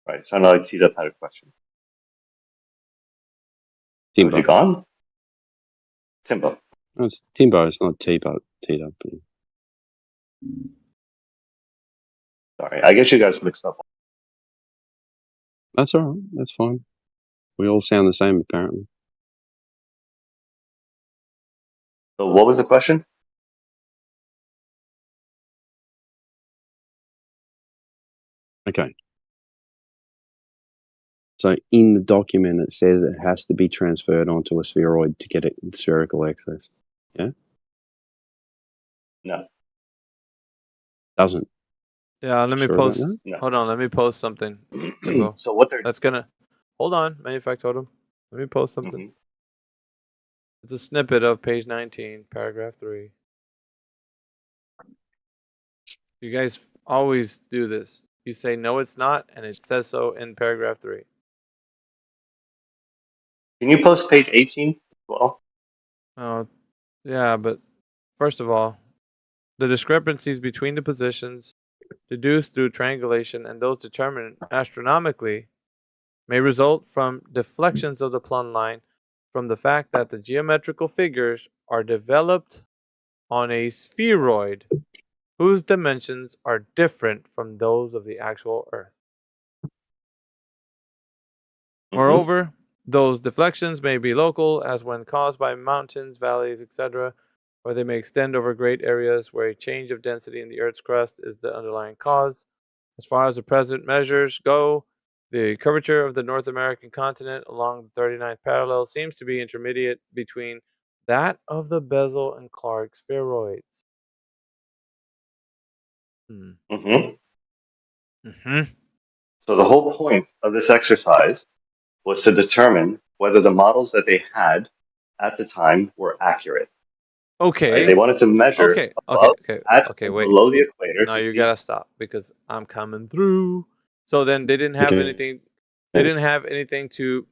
Right, so now T-Dup had a question. Timbo. Was he gone? Timbo. No, it's Timbo, it's not T-Dup. T-Dup. Sorry, I guess you guys mixed up. That's all right. That's fine. We all sound the same, apparently. So what was the question? Okay. So in the document, it says it has to be transferred onto a spheroid to get it in spherical access. Yeah? No. Doesn't. Yeah, let me Sure about post. that? No. Hold on, let me post something. Timbo. So what they're That's gonna. Hold on, manufactotum. Let me post something. It's a snippet of page 19, paragraph 3. You guys always do this. You say no, it's not, and it says so in paragraph 3. Can you post page 18 as well? Oh, yeah, but first of all, the discrepancies between the positions deduced through triangulation and those determined astronomically may result from deflections of the plumb line from the fact that the geometrical figures are developed on a spheroid whose dimensions are different from those of the actual Earth. Moreover, those deflections may be local, as when caused by mountains, valleys, etc., or they may extend over great areas where a change of density in the Earth's crust is the underlying cause. As far as the present measures go, the curvature of the North American continent along the 39th parallel seems to be intermediate between that of the Bezel and Clark spheroids. So the whole point of this exercise was to determine whether the models that they had at the time were accurate. Okay. Right? They wanted to measure above, at, and Wait. below the equator Now to you see. gotta stop because I'm coming through. So then they didn't have anything. They didn't have anything to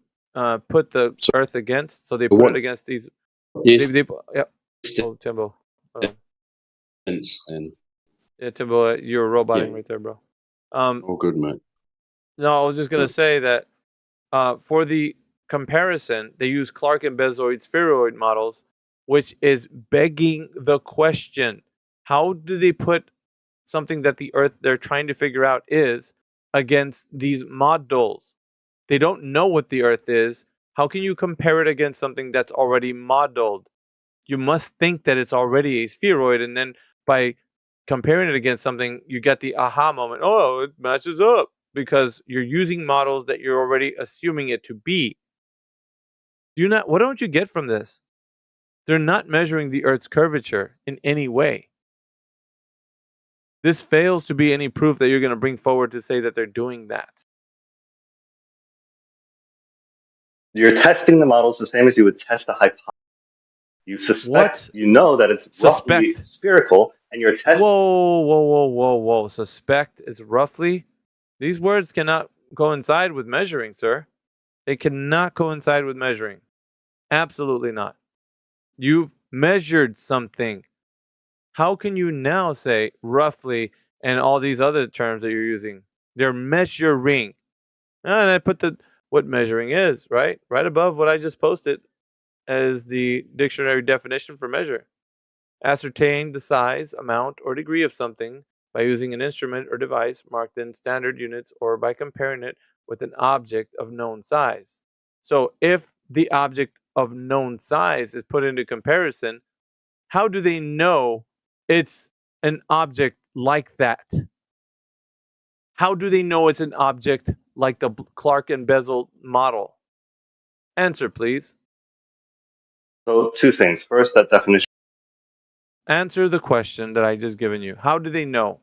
put the Earth against. So they put it against these. Yes. Yep. Oh, Timbo. Hold on. And Yeah, Timbo, you're roboting right there, bro. all good, mate. No, I was just gonna say that for the comparison, they use Clark and Bezoid spheroid models, which is begging the question: how do they put something that the Earth they're trying to figure out is against these models? They don't know what the Earth is. How can you compare it against something that's already modeled? You must think that it's already a spheroid, and then by comparing it against something, you get the aha moment. Oh, it matches up because you're using models that you're already assuming it to be. What don't you get from this? They're not measuring the Earth's curvature in any way. This fails to be any proof that you're going to bring forward to say that they're doing that. You're testing the models the same as you would test a hypothesis. You suspect, you know that it's roughly spherical, and you're testing. Whoa. Suspect it's roughly? These words cannot coincide with measuring, sir. They cannot coincide with measuring. Absolutely not. You've measured something. How can you now say roughly and all these other terms that you're using? They're measuring. And I put what measuring is, right? Right above what I just posted as the dictionary definition for measure. Ascertain the size, amount, or degree of something by using an instrument or device marked in standard units or by comparing it with an object of known size. So if the object of known size is put into comparison, how do they know it's an object like that? How do they know it's an object like the Clark and Bezel model? Answer, please. So two things. First, that definition. Answer the question that I just given you. How do they know?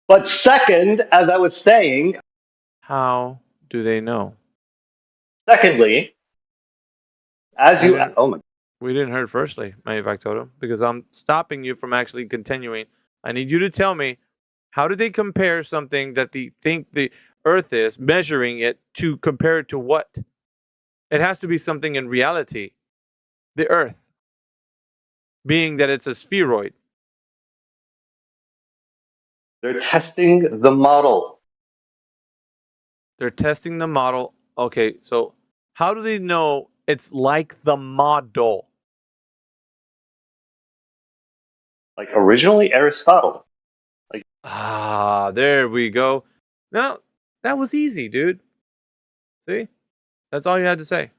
But second, as I was saying, how do they know? Secondly, as you, oh my. We didn't heard firstly, manufactotum, because I'm stopping you from actually continuing. I need you to tell me, how do they compare something that they think the Earth is, measuring it, to compare it to what? It has to be something in reality. The Earth. being that it's a spheroid. They're testing the model. They're testing the model. Okay, so how do they know it's like the model? Like originally Aristotle. Like there we go. Now that was easy, dude. See? That's all you had to say.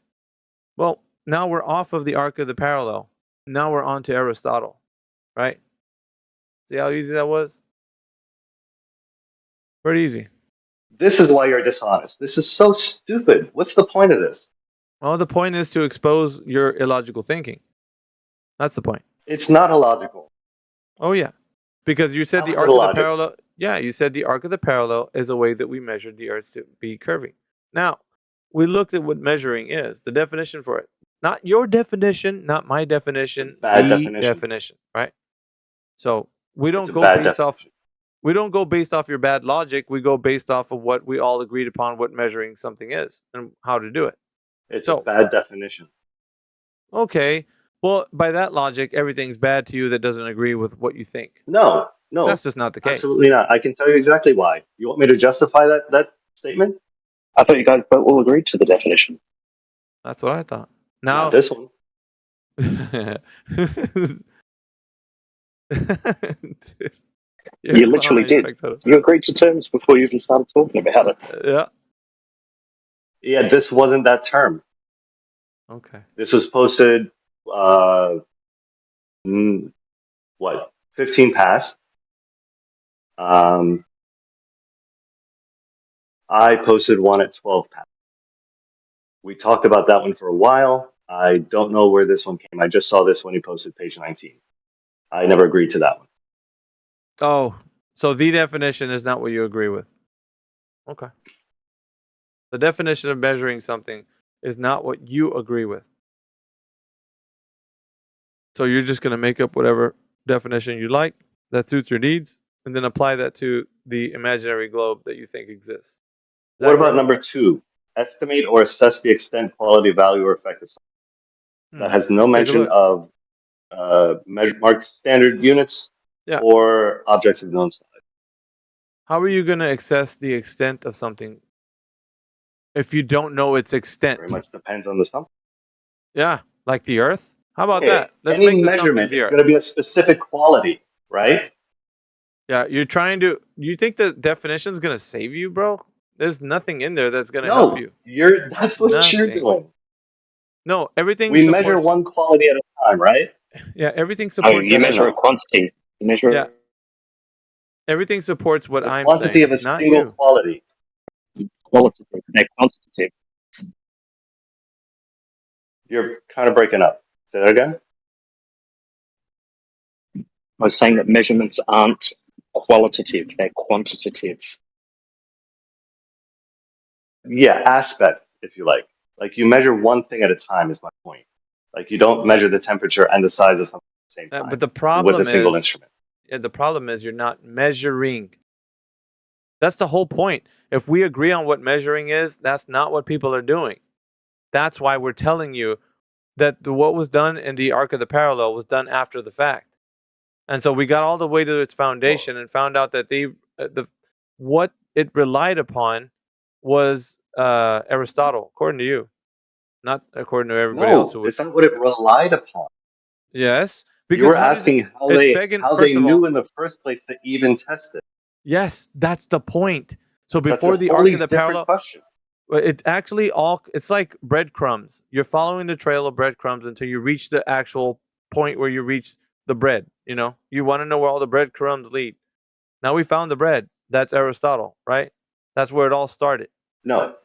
Well, now we're off of the arc of the parallel. Now we're on to Aristotle, right? See how easy that was? Pretty easy. This is why you're dishonest. This is so stupid. What's the point of this? Well, the point is to expose your illogical thinking. That's the point. It's not illogical. Oh, yeah. Because you said How the is arc it of the illogical? parallel. Yeah, you said the arc of the parallel is a way that we measured the Earth to be curving. Now, we looked at what measuring is, the definition for it. Not your definition, not my definition, Bad the definition. right? So we don't It's a go bad based off. definition. We don't go based off your bad logic. We go based off of what we all agreed upon what measuring something is and how to do it. It's a So, bad definition. okay. Well, by that logic, everything's bad to you that doesn't agree with what you think. No, That's just not the case. absolutely not. I can tell you exactly why. You want me to justify that statement? I thought you guys all agreed to the definition. That's what I thought. Now Not this one. Dude, You literally did. You agreed to terms before you even started talking about it. Yeah. Yeah, this wasn't that term. Okay. This was posted, 15 past. I posted one at 12 past. We talked about that one for a while. I don't know where this one came. I just saw this when he posted page 19. I never agreed to that one. Oh, so the definition is not what you agree with. Okay. The definition of measuring something is not what you agree with. So you're just going to make up whatever definition you like that suits your needs and then apply that to the imaginary globe that you think exists. What about number 2? Estimate or assess the extent, quality, value, or effect of something. That has no Let's take a mention look. of marked standard units or objects of known size. How are you going to assess the extent of something if you don't know its extent? Very much depends on the something. Yeah, like the Earth. How about Okay, that? Let's any make the measurement something the is Earth. going to be a specific quality, right? Yeah, you're trying to. You think the definition is going to save you, bro? There's nothing in there that's going to help you. That's what you're doing. No, everything. We measure one quality at a time, right? Yeah, everything supports. You measure a quantity. You measure. Yeah. Everything supports what I'm quantity saying, of a not single you. quality. Qualitative, they're quantitative. You're kind of breaking up. Say that again. I was saying that measurements aren't qualitative; they're quantitative. Yeah, aspect, if you like. Like you measure one thing at a time is my point. Like you don't measure the temperature and the size of something at the same time. But the problem with a single is, instrument. the problem is you're not measuring. That's the whole point. If we agree on what measuring is, that's not what people are doing. That's why we're telling you that what was done in the arc of the parallel was done after the fact. And so we got all the way to its foundation and found out that what it relied upon was Aristotle, according to you, not according to everybody else. No, it's not what it relied upon. Yes, because you were asking how they knew in the first place to even test it. Yes, that's the point. So before the arc of the parallel, question. It actually it's like breadcrumbs. You're following the trail of breadcrumbs until you reach the actual point where you reach the bread. You know, you want to know where all the breadcrumbs lead. Now we found the bread. That's Aristotle, right? That's where it all started. No,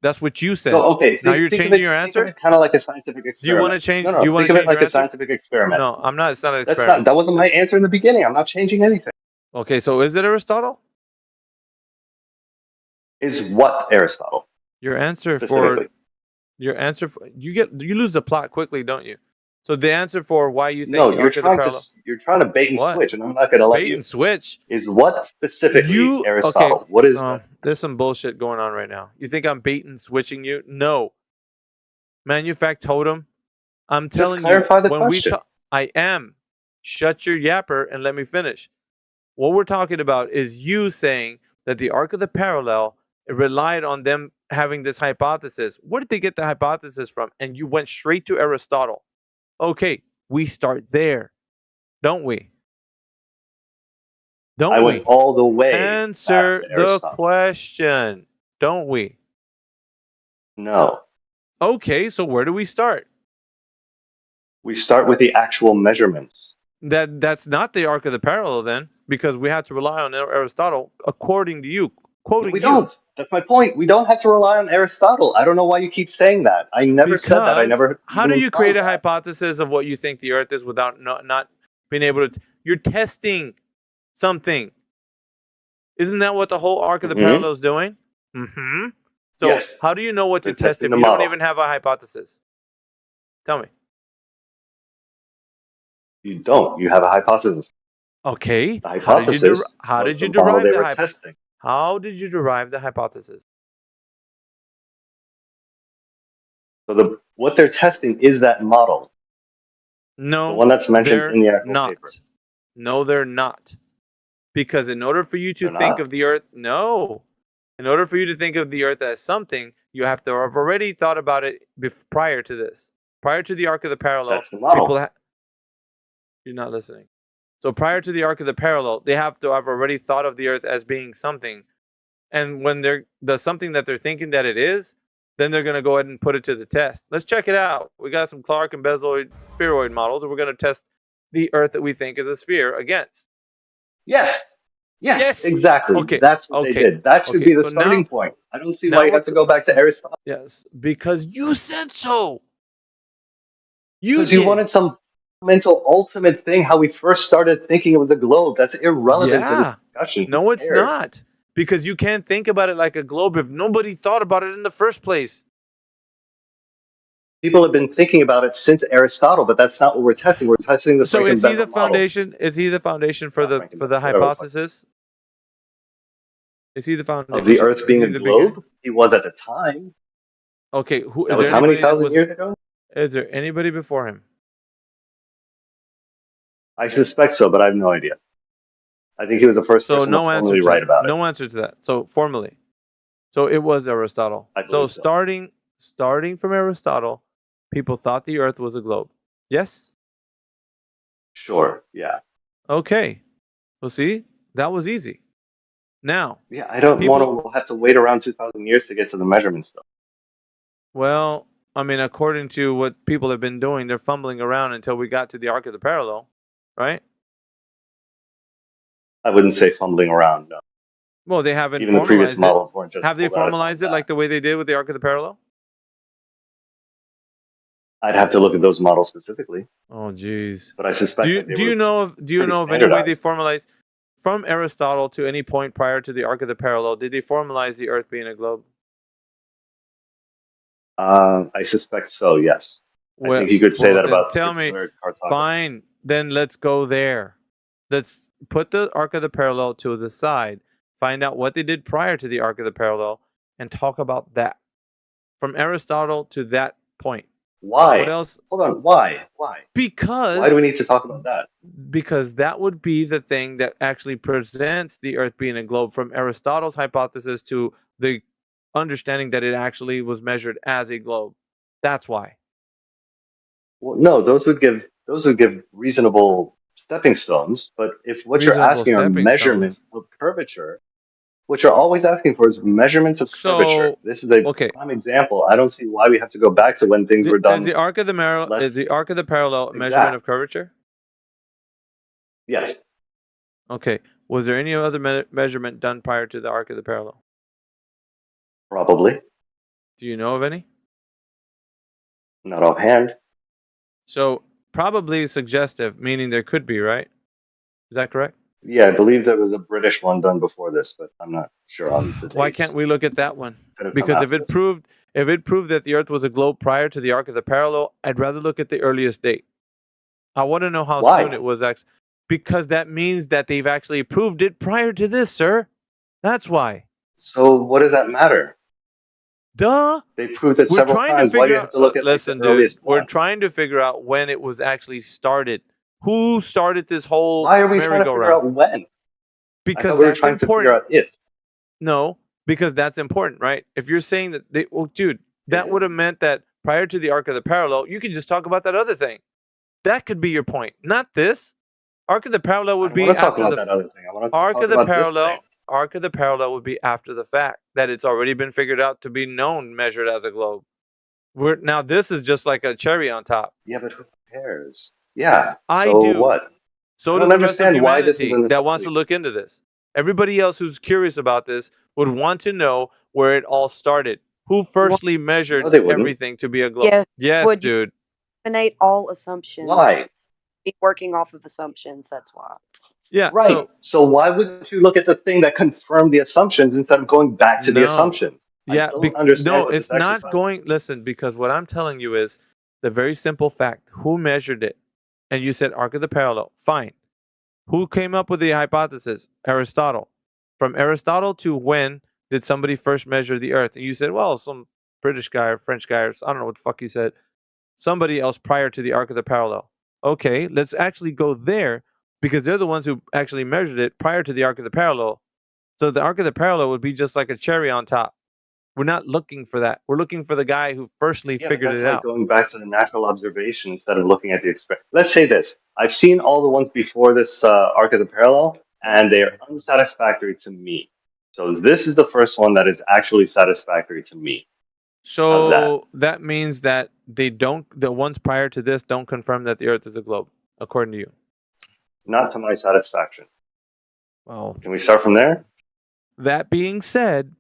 that's what you said. So okay, now you're changing your answer. Kind of like a scientific experiment. Do you want to change? No, do you want think to of it like your a scientific experiment. No, I'm not. It's not an experiment. That wasn't my answer in the beginning. I'm not changing anything. Okay, so is it Aristotle? Is what Aristotle? Your answer for you lose the plot quickly, don't you? So the answer for why you think you're trying to bait and switch, and I'm not going to let you. Bait and switch is what specifically Aristotle? Okay, what is that? There's some bullshit going on right now. You think I'm bait and switching you? No. Manufactotum. I'm telling you clarify the question. I am. Shut your yapper and let me finish. What we're talking about is you saying that the arc of the parallel relied on them having this hypothesis. Where did they get the hypothesis from? And you went straight to Aristotle. Okay, we start there, don't we? Don't I we? went all the way Answer back to the Aristotle. question, don't we? No. Okay, so where do we start? We start with the actual measurements. That's not the arc of the parallel then, because we have to rely on Aristotle, according to you, quoting We don't. That's my point. We don't have to rely on Aristotle. I don't know why you keep saying that. I never said that. I never. How do even you create thought a that. hypothesis of what you think the Earth is without not being able to? You're testing something. Isn't that what the whole arc of the parallel is doing? Mm-hmm. So Yes. how do you know what to They're test testing if the you don't model. even have a hypothesis? Tell me. You don't. You have a hypothesis. Okay. The hypothesis How was did you the model derive they the were hypothesis? testing. How did you derive the hypothesis? So what they're testing is that model. No, the one that's mentioned they're in the actual not. paper. No, they're not. Because in order for you to They're think not? of the Earth, no. In order for you to think of the Earth as something, you have to have already thought about it prior to this. Prior to the arc of the parallel, That's the model. you're not listening. So prior to the arc of the parallel, they have to have already thought of the Earth as being something. And when they're the something that they're thinking that it is, then they're going to go ahead and put it to the test. Let's check it out. We got some Clark and Bezoid spheroid models, and we're going to test the Earth that we think is a sphere against. Yes. Yes. Exactly. Okay. That's what they did. That should be the So starting now, point. I don't see why you have to go back to Aristotle. Yes, because you said so. Because you wanted some mental ultimate thing, how we first started thinking it was a globe. That's irrelevant to this discussion. No, Who it's cares? not. Because you can't think about it like a globe if nobody thought about it in the first place. People have been thinking about it since Aristotle, but that's not what we're testing. We're testing the So is he the Frankenbecker model. foundation? Is he the foundation for the hypothesis? Is he the foundation Of the Earth being a the globe? beginning? He was at the time. Okay, That was how many thousand years ago? Is there anybody before him? I suspect so, but I have no idea. I think he was the first person to formally write about it. No answer to that. So formally. So it was Aristotle. So starting from Aristotle, people thought the Earth was a globe. Yes? Sure, yeah. Okay. Well, see, that was easy. Now. Yeah, I don't want to have to wait around 2,000 years to get to the measurement stuff. Well, I mean, according to what people have been doing, they're fumbling around until we got to the arc of the parallel, right? I wouldn't say fumbling around, no. Well, they haven't Even the previous formalized models it. weren't just Have they pulled out of formalized it like the way they did with the arc of the parallel? I'd have to look at those models specifically. Oh, geez. But I suspect Do you know of any way they formalize from Aristotle to any point prior to the arc of the parallel? Did they formalize the Earth being a globe? I suspect so, yes. I think you could say that about tell me. cartography. Fine, then let's go there. Let's put the arc of the parallel to the side, find out what they did prior to the arc of the parallel, and talk about that. From Aristotle to that point. Why? What else? Hold on, why? Because... Why do we need to talk about that? Because that would be the thing that actually presents the Earth being a globe from Aristotle's hypothesis to the understanding that it actually was measured as a globe. That's why. Well, no, those would give reasonable stepping stones. But if what you're asking are measurements of curvature, what you're always asking for is measurements of curvature. This is a prime example. I don't see why we have to go back to when things were done. Is the arc of the parallel a measurement of curvature? Yes. Okay. Was there any other measurement done prior to the arc of the parallel? Probably. Do you know of any? Not offhand. So probably suggestive, meaning there could be, right? Is that correct? Yeah, I believe there was a British one done before this, but I'm not sure on the dates. Why can't we look at that one? Because if it proved that the Earth was a globe prior to the arc of the parallel, I'd rather look at the earliest date. I want to know how soon it was actually. Because that means that they've actually proved it prior to this, sir. That's why. So what does that matter? Duh. They proved it several times. Why do you have to look at listen, the earliest dude, one? we're trying to figure out when it was actually started. Who started this whole Why are we trying to figure merry-go-round? out when? I Because thought we were that's trying to figure important. out if. No, because that's important, right? If you're saying that, well, dude, that would have meant that prior to the arc of the parallel, you could just talk about that other thing. That could be your point, not this. Arc of the parallel would I be want to talk after about the that other thing. I want to arc talk of the about this thing. parallel. Arc of the parallel would be after the fact that it's already been figured out to be known, measured as a globe. Now this is just like a cherry on top. Yeah, but who cares? Yeah. I so do. what? So I does don't the rest of understand why this is humanity in this that wants to look into this. Everybody else who's curious about this would want to know where it all started. Who firstly measured No, they wouldn't. everything to be a globe? Yes. Yes, Would you dude. eliminate all assumptions? Why? Be working off of assumptions. That's why. Yeah. Right. So why wouldn't you look at the thing that confirmed the assumptions instead of going back to the assumptions? Yeah. I don't understand No, what it's this exercise not going. Listen, because what I'm telling you is the very simple fact: who measured it? And you said arc of the parallel. Fine. Who came up with the hypothesis? Aristotle. From Aristotle to when did somebody first measure the Earth? And you said, well, some British guy or French guy, or I don't know what the fuck you said. Somebody else prior to the arc of the parallel. Okay, let's actually go there because they're the ones who actually measured it prior to the arc of the parallel. So the arc of the parallel would be just like a cherry on top. We're not looking for that. We're looking for the guy who firstly Yeah, but figured that's it like out. going back to the natural observation instead of looking at the experiment. Let's say this. I've seen all the ones before this arc of the parallel, and they are unsatisfactory to me. So this is the first one that is actually satisfactory to me. So that means that the ones prior to this don't confirm that the Earth is a globe, according to you. Not to my satisfaction. Well, can we start from there? That being said,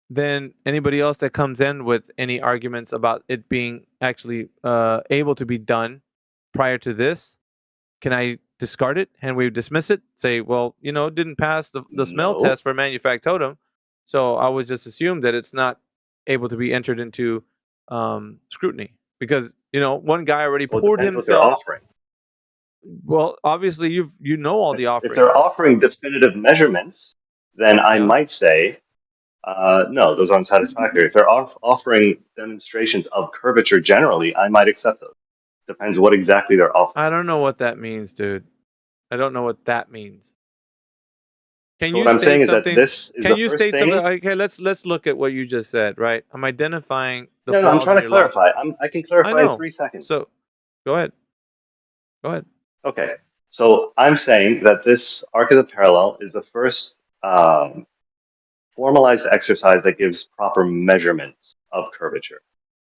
then anybody else that comes in with any arguments about it being actually able to be done prior to this, can I discard it and we dismiss it? Say, well, it didn't pass the smell No. test for manufactotum, so I would just assume that it's not able to be entered into scrutiny because one guy already Well, it poured depends what they're himself. offering. Well, obviously you know all the If offerings. they're offering definitive measurements, then I might say, no, those aren't satisfactory. If they're offering demonstrations of curvature generally, I might accept those. Depends what exactly they're offering. I don't know what that means, dude. I don't know what that means. Can So you what I'm state saying is that something? this is Can the you first state something? thing. Okay, let's look at what you just said. Right, I'm identifying the No, I'm flaws trying in to your logic. clarify. I can clarify I know. in 3 seconds. So, go ahead. Go ahead. Okay. So I'm saying that this arc of the parallel is the first formalized exercise that gives proper measurements of curvature.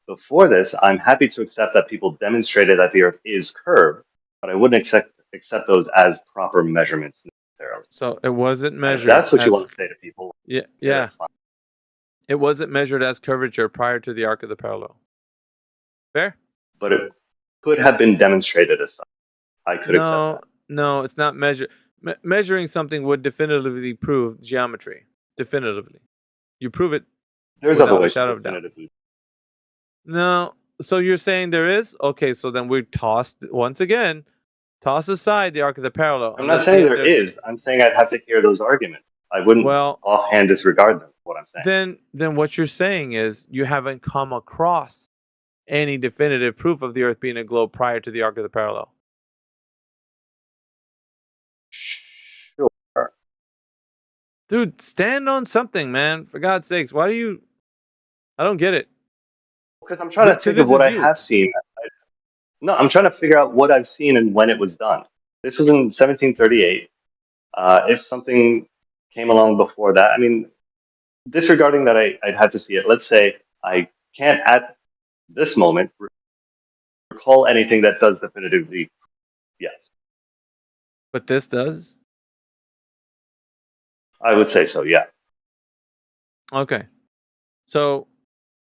Before this, I'm happy to accept that people demonstrated that the Earth is curved, but I wouldn't accept those as proper measurements necessarily. So it wasn't And measured. if that's what you as- want to say to people, Yeah, that's yeah. fine. It wasn't measured as curvature prior to the arc of the parallel. Fair? But it could have been demonstrated as such. I could accept that. No, it's not measured. Measuring something would definitively prove geometry. Definitively, you prove it There's without other a ways shadow to of doubt. definitively. No, so you're saying there is? Okay, so then we tossed once again. Toss aside the arc of the parallel. I'm not saying there is. I'm saying I'd have to hear those arguments. I wouldn't offhand disregard them. What I'm saying. Then what you're saying is you haven't come across any definitive proof of the Earth being a globe prior to the arc of the parallel. Sure. Dude, stand on something, man. For God's sakes, why do you? I don't get it. Because I'm trying to think of what I have seen. No, I'm trying to figure out what I've seen and when it was done. This was in 1738. If something came along before that, I mean, disregarding that I'd have to see it. Let's say I can't at this moment recall anything that does definitively yes. But this does? I would say so, yeah. Okay. So,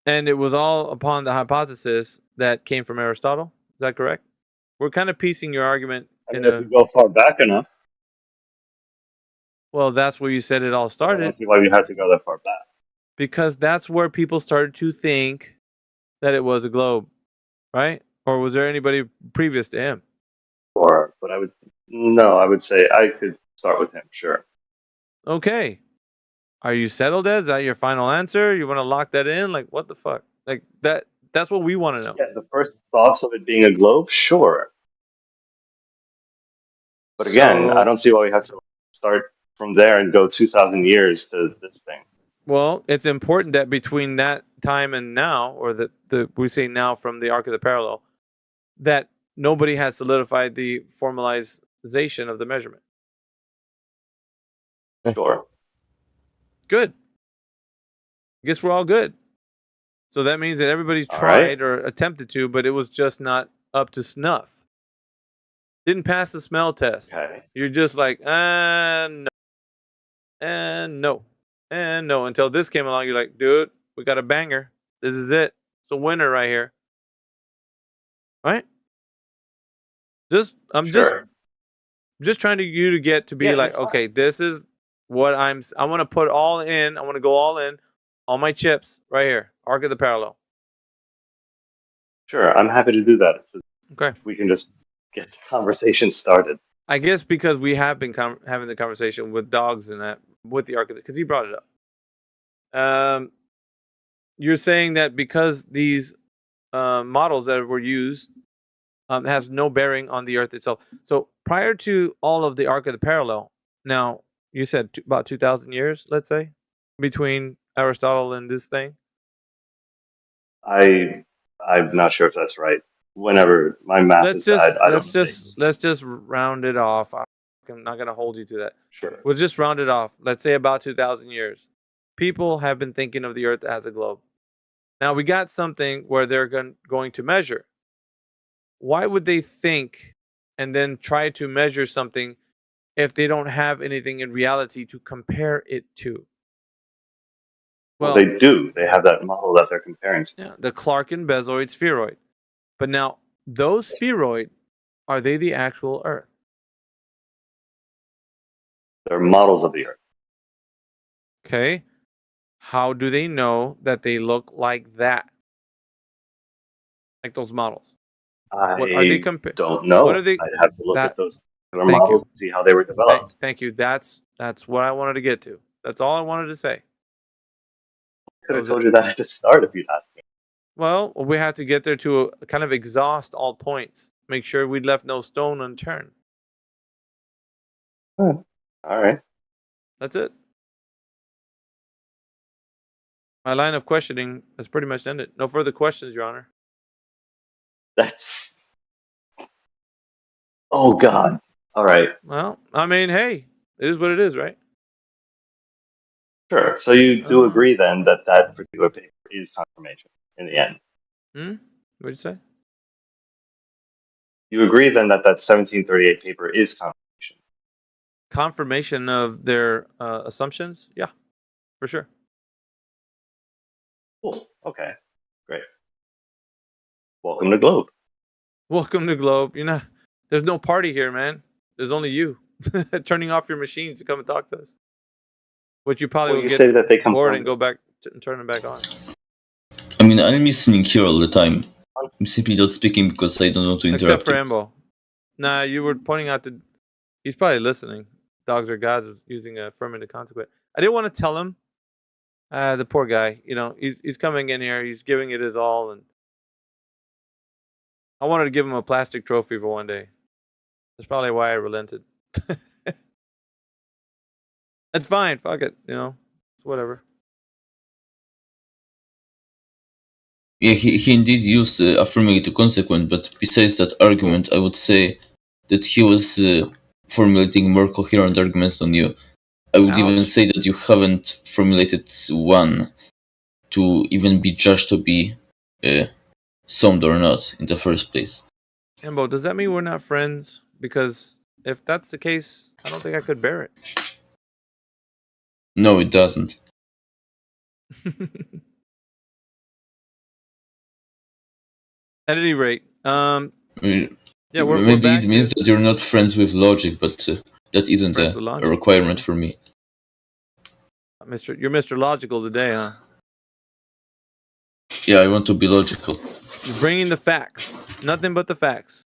and it was all upon the hypothesis that came from Aristotle? Is that correct? We're kind of piecing your argument I mean, if we go far back enough. Well, that's where you said it all started. I don't see why we had to go that far back. Because that's where people started to think that it was a globe, right? Or was there anybody previous to him? But I would say I could start with him, sure. Okay. Are you settled, Ed? Is that your final answer? You want to lock that in? Like, what the fuck? Like, that's what we want to know. Yeah, the first thoughts of it being a globe, sure. But again, I So, don't see why we have to start from there and go 2,000 years to this thing. well, it's important that between that time and now, or we say now from the arc of the parallel, that nobody has solidified the formalization of the measurement. Sure. Good. I guess we're all good. So that means that everybody All right. tried or attempted to, but it was just not up to snuff. Didn't pass the smell test. Okay. You're just like, no, and no, and no. Until this came along, you're like, dude, we got a banger. This is it. It's a winner right here. Right? I'm Sure. just trying to you to get to be Yeah, like, that's okay, this is what I want to put all in. I want to go all in, all my chips right here. Arc of the parallel. Sure, I'm happy to do that. So Okay. we can just get the conversation started. I guess because we have been having the conversation with dogs and that with the arc of because he brought it up. You're saying that because these models that were used has no bearing on the Earth itself. So prior to all of the arc of the parallel, now you said about 2,000 years, let's say, between Aristotle and this thing. I'm not sure if that's right. Whenever my math is bad, I don't let's just round it off. I'm not gonna hold you to that. Sure. We'll just round it off. Let's say about 2,000 years. People have been thinking of the Earth as a globe. Now we got something where they're going to measure. Why would they think and then try to measure something if they don't have anything in reality to compare it to? Well, they do. They have that model that they're comparing to. Yeah, the Clarkin bezoid spheroid. But now, those spheroid, are they the actual Earth? They're models of the Earth. Okay. How do they know that they look like that? Like those models? What are they don't know. What are they? I'd have to look at those particular Thank models you. and see how they were developed. Thank you. That's what I wanted to get to. That's all I wanted to say. Could have told you that at the start if you'd asked me. Well, we had to get there to kind of exhaust all points. Make sure we left no stone unturned. All right. That's it. My line of questioning has pretty much ended. No further questions, Your Honor. That's... Oh, God. All right. Well, I mean, hey, it is what it is, right? Sure. So you do agree then that that particular paper is confirmation in the end? What'd you say? You agree then that that 1738 paper is confirmation? Confirmation of their assumptions? Yeah, for sure. Cool. Okay. Great. Welcome to Globe. Welcome to Globe. There's no party here, man. There's only you turning off your machines to come and talk to us. Which you probably will you get say that they come bored from- and go back and turn them back on. I mean, I'm listening here all the time. I'm simply not speaking because I don't want to interrupt. Except for Embo. Nah, you were pointing out that he's probably listening. Dogs are gods using a affirmative consequent. I didn't want to tell him. The poor guy. He's coming in here. He's giving it his all, and I wanted to give him a plastic trophy for one day. That's probably why I relented. It's fine. Fuck it. It's whatever. Yeah, he indeed used affirmative consequent, but besides that argument, I would say that he was formulating more coherent arguments than you. I would even say that you haven't formulated one to even be judged to be sound or not in the first place. Embo, does that mean we're not friends? Because if that's the case, I don't think I could bear it. No, it doesn't. At any rate, yeah, maybe it means that you're not friends with logic, but that isn't a requirement for me. You're Mr. Logical today, huh? Yeah, I want to be logical. You're bringing the facts, nothing but the facts.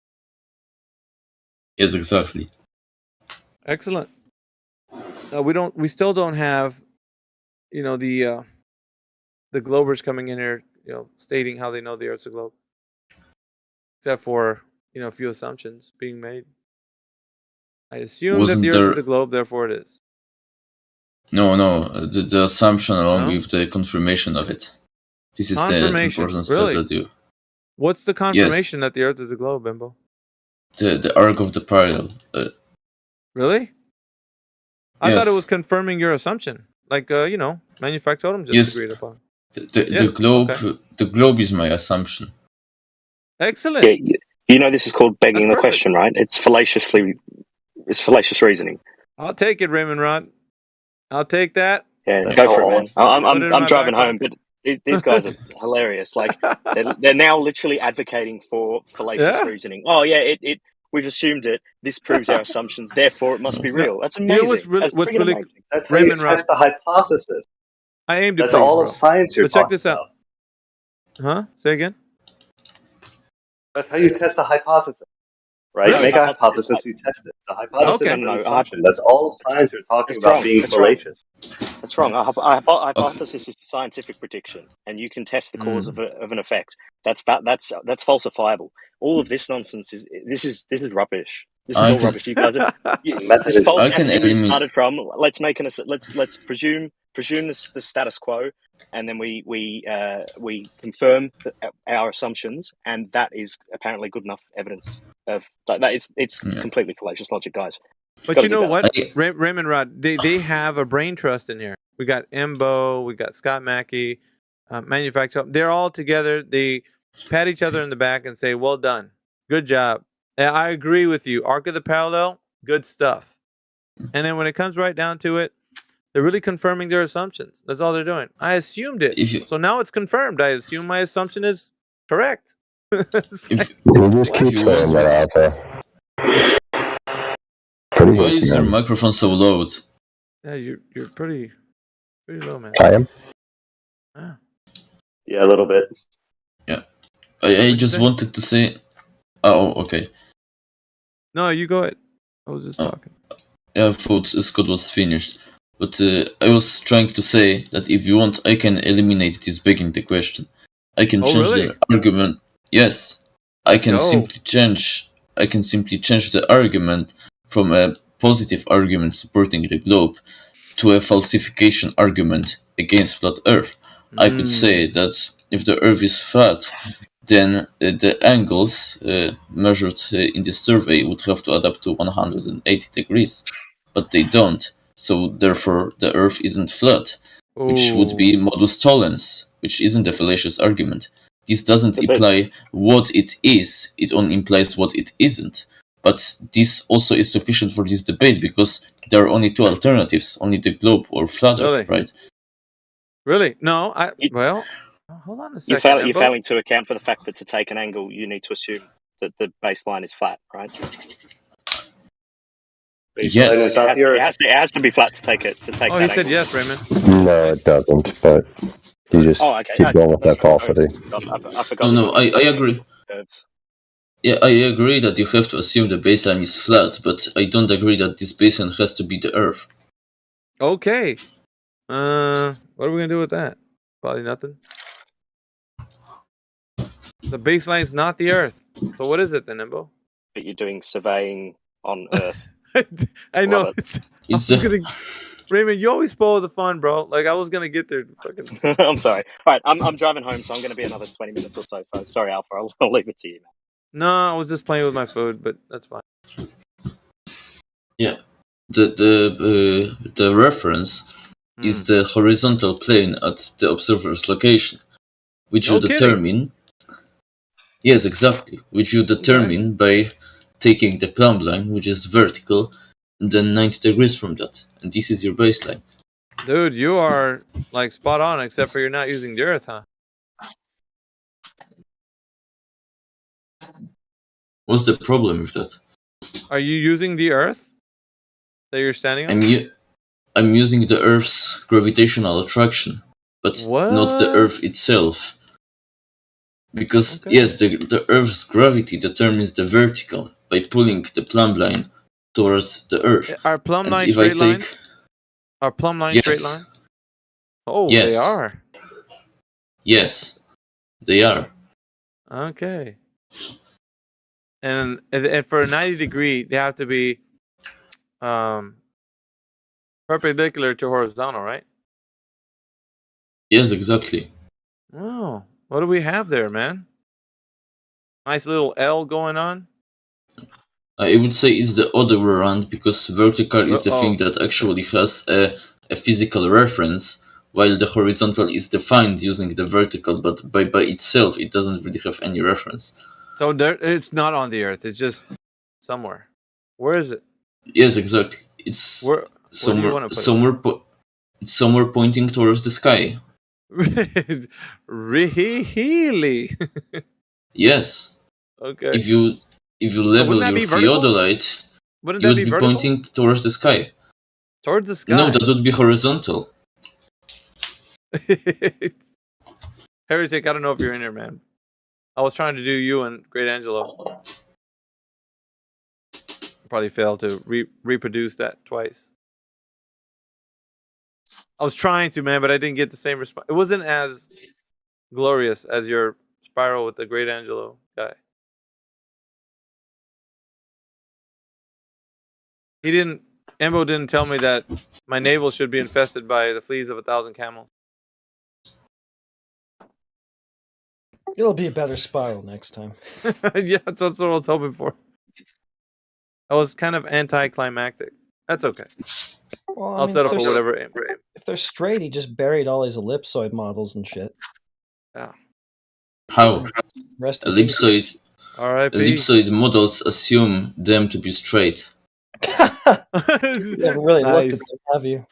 Yes, exactly. Excellent. We still don't have, the Globers coming in here, stating how they know the Earth's a globe. Except for, a few assumptions being made. I assume that Wasn't the Earth there? is a globe, therefore it is. No. The assumption along No? with the confirmation of it. This is the Confirmation. important step Really? that you. What's the Yes, confirmation that the Earth is a globe, Bimbo? the arc of the parallel. Really? I thought it was Yes, confirming your assumption. Like, Manufactorum just yes. agreed upon. The Yes. globe. Okay. The globe is my assumption. Excellent. Yeah, you know this is called That's begging the perfect. question, right? It's fallacious reasoning. I'll take it, Raymond Rod. I'll take that. Yeah, That's go how for it, all man. science Put it in I'm my driving back home, but pocket. these guys are hilarious. Like they're now literally advocating for fallacious Yeah. reasoning. Oh yeah, it we've assumed it. This proves our assumptions. Therefore, it must be No. real. That's You know what's amazing. really That's what's freaking really amazing. That's how you Raymond Rod? test the hypothesis. I aim to That's please, all of bro. science you're But check talking this out. about. Huh? Say again. That's how you test a hypothesis, right? Really? Make a Hypothesis. hypothesis, you test it. The hypothesis Okay. is an assumption. That's all of science you're talking That's about wrong. being That's wrong. fallacious. That's wrong. A Okay. hypothesis is a scientific prediction, and you can test the cause of an effect. That's falsifiable. All of this nonsense is rubbish. This is I all can. rubbish. You guys are Method this is false I can axiom you eliminate. started from. Let's presume the status quo, and then we confirm our assumptions, and that is apparently good enough evidence of it's Yeah. completely fallacious logic, guys. But Gotta you do know better. what, Raymond Rod, they have a brain trust in here. We got Embo, we got Scott Mackey, Manufacturer. They're all together. They pat each other in the back and say, "Well done, good job." And I agree with you. Arc of the parallel, good stuff. And then when it comes right down to it, they're really confirming their assumptions. That's all they're doing. I assumed it, If you so now it's confirmed. I assume my assumption is correct. It's if like, You just what? keep you saying want that, me, Alpha. Pretty why good, is your man. microphone so loud? Yeah, you're pretty low, man. I am. Ah. Yeah, a little bit. Yeah, I What'd you just say? wanted to say. Oh, okay. No, you go ahead. I was just Oh, talking. yeah, I thought Scott was finished, but I was trying to say that if you want, I can eliminate this begging the question. I can Oh, change really? the argument. Yes, I Let's can go. simply change. I can simply change the argument from a positive argument supporting the globe to a falsification argument against flat Earth. I could say that if the Earth is flat, then the angles measured in this survey would have to add up to 180 degrees, but they don't. So therefore, the Earth isn't flat, which would be modus tollens, which isn't a fallacious argument. This doesn't imply what it is; it only implies what it isn't. But this also is sufficient for this debate because there are only two alternatives: only the globe or flat Earth, Really? right? Really? No, well, hold on a You're second, Embo. failing to account for the fact that to take an angle, you need to assume that the baseline is flat, right? Yes. It has to be flat to take it. Oh, he said yes, Raymond. No, it doesn't. But you just okay. keep going with that falsity. I forgot. No, I agree. Yeah, I agree that you have to assume the baseline is flat, but I don't agree that this baseline has to be the Earth. Okay. What are we gonna do with that? Probably nothing. The baseline is not the Earth. So what is it then, Embo? But you're doing surveying on Earth. I know. Love I was gonna. Raymond, you always spoil the fun, bro. Like I was gonna get there. Fucking. I'm sorry. All right, I'm driving home, so I'm going to be another 20 minutes or so. So sorry, Alpha. I'll leave it to you, man. No, I was just playing with my food, but that's fine. Yeah, the reference is the horizontal plane at the observer's location, which you determine. Yes, exactly. Which you determine by taking the plumb line, which is vertical, and then 90 degrees from that, and this is your baseline. Dude, you are like spot on, except for you're not using the Earth, huh? What's the problem with that? Are you using the Earth that you're standing on? I'm using the Earth's gravitational attraction, but not the Earth itself. Because yes, the Earth's gravity determines the vertical by pulling the plumb line towards the Earth. Are plumb And lines if straight lines? Are plumb lines straight Yes. lines? Oh, Yes. they are. Yes, they are. Okay. And for a 90 degree, they have to be perpendicular to horizontal, right? Yes, exactly. Oh, what do we have there, man? Nice little L going on. I would say it's the other way around, because vertical is the thing that Okay. actually has a physical reference, while the horizontal is defined using the vertical, but by itself it doesn't really have any reference. So there, it's not on the Earth. It's just somewhere. Where is it? Yes, exactly. It's Where do you somewhere want to put it's somewhere pointing towards the sky. it? Really? Yes. Okay. If you So level wouldn't that your be vertical? theodolite, Wouldn't you that would be be vertical? pointing towards the sky. Towards the sky. No, that would be horizontal. Heretic, I don't know if you're in here, man. I was trying to do you and Great Angelo. Probably failed to reproduce that twice. I was trying to, man, but I didn't get the same response. It wasn't as glorious as your spiral with the Great Angelo guy. Embo didn't tell me that my navel should be infested by the fleas of 1,000 camels. It'll be a better spiral next time. Yeah, that's what I was hoping for. I was kind of anticlimactic. That's okay. Well, I'll settle for if whatever. If they're straight, he just buried all his ellipsoid models and shit. Yeah. How? Rest in peace. Ellipsoid models assume them to be straight. You haven't really looked at them, have you?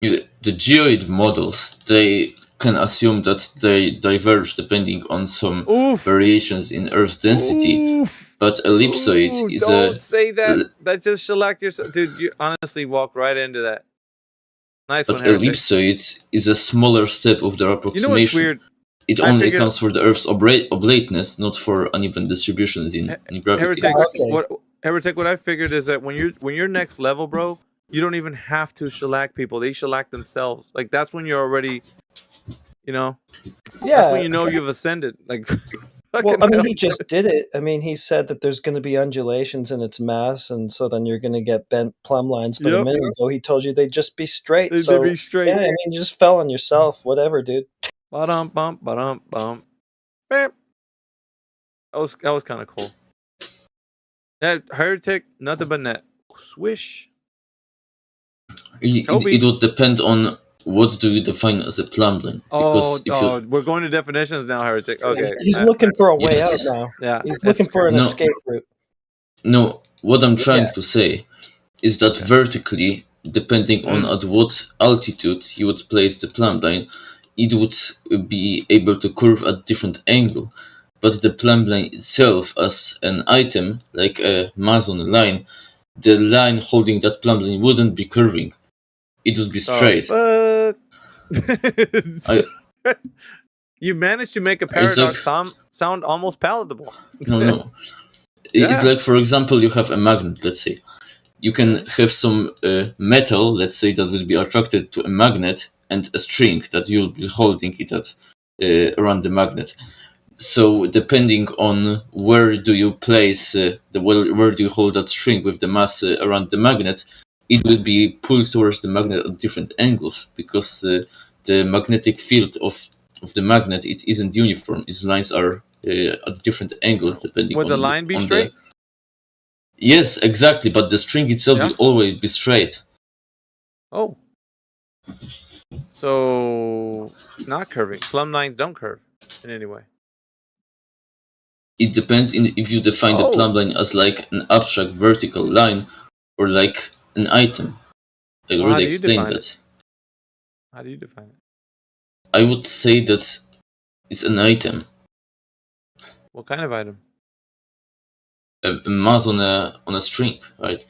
The geoid models, they can assume that they diverge depending on some variations in Earth's density. But ellipsoid is Don't say that. That just shellacked yourself. Dude, you honestly walked right into that. Nice But one, Heretic. ellipsoid is a smaller step of their approximation. You know what's weird? It only accounts for the Earth's oblateness, not for uneven distributions in gravity. Heretic, what I figured is that when you're next level, bro, you don't even have to shellac people. They shellac themselves. Like, that's when you're already, that's when you know you've ascended. Like, well, I mean, he just did it. I mean, he said that there's going to be undulations in its mass, and so then you're going to get bent plumb lines. But a minute ago, he told you they'd just be straight. They'd be straight. Yeah, I mean, you just fell on yourself. Whatever, dude. Ba-dum, bump, ba-dum, bump. That was kind of cool. That Heretic, nothing but net. Swish. It would depend on what do you define as a plumb line. We're going to definitions now, Heretic. Okay. He's looking for a way out now. Yeah. He's looking for an escape route. No, what I'm trying to say is that vertically, depending on at what altitude you would place the plumb line, it would be able to curve at different angle. But the plumb line itself as an item, like a mass on a line, the line holding that plumb line wouldn't be curving. It would be straight. You managed to make a paradox sound almost palatable. No. It's like, for example, you have a magnet, let's say. You can have some metal, let's say, that will be attracted to a magnet, and a string that you'll be holding it at around the magnet. So depending on where do you place where do you hold that string with the mass around the magnet, it will be pulled towards the magnet at different angles, because the magnetic field of the magnet, it isn't uniform. Its lines are at different angles depending on the line be straight? Yes, exactly, but the string itself will always be straight. Oh. So, not curving. Plumb lines don't curve in any way. It depends if you define the plumb line as like an abstract vertical line or like an item. I already explained that. How do you define it? I would say that it's an item. What kind of item? A mass on a string, right?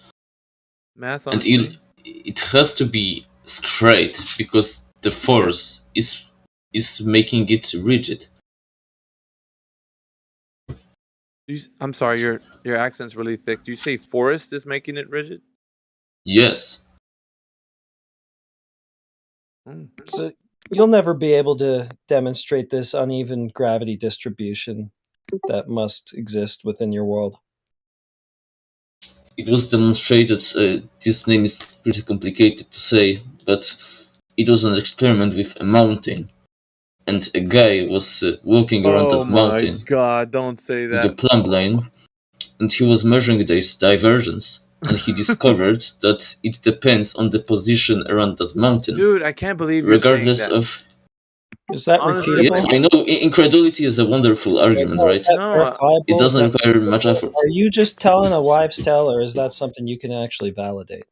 Mass on a string? It has to be straight, because the force is making it rigid. I'm sorry, your accent's really thick. Do you say forest is making it rigid? Yes. So you'll never be able to demonstrate this uneven gravity distribution that must exist within your world. it was demonstrated. This name is pretty complicated to say, but it was an experiment with a mountain, and a guy was walking around Oh that my mountain god! Don't say with a that. plumb line, and he was measuring this divergence, and he discovered that it depends on the position around that mountain, Dude, I can't believe you're regardless saying that. of. Is that Honestly, Yes, repeatable? I know. Incredulity is a wonderful argument, Is right? that No, verifiable? It Is doesn't that require much repeatable? effort. Are you just telling a wives' tale, or is that something you can actually validate?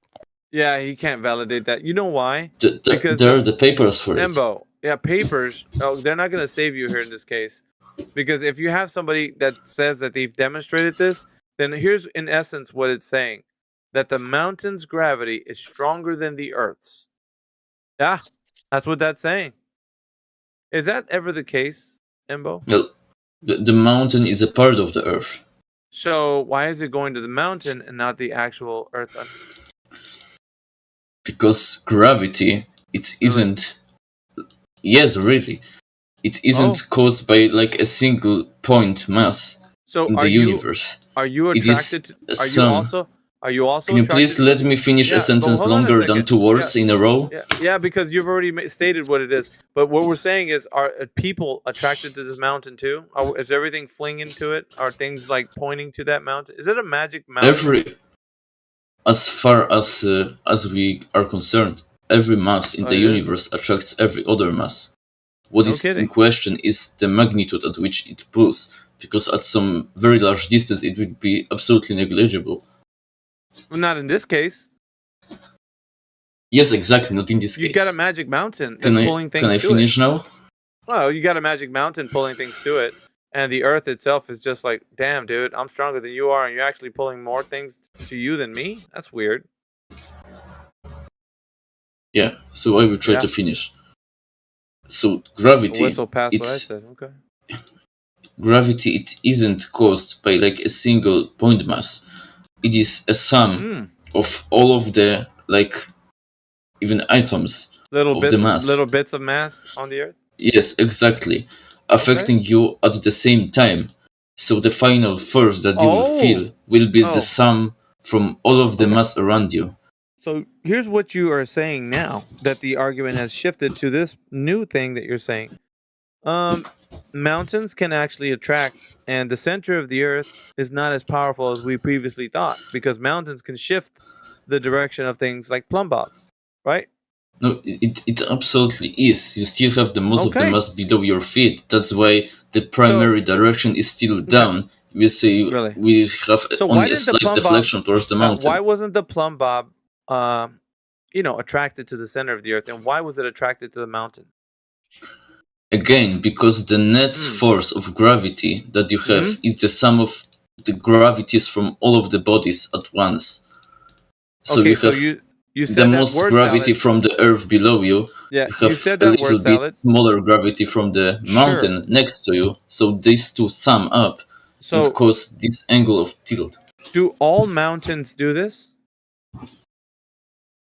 yeah, he can't validate that. You know why? There are the papers for it. Embo, yeah, papers. Oh, they're not going to save you here in this case, because if you have somebody that says that they've demonstrated this, then here's in essence what it's saying: that the mountain's gravity is stronger than the Earth's. Yeah, that's what that's saying. Is that ever the case, Embo? Well, the mountain is a part of the Earth. So why is it going to the mountain and not the actual Earth? Because gravity, it isn't. Yes, really, it isn't caused by like a single point mass So in the universe. Are you It is attracted? a Are you sum. also? Are you also? Can you attracted please let me finish a sentence hold on a longer than second. 2 words in a row? Yeah, because you've already stated what it is. But what we're saying is, are people attracted to this mountain too? Is everything flinging to it? Are things like pointing to that mountain? Is it a magic mountain? As far as we are concerned, every mass in the it is. universe attracts every other mass. What No is kidding. in question is the magnitude at which it pulls, because at some very large distance it would be absolutely negligible. Well, not in this case. Yes, exactly, not in this You case. got a magic mountain that's pulling things to it. Can I finish now? Well, you got a magic mountain pulling things to it, and the Earth itself is just like, damn, dude, I'm stronger than you are, and you're actually pulling more things to you than me? That's weird. Yeah, so I will try to finish. So gravity, Whistle past what I said. Okay. Gravity, it isn't caused by like a single point mass. It is a sum of all of the like even atoms of the mass. Little bits of mass on the Earth. Yes, exactly, affecting you at the same time. So the final force that you will feel will be the sum from all of the mass around you. So here's what you are saying now, that the argument has shifted to this new thing that you're saying. Mountains can actually attract, and the center of the Earth is not as powerful as we previously thought, because mountains can shift the direction of things like plumb bobs, right? No, it absolutely is. You still have the most of the mass below your feet. That's why the primary direction is still down. We say we have only a slight deflection towards the mountain. Why wasn't the plumb bob, attracted to the center of the Earth, and why was it attracted to the mountain? Again, because the net force of gravity that you have is the sum of the gravities from all of the bodies at once. So you have the most gravity from the Earth below you. Yeah, you have a little bit smaller gravity from the mountain next to you. So these two sum up and cause this angle of tilt. Do all mountains do this?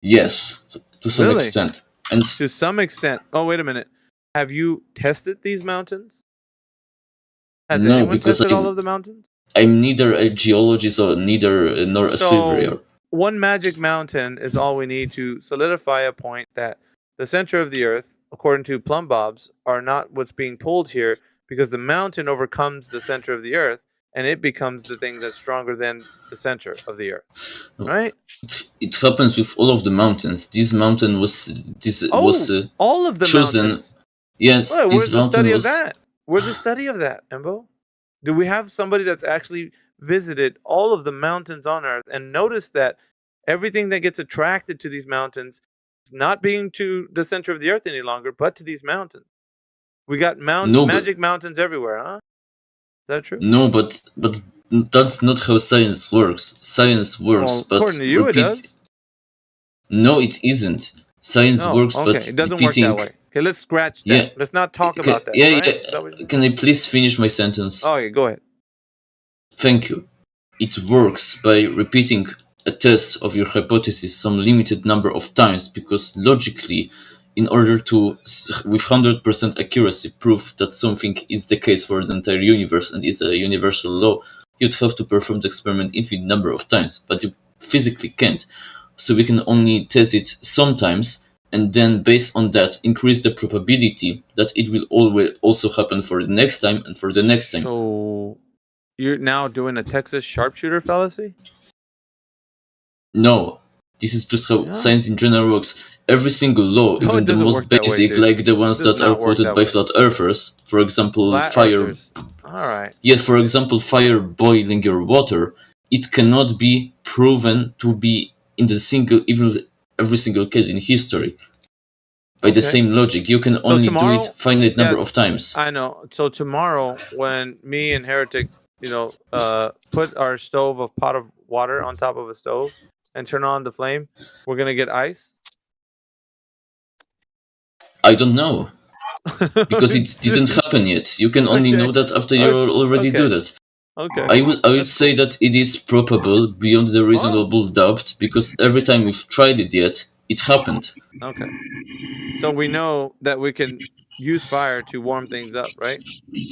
Yes, to some extent. And to some extent. Oh, wait a minute. Have you tested these mountains? Has anyone tested all of the mountains? I'm neither a geologist nor a surveyor. One magic mountain is all we need to solidify a point that the center of the Earth, according to plumb bobs, are not what's being pulled here, because the mountain overcomes the center of the Earth, and it becomes the thing that's stronger than the center of the Earth. Right? It happens with all of the mountains. This mountain was all of the chosen. Mountains. Yes, Well, this where's the mountain study was. of that? Where's the study of that, Embo? Do we have somebody that's actually visited all of the mountains on Earth and noticed that everything that gets attracted to these mountains is not being to the center of the Earth any longer, but to these mountains? We got magic mountains everywhere, huh? Is that true? No, but that's not how science works. Science works, Well, but according to you, it does. No, it isn't. Science works, but it doesn't repeating. work that way. Okay, let's scratch that. Yeah. Let's not talk about that. Yeah, right? yeah. Is that what Can I please finish my sentence? Oh, yeah, go ahead. Thank you. It works by repeating a test of your hypothesis some limited number of times, because logically, in order to, with 100% accuracy, prove that something is the case for the entire universe and is a universal law, you'd have to perform the experiment infinite number of times. But physically can't. So we can only test it sometimes, and then based on that increase the probability that it will always also happen for the next time and for the next time. So you're now doing a Texas sharpshooter fallacy? No, this is just how Yeah. science in general works. Every single law, No, even it the doesn't most work that way, basic, dude. like the ones It does that are not work quoted that by way. flat earthers, for example, Flat fire. earthers. All right. Yeah, for example, fire boiling your water, it cannot be proven to be in the single, even every single case in history. By the Okay. same logic, you can So only do tomorrow, it finite number yeah, of times. I know. So tomorrow, when me and Heretic, put our stove, a pot of water on top of a stove, and turn on the flame, we're gonna get ice. I don't know. Because it didn't happen yet. You can only know that after you already do that. Okay. I would say that it is probable beyond the reasonable doubt, because every time we've tried it yet, it happened. Okay. So we know that we can use fire to warm things up, right?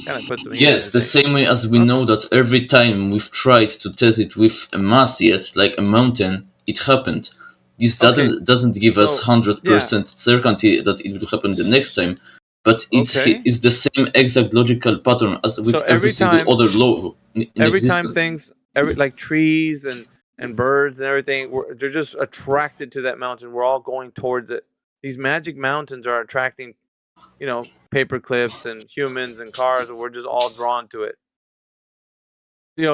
Kind of put some heat in Yes, the the thing. same way as we know that every time we've tried to test it with a mass yet, like a mountain, it happened. This doesn't give us 100% certainty that it will happen the next time, but it is the same exact logical pattern as with every single other law in every existence. time things, like trees and birds and everything, they're just attracted to that mountain. We're all going towards it. These magic mountains are attracting, paper clips and humans and cars, and we're just all drawn to it.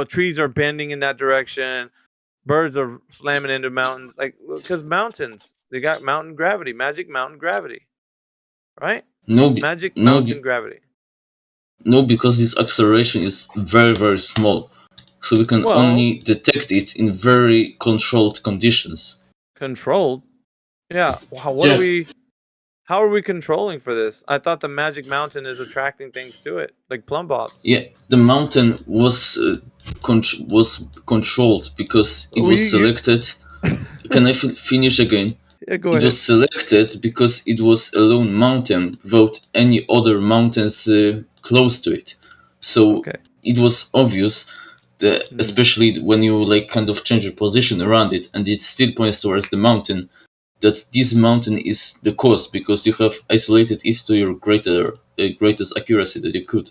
Trees are bending in that direction. Birds are slamming into mountains, because mountains, they got mountain gravity, magic mountain gravity, right? Magic mountain gravity. No, because this acceleration is very, very small. So we can only detect it in very controlled conditions. Controlled? Yeah. Wow, how are we controlling for this? I thought the magic mountain is attracting things to it, like plumb bobs. Yeah, the mountain was controlled because it was selected. Can I finish again? Yeah, go It ahead. was selected because it was a lone mountain without any other mountains close to it. So it was obvious that, especially when you kind of change your position around it, and it still points towards the mountain, that this mountain is the cause because you have isolated it to your greatest accuracy that you could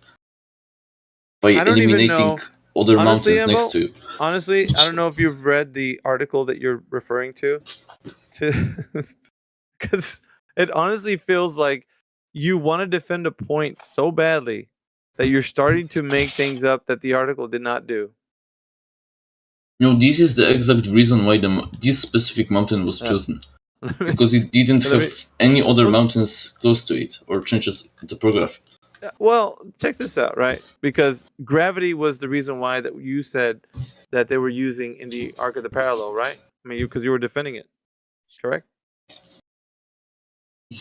by eliminating other mountains next to you. Honestly, I don't know if you've read the article that you're referring to, because it honestly feels like you want to defend a point so badly that you're starting to make things up that the article did not do. No, this is the exact reason why this specific mountain was chosen. Because it didn't have any other mountains close to it or changes the topography. Well, check this out, right? Because gravity was the reason why that you said that they were using in the arc of the parallel, right? I mean, because you were defending it, correct?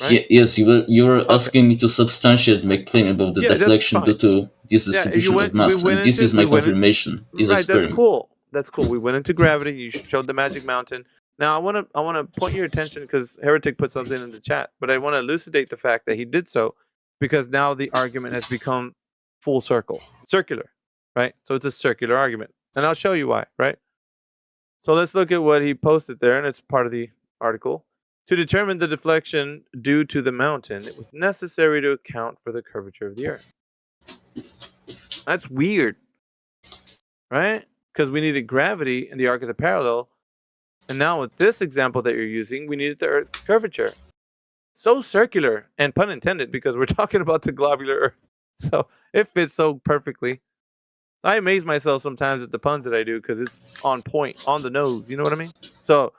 Right? Yes, you were asking me to substantiate my claim about the deflection due to this distribution of mass, and this is my confirmation. This experiment. That's cool. That's cool. We went into gravity. You showed the magic mountain. Now I want to point your attention, because Heretic put something in the chat, but I want to elucidate the fact that he did so because now the argument has become full circular, right? So it's a circular argument, and I'll show you why, right? So let's look at what he posted there, and it's part of the article. To determine the deflection due to the mountain, it was necessary to account for the curvature of the Earth. That's weird, right? Because we needed gravity in the arc of the parallel, and now with this example that you're using, we needed the Earth curvature. So circular, and pun intended, because we're talking about the globular Earth. So it fits so perfectly. I amaze myself sometimes at the puns that I do because it's on point, on the nose. You know what I mean? So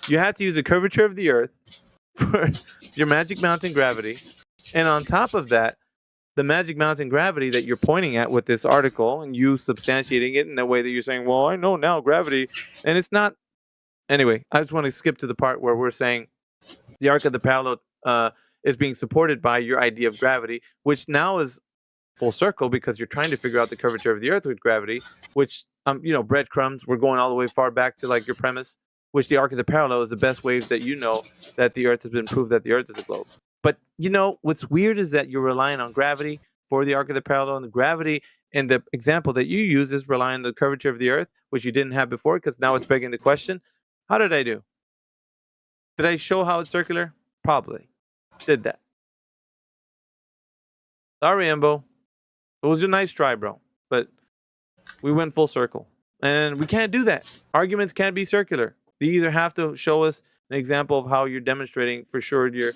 you had to use the curvature of the Earth for your magic mountain gravity. And on top of that, the magic mountain gravity that you're pointing at with this article, and you substantiating it in a way that you're saying, well, I know now gravity. And it's not. Anyway, I just want to skip to the part where we're saying the arc of the parallel is being supported by your idea of gravity, which now is full circle because you're trying to figure out the curvature of the Earth with gravity, which, breadcrumbs, we're going all the way far back to like your premise, which the arc of the parallel is the best way that that the Earth has been proved that the Earth is a globe. But what's weird is that you're relying on gravity for the arc of the parallel and the gravity. And the example that you use is relying on the curvature of the Earth, which you didn't have before, because now it's begging the question. How did I do? Did I show how it's circular? Probably. Did that. Sorry, Embo. It was a nice try, bro. But we went full circle. And we can't do that. Arguments can't be circular. You either have to show us an example of how you're demonstrating for sure you're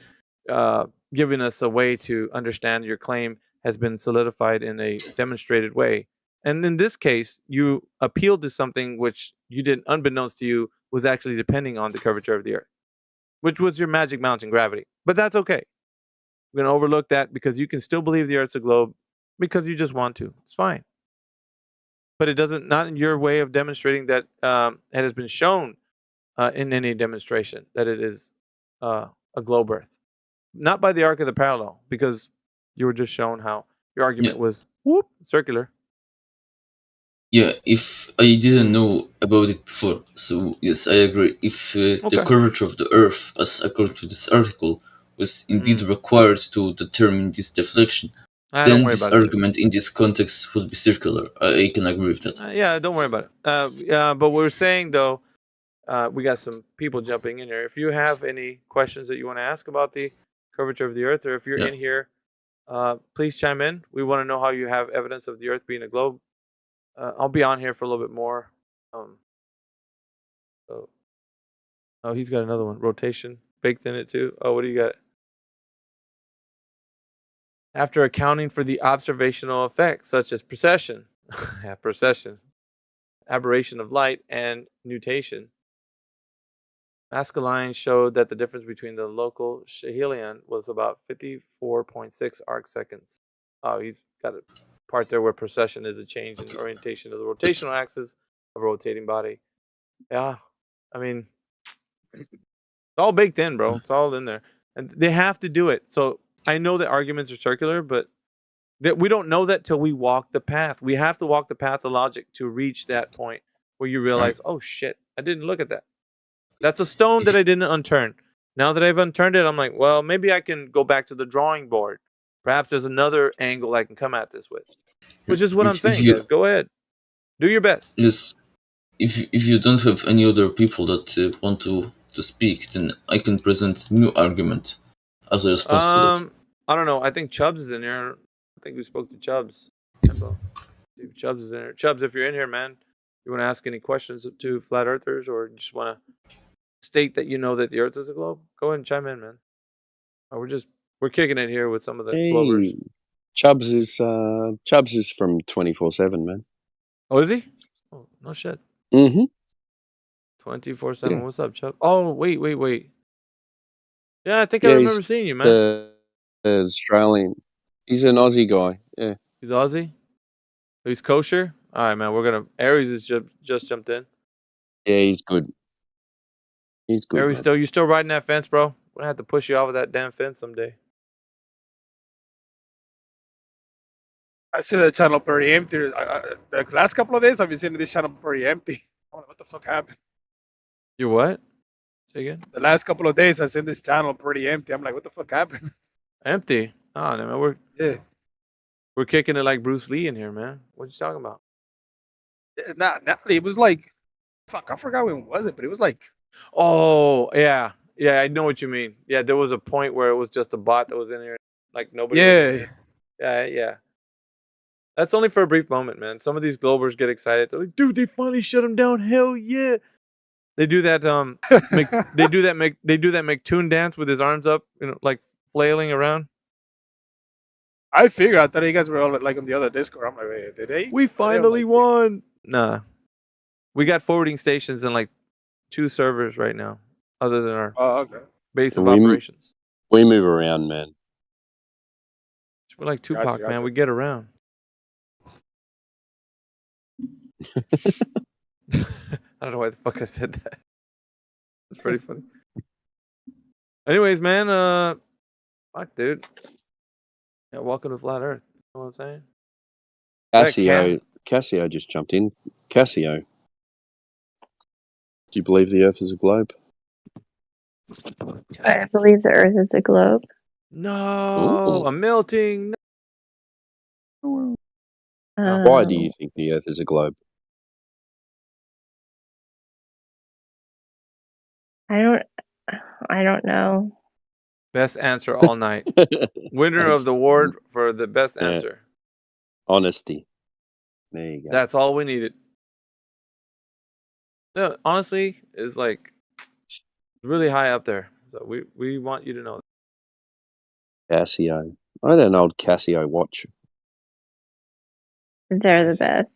giving us a way to understand your claim has been solidified in a demonstrated way. And in this case, you appealed to something which you didn't, unbeknownst to you, was actually depending on the curvature of the Earth, which was your magic mountain gravity. But that's okay. We're going to overlook that because you can still believe the Earth's a globe because you just want to. It's fine. But it doesn't, not in your way of demonstrating that it has been shown in any demonstration that it is a globe Earth. Not by the arc of the parallel, because you were just shown how your argument was circular. Yeah, if I didn't know about it before, so yes, I agree. If the curvature of the Earth, as according to this article, was indeed required to determine this deflection, then this argument in this context would be circular. I can agree with that. Yeah, don't worry about it. But we're saying, though, we got some people jumping in here. If you have any questions that you want to ask about the curvature of the Earth, or if you're in here, please chime in. We want to know how you have evidence of the Earth being a globe. I'll be on here for a little bit more. Oh, he's got another one. Rotation baked in it too. Oh, what do you got? After accounting for the observational effects such as precession, aberration of light, and nutation, Maskelyne showed that the difference between the local Schehelion was about 54.6 arc seconds. Oh, he's got a part there where precession is a change in orientation of the rotational axis of a rotating body. Yeah, I mean, it's all baked in, bro. It's all in there. And they have to do it. So I know that arguments are circular, but that we don't know that till we walk the path. We have to walk the path of logic to reach that point where you realize, oh shit, I didn't look at that. That's a stone that I didn't unturn. Now that I've unturned it, I'm like, well, maybe I can go back to the drawing board. Perhaps there's another angle I can come at this with. Which is what I'm saying, guys. Go ahead. Do your best. Yes. If you don't have any other people that want to speak, then I can present new argument as a response to that. I don't know. I think Chubbs is in here. I think we spoke to Chubbs. See if Chubbs is in here. Chubbs, if you're in here, man, you want to ask any questions to flat earthers, or you just want to state that you know that the Earth is a globe? Go ahead and chime in, man. We're kicking it here with some of the globers. Chubbs is from 24/7, man. Oh, is he? Oh, no shit. 24/7. Yeah. What's up, Chubb? Oh, wait. Yeah, I think I remember seeing you, man. The Australian. He's an Aussie guy. Yeah. He's Aussie? He's kosher? All right, man. Aries has just jumped in. Yeah, he's good. He's good. Aries, you still riding that fence, bro? We're gonna have to push you off of that damn fence someday. I see the channel pretty empty. The last couple of days, I've been seeing this channel pretty empty. I don't know what the fuck happened. You what? Say again? The last couple of days, I've seen this channel pretty empty. I'm like, what the fuck happened? Empty? Oh, no, man. We're kicking it like Bruce Lee in here, man. What you talking about? It was like, fuck, I forgot when was it, but it was like. Oh, yeah. Yeah, I know what you mean. Yeah, there was a point where it was just a bot that was in here. Like nobody. Yeah. That's only for a brief moment, man. Some of these globers get excited. They're like, dude, they finally shut him down. Hell yeah. They do that they do that McToon dance with his arms up, like flailing around. I figured, I thought you guys were all like on the other Discord. I'm like, wait, did they? We finally won. Nah. We got forwarding stations in like 2 servers right now, other than our base of operations. We move around, man. We're like Tupac, man. We get around. I don't know why the fuck I said that. That's pretty funny. Anyways, man, fuck, dude. Yeah, welcome to Flat Earth. You know what I'm saying? Cassio just jumped in. Cassio, do you believe the Earth is a globe? Do I believe the Earth is a globe? No, a melting. Why do you think the Earth is a globe? I don't know. Best answer all night. Winner of the award for the best Yeah. answer. Honesty. There you go. That's all we needed. No, honestly, is like really high up there. So we want you to know. Casio. I had an old Casio watch. They're the best.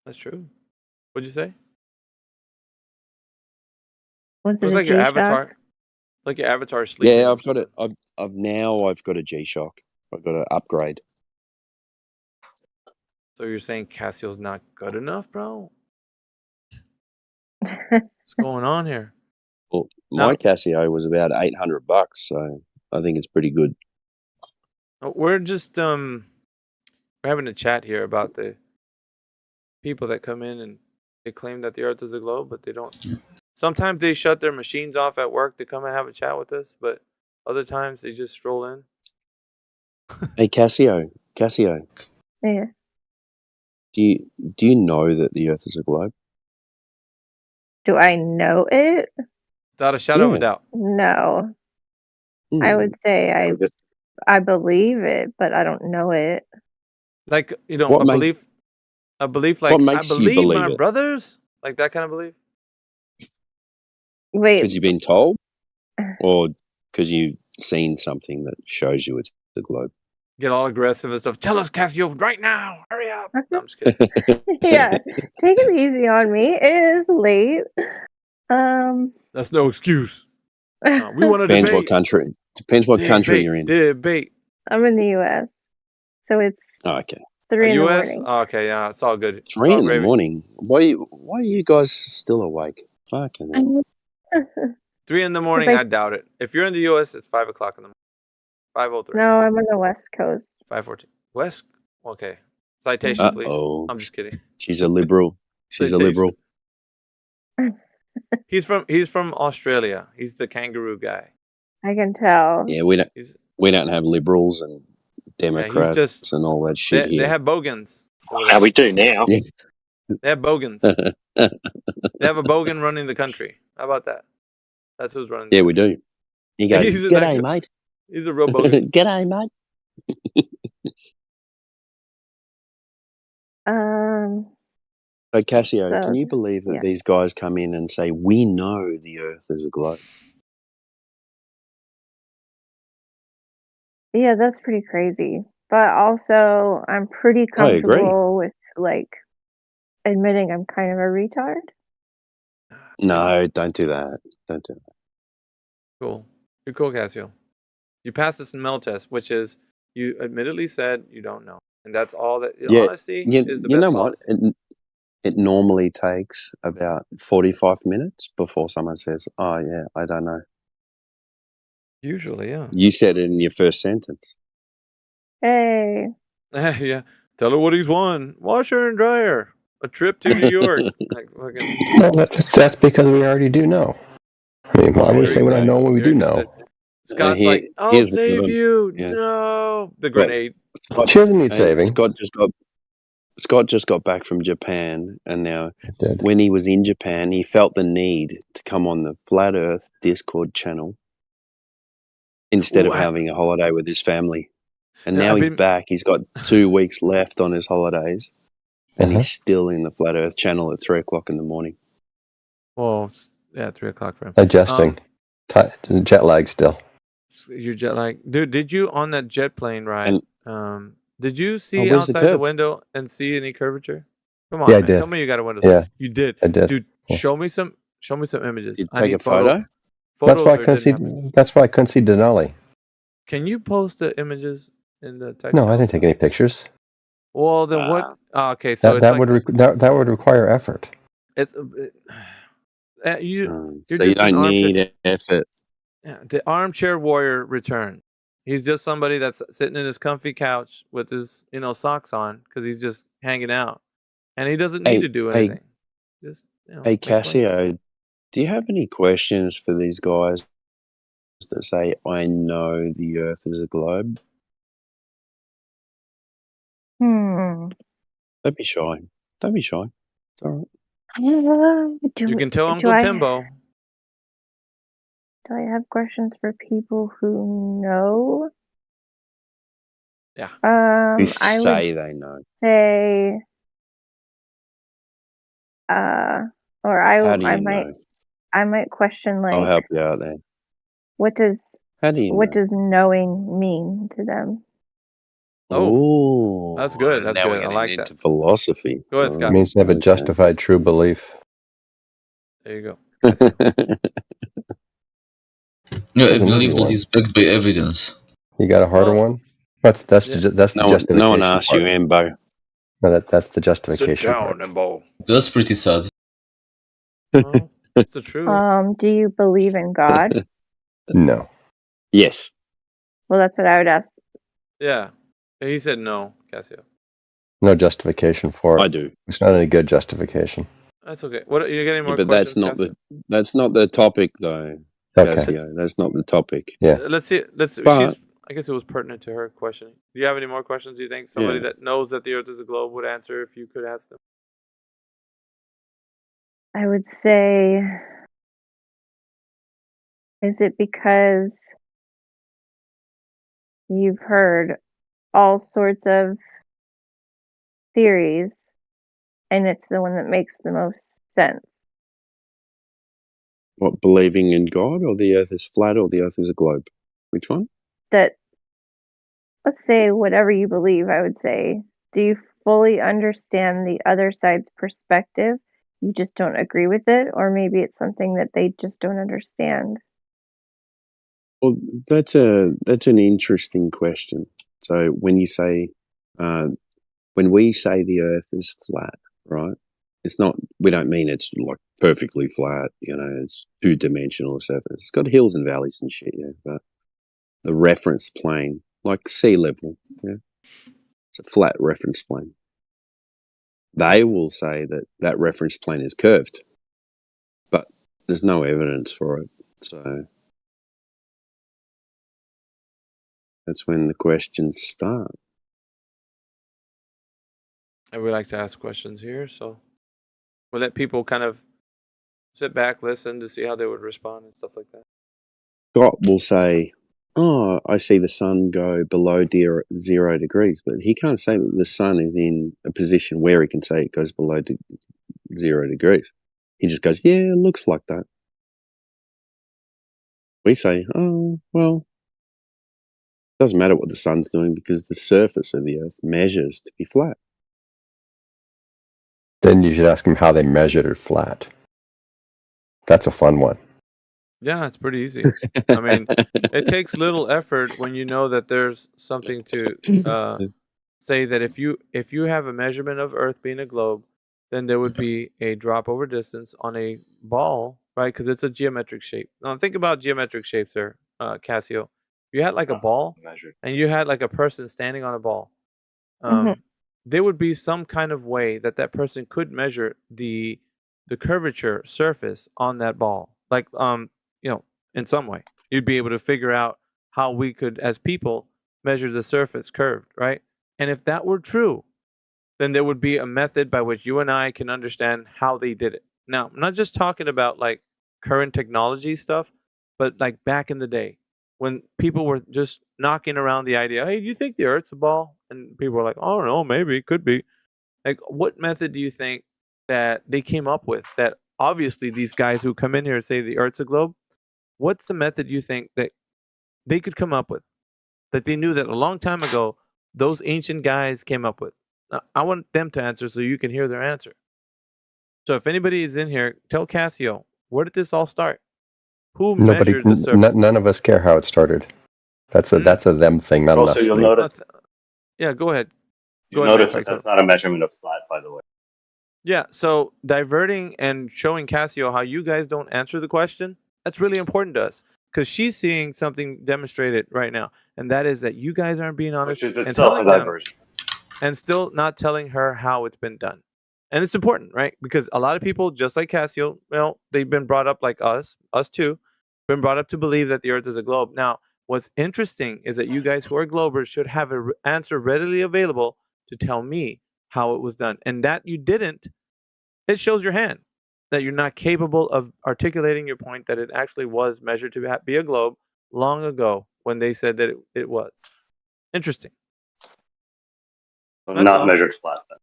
That's true. What'd you say? Was it Looks a like your G-Shock? avatar. Like your avatar sleeping. Yeah, I've got it. I've got a G-Shock. I've got to upgrade. So you're saying Casio's not good enough, bro? What's going on here? Well, my Casio was about $800, so I think it's pretty good. We're just we're having a chat here about the people that come in and they claim that the Earth is a globe, but they don't. Sometimes they shut their machines off at work to come and have a chat with us, but other times they just stroll in. Hey, Casio. Yeah. Do you know that the Earth is a globe? Do I know it? Without a shadow of a doubt. No. I would say I believe it, but I don't know it. Like, you know, What a makes- belief like what I makes you believe believe my it? brothers, like that kind of belief. Wait. Because you've been told, or because you've seen something that shows you it's the globe? Get all aggressive and stuff. Tell us, Casio, right now. Hurry up. No, I'm just kidding. Yeah. Take it easy on me. It is late. That's no excuse. We want to Depends debate. what country. Depends what country you're in. Debate. I'm in the US. So it's Oh, okay. 3 in the US? morning. Oh, okay, yeah, it's all good. 3 in the morning. Why are you guys still awake? Fucking hell. 3 in the morning, I doubt it. If you're in the US, it's 5 o'clock in the morning. 5:03. No, I'm on the West Coast. 5:14. West? Okay. Citation, please. Uh-oh. I'm just kidding. She's a liberal. She's a Citation. liberal. He's from Australia. He's the kangaroo guy. I can tell. Yeah, we don't have liberals and Democrats and all that shit They here. have bogans. We do now. Yeah. They have bogans. They have a bogan running the country. How about that? That's who's running. Yeah, we do. He goes, He's "G'day, mate." He's a real bogan. G'day, mate. So Cassio, can you believe that these guys come in and say, "We know the Earth is a globe"? Yeah, that's pretty crazy. But also, I'm pretty I agree. comfortable with like admitting I'm kind of a retard. No, don't do that. Don't do that. Cool. You're cool, Cassio. You passed the smell test, which is you admittedly said you don't know, and that's all that. Yeah, Honesty is the you best know what? policy. It normally takes about 45 minutes before someone says, "Oh, yeah, I don't know." Usually, yeah. You said it in your first sentence. Hey. Yeah. Tell her what he's won: washer and dryer, a trip to New York. Like fucking. Well, that's because we already do know. I mean, why would we say we don't know what we do know? Scott's like, "I'll here's one of save them. you." Yeah. No, the But grenade. She doesn't need saving. Scott just got back from Japan, and now when he was in Japan, he felt the need to come on the Flat Earth Discord channel instead of having a holiday with his family. And Yeah, now I've he's been- back. He's got 2 weeks left on his holidays, and he's still in the Flat Earth channel at 3:00 in the morning. Well, yeah, 3:00 for him. Adjusting. Jet lag still. Your jet lag, dude. Did you on that jet plane ride? Did you see where's the outside the curves? window and see any curvature? Come on, Yeah, I man. did. Tell me you got a window. Yeah, You did. I did. Dude, Yeah. show me some images. Did you I take need a photo? That's why I or couldn't see. didn't happen. That's why I couldn't see Denali. Can you post the images in the text? No, I didn't take any pictures. Well, then what? Okay, so That would require effort. it's you're So you just an don't armchair. need effort. Yeah, the armchair warrior returned. He's just somebody that's sitting in his comfy couch with his, socks on because he's just hanging out, and he doesn't need to do anything. Just, Hey, make plans. Cassio, do you have any questions for these guys that say, "I know the Earth is a globe"? Don't be shy. Don't be shy. It's all right. You can tell do Uncle I Timbo. do I have questions for people who know? Yeah. Who I would say they know? say, or How do I you might know? I might question I'll like help you out there. what does How do you what know? does knowing mean to them? Oh, That's good. That's now we're good. I getting like that. into philosophy. Go ahead, It Scott. means to have a Okay. justified true belief. There you go. Yeah, I That's an easy believe that one. is backed by evidence. You got a harder one? That's Yeah. the No one justification asked part. you, Embo. No, that's the Sit justification down, part. Embo. That's pretty sad. Well, it's the truth. Do you believe in God? No. Yes. Well, that's what I would ask. Yeah. He said no, Cassio. No justification for it. I do. It's not any good justification. That's okay. What you getting Yeah, more but questions, that's not the topic though. Okay. Cassio. That's not the topic. Yeah. Let's see. But I guess it was pertinent to her questioning. Do you have any more questions? Do you think somebody yeah. that knows that the Earth is a globe would answer if you could ask them? I would say, is it because you've heard all sorts of theories and it's the one that makes the most sense? What, believing in God or the earth is flat or the earth is a globe? Which one? That, let's say whatever you believe, I would say, do you fully understand the other side's perspective? You just don't agree with it, or maybe it's something that they just don't understand. Well, that's an interesting question. So when you say, when we say the earth is flat, right? It's not, we don't mean it's like perfectly flat, it's two-dimensional or something. It's got hills and valleys and shit, yeah. But the reference plane, like sea level, yeah. It's a flat reference plane. They will say that that reference plane is curved, but there's no evidence for it. So that's when the questions start. And we like to ask questions here, so we'll let people kind of sit back, listen to see how they would respond and stuff like that. Scott will say, "Oh, I see the sun go below 0 degrees," but he can't say that the sun is in a position where he can say it goes below 0 degrees. He just goes, "Yeah, it looks like that." We say, "Oh, well, it doesn't matter what the sun's doing because the surface of the earth measures to be flat." Then you should ask them how they measured it flat. That's a fun one. Yeah, it's pretty easy. I mean, it takes little effort when you know that there's something to say that if you have a measurement of Earth being a globe, then there would be a drop over distance on a ball, right? Because it's a geometric shape. Now think about geometric shapes there, Cassio. If you had like a ball and you had like a person standing on a ball, there would be some kind of way that that person could measure the curvature surface on that ball, like in some way you'd be able to figure out how we could as people measure the surface curved, right? And if that were true, then there would be a method by which you and I can understand how they did it. Now, I'm not just talking about like current technology stuff, but like back in the day when people were just knocking around the idea, hey, do you think the Earth's a ball? And people were like, oh, no, maybe it could be. Like, what method do you think that they came up with that obviously these guys who come in here and say the Earth's a globe, what's the method you think that they could come up with that they knew that a long time ago those ancient guys came up with? Now, I want them to answer so you can hear their answer. So if anybody is in here, tell Cassio, where did this all start? Who measured the surface? None of us care how it started. That's a them thing, not an us you'll thing. notice. Yeah, go ahead. You'll notice that that's not a measurement of flat, by the way. Yeah, so diverting and showing Cassio how you guys don't answer the question, that's really important to us because she's seeing something demonstrated right now, and that is that you guys aren't being honest Which is and itself telling a them, diversion. and still not telling her how it's been done. And it's important, right? Because a lot of people, just like Cassio, they've been brought up like us too, been brought up to believe that the Earth is a globe. Now, what's interesting is that you guys who are globers should have an answer readily available to tell me how it was done. And that you didn't, it shows your hand that you're not capable of articulating your point that it actually was measured to be a globe long ago when they said that it was. Interesting. So That's not all. measured flat then.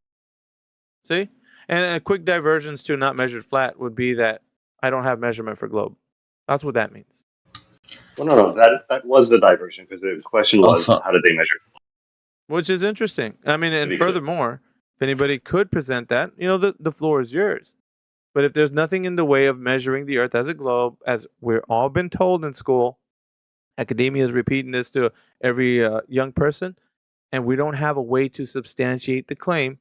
See? And a quick divergence to not measured flat would be that I don't have measurement for globe. That's what that means. Well, no, that was the diversion because the question was, Alpha. how did they measure? Which is interesting. I mean, and Pretty clear. furthermore, if anybody could present that, the floor is yours. But if there's nothing in the way of measuring the Earth as a globe, as we're all been told in school, academia is repeating this to every young person, and we don't have a way to substantiate the claim,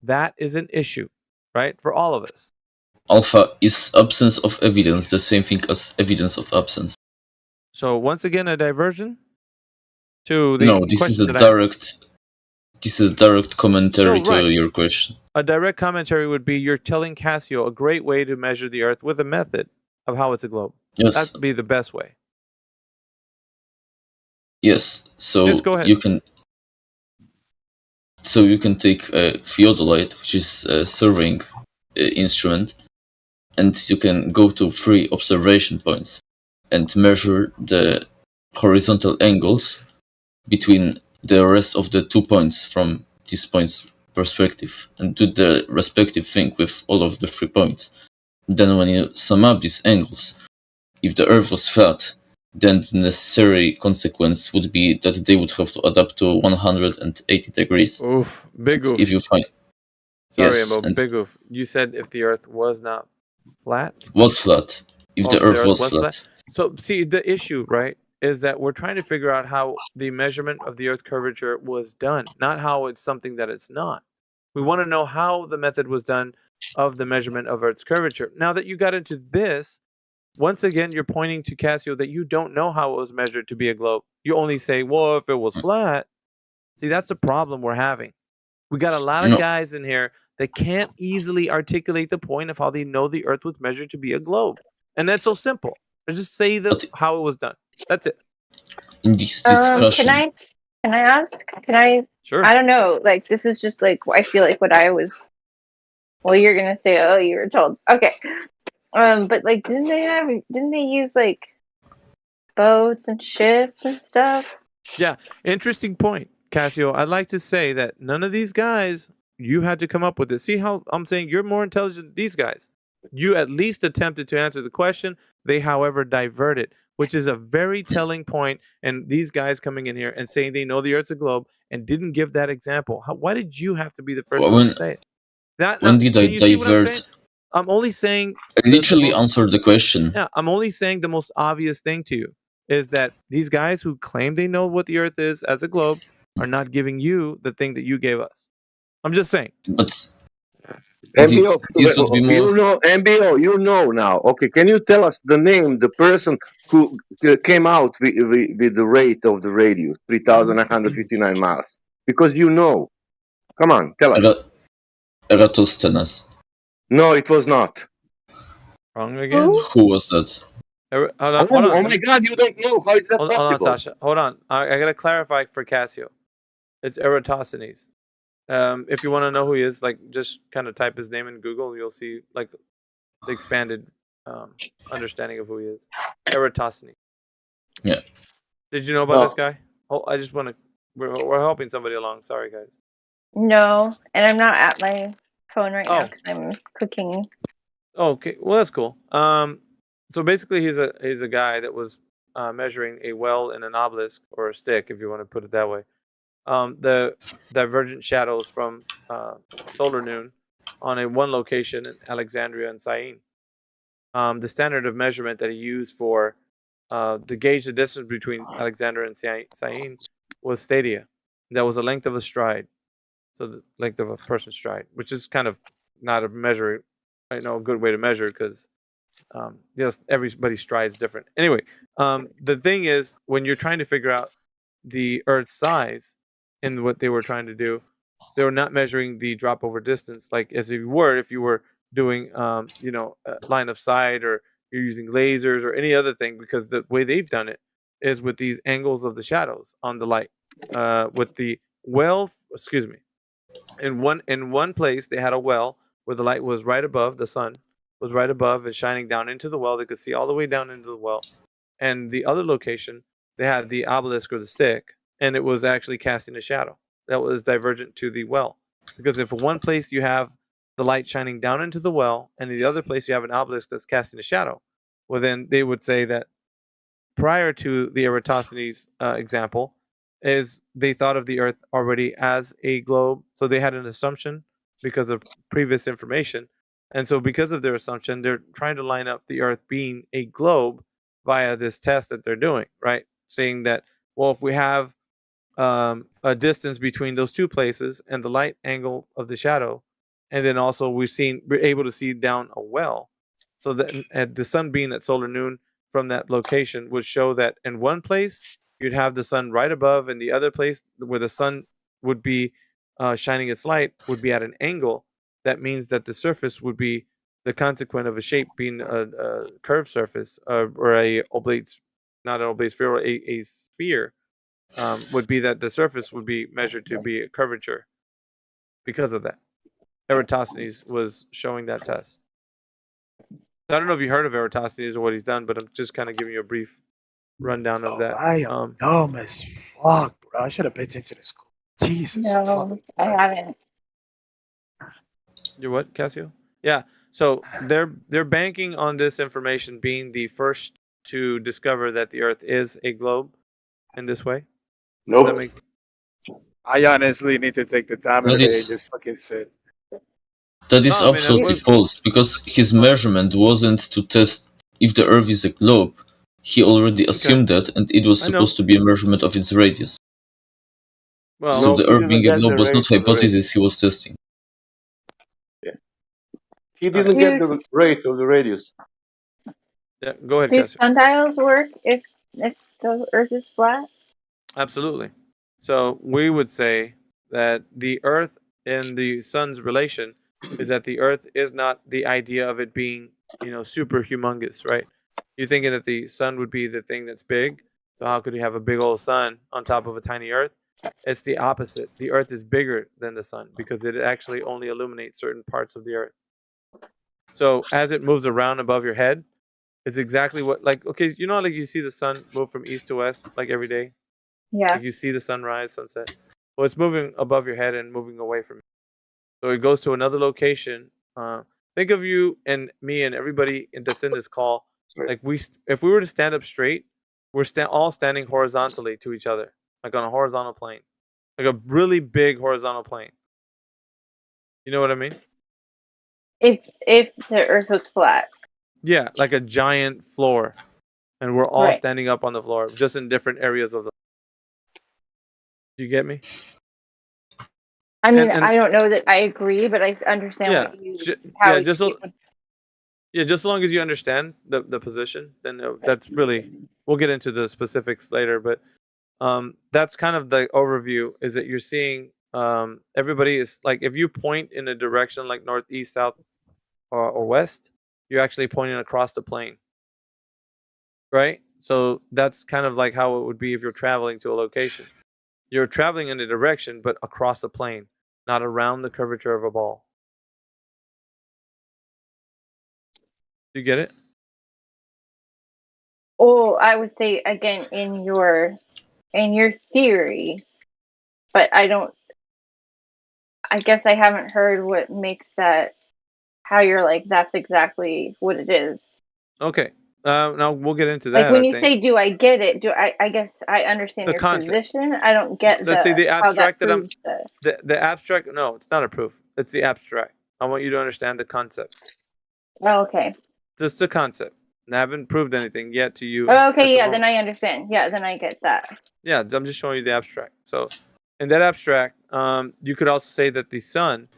that is an issue, right, for all of us. Alpha, is absence of evidence the same thing as evidence of absence? So once again, a diversion to the No, this is a direct commentary to your question. A direct commentary would be you're telling Cassio a great way to measure the Earth with a method of how it's a globe. Yes. That'd be the best way. Yes. So Yes, go ahead. you can take a theodolite, which is a surveying instrument, and you can go to 3 observation points and measure the horizontal angles between the rest of the 2 points from this point's perspective, and do the respective thing with all of the 3 points. Then when you sum up these angles, if the Earth was flat, then the necessary consequence would be that they would have to adapt to 180 degrees. Oof, big oof. If you find... Sorry, Yes, about and big oof. You said if the Earth was not flat? was flat. If the Earth was flat. So, see, the issue, right, is that we're trying to figure out how the measurement of the Earth's curvature was done, not how it's something that it's not. We want to know how the method was done of the measurement of Earth's curvature. Now that you got into this, once again, you're pointing to Cassio that you don't know how it was measured to be a globe. You only say, well, if it was flat. See, that's the problem we're having. We got a lot of guys in here that can't easily articulate the point of how they know the Earth was measured to be a globe. And that's so simple. They just say how it was done. That's it. In this discussion... Can I ask? Sure. I don't know. Like, this is just like, I feel like what I was... Well, you're going to say, oh, you were told. Okay. But like, didn't they use like boats and ships and stuff? Yeah, interesting point, Cassio. I'd like to say that none of these guys, you had to come up with it. See how I'm saying you're more intelligent than these guys. You at least attempted to answer the question. They, however, diverted, which is a very telling point. And these guys coming in here and saying they know the Earth's a globe and didn't give that example. Why did you have to be the first one to say it? When did I divert? I'm only saying... I literally answered the question. Yeah, I'm only saying the most obvious thing to you is that these guys who claim they know what the Earth is as a globe are not giving you the thing that you gave us. I'm just saying. But MBO, this would be more... you know, MBO, you know now. Okay, can you tell us the name, the person who came out with the rate of the radius, 3,159 miles? Because you know. Come on, tell us. Eratosthenes. No, it was not. Wrong again? Who was that? Hold on. Oh my God, you don't know. How is that possible? Hold on, Sasha. Hold on. I got to clarify for Cassio. It's Eratosthenes. If you want to know who he is, like, just kind of type his name in Google. You'll see, like, the expanded understanding of who he is. Eratosthenes. Yeah. Did you know about this guy? Oh, I just want to... We're helping somebody along. Sorry, guys. No, and I'm not at my phone right now because I'm cooking. Okay, well that's cool. So basically, he's a guy that was measuring a well in an obelisk or a stick, if you want to put it that way. The divergent shadows from solar noon on one location in Alexandria and Syene. The standard of measurement that he used for to gauge the distance between Alexandria and Syene was stadia. That was the length of a stride. So the length of a person's stride, which is kind of not a measure, a good way to measure because everybody's stride is different. Anyway, the thing is, when you're trying to figure out the Earth's size and what they were trying to do, they were not measuring the drop over distance like as if you were doing line of sight or you're using lasers or any other thing, because the way they've done it is with these angles of the shadows on the light with the In one place, they had a well where the light was right above the sun, was right above and shining down into the well. They could see all the way down into the well. And the other location, they had the obelisk or the stick, and it was actually casting a shadow that was divergent to the well. Because if in one place you have the light shining down into the well, and in the other place you have an obelisk that's casting a shadow, well, then they would say that prior to the Eratosthenes example, is they thought of the Earth already as a globe, so they had an assumption because of previous information, and so because of their assumption, they're trying to line up the Earth being a globe via this test that they're doing, right? Saying that, well, if we have a distance between those two places and the light angle of the shadow, and then also we're able to see down a well, so that at the sun being at solar noon from that location would show that in one place you'd have the sun right above, and the other place where the sun would be shining its light would be at an angle. That means that the surface would be the consequent of a shape being a curved surface, or a oblate, not an oblate sphere, a sphere, would be that the surface would be measured to be a curvature because of that. Eratosthenes was showing that test. I don't know if you heard of Eratosthenes or what he's done, but I'm just kind of giving you a brief rundown of that. I am dumb as fuck, bro. I should have paid attention to school. Jesus. No, I haven't. You're what, Cassio? Yeah. So they're banking on this information being the first to discover that the Earth is a globe in this way. Nope. Does that make sense? I honestly need to take the time That today is- and just fucking sit. That is No, I mean, absolutely false, because his measurement wasn't to test if the Earth is a globe. He already assumed that, and it was I know. supposed to be a measurement of its radius. Well, So No, the he Earth didn't being a get the globe was not rate of the hypothesis radius. he was testing. He didn't get the rate of the radius. Yeah, go ahead, Do Cassio. sundials work if the Earth is flat? Absolutely. So we would say that the Earth and the sun's relation is that the Earth is not the idea of it being, super humongous, right? You're thinking that the sun would be the thing that's big. So how could you have a big old sun on top of a tiny Earth? It's the opposite. The Earth is bigger than the sun because it actually only illuminates certain parts of the Earth. So as it moves around above your head, it's exactly what, okay, like you see the sun move from east to west like every day. Yeah. Like you see the sunrise, sunset. Well, it's moving above your head and moving away from you. So it goes to another location. Think of you and me and everybody that's in this call. Like if we were to stand up straight, we're all standing horizontally to each other, like on a horizontal plane, like a really big horizontal plane. You know what I mean? If the Earth was flat. Yeah, like a giant floor, and we're all Right. standing up on the floor, just in different areas of the. Do you get me? I mean, And- I don't know that I agree, but I understand Yeah, what you just as long as you understand the position, then that's really. We'll get into the specifics later, but that's kind of the overview. Is that you're seeing everybody is like, if you point in a direction like north, east, south, or west, you're actually pointing across the plane, right? So that's kind of like how it would be if you're traveling to a location. You're traveling in a direction, but across a plane, not around the curvature of a ball. You get it? Oh, I would say again in your theory, but I guess I haven't heard what makes that, how you're like, that's exactly what it is. Okay. Now we'll get into that. Like when you say, do I get it? I guess I understand The your concept. position. I don't get Let's say the abstract how that that I'm proves the abstract. No, it's not a proof. It's the abstract. I want you to understand the concept. Oh, okay. Just the concept. And I haven't proved anything yet to you. Oh, okay, yeah, then I understand. Yeah, then I get that. Yeah, I'm just showing you the abstract. So, in that abstract, you could also say that the sun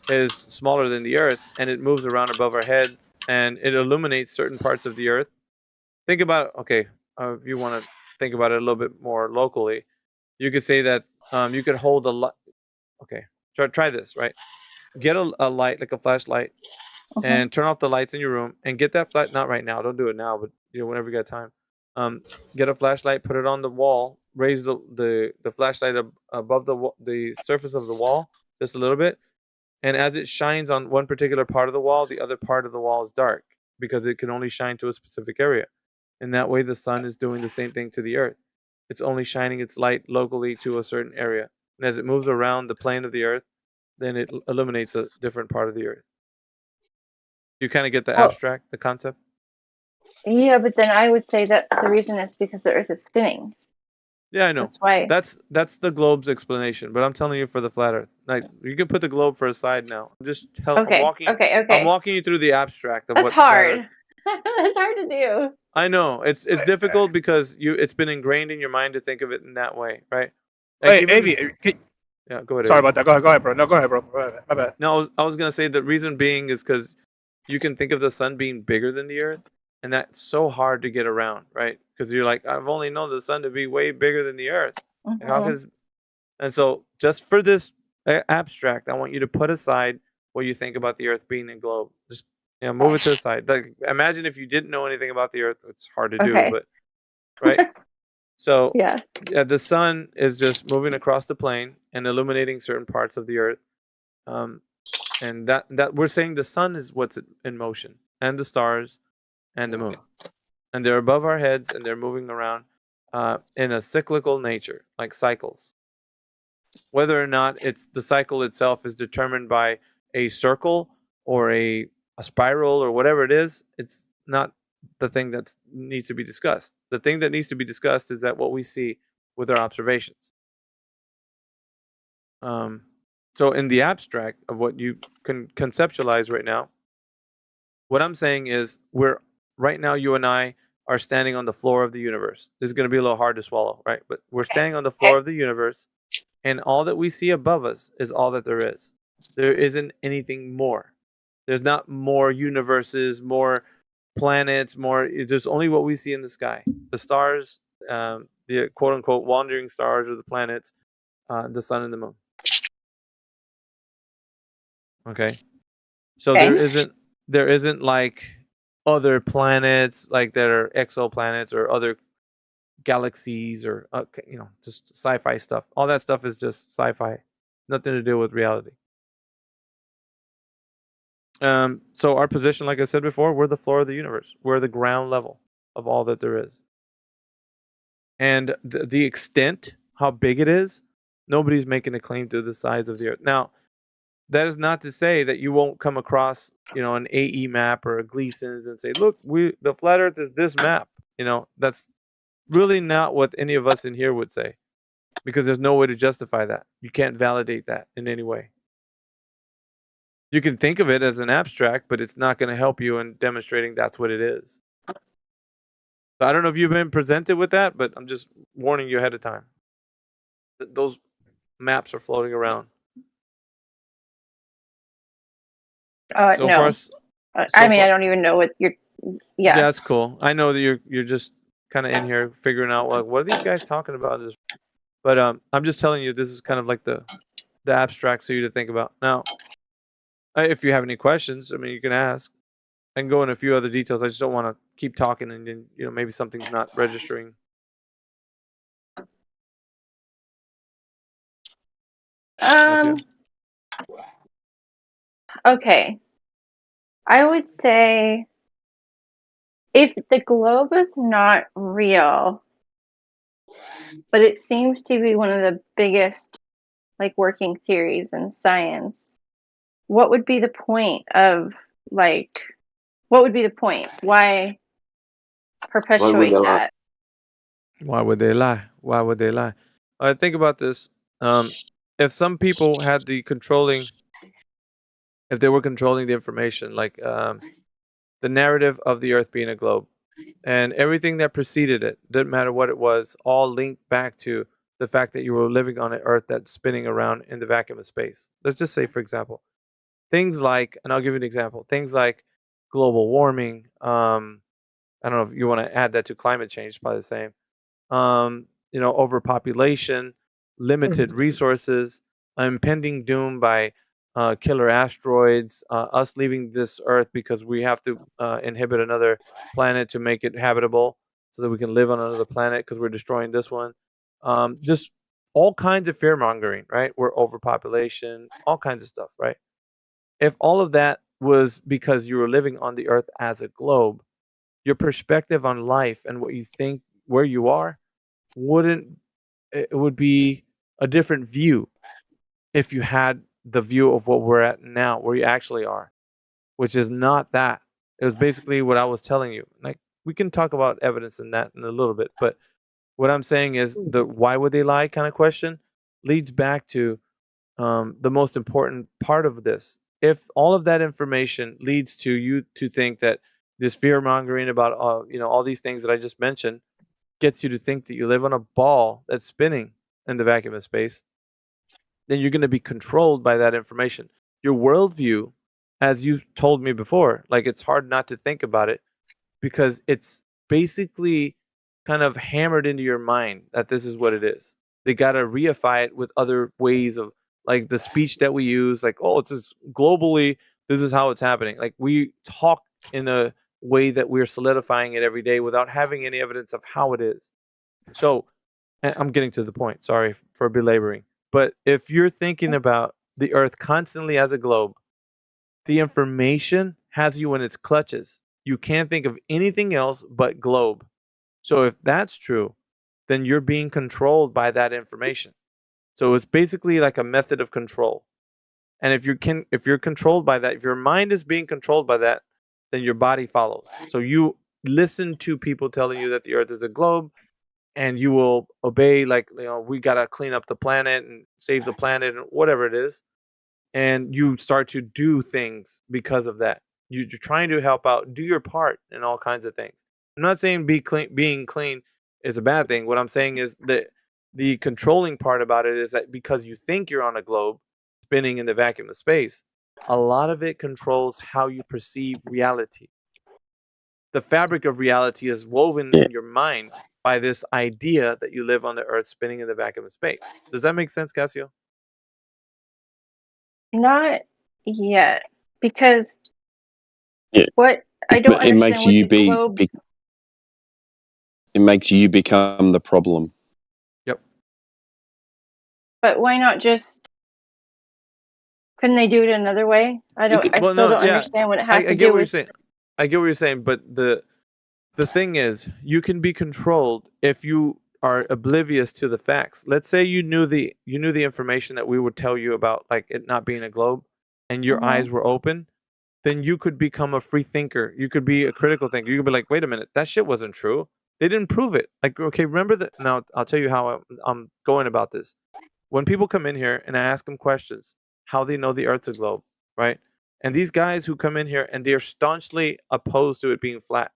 is smaller than the Earth, and it moves around above our heads, and it illuminates certain parts of the Earth. Think about, okay, if you want to think about it a little bit more locally, you could say that you could hold a light. Okay, try this, right? Get a light, like a flashlight, and turn off the lights in your room, and get that flash. Not right now. Don't do it now, but whenever you got time. Get a flashlight, put it on the wall, raise the flashlight above the surface of the wall, just a little bit. And as it shines on one particular part of the wall, the other part of the wall is dark because it can only shine to a specific area. And that way the sun is doing the same thing to the earth. It's only shining its light locally to a certain area. And as it moves around the plane of the earth, then it illuminates a different part of the earth. You kind of get the abstract, the concept? Yeah, but then I would say that the reason is because the Earth is spinning. Yeah, I know. That's why. That's the globe's explanation. But I'm telling you for the flat Earth. Like you can put the globe for a side now. I'm walking you through the abstract of That's what flat Earth. hard. That's hard to do. I know it's difficult because it's been ingrained in your mind to think of it in that way, right? Like Hey, Avi, yeah, go ahead. Sorry Avi. about that. Go ahead, bro. No, go ahead, bro. My bad. No, I was gonna say the reason being is because you can think of the sun being bigger than the Earth, and that's so hard to get around, right? Because you're like, I've only known the sun to be way bigger than the Earth. Like, how can and so just for this abstract, I want you to put aside what you think about the Earth being a globe. Just move it to the side. Like imagine if you didn't know anything about the Earth. It's hard to do, but right. So yeah, the sun is just moving across the plane and illuminating certain parts of the Earth. And that we're saying the sun is what's in motion, and the stars, and the moon, and they're above our heads and they're moving around in a cyclical nature, like cycles. Whether or not it's the cycle itself is determined by a circle or a spiral or whatever it is, it's not the thing that needs to be discussed. The thing that needs to be discussed is that what we see with our observations. So in the abstract of what you can conceptualize right now, what I'm saying is right now you and I are standing on the floor of the universe. This is going to be a little hard to swallow, right? But we're standing on the floor of the universe, and all that we see above us is all that there is. There isn't anything more. There's not more universes, more planets, more. There's only what we see in the sky. The stars, the quote-unquote wandering stars or the planets, the sun and the moon. Okay. So there isn't like other planets like that are exoplanets or other galaxies or just sci-fi stuff. All that stuff is just sci-fi, nothing to do with reality. So our position, like I said before, we're the floor of the universe. We're the ground level of all that there is. And the extent, how big it is, nobody's making a claim to the size of the Earth. Now, that is not to say that you won't come across, an AE map or a Gleason's and say, look, the flat Earth is this map. That's really not what any of us in here would say, because there's no way to justify that. You can't validate that in any way. You can think of it as an abstract, but it's not going to help you in demonstrating that's what it is. So I don't know if you've been presented with that, but I'm just warning you ahead of time. Those maps are floating around. no. I don't even know what you're. Yeah. Yeah, that's cool. I know that you're just kind of in here figuring out what are these guys talking about. But I'm just telling you, this is kind of like the abstract for you to think about. Now, if you have any questions, you can ask. I can go in a few other details. I just don't want to keep talking and then maybe something's not registering. Okay. I would say if the globe is not real, but it seems to be one of the biggest working theories in science, what would be the point of what would be the point? Why perpetuate that? Why would they lie? Why would they lie? Think about this. If some people had if they were controlling the information, like the narrative of the Earth being a globe, and everything that preceded it, didn't matter what it was, all linked back to the fact that you were living on an Earth that's spinning around in the vacuum of space. Let's just say, for example, things like, and I'll give you an example, things like global warming. I don't know if you want to add that to climate change, it's probably the same. Overpopulation, limited resources, impending doom by killer asteroids, us leaving this Earth because we have to inhibit another planet to make it habitable so that we can live on another planet because we're destroying this one. Just all kinds of fear mongering, right? We're overpopulation, all kinds of stuff, right? If all of that was because you were living on the earth as a globe, your perspective on life and what you think where you are wouldn't, it would be a different view if you had the view of what we're at now, where you actually are, which is not that. It was basically what I was telling you. Like, we can talk about evidence in that in a little bit, but what I'm saying is the why would they lie kind of question leads back to the most important part of this. If all of that information leads to you to think that this fear mongering about all these things that I just mentioned gets you to think that you live on a ball that's spinning in the vacuum of space, then you're going to be controlled by that information. Your worldview, as you told me before, like, it's hard not to think about it because it's basically kind of hammered into your mind that this is what it is. They got to reify it with other ways of, like, the speech that we use, like, oh, it's just globally, this is how it's happening. Like, we talk in a way that we're solidifying it every day without having any evidence of how it is. So, and I'm getting to the point, sorry for belaboring. But if you're thinking about the Earth constantly as a globe, the information has you in its clutches. You can't think of anything else but globe. So if that's true, then you're being controlled by that information. So it's basically like a method of control. And if you're controlled by that, if your mind is being controlled by that, then your body follows. So you listen to people telling you that the Earth is a globe, and you will obey, like, we gotta clean up the planet and save the planet and whatever it is, and you start to do things because of that. You're trying to help out, do your part in all kinds of things. I'm not saying being clean is a bad thing. What I'm saying is that the controlling part about it is that because you think you're on a globe spinning in the vacuum of space, a lot of it controls how you perceive reality. The fabric of reality is woven in your mind by this idea that you live on the earth spinning in the vacuum of space. Does that make sense, Cassio? Not yet, because Yeah. what I don't But it understand makes with you the globe. it makes you become the problem. Yep. But why not just? Couldn't they do it another way? I Well, still no, don't yeah, understand what it has I to get do what you're with. saying. I get what you're saying, but the thing is, you can be controlled if you are oblivious to the facts. Let's say you knew the information that we would tell you about, like it not being a globe, and your eyes were open. Then you could become a free thinker. You could be a critical thinker. You could be like, wait a minute, that shit wasn't true. They didn't prove it. Like, okay, remember that. Now I'll tell you how I'm going about this. When people come in here and I ask them questions, how they know the Earth's a globe, right? And these guys who come in here and they're staunchly opposed to it being flat,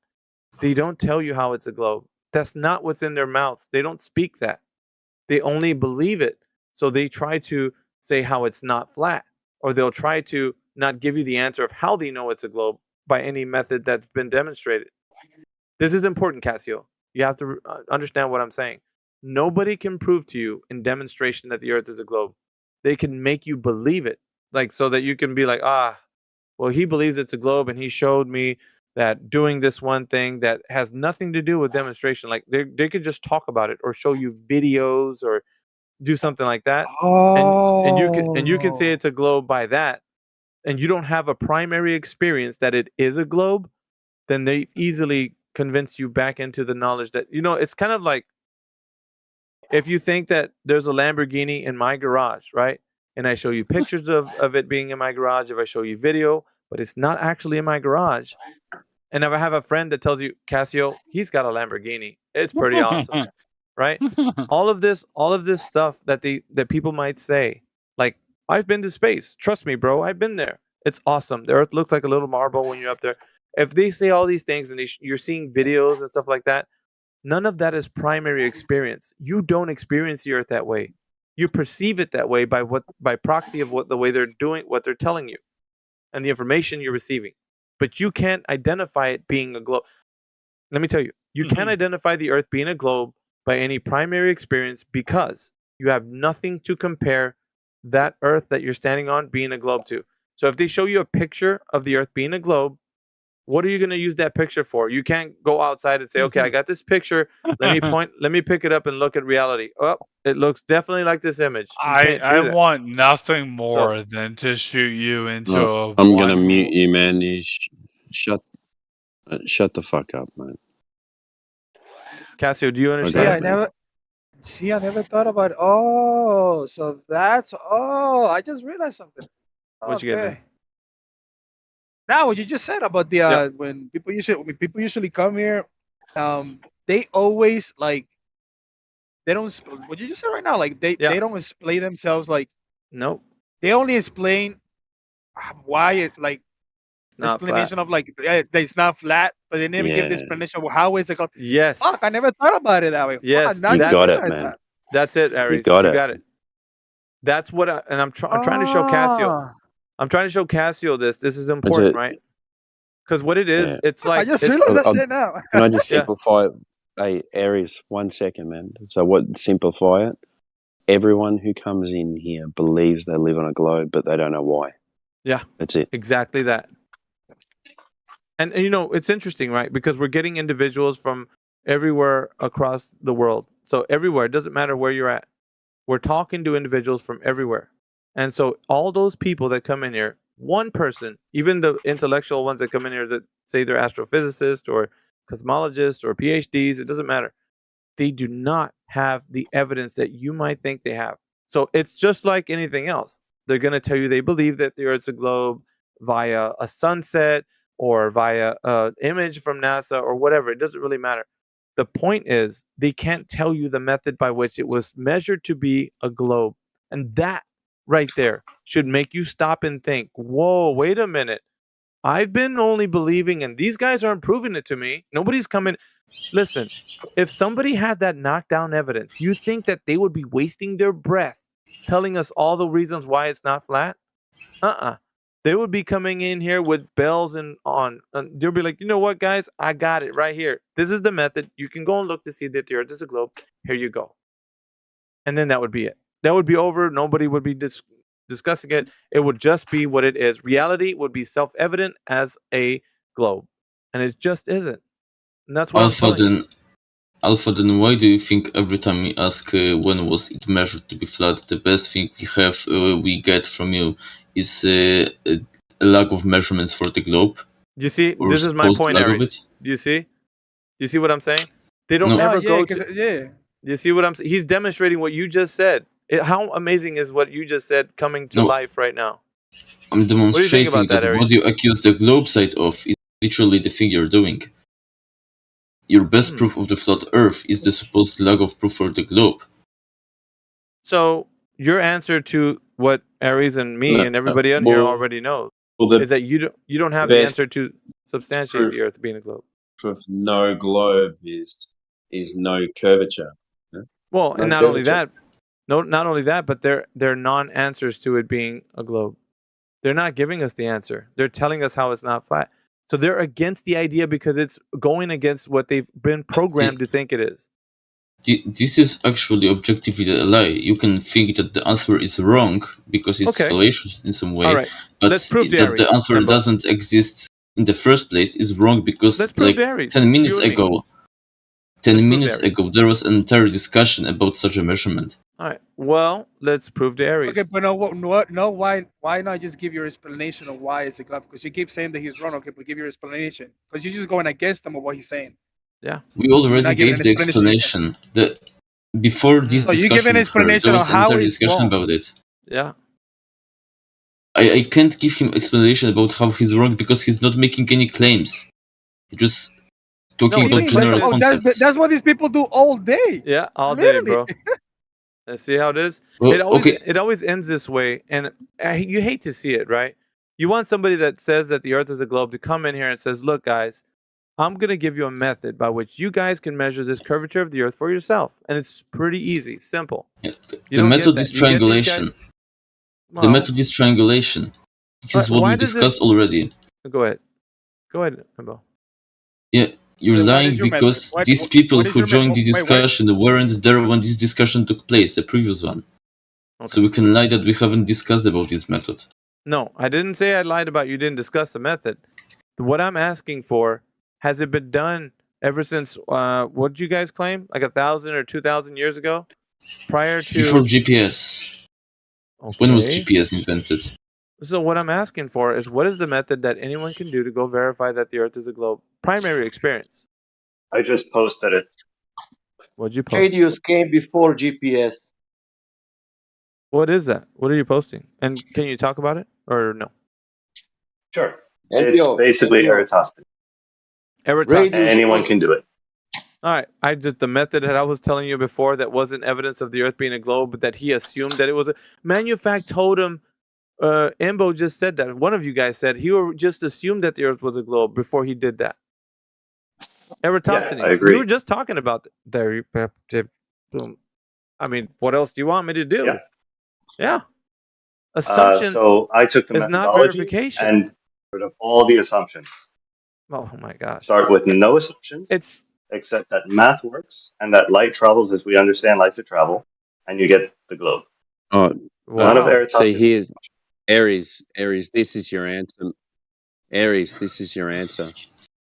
they don't tell you how it's a globe. That's not what's in their mouths. They don't speak that. They only believe it. So they try to say how it's not flat, or they'll try to not give you the answer of how they know it's a globe by any method that's been demonstrated. This is important, Cassio. You have to understand what I'm saying. Nobody can prove to you in demonstration that the Earth is a globe. They can make you believe it, like, so that you can be like, well, he believes it's a globe, and he showed me that doing this one thing that has nothing to do with demonstration. Like, they could just talk about it or show you videos or do something like that, and you can say it's a globe by that, and you don't have a primary experience that it is a globe. Then they easily convince you back into the knowledge that, it's kind of like if you think that there's a Lamborghini in my garage, right? And I show you pictures of it being in my garage, if I show you video, but it's not actually in my garage. And if I have a friend that tells you, Cassio, he's got a Lamborghini, it's pretty awesome, right? All of this stuff that people might say, like, I've been to space. Trust me, bro, I've been there. It's awesome. The Earth looks like a little marble when you're up there. If they say all these things and you're seeing videos and stuff like that, none of that is primary experience. You don't experience the Earth that way. You perceive it that way by proxy of the way they're doing, what they're telling you, and the information you're receiving. But you can't identify it being a globe. Let me tell you, you can't identify the Earth being a globe by any primary experience because you have nothing to compare that Earth that you're standing on being a globe to. So if they show you a picture of the Earth being a globe, What are you going to use that picture for? You can't go outside and say, okay, I got this picture. Let me pick it up and look at reality. Oh, it looks definitely like this image. You can't do I that. want nothing more than to shoot you into a I'm gonna mute you, man. You shut the fuck up, man. Cassio, do you See, understand? I never thought about. Oh, so that's. Oh, I just realized something. What you getting Okay. Now, what you just said about the when people usually come here, they always like they don't. What you just said right now, like they don't explain themselves. Like nope. They only explain why it like not explanation of like it's not flat, but they never give the Yeah. explanation of how is it called. Yes. Fuck, I never thought about it that way. Yes, Fuck, now you just got it, realized man. that. That's it, Aries. got you it. got it. That's what I'm trying to show Cassio. I'm trying to show Cassio this. This is important, right? Because what it is, it's like I just realized that shit now. Can I just Yeah. simplify it? Hey, Aries, 1 second, man. So what? Simplify it. Everyone who comes in here believes they live on a globe, but they don't know why. Yeah. That's it. Exactly that. And you know, it's interesting, right? Because we're getting individuals from everywhere across the world. So everywhere, it doesn't matter where you're at. We're talking to individuals from everywhere. And so all those people that come in here, one person, even the intellectual ones that come in here that say they're astrophysicists or cosmologists or PhDs, it doesn't matter. They do not have the evidence that you might think they have. So it's just like anything else. They're going to tell you they believe that the Earth's a globe via a sunset or via an image from NASA or whatever. It doesn't really matter. The point is, they can't tell you the method by which it was measured to be a globe. And that right there should make you stop and think, whoa, wait a minute. I've been only believing, and these guys aren't proving it to me. Nobody's coming. Listen, if somebody had that knockdown evidence, you think that they would be wasting their breath telling us all the reasons why it's not flat? They would be coming in here with bells and on. And they'll be like, you know what, guys? I got it right here. This is the method. You can go and look to see that the Earth is a globe. Here you go. And then that would be it. That would be over. Nobody would be discussing it. It would just be what it is. Reality would be self-evident as a globe. And it just isn't. And that's what Alpha, then why do you think every time we ask when was it measured to be flat, the best thing we get from you is a lack of measurements for the globe? You see, Or this is my supposed point, lack of Aries. it? Do you see? Do you see what I'm saying? They don't No. ever yeah, go 'cause to. yeah. Do you see what I'm saying? He's demonstrating what you just said. How amazing is what you just said coming to No. life right now? I'm What do you think demonstrating about that, that Aries? what you accuse the globe side of is literally the thing you're doing. Your best proof of the flat Earth is the supposed lack of proof for the globe. So your answer to what Aries and me and everybody on here already knows is that you don't have the answer to substantiate the Earth being a globe. Proof of no globe is no curvature. Yeah? Well, No and not only curvature. that, not only that, but they're non-answers to it being a globe. They're not giving us the answer. They're telling us how it's not flat. So they're against the idea because it's going against what they've been programmed to think it is. This is actually objectively a lie. You can think that the answer is wrong because it's Okay. fallacious in some way, All right. but Let's prove the that Aries, the answer Rambo. doesn't exist in the first place is wrong because Let's prove like the Aries. 10 minutes You and me. ago, there was an entire discussion about such a measurement. All right. Well, let's prove the Aries. Okay, but why not just give your explanation of why it's a globe? Because you keep saying that he's wrong. Okay, but give your explanation. Because you're just going against him of what he's saying. Yeah. We already not giving gave an the explanation. explanation. Before this So you give discussion an occurred, explanation there of was an how entire it's discussion wrong. about it. Yeah. I can't give him explanation about how he's wrong because he's not making any claims. He's just talking about general concepts. That's what these people do all day. Yeah, all Literally. day, bro. Let's see how it is. Well, okay. It always ends this way, and you hate to see it, right? You want somebody that says that the Earth is a globe to come in here and says, "Look, guys, I'm gonna give you a method by which you guys can measure this curvature of the Earth for yourself, and it's pretty easy, simple." The method is triangulation. The method is triangulation. This is what we discussed already. Go ahead, Rambo. Yeah, you're Then what lying is your because method? these people what is who your joined method? the Wait, what? discussion weren't there when this discussion took place, the previous one. So we can lie that we haven't discussed about this method. No, I didn't say I lied about you didn't discuss the method. What I'm asking for, has it been done ever since, what did you guys claim? Like 1,000 or 2,000 years ago? Prior to... Before GPS. Okay. When was GPS invented? So what I'm asking for is, what is the method that anyone can do to go verify that the Earth is a globe? Primary experience. I just posted it. What'd you post? Radius came before GPS. What is that? What are you posting? And can you talk about it or no? Sure. It's basically Eratosthenes. Eratosthenes. Anyone can do it. All right. The method that I was telling you before that wasn't evidence of the Earth being a globe, but that he assumed that it was a manufact totem. Embo just said that. One of you guys said he just assumed that the Earth was a globe before he did that. Eratosthenes. Yeah, I agree. We were just talking about there. I mean, what else do you want me to do? Yeah. Assumption so I took the is not methodology verification. and rid of all the assumptions. Oh my gosh. Start with no assumptions. Except that math works and that light travels as we understand light to travel, and you get the globe. Oh, None of Eratosthenes. see, here's Aries. This is your answer. Aries, this is your answer.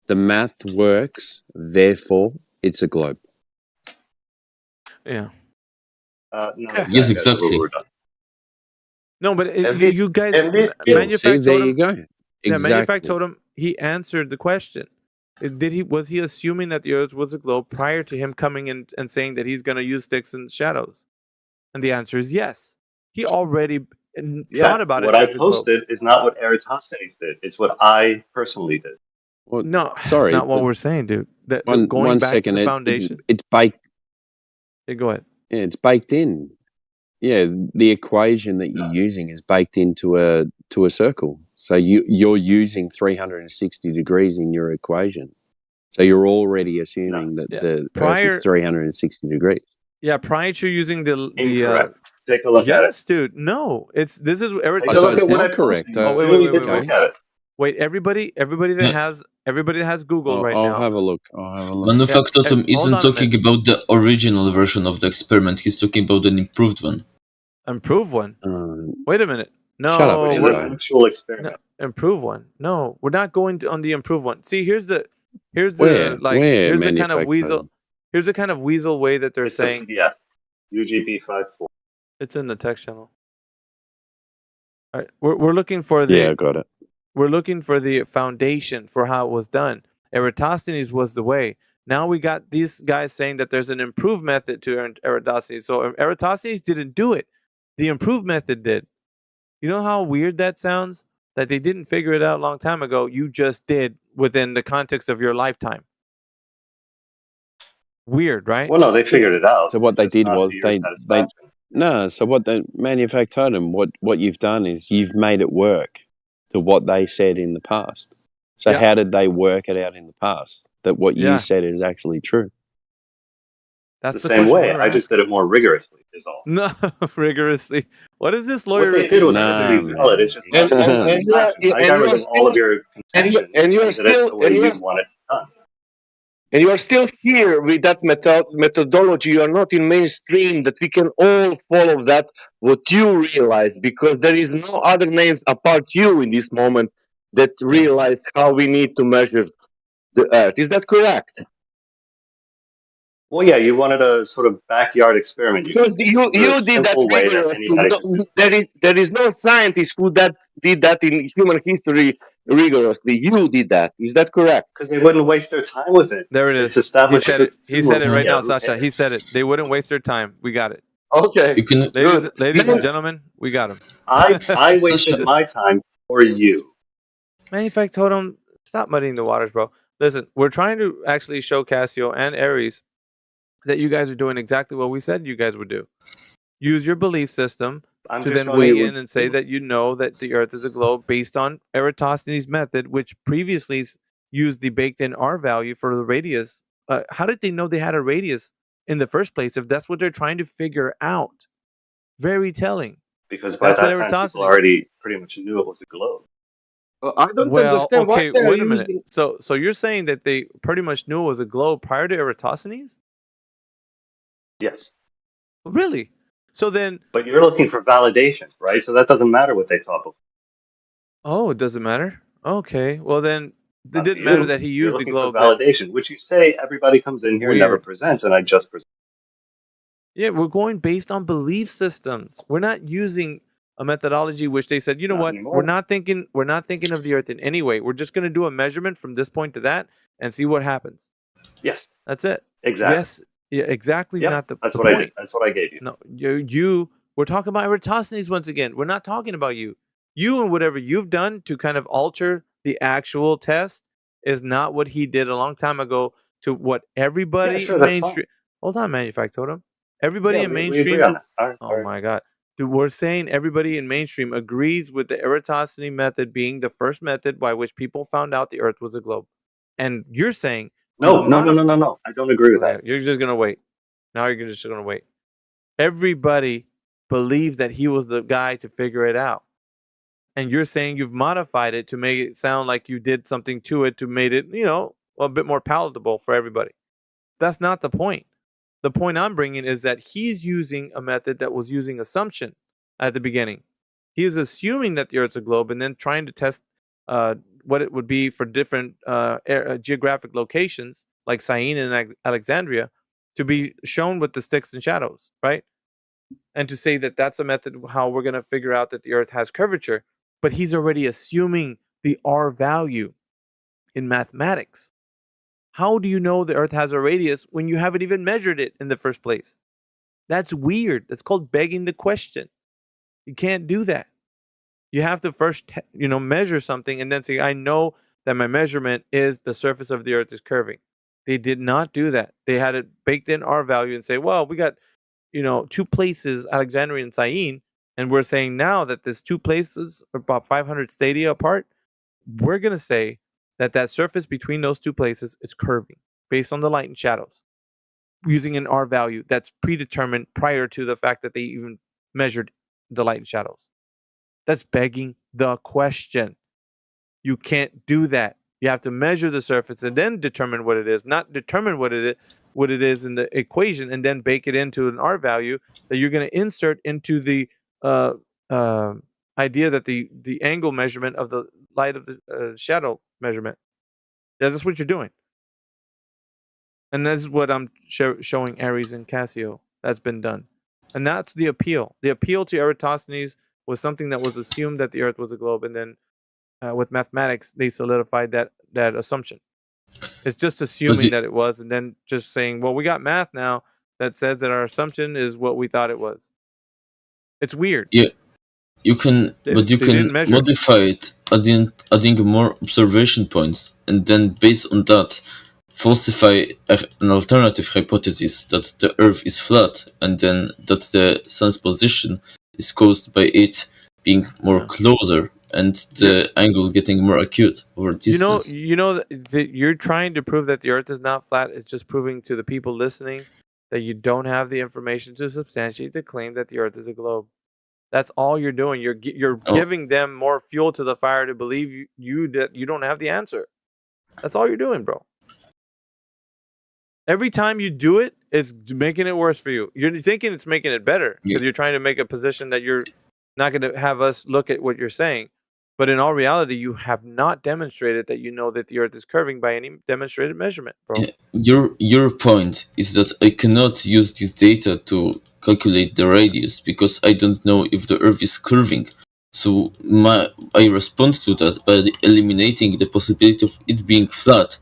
The math works, therefore it's a globe. Yeah. No, yes, exactly. No, but you guys, See, there you go. Yeah, Exactly. Manufact told him he answered the question. Was he assuming that the Earth was a globe prior to him coming in and saying that he's going to use sticks and shadows? And the answer is yes. He already thought about what it I as a globe. posted is not what Eratosthenes did. It's what I personally did. Well, no, sorry, that's not what we're saying, dude. One back second, to the foundation. It's baked. Yeah, go ahead. Yeah, it's baked in. Yeah, the equation that you're using is baked into a circle. So you're using 360 degrees in your equation. So you're already assuming that the Earth is 360 degrees. Yeah, prior to using the Incorrect. Take a look at it. Yes, dude. No, this is So it's not correct. Wait, everybody that has Google right now. I'll have a look. Manufact totem isn't talking about the original version of the experiment. He's talking about an improved one. Improved one? Wait a minute. No, shut up, an actual experiment. No, improved one. No, we're not going on the improved one. See, here's the where kind of weasel. totem? Here's the kind of weasel way that they're saying. Yeah, UGB54. It's in the text channel. All right, we're looking for the. Yeah, I got it. We're looking for the foundation for how it was done. Eratosthenes was the way. Now we got these guys saying that there's an improved method to Eratosthenes. So Eratosthenes didn't do it. The improved method did. You know how weird that sounds? That they didn't figure it out a long time ago. You just did within the context of your lifetime. Weird, right? Well, no, they figured it out. So what they did was so what the Manufact told them, what you've done is you've made it work to what they said in the past. So how did they work it out in the past? That what you said is actually true. That's the same way. I just did it more rigorously, is all. No, rigorously. What is this lawyer? What they did was actually valid. It's just I got rid of all of your contention and you're still the way you want it done. And you are still here with that methodology. You are not in mainstream that we can all follow that, what you realize, because there is no other names apart you in this moment that realize how we need to measure the Earth. Is that correct? Well, yeah, you wanted a sort of backyard experiment. Because you did that rigorously. There is no scientist who did that in human history rigorously. You did that. Is that correct? Because they wouldn't waste their time with it. There it is. He said it. He said it right now, Sasha. He said it. They wouldn't waste their time. We got it. Okay. Ladies and gentlemen, we got him. I wasted my time for you. Manufact told him, stop muddying the waters, bro. Listen, we're trying to actually show Cassio and Aries that you guys are doing exactly what we said you guys would do. Use your belief system to then weigh in and say that you know that the Earth is a globe based on Eratosthenes' method, which previously used the baked-in R value for the radius. How did they know they had a radius in the first place if that's what they're trying to figure out? Very telling. Because by that time, people already pretty much knew it was a globe. I don't understand okay, why wait a minute. So you're saying that they pretty much knew it was a globe prior to Eratosthenes? Yes. Really? So then... But you're looking for validation, right? So that doesn't matter what they thought before. Oh, it doesn't matter? Okay. Well then, It didn't matter that he You're used the looking for globe. That, validation, which you say everybody comes in here and never weird. presents, and I just present. Yeah, we're going based on belief systems. We're not using a methodology which they said, you know Not what, anymore. we're not thinking of the Earth in any way. We're just going to do a measurement from this point to that and see what happens. Yes. That's it. Exactly. Yes. Yeah, exactly is Yep, not the that's the what I point. did. That's what I gave you. No, we're talking about Eratosthenes once again. We're not talking about you. You and whatever you've done to kind of alter the actual test is not what he did a long time ago to what everybody Yeah, sure, in that's fine. mainstream. Hold on, manufactotum. Everybody Yeah, in we agree mainstream. on that. All right, Oh my God. Dude, we're saying everybody in mainstream agrees with the Eratosthenes method being the first method by which people found out the Earth was a globe. And you're saying No. I don't agree with that. You're just gonna wait. Now you're just gonna wait. Everybody believes that he was the guy to figure it out. And you're saying you've modified it to make it sound like you did something to it to make it, a bit more palatable for everybody. That's not the point. The point I'm bringing is that he's using a method that was using assumption at the beginning. He is assuming that the Earth's a globe and then trying to test what it would be for different geographic locations like Syene and Alexandria to be shown with the sticks and shadows, right? And to say that that's a method how we're going to figure out that the Earth has curvature. But he's already assuming the R value in mathematics. How do you know the Earth has a radius when you haven't even measured it in the first place? That's weird. That's called begging the question. You can't do that. You have to first, measure something and then say, I know that my measurement is the surface of the Earth is curving. They did not do that. They had it baked in R value and say, well, we got, two places, Alexandria and Syene, and we're saying now that these two places are about 500 stadia apart. We're going to say that surface between those two places is curving based on the light and shadows using an R value that's predetermined prior to the fact that they even measured the light and shadows. That's begging the question. You can't do that. You have to measure the surface and then determine what it is, not determine what it is in the equation and then bake it into an R value that you're going to insert into the idea that the angle measurement of the light of the shadow measurement. Yeah, that's what you're doing. And that's what I'm showing Aries and Cassio. That's been done. And that's the appeal. The appeal to Eratosthenes was something that was assumed that the Earth was a globe. And then with mathematics, they solidified that assumption. It's just assuming that it was and then just saying, well, we got math now that says that our assumption is what we thought it was. It's weird. Yeah, you can, but you can modify it, adding more observation points, and then based on that, falsify an alternative hypothesis that the Earth is flat, and then that the sun's position is caused by it being more closer and the angle getting more acute over distance. That you're trying to prove that the Earth is not flat. It's just proving to the people listening that you don't have the information to substantiate the claim that the Earth is a globe. That's all you're doing. You're giving them more fuel to the fire to believe you that you don't have the answer. That's all you're doing, bro. Every time you do it, it's making it worse for you. You're thinking it's making it better because you're trying to make a position that you're not going to have us look at what you're saying. But in all reality, you have not demonstrated that you know that the Earth is curving by any demonstrated measurement, bro. Your point is that I cannot use this data to calculate the radius because I don't know if the Earth is curving. So I respond to that by eliminating the possibility of it being flat.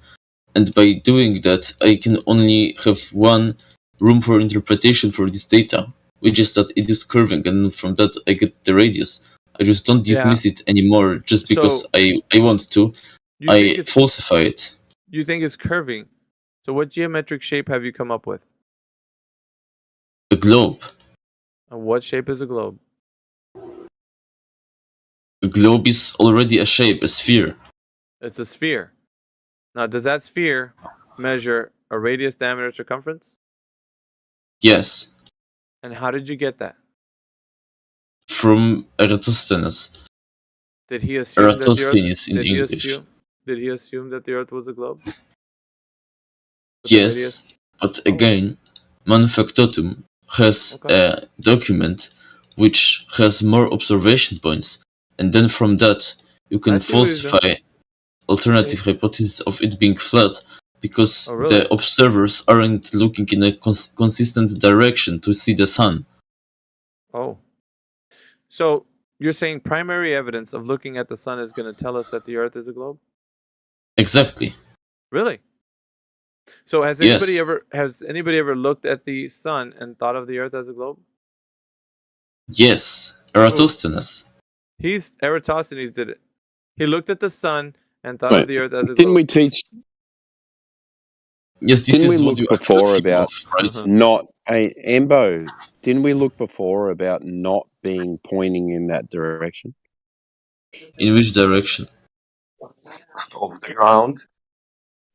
And by doing that, I can only have one room for interpretation for this data, which is that it is curving, and from that I get the radius. I just don't dismiss it anymore just because I want to. I falsify it. You think it's curving. So what geometric shape have you come up with? A globe. And what shape is a globe? A globe is already a shape, a sphere. It's a sphere. Now, does that sphere measure a radius, diameter, circumference? Yes. And how did you get that? From Eratosthenes. Did he assume Eratosthenes in English. Did he assume that the Earth was a globe? Yes, but again, Manufactotum has a document which has more observation points, and then from that you can falsify alternative hypothesis of it being flat because Oh, really? the observers aren't looking in a consistent direction to see the sun. Oh. So you're saying primary evidence of looking at the sun is going to tell us that the Earth is a globe? Exactly. Really? So has Yes. anybody ever looked at the sun and thought of the Earth as a globe? Yes. Eratosthenes. Eratosthenes did it. He looked at the sun and thought of Wait, the Earth as a didn't globe. we teach? Yes, this Didn't we is what look you before accuse him about of, right? not a Embo? Didn't we look before about not being pointing in that direction? In which direction? Of the ground.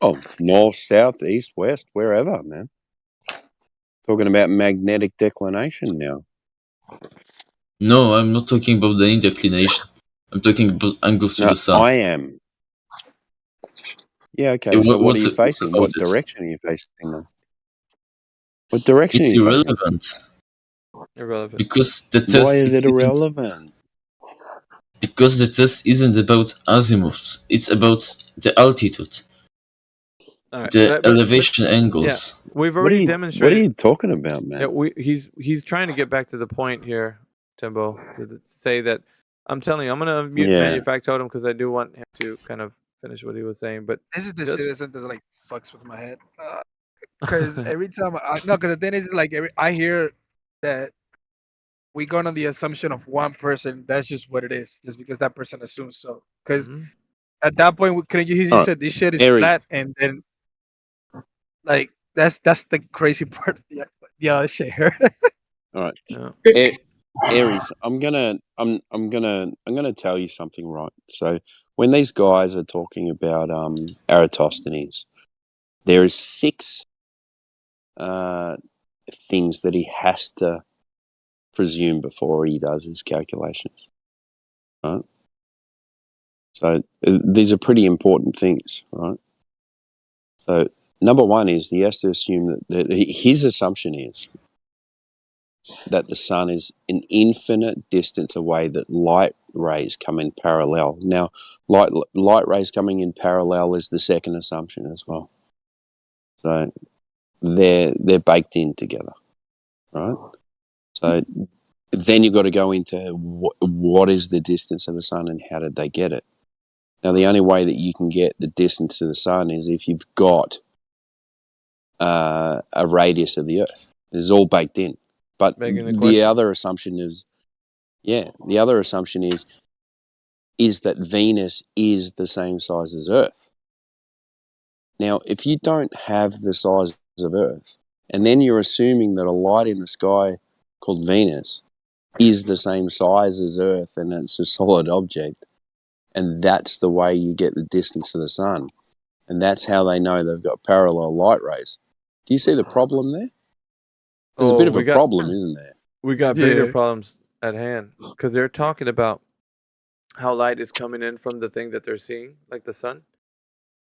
Oh, north, south, east, west, wherever, man. Talking about magnetic declination now. No, I'm not talking about the declination. I'm talking about angles to No, the sun. I am. Yeah, okay. So what are you facing? about What it? direction are you facing then? What direction It's are you facing? irrelevant Irrelevant. because the test Why is it isn't- irrelevant? Because the test isn't about azimuths. It's about the altitude, All right. the elevation angles. Yeah, we've What are already you demonstrated. talking about, man? Yeah, he's trying to get back to the point here, Timbo, to say that I'm telling you, I'm gonna mute Yeah. Manufactotum because I do want him to kind of finish what he was saying. But This is the just- citizen that like fucks with my head. Because every time because the thing is like I hear that we go on the assumption of one person. That's just what it is, just because that person assumes so. Because at that point, couldn't you All right. said this shit is Aries. flat, and then like that's the crazy part of the other shit here. All right. Yeah. Aries, I'm gonna tell you something, right? So when these guys are talking about Eratosthenes, there is 6 things that he has to presume before he does his calculations. Right? So these are pretty important things, right? So number 1 is he has to assume that his assumption is that the sun is an infinite distance away, that light rays come in parallel. Now, light rays coming in parallel is the second assumption as well. So they're baked in together, right? So then you've got to go into what is the distance of the sun and how did they get it? Now, the only way that you can get the distance to the sun is if you've got a radius of the Earth. It's all baked in. But the other assumption is, is that Venus is the same size as Earth. Now, if you don't have the size of Earth, and then you're assuming that a light in the sky called Venus is the same size as Earth and it's a solid object, and that's the way you get the distance to the sun, and that's how they know they've got parallel light rays. Do you see the problem there? There's a bit of a problem, isn't there? We got bigger problems at hand because they're talking about how light is coming in from the thing that they're seeing, like the sun.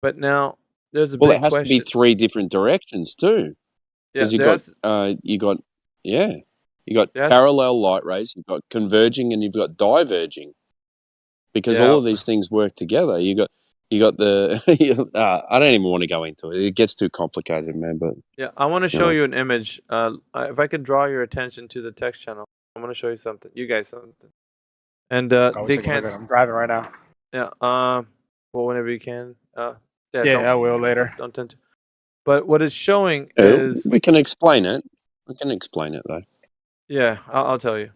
But now there's a big Well, it has question. to be 3 different directions too, because you got parallel light rays, you've got converging, and you've got diverging. Because all of these things work together. You got the. I don't even want to go into it. It gets too complicated, man. But yeah, I want to show you an image. If I could draw your attention to the text channel, I want to show you something. You guys something. And they can't. I'm driving right now. Yeah. Well, whenever you can. I will later. Don't tend to. But what it's showing is. we can explain it. We can explain it though. Yeah, I'll tell you.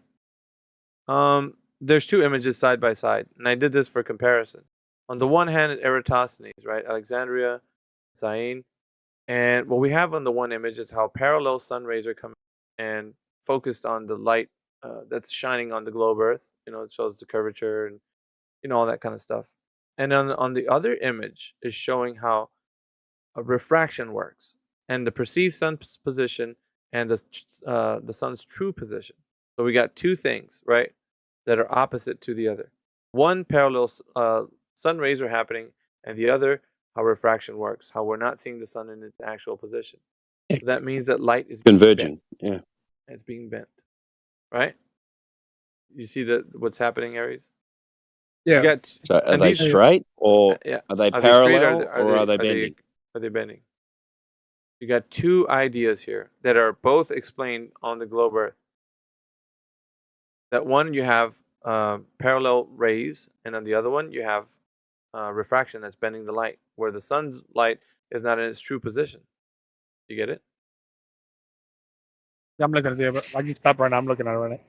There's 2 images side by side, and I did this for comparison. On the one hand, Eratosthenes, right? Alexandria, Syene. And what we have on the one image is how parallel sun rays are coming and focused on the light that's shining on the globe Earth. It shows the curvature and all that kind of stuff. And on the other image is showing how a refraction works and the perceived sun's position and the sun's true position. So we got 2 things, right, that are opposite to the other. One, parallel sun rays are happening, and the other, how refraction works, how we're not seeing the sun in its actual position. So that means that light is converging. Being bent. Yeah, it's being bent, right? You see what's happening, Aries? Yeah. You got, So are and they these, straight or yeah, are they are they straight? parallel or are they bending? Are they bending? You got two ideas here that are both explained on the globe Earth. That one you have parallel rays, and on the other one you have refraction that's bending the light, where the sun's light is not in its true position. You get it? Yeah, I'm looking at it. I can stop right now. I'm looking at it right now.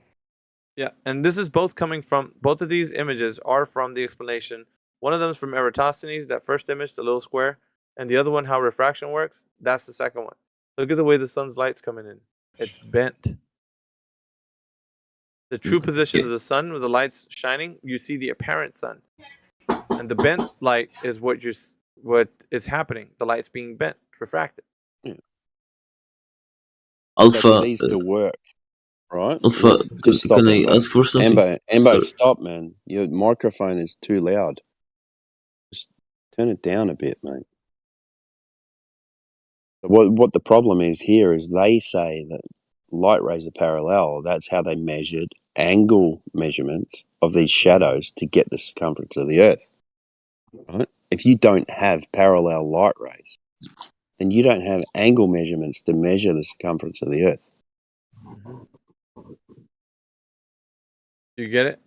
Yeah, and this is both coming from, both of these images are from the explanation. One of them is from Eratosthenes, that first image, the little square, and the other one, how refraction works, that's the second one. Look at the way the sun's light's coming in. It's bent. The true position of the sun, with the light's shining, you see the apparent sun, and the bent light is what is happening. The light's being bent, refracted. Yeah. Alpha. So for these to work, right? Alpha, Just stop, can I Ambo. ask for something? Ambo, stop, man. Your microphone is too loud. Just turn it down a bit, mate. What the problem is here is they say that light rays are parallel. That's how they measured angle measurements of these shadows to get the circumference of the Earth. Right? If you don't have parallel light rays, then you don't have angle measurements to measure the circumference of the Earth. You get it,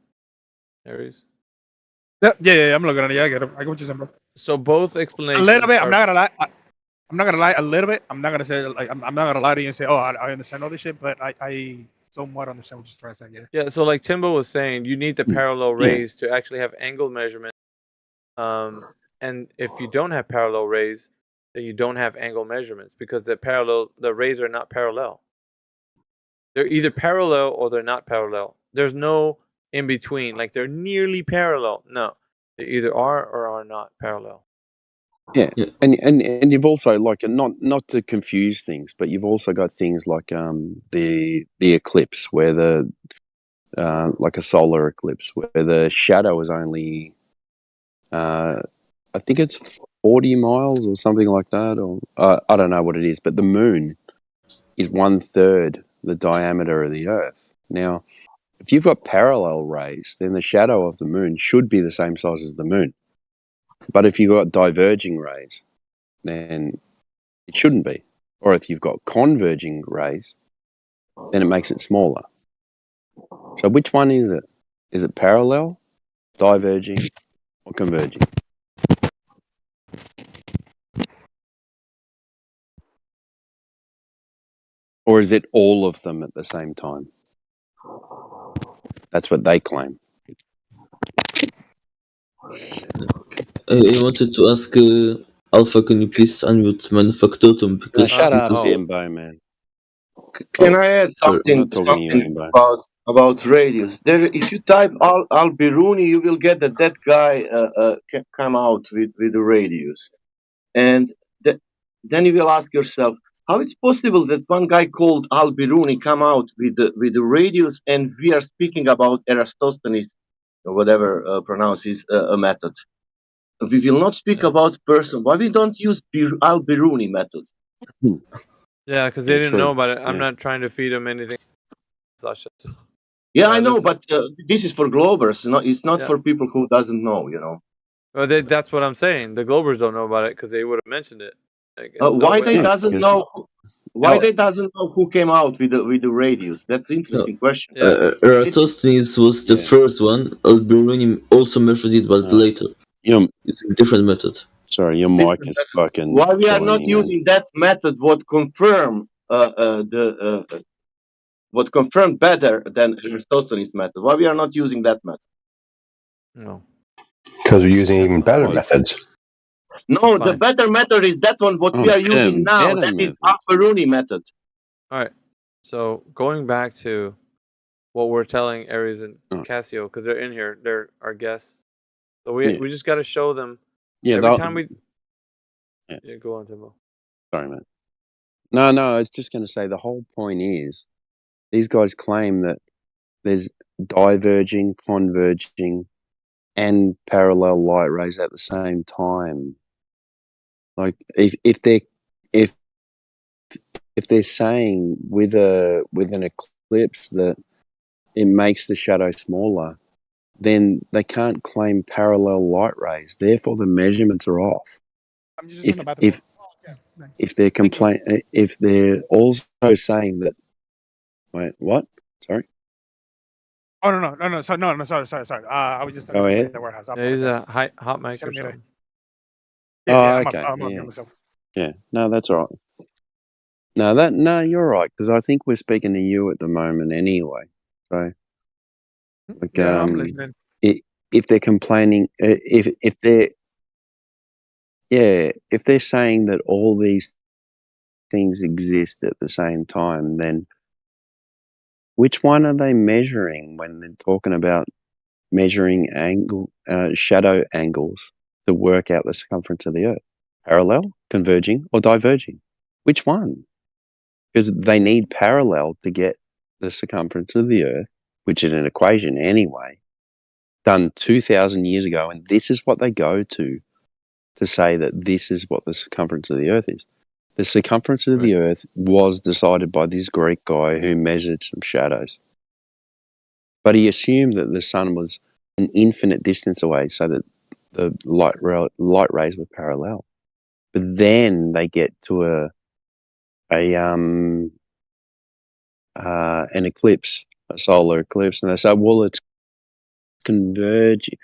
Aries? Yeah. I'm looking at it. Yeah, I get it. I get what you're saying, bro. So both A explanations. little bit. I'm not gonna lie. I'm not gonna lie. A little bit. I'm not gonna say like I'm not gonna lie to you and say, oh, I understand all this shit, but I somewhat understand what you're trying to say. Yeah. Yeah. So like Timbo was saying, you need the parallel rays to actually have angle measurement. And if you don't have parallel rays, then you don't have angle measurements, because the rays are not parallel. They're either parallel or they're not parallel. There's no in between. Like they're nearly parallel. No, they either are or are not parallel. Yeah. And you've also, like, not to confuse things, but you've also got things like the eclipse, where the like a solar eclipse, where the shadow is only I think it's 40 miles or something like that, or I don't know what it is, but the moon is 1/3 the diameter of the Earth. Now, if you've got parallel rays, then the shadow of the moon should be the same size as the moon. But if you've got diverging rays, then it shouldn't be. Or if you've got converging rays, then it makes it smaller. So which one is it? Is it parallel, diverging, or converging? Or is it all of them at the same time? That's what they claim. I wanted to ask Alpha, can you please unmute Manufactotum? Because Shut up, this is Ambo, man. Can I add I'm something not talking to you, Ambo. about radius? There, if you type Al Biruni, you will get that guy can come out with the radius, and then you will ask yourself how it's possible that one guy called Al Biruni come out with the radius, and we are speaking about Eratosthenes or whatever pronounces a method. We will not speak about person. Why we don't use Al Biruni method? Yeah, because they didn't true. know about it. I'm Yeah. not trying to feed them anything, Sasha. Yeah, I know, but this is for Globers. It's not Yeah. for people who doesn't know. You know. Well, that's what I'm saying. The Globers don't know about it because they would have mentioned it. Like, Why they doesn't know? Why they doesn't know who came out with the radius? That's an interesting question. Eratosthenes was the first one. Alberoni also measured it, but later. Using a different method. Sorry, your mic is fucking Why we are killing not me, man. using that method? What confirm what confirmed better than Aristotle's method? Why we are not using that method? No. Because we're using even better methods. No, the better method is that one. What we are using now, that is Alberoni method. All right. So going back to what we're telling Aries and Cassio, because they're in here, they're our guests. So we just got to show them. Yeah, every time we. Yeah, go on, Timbo. Sorry, man. No, I was just going to say the whole point is these guys claim that there's diverging, converging, and parallel light rays at the same time. Like if they're saying with an eclipse that it makes the shadow smaller, then they can't claim parallel light rays. Therefore, the measurements are off. I'm just in the bathroom. If they're also saying that, wait, what? Sorry. Oh no. Sorry. I was just talking Go to somebody ahead. in the warehouse. I Yeah, he's a apologize. hot mic Should or have muted. something. Yeah, Okay. I'm Yeah. on myself. Yeah. No, that's all right. No, you're right, because I think we're speaking to you at the moment anyway. So, like, Yeah, I'm listening. if they're complaining, if they're saying that all these things exist at the same time, then which one are they measuring when they're talking about measuring shadow angles to work out the circumference of the Earth? Parallel, converging, or diverging? Which one? Because they need parallel to get the circumference of the Earth, which is an equation anyway, done 2,000 years ago, and this is what they go to say that this is what the circumference of the Earth is. The circumference of the Earth was decided by this Greek guy who measured some shadows. But he assumed that the sun was an infinite distance away so that the light rays were parallel. But then they get to an eclipse, a solar eclipse, and they say, well, it's converging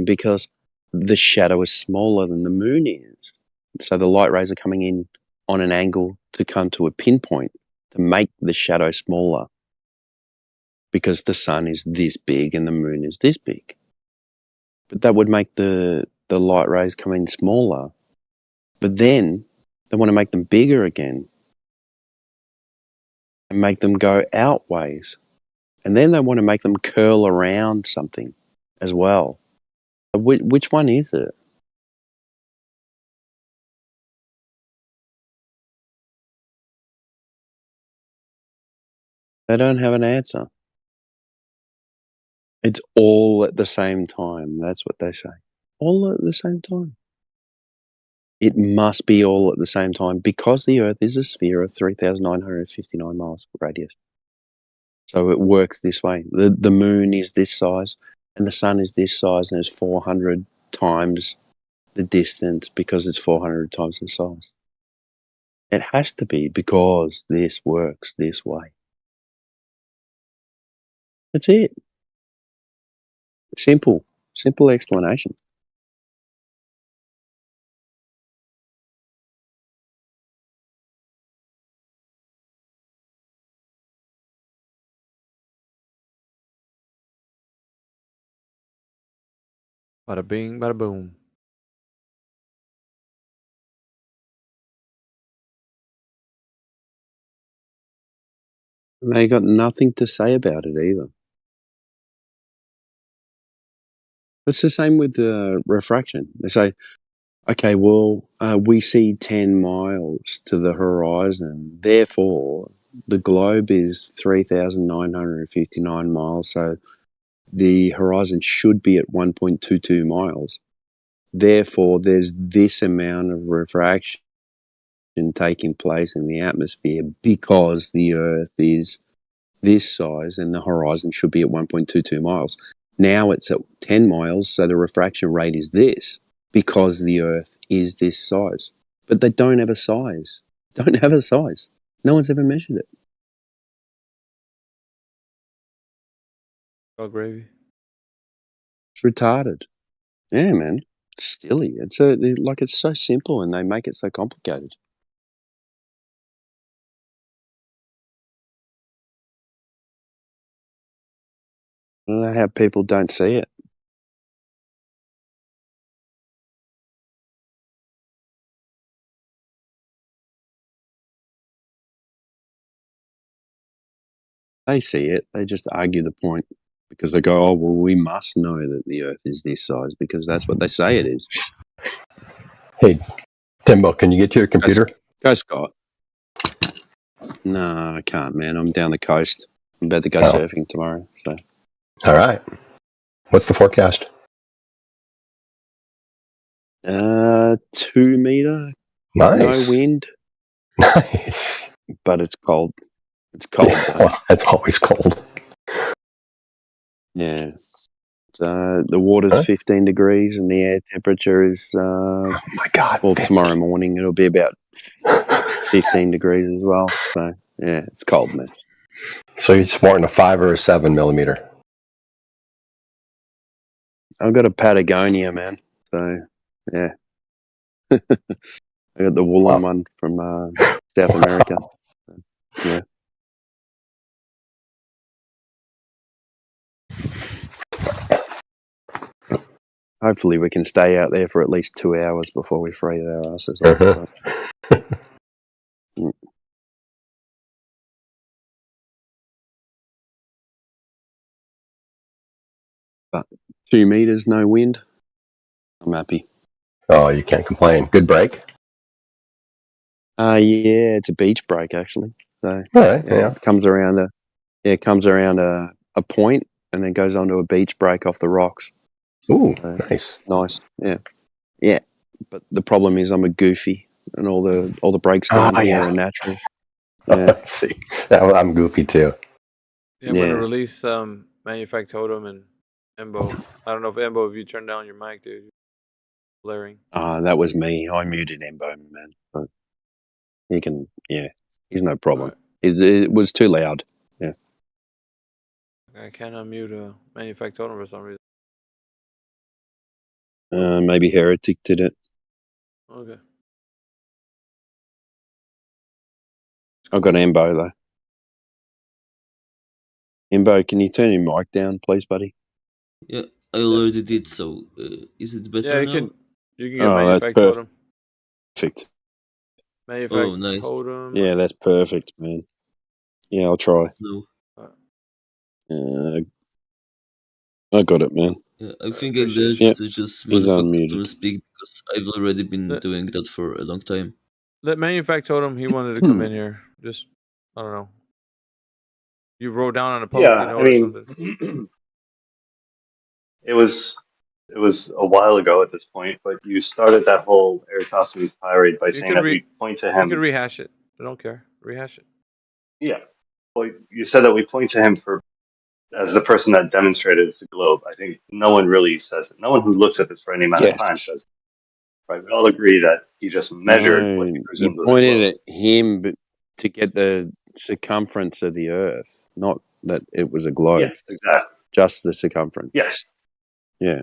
because the shadow is smaller than the moon is. So the light rays are coming in on an angle to come to a pinpoint to make the shadow smaller because the sun is this big and the moon is this big. But that would make the light rays come in smaller. But then they want to make them bigger again and make them go outways. And then they want to make them curl around something as well. Which one is it? They don't have an answer. It's all at the same time. That's what they say. All at the same time. It must be all at the same time because the Earth is a sphere of 3,959 miles radius. So it works this way. The moon is this size and the sun is this size and it's 400 times the distance because it's 400 times the size. It has to be because this works this way. That's it. Simple explanation. Bada bing, bada boom. And they got nothing to say about it either. It's the same with refraction. They say, okay, well, we see 10 miles to the horizon. Therefore, the globe is 3,959 miles. So the horizon should be at 1.22 miles. Therefore, there's this amount of refraction taking place in the atmosphere because the Earth is this size and the horizon should be at 1.22 miles. Now it's at 10 miles, so the refraction rate is this because the Earth is this size. But they don't have a size. Don't have a size. No one's ever measured it. Oh, gravy. It's retarded. Yeah, man. It's silly. It's so simple and they make it so complicated. I don't know how people don't see it. They see it. They just argue the point because they go, oh, well, we must know that the Earth is this size because that's what they say it is. Hey, Timbo, can you get to your computer? Go, Scott. No, I can't, man. I'm down the coast. I'm about to go Oh. surfing tomorrow. So. All right. What's the forecast? 2 meter. Nice. No wind. Nice. But it's cold. It's cold, though. Well, it's always cold. Yeah. So the water's 15 degrees and the air temperature is, Oh my God. well, tomorrow morning it'll be about 15 degrees as well. So, yeah, it's cold, man. So you're sporting a 5 or a 7 millimeter? I've got a Patagonia, man. So, yeah. I got the woolen one from South America. Yeah. Hopefully we can stay out there for at least 2 hours before we freeze our asses off. But, but 2 meters, no wind. I'm happy. Oh, you can't complain. Good break. Yeah, it's a beach break actually. So Right, it comes around a point and then goes onto a beach break off the rocks. Ooh, so, nice. Nice. Yeah. Yeah. But the problem is I'm a goofy and all the breaks down here are natural. Yeah. See, I'm goofy too. Yeah, I'm gonna release Manufactotum and Embo. I don't know if Embo, if you turn down your mic, dude. Blaring. That was me. I muted Embo, man. But he can, he's no problem. It was too loud. Yeah. I can't unmute Manufactotum for some reason. Maybe Heretic did it. Okay. I've got Embo though. Embo, can you turn your mic down, please, buddy? Yeah, I already did. So, is it better Yeah, you now? can get That's Manufactotum. perfect. Oh, nice. Manufactotum. Yeah, that's perfect, man. Yeah, I'll try. So, I got it, man. yeah, I think I let just He's Manufactotum unmuted. speak because I've already been doing that for a long time. Let Manufactotum, he wanted to come in here. Just, I don't know. You wrote down on a post-it note or something. It was a while ago at this point, but you started that whole Eratosthenes tirade by saying that we point to him. You can rehash it. I don't care. Rehash it. Yeah. Well, you said that we point to him as the person that demonstrated it's a globe. I think no one really says it. No one who looks at this for any amount of time says it. Right? We all agree that he just measured what he No, presumed you was a pointed globe. at him but to get the circumference of the Earth, not that it was a globe. Yes, exactly. Just the circumference. Yes. Yeah.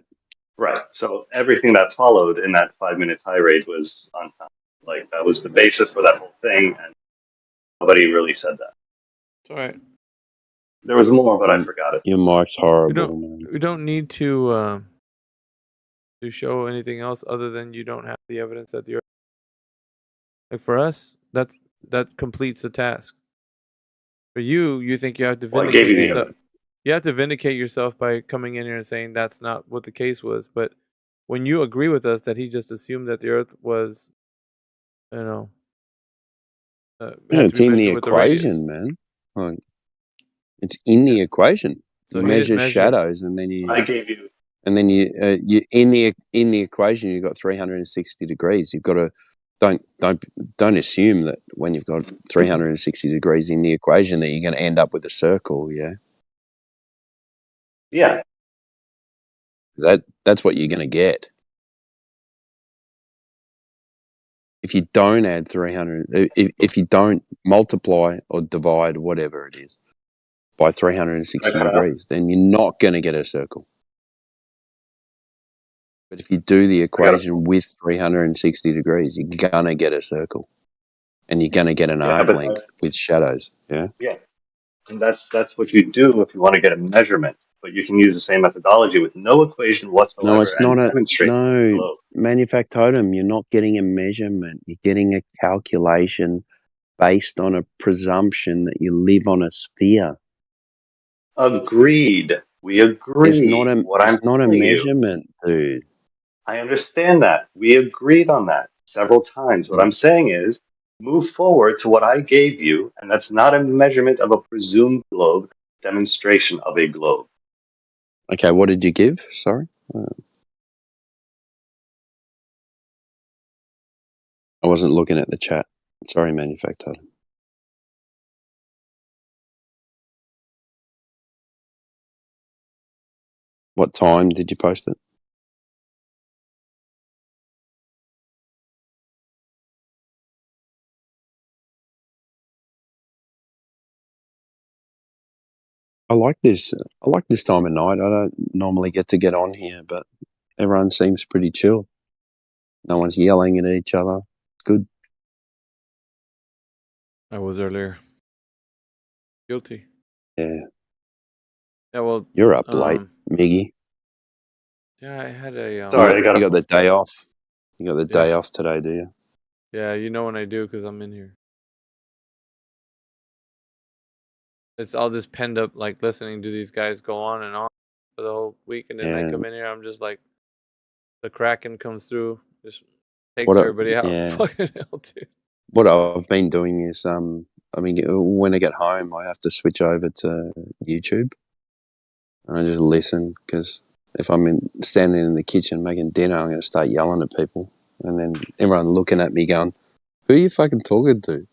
Right. So everything that followed in that 5-minute tirade was on time. Like that was the basis for that whole thing, and nobody really said that. It's all right. There was more, but I forgot it. Your mic's horrible, man. We don't need to show anything else other than you don't have the evidence that the Earth. Like for us, that completes the task. For you think you have to vindicate yourself. You have to vindicate yourself by coming in here and saying that's not what the case was. But when you agree with us that he just assumed that the Earth was, Yeah, it's in the equation, man. Like, it's in the equation. So you he didn't measure measure. shadows, and then you. I gave you. And then you in the equation you've got 360 degrees. You've got to don't assume that when you've got 360 degrees in the equation that you're going to end up with a circle. Yeah. Yeah. That's what you're going to get. If you don't add 300, if you don't multiply or divide whatever it is by 360 degrees, then you're not going to get a circle. But if you do the equation with 360 degrees, you're going to get a circle. And you're going to get an arc length with shadows. Yeah? Yeah. And that's what you do if you want to get a measurement. But you can use the same methodology with no equation whatsoever. No, it's not demonstrate Manufactotum, you're not getting a measurement. You're getting a calculation based on a presumption that you live on a sphere. Agreed. We agree. It's not a measurement, dude. I understand that. We agreed on that several times. What I'm saying is move forward to what I gave you, and that's not a measurement of a presumed globe, demonstration of a globe. Okay, what did you give? Sorry? I wasn't looking at the chat. Sorry, Manufactotum. What time did you post it? I like this. I like this time of night. I don't normally get on here, but everyone seems pretty chill. No one's yelling at each other. It's good. I was earlier. Guilty. Yeah. Yeah, well, You're up late, Miggy. Yeah, I had a. Sorry, you got the day off. You got the day Yeah. off today, do you? Yeah, you know when I do because I'm in here. It's all this penned up, like listening to these guys go on and on for the whole week, and then I Yeah. come in here, I'm just like, the Kraken comes through, just takes What everybody out. yeah. Fucking hell, dude. What I've been doing is, I mean, when I get home, I have to switch over to YouTube. And I just listen because if I'm standing in the kitchen making dinner, I'm going to start yelling at people, and then everyone looking at me going, "Who are you fucking talking to?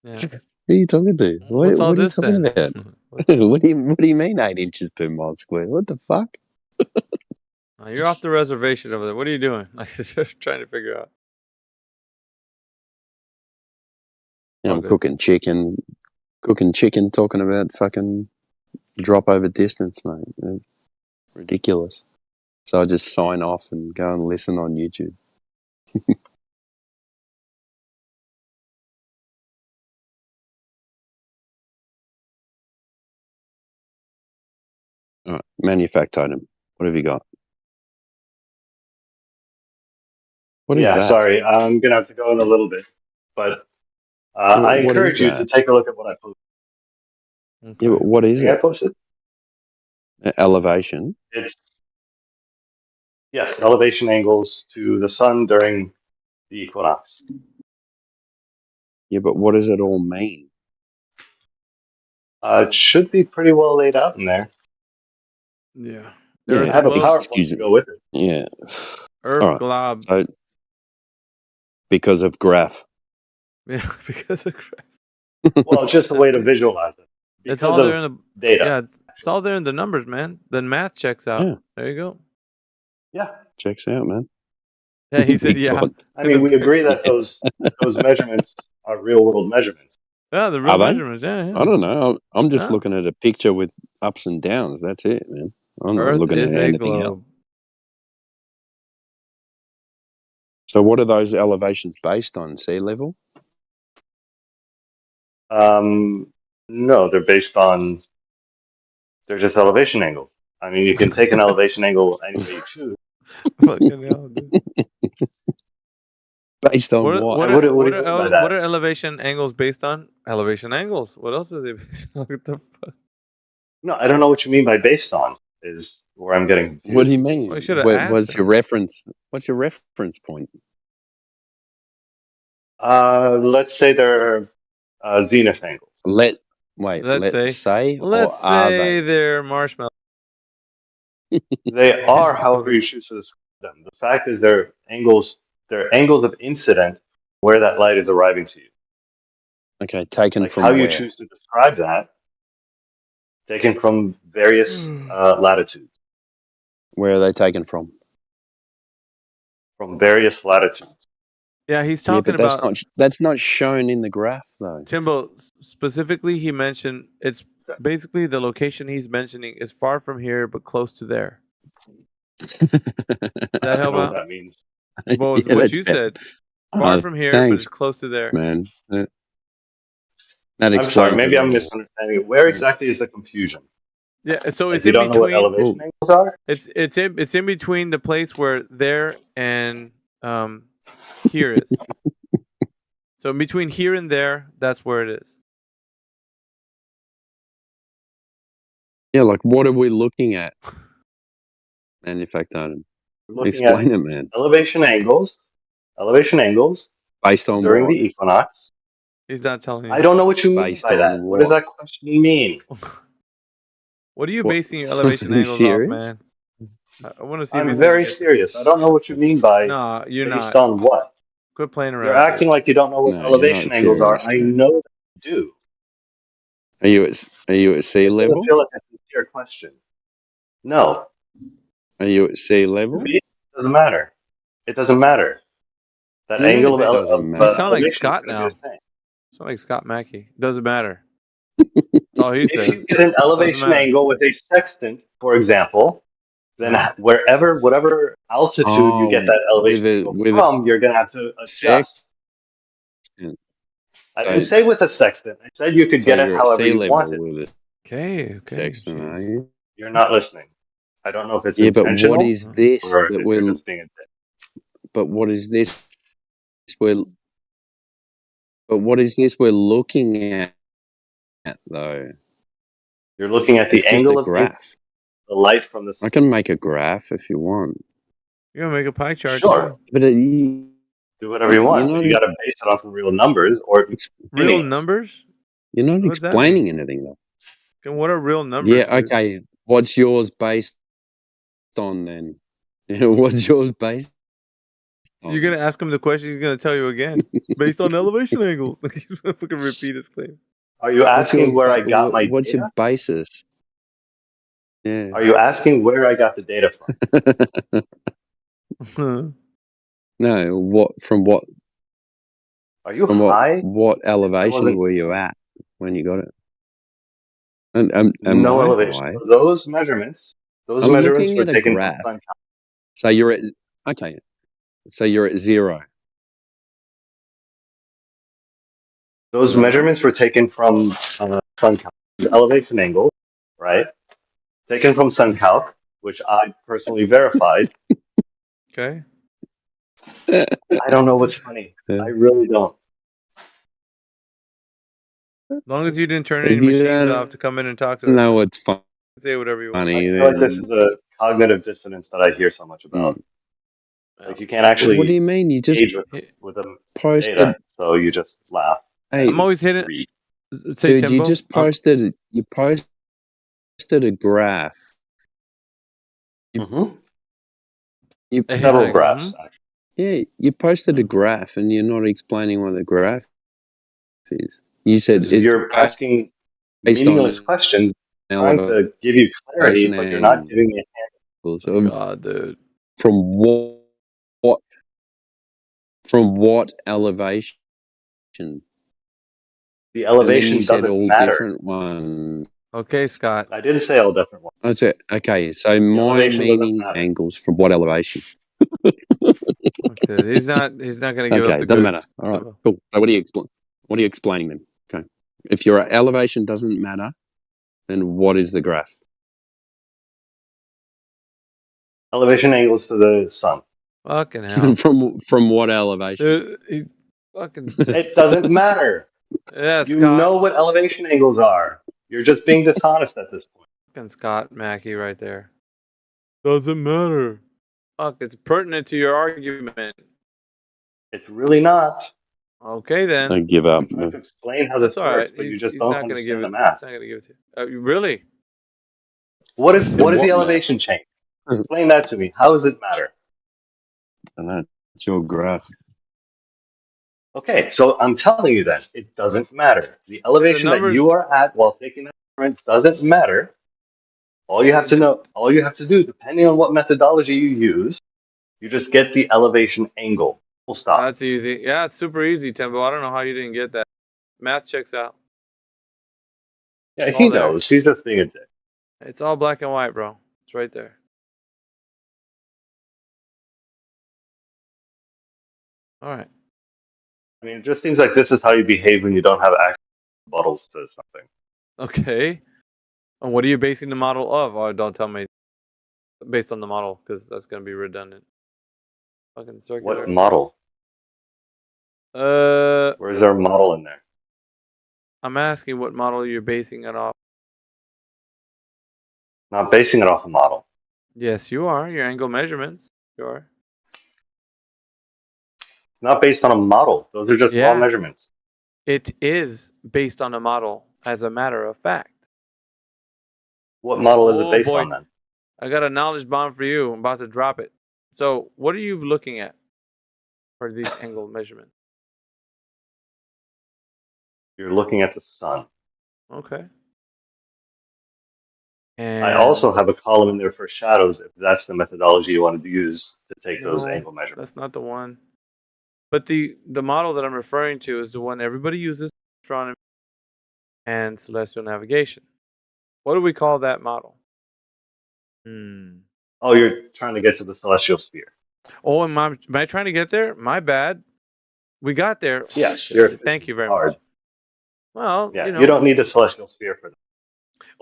Yeah. Who are you talking to? What's all what are you this talking then? about? What do you mean 8 inches per mile square? What the fuck?" You're off the reservation over there. What are you doing? Like, just trying to figure out. Yeah, I'm Okay. cooking chicken, talking about fucking drop over distance, mate. It's ridiculous. So I just sign off and go and listen on YouTube. All right, manufactured item. What have you got? What is Yeah, that? sorry, I'm gonna have to go in a little bit, but I What is encourage you to that? take a look at what I posted. Yeah, but what is Thing I it? posted? Elevation. It's yes, elevation angles to the sun during the equinox. Yeah, but what does it all mean? It should be pretty well laid out in there. Yeah. Yeah, Earth I have a globe. PowerPoint to go with it. Yeah. Earth All right. globe. So, because of graph. Yeah, because of graph. Well, it's just a way to That's it. visualize it. It's Because all there of in the data. Yeah, it's all there in the numbers, man. The math checks out. Yeah. There you go. Yeah. Checks out, man. Yeah, he said, Big yeah. pot. I mean, we agree that those measurements are real world measurements. Yeah, the Are real they? measurements. Yeah, yeah. I don't know. I'm just Yeah. looking at a picture with ups and downs. That's it, man. I'm not Earth looking is at a anything else. globe. So what are those elevations based on? Sea level? No, they're just elevation angles. I mean, you can take an elevation angle any way you choose. Fucking hell, dude. Based on what? What do you mean by that? What are elevation angles based on? Elevation angles. What else are they based on? What the fuck? No, I don't know what you mean by based on, is where I'm getting confused. What do you mean? Well, I should have asked What's him. your reference? What's your reference point? Let's say they're zenith angles. Let's Let's say, or Let's are say they? they're marshmallows. They are, however you choose to describe them. The fact is they're angles of incident where that light is arriving to you. Okay, taken Like from how you where? choose to describe that, taken from various latitudes. Where are they taken from? From various latitudes. Yeah, he's Yeah, talking but about that's not shown in the graph though. Timbo. Specifically, he mentioned it's basically the location he's mentioning is far from here but close to there. Does that I don't help know what out? that means. Well, Yeah, what that's you better. said. Far from here, but Thanks, it's close to there. man. That I'm sorry, explains maybe it I'm all. misunderstanding it. Where exactly is the confusion? Yeah, so Like it's you in don't know what between. elevation angles are? It's in between the place where there and here is. So in between here and there, that's where it is. Yeah, like what are we looking at? Manufactured. We're looking Explain at it, man. elevation angles Based on during what? the equinox. He's not telling you. I don't know what you mean Based by on that. What does what? that question mean? What are you What? basing your elevation Are you angles off, serious? man? I want to see if I'm he's gonna very get. serious. I don't know what you mean by Nah, you're based not. on what. Quit playing You're around, acting dude. like you don't know what No, you're elevation not angles are. serious, I man. know that you do. Are you at sea It doesn't level? feel like a sincere question. No. Are you at sea To level? me, it doesn't matter. It doesn't matter. That Yeah, angle it of, doesn't You matter. sound like elevation is Scott going to be now. the same. Sound like Scott Mackey. Doesn't matter. That's all he If you says. get an Doesn't elevation matter. angle with a sextant, for example, then whatever altitude you get Oh, that elevation with a angle from, you're going to have to adjust. sextant. I So, didn't say with a sextant. I said you could so get it you're at however sea you level wanted. with a Okay. sextant, are you? You're not listening. I don't know if it's Yeah, but what intentional is this or that if you're we're? just being a dick. But what is this? We're. But what is this we're looking at though? You're looking at It's the just a angle of graph. the light from the I can make a graph if you want. You're gonna make a pie chart Sure. too. But Do whatever you want. you're But you not got to base it on some real numbers or it becomes Real meaningless. numbers? you're not What does that mean? explaining anything though. Okay, what are real numbers, Yeah, dude? okay. What's yours based on then? What's yours based on? You're gonna ask him the question. He's gonna tell you again, based on elevation angles. He's gonna fucking repeat his claim. Are you What's yours? asking where I got my What's your data? basis? Yeah. Are you asking where I got the data from? No. What? From what? Are you From high? what I elevation wasn't. were you at when you got it? And am No I elevation. high? So those measurements I'm looking were at a taken from graph. sun count. So you're at okay. So you're at 0. Those measurements were taken from sun count. Elevation angles, right? Taken from SunCalc, which I personally verified. Okay. I don't know what's funny. I really don't. As long as you didn't turn If any you machines don't off to come in and talk to us, know man. what's Say whatever you want. I funny, feel like this then is a cognitive dissonance that I hear so much about. Like you can't what do actually you mean? You just engage with them posted. data, so you just laugh. Hey, I'm always hitting. Read. Say dude, Timbo. you just posted. You posted a graph. You Several graphs. Yeah, you posted a graph, and you're not explaining what the graph is. You said it's You're asking based meaningless on questions, trying to give you clarity, elevation but you're not giving me a angles Oh, of God, dude. from what elevation? The And then elevation you said doesn't all matter. different ones. Okay, Scott. I didn't say all different ones. That's it. Okay, so my elevation doesn't meaning matter. angles from what elevation? Okay, he's not gonna give up Okay, the doesn't goods. matter. All right, cool. So what are you What are you explaining then? Okay, if your elevation doesn't matter, then what is the graph? Elevation angles for the sun. Fucking hell. from what elevation? Dude, he fucking. It doesn't matter. Yeah, You Scott. know what elevation angles are. You're just being dishonest at this point. Fucking Scott Mackey right there. Doesn't matter. Fuck, it's pertinent to your argument. It's really not. Okay, then. I give up. I'm trying to explain how That's this all works, right. but you He's just don't not gonna give understand the it. math. He's not gonna give it to you. Really? What is What the math? elevation change? Explain that to me. How does it matter? I don't know. It's your graph. Okay, so I'm telling you that it doesn't matter. The elevation that you are at while taking that measurement doesn't matter. All you have to know, all you have to do, depending on what methodology you use, you just get the elevation angle. Full stop. That's easy. Yeah, it's super easy, Tempo. I don't know how you didn't get that. Math checks out. Yeah, It's he all there. knows. He's just being a dick. It's all black and white, bro. It's right there. All right. I mean, it just seems like this is how you behave when you don't have access to bottles to something. Okay. And what are you basing the model of? Oh, don't tell me. Based on the model, because that's gonna be redundant. Fucking circular. What model? Where's there a model in there? I'm asking what model you're basing it off. Not basing it off a model. Yes, you are. Your angle measurements. You are. It's not based on a model. Those are just raw Yeah. measurements. It is based on a model, as a matter of fact. What model is it Oh based boy, on then? I got a knowledge bomb for you. I'm about to drop it. So, what are you looking at for these angle measurements? You're looking at the sun. Okay. And I also have a column in there for shadows if that's the methodology you wanted to use to take those no, angle measurements. that's not the one. But the model that I'm referring to is the one everybody uses for astronomy and celestial navigation. What do we call that model? Oh, you're trying to get to the celestial sphere. Oh, am I trying to get there? My bad. We got there. Yes, Thank you very hard. much. Well, Yeah, you don't need the celestial sphere for that.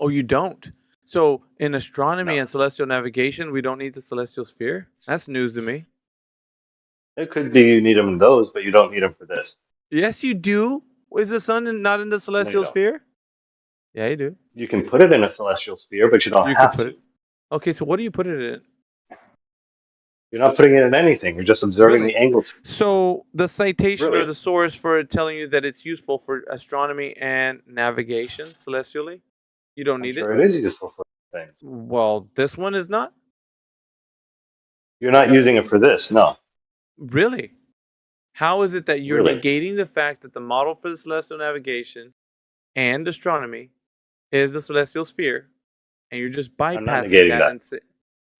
Oh, you don't? So in astronomy and celestial navigation, we don't need the celestial sphere? That's news to me. It could be you need them in those, but you don't need them for this. Yes, you do. Is the sun not in the celestial don't. sphere? Yeah, you do. You can put it in a celestial sphere, but you don't You have can put to. it. Okay, so what do you put it in? You're not putting it in anything. You're just observing Really? the angles. So the citation Really? or the source for it telling you that it's useful for astronomy and navigation celestially, you don't need Sure, it? it is useful for things. Well, this one is not. You're not using it for this, no. Really? How is it that you're Really? negating the fact that the model for the celestial navigation and astronomy is the celestial sphere, and you're just I'm not bypassing negating that that. and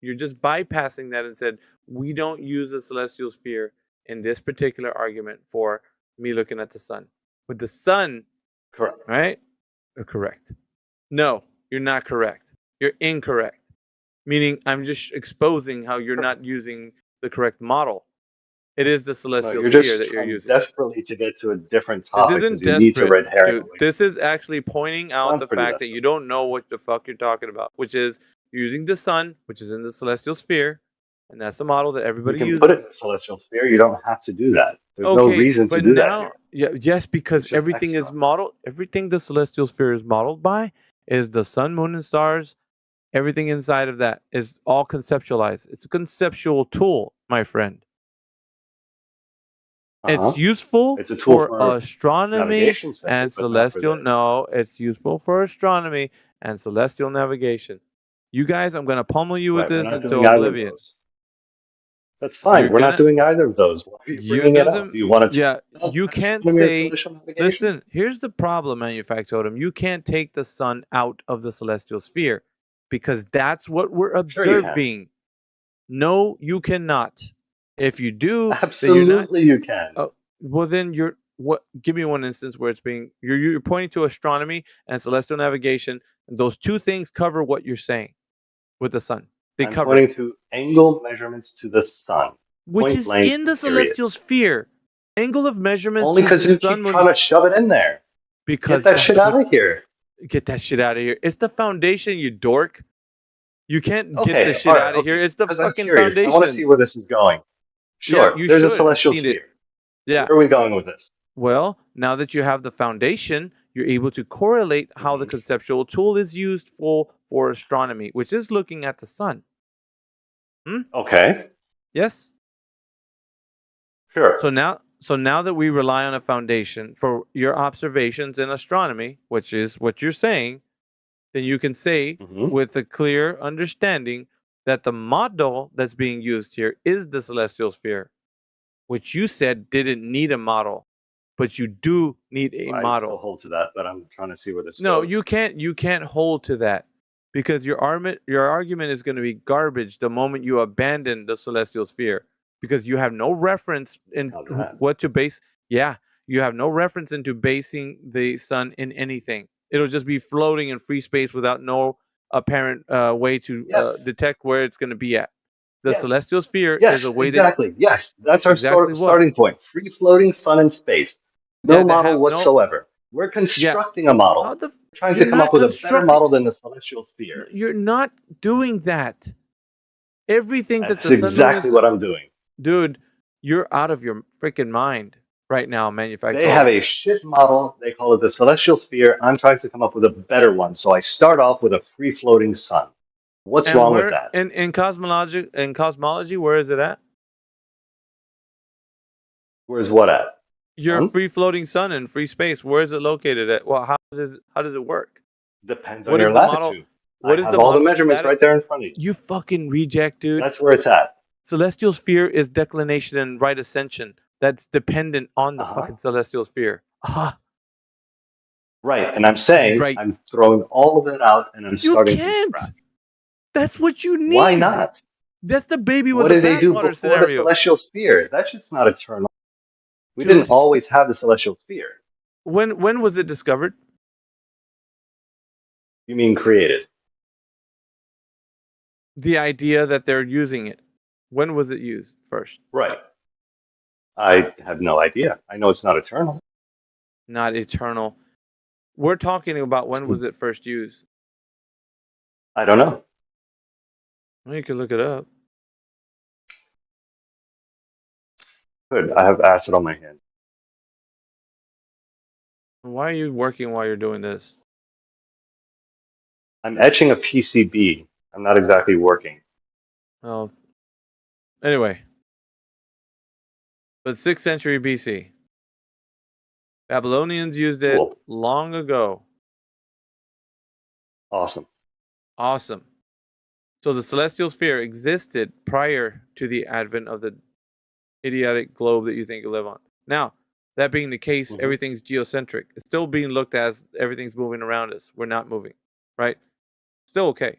you're just bypassing that and said we don't use the celestial sphere in this particular argument for me looking at the sun. With the sun, correct, right? Or correct. No, you're not correct. You're incorrect. Meaning I'm just exposing how you're not using the correct model. It is the No, celestial you're sphere just that you're trying using. desperately to get to a different This topic isn't because you need to desperate, red herring. dude. This is actually pointing out I'm the pretty fact that you don't know what the fuck you're talking about, which is using the sun, which is in the celestial sphere, and that's the model that You everybody can uses. put it in the celestial sphere. You don't have to do that. There's no Okay, reason to but do that now, here. yes, because It's just everything is modeled. Everything the celestial sphere is modeled by is the sun, moon, and stars. Everything inside of that is all conceptualized. It's a conceptual tool, my friend. It's useful It's a tool for astronomy navigation, say, and but not for celestial. this. No, it's useful for astronomy and celestial navigation. You guys, I'm gonna pummel you with Right, we're this not until doing either of oblivion. those. That's fine. You're We're not gonna. doing either of those. Why are you bringing it up? Do you want to? Yeah, you can't say. Listen, here's the problem, Manufactotum. You can't take the sun out of the celestial sphere because that's what we're Sure you can. observing. No, you cannot. If you do, Absolutely, you can. Well, then you're what? Give me one instance where it's being you're pointing to astronomy and celestial navigation, and those two things cover what you're saying with the sun. They I'm cover pointing to angle measurements to the sun, which point is blank, in the period. celestial sphere. Angle of measurements Only to because the you sun, keep moon, trying to shove it in there. because Get that shit out of here. Get that shit out of here. It's the foundation, you dork. You can't Okay, get the shit all right, out of here. It's the 'Cause I'm fucking curious. foundation. I want to see where this is going. Sure, you there's a should. I've celestial seen sphere. it. Yeah. Where are we going with this? Well, now that you have the foundation, you're able to correlate how the conceptual tool is used for astronomy, which is looking at the sun. Okay. Yes. Sure. So now that we rely on a foundation for your observations in astronomy, which is what you're saying, then you can say with a clear understanding that the model that's being used here is the celestial sphere, which you said didn't need a model, but you do need a I model. still hold to that, but I'm trying to see where this No, goes. you can't hold to that because your argument is going to be garbage the moment you abandon the celestial sphere because you have no reference in what to base. Yeah, you have no reference into basing the sun in anything. It'll just be floating in free space without no apparent way to detect where it's going to be at. The celestial sphere is a way exactly. Yes, that's our Exactly what? starting point. Free floating sun in space. No Yeah, that model has no- whatsoever. We're constructing a model. How the We're trying you're to come not up with a better constructing- model than the celestial sphere. You're not doing that. Everything that That's the sun, moon, and exactly what I'm doing. Dude, you're out of your freaking mind right now, manufacturer. They have a shit model. They call it the celestial sphere. I'm trying to come up with a better one. So I start off with a free floating sun. What's And wrong where, with that? in cosmology, where is it at? Where's what at? Your free floating sun in free space. Where is it located at? Well, how does it work? Depends What on your is the model? latitude. What I is have the all the model? measurements That- right there in front of you. You fucking reject, dude. That's where it's at. Celestial sphere is declination and right ascension. That's dependent on the fucking celestial sphere. Right, and I'm saying I'm throwing all of it out and I'm starting from can't. scratch. That's what you need. Why not? That's the baby with What the did they do bathwater before scenario. the celestial sphere? That shit's not eternal. We didn't always have the celestial sphere. When was it discovered? You mean created? The idea that they're using it. When was it used first? Right. I have no idea. I know it's not eternal. Not eternal. We're talking about when was it first used? I don't know. Well, you can look it up. Good. I have acid on my hand. Why are you working while you're doing this? I'm etching a PCB. I'm not exactly working. Oh. Anyway. But 6th century BC. Babylonians used it long ago. Awesome. Awesome. So the celestial sphere existed prior to the advent of the idiotic globe that you think you live on. Now, that being the case, everything's geocentric. It's still being looked at as everything's moving around us. We're not moving, right? Still okay.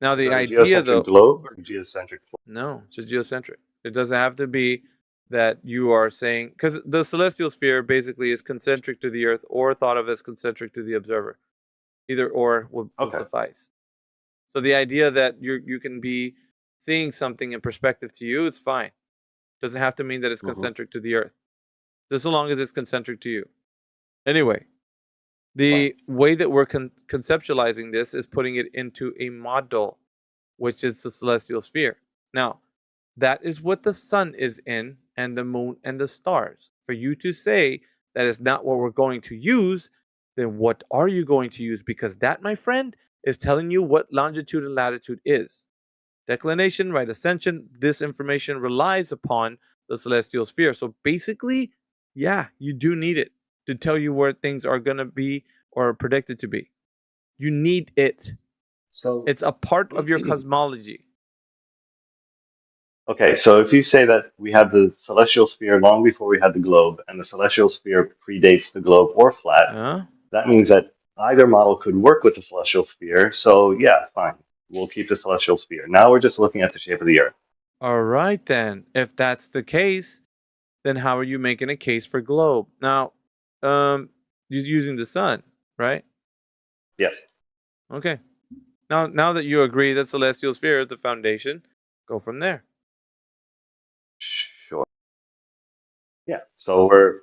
Now, the idea, geocentric though... globe or geocentric globe? No, just geocentric. It doesn't have to be that you are saying... Because the celestial sphere basically is concentric to the Earth or thought of as concentric to the observer. Either or will suffice. So the idea that you can be seeing something in perspective to you, it's fine. Doesn't have to mean that it's concentric to the Earth. Just so long as it's concentric to you. Anyway, the way that we're conceptualizing this is putting it into a model, which is the celestial sphere. Now, that is what the sun is in, and the moon and the stars. For you to say that is not what we're going to use, then what are you going to use? Because that, my friend, is telling you what longitude and latitude is. Declination, right ascension, this information relies upon the celestial sphere. So basically, yeah, you do need it to tell you where things are going to be or are predicted to be. You need it. So it's a part of your cosmology. Okay, so if you say that we had the celestial sphere long before we had the globe, and the celestial sphere predates the globe or flat, that means that either model could work with the celestial sphere. So yeah, fine. We'll keep the celestial sphere. Now we're just looking at the shape of the Earth. All right, then. If that's the case, then how are you making a case for globe? Now, you're using the sun, right? Yes. Okay. Now that you agree that celestial sphere is the foundation, go from there. Sure. Yeah. So we're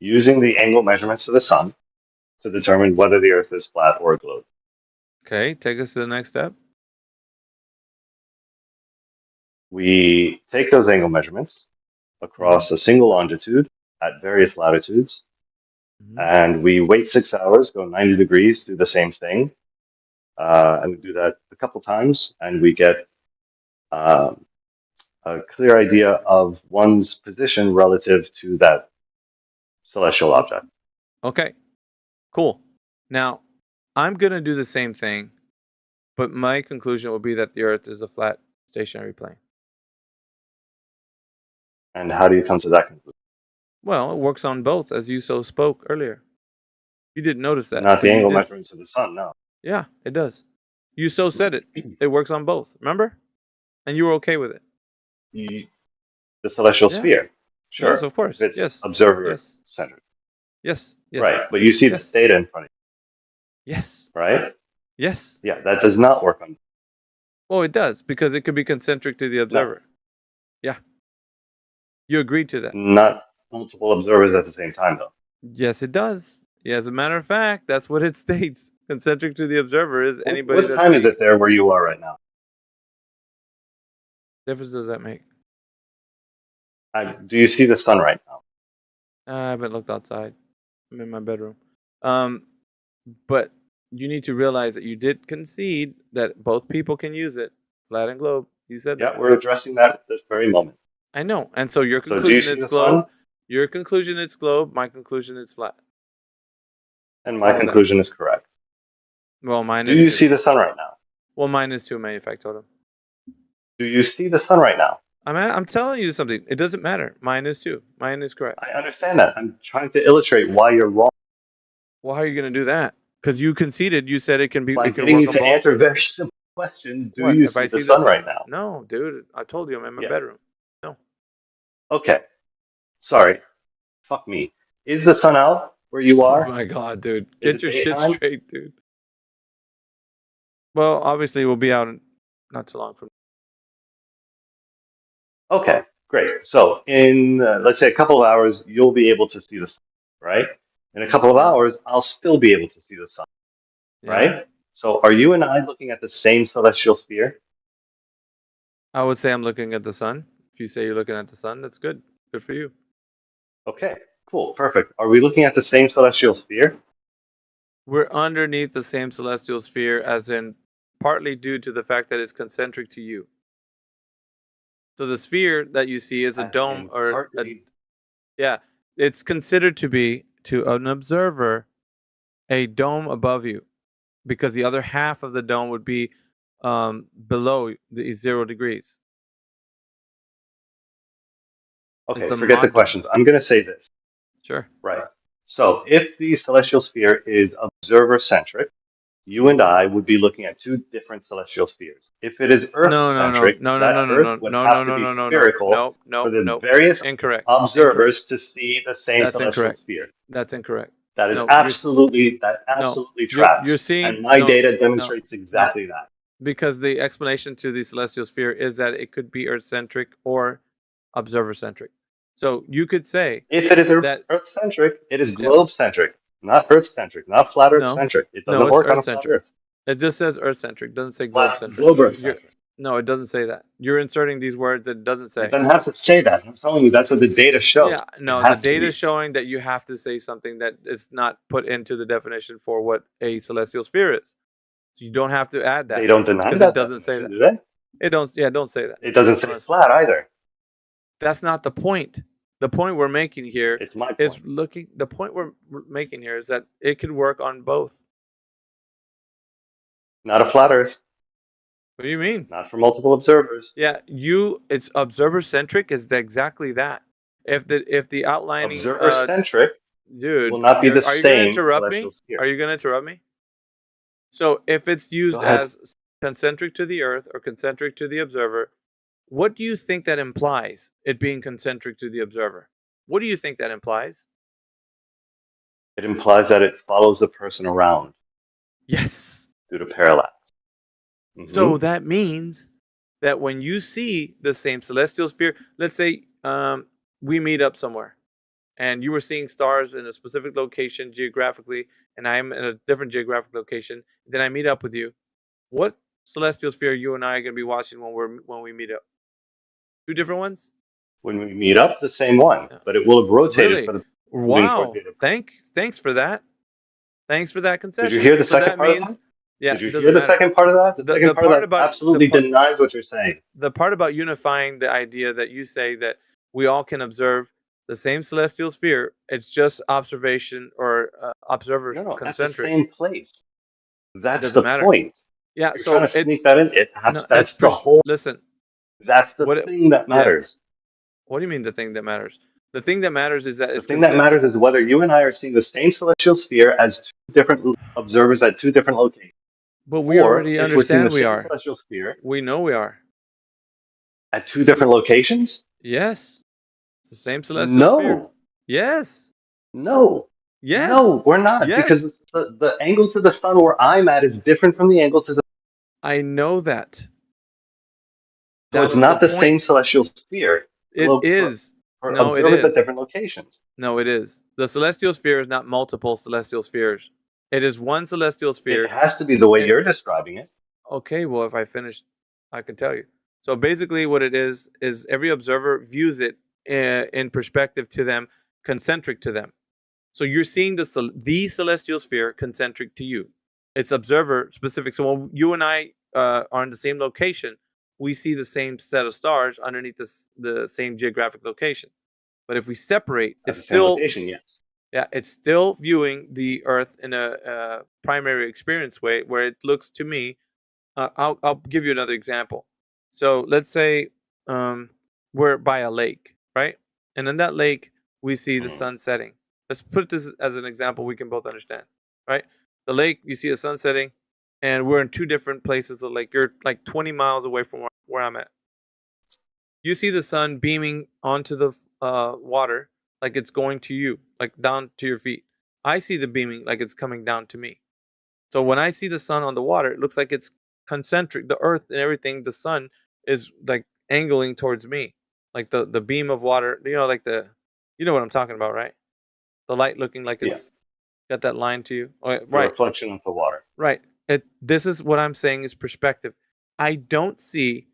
using the angle measurements of the sun to determine whether the Earth is flat or a globe. Okay, take us to the next step. We take those angle measurements across a single longitude at various latitudes, and we wait 6 hours, go 90 degrees, do the same thing, and we do that a couple times, and we get a clear idea of one's position relative to that celestial object. Okay, cool. Now, I'm going to do the same thing, but my conclusion will be that the Earth is a flat stationary plane. And how do you come to that conclusion? Well, it works on both, as you so spoke earlier. You didn't notice that. Not the but angle measurements of the sun, no. Yeah, it does. You so said it. It works on both, remember? And you were okay with it. The celestial sphere. Sure. Yes, of course. It's Yes. observer-centered. Yes. Right, but you see the data in front of you. Yes. Right? Yes. Yeah, that does not work on. Well, it does, because it could be concentric to the observer. Yeah. You agreed to that. Not multiple observers at the same time, though. Yes, it does. Yeah, as a matter of fact, that's what it states. Concentric to the observer is anybody What time is it there where you are right now? What difference does that make? Do you see the sun right now? I haven't looked outside. I'm in my bedroom. But you need to realize that you did concede that both people can use it, flat and globe. You said that. Yeah, we're addressing that at this very moment. I know. And so your So do you conclusion see is the globe. sun? Your conclusion is globe. My conclusion is flat. And my conclusion is correct. Well, mine Do is you too. see the sun right now? Well, mine is too, manufactotum. Do you see the sun right now? I'm telling you something. It doesn't matter. Mine is too. Mine is correct. I understand that. I'm trying to illustrate why you're wrong. Well, how are you going to do that? Because you conceded. You said it can be. By It can getting work you on to both. answer a very simple question: do What you if I see the see the sun right sun? now? No, dude. I told you I'm in my Yeah. bedroom. No. Okay. Sorry. Fuck me. Is the sun out where you Oh are? my god, dude. Is Get it your shit daytime? straight, dude. Well, obviously we'll be out in not too long from. Okay, great. So in let's say a couple of hours, you'll be able to see the sun, right? In a couple of Yeah. hours, I'll still be able to see the sun, Yeah. right? So are you and I looking at the same celestial sphere? I would say I'm looking at the sun. If you say you're looking at the sun, that's good. Good for you. Okay, cool, perfect. Are we looking at the same celestial sphere? We're underneath the same celestial sphere, as in partly due to the fact that it's concentric to you. So the sphere that you see is a As dome in or partly. yeah, it's considered to be to an observer a dome above you, because the other half of the dome would be below the 0 degrees. Okay, It's a forget the mock dome. questions. I'm going to say this. Sure. Right. So if the celestial sphere is observer-centric, you and I would be looking at two different celestial spheres. If it is Earth-centric, that Earth would have to be spherical for the various Incorrect. observers to see the same That's celestial incorrect. sphere. That's incorrect. That is No, absolutely no. tracks. You're seeing And my data no, demonstrates exactly that. because the explanation to the celestial sphere is that it could be Earth-centric or observer-centric. So you could say If it is that Earth-centric, it is globe-centric, not Earth-centric, not flat Earth-centric. It doesn't it's work on a flat Earth-centric. Earth. It just says Earth-centric. Doesn't say Flat globe-centric. globe Earth-centric. No, it doesn't say that. You're inserting these words that it doesn't say. It doesn't have to say that. I'm telling you, that's what the data shows. Yeah, no, it the has to data be. is showing that you have to say something that is not put into the definition for what a celestial sphere is. So you don't have to add that. They don't deny because that it doesn't say that. do they? It don't. Yeah, don't say that. It doesn't say Honestly. flat either. That's not the point. The point we're making here It's my point. is looking. The point we're making here is that it could work on both. Not a flat Earth. What do you mean? Not for multiple observers. Yeah, it's observer centric. Is exactly that. If the outlining Observer centric, dude, will not be the are you gonna same interrupt me? celestial sphere. Are you gonna interrupt me? So if it's used as concentric to the Earth or concentric to the observer, what do you think that implies? It being concentric to the observer. What do you think that implies? It implies that it follows the person around. Yes. Due to parallax. So that means that when you see the same celestial sphere, let's say we meet up somewhere, and you were seeing stars in a specific location geographically, and I'm in a different geographic location, then I meet up with you. What celestial sphere you and I are going to be watching when we meet up? Two different ones? When we meet up, the same one, but it will have rotated Really? for the Wow. Thanks for that. Thanks for that concession. Did you hear the second that part means, of that? yeah, Did you it hear doesn't the matter. second part of that? The second part of that about absolutely denies what you're saying. The part about unifying the idea that you say that we all can observe the same celestial sphere, it's just observation or observer No, at the concentric. same place. That's doesn't the matter. point. Yeah, You're so trying to sneak that in. That's the whole. Listen. That's the thing that matters. What do you mean the thing that matters? The thing that matters is that the thing that matters is whether you and I are seeing the same celestial sphere as two different observers at two different locations. But we already if we're seeing understand the we same are. celestial sphere We know we are. At two different locations? Yes. It's the same celestial sphere. No. Yes. No. Yes. No, we're not. Yes. Because the angle to the sun where I'm at is different from the angle to the. I know that. So it's not the same celestial sphere. It is. For No, it observers is. at different locations. No, it is. The celestial sphere is not multiple celestial spheres. It is one celestial sphere. It has to be the way you're describing it. Okay, well, if I finish, I can tell you. So basically what it is every observer views it in perspective to them, concentric to them. So you're seeing the celestial sphere concentric to you. It's observer specific. So when you and I are in the same location, we see the same set of stars underneath the same geographic location. But if we separate, it's still location, yes. Yeah, it's still viewing the Earth in a primary experience way, where it looks to me. I'll give you another example. So let's say we're by a lake, right? And in that lake, we see the sun setting. Let's put this as an example we can both understand, right? The lake, you see a sun setting, and we're in two different places of the lake. You're like 20 miles away from where I'm at. You see the sun beaming onto the water like it's going to you, like down to your feet. I see the beaming like it's coming down to me. So when I see the sun on the water, it looks like it's concentric. The earth and everything, the sun is like angling towards me. Like the beam of water, like you know what I'm talking about, right? The light looking like it's got that line to you. Oh, The right. reflection of the water. Right. This is what I'm saying is perspective. I don't see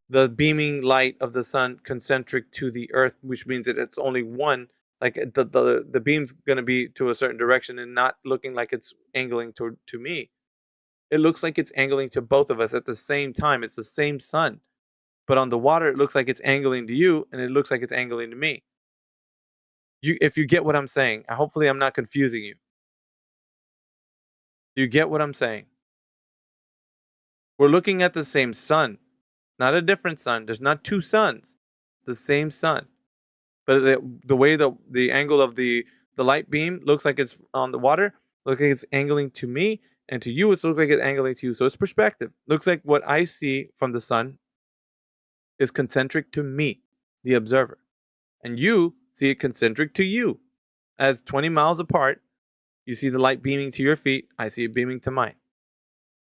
the beaming light of the sun concentric to the earth, which means that it's only one. Like the beam's going to be to a certain direction and not looking like it's angling to me. It looks like it's angling to both of us at the same time. It's the same sun. But on the water, it looks like it's angling to you, and it looks like it's angling to me. If you get what I'm saying, hopefully I'm not confusing you. Do you get what I'm saying? We're looking at the same sun, not a different sun. There's not two suns, the same sun. But the way the angle of the light beam looks like it's on the water, looks like it's angling to me, and to you, it looks like it's angling to you. So it's perspective. Looks like what I see from the sun is concentric to me, the observer. And you see it concentric to you. As 20 miles apart, you see the light beaming to your feet, I see it beaming to mine.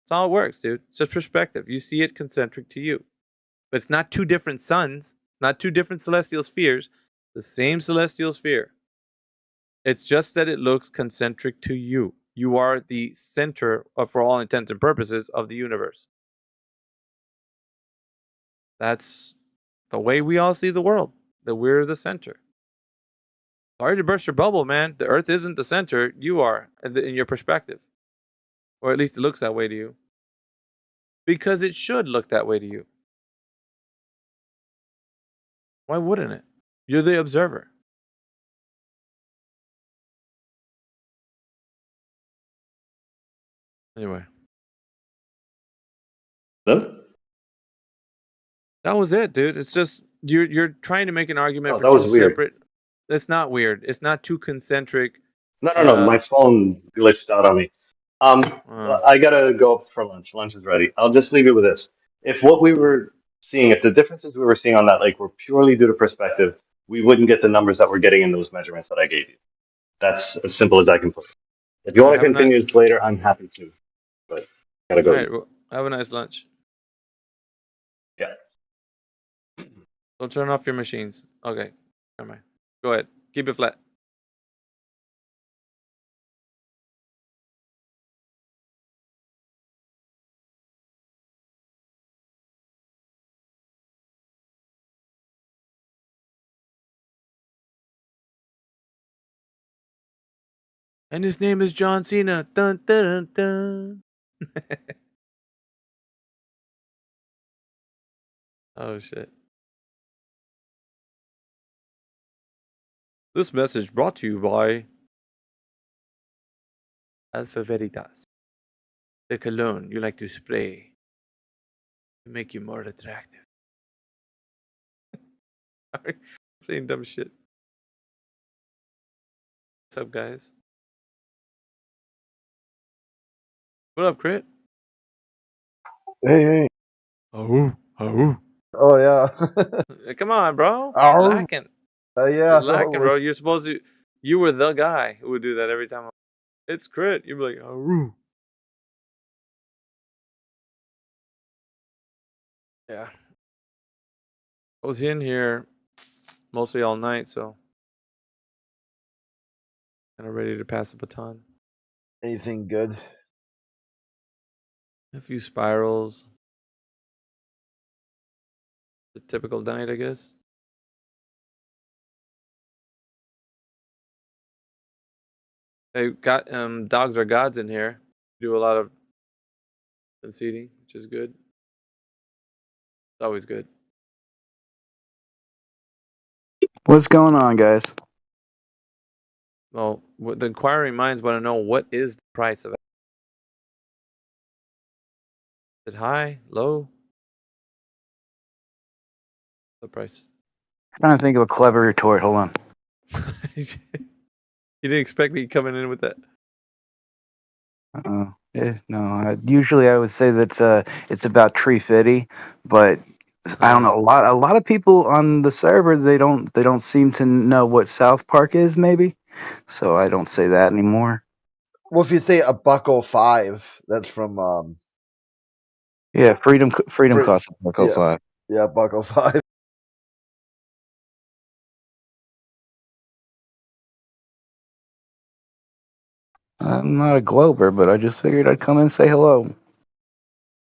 That's how it works, dude. It's just perspective. You see it concentric to you. But it's not two different suns, not two different celestial spheres, the same celestial sphere. It's just that it looks concentric to you. You are the center, for all intents and purposes, of the universe. That's the way we all see the world, that we're the center. Sorry to burst your bubble, man. The Earth isn't the center. You are, in your perspective. Or at least it looks that way to you. Because it should look that way to you. Why wouldn't it? You're the observer. Anyway. Hello? That was it, dude. It's just you're trying to make an argument for that was two weird. separate. It's not weird. It's not two concentric. No. My phone glitched out on me. I gotta go up for lunch. Lunch is ready. I'll just leave you with this. If what we were seeing, if the differences we were seeing on that lake were purely due to perspective, we wouldn't get the numbers that we're getting in those measurements that I gave you. That's as simple as I can put it. If you want to continue this later, I'm happy to. But gotta go. All right. Well, have a nice lunch. Yeah. Don't turn off your machines. Okay. Never mind. Go ahead. Keep it flat. And his name is John Cena. Dun, dun, dun, dun. Oh, shit. This message brought to you by Alpha Veritas. The cologne you like to spray to make you more attractive. Sorry. Saying dumb shit. What's up, guys? What up, Crit? Hey. Oh. Oh yeah. Come on, bro. Oh. Lacking. Yeah. You're lacking, Totally. bro. You're supposed to. You were the guy who would do that every time. It's Crit. You'd be like, oh. Yeah. I was in here mostly all night, so kind of ready to pass the baton. Anything good? A few spirals. The typical night, I guess. They got dogs are gods in here. Do a lot of conceding, which is good. It's always good. What's going on, guys? Well, the inquiring minds want to know what is the price of it. Is it high, low? The price. I'm trying to think of a clever retort. Hold on. You didn't expect me coming in with that. No. Usually I would say that it's about Trafficking, but I don't know. A lot of people on the server they don't seem to know what South Park is. Maybe, so I don't say that anymore. Well, if you say $1.05, that's from Yeah, freedom costs $1.05. Yeah, $1.05. I'm not a Glober, but I just figured I'd come in and say hello.